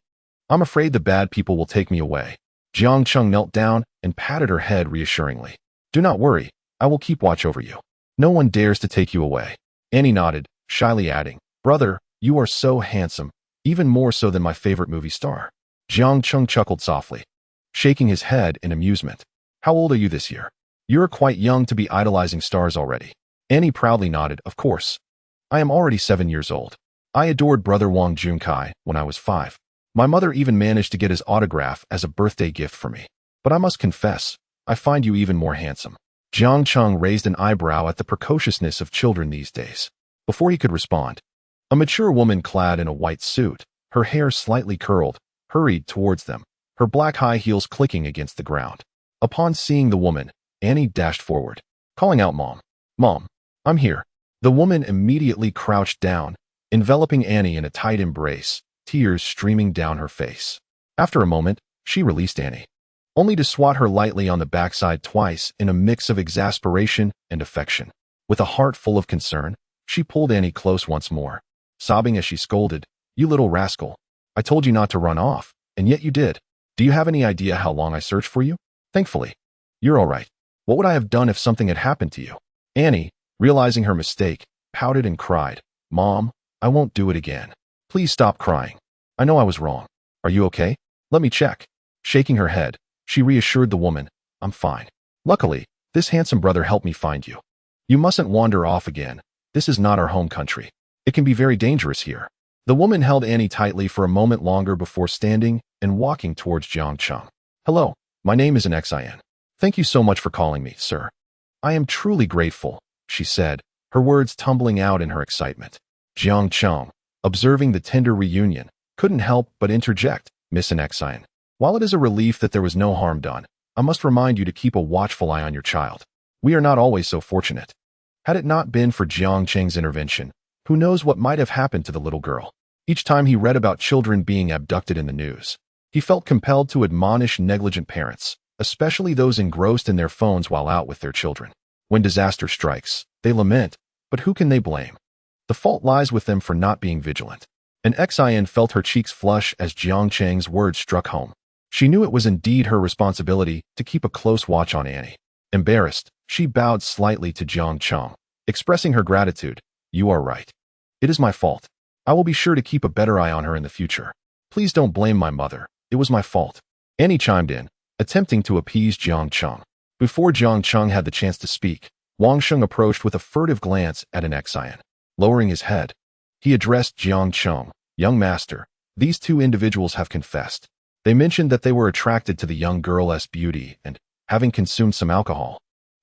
[SPEAKER 1] I'm afraid the bad people will take me away." Jiang Cheng knelt down and patted her head reassuringly. "Do not worry, I will keep watch over you. No one dares to take you away." Annie nodded, shyly adding, "Brother, you are so handsome, even more so than my favorite movie star." Jiang Cheng chuckled softly, shaking his head in amusement. "How old are you this year? You're quite young to be idolizing stars already." Annie proudly nodded, "Of course. I am already 7 years old. I adored brother Wang Junkai when I was 5. My mother even managed to get his autograph as a birthday gift for me. But I must confess, I find you even more handsome." Jiang Cheng raised an eyebrow at the precociousness of children these days. Before he could respond, a mature woman clad in a white suit, her hair slightly curled, hurried towards them, her black high heels clicking against the ground. Upon seeing the woman, Annie dashed forward, calling out, "Mom, Mom, I'm here." The woman immediately crouched down, enveloping Annie in a tight embrace, tears streaming down her face. After a moment, she released Annie, only to swat her lightly on the backside twice in a mix of exasperation and affection. With a heart full of concern, she pulled Annie close once more, sobbing as she scolded, "You little rascal. I told you not to run off, and yet you did. Do you have any idea how long I searched for you? Thankfully, you're all right. What would I have done if something had happened to you?" Annie, realizing her mistake, pouted and cried, "Mom, I won't do it again. Please stop crying. I know I was wrong. Are you okay? Let me check." Shaking her head, she reassured the woman, "I'm fine. Luckily, this handsome brother helped me find you. You mustn't wander off again. This is not our home country. It can be very dangerous here." The woman held Annie tightly for a moment longer before standing and walking towards Jiang Cheng. "Hello, my name is an XIN. Thank you so much for calling me, sir." "I am truly grateful," she said, her words tumbling out in her excitement. Jiang Cheng, observing the tender reunion, couldn't help but interject, "Miss an XIN. While it is a relief that there was no harm done, I must remind you to keep a watchful eye on your child. We are not always so fortunate." Had it not been for Jiang Cheng's intervention, who knows what might have happened to the little girl? Each time he read about children being abducted in the news, he felt compelled to admonish negligent parents, especially those engrossed in their phones while out with their children. When disaster strikes, they lament, but who can they blame? The fault lies with them for not being vigilant. And XIN felt her cheeks flush as Jiang Cheng's words struck home. She knew it was indeed her responsibility to keep a close watch on Annie. Embarrassed, she bowed slightly to Jiang Cheng, expressing her gratitude. "You are right. It is my fault. I will be sure to keep a better eye on her in the future. Please don't blame my mother. It was my fault." Annie chimed in, attempting to appease Jiang Cheng. Before Jiang Cheng had the chance to speak, Wang Sheng approached with a furtive glance at an XIN. Lowering his head, he addressed Jiang Cheng, "Young master, these two individuals have confessed. They mentioned that they were attracted to the young girl's beauty and, having consumed some alcohol,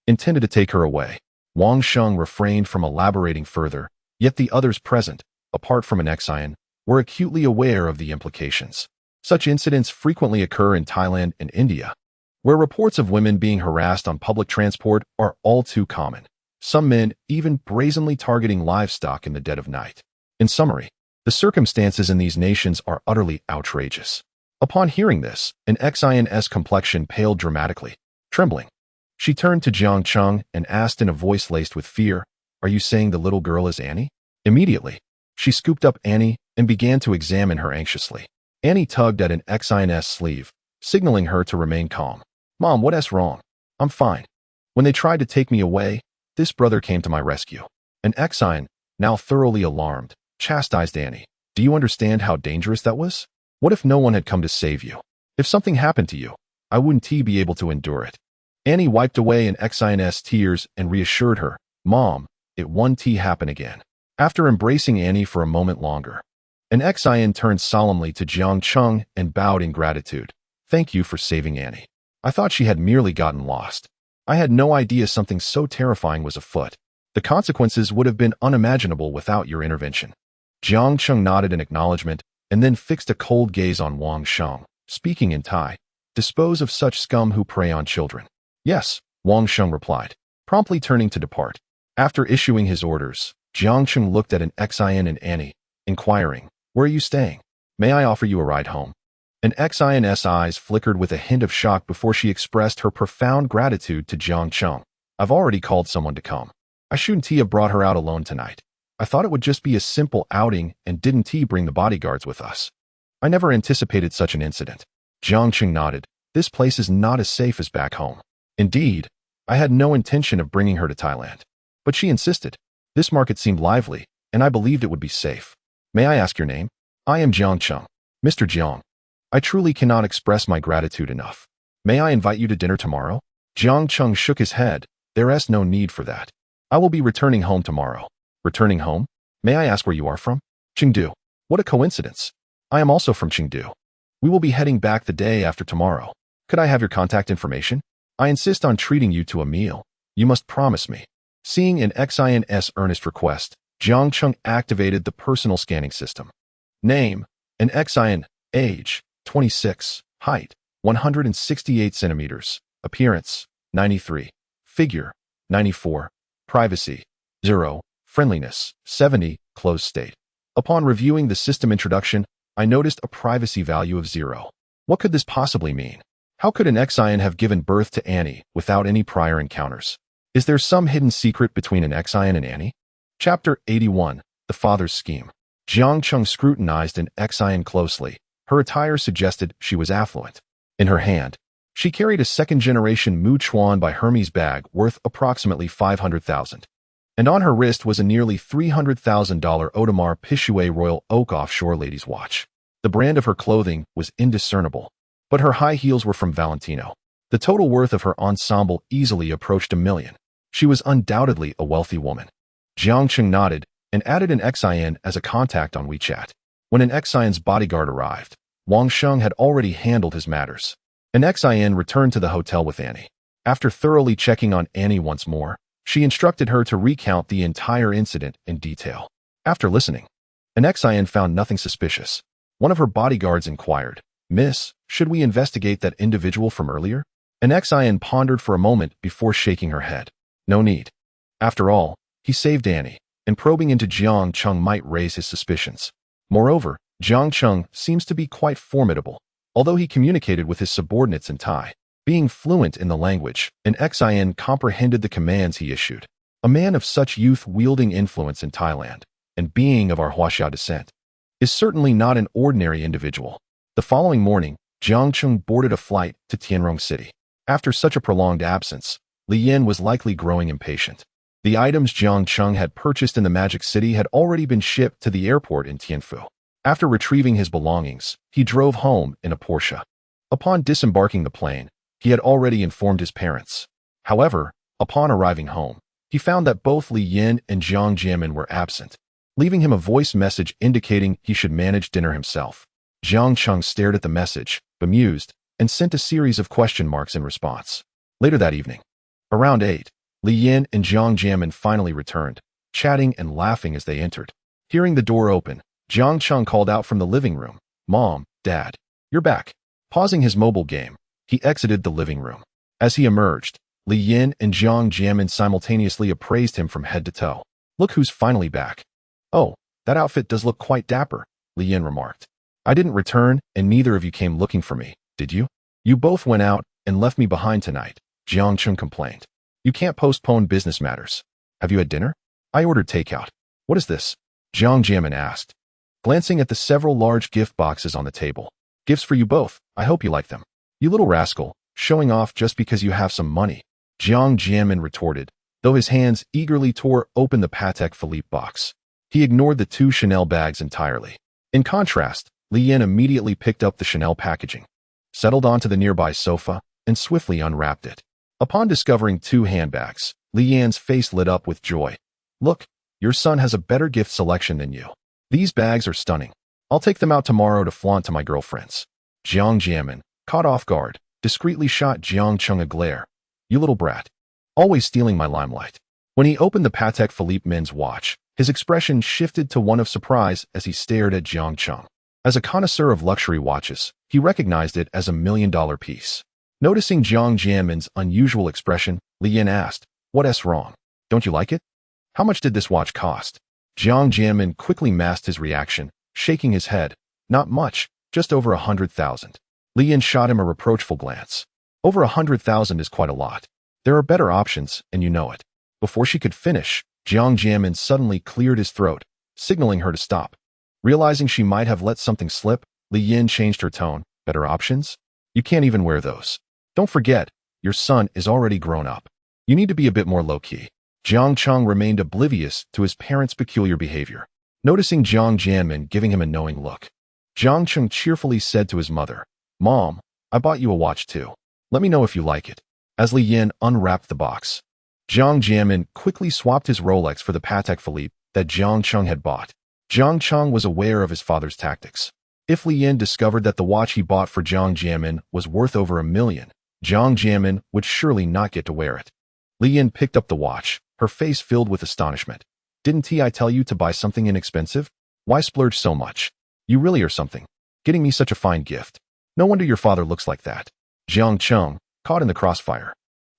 [SPEAKER 1] intended to take her away." Wang Sheng refrained from elaborating further, yet the others present, apart from an XIN, were acutely aware of the implications. Such incidents frequently occur in Thailand and India, where reports of women being harassed on public transport are all too common, some men even brazenly targeting livestock in the dead of night. In summary, the circumstances in these nations are utterly outrageous. Upon hearing this, an XIN's complexion paled dramatically. Trembling, she turned to Jiang Cheng and asked in a voice laced with fear, "Are you saying the little girl is Annie?" Immediately, she scooped up Annie and began to examine her anxiously. Annie tugged at an XIN's sleeve, signaling her to remain calm. "Mom, what's wrong? I'm fine. When they tried to take me away, this brother came to my rescue." An XIN, now thoroughly alarmed, chastised Annie. "Do you understand how dangerous that was? What if no one had come to save you? If something happened to you, I wouldn't be able to endure it." Annie wiped away an XIN's tears and reassured her, "Mom, it won't happen again." After embracing Annie for a moment longer, an XIN turned solemnly to Jiang Cheng and bowed in gratitude. "Thank you for saving Annie. I thought she had merely gotten lost. I had no idea something so terrifying was afoot. The consequences would have been unimaginable without your intervention." Jiang Cheng nodded in acknowledgement and then fixed a cold gaze on Wang Sheng, speaking in Thai. "Dispose of such scum who prey on children." "Yes," Wang Sheng replied, promptly turning to depart. After issuing his orders, Jiang Cheng looked at an XIN and Annie, inquiring, "Where are you staying? May I offer you a ride home?" An XIN's eyes flickered with a hint of shock before she expressed her profound gratitude to Jiang Cheng. "I've already called someone to come. I shouldn't have brought her out alone tonight. I thought it would just be a simple outing and didn't bring the bodyguards with us. I never anticipated such an incident." Jiang Cheng nodded. "This place is not as safe as back home. Indeed, I had no intention of bringing her to Thailand. But she insisted. This market seemed lively, and I believed it would be safe. May I ask your name?" "I am Jiang Cheng." "Mr. Jiang, I truly cannot express my gratitude enough. May I invite you to dinner tomorrow?" Jiang Cheng shook his head. "There is no need for that. I will be returning home tomorrow." "Returning home? May I ask where you are from?" "Chengdu." "What a coincidence. I am also from Chengdu. We will be heading back the day after tomorrow. Could I have your contact information? I insist on treating you to a meal. You must promise me." Seeing an XIN's earnest request, Jiang Cheng activated the personal scanning system. Name, an XIN. Age, 26. Height, 168 centimeters. Appearance, 93. Figure, 94. Privacy, 0. Friendliness, 70. Closed state. Upon reviewing the system introduction, I noticed a privacy value of 0. What could this possibly mean? How could an XIN have given birth to Annie without any prior encounters? Is there some hidden secret between an XIN and Annie? Chapter 81. The Father's Scheme. Jiang Cheng scrutinized an XIN closely. Her attire suggested she was affluent. In her hand, she carried a second-generation Mu Chuan by Hermes bag worth approximately $500,000. And on her wrist was a nearly $300,000 Audemars Piguet Royal Oak offshore ladies' watch. The brand of her clothing was indiscernible, but her high heels were from Valentino. The total worth of her ensemble easily approached $1 million. She was undoubtedly a wealthy woman. Jiang Cheng nodded and added an XIN as a contact on WeChat. When an XIN's bodyguard arrived, Wang Sheng had already handled his matters. An Xin returned to the hotel with Annie. After thoroughly checking on Annie once more, she instructed her to recount the entire incident in detail. After listening, an Xin found nothing suspicious. One of her bodyguards inquired, "Miss, should we investigate that individual from earlier?" An Xin pondered for a moment before shaking her head. No need. After all, he saved Annie, and probing into Jiang Cheng might raise his suspicions. Moreover, Jiang Cheng seems to be quite formidable, although he communicated with his subordinates in Thai. Being fluent in the language, an Xin comprehended the commands he issued. A man of such youth-wielding influence in Thailand, and being of our Huaxia descent, is certainly not an ordinary individual. The following morning, Jiang Cheng boarded a flight to Tianrong City. After such a prolonged absence, Li Yin was likely growing impatient. The items Jiang Cheng had purchased in the Magic City had already been shipped to the airport in Tianfu. After retrieving his belongings, he drove home in a Porsche. Upon disembarking the plane, he had already informed his parents. However, upon arriving home, he found that both Li Yin and Jiang Jianmin were absent, leaving him a voice message indicating he should manage dinner himself. Jiang Cheng stared at the message, bemused, and sent a series of question marks in response. Later that evening, around 8, Li Yin and Jiang Jianmin finally returned, chatting and laughing as they entered. Hearing the door open, Jiang Cheng called out from the living room, "Mom, Dad, you're back." Pausing his mobile game, he exited the living room. As he emerged, Li Yin and Jiang Jianmin simultaneously appraised him from head to toe. "Look who's finally back." "Oh, that outfit does look quite dapper," Li Yin remarked. "I didn't return, and neither of you came looking for me, did you? You both went out and left me behind tonight," Jiang Cheng complained. "You can't postpone business matters. Have you had dinner?" "I ordered takeout." "What is this?" Jiang Jianmin asked, glancing at the several large gift boxes on the table. "Gifts for you both. I hope you like them." "You little rascal, showing off just because you have some money," Jiang Jianmin retorted, though his hands eagerly tore open the Patek Philippe box. He ignored the 2 Chanel bags entirely. In contrast, Li Yin immediately picked up the Chanel packaging, settled onto the nearby sofa, and swiftly unwrapped it. Upon discovering 2 handbags, Li Yin's face lit up with joy. "Look, your son has a better gift selection than you. These bags are stunning. I'll take them out tomorrow to flaunt to my girlfriends." Jiang Jianmin, caught off guard, discreetly shot Jiang Cheng a glare. "You little brat. Always stealing my limelight." When he opened the Patek Philippe men's watch, his expression shifted to one of surprise as he stared at Jiang Cheng. As a connoisseur of luxury watches, he recognized it as a $1 million piece. Noticing Jiang Jianmin's unusual expression, Li Yin asked, "What's wrong? Don't you like it? How much did this watch cost?" Jiang Jianmin quickly masked his reaction, shaking his head. "Not much, just over 100,000. Li Yin shot him a reproachful glance. "Over 100,000 is quite a lot. There are better options, and you know it." Before she could finish, Jiang Jianmin suddenly cleared his throat, signaling her to stop. Realizing she might have let something slip, Li Yin changed her tone. "Better options? You can't even wear those. Don't forget, your son is already grown up. You need to be a bit more low-key." Jiang Cheng remained oblivious to his parents' peculiar behavior. Noticing Jiang Jianmin giving him a knowing look, Jiang Cheng cheerfully said to his mother, "Mom, I bought you a watch too. Let me know if you like it." As Li Yin unwrapped the box, Jiang Jianmin quickly swapped his Rolex for the Patek Philippe that Jiang Cheng had bought. Jiang Cheng was aware of his father's tactics. If Li Yin discovered that the watch he bought for Jiang Jianmin was worth over $1 million, Jiang Jianmin would surely not get to wear it. Li Yin picked up the watch, her face filled with astonishment. "Didn't I tell you to buy something inexpensive? Why splurge so much? You really are something, getting me such a fine gift. No wonder your father looks like that." Jiang Cheng, caught in the crossfire,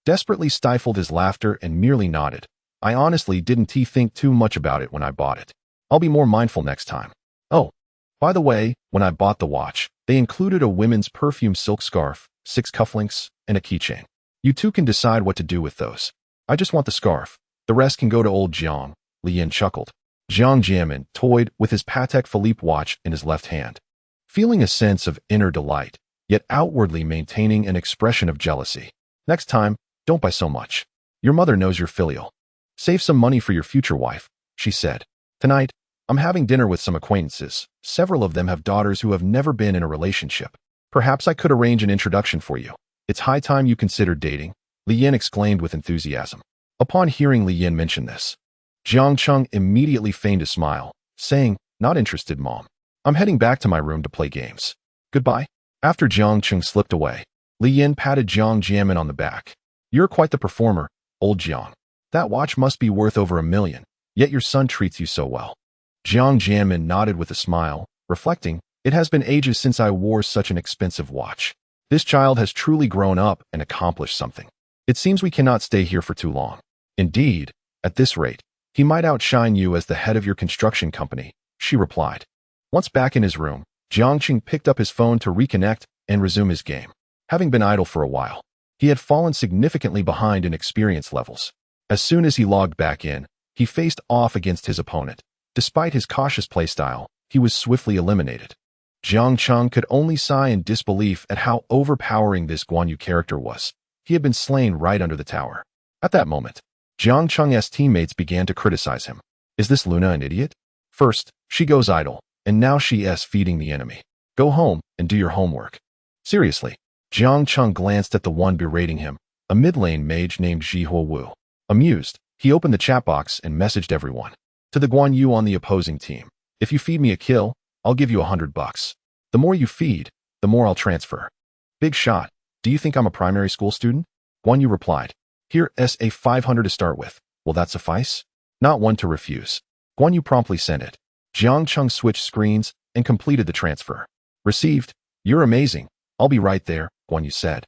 [SPEAKER 1] desperately stifled his laughter and merely nodded. "I honestly didn't think too much about it when I bought it. I'll be more mindful next time. Oh, by the way, when I bought the watch, they included a women's perfume silk scarf, 6 cufflinks, and a keychain. You two can decide what to do with those. I just want the scarf. The rest can go to old Jiang." Li Yin chuckled. Jiang Jianmin toyed with his Patek Philippe watch in his left hand, feeling a sense of inner delight, yet outwardly maintaining an expression of jealousy. "Next time, don't buy so much. Your mother knows you're filial. Save some money for your future wife," she said. "Tonight, I'm having dinner with some acquaintances. Several of them have daughters who have never been in a relationship. Perhaps I could arrange an introduction for you. It's high time you considered dating," Li Yin exclaimed with enthusiasm. Upon hearing Li Yin mention this, Jiang Cheng immediately feigned a smile, saying, "Not interested, Mom. I'm heading back to my room to play games." Goodbye. After Jiang Cheng slipped away, Li Yin patted Jiang Jianmin on the back. You're quite the performer, old Jiang. That watch must be worth over $1 million, yet your son treats you so well. Jiang Jianmin nodded with a smile, reflecting, it has been ages since I wore such an expensive watch. This child has truly grown up and accomplished something. It seems we cannot stay here for too long. Indeed, at this rate, he might outshine you as the head of your construction company, she replied. Once back in his room, Jiang Cheng picked up his phone to reconnect and resume his game. Having been idle for a while, he had fallen significantly behind in experience levels. As soon as he logged back in, he faced off against his opponent. Despite his cautious playstyle, he was swiftly eliminated. Jiang Cheng could only sigh in disbelief at how overpowering this Guan Yu character was. He had been slain right under the tower. At that moment, Jiang Cheng's teammates began to criticize him. Is this Luna an idiot? First, she goes idle, and now she is feeding the enemy. Go home and do your homework. Seriously, Jiang Cheng glanced at the one berating him, a mid-lane mage named Zhihuo Wu. Amused, he opened the chat box and messaged everyone. To the Guan Yu on the opposing team, if you feed me a kill, I'll give you $100. The more you feed, the more I'll transfer. Big shot. Do you think I'm a primary school student? Guan Yu replied. Here's a 500 to start with. Will that suffice? Not one to refuse. Guan Yu promptly sent it. Jiang Cheng switched screens and completed the transfer. Received. You're amazing. I'll be right there, Guan Yu said,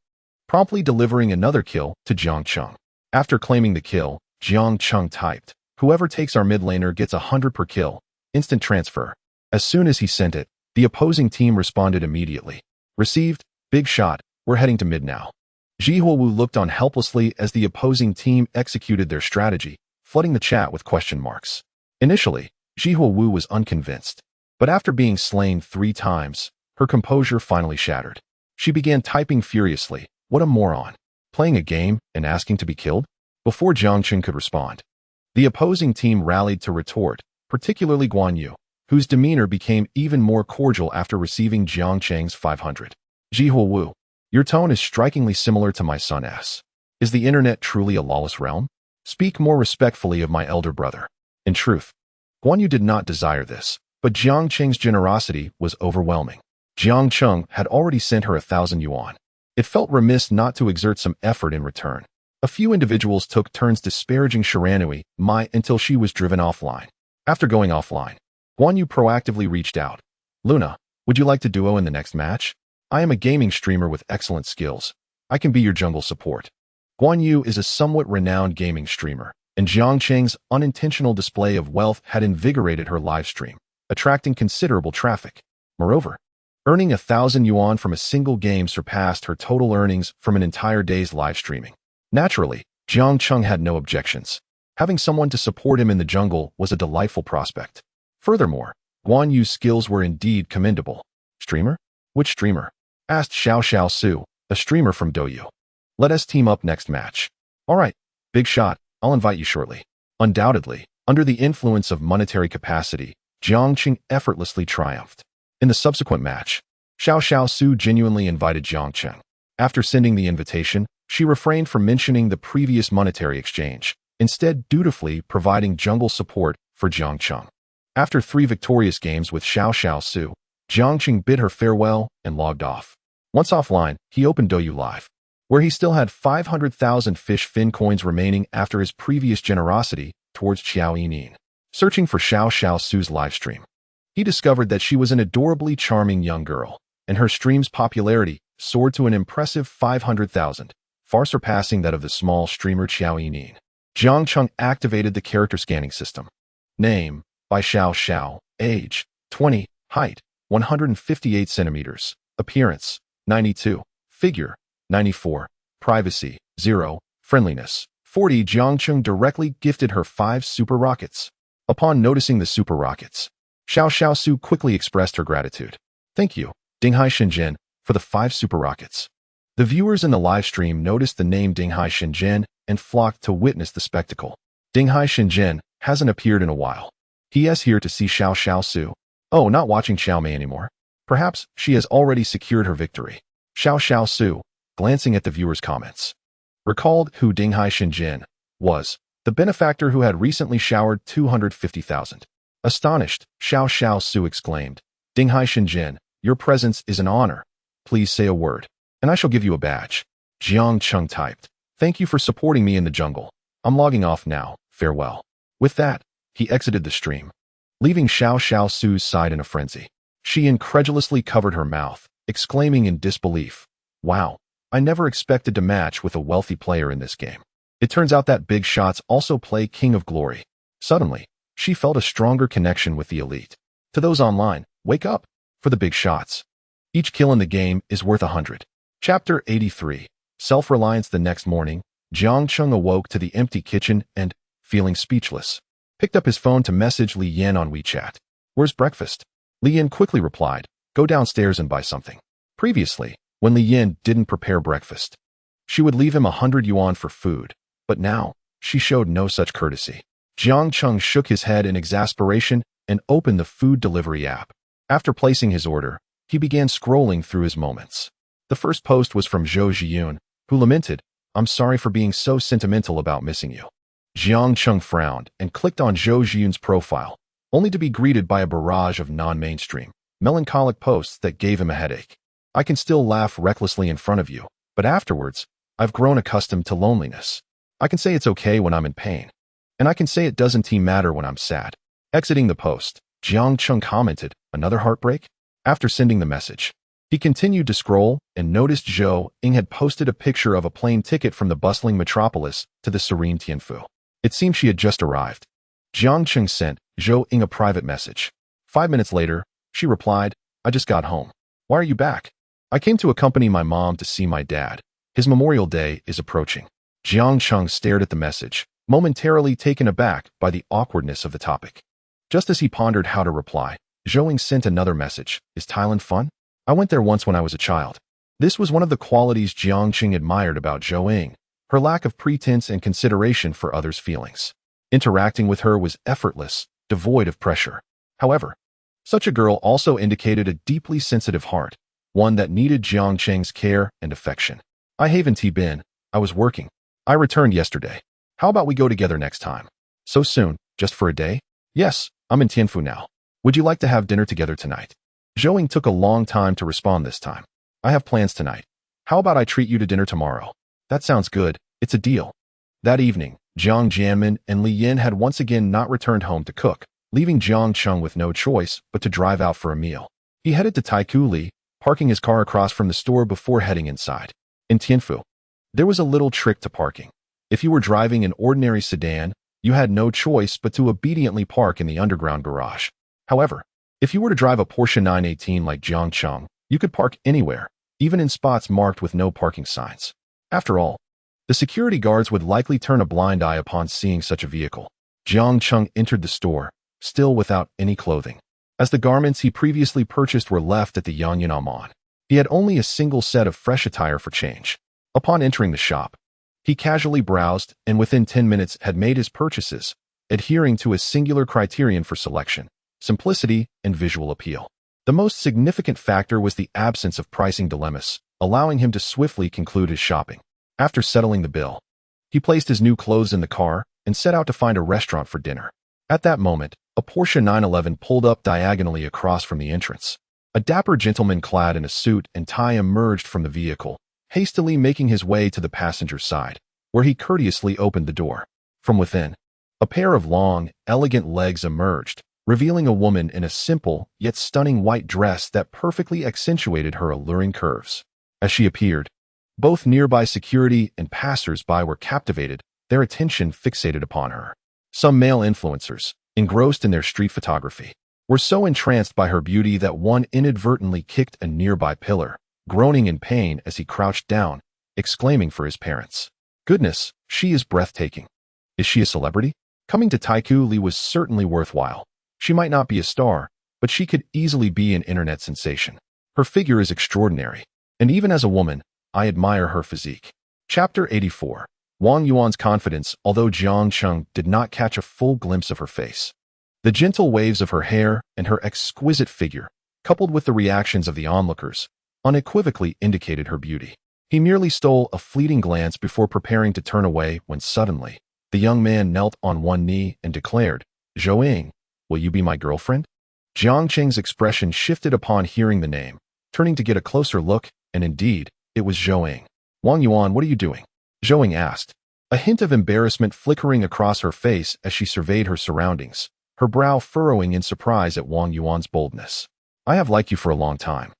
[SPEAKER 1] promptly delivering another kill to Jiang Cheng. After claiming the kill, Jiang Cheng typed, whoever takes our mid laner gets 100 per kill. Instant transfer. As soon as he sent it, the opposing team responded immediately. Received. Big shot. We're heading to mid now. Zhihuo Wu looked on helplessly as the opposing team executed their strategy, flooding the chat with question marks. Initially, Zhihuo Wu was unconvinced, but after being slain 3 times, her composure finally shattered. She began typing furiously, what a moron. Playing a game and asking to be killed? Before Jiang Cheng could respond, the opposing team rallied to retort, particularly Guan Yu, whose demeanor became even more cordial after receiving Jiang Cheng's 500. Zhihuo Wu, your tone is strikingly similar to my son S. Is the internet truly a lawless realm? Speak more respectfully of my elder brother. In truth, Guan Yu did not desire this, but Jiang Cheng's generosity was overwhelming. Jiang Cheng had already sent her 1,000 yuan. It felt remiss not to exert some effort in return. A few individuals took turns disparaging Shiranui Mai until she was driven offline. After going offline, Guan Yu proactively reached out. Luna, would you like to duo in the next match? I am a gaming streamer with excellent skills. I can be your jungle support. Guan Yu is a somewhat renowned gaming streamer, and Jiang Cheng's unintentional display of wealth had invigorated her live stream, attracting considerable traffic. Moreover, earning 1,000 yuan from a single game surpassed her total earnings from an entire day's live streaming. Naturally, Jiang Cheng had no objections. Having someone to support him in the jungle was a delightful prospect. Furthermore, Guan Yu's skills were indeed commendable. Streamer? Which streamer? Asked Xiao Su, a streamer from Douyu. Let us team up next match. Alright, big shot, I'll invite you shortly. Undoubtedly, under the influence of monetary capacity, Jiang Cheng effortlessly triumphed. In the subsequent match, Xiao Su genuinely invited Jiang Cheng. After sending the invitation, she refrained from mentioning the previous monetary exchange, instead dutifully providing jungle support for Jiang Cheng. After 3 victorious games with Xiao Su, Jiang Cheng bid her farewell and logged off. Once offline, he opened Douyu Live, where he still had 500,000 fish fin coins remaining after his previous generosity towards Xiao Yinin. Searching for Xiao Su's livestream, he discovered that she was an adorably charming young girl, and her stream's popularity soared to an impressive 500,000, far surpassing that of the small streamer Xiao Yinin. Jiang Cheng activated the character scanning system. Name, by Xiao. Age, 20. Height, 158 centimeters. Appearance, 92. Figure, 94. Privacy, 0. Friendliness, 40. Jiang Cheng directly gifted her 5 super rockets. Upon noticing the super rockets, Xiao Su quickly expressed her gratitude. Thank you, Dinghai Shenzhen, for the 5 super rockets. The viewers in the live stream noticed the name Dinghai Shenzhen and flocked to witness the spectacle. Dinghai Shenzhen hasn't appeared in a while. He is here to see Xiao Su. Oh, not watching Xiao Mei anymore. Perhaps she has already secured her victory. Xiao Su, glancing at the viewers' comments, recalled who Dinghai Shenzhen was, the benefactor who had recently showered 250,000. Astonished, Xiao Su exclaimed, Dinghai Shenzhen, Your presence is an honor. Please say a word, and I shall give you a badge. Jiang Cheng typed. Thank you for supporting me in the jungle. I'm logging off now. Farewell. With that, he exited the stream, leaving Xiao Xiao Su's side in a frenzy. She incredulously covered her mouth, exclaiming in disbelief, wow, I never expected to match with a wealthy player in this game. It turns out that big shots also play King of Glory. Suddenly, she felt a stronger connection with the elite. To those online, wake up for the big shots. Each kill in the game is worth 100. Chapter 83. Self-reliance. The next morning, Jiang Cheng awoke to the empty kitchen and, feeling speechless, picked up his phone to message Li Yan on WeChat. Where's breakfast? Li Yan quickly replied, go downstairs and buy something. Previously, when Li Yan didn't prepare breakfast, she would leave him 100 yuan for food, but now, she showed no such courtesy. Jiang Cheng shook his head in exasperation and opened the food delivery app. After placing his order, he began scrolling through his moments. The first post was from Zhou Zhiyun, who lamented, I'm sorry for being so sentimental about missing you. Jiang Cheng frowned and clicked on Zhou Zhiyun's profile, only to be greeted by a barrage of non-mainstream, melancholic posts that gave him a headache. I can still laugh recklessly in front of you, but afterwards, I've grown accustomed to loneliness. I can say it's okay when I'm in pain, and I can say it doesn't matter when I'm sad. Exiting the post, Jiang Cheng commented, another heartbreak? After sending the message, he continued to scroll and noticed Zhou Ying had posted a picture of a plane ticket from the bustling metropolis to the serene Tianfu. It seemed she had just arrived. Jiang Cheng sent Zhou Ying a private message. 5 minutes later, she replied, I just got home. Why are you back? I came to accompany my mom to see my dad. His Memorial Day is approaching. Jiang Cheng stared at the message, momentarily taken aback by the awkwardness of the topic. Just as he pondered how to reply, Zhou Ying sent another message. Is Thailand fun? I went there once when I was a child. This was one of the qualities Jiang Cheng admired about Zhou Ying, her lack of pretense and consideration for others' feelings. Interacting with her was effortless, devoid of pressure. However, such a girl also indicated a deeply sensitive heart, one that needed Jiang Cheng's care and affection. I haven't been. I was working. I returned yesterday. How about we go together next time? So soon, just for a day? Yes, I'm in Tianfu now. Would you like to have dinner together tonight? Zhou Ying took a long time to respond this time. I have plans tonight. How about I treat you to dinner tomorrow? That sounds good. It's a deal. That evening, Jiang Jianmin and Li Yan had once again not returned home to cook, leaving Jiang Cheng with no choice but to drive out for a meal. He headed to Taikoo Li, parking his car across from the store before heading inside. In Tianfu, there was a little trick to parking. If you were driving an ordinary sedan, you had no choice but to obediently park in the underground garage. However, if you were to drive a Porsche 918 like Jiang Cheng, you could park anywhere, even in spots marked with no parking signs. After all, the security guards would likely turn a blind eye upon seeing such a vehicle. Jiang Cheng entered the store, still without any clothing, as the garments he previously purchased were left at the Yanyan Amon. He had only a single set of fresh attire for change. Upon entering the shop, he casually browsed and within 10 minutes had made his purchases, adhering to a singular criterion for selection: simplicity and visual appeal. The most significant factor was the absence of pricing dilemmas, allowing him to swiftly conclude his shopping. After settling the bill, he placed his new clothes in the car and set out to find a restaurant for dinner. At that moment, a Porsche 911 pulled up diagonally across from the entrance. A dapper gentleman clad in a suit and tie emerged from the vehicle, hastily making his way to the passenger's side, where he courteously opened the door. From within, a pair of long, elegant legs emerged, revealing a woman in a simple yet stunning white dress that perfectly accentuated her alluring curves. As she appeared, both nearby security and passers-by were captivated, their attention fixated upon her. Some male influencers, engrossed in their street photography, were so entranced by her beauty that one inadvertently kicked a nearby pillar, groaning in pain as he crouched down, exclaiming for his parents. Goodness, she is breathtaking. Is she a celebrity? Coming to Taikoo Li was certainly worthwhile. She might not be a star, but she could easily be an internet sensation. Her figure is extraordinary, and even as a woman, I admire her physique. Chapter 84. Wang Yuan's confidence. Although Jiang Cheng did not catch a full glimpse of her face, the gentle waves of her hair and her exquisite figure, coupled with the reactions of the onlookers, unequivocally indicated her beauty. He merely stole a fleeting glance before preparing to turn away when suddenly, the young man knelt on one knee and declared, Zhou Ying, will you be my girlfriend? Jiang Cheng's expression shifted upon hearing the name, turning to get a closer look, and indeed, it was Zhou Ying. Wang Yuan, what are you doing? Zhou Ying asked, a hint of embarrassment flickering across her face as she surveyed her surroundings, her brow furrowing in surprise at Wang Yuan's boldness. I have liked you for a long time.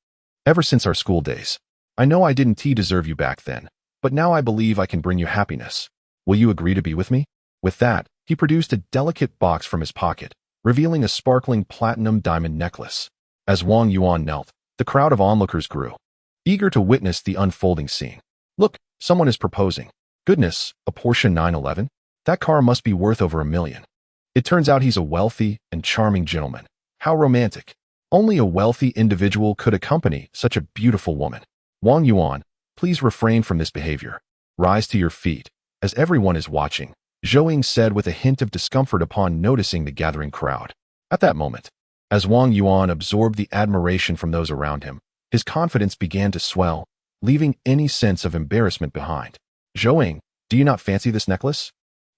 [SPEAKER 1] Ever since our school days. I know I didn't deserve you back then, but now I believe I can bring you happiness. Will you agree to be with me? With that, he produced a delicate box from his pocket, revealing a sparkling platinum diamond necklace. As Wang Yuan knelt, the crowd of onlookers grew, eager to witness the unfolding scene. Look, someone is proposing. Goodness, a Porsche 911? That car must be worth over $1 million. It turns out he's a wealthy and charming gentleman. How romantic. Only a wealthy individual could accompany such a beautiful woman. Wang Yuan, please refrain from this behavior. Rise to your feet, as everyone is watching, Zhou Ying said with a hint of discomfort upon noticing the gathering crowd. At that moment, as Wang Yuan absorbed the admiration from those around him, his confidence began to swell, leaving any sense of embarrassment behind. Zhou Ying, do you not fancy this necklace?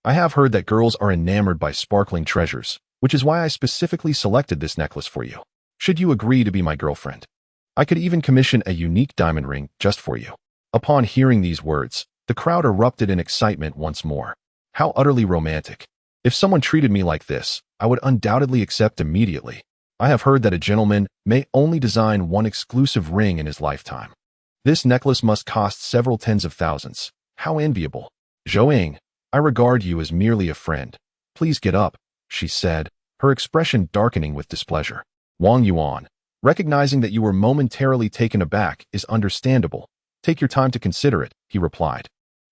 [SPEAKER 1] I have heard that girls are enamored by sparkling treasures, which is why I specifically selected this necklace for you. Should you agree to be my girlfriend? I could even commission a unique diamond ring just for you. Upon hearing these words, the crowd erupted in excitement once more. How utterly romantic. If someone treated me like this, I would undoubtedly accept immediately. I have heard that a gentleman may only design one exclusive ring in his lifetime. This necklace must cost several tens of thousands. How enviable. Zhou Ying, I regard you as merely a friend. Please get up, she said, her expression darkening with displeasure. Wang Yuan, recognizing that you were momentarily taken aback is understandable. Take your time to consider it, he replied,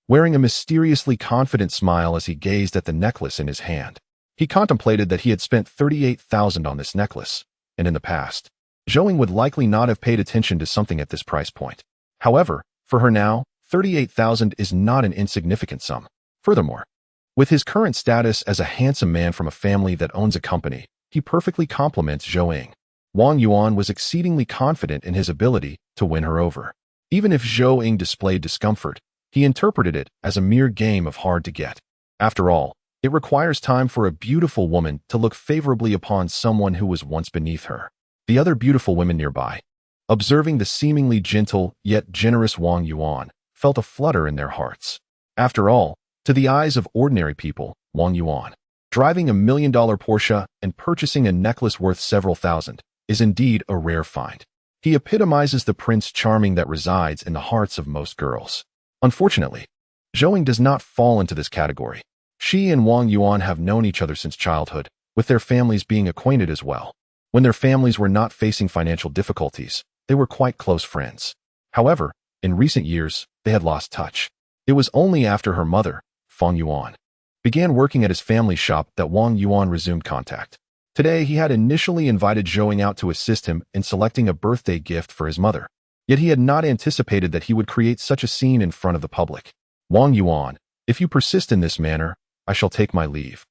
[SPEAKER 1] wearing a mysteriously confident smile as he gazed at the necklace in his hand. He contemplated that he had spent 38,000 on this necklace, and in the past, Zhou Ying would likely not have paid attention to something at this price point. However, for her now, 38,000 is not an insignificant sum. Furthermore, with his current status as a handsome man from a family that owns a company, he perfectly complements Zhou Ying. Wang Yuan was exceedingly confident in his ability to win her over. Even if Zhou Ying displayed discomfort, he interpreted it as a mere game of hard to get. After all, it requires time for a beautiful woman to look favorably upon someone who was once beneath her. The other beautiful women nearby, observing the seemingly gentle yet generous Wang Yuan, felt a flutter in their hearts. After all, to the eyes of ordinary people, Wang Yuan, driving $1 million Porsche and purchasing a necklace worth several thousand, is indeed a rare find. He epitomizes the Prince Charming that resides in the hearts of most girls. Unfortunately, Zhou Ying does not fall into this category. She and Wang Yuan have known each other since childhood, with their families being acquainted as well. When their families were not facing financial difficulties, they were quite close friends. However, in recent years, they had lost touch. It was only after her mother, Fang Yuan, began working at his family shop that Wang Yuan resumed contact. Today, he had initially invited Zhou Ying out to assist him in selecting a birthday gift for his mother. Yet he had not anticipated that he would create such a scene in front of the public. Wang Yuan, if you persist in this manner, I shall take my leave,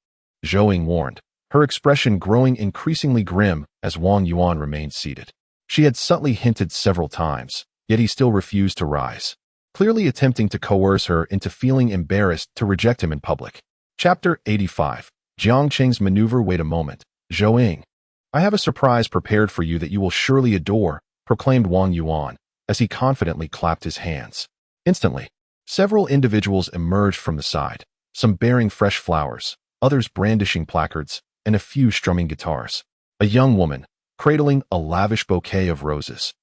[SPEAKER 1] Zhou Ying warned, her expression growing increasingly grim as Wang Yuan remained seated. She had subtly hinted several times, yet he still refused to rise, clearly attempting to coerce her into feeling embarrassed to reject him in public. Chapter 85. Jiang Cheng's maneuver. Wait a moment, Zhou Ying. I have a surprise prepared for you that you will surely adore, proclaimed Wang Yuan, as he confidently clapped his hands. Instantly, several individuals emerged from the side, some bearing fresh flowers, others brandishing placards, and a few strumming guitars. A young woman, cradling a lavish bouquet of roses,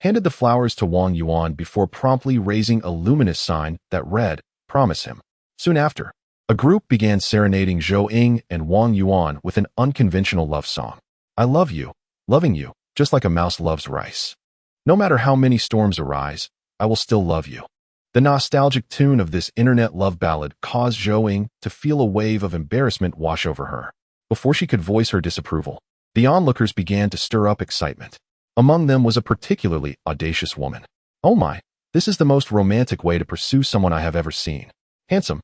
[SPEAKER 1] handed the flowers to Wang Yuan before promptly raising a luminous sign that read, "Promise him." Soon after, a group began serenading Zhou Ying and Wang Yuan with an unconventional love song. I love you, loving you, just like a mouse loves rice. No matter how many storms arise, I will still love you. The nostalgic tune of this internet love ballad caused Zhou Ying to feel a wave of embarrassment wash over her. Before she could voice her disapproval, the onlookers began to stir up excitement. Among them was a particularly audacious woman. Oh my, this is the most romantic way to pursue someone I have ever seen. Handsome.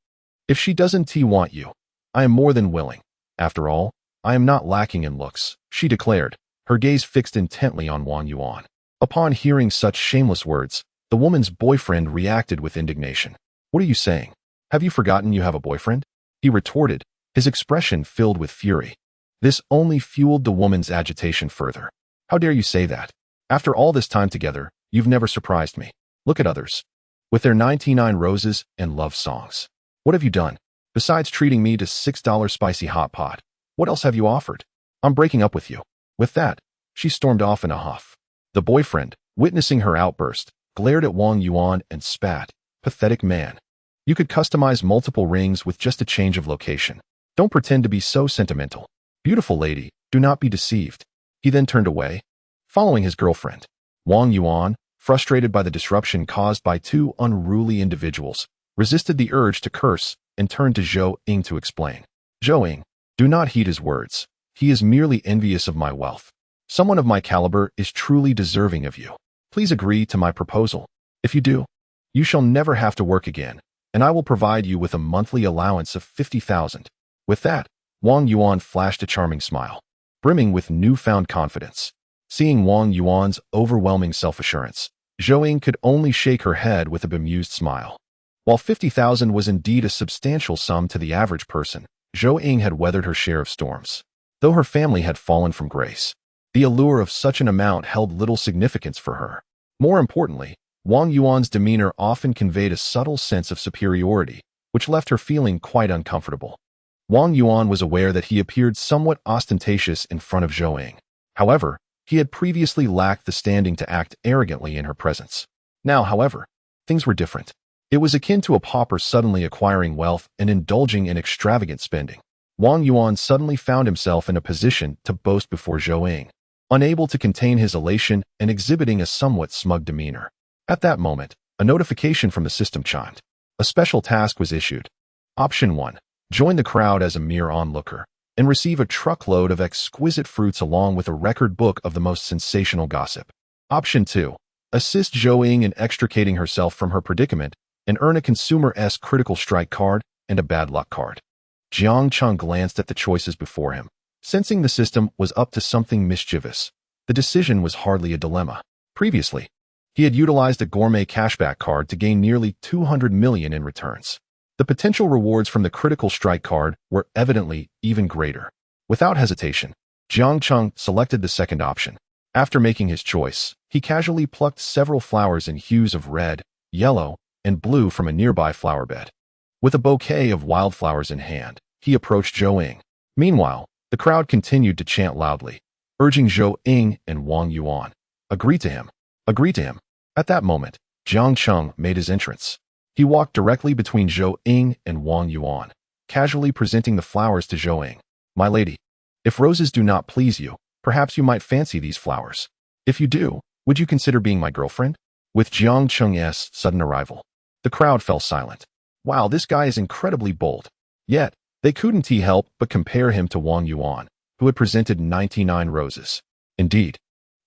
[SPEAKER 1] If she doesn't want you, I am more than willing. After all, I am not lacking in looks, she declared, her gaze fixed intently on Wang Yuan. Upon hearing such shameless words, the woman's boyfriend reacted with indignation. What are you saying? Have you forgotten you have a boyfriend? He retorted, his expression filled with fury. This only fueled the woman's agitation further. How dare you say that? After all this time together, you've never surprised me. Look at others. With their 99 roses and love songs. What have you done? Besides treating me to $6 spicy hot pot, what else have you offered? I'm breaking up with you. With that, she stormed off in a huff. The boyfriend, witnessing her outburst, glared at Wang Yuan and spat. Pathetic man. You could customize multiple rings with just a change of location. Don't pretend to be so sentimental. Beautiful lady, do not be deceived. He then turned away, following his girlfriend. Wang Yuan, frustrated by the disruption caused by two unruly individuals, resisted the urge to curse and turned to Zhou Ying to explain. Zhou Ying, do not heed his words. He is merely envious of my wealth. Someone of my caliber is truly deserving of you. Please agree to my proposal. If you do, you shall never have to work again, and I will provide you with a monthly allowance of 50,000. With that, Wang Yuan flashed a charming smile, brimming with newfound confidence. Seeing Wang Yuan's overwhelming self-assurance, Zhou Ying could only shake her head with a bemused smile. While 50,000 was indeed a substantial sum to the average person, Zhou Ying had weathered her share of storms. Though her family had fallen from grace, the allure of such an amount held little significance for her. More importantly, Wang Yuan's demeanor often conveyed a subtle sense of superiority, which left her feeling quite uncomfortable. Wang Yuan was aware that he appeared somewhat ostentatious in front of Zhou Ying. However, he had previously lacked the standing to act arrogantly in her presence. Now, however, things were different. It was akin to a pauper suddenly acquiring wealth and indulging in extravagant spending. Wang Yuan suddenly found himself in a position to boast before Zhou Ying, unable to contain his elation and exhibiting a somewhat smug demeanor. At that moment, a notification from the system chimed. A special task was issued. Option 1. Join the crowd as a mere onlooker and receive a truckload of exquisite fruits along with a record book of the most sensational gossip. Option 2. Assist Zhou Ying in extricating herself from her predicament and earn a Consumer-S Critical Strike card and a Bad Luck card. Jiang Cheng glanced at the choices before him. Sensing the system was up to something mischievous, the decision was hardly a dilemma. Previously, he had utilized a gourmet cashback card to gain nearly 200 million in returns. The potential rewards from the Critical Strike card were evidently even greater. Without hesitation, Jiang Cheng selected the second option. After making his choice, he casually plucked several flowers in hues of red, yellow, and blue from a nearby flower bed. With a bouquet of wildflowers in hand, he approached Zhou Ying. Meanwhile, the crowd continued to chant loudly, urging Zhou Ying and Wang Yuan. Agree to him. Agree to him. At that moment, Jiang Cheng made his entrance. He walked directly between Zhou Ying and Wang Yuan, casually presenting the flowers to Zhou Ying. My lady, if roses do not please you, perhaps you might fancy these flowers. If you do, would you consider being my girlfriend? With Jiang Cheng's sudden arrival, the crowd fell silent. Wow, this guy is incredibly bold. Yet, they couldn't help but compare him to Wang Yuan, who had presented 99 roses. Indeed.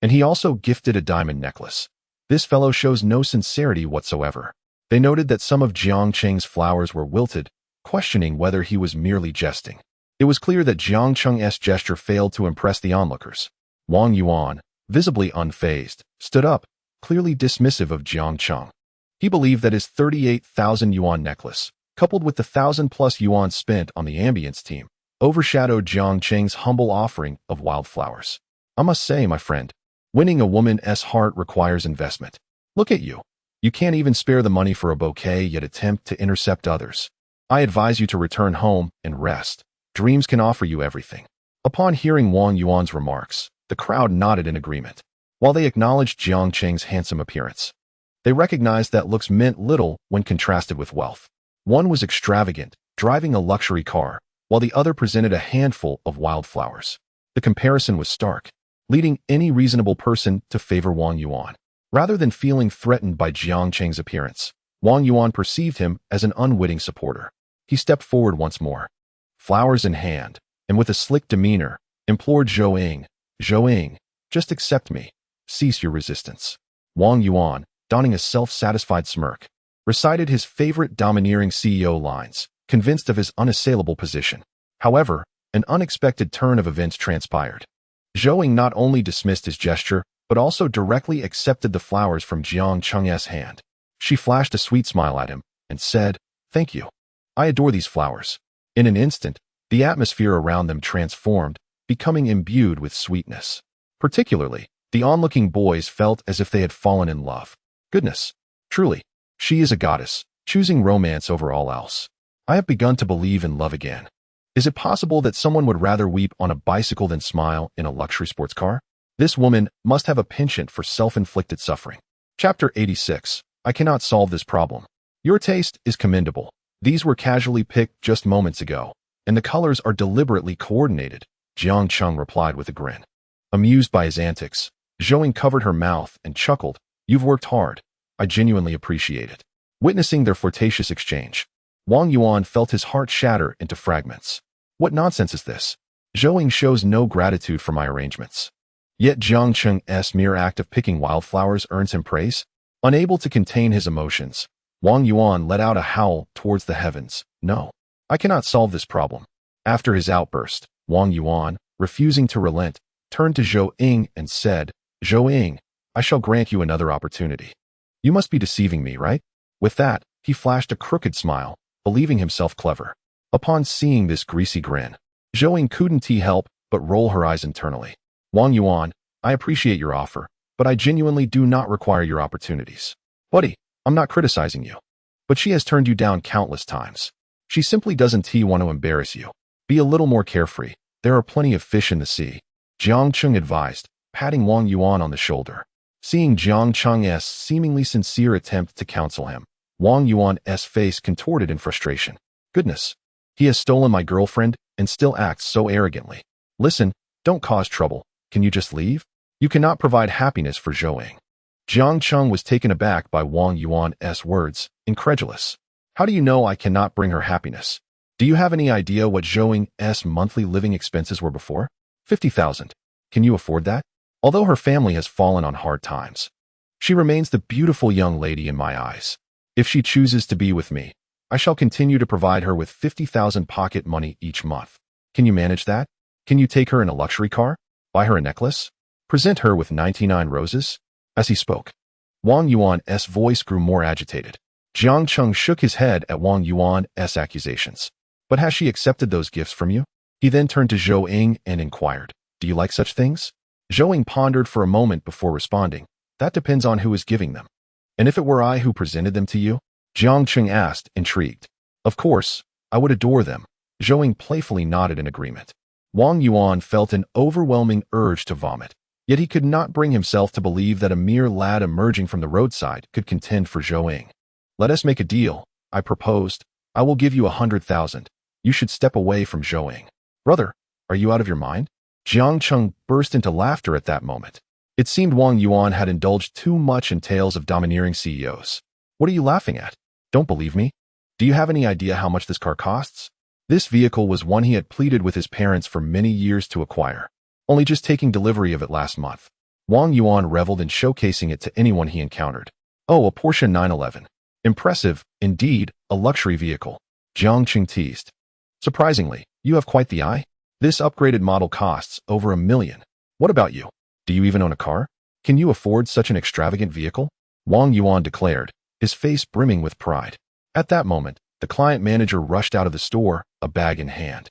[SPEAKER 1] And he also gifted a diamond necklace. This fellow shows no sincerity whatsoever. They noted that some of Jiang Cheng's flowers were wilted, questioning whether he was merely jesting. It was clear that Jiang Cheng's gesture failed to impress the onlookers. Wang Yuan, visibly unfazed, stood up, clearly dismissive of Jiang Cheng. He believed that his 38,000 yuan necklace, coupled with the 1,000+ yuan spent on the ambience team, overshadowed Jiang Cheng's humble offering of wildflowers. I must say, my friend, winning a woman's heart requires investment. Look at you. You can't even spare the money for a bouquet yet attempt to intercept others. I advise you to return home and rest. Dreams can offer you everything. Upon hearing Wang Yuan's remarks, the crowd nodded in agreement. While they acknowledged Jiang Cheng's handsome appearance, they recognized that looks meant little when contrasted with wealth. One was extravagant, driving a luxury car, while the other presented a handful of wildflowers. The comparison was stark, leading any reasonable person to favor Wang Yuan. Rather than feeling threatened by Jiang Cheng's appearance, Wang Yuan perceived him as an unwitting supporter. He stepped forward once more, flowers in hand, and with a slick demeanor, implored Zhou Ying. Zhou Ying, just accept me. Cease your resistance. Wang Yuan, donning a self-satisfied smirk, recited his favorite domineering CEO lines, convinced of his unassailable position. However, an unexpected turn of events transpired. Zhou Ying not only dismissed his gesture, but also directly accepted the flowers from Jiang Cheng's hand. She flashed a sweet smile at him and said, "Thank you. I adore these flowers." In an instant, the atmosphere around them transformed, becoming imbued with sweetness. Particularly, the onlooking boys felt as if they had fallen in love. Goodness! Truly, she is a goddess, choosing romance over all else. I have begun to believe in love again. Is it possible that someone would rather weep on a bicycle than smile in a luxury sports car? This woman must have a penchant for self-inflicted suffering. Chapter 86. I cannot solve this problem. Your taste is commendable. These were casually picked just moments ago, and the colors are deliberately coordinated, Jiang Cheng replied with a grin. Amused by his antics, Zhou covered her mouth and chuckled. You've worked hard. I genuinely appreciate it. Witnessing their flirtatious exchange, Wang Yuan felt his heart shatter into fragments. What nonsense is this? Zhou shows no gratitude for my arrangements. Yet Jiang Cheng's mere act of picking wildflowers earns him praise? Unable to contain his emotions, Wang Yuan let out a howl towards the heavens. No, I cannot solve this problem. After his outburst, Wang Yuan, refusing to relent, turned to Zhou and said, Zhou, I shall grant you another opportunity. You must be deceiving me, right? With that, he flashed a crooked smile, believing himself clever. Upon seeing this greasy grin, Zhou couldn't help but roll her eyes internally. Wang Yuan, I appreciate your offer, but I genuinely do not require your opportunities. Buddy, I'm not criticizing you. But she has turned you down countless times. She simply doesn't want to embarrass you. Be a little more carefree. There are plenty of fish in the sea. Jiang Cheng advised, patting Wang Yuan on the shoulder. Seeing Jiang Cheng's seemingly sincere attempt to counsel him, Wang Yuan's face contorted in frustration. Goodness, he has stolen my girlfriend and still acts so arrogantly. Listen, don't cause trouble. Can you just leave? You cannot provide happiness for Zhou. Jiang Cheng was taken aback by Wang Yuan's words, incredulous. How do you know I cannot bring her happiness? Do you have any idea what Zhou's monthly living expenses were before? 50,000. Can you afford that? Although her family has fallen on hard times, she remains the beautiful young lady in my eyes. If she chooses to be with me, I shall continue to provide her with 50,000 pocket money each month. Can you manage that? Can you take her in a luxury car? Buy her a necklace? Present her with 99 roses? As he spoke, Wang Yuan's voice grew more agitated. Jiang Cheng shook his head at Wang Yuan's accusations. But has she accepted those gifts from you? He then turned to Zhou and inquired, do you like such things? Zhou pondered for a moment before responding, that depends on who is giving them. And if it were I who presented them to you? Jiang Cheng asked, intrigued. Of course, I would adore them. Zhou playfully nodded in agreement. Wang Yuan felt an overwhelming urge to vomit, yet he could not bring himself to believe that a mere lad emerging from the roadside could contend for Zhou. Let us make a deal, I proposed. I will give you 100,000. You should step away from Zhou. Brother, are you out of your mind? Jiang Cheng burst into laughter at that moment. It seemed Wang Yuan had indulged too much in tales of domineering CEOs. What are you laughing at? Don't believe me? Do you have any idea how much this car costs? This vehicle was one he had pleaded with his parents for many years to acquire, only just taking delivery of it last month. Wang Yuan reveled in showcasing it to anyone he encountered. Oh, a Porsche 911. Impressive, indeed, a luxury vehicle. Jiang Cheng teased. Surprisingly, you have quite the eye. This upgraded model costs over $1 million. What about you? Do you even own a car? Can you afford such an extravagant vehicle? Wang Yuan declared, his face brimming with pride. At that moment, the client manager rushed out of the store, a bag in hand.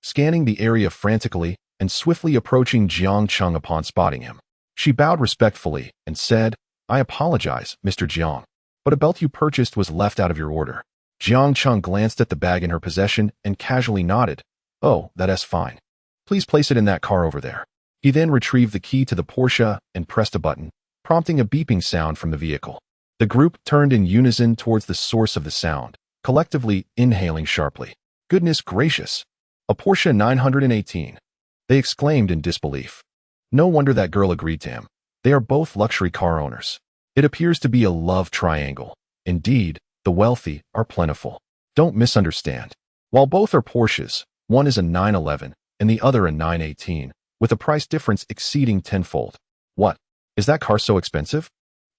[SPEAKER 1] Scanning the area frantically and swiftly approaching Jiang Cheng upon spotting him, she bowed respectfully and said, I apologize, Mr. Jiang, but a belt you purchased was left out of your order. Jiang Cheng glanced at the bag in her possession and casually nodded. Oh, that's fine. Please place it in that car over there. He then retrieved the key to the Porsche and pressed a button, prompting a beeping sound from the vehicle. The group turned in unison towards the source of the sound, collectively inhaling sharply. Goodness gracious! A Porsche 918. They exclaimed in disbelief. No wonder that girl agreed to him. They are both luxury car owners. It appears to be a love triangle. Indeed, the wealthy are plentiful. Don't misunderstand. While both are Porsches, one is a 911 and the other a 918, with a price difference exceeding tenfold. What? Is that car so expensive?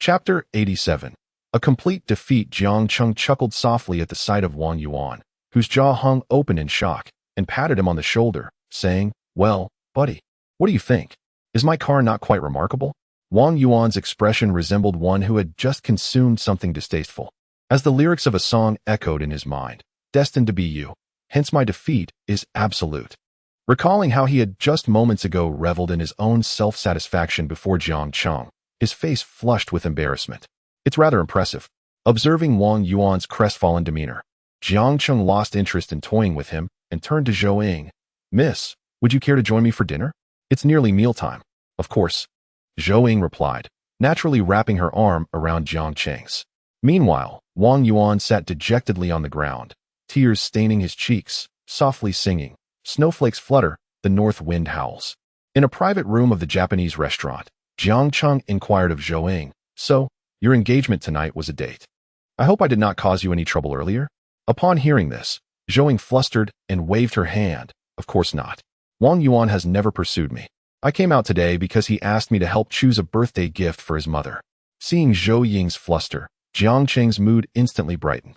[SPEAKER 1] Chapter 87. A complete defeat. Jiang Cheng chuckled softly at the sight of Wang Yuan, whose jaw hung open in shock, and patted him on the shoulder, saying, well, buddy, what do you think? Is my car not quite remarkable? Wang Yuan's expression resembled one who had just consumed something distasteful. As the lyrics of a song echoed in his mind, destined to be you, hence my defeat is absolute. Recalling how he had just moments ago reveled in his own self-satisfaction before Jiang Cheng, his face flushed with embarrassment. It's rather impressive. Observing Wang Yuan's crestfallen demeanor, Jiang Cheng lost interest in toying with him and turned to Zhou Ying. Miss, would you care to join me for dinner? It's nearly mealtime. Of course. Zhou Ying replied, naturally wrapping her arm around Jiang Cheng's. Meanwhile, Wang Yuan sat dejectedly on the ground, tears staining his cheeks, softly singing. Snowflakes flutter, the north wind howls. In a private room of the Japanese restaurant, Jiang Cheng inquired of Zhou Ying, so, your engagement tonight was a date. I hope I did not cause you any trouble earlier? Upon hearing this, Zhou Ying flustered and waved her hand. Of course not. Wang Yuan has never pursued me. I came out today because he asked me to help choose a birthday gift for his mother. Seeing Zhou Ying's fluster, Jiang Cheng's mood instantly brightened.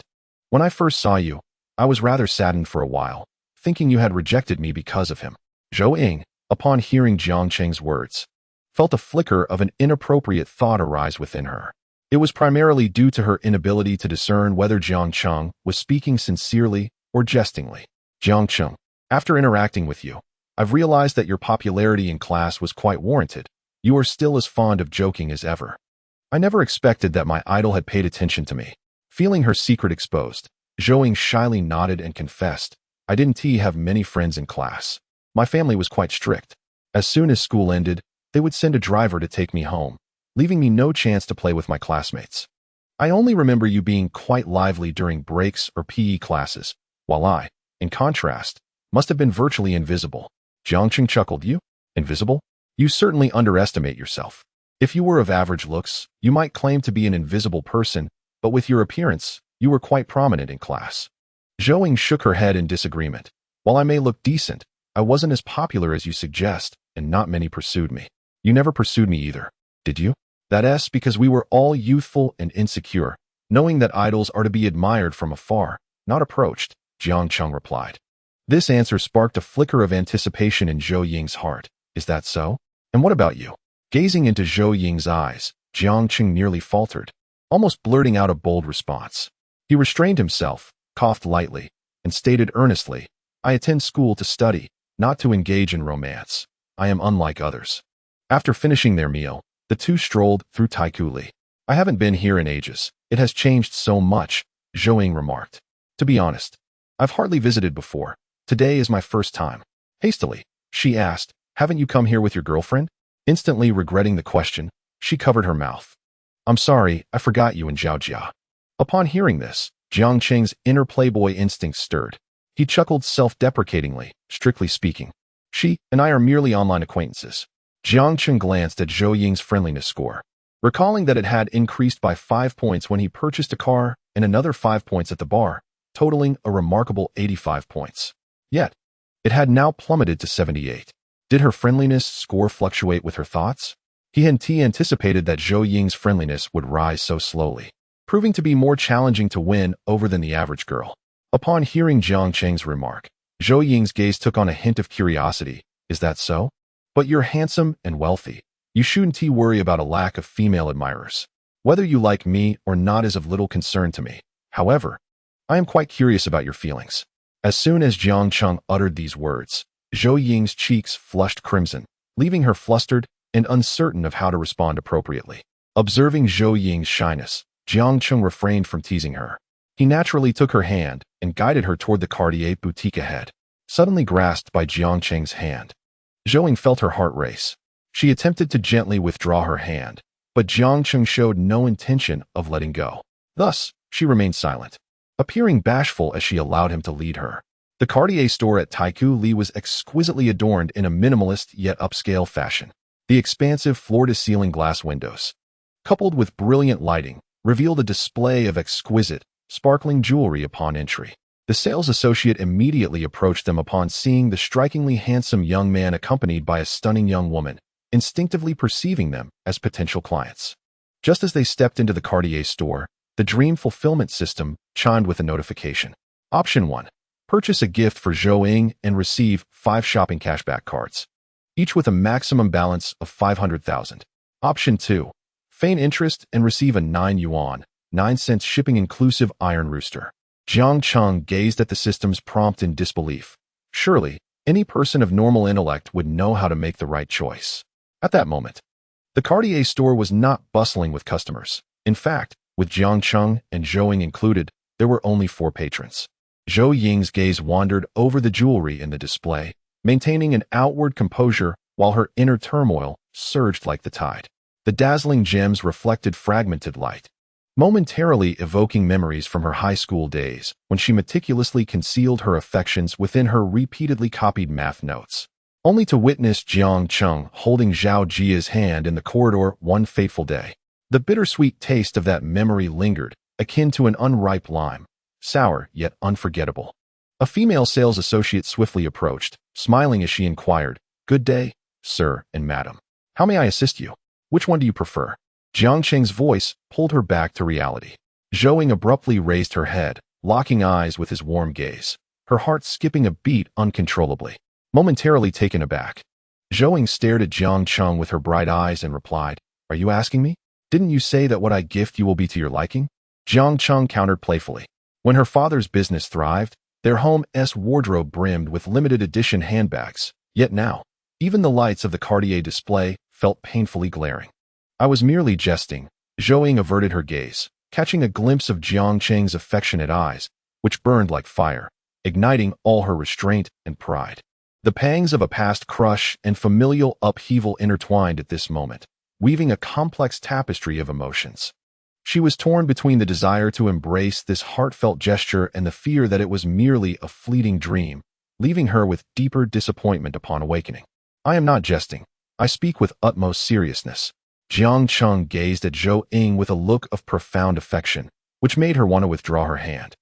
[SPEAKER 1] When I first saw you, I was rather saddened for a while, thinking you had rejected me because of him. Zhou Ying, upon hearing Jiang Cheng's words, felt a flicker of an inappropriate thought arise within her. It was primarily due to her inability to discern whether Jiang Cheng was speaking sincerely or jestingly. Jiang Cheng, after interacting with you, I've realized that your popularity in class was quite warranted. You are still as fond of joking as ever. I never expected that my idol had paid attention to me. Feeling her secret exposed, Zhou Ying shyly nodded and confessed, I didn't have many friends in class. My family was quite strict. As soon as school ended, they would send a driver to take me home, leaving me no chance to play with my classmates. I only remember you being quite lively during breaks or PE classes, while I, in contrast, must have been virtually invisible. Jiang Cheng chuckled. You? Invisible? You certainly underestimate yourself. If you were of average looks, you might claim to be an invisible person, but with your appearance, you were quite prominent in class. Zhou Ying shook her head in disagreement. While I may look decent, I wasn't as popular as you suggest, and not many pursued me. You never pursued me either, did you? That's because we were all youthful and insecure, knowing that idols are to be admired from afar, not approached, Jiang Cheng replied. This answer sparked a flicker of anticipation in Zhou Ying's heart. Is that so? And what about you? Gazing into Zhou Ying's eyes, Jiang Cheng nearly faltered, almost blurting out a bold response. He restrained himself, coughed lightly, and stated earnestly, I attend school to study, not to engage in romance. I am unlike others. After finishing their meal, the two strolled through Taikoo Li. I haven't been here in ages. It has changed so much, Zhou Ying remarked. To be honest, I've hardly visited before. Today is my first time. Hastily, she asked, haven't you come here with your girlfriend? Instantly regretting the question, she covered her mouth. I'm sorry, I forgot you in Zhaojia. Upon hearing this, Jiang Cheng's inner playboy instinct stirred. He chuckled self-deprecatingly, strictly speaking. She and I are merely online acquaintances. Jiang Cheng glanced at Zhou Ying's friendliness score, recalling that it had increased by 5 points when he purchased a car and another 5 points at the bar, totaling a remarkable 85 points. Yet, it had now plummeted to 78. Did her friendliness score fluctuate with her thoughts? He had anticipated that Zhou Ying's friendliness would rise so slowly, proving to be more challenging to win over than the average girl. Upon hearing Jiang Cheng's remark, Zhou Ying's gaze took on a hint of curiosity. Is that so? But you're handsome and wealthy. You shouldn't worry about a lack of female admirers. Whether you like me or not is of little concern to me. However, I am quite curious about your feelings. As soon as Jiang Cheng uttered these words, Zhou Ying's cheeks flushed crimson, leaving her flustered and uncertain of how to respond appropriately. Observing Zhou Ying's shyness, Jiang Cheng refrained from teasing her. He naturally took her hand and guided her toward the Cartier boutique ahead. Suddenly grasped by Jiang Cheng's hand, Zhou Ying felt her heart race. She attempted to gently withdraw her hand, but Jiang Cheng showed no intention of letting go. Thus, she remained silent, appearing bashful as she allowed him to lead her. The Cartier store at Taikoo Li was exquisitely adorned in a minimalist yet upscale fashion. The expansive floor-to-ceiling glass windows, coupled with brilliant lighting, revealed a display of exquisite, sparkling jewelry upon entry. The sales associate immediately approached them upon seeing the strikingly handsome young man accompanied by a stunning young woman, instinctively perceiving them as potential clients. Just as they stepped into the Cartier store, the dream fulfillment system chimed with a notification. Option 1. Purchase a gift for Zhou Ying and receive 5 shopping cashback cards, each with a maximum balance of 500,000. Option 2. Feign interest and receive a 9 yuan, 9 cents shipping inclusive iron rooster. Jiang Cheng gazed at the system's prompt in disbelief. Surely, Any person of normal intellect would know how to make the right choice. At that moment, the Cartier store was not bustling with customers. In fact, with Jiang Cheng and Zhou Ying included, there were only 4 patrons. Zhou Ying's gaze wandered over the jewelry in the display, maintaining an outward composure while her inner turmoil surged like the tide. The dazzling gems reflected fragmented light, momentarily evoking memories from her high school days when she meticulously concealed her affections within her repeatedly copied math notes, only to witness Jiang Cheng holding Zhao Jia's hand in the corridor one fateful day. The bittersweet taste of that memory lingered, akin to an unripe lime, sour yet unforgettable. A female sales associate swiftly approached, smiling as she inquired, "Good day, sir and madam. How may I assist you? Which one do you prefer?" Jiang Cheng's voice pulled her back to reality. Zhou Ying abruptly raised her head, locking eyes with his warm gaze, her heart skipping a beat uncontrollably. Momentarily taken aback, Zhou Ying stared at Jiang Cheng with her bright eyes and replied, "Are you asking me? Didn't you say that what I gift you will be to your liking?" Jiang Cheng countered playfully. When her father's business thrived, their home's wardrobe brimmed with limited edition handbags. Yet now, even the lights of the Cartier display felt painfully glaring. "I was merely jesting." Zhou Ying averted her gaze, catching a glimpse of Jiang Cheng's affectionate eyes, which burned like fire, igniting all her restraint and pride. The pangs of a past crush and familial upheaval intertwined at this moment, weaving a complex tapestry of emotions. She was torn between the desire to embrace this heartfelt gesture and the fear that it was merely a fleeting dream, leaving her with deeper disappointment upon awakening. "I am not jesting. I speak with utmost seriousness." Jiang Cheng gazed at Zhou Ying with a look of profound affection, which made her want to withdraw her hand.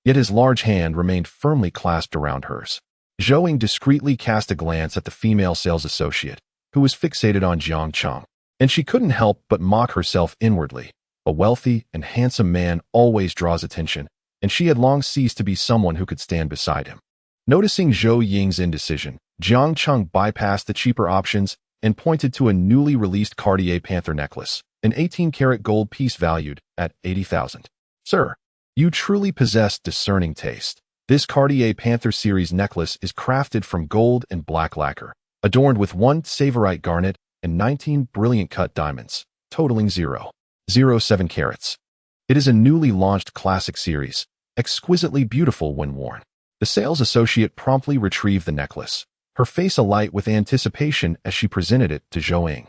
[SPEAKER 1] Yet his large hand remained firmly clasped around hers. Zhou Ying discreetly cast a glance at the female sales associate, who was fixated on Jiang Cheng, and she couldn't help but mock herself inwardly. A wealthy and handsome man always draws attention, and she had long ceased to be someone who could stand beside him. Noticing Zhou Ying's indecision, Jiang Cheng bypassed the cheaper options and pointed to a newly released Cartier Panther necklace, an 18-karat gold piece valued at 80,000. "Sir, you truly possess discerning taste. This Cartier Panther series necklace is crafted from gold and black lacquer, adorned with 1 Savorite garnet and 19 brilliant cut diamonds, totaling 0.07 carats. It is a newly launched classic series, exquisitely beautiful when worn." The sales associate promptly retrieved the necklace, her face alight with anticipation as she presented it to Zhou Ying.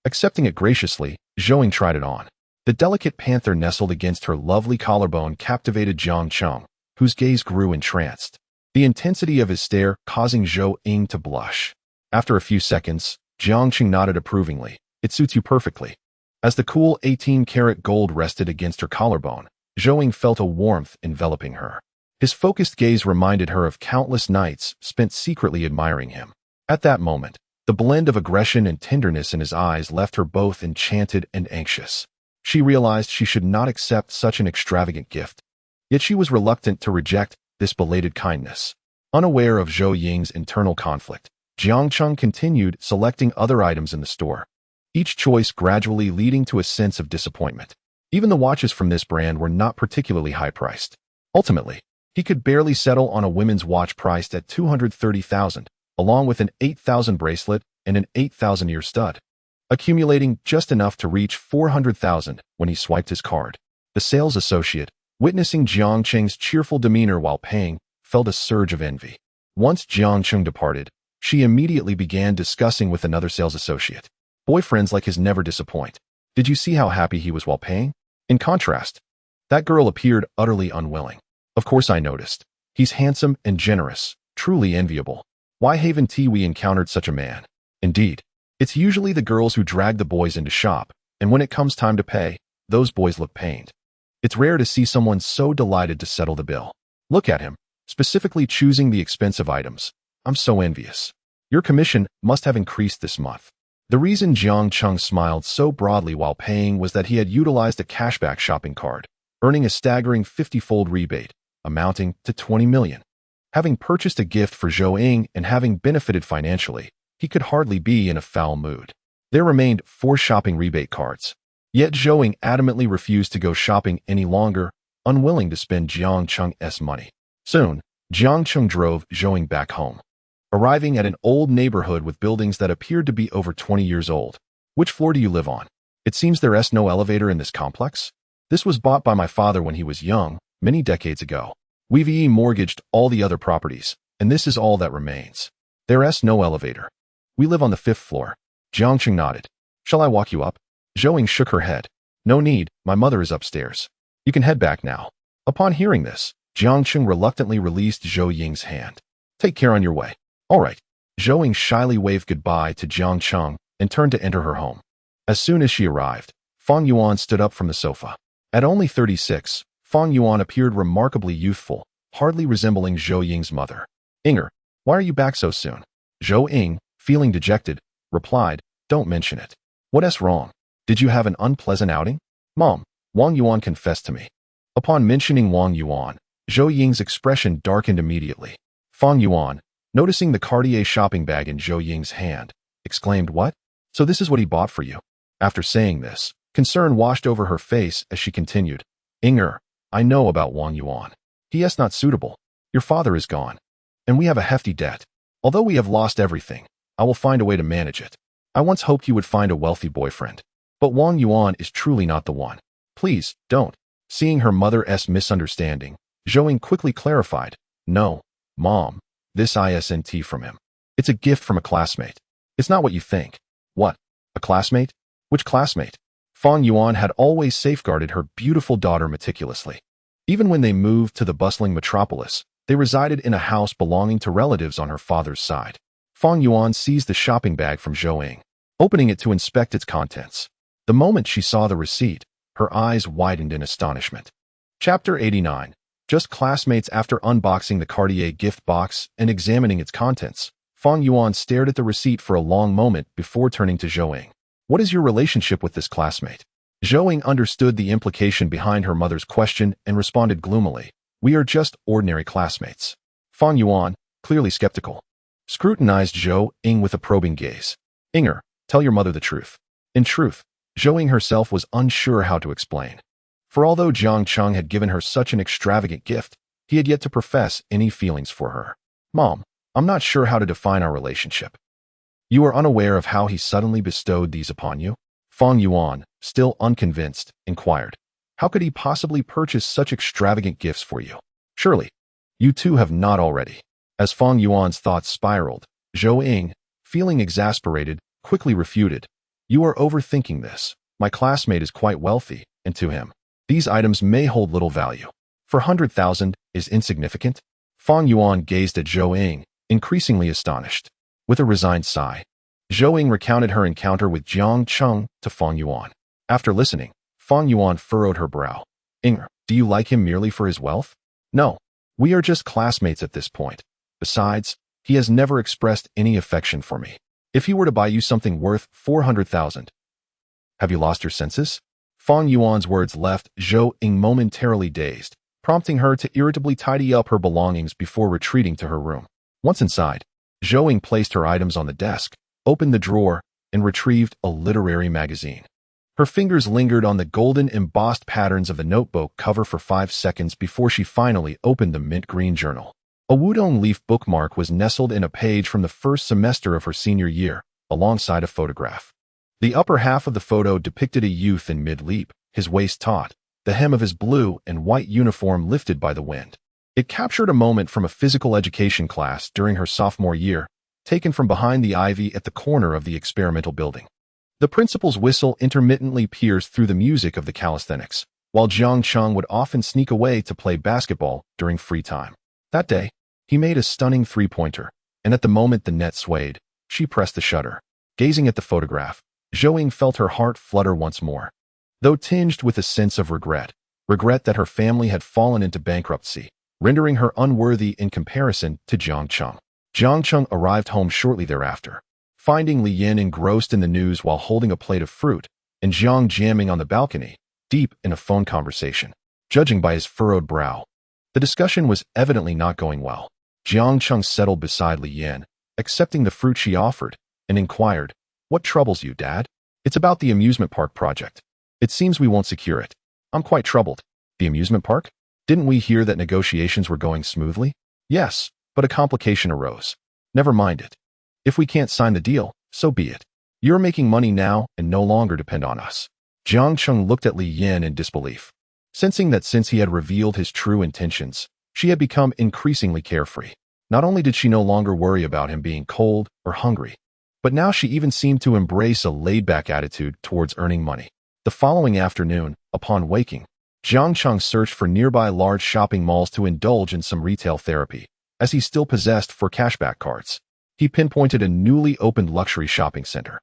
[SPEAKER 1] Accepting it graciously, Zhou Ying tried it on. The delicate panther nestled against her lovely collarbone captivated Jiang Cheng, whose gaze grew entranced, the intensity of his stare causing Zhou Ying to blush. After a few seconds, Jiang Cheng nodded approvingly. "It suits you perfectly." As the cool 18-karat gold rested against her collarbone, Zhou Ying felt a warmth enveloping her. His focused gaze reminded her of countless nights spent secretly admiring him. At that moment, the blend of aggression and tenderness in his eyes left her both enchanted and anxious. She realized she should not accept such an extravagant gift, yet she was reluctant to reject this belated kindness. Unaware of Zhou Ying's internal conflict, Jiang Cheng continued selecting other items in the store, each choice gradually leading to a sense of disappointment. Even the watches from this brand were not particularly high-priced. Ultimately, he could barely settle on a women's watch priced at 230,000, along with an 8,000 bracelet and an 8,000-ear stud, accumulating just enough to reach 400,000 when he swiped his card. The sales associate, witnessing Jiang Cheng's cheerful demeanor while paying, felt a surge of envy. Once Jiang Cheng departed, she immediately began discussing with another sales associate. "Boyfriends like his never disappoint. Did you see how happy he was while paying? In contrast, that girl appeared utterly unwilling. Of course I noticed. He's handsome and generous, truly enviable. Why haven't we encountered such a man? Indeed, it's usually the girls who drag the boys into shop, and when it comes time to pay, those boys look pained. It's rare to see someone so delighted to settle the bill. Look at him, specifically choosing the expensive items. I'm so envious. Your commission must have increased this month." The reason Jiang Cheng smiled so broadly while paying was that he had utilized a cashback shopping card, earning a staggering 50-fold rebate, amounting to 20 million. Having purchased a gift for Zhou Ying and having benefited financially, he could hardly be in a foul mood. There remained 4 shopping rebate cards. Yet Zhou Ying adamantly refused to go shopping any longer, unwilling to spend Jiang Cheng's money. Soon, Jiang Cheng drove Zhou Ying back home. arriving at an old neighborhood with buildings that appeared to be over 20 years old. Which floor do you live on? It seems there's no elevator in this complex. This was bought by my father when he was young, many decades ago. We've mortgaged all the other properties, and this is all that remains. There's no elevator. We live on the 5th floor. Jiangqing nodded. Shall I walk you up? Zhou Ying shook her head. No need, my mother is upstairs. You can head back now. Upon hearing this, Jiangqing reluctantly released Zhou Ying's hand. Take care on your way. All right. Zhou Ying shyly waved goodbye to Jiangqing and turned to enter her home. As soon as she arrived, Fang Yuan stood up from the sofa. At only 36, Fang Yuan appeared remarkably youthful, hardly resembling Zhou Ying's mother. Inger, why are you back so soon? Zhou Ying, feeling dejected, replied, Don't mention it. What's wrong? Did you have an unpleasant outing? Mom, Wang Yuan confessed to me. Upon mentioning Wang Yuan, Zhou Ying's expression darkened immediately. Fang Yuan, noticing the Cartier shopping bag in Zhou Ying's hand, exclaimed, What? So this is what he bought for you? After saying this, concern washed over her face as she continued, Inger, I know about Wang Yuan. He is not suitable. Your father is gone. And we have a hefty debt. Although we have lost everything, I will find a way to manage it. I once hoped you would find a wealthy boyfriend. But Wang Yuan is truly not the one. Please, don't. Seeing her mother's misunderstanding, Zhou Ying quickly clarified, No, Mom, this isn't from him. It's a gift from a classmate. It's not what you think. What? A classmate? Which classmate? Fang Yuan had always safeguarded her beautiful daughter meticulously. Even when they moved to the bustling metropolis, they resided in a house belonging to relatives on her father's side. Fang Yuan seized the shopping bag from Zhou Ying, opening it to inspect its contents. The moment she saw the receipt, her eyes widened in astonishment. Chapter 89. Just classmates. After unboxing the Cartier gift box and examining its contents, Fang Yuan stared at the receipt for a long moment before turning to Zhou Ying. What is your relationship with this classmate? Zhou Ying understood the implication behind her mother's question and responded gloomily. We are just ordinary classmates. Fang Yuan, clearly skeptical, scrutinized Zhou Ying with a probing gaze. Inger, tell your mother the truth. In truth, Zhou Ying herself was unsure how to explain. For although Jiangqing had given her such an extravagant gift, he had yet to profess any feelings for her. Mom, I'm not sure how to define our relationship. You are unaware of how he suddenly bestowed these upon you? Fang Yuan, still unconvinced, inquired. How could he possibly purchase such extravagant gifts for you? Surely, you two have not already. As Fang Yuan's thoughts spiraled, Zhou Ying, feeling exasperated, quickly refuted. You are overthinking this. My classmate is quite wealthy, and to him, these items may hold little value. For 100,000 is insignificant? Fang Yuan gazed at Zhou Ying, increasingly astonished. With a resigned sigh, Zhou Ying recounted her encounter with Jiangqing to Fang Yuan. After listening, Fang Yuan furrowed her brow. Inger, do you like him merely for his wealth? No. We are just classmates at this point. Besides, he has never expressed any affection for me. If he were to buy you something worth 400,000. Have you lost your senses? Fang Yuan's words left Zhou Ying momentarily dazed, prompting her to irritably tidy up her belongings before retreating to her room. Once inside, Zhou Ying placed her items on the desk, opened the drawer, and retrieved a literary magazine. Her fingers lingered on the golden embossed patterns of the notebook cover for 5 seconds before she finally opened the mint green journal. A wudong leaf bookmark was nestled in a page from the first semester of her senior year, alongside a photograph. The upper half of the photo depicted a youth in mid-leap, his waist taut, the hem of his blue and white uniform lifted by the wind. It captured a moment from a physical education class during her sophomore year, taken from behind the ivy at the corner of the experimental building. The principal's whistle intermittently pierced through the music of the calisthenics, while Jiangqing would often sneak away to play basketball during free time. That day, he made a stunning three-pointer, and at the moment the net swayed, she pressed the shutter. Gazing at the photograph, Zhou Ying felt her heart flutter once more. Though tinged with a sense of regret that her family had fallen into bankruptcy, rendering her unworthy in comparison to Jiangqing. Jiangqing arrived home shortly thereafter, finding Li Yin engrossed in the news while holding a plate of fruit, and Jiang jamming on the balcony, deep in a phone conversation. Judging by his furrowed brow, the discussion was evidently not going well. Jiangqing settled beside Li Yin, accepting the fruit she offered, and inquired, What troubles you, Dad? It's about the amusement park project. It seems we won't secure it. I'm quite troubled. The amusement park? Didn't we hear that negotiations were going smoothly? Yes, but a complication arose. Never mind it. If we can't sign the deal, so be it. You're making money now and no longer depend on us. Jiang Cheng looked at Li Yin in disbelief, sensing that since he had revealed his true intentions, she had become increasingly carefree. Not only did she no longer worry about him being cold or hungry, but now she even seemed to embrace a laid-back attitude towards earning money. The following afternoon, upon waking, Jiang Cheng searched for nearby large shopping malls to indulge in some retail therapy, as he still possessed 4 cashback cards. He pinpointed a newly opened luxury shopping center.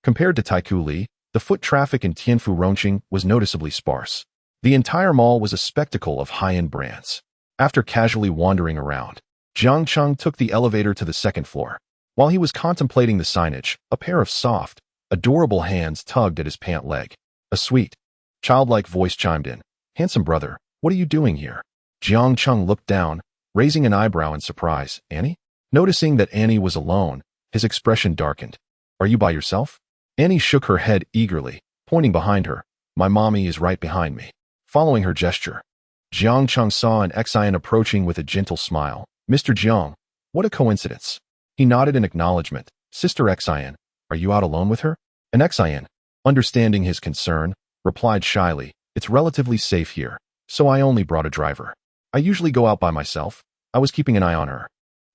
[SPEAKER 1] Compared to Taikoo Li, the foot traffic in Tianfu Rongqing was noticeably sparse. The entire mall was a spectacle of high-end brands. After casually wandering around, Jiang Cheng took the elevator to the 2nd floor. While he was contemplating the signage, a pair of soft, adorable hands tugged at his pant leg. A sweet, childlike voice chimed in. "Handsome brother, what are you doing here?" Jiang Cheng looked down, raising an eyebrow in surprise. "Annie?" Noticing that Annie was alone, his expression darkened. "Are you by yourself?" Annie shook her head eagerly, pointing behind her. "My mommy is right behind me." Following her gesture, Jiang Cheng saw an Xian approaching with a gentle smile. "Mr. Jiang, what a coincidence." He nodded in acknowledgement. "Sister Xian, are you out alone with her?" An Xian, understanding his concern, replied shyly, "It's relatively safe here, so I only brought a driver. I usually go out by myself. I was keeping an eye on her."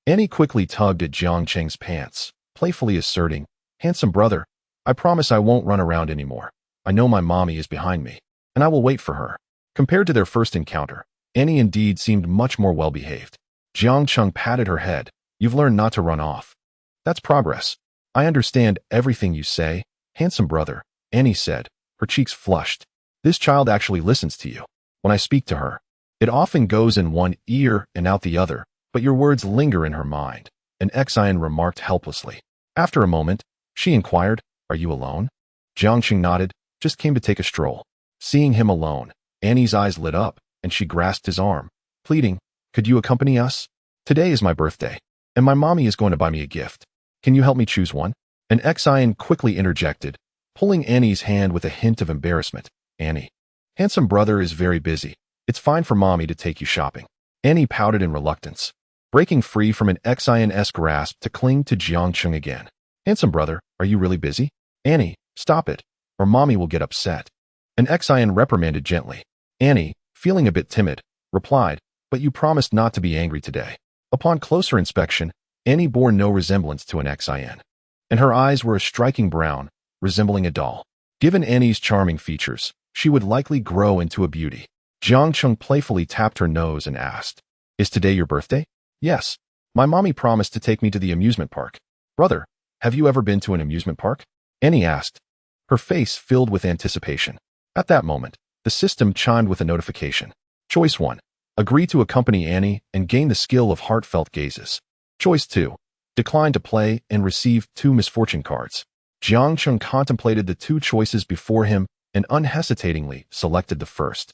[SPEAKER 1] Annie quickly tugged at Jiang Cheng's pants, playfully asserting, "Handsome brother, I promise I won't run around anymore. I know my mommy is behind me, and I will wait for her." Compared to their first encounter, Annie indeed seemed much more well-behaved. Jiang Cheng patted her head. "You've learned not to run off. That's progress. I understand everything you say, handsome brother," Annie said, her cheeks flushed. "This child actually listens to you. When I speak to her, it often goes in one ear and out the other, but your words linger in her mind," an Xian remarked helplessly. After a moment, she inquired, "Are you alone?" Jiang Cheng nodded. "Just came to take a stroll." Seeing him alone, Annie's eyes lit up, and she grasped his arm, pleading, "Could you accompany us? Today is my birthday, and my mommy is going to buy me a gift. Can you help me choose one?" An Xian quickly interjected, pulling Annie's hand with a hint of embarrassment. "Annie, handsome brother is very busy. It's fine for mommy to take you shopping." Annie pouted in reluctance, breaking free from an Xian-esque grasp to cling to Jiang Cheng again. "Handsome brother, are you really busy?" "Annie, stop it, or mommy will get upset." An Xian reprimanded gently. Annie, feeling a bit timid, replied, "But you promised not to be angry today." Upon closer inspection, Annie bore no resemblance to an Xian, and her eyes were a striking brown, resembling a doll. Given Annie's charming features, she would likely grow into a beauty. Jiang Cheng playfully tapped her nose and asked, "Is today your birthday?" "Yes. My mommy promised to take me to the amusement park." "Brother, have you ever been to an amusement park?" Annie asked, her face filled with anticipation. At that moment, the system chimed with a notification. Choice 1. Agree to accompany Annie and gain the skill of heartfelt gazes. Choice 2. Decline to play and receive 2 misfortune cards. Jiang Cheng contemplated the 2 choices before him and unhesitatingly selected the first.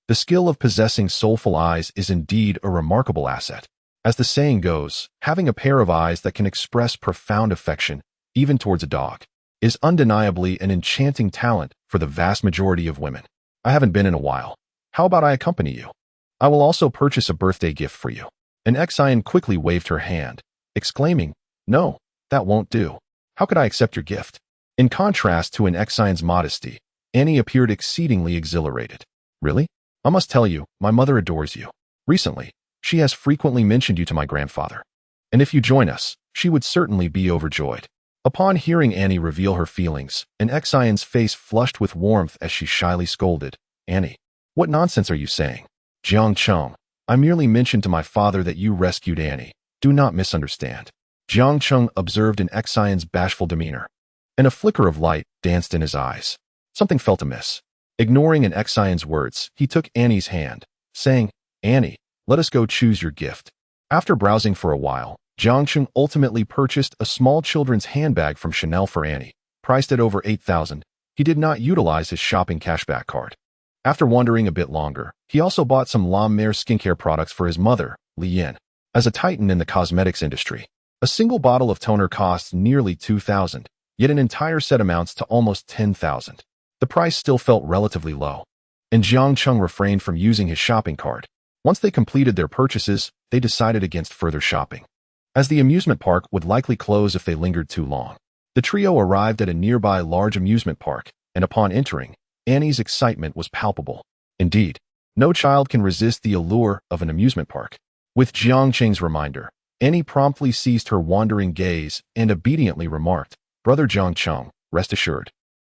[SPEAKER 1] The skill of possessing soulful eyes is indeed a remarkable asset. As the saying goes, having a pair of eyes that can express profound affection, even towards a dog, is undeniably an enchanting talent for the vast majority of women. "I haven't been in a while. How about I accompany you? I will also purchase a birthday gift for you." An Xian quickly waved her hand, exclaiming, "No, that won't do. How could I accept your gift?" In contrast to an Xian's modesty, Annie appeared exceedingly exhilarated. "Really? I must tell you, my mother adores you. Recently, she has frequently mentioned you to my grandfather. And if you join us, she would certainly be overjoyed." Upon hearing Annie reveal her feelings, an Xian's face flushed with warmth as she shyly scolded, "Annie, what nonsense are you saying?" "Jiang Cheng, I merely mentioned to my father that you rescued Annie. Do not misunderstand." Jiang Cheng observed an Xian's bashful demeanor, and a flicker of light danced in his eyes. Something felt amiss. Ignoring an Xian's words, he took Annie's hand, saying, "Annie, let us go choose your gift." After browsing for a while, Jiang Cheng ultimately purchased a small children's handbag from Chanel for Annie, priced at over 8,000. He did not utilize his shopping cashback card. After wondering a bit longer, he also bought some La Mer skincare products for his mother, Li Yin. As a titan in the cosmetics industry, a single bottle of toner costs nearly 2,000, yet an entire set amounts to almost 10,000. The price still felt relatively low, and Jiang Cheng refrained from using his shopping cart. Once they completed their purchases, they decided against further shopping. as the amusement park would likely close if they lingered too long. The trio arrived at a nearby large amusement park, and upon entering, Annie's excitement was palpable. Indeed, no child can resist the allure of an amusement park. With Jiang Qing's reminder, Annie promptly seized her wandering gaze and obediently remarked, "Brother Jiang Cheng, rest assured,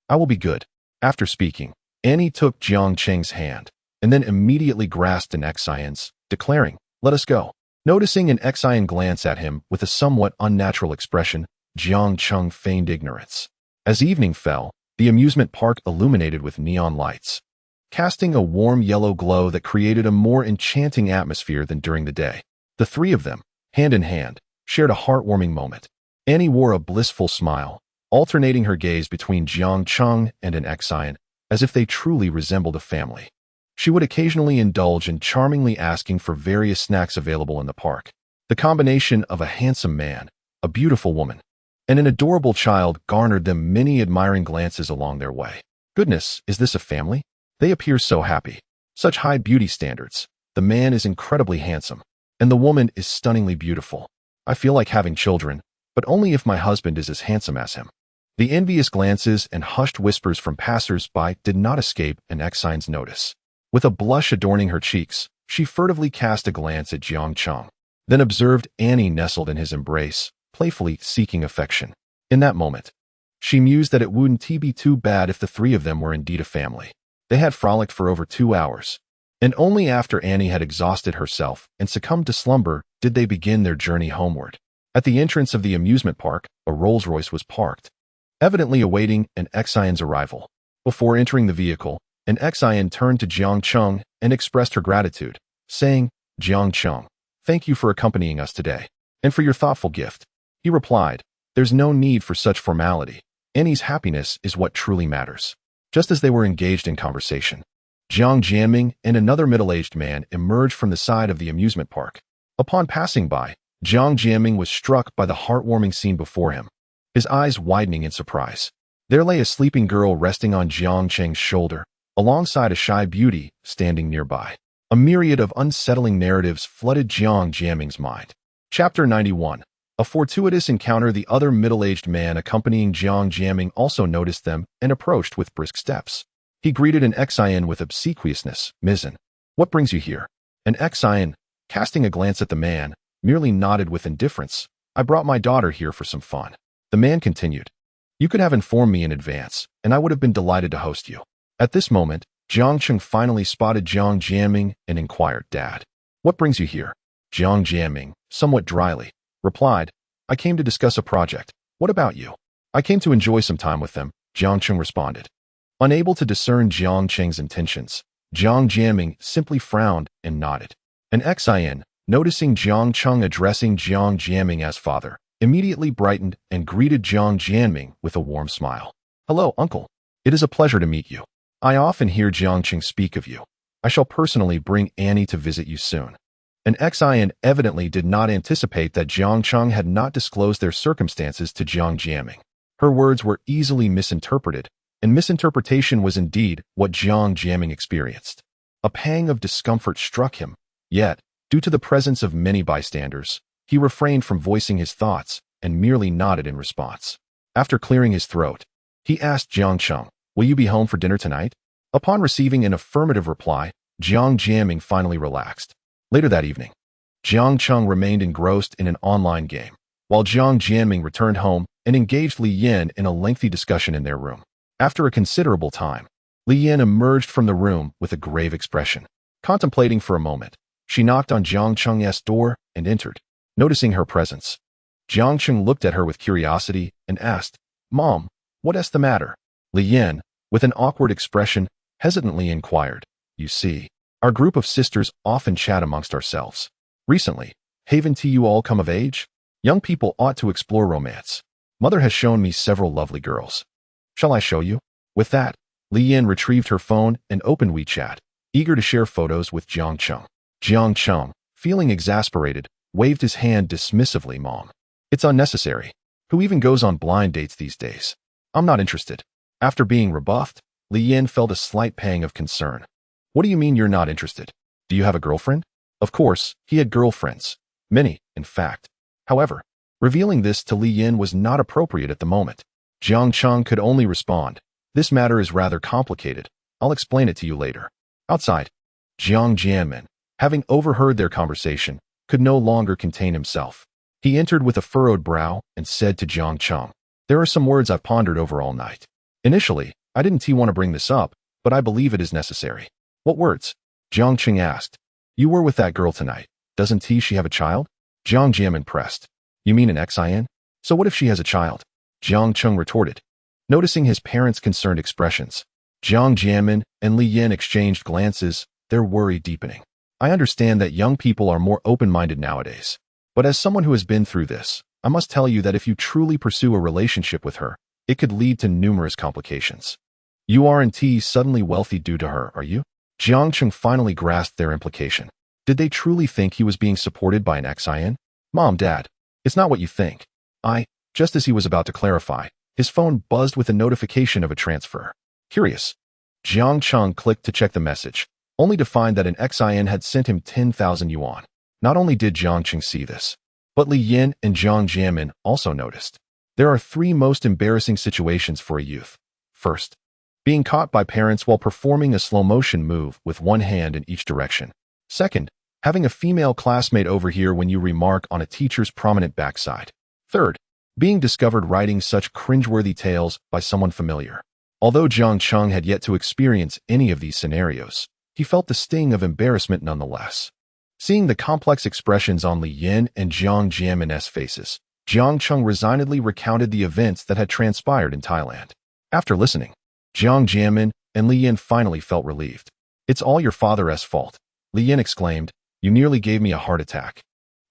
[SPEAKER 1] I will be good." After speaking, Annie took Jiang Qing's hand, and then immediately grasped an Xian's, declaring, "Let us go." Noticing an Xian glance at him with a somewhat unnatural expression, Jiang Cheng feigned ignorance. As evening fell, the amusement park illuminated with neon lights, casting a warm yellow glow that created a more enchanting atmosphere than during the day. The three of them, hand in hand, shared a heartwarming moment. Annie wore a blissful smile, alternating her gaze between Jiang Cheng and an Xian, as if they truly resembled a family. She would occasionally indulge in charmingly asking for various snacks available in the park. The combination of a handsome man, a beautiful woman, and an adorable child garnered them many admiring glances along their way. Goodness, is this a family? They appear so happy. Such high beauty standards. The man is incredibly handsome, and the woman is stunningly beautiful. I feel like having children, but only if my husband is as handsome as him. The envious glances and hushed whispers from passers-by did not escape an Xian's notice. With a blush adorning her cheeks, she furtively cast a glance at Jiang Cheng, then observed Annie nestled in his embrace, playfully seeking affection. In that moment, she mused that it wouldn't be too bad if the three of them were indeed a family. They had frolicked for over 2 hours, and only after Annie had exhausted herself and succumbed to slumber did they begin their journey homeward. At the entrance of the amusement park, a Rolls-Royce was parked, evidently awaiting an Xian's arrival. Before entering the vehicle, an Xian turned to Jiang Cheng and expressed her gratitude, saying, "Jiang Cheng, thank you for accompanying us today, and for your thoughtful gift." He replied, "There's no need for such formality. Annie's happiness is what truly matters." Just as they were engaged in conversation, Jiang Jianming and another middle-aged man emerged from the side of the amusement park. Upon passing by, Jiang Jianming was struck by the heartwarming scene before him, his eyes widening in surprise. There lay a sleeping girl resting on Jiang Cheng's shoulder, alongside a shy beauty standing nearby. A myriad of unsettling narratives flooded Jiang Jianming's mind. Chapter 91. A fortuitous encounter. The other middle-aged man accompanying Jiang Jianming also noticed them and approached with brisk steps. He greeted an Xian with obsequiousness, "Mizzen, what brings you here?" An Xian, casting a glance at the man, merely nodded with indifference. "I brought my daughter here for some fun." The man continued, "You could have informed me in advance, and I would have been delighted to host you." At this moment, Jiang Cheng finally spotted Jiang Jianming and inquired, "Dad, what brings you here?" Jiang Jianming, somewhat dryly, replied, "I came to discuss a project. What about you?" "I came to enjoy some time with them," Jiang Cheng responded. Unable to discern Jiang Cheng's intentions, Jiang Jianming simply frowned and nodded. An Xian, noticing Jiang Cheng addressing Jiang Jianming as father, immediately brightened and greeted Jiang Jianming with a warm smile. "Hello, uncle. It is a pleasure to meet you. I often hear Jiang Cheng speak of you. I shall personally bring Annie to visit you soon." An Xian evidently did not anticipate that Jiang Cheng had not disclosed their circumstances to Jiang Jianming. Her words were easily misinterpreted, and misinterpretation was indeed what Jiang Jianming experienced. A pang of discomfort struck him, yet, due to the presence of many bystanders, he refrained from voicing his thoughts and merely nodded in response. After clearing his throat, he asked Jiang Cheng, "Will you be home for dinner tonight?" Upon receiving an affirmative reply, Jiang Jianming finally relaxed. Later that evening, Jiang Cheng remained engrossed in an online game, while Jiang Jianming returned home and engaged Li Yan in a lengthy discussion in their room. After a considerable time, Li Yan emerged from the room with a grave expression. Contemplating for a moment, she knocked on Jiang Cheng's door and entered. Noticing her presence, Jiang Cheng looked at her with curiosity and asked, "Mom, what's the matter?" Li Yan, with an awkward expression, hesitantly inquired, "You see, our group of sisters often chat amongst ourselves. Recently, haven't you all come of age? Young people ought to explore romance. Mother has shown me several lovely girls. Shall I show you?" With that, Li Yan retrieved her phone and opened WeChat, eager to share photos with Jiang Cheng. Jiang Cheng, feeling exasperated, waved his hand dismissively. "Mom, it's unnecessary. Who even goes on blind dates these days? I'm not interested." After being rebuffed, Li Yan felt a slight pang of concern. "What do you mean you're not interested? Do you have a girlfriend?" Of course, he had girlfriends. Many, in fact. However, revealing this to Li Yin was not appropriate at the moment. Jiang Cheng could only respond, "This matter is rather complicated. I'll explain it to you later." Outside, Jiang Jianmin, having overheard their conversation, could no longer contain himself. He entered with a furrowed brow and said to Jiang Cheng, "There are some words I've pondered over all night. Initially, I didn't want to bring this up, but I believe it is necessary." "What words?" Jiang Cheng asked. "You were with that girl tonight. Doesn't she have a child?" Jiang Jianmin pressed. "You mean an Xin? So what if she has a child?" Jiang Cheng retorted. Noticing his parents' concerned expressions, Jiang Jianmin and Li Yin exchanged glances, their worry deepening. "I understand that young people are more open-minded nowadays. But as someone who has been through this, I must tell you that if you truly pursue a relationship with her, it could lead to numerous complications. You aren't suddenly wealthy due to her, are you?" Jiang Cheng finally grasped their implication. Did they truly think he was being supported by an Xin? "Mom, Dad, it's not what you think." Just as he was about to clarify, his phone buzzed with a notification of a transfer. Curious, Jiang Cheng clicked to check the message, only to find that an Xin had sent him 10,000 yuan. Not only did Jiang Cheng see this, but Li Yin and Jiang Jianmin also noticed. There are three most embarrassing situations for a youth. First, being caught by parents while performing a slow-motion move with one hand in each direction. Second, having a female classmate overhear when you remark on a teacher's prominent backside. Third, being discovered writing such cringeworthy tales by someone familiar. Although Jiang Cheng had yet to experience any of these scenarios, he felt the sting of embarrassment nonetheless. Seeing the complex expressions on Li Yin and Jiang Jianmin's faces, Jiang Cheng resignedly recounted the events that had transpired in Thailand. After listening, Jiang Jianmin and Li Yin finally felt relieved. "It's all your father's fault," Li Yin exclaimed. "You nearly gave me a heart attack.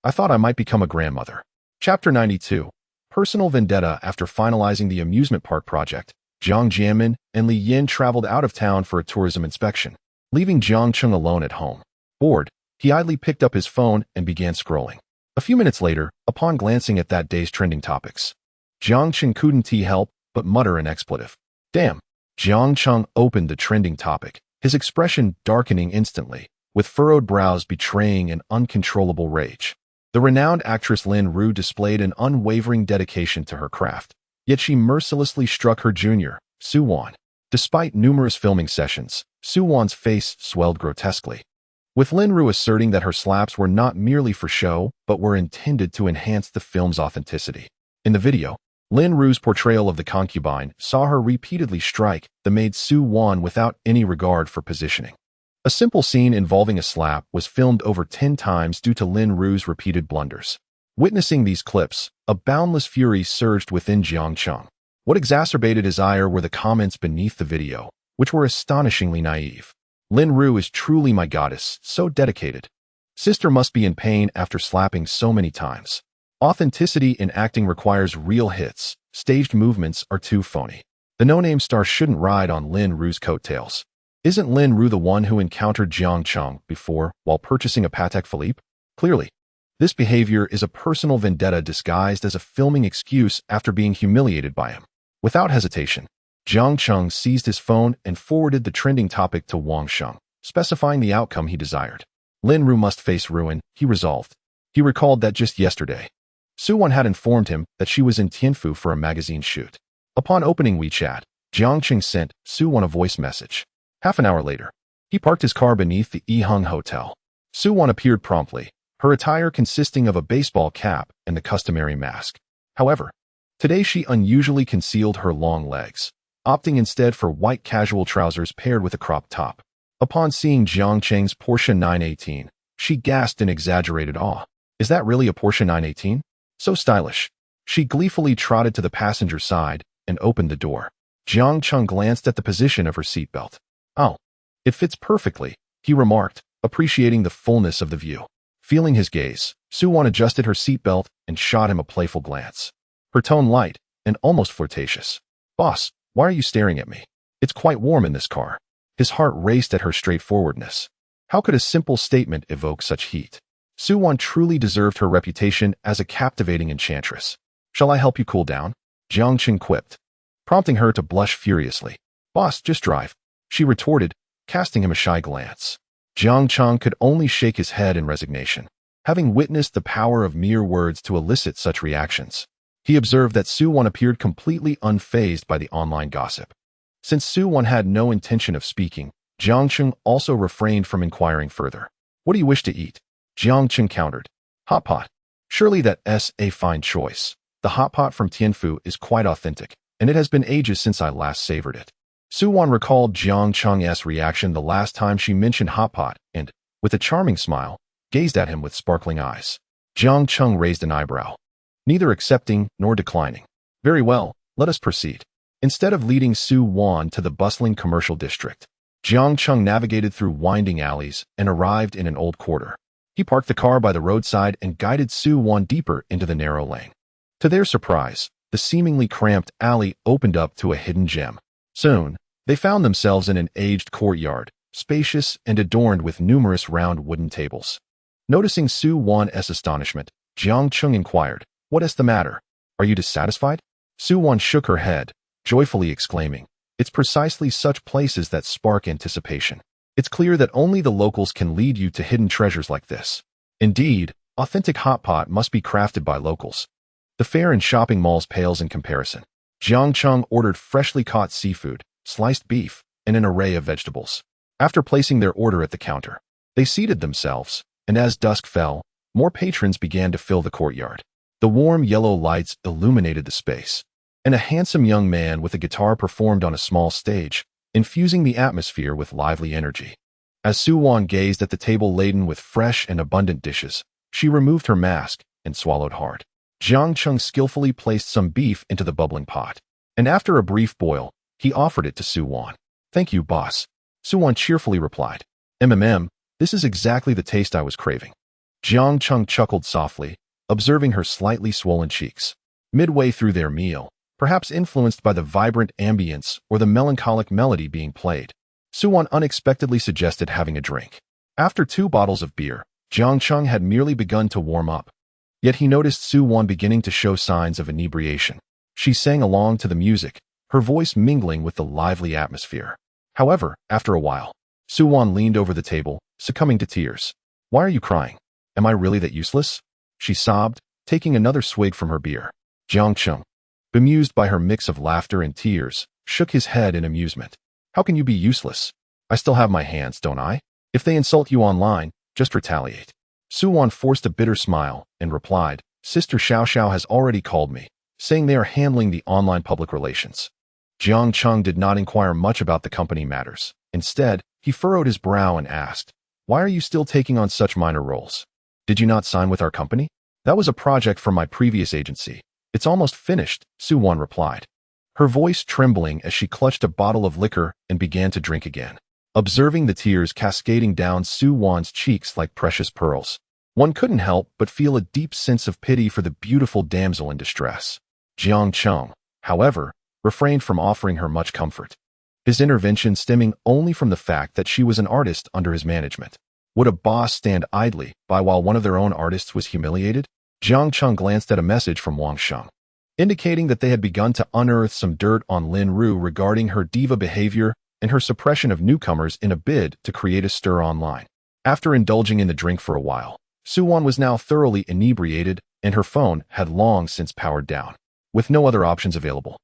[SPEAKER 1] I thought I might become a grandmother." Chapter 92. Personal Vendetta. After finalizing the amusement park project, Jiang Jianmin and Li Yin traveled out of town for a tourism inspection, leaving Jiang Cheng alone at home. Bored, he idly picked up his phone and began scrolling. A few minutes later, upon glancing at that day's trending topics, Jiang Cheng couldn't help but mutter an expletive. "Damn." Jiang Cheng opened the trending topic, his expression darkening instantly, with furrowed brows betraying an uncontrollable rage. The renowned actress Lin Ru displayed an unwavering dedication to her craft, yet she mercilessly struck her junior, Su Wan. Despite numerous filming sessions, Su Wan's face swelled grotesquely, with Lin Ru asserting that her slaps were not merely for show, but were intended to enhance the film's authenticity. In the video, Lin Ru's portrayal of the concubine saw her repeatedly strike the maid Su Wan without any regard for positioning. A simple scene involving a slap was filmed over 10 times due to Lin Ru's repeated blunders. Witnessing these clips, a boundless fury surged within Jiang Cheng. What exacerbated his ire were the comments beneath the video, which were astonishingly naive. "Lin Ru is truly my goddess, so dedicated. Sister must be in pain after slapping so many times. Authenticity in acting requires real hits. Staged movements are too phony. The no-name star shouldn't ride on Lin Ru's coattails. Isn't Lin Ru the one who encountered Jiang Cheng before while purchasing a Patek Philippe? Clearly, this behavior is a personal vendetta disguised as a filming excuse after being humiliated by him." Without hesitation, Jiang Cheng seized his phone and forwarded the trending topic to Wang Sheng, specifying the outcome he desired. Lin Ru must face ruin, he resolved. He recalled that just yesterday, Su Wan had informed him that she was in Tianfu for a magazine shoot. Upon opening WeChat, Jiang Cheng sent Su Wan a voice message. Half an hour later, he parked his car beneath the Yiheng Hotel. Su Wan appeared promptly, her attire consisting of a baseball cap and the customary mask. However, today she unusually concealed her long legs, opting instead for white casual trousers paired with a crop top. Upon seeing Jiang Cheng's Porsche 918, she gasped in exaggerated awe. "Is that really a Porsche 918? So stylish." She gleefully trotted to the passenger side and opened the door. Jiang Cheng glanced at the position of her seatbelt. "Oh, it fits perfectly," he remarked, appreciating the fullness of the view. Feeling his gaze, Su Wan adjusted her seatbelt and shot him a playful glance. Her tone light and almost flirtatious. "Boss, why are you staring at me? It's quite warm in this car." His heart raced at her straightforwardness. How could a simple statement evoke such heat? Su Wan truly deserved her reputation as a captivating enchantress. "Shall I help you cool down?" Jiang Cheng quipped, prompting her to blush furiously. "Boss, just drive," she retorted, casting him a shy glance. Jiang Cheng could only shake his head in resignation. having witnessed the power of mere words to elicit such reactions. He observed that Soo-won appeared completely unfazed by the online gossip. Since Soo-won had no intention of speaking, Jiang Cheng also refrained from inquiring further. "What do you wish to eat?" Jiang Cheng countered. "Hot pot. Surely that's a fine choice. The hot pot from Tianfu is quite authentic, and it has been ages since I last savored it." Soo-won recalled Jiang Cheng's reaction the last time she mentioned hot pot and, with a charming smile, gazed at him with sparkling eyes. Jiang Cheng raised an eyebrow, neither accepting nor declining. "Very well, let us proceed." Instead of leading Soo-won to the bustling commercial district, Jiang Cheng navigated through winding alleys and arrived in an old quarter. He parked the car by the roadside and guided Soo-won deeper into the narrow lane. To their surprise, the seemingly cramped alley opened up to a hidden gem. Soon, they found themselves in an aged courtyard, spacious and adorned with numerous round wooden tables. Noticing Soo-won's astonishment, Jiang Cheng inquired, "What is the matter? Are you dissatisfied?" Soo-won shook her head, joyfully exclaiming, "It's precisely such places that spark anticipation. It's clear that only the locals can lead you to hidden treasures like this. Indeed, authentic hot pot must be crafted by locals. The fare in shopping malls pales in comparison." Jiang Cheng ordered freshly caught seafood, sliced beef, and an array of vegetables. After placing their order at the counter, they seated themselves, and as dusk fell, more patrons began to fill the courtyard. The warm yellow lights illuminated the space, and a handsome young man with a guitar performed on a small stage, infusing the atmosphere with lively energy. As Soo-won gazed at the table laden with fresh and abundant dishes, she removed her mask and swallowed hard. Jiang Cheng skillfully placed some beef into the bubbling pot, and after a brief boil, he offered it to Soo-won. "Thank you, boss." Soo-won cheerfully replied. This is exactly the taste I was craving." Jiang Cheng chuckled softly, observing her slightly swollen cheeks. Midway through their meal, perhaps influenced by the vibrant ambience or the melancholic melody being played, Soo-won unexpectedly suggested having a drink. After 2 bottles of beer, Jiang Cheng had merely begun to warm up. Yet he noticed Soo-won beginning to show signs of inebriation. She sang along to the music, her voice mingling with the lively atmosphere. However, after a while, Soo-won leaned over the table, succumbing to tears. "Why are you crying? Am I really that useless?" she sobbed, taking another swig from her beer. Jiang Cheng, bemused by her mix of laughter and tears, shook his head in amusement. "How can you be useless? I still have my hands, don't I? If they insult you online, just retaliate." Soo-won forced a bitter smile and replied, "Sister Xiao Xiao has already called me, saying they are handling the online public relations." Jiang Cheng did not inquire much about the company matters. Instead, he furrowed his brow and asked, "Why are you still taking on such minor roles? Did you not sign with our company?" "That was a project from my previous agency. It's almost finished," Soo-won replied, her voice trembling as she clutched a bottle of liquor and began to drink again. Observing the tears cascading down Soo-won's cheeks like precious pearls, one couldn't help but feel a deep sense of pity for the beautiful damsel in distress. Jiang Cheng, however, refrained from offering her much comfort, his intervention stemming only from the fact that she was an artist under his management. Would a boss stand idly by while one of their own artists was humiliated? Jiang Cheng glanced at a message from Wang Sheng, indicating that they had begun to unearth some dirt on Lin Ru regarding her diva behavior and her suppression of newcomers in a bid to create a stir online. After indulging in the drink for a while, Soo-won was now thoroughly inebriated, and her phone had long since powered down. With no other options available,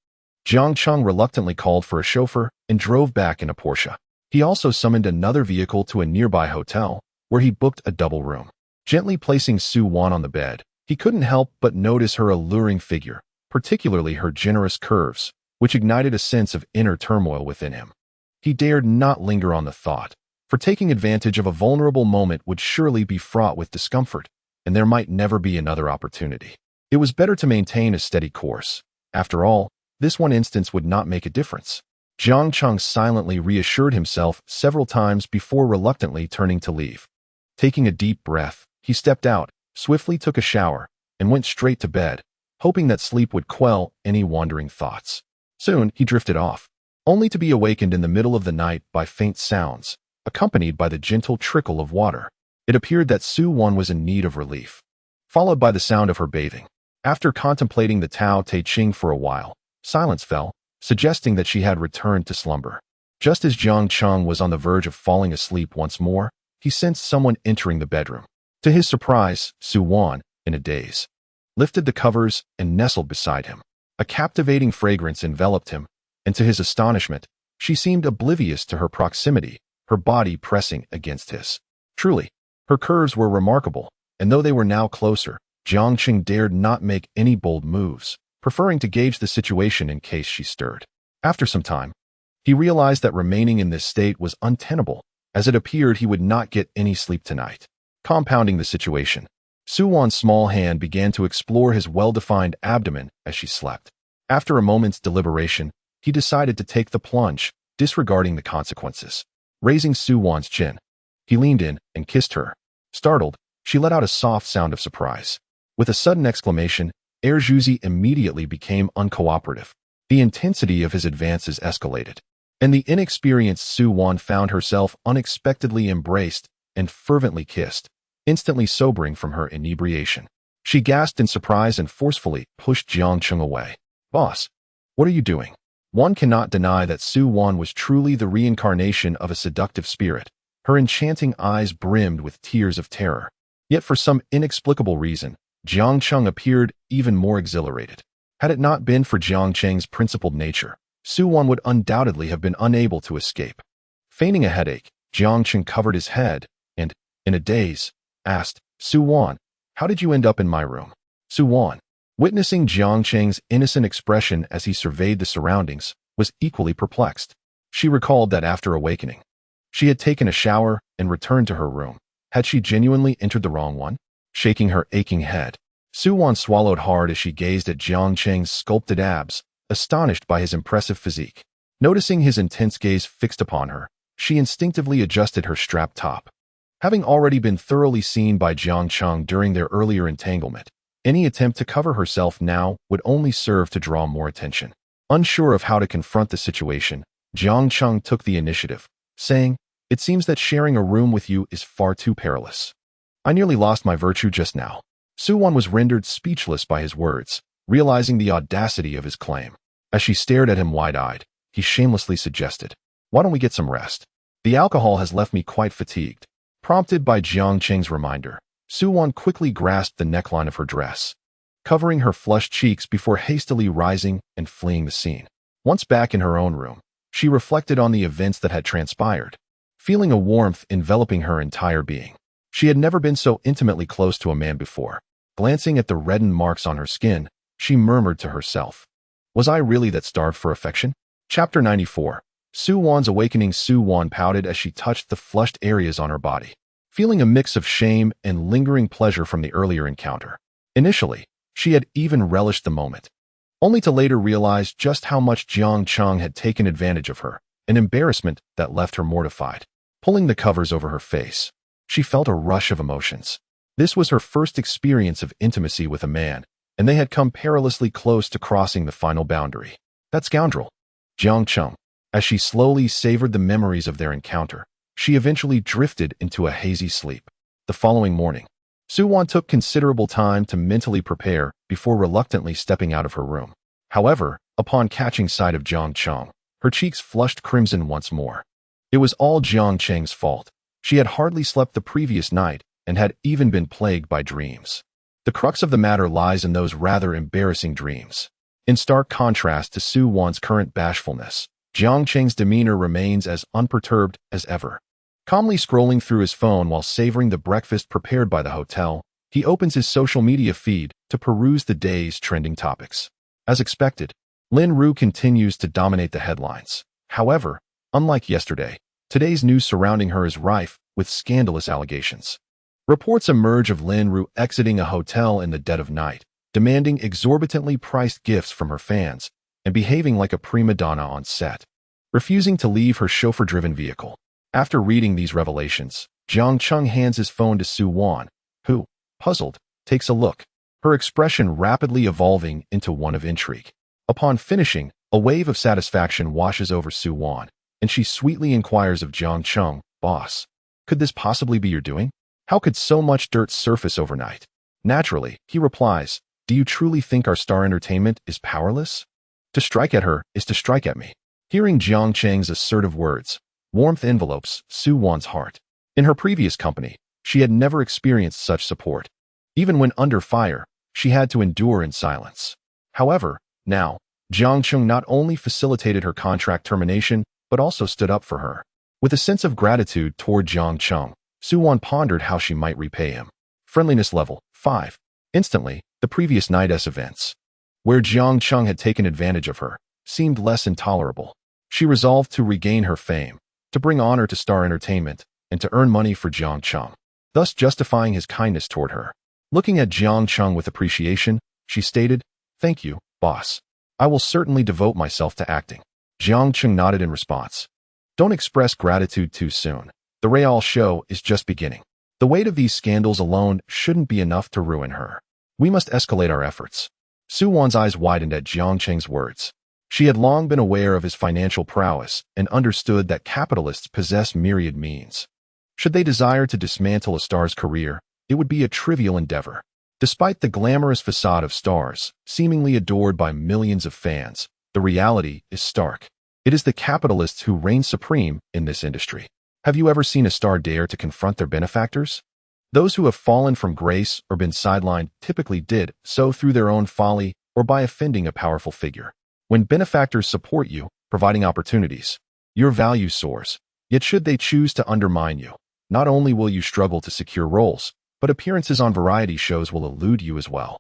[SPEAKER 1] Jiang Cheng reluctantly called for a chauffeur and drove back in a Porsche. He also summoned another vehicle to a nearby hotel, where he booked a double room. Gently placing Soo-won on the bed, he couldn't help but notice her alluring figure, particularly her generous curves, which ignited a sense of inner turmoil within him. He dared not linger on the thought, for taking advantage of a vulnerable moment would surely be fraught with discomfort, and there might never be another opportunity. It was better to maintain a steady course. After all, this one instance would not make a difference. Jiang Cheng silently reassured himself several times before reluctantly turning to leave. Taking a deep breath, he stepped out, swiftly took a shower, and went straight to bed, hoping that sleep would quell any wandering thoughts. Soon, he drifted off, only to be awakened in the middle of the night by faint sounds, accompanied by the gentle trickle of water. It appeared that Soo-won was in need of relief, followed by the sound of her bathing. After contemplating the Tao Te Ching for a while, silence fell, suggesting that she had returned to slumber. Just as Jiang Cheng was on the verge of falling asleep once more, he sensed someone entering the bedroom. To his surprise, Su-won, in a daze, lifted the covers and nestled beside him. A captivating fragrance enveloped him, and to his astonishment, she seemed oblivious to her proximity, her body pressing against his. Truly, her curves were remarkable, and though they were now closer, Jiang Qing dared not make any bold moves, preferring to gauge the situation in case she stirred. After some time, he realized that remaining in this state was untenable, as it appeared he would not get any sleep tonight. Compounding the situation, Su-won's small hand began to explore his well-defined abdomen as she slept. After a moment's deliberation, he decided to take the plunge, disregarding the consequences. Raising Su-won's chin, he leaned in and kissed her. Startled, she let out a soft sound of surprise. With a sudden exclamation, Erjuzi immediately became uncooperative. The intensity of his advances escalated, and the inexperienced Su-won found herself unexpectedly embraced and fervently kissed, instantly sobering from her inebriation. She gasped in surprise and forcefully pushed Jiang Qing away. "Boss, what are you doing?" One cannot deny that Su-won was truly the reincarnation of a seductive spirit. Her enchanting eyes brimmed with tears of terror. Yet for some inexplicable reason, Jiang Qing appeared even more exhilarated. Had it not been for Jiang Qing's principled nature, Su-won would undoubtedly have been unable to escape. Feigning a headache, Jiang Qing covered his head and, in a daze, asked, "Su-won, how did you end up in my room?" Su-won, witnessing Jiang Qing's innocent expression as he surveyed the surroundings, was equally perplexed. She recalled that after awakening, she had taken a shower and returned to her room. Had she genuinely entered the wrong one? Shaking her aching head, Su-won swallowed hard as she gazed at Jiang Qing's sculpted abs, astonished by his impressive physique. Noticing his intense gaze fixed upon her, she instinctively adjusted her strap top. Having already been thoroughly seen by Jiang Qing during their earlier entanglement, any attempt to cover herself now would only serve to draw more attention. Unsure of how to confront the situation, Jiang Qing took the initiative, saying, "It seems that sharing a room with you is far too perilous. I nearly lost my virtue just now." Su-won was rendered speechless by his words, realizing the audacity of his claim. As she stared at him wide-eyed, he shamelessly suggested, "Why don't we get some rest? The alcohol has left me quite fatigued." Prompted by Jiang Qing's reminder, Su-won quickly grasped the neckline of her dress, covering her flushed cheeks before hastily rising and fleeing the scene. Once back in her own room, she reflected on the events that had transpired, feeling a warmth enveloping her entire being. She had never been so intimately close to a man before. Glancing at the reddened marks on her skin, she murmured to herself, "Was I really that starved for affection?" Chapter 94. Su-won's awakening. Su-won pouted as she touched the flushed areas on her body, feeling a mix of shame and lingering pleasure from the earlier encounter. Initially, she had even relished the moment, only to later realize just how much Jiang Qing had taken advantage of her, an embarrassment that left her mortified. Pulling the covers over her face, she felt a rush of emotions. This was her first experience of intimacy with a man, and they had come perilously close to crossing the final boundary. That scoundrel, Jiang Qing. As she slowly savored the memories of their encounter, she eventually drifted into a hazy sleep. The following morning, Su-won took considerable time to mentally prepare before reluctantly stepping out of her room. However, upon catching sight of Jiang Qing, her cheeks flushed crimson once more. It was all Jiang Qing's fault. She had hardly slept the previous night and had even been plagued by dreams. The crux of the matter lies in those rather embarrassing dreams. In stark contrast to Su-won's current bashfulness, Jiang Qing's demeanor remains as unperturbed as ever. Calmly scrolling through his phone while savoring the breakfast prepared by the hotel, he opens his social media feed to peruse the day's trending topics. As expected, Lin Ru continues to dominate the headlines. However, unlike yesterday, today's news surrounding her is rife with scandalous allegations. Reports emerge of Lin Ru exiting a hotel in the dead of night, demanding exorbitantly priced gifts from her fans, and behaving like a prima donna on set, refusing to leave her chauffeur-driven vehicle. After reading these revelations, Jiang Qing hands his phone to Su-won, who, puzzled, takes a look, her expression rapidly evolving into one of intrigue. Upon finishing, a wave of satisfaction washes over Su-won, and she sweetly inquires of Jiang Qing, "Boss, could this possibly be your doing? How could so much dirt surface overnight?" Naturally, he replies, "Do you truly think our star entertainment is powerless? To strike at her is to strike at me." Hearing Jiang Qing's assertive words, warmth envelopes Su-won's heart. In her previous company, She had never experienced such support. Even when under fire, she had to endure in silence. However, now, Jiang Chung not only facilitated her contract termination, but also stood up for her. With a sense of gratitude toward Jiang Chung, Su-won pondered how she might repay him. Friendliness level 5. Instantly, the previous night's events, where Jiang Chung had taken advantage of her, seemed less intolerable. She resolved to regain her fame, to bring honor to Star Entertainment, and to earn money for Jiang Chung, thus justifying his kindness toward her. Looking at Jiang Chung with appreciation, she stated, "Thank you, boss. I will certainly devote myself to acting." Jiang Chung nodded in response. Don't express gratitude too soon. The Real show is just beginning. The weight of these scandals alone shouldn't be enough to ruin her. We must escalate our efforts. Su-won's eyes widened at Jiang Cheng's words. She had long been aware of his financial prowess and understood that capitalists possess myriad means. Should they desire to dismantle a star's career, it would be a trivial endeavor. Despite the glamorous facade of stars, seemingly adored by millions of fans, the reality is stark. It is the capitalists who reign supreme in this industry. Have you ever seen a star dare to confront their benefactors? Those who have fallen from grace or been sidelined typically did so through their own folly or by offending a powerful figure. When benefactors support you, providing opportunities, your value soars. Yet should they choose to undermine you, not only will you struggle to secure roles, but appearances on variety shows will elude you as well,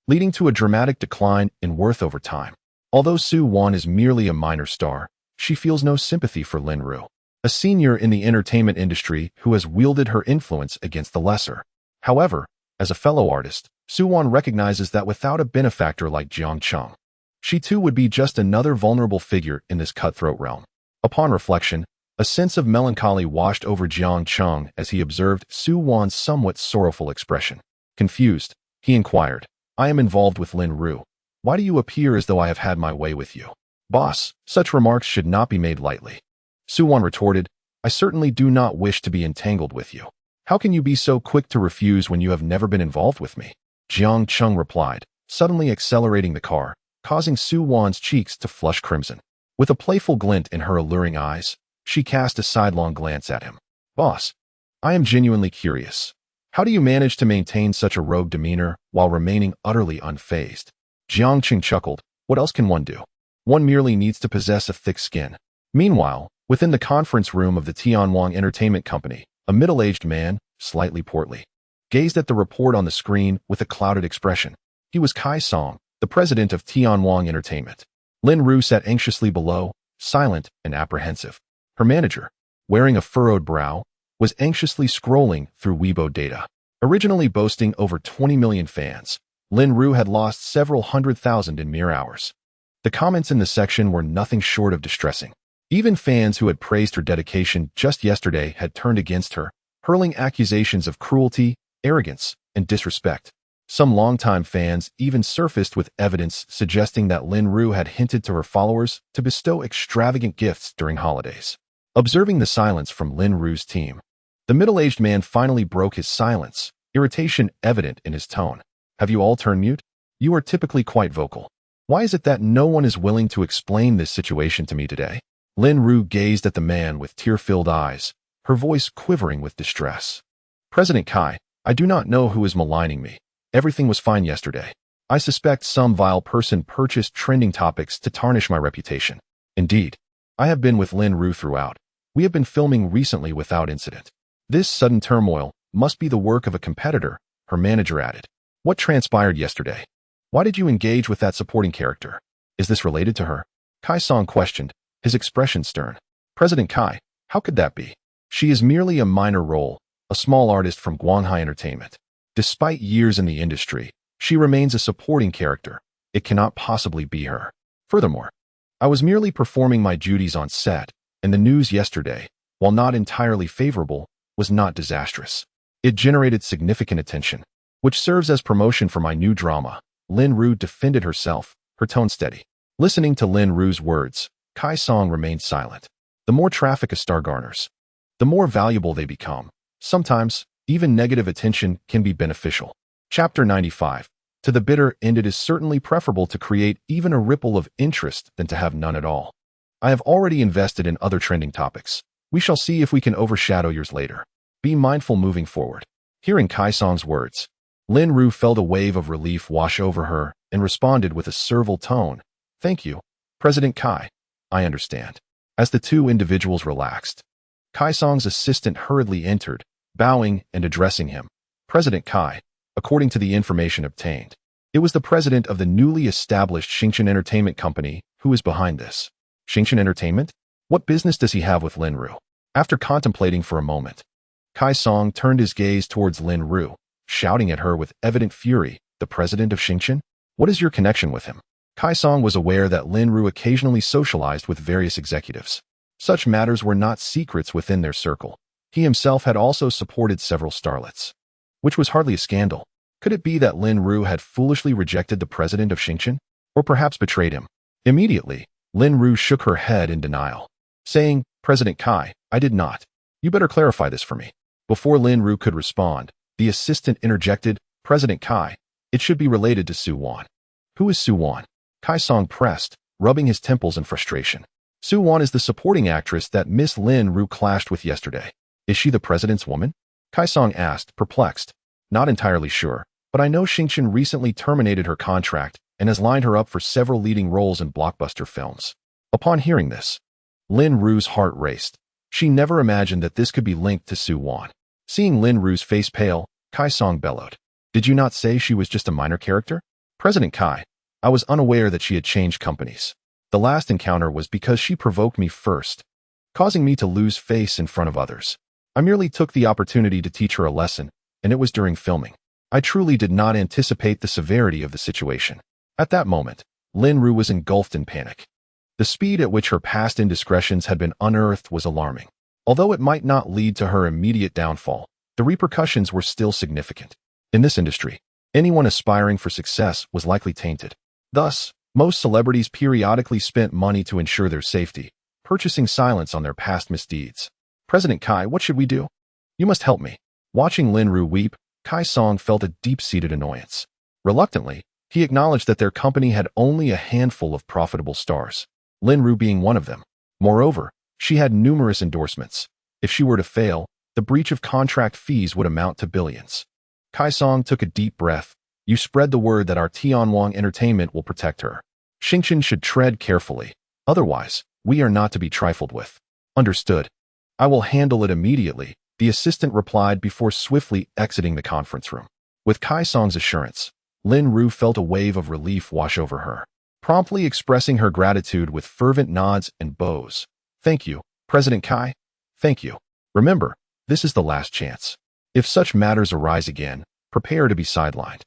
[SPEAKER 1] leading to a dramatic decline in worth over time. Although Su-won is merely a minor star, she feels no sympathy for Lin Ru, a senior in the entertainment industry who has wielded her influence against the lesser. However, as a fellow artist, Su-won recognizes that without a benefactor like Jiang Chung, she too would be just another vulnerable figure in this cutthroat realm. Upon reflection, a sense of melancholy washed over Jiang Chung as he observed Su-won's somewhat sorrowful expression. Confused, he inquired, "I am involved with Lin Ru. Why do you appear as though I have had my way with you?" "Boss, such remarks should not be made lightly." Su-won retorted, "I certainly do not wish to be entangled with you. How can you be so quick to refuse when you have never been involved with me?" Jiang Chung replied, suddenly accelerating the car, causing Su-won's cheeks to flush crimson. With a playful glint in her alluring eyes, she cast a sidelong glance at him. "Boss, I am genuinely curious. How do you manage to maintain such a rogue demeanor while remaining utterly unfazed?" Jiang Chung chuckled, "What else can one do? One merely needs to possess a thick skin." Meanwhile, within the conference room of the Tianwang Entertainment Company, a middle-aged man, slightly portly, gazed at the report on the screen with a clouded expression. He was Kai Song, the president of Tianwang Entertainment. Lin Ru sat anxiously below, silent and apprehensive. Her manager, wearing a furrowed brow, was anxiously scrolling through Weibo data. Originally boasting over 20 million fans, Lin Ru had lost several 100,000 in mere hours. The comments in the section were nothing short of distressing. Even fans who had praised her dedication just yesterday had turned against her, hurling accusations of cruelty, arrogance, and disrespect. Some longtime fans even surfaced with evidence suggesting that Lin Ru had hinted to her followers to bestow extravagant gifts during holidays. Observing the silence from Lin Ru's team, the middle-aged man finally broke his silence, irritation evident in his tone. "Have you all turned mute? You are typically quite vocal. Why is it that no one is willing to explain this situation to me today?" Lin Ru gazed at the man with tear-filled eyes, her voice quivering with distress. "President Kai, I do not know who is maligning me. Everything was fine yesterday. I suspect some vile person purchased trending topics to tarnish my reputation. Indeed, I have been with Lin Ru throughout. We have been filming recently without incident. This sudden turmoil must be the work of a competitor," her manager added. "What transpired yesterday? Why did you engage with that supporting character? Is this related to her?" Kai Song questioned, his expression stern. "President Kai, how could that be? She is merely a minor role, a small artist from Guanghai Entertainment. Despite years in the industry, she remains a supporting character. It cannot possibly be her. Furthermore, I was merely performing my duties on set, and the news yesterday, while not entirely favorable, was not disastrous. It generated significant attention, which serves as promotion for my new drama." Lin Ru defended herself, her tone steady. Listening to Lin Ru's words, Kai Song remained silent. The more traffic a star garners, the more valuable they become. Sometimes, even negative attention can be beneficial. Chapter 95. To the bitter end, it is certainly preferable to create even a ripple of interest than to have none at all. I have already invested in other trending topics. We shall see if we can overshadow yours later. Be mindful moving forward. Hearing Kai Song's words, Lin Ru felt a wave of relief wash over her and responded with a servile tone. Thank you, President Kai. I understand. As the two individuals relaxed, Kai Song's assistant hurriedly entered, bowing and addressing him. President Kai, according to the information obtained, it was the president of the newly established Xingchen Entertainment Company who is behind this. Xingchen Entertainment? What business does he have with Lin Ru? After contemplating for a moment, Kai Song turned his gaze towards Lin Ru, shouting at her with evident fury, the president of Xingchen? What is your connection with him? Kai Song was aware that Lin Ru occasionally socialized with various executives. Such matters were not secrets within their circle. He himself had also supported several starlets, which was hardly a scandal. Could it be that Lin Ru had foolishly rejected the president of Xingchen, or perhaps betrayed him? Immediately, Lin Ru shook her head in denial, saying, President Kai, I did not. You better clarify this for me. Before Lin Ru could respond, the assistant interjected, President Kai, it should be related to Su Wan. Who is Su Wan? Kai Song pressed, rubbing his temples in frustration. Su Wan is the supporting actress that Miss Lin Ru clashed with yesterday. Is she the president's woman? Kai Song asked, perplexed. Not entirely sure, but I know Xingchen recently terminated her contract and has lined her up for several leading roles in blockbuster films. Upon hearing this, Lin Ru's heart raced. She never imagined that this could be linked to Su Wan. Seeing Lin Ru's face pale, Kai Song bellowed. Did you not say she was just a minor character? President Kai, I was unaware that she had changed companies. The last encounter was because she provoked me first, causing me to lose face in front of others. I merely took the opportunity to teach her a lesson, and it was during filming. I truly did not anticipate the severity of the situation. At that moment, Lin Ru was engulfed in panic. The speed at which her past indiscretions had been unearthed was alarming. Although it might not lead to her immediate downfall, the repercussions were still significant. In this industry, anyone aspiring for success was likely tainted. Thus, most celebrities periodically spent money to ensure their safety, purchasing silence on their past misdeeds. President Kai, what should we do? You must help me. Watching Lin Ru weep, Kai Song felt a deep-seated annoyance. Reluctantly, he acknowledged that their company had only a handful of profitable stars, Lin Ru being one of them. Moreover, she had numerous endorsements. If she were to fail, the breach of contract fees would amount to billions. Kai Song took a deep breath. You spread the word that our Tianwang Entertainment will protect her. Xingchen should tread carefully. Otherwise, we are not to be trifled with. Understood. I will handle it immediately, the assistant replied before swiftly exiting the conference room. With Kai Song's assurance, Lin Ru felt a wave of relief wash over her, promptly expressing her gratitude with fervent nods and bows. Thank you, President Kai. Thank you. Remember, this is the last chance. If such matters arise again, prepare to be sidelined.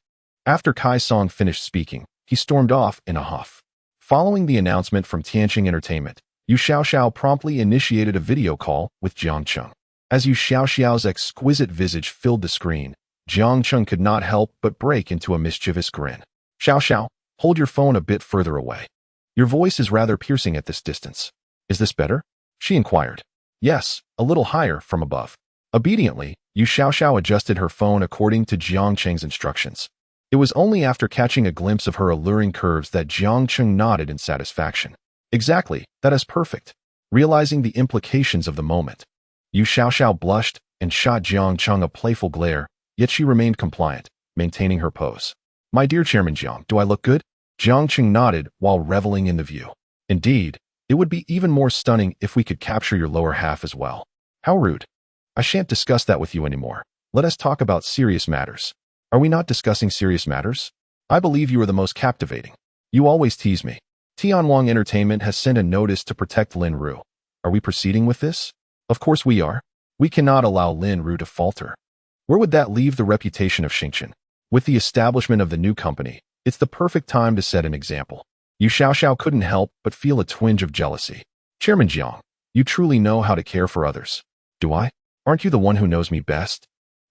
[SPEAKER 1] After Kai Song finished speaking, he stormed off in a huff. Following the announcement from Tianqing Entertainment, Yu Xiaoxiao promptly initiated a video call with Jiang Cheng. As Yu Xiaoxiao's exquisite visage filled the screen, Jiang Cheng could not help but break into a mischievous grin. Xiaoxiao, hold your phone a bit further away. Your voice is rather piercing at this distance. Is this better? She inquired. Yes, a little higher from above. Obediently, Yu Xiaoxiao adjusted her phone according to Jiang Cheng's instructions. It was only after catching a glimpse of her alluring curves that Jiang Cheng nodded in satisfaction. Exactly, that is perfect. Realizing the implications of the moment, Yu Xiaoxiao blushed and shot Jiang Cheng a playful glare, yet she remained compliant, maintaining her pose. My dear Chairman Jiang, do I look good? Jiang Cheng nodded while reveling in the view. Indeed, it would be even more stunning if we could capture your lower half as well. How rude. I shan't discuss that with you anymore. Let us talk about serious matters. Are we not discussing serious matters? I believe you are the most captivating. You always tease me. Tianwang Entertainment has sent a notice to protect Lin Ru. Are we proceeding with this? Of course we are. We cannot allow Lin Ru to falter. Where would that leave the reputation of Xingchen? With the establishment of the new company, it's the perfect time to set an example. Yu Xiaoxiao couldn't help but feel a twinge of jealousy. Chairman Jiang, you truly know how to care for others. Do I? Aren't you the one who knows me best?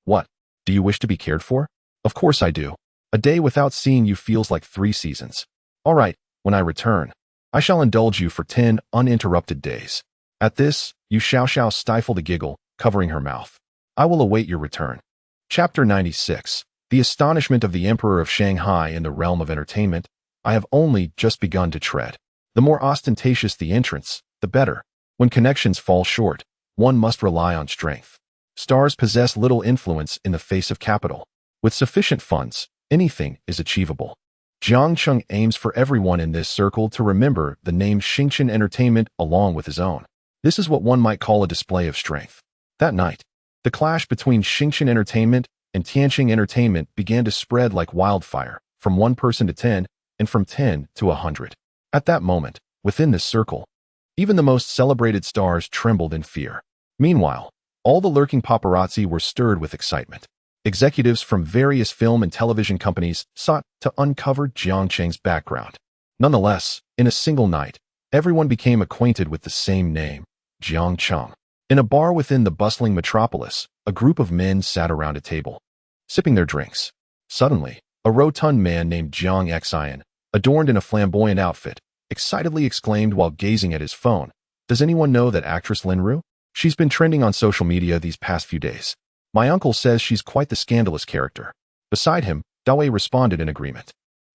[SPEAKER 1] What? Do you wish to be cared for? Of course I do. A day without seeing you feels like 3 seasons. All right, when I return, I shall indulge you for 10 uninterrupted days. At this, Yu Xiaoxiao stifled a giggle, covering her mouth. I will await your return. Chapter 96. The astonishment of the Emperor of Shanghai in the realm of entertainment. I have only just begun to tread. The more ostentatious the entrance, the better. When connections fall short, one must rely on strength. stars possess little influence in the face of capital. With sufficient funds, anything is achievable. Jiang Cheng aims for everyone in this circle to remember the name Xingchen Entertainment along with his own. This is what one might call a display of strength. That night, the clash between Xingchen Entertainment and Tianqing Entertainment began to spread like wildfire, from one person to 10, and from 10 to 100. At that moment, within this circle, even the most celebrated stars trembled in fear. Meanwhile, all the lurking paparazzi were stirred with excitement. Executives from various film and television companies sought to uncover Jiang Cheng's background. Nonetheless, in a single night, everyone became acquainted with the same name, Jiang Cheng. In a bar within the bustling metropolis, a group of men sat around a table, sipping their drinks. Suddenly, a rotund man named Jiang Xian, adorned in a flamboyant outfit, excitedly exclaimed while gazing at his phone, "Does anyone know that actress Lin Ru? She's been trending on social media these past few days. My uncle says she's quite the scandalous character." Beside him, Dawei responded in agreement.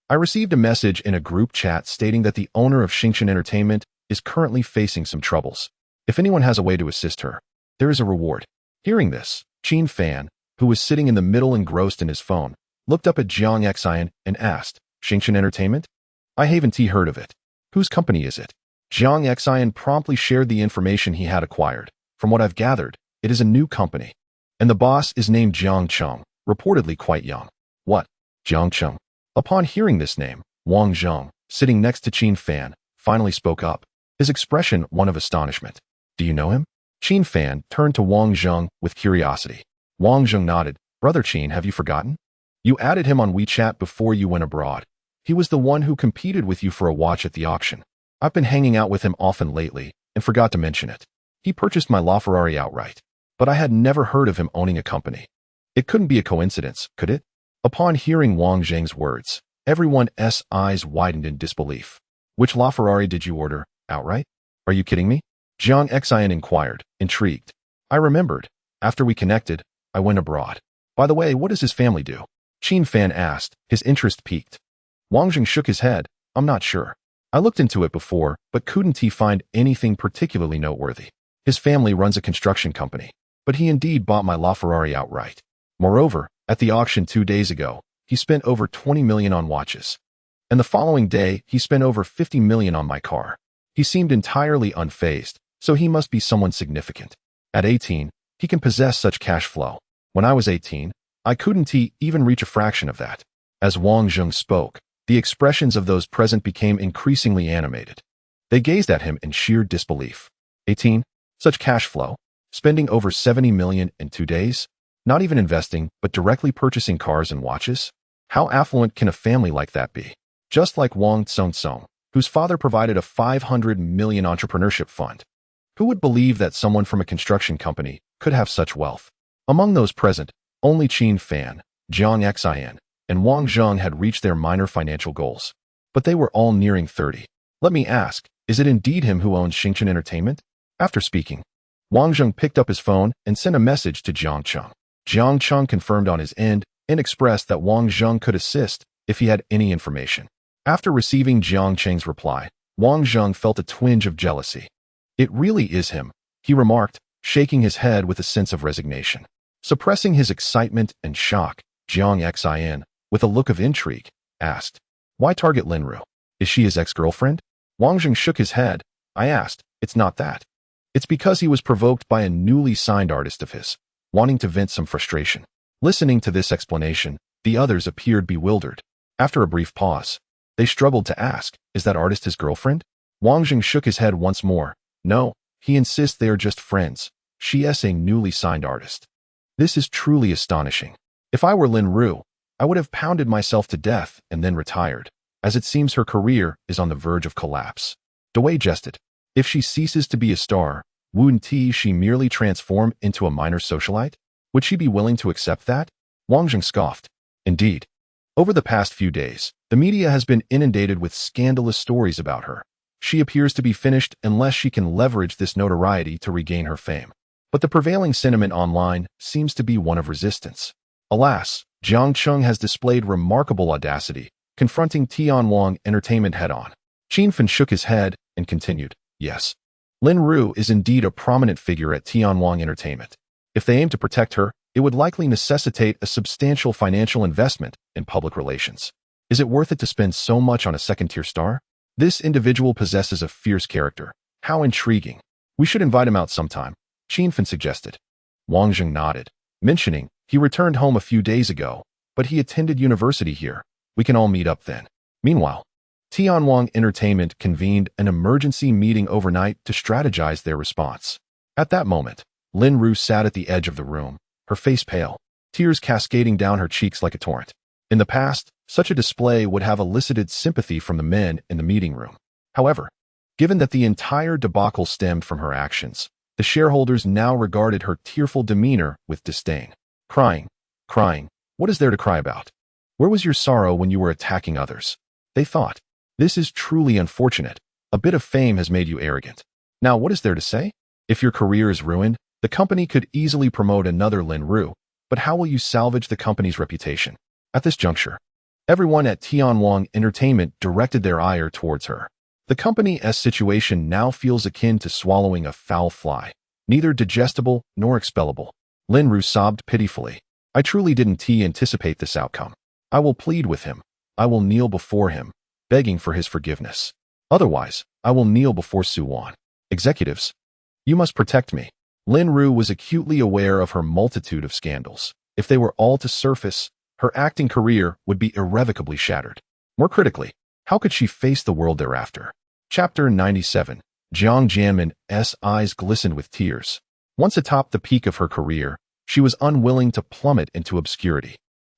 [SPEAKER 1] "I received a message in a group chat stating that the owner of Xingchen Entertainment is currently facing some troubles. If anyone has a way to assist her, there is a reward." Hearing this, Qin Fan, who was sitting in the middle engrossed in his phone, looked up at Jiang Xian and asked, "Xingchen Entertainment? I haven't heard of it. Whose company is it?" Jiang Xian promptly shared the information he had acquired. "From what I've gathered, it is a new company. And the boss is named Jiang Cheng, reportedly quite young." "What? Jiang Cheng?" Upon hearing this name, Wang Zheng, sitting next to Qin Fan, finally spoke up, his expression one of astonishment. "Do you know him?" Qin Fan turned to Wang Zheng with curiosity. Wang Zheng nodded. "Brother Qin, have you forgotten? You added him on WeChat before you went abroad. He was the one who competed with you for a watch at the auction. I've been hanging out with him often lately and forgot to mention it. He purchased my LaFerrari outright, but I had never heard of him owning a company. It couldn't be a coincidence, could it?" Upon hearing Wang Zheng's words, everyone's eyes widened in disbelief. "Which LaFerrari did you order, outright? Are you kidding me?" Jiang Xian inquired, intrigued. "I remembered. After we connected, I went abroad. By the way, what does his family do?" Qin Fan asked, his interest piqued. Wang Zheng shook his head. "I'm not sure. I looked into it before, but couldn't find anything particularly noteworthy. His family runs a construction company, but he indeed bought my LaFerrari outright. Moreover, at the auction 2 days ago, he spent over 20 million on watches. And the following day, he spent over 50 million on my car. He seemed entirely unfazed, so he must be someone significant. At 18, he can possess such cash flow. When I was 18, I couldn't even reach a fraction of that." As Wang Zheng spoke, the expressions of those present became increasingly animated. They gazed at him in sheer disbelief. 18? Such cash flow? Spending over 70 million in 2 days? Not even investing, but directly purchasing cars and watches? How affluent can a family like that be? Just like Wang Tsong, whose father provided a 500 million entrepreneurship fund. Who would believe that someone from a construction company could have such wealth? Among those present, only Qin Fan, Jiang Xian, and Wang Zheng had reached their minor financial goals. But they were all nearing 30. "Let me ask, is it indeed him who owns Xingchen Entertainment?" After speaking, Wang Zheng picked up his phone and sent a message to Jiang Cheng. Jiang Cheng confirmed on his end and expressed that Wang Zheng could assist if he had any information. After receiving Jiang Cheng's reply, Wang Zheng felt a twinge of jealousy. "It really is him," he remarked, shaking his head with a sense of resignation. Suppressing his excitement and shock, Jiang Xian, with a look of intrigue, asked, "Why target Lin Ru? Is she his ex-girlfriend?" Wang Zheng shook his head. "I asked, it's not that. It's because he was provoked by a newly signed artist of his, wanting to vent some frustration." Listening to this explanation, the others appeared bewildered. After a brief pause, they struggled to ask, "Is that artist his girlfriend?" Wang Zheng shook his head once more. "No, he insists they are just friends. She is a newly signed artist." This is truly astonishing. If I were Lin Ru, I would have pounded myself to death and then retired, as it seems her career is on the verge of collapse. Dawei jested. If she ceases to be a star, wouldn't she merely transform into a minor socialite? Would she be willing to accept that? Wang Zheng scoffed. Indeed. Over the past few days, the media has been inundated with scandalous stories about her. She appears to be finished unless she can leverage this notoriety to regain her fame. But the prevailing sentiment online seems to be one of resistance. Alas, Jiang Cheng has displayed remarkable audacity, confronting Tianwang Entertainment head-on. Qin Fan shook his head and continued, "Yes, Lin Ru is indeed a prominent figure at Tianwang Entertainment. If they aim to protect her, it would likely necessitate a substantial financial investment in public relations. Is it worth it to spend so much on a second-tier star? This individual possesses a fierce character. How intriguing. We should invite him out sometime, Qinfen suggested. Wang Zheng nodded, mentioning he returned home a few days ago, but he attended university here. We can all meet up then. Meanwhile, Tianwang Entertainment convened an emergency meeting overnight to strategize their response. At that moment, Lin Ru sat at the edge of the room, her face pale, tears cascading down her cheeks like a torrent. In the past, such a display would have elicited sympathy from the men in the meeting room. However, given that the entire debacle stemmed from her actions, the shareholders now regarded her tearful demeanor with disdain. Crying, what is there to cry about? Where was your sorrow when you were attacking others? They thought. This is truly unfortunate. A bit of fame has made you arrogant. Now what is there to say? If your career is ruined, the company could easily promote another Lin Ru, but how will you salvage the company's reputation? At this juncture, everyone at Tianwang Entertainment directed their ire towards her. The company's situation now feels akin to swallowing a foul fly, neither digestible nor expellable. Lin Ru sobbed pitifully. I truly didn't anticipate this outcome. I will plead with him. I will kneel before him, begging for his forgiveness. Otherwise, I will kneel before Suwan. Executives, you must protect me. Lin Ru was acutely aware of her multitude of scandals. If they were all to surface, her acting career would be irrevocably shattered. More critically, how could she face the world thereafter? Chapter 97. Jiang Jianmin's eyes glistened with tears. Once atop the peak of her career, she was unwilling to plummet into obscurity.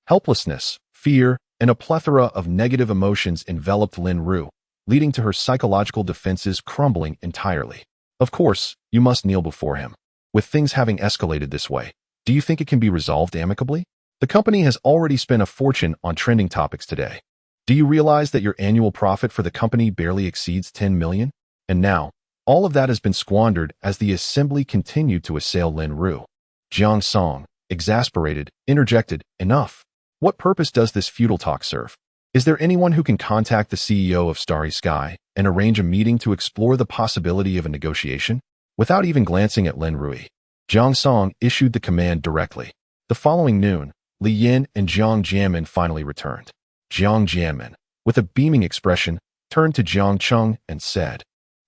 [SPEAKER 1] Helplessness, fear, and a plethora of negative emotions enveloped Lin Ru, leading to her psychological defenses crumbling entirely. Of course, you must kneel before him. With things having escalated this way, do you think it can be resolved amicably? The company has already spent a fortune on trending topics today. Do you realize that your annual profit for the company barely exceeds 10 million? And now, all of that has been squandered as the assembly continued to assail Lin Ru. Jiang Song, exasperated, interjected, enough. What purpose does this futile talk serve? Is there anyone who can contact the CEO of Starry Sky and arrange a meeting to explore the possibility of a negotiation? Without even glancing at Lin Rui, Jiang Song issued the command directly. The following noon, Li Yin and Jiang Jianmin finally returned. Jiang Jianmin, with a beaming expression, turned to Jiang Cheng and said,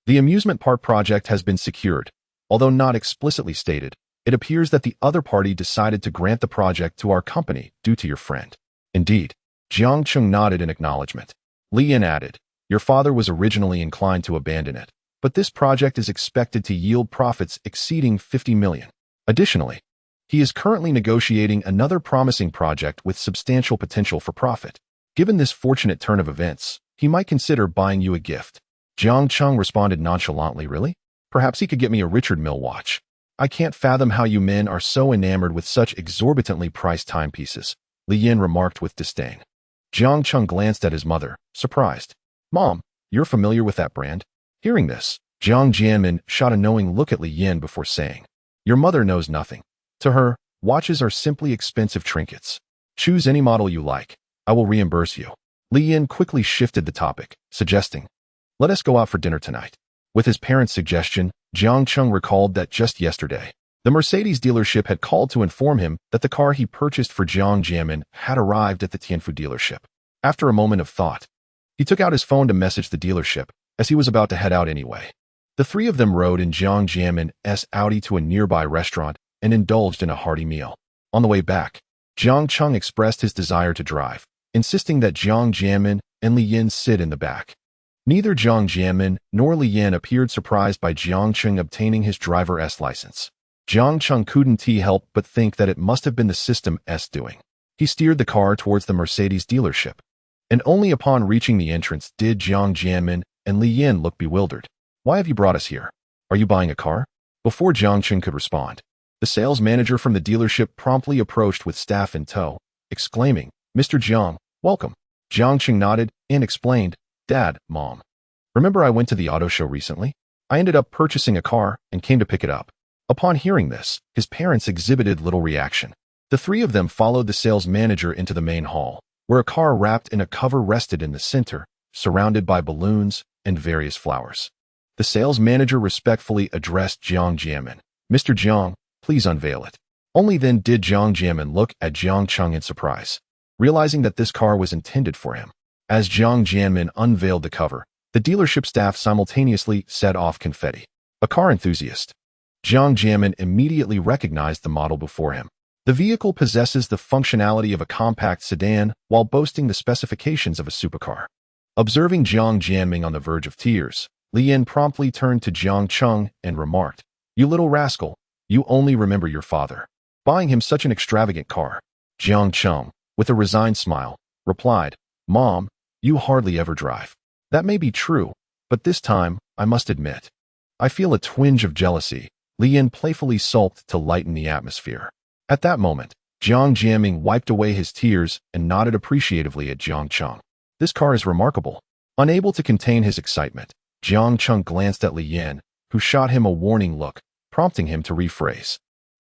[SPEAKER 1] "The amusement park project has been secured. Although not explicitly stated, it appears that the other party decided to grant the project to our company due to your friend." Indeed, Jiang Cheng nodded in acknowledgement. Li Yin added, "Your father was originally inclined to abandon it, but this project is expected to yield profits exceeding 50 million. Additionally, he is currently negotiating another promising project with substantial potential for profit. Given this fortunate turn of events, he might consider buying you a gift." Jiang Cheng responded nonchalantly, "Really? Perhaps he could get me a Richard Mille watch. I can't fathom how you men are so enamored with such exorbitantly priced timepieces," Li Yin remarked with disdain. Jiang Cheng glanced at his mother, surprised. "Mom, you're familiar with that brand?" Hearing this, Jiang Jianmin shot a knowing look at Li Yin before saying, "Your mother knows nothing. To her, watches are simply expensive trinkets. Choose any model you like. I will reimburse you." Li Yin quickly shifted the topic, suggesting, "Let us go out for dinner tonight." With his parents' suggestion, Jiang Cheng recalled that just yesterday, the Mercedes dealership had called to inform him that the car he purchased for Jiang Jianmin had arrived at the Tianfu dealership. After a moment of thought, he took out his phone to message the dealership, as he was about to head out anyway. The three of them rode in Jiang Jianmin's Audi to a nearby restaurant and indulged in a hearty meal. On the way back, Jiang Cheng expressed his desire to drive, insisting that Jiang Jianmin and Li Yin sit in the back. Neither Jiang Jianmin nor Li Yin appeared surprised by Jiang Cheng obtaining his driver's license. Jiang Cheng couldn't help but think that it must have been the system's doing. He steered the car towards the Mercedes dealership, and only upon reaching the entrance did Jiang Jianmin and Li Yin look bewildered. "Why have you brought us here? Are you buying a car?" Before Jiang Cheng could respond, the sales manager from the dealership promptly approached with staff in tow, exclaiming, "Mr. Jiang, welcome." Jiang Cheng nodded and explained, "Dad, Mom, remember I went to the auto show recently? I ended up purchasing a car and came to pick it up." Upon hearing this, his parents exhibited little reaction. The three of them followed the sales manager into the main hall, where a car wrapped in a cover rested in the center, surrounded by balloons and various flowers. The sales manager respectfully addressed Jiang Jianmin. "Mr. Jiang, please unveil it." Only then did Jiang Jianmin look at Jiang Cheng in surprise, realizing that this car was intended for him. As Jiang Jianmin unveiled the cover, the dealership staff simultaneously set off confetti. A car enthusiast, Jiang Jianmin immediately recognized the model before him. The vehicle possesses the functionality of a compact sedan while boasting the specifications of a supercar. Observing Jiang Jianmin on the verge of tears, Li Yin promptly turned to Jiang Cheng and remarked, "You little rascal, you only remember your father buying him such an extravagant car." Jiang Cheng, with a resigned smile, replied, "Mom, you hardly ever drive." "That may be true, but this time, I must admit, I feel a twinge of jealousy." Li Yin playfully sulked to lighten the atmosphere. At that moment, Jiang Jianmin wiped away his tears and nodded appreciatively at Jiang Cheng. "This car is remarkable." Unable to contain his excitement, Jiang Cheng glanced at Li Yin, who shot him a warning look, prompting him to rephrase.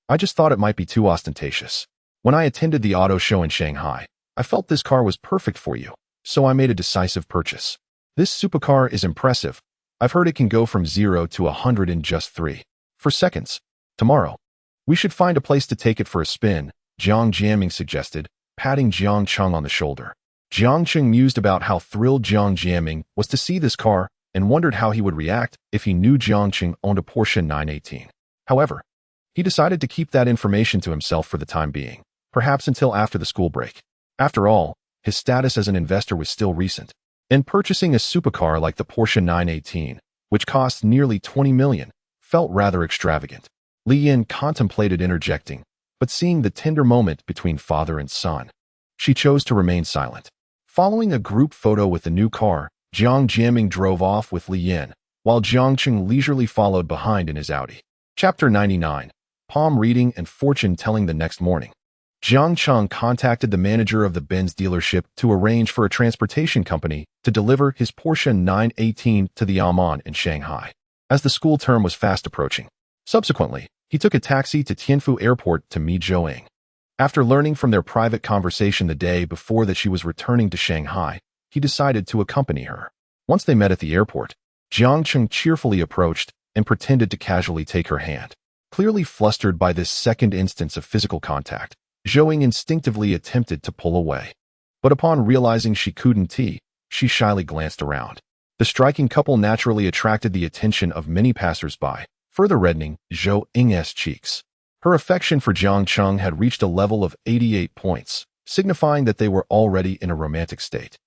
[SPEAKER 1] "I just thought it might be too ostentatious. When I attended the auto show in Shanghai, I felt this car was perfect for you, so I made a decisive purchase. This supercar is impressive. I've heard it can go from 0 to 100 in just 3.4 seconds. Tomorrow, we should find a place to take it for a spin," Jiang Jianmin suggested, patting Jiang Cheng on the shoulder. Jiang Cheng mused about how thrilled Jiang Jianmin was to see this car and wondered how he would react if he knew Jiang Cheng owned a Porsche 918. However, he decided to keep that information to himself for the time being, perhaps until after the school break. After all, his status as an investor was still recent, and purchasing a supercar like the Porsche 918, which cost nearly 20 million, felt rather extravagant. Li Yin contemplated interjecting, but seeing the tender moment between father and son, she chose to remain silent. Following a group photo with the new car, Jiang Jianmin drove off with Li Yin, while Jiang Cheng leisurely followed behind in his Audi. Chapter 99. Palm reading and fortune telling. The next morning, Jiang Cheng contacted the manager of the Benz dealership to arrange for a transportation company to deliver his Porsche 918 to the Aman in Shanghai, as the school term was fast approaching. Subsequently, he took a taxi to Tianfu Airport to meet Zhou Ying. After learning from their private conversation the day before that she was returning to Shanghai, he decided to accompany her. Once they met at the airport, Jiang Cheng cheerfully approached and pretended to casually take her hand. Clearly flustered by this second instance of physical contact, Zhou Ying instinctively attempted to pull away. But upon realizing she couldn't, she shyly glanced around. The striking couple naturally attracted the attention of many passers-by, further reddening Zhou Ying's cheeks. Her affection for Jiang Cheng had reached a level of 88 points, signifying that they were already in a romantic state,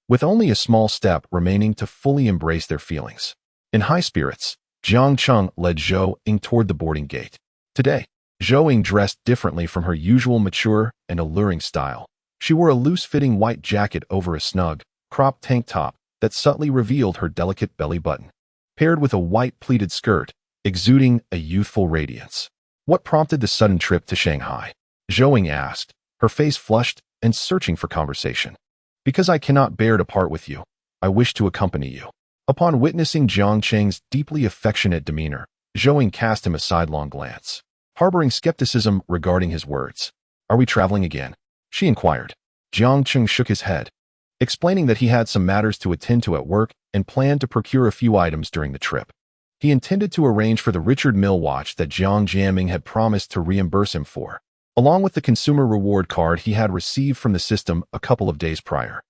[SPEAKER 1] with only a small step remaining to fully embrace their feelings. In high spirits, Jiang Cheng led Zhou Ying toward the boarding gate. Today, Zhou Ying dressed differently from her usual mature and alluring style. She wore a loose-fitting white jacket over a snug, cropped tank top that subtly revealed her delicate belly button, paired with a white pleated skirt, exuding a youthful radiance. "What prompted the sudden trip to Shanghai?" Zhou Ying asked, her face flushed and searching for conversation. "Because I cannot bear to part with you. I wish to accompany you." Upon witnessing Jiang Cheng's deeply affectionate demeanor, Zhou Ying cast him a sidelong glance, harboring skepticism regarding his words. "Are we traveling again?" she inquired. Jiang Cheng shook his head, explaining that he had some matters to attend to at work and planned to procure a few items during the trip. He intended to arrange for the Richard Mille watch that Jiang Jianmin had promised to reimburse him for, along with the consumer reward card he had received from the system a couple of days prior.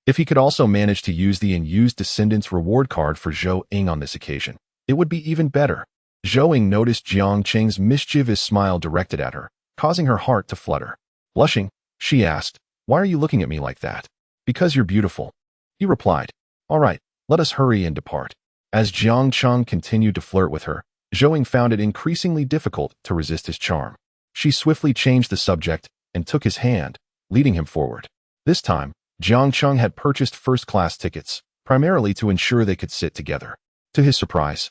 [SPEAKER 1] If he could also manage to use the unused Descendants reward card for Zhou Ying on this occasion, it would be even better. Zhou Ying noticed Jiang Cheng's mischievous smile directed at her, causing her heart to flutter. Blushing, she asked, "Why are you looking at me like that?" "Because you're beautiful," he replied. "All right, let us hurry and depart." As Jiang Cheng continued to flirt with her, Zhou Ying found it increasingly difficult to resist his charm. She swiftly changed the subject and took his hand, leading him forward. This time, Jiang Cheng had purchased first-class tickets, primarily to ensure they could sit together. To his surprise,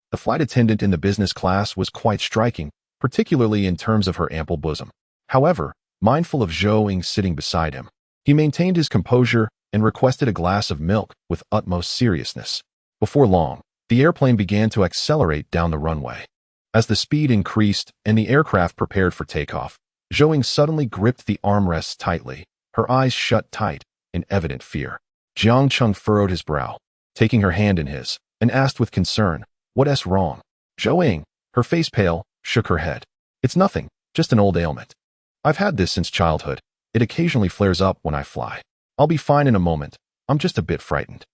[SPEAKER 1] the flight attendant in the business class was quite striking, particularly in terms of her ample bosom. However, mindful of Zhou Ying sitting beside him, he maintained his composure and requested a glass of milk with utmost seriousness. Before long, the airplane began to accelerate down the runway. As the speed increased and the aircraft prepared for takeoff, Zhou Ying suddenly gripped the armrests tightly, her eyes shut tight in evident fear. Jiang Cheng furrowed his brow, taking her hand in his, and asked with concern, "What's wrong?" Zhou Ying, her face pale, shook her head. "It's nothing. Just an old ailment. I've had this since childhood. It occasionally flares up when I fly. I'll be fine in a moment. I'm just a bit frightened.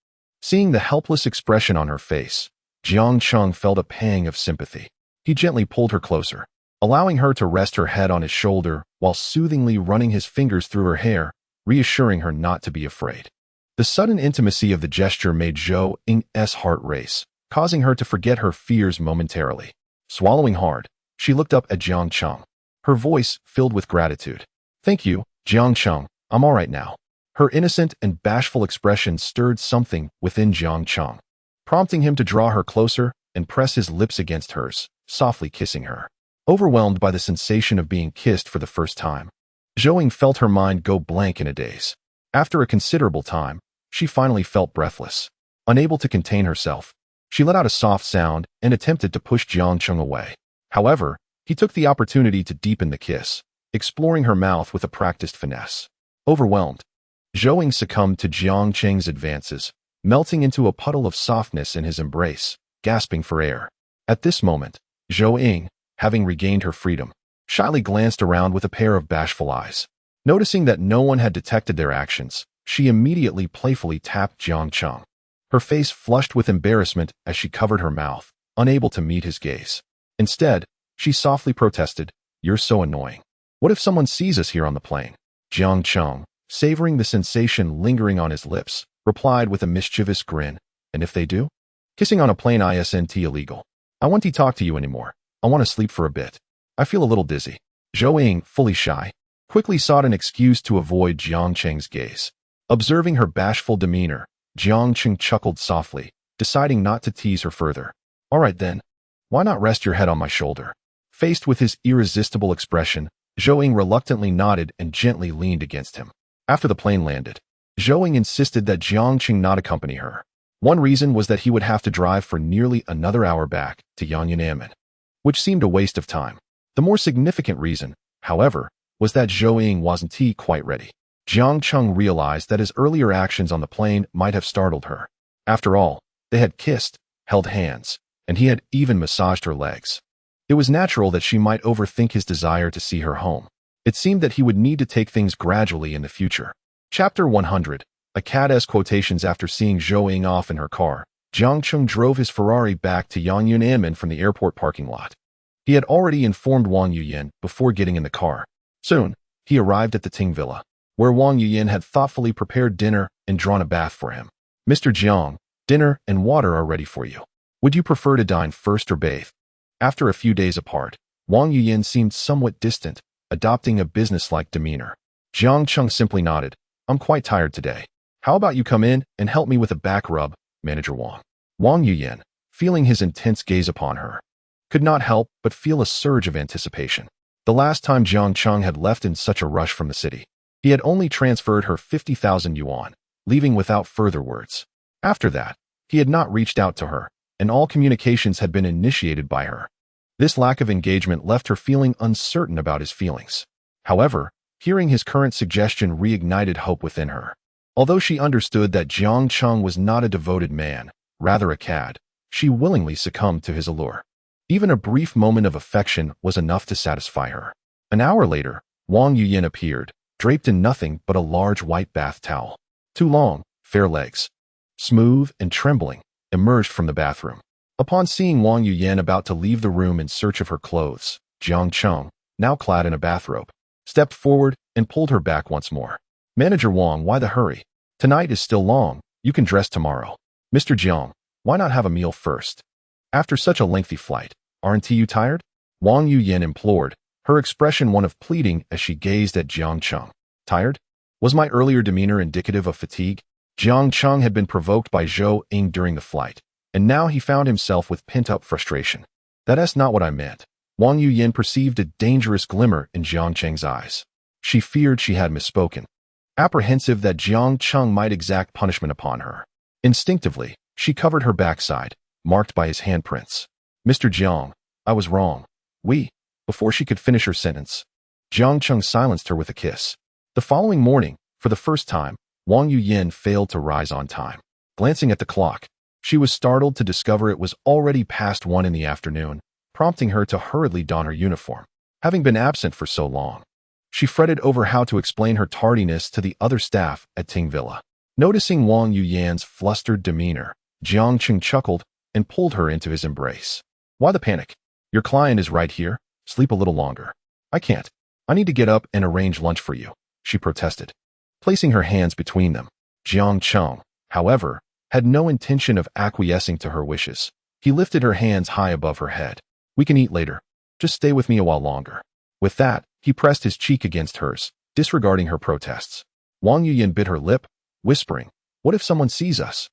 [SPEAKER 1] Seeing the helpless expression on her face, Jiang Cheng felt a pang of sympathy. He gently pulled her closer, allowing her to rest her head on his shoulder while soothingly running his fingers through her hair, reassuring her not to be afraid. The sudden intimacy of the gesture made Zhou Ying's heart race, causing her to forget her fears momentarily. Swallowing hard, she looked up at Jiang Cheng, her voice filled with gratitude. Thank you, Jiang Cheng, I'm all right now. Her innocent and bashful expression stirred something within Jiang Cheng, prompting him to draw her closer and press his lips against hers, softly kissing her. Overwhelmed by the sensation of being kissed for the first time, Zhou Ying felt her mind go blank in a daze. After a considerable time, she finally felt breathless. Unable to contain herself, she let out a soft sound and attempted to push Jiang Cheng away. However, he took the opportunity to deepen the kiss, exploring her mouth with a practiced finesse. Overwhelmed, Zhou Ying succumbed to Jiang Cheng's advances, melting into a puddle of softness in his embrace, gasping for air. At this moment, Zhou Ying, having regained her freedom, shyly glanced around with a pair of bashful eyes. Noticing that no one had detected their actions, she immediately playfully tapped Jiang Cheng. Her face flushed with embarrassment as she covered her mouth, unable to meet his gaze. Instead, she softly protested, "You're so annoying. What if someone sees us here on the plane?" Jiang Cheng, savoring the sensation lingering on his lips, replied with a mischievous grin, "And if they do? Kissing on a plane isn't illegal. I won't talk to you anymore. I want to sleep for a bit. I feel a little dizzy." Zhou Ying, fully shy, quickly sought an excuse to avoid Jiang Cheng's gaze. Observing her bashful demeanor, Jiang Cheng chuckled softly, deciding not to tease her further. "All right then. Why not rest your head on my shoulder?" Faced with his irresistible expression, Zhou Ying reluctantly nodded and gently leaned against him. After the plane landed, Zhou Ying insisted that Jiang Cheng not accompany her. One reason was that he would have to drive for nearly another hour back to Yan'an, which seemed a waste of time. The more significant reason, however, was that Zhou Ying wasn't quite ready. Jiang Cheng realized that his earlier actions on the plane might have startled her. After all, they had kissed, held hands, and he had even massaged her legs. It was natural that she might overthink his desire to see her home. It seemed that he would need to take things gradually in the future. Chapter 100. A cat's quotations. After seeing Zhou Ying off in her car, Jiang Cheng drove his Ferrari back to Yan'an from the airport parking lot. He had already informed Wang Yuyan before getting in the car. Soon, he arrived at the Ting Villa, where Wang Yuyan had thoughtfully prepared dinner and drawn a bath for him. "Mr. Jiang, dinner and water are ready for you. Would you prefer to dine first or bathe?" After a few days apart, Wang Yuyan seemed somewhat distant, adopting a businesslike demeanor. Jiang Cheng simply nodded. "I'm quite tired today. How about you come in and help me with a back rub, Manager Wang?" Wang Yuyan, feeling his intense gaze upon her, could not help but feel a surge of anticipation. The last time Jiang Cheng had left in such a rush from the city, he had only transferred her 50,000 yuan, leaving without further words. After that, he had not reached out to her, and all communications had been initiated by her. This lack of engagement left her feeling uncertain about his feelings. However, hearing his current suggestion reignited hope within her. Although she understood that Jiang Cheng was not a devoted man, rather a cad, she willingly succumbed to his allure. Even a brief moment of affection was enough to satisfy her. An hour later, Wang Yuyan appeared, draped in nothing but a large white bath towel. Two long, fair legs, smooth and trembling, emerged from the bathroom. Upon seeing Wang Yuyan about to leave the room in search of her clothes, Jiang Cheng, now clad in a bathrobe, stepped forward and pulled her back once more. "Manager Wang, why the hurry? Tonight is still long. You can dress tomorrow." "Mr. Jiang, why not have a meal first? After such a lengthy flight, aren't you tired?" Wang Yuyan implored, her expression one of pleading as she gazed at Jiang Cheng. "Tired? Was my earlier demeanor indicative of fatigue?" Jiang Cheng had been provoked by Zhou Ying during the flight, and now he found himself with pent-up frustration. "That's not what I meant." Wang Yuyan perceived a dangerous glimmer in Jiang Cheng's eyes. She feared she had misspoken, apprehensive that Jiang Cheng might exact punishment upon her. Instinctively, she covered her backside, marked by his handprints. "Mr. Jiang, I was wrong. Before she could finish her sentence, Jiang Cheng silenced her with a kiss. The following morning, for the first time, Wang Yuyan failed to rise on time. Glancing at the clock, she was startled to discover it was already past 1 in the afternoon, prompting her to hurriedly don her uniform. having been absent for so long. She fretted over how to explain her tardiness to the other staff at Ting Villa. Noticing Wang Yuyan's flustered demeanor, Jiang Qing chuckled and pulled her into his embrace. Why the panic? Your client is right here. Sleep a little longer. I can't. I need to get up and arrange lunch for you, she protested. Placing her hands between them, Jiang Qing, however, had no intention of acquiescing to her wishes. He lifted her hands high above her head. We can eat later. Just stay with me a while longer. With that, he pressed his cheek against hers, disregarding her protests. Wang Yuyan bit her lip, whispering, what if someone sees us?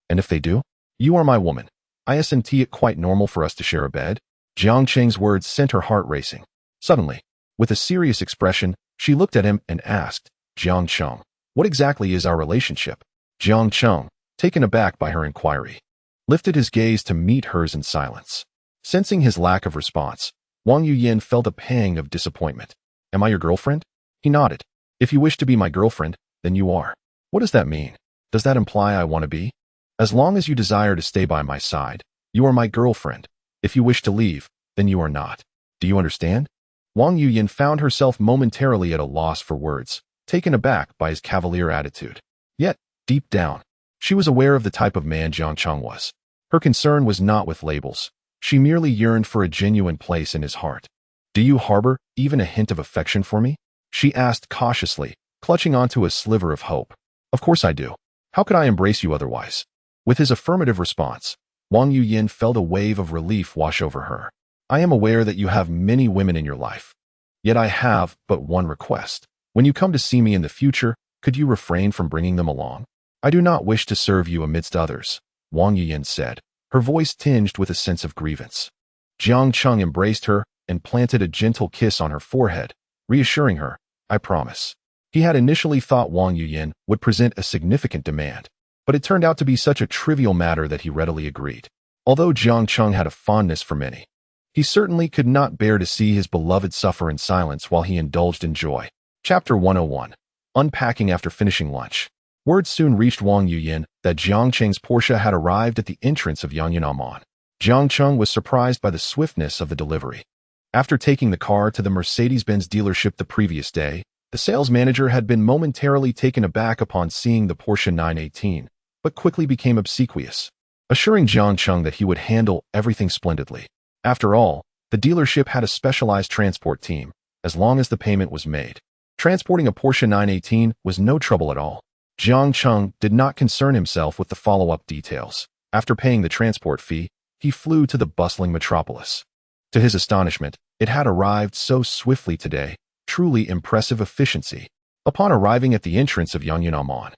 [SPEAKER 1] And if they do? You are my woman. Isn't it quite normal for us to share a bed? Jiang Qing's words sent her heart racing. Suddenly, with a serious expression, she looked at him and asked, Jiang Qing, what exactly is our relationship? Jiang Qing, taken aback by her inquiry, lifted his gaze to meet hers in silence. Sensing his lack of response, Wang Yuyan felt a pang of disappointment. Am I your girlfriend? He nodded. If you wish to be my girlfriend, then you are. What does that mean? Does that imply I want to be? As long as you desire to stay by my side, you are my girlfriend. If you wish to leave, then you are not. Do you understand? Wang Yuyan found herself momentarily at a loss for words, taken aback by his cavalier attitude. Yet, deep down, she was aware of the type of man Jiang Qing was. Her concern was not with labels. She merely yearned for a genuine place in his heart. Do you harbor even a hint of affection for me? She asked cautiously, clutching onto a sliver of hope. Of course I do. How could I embrace you otherwise? With his affirmative response, Wang Yuyan felt a wave of relief wash over her. I am aware that you have many women in your life. Yet I have but one request. When you come to see me in the future, could you refrain from bringing them along? I do not wish to serve you amidst others, Wang Yuyan said, her voice tinged with a sense of grievance. Jiang Qing embraced her and planted a gentle kiss on her forehead, reassuring her, I promise. He had initially thought Wang Yuyan would present a significant demand, but it turned out to be such a trivial matter that he readily agreed. Although Jiang Qing had a fondness for many, he certainly could not bear to see his beloved suffer in silence while he indulged in joy. Chapter 101. Unpacking after finishing lunch. Word soon reached Wang Yuyan that Jiang Qing's Porsche had arrived at the entrance of Yan'an. Jiang Qing was surprised by the swiftness of the delivery. After taking the car to the Mercedes-Benz dealership the previous day, the sales manager had been momentarily taken aback upon seeing the Porsche 918, but quickly became obsequious, assuring Jiang Qing that he would handle everything splendidly. After all, the dealership had a specialized transport team, as long as the payment was made. Transporting a Porsche 918 was no trouble at all. Jiang Qing did not concern himself with the follow-up details. After paying the transport fee, he flew to the bustling metropolis. To his astonishment, it had arrived so swiftly today, truly impressive efficiency. Upon arriving at the entrance of Yan'an,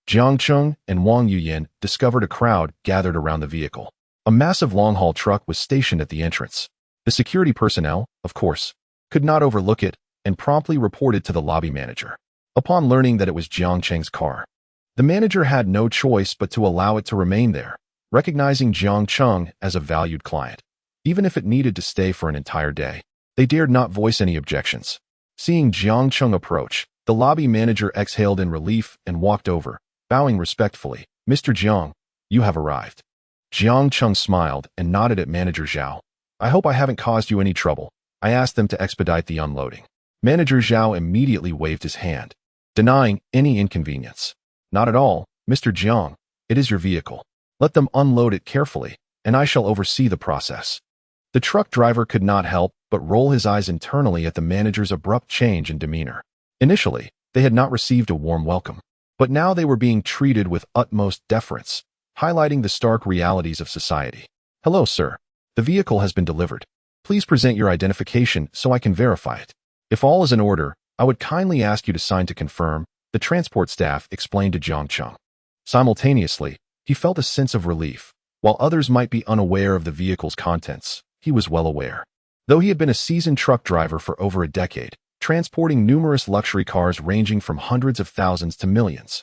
[SPEAKER 1] Jiang Qing and Wang Yuyan discovered a crowd gathered around the vehicle. A massive long-haul truck was stationed at the entrance. The security personnel, of course, could not overlook it and promptly reported to the lobby manager. Upon learning that it was Jiang Qing's car, the manager had no choice but to allow it to remain there, recognizing Jiang Qing as a valued client. Even if it needed to stay for an entire day, they dared not voice any objections. Seeing Jiang Qing approach, the lobby manager exhaled in relief and walked over, bowing respectfully. Mr. Jiang, you have arrived. Jiang Qing smiled and nodded at Manager Zhao. I hope I haven't caused you any trouble. I asked them to expedite the unloading. Manager Zhao immediately waved his hand, denying any inconvenience. Not at all, Mr. Jiang. It is your vehicle. Let them unload it carefully, and I shall oversee the process. The truck driver could not help but roll his eyes internally at the manager's abrupt change in demeanor. Initially, they had not received a warm welcome, but now they were being treated with utmost deference, highlighting the stark realities of society. Hello, sir. The vehicle has been delivered. Please present your identification so I can verify it. If all is in order, I would kindly ask you to sign to confirm, the transport staff explained to Jiang Qing. Simultaneously, he felt a sense of relief. While others might be unaware of the vehicle's contents, he was well aware. Though he had been a seasoned truck driver for over a decade, transporting numerous luxury cars ranging from hundreds of thousands to millions,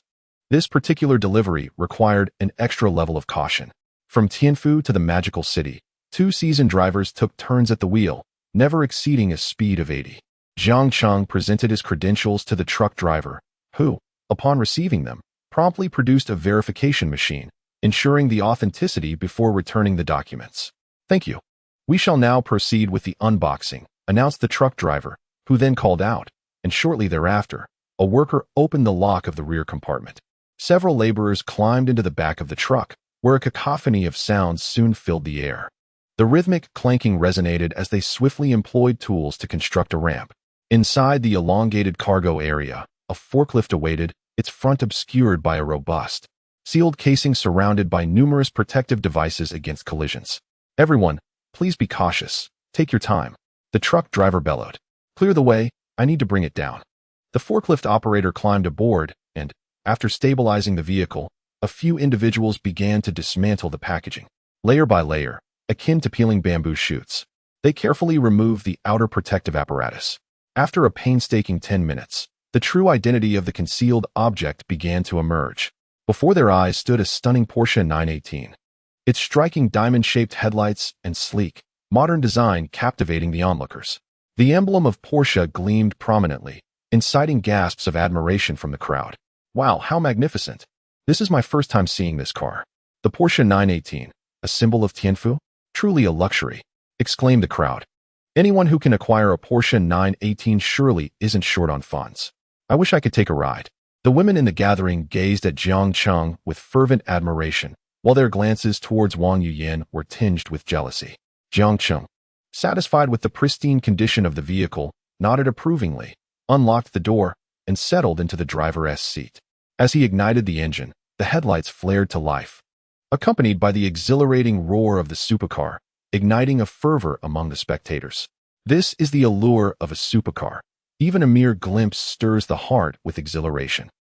[SPEAKER 1] this particular delivery required an extra level of caution. From Tianfu to the magical city, 2 seasoned drivers took turns at the wheel, never exceeding a speed of 80. Jiang Qing presented his credentials to the truck driver, who, upon receiving them, promptly produced a verification machine, ensuring the authenticity before returning the documents. Thank you. We shall now proceed with the unboxing, announced the truck driver, who then called out, and shortly thereafter, a worker opened the lock of the rear compartment. Several laborers climbed into the back of the truck, where a cacophony of sounds soon filled the air. The rhythmic clanking resonated as they swiftly employed tools to construct a ramp. Inside the elongated cargo area, a forklift awaited, its front obscured by a robust, sealed casing surrounded by numerous protective devices against collisions. "Everyone, please be cautious. Take your time," the truck driver bellowed. "Clear the way, I need to bring it down." The forklift operator climbed aboard, and, after stabilizing the vehicle, a few individuals began to dismantle the packaging. Layer by layer, akin to peeling bamboo shoots, they carefully removed the outer protective apparatus. After a painstaking 10 minutes, the true identity of the concealed object began to emerge. Before their eyes stood a stunning Porsche 918. Its striking diamond-shaped headlights and sleek, modern design captivating the onlookers. The emblem of Porsche gleamed prominently, inciting gasps of admiration from the crowd. "Wow, how magnificent! This is my first time seeing this car." "The Porsche 918, a symbol of Tianfu? Truly a luxury," exclaimed the crowd. "Anyone who can acquire a Porsche 918 surely isn't short on funds. I wish I could take a ride." The women in the gathering gazed at Jiang Cheng with fervent admiration, while their glances towards Wang Yuyan were tinged with jealousy. Jiang Cheng, satisfied with the pristine condition of the vehicle, nodded approvingly, unlocked the door, and settled into the driver's seat. As he ignited the engine, the headlights flared to life, accompanied by the exhilarating roar of the supercar, igniting a fervor among the spectators. This is the allure of a supercar. Even a mere glimpse stirs the heart with exhilaration.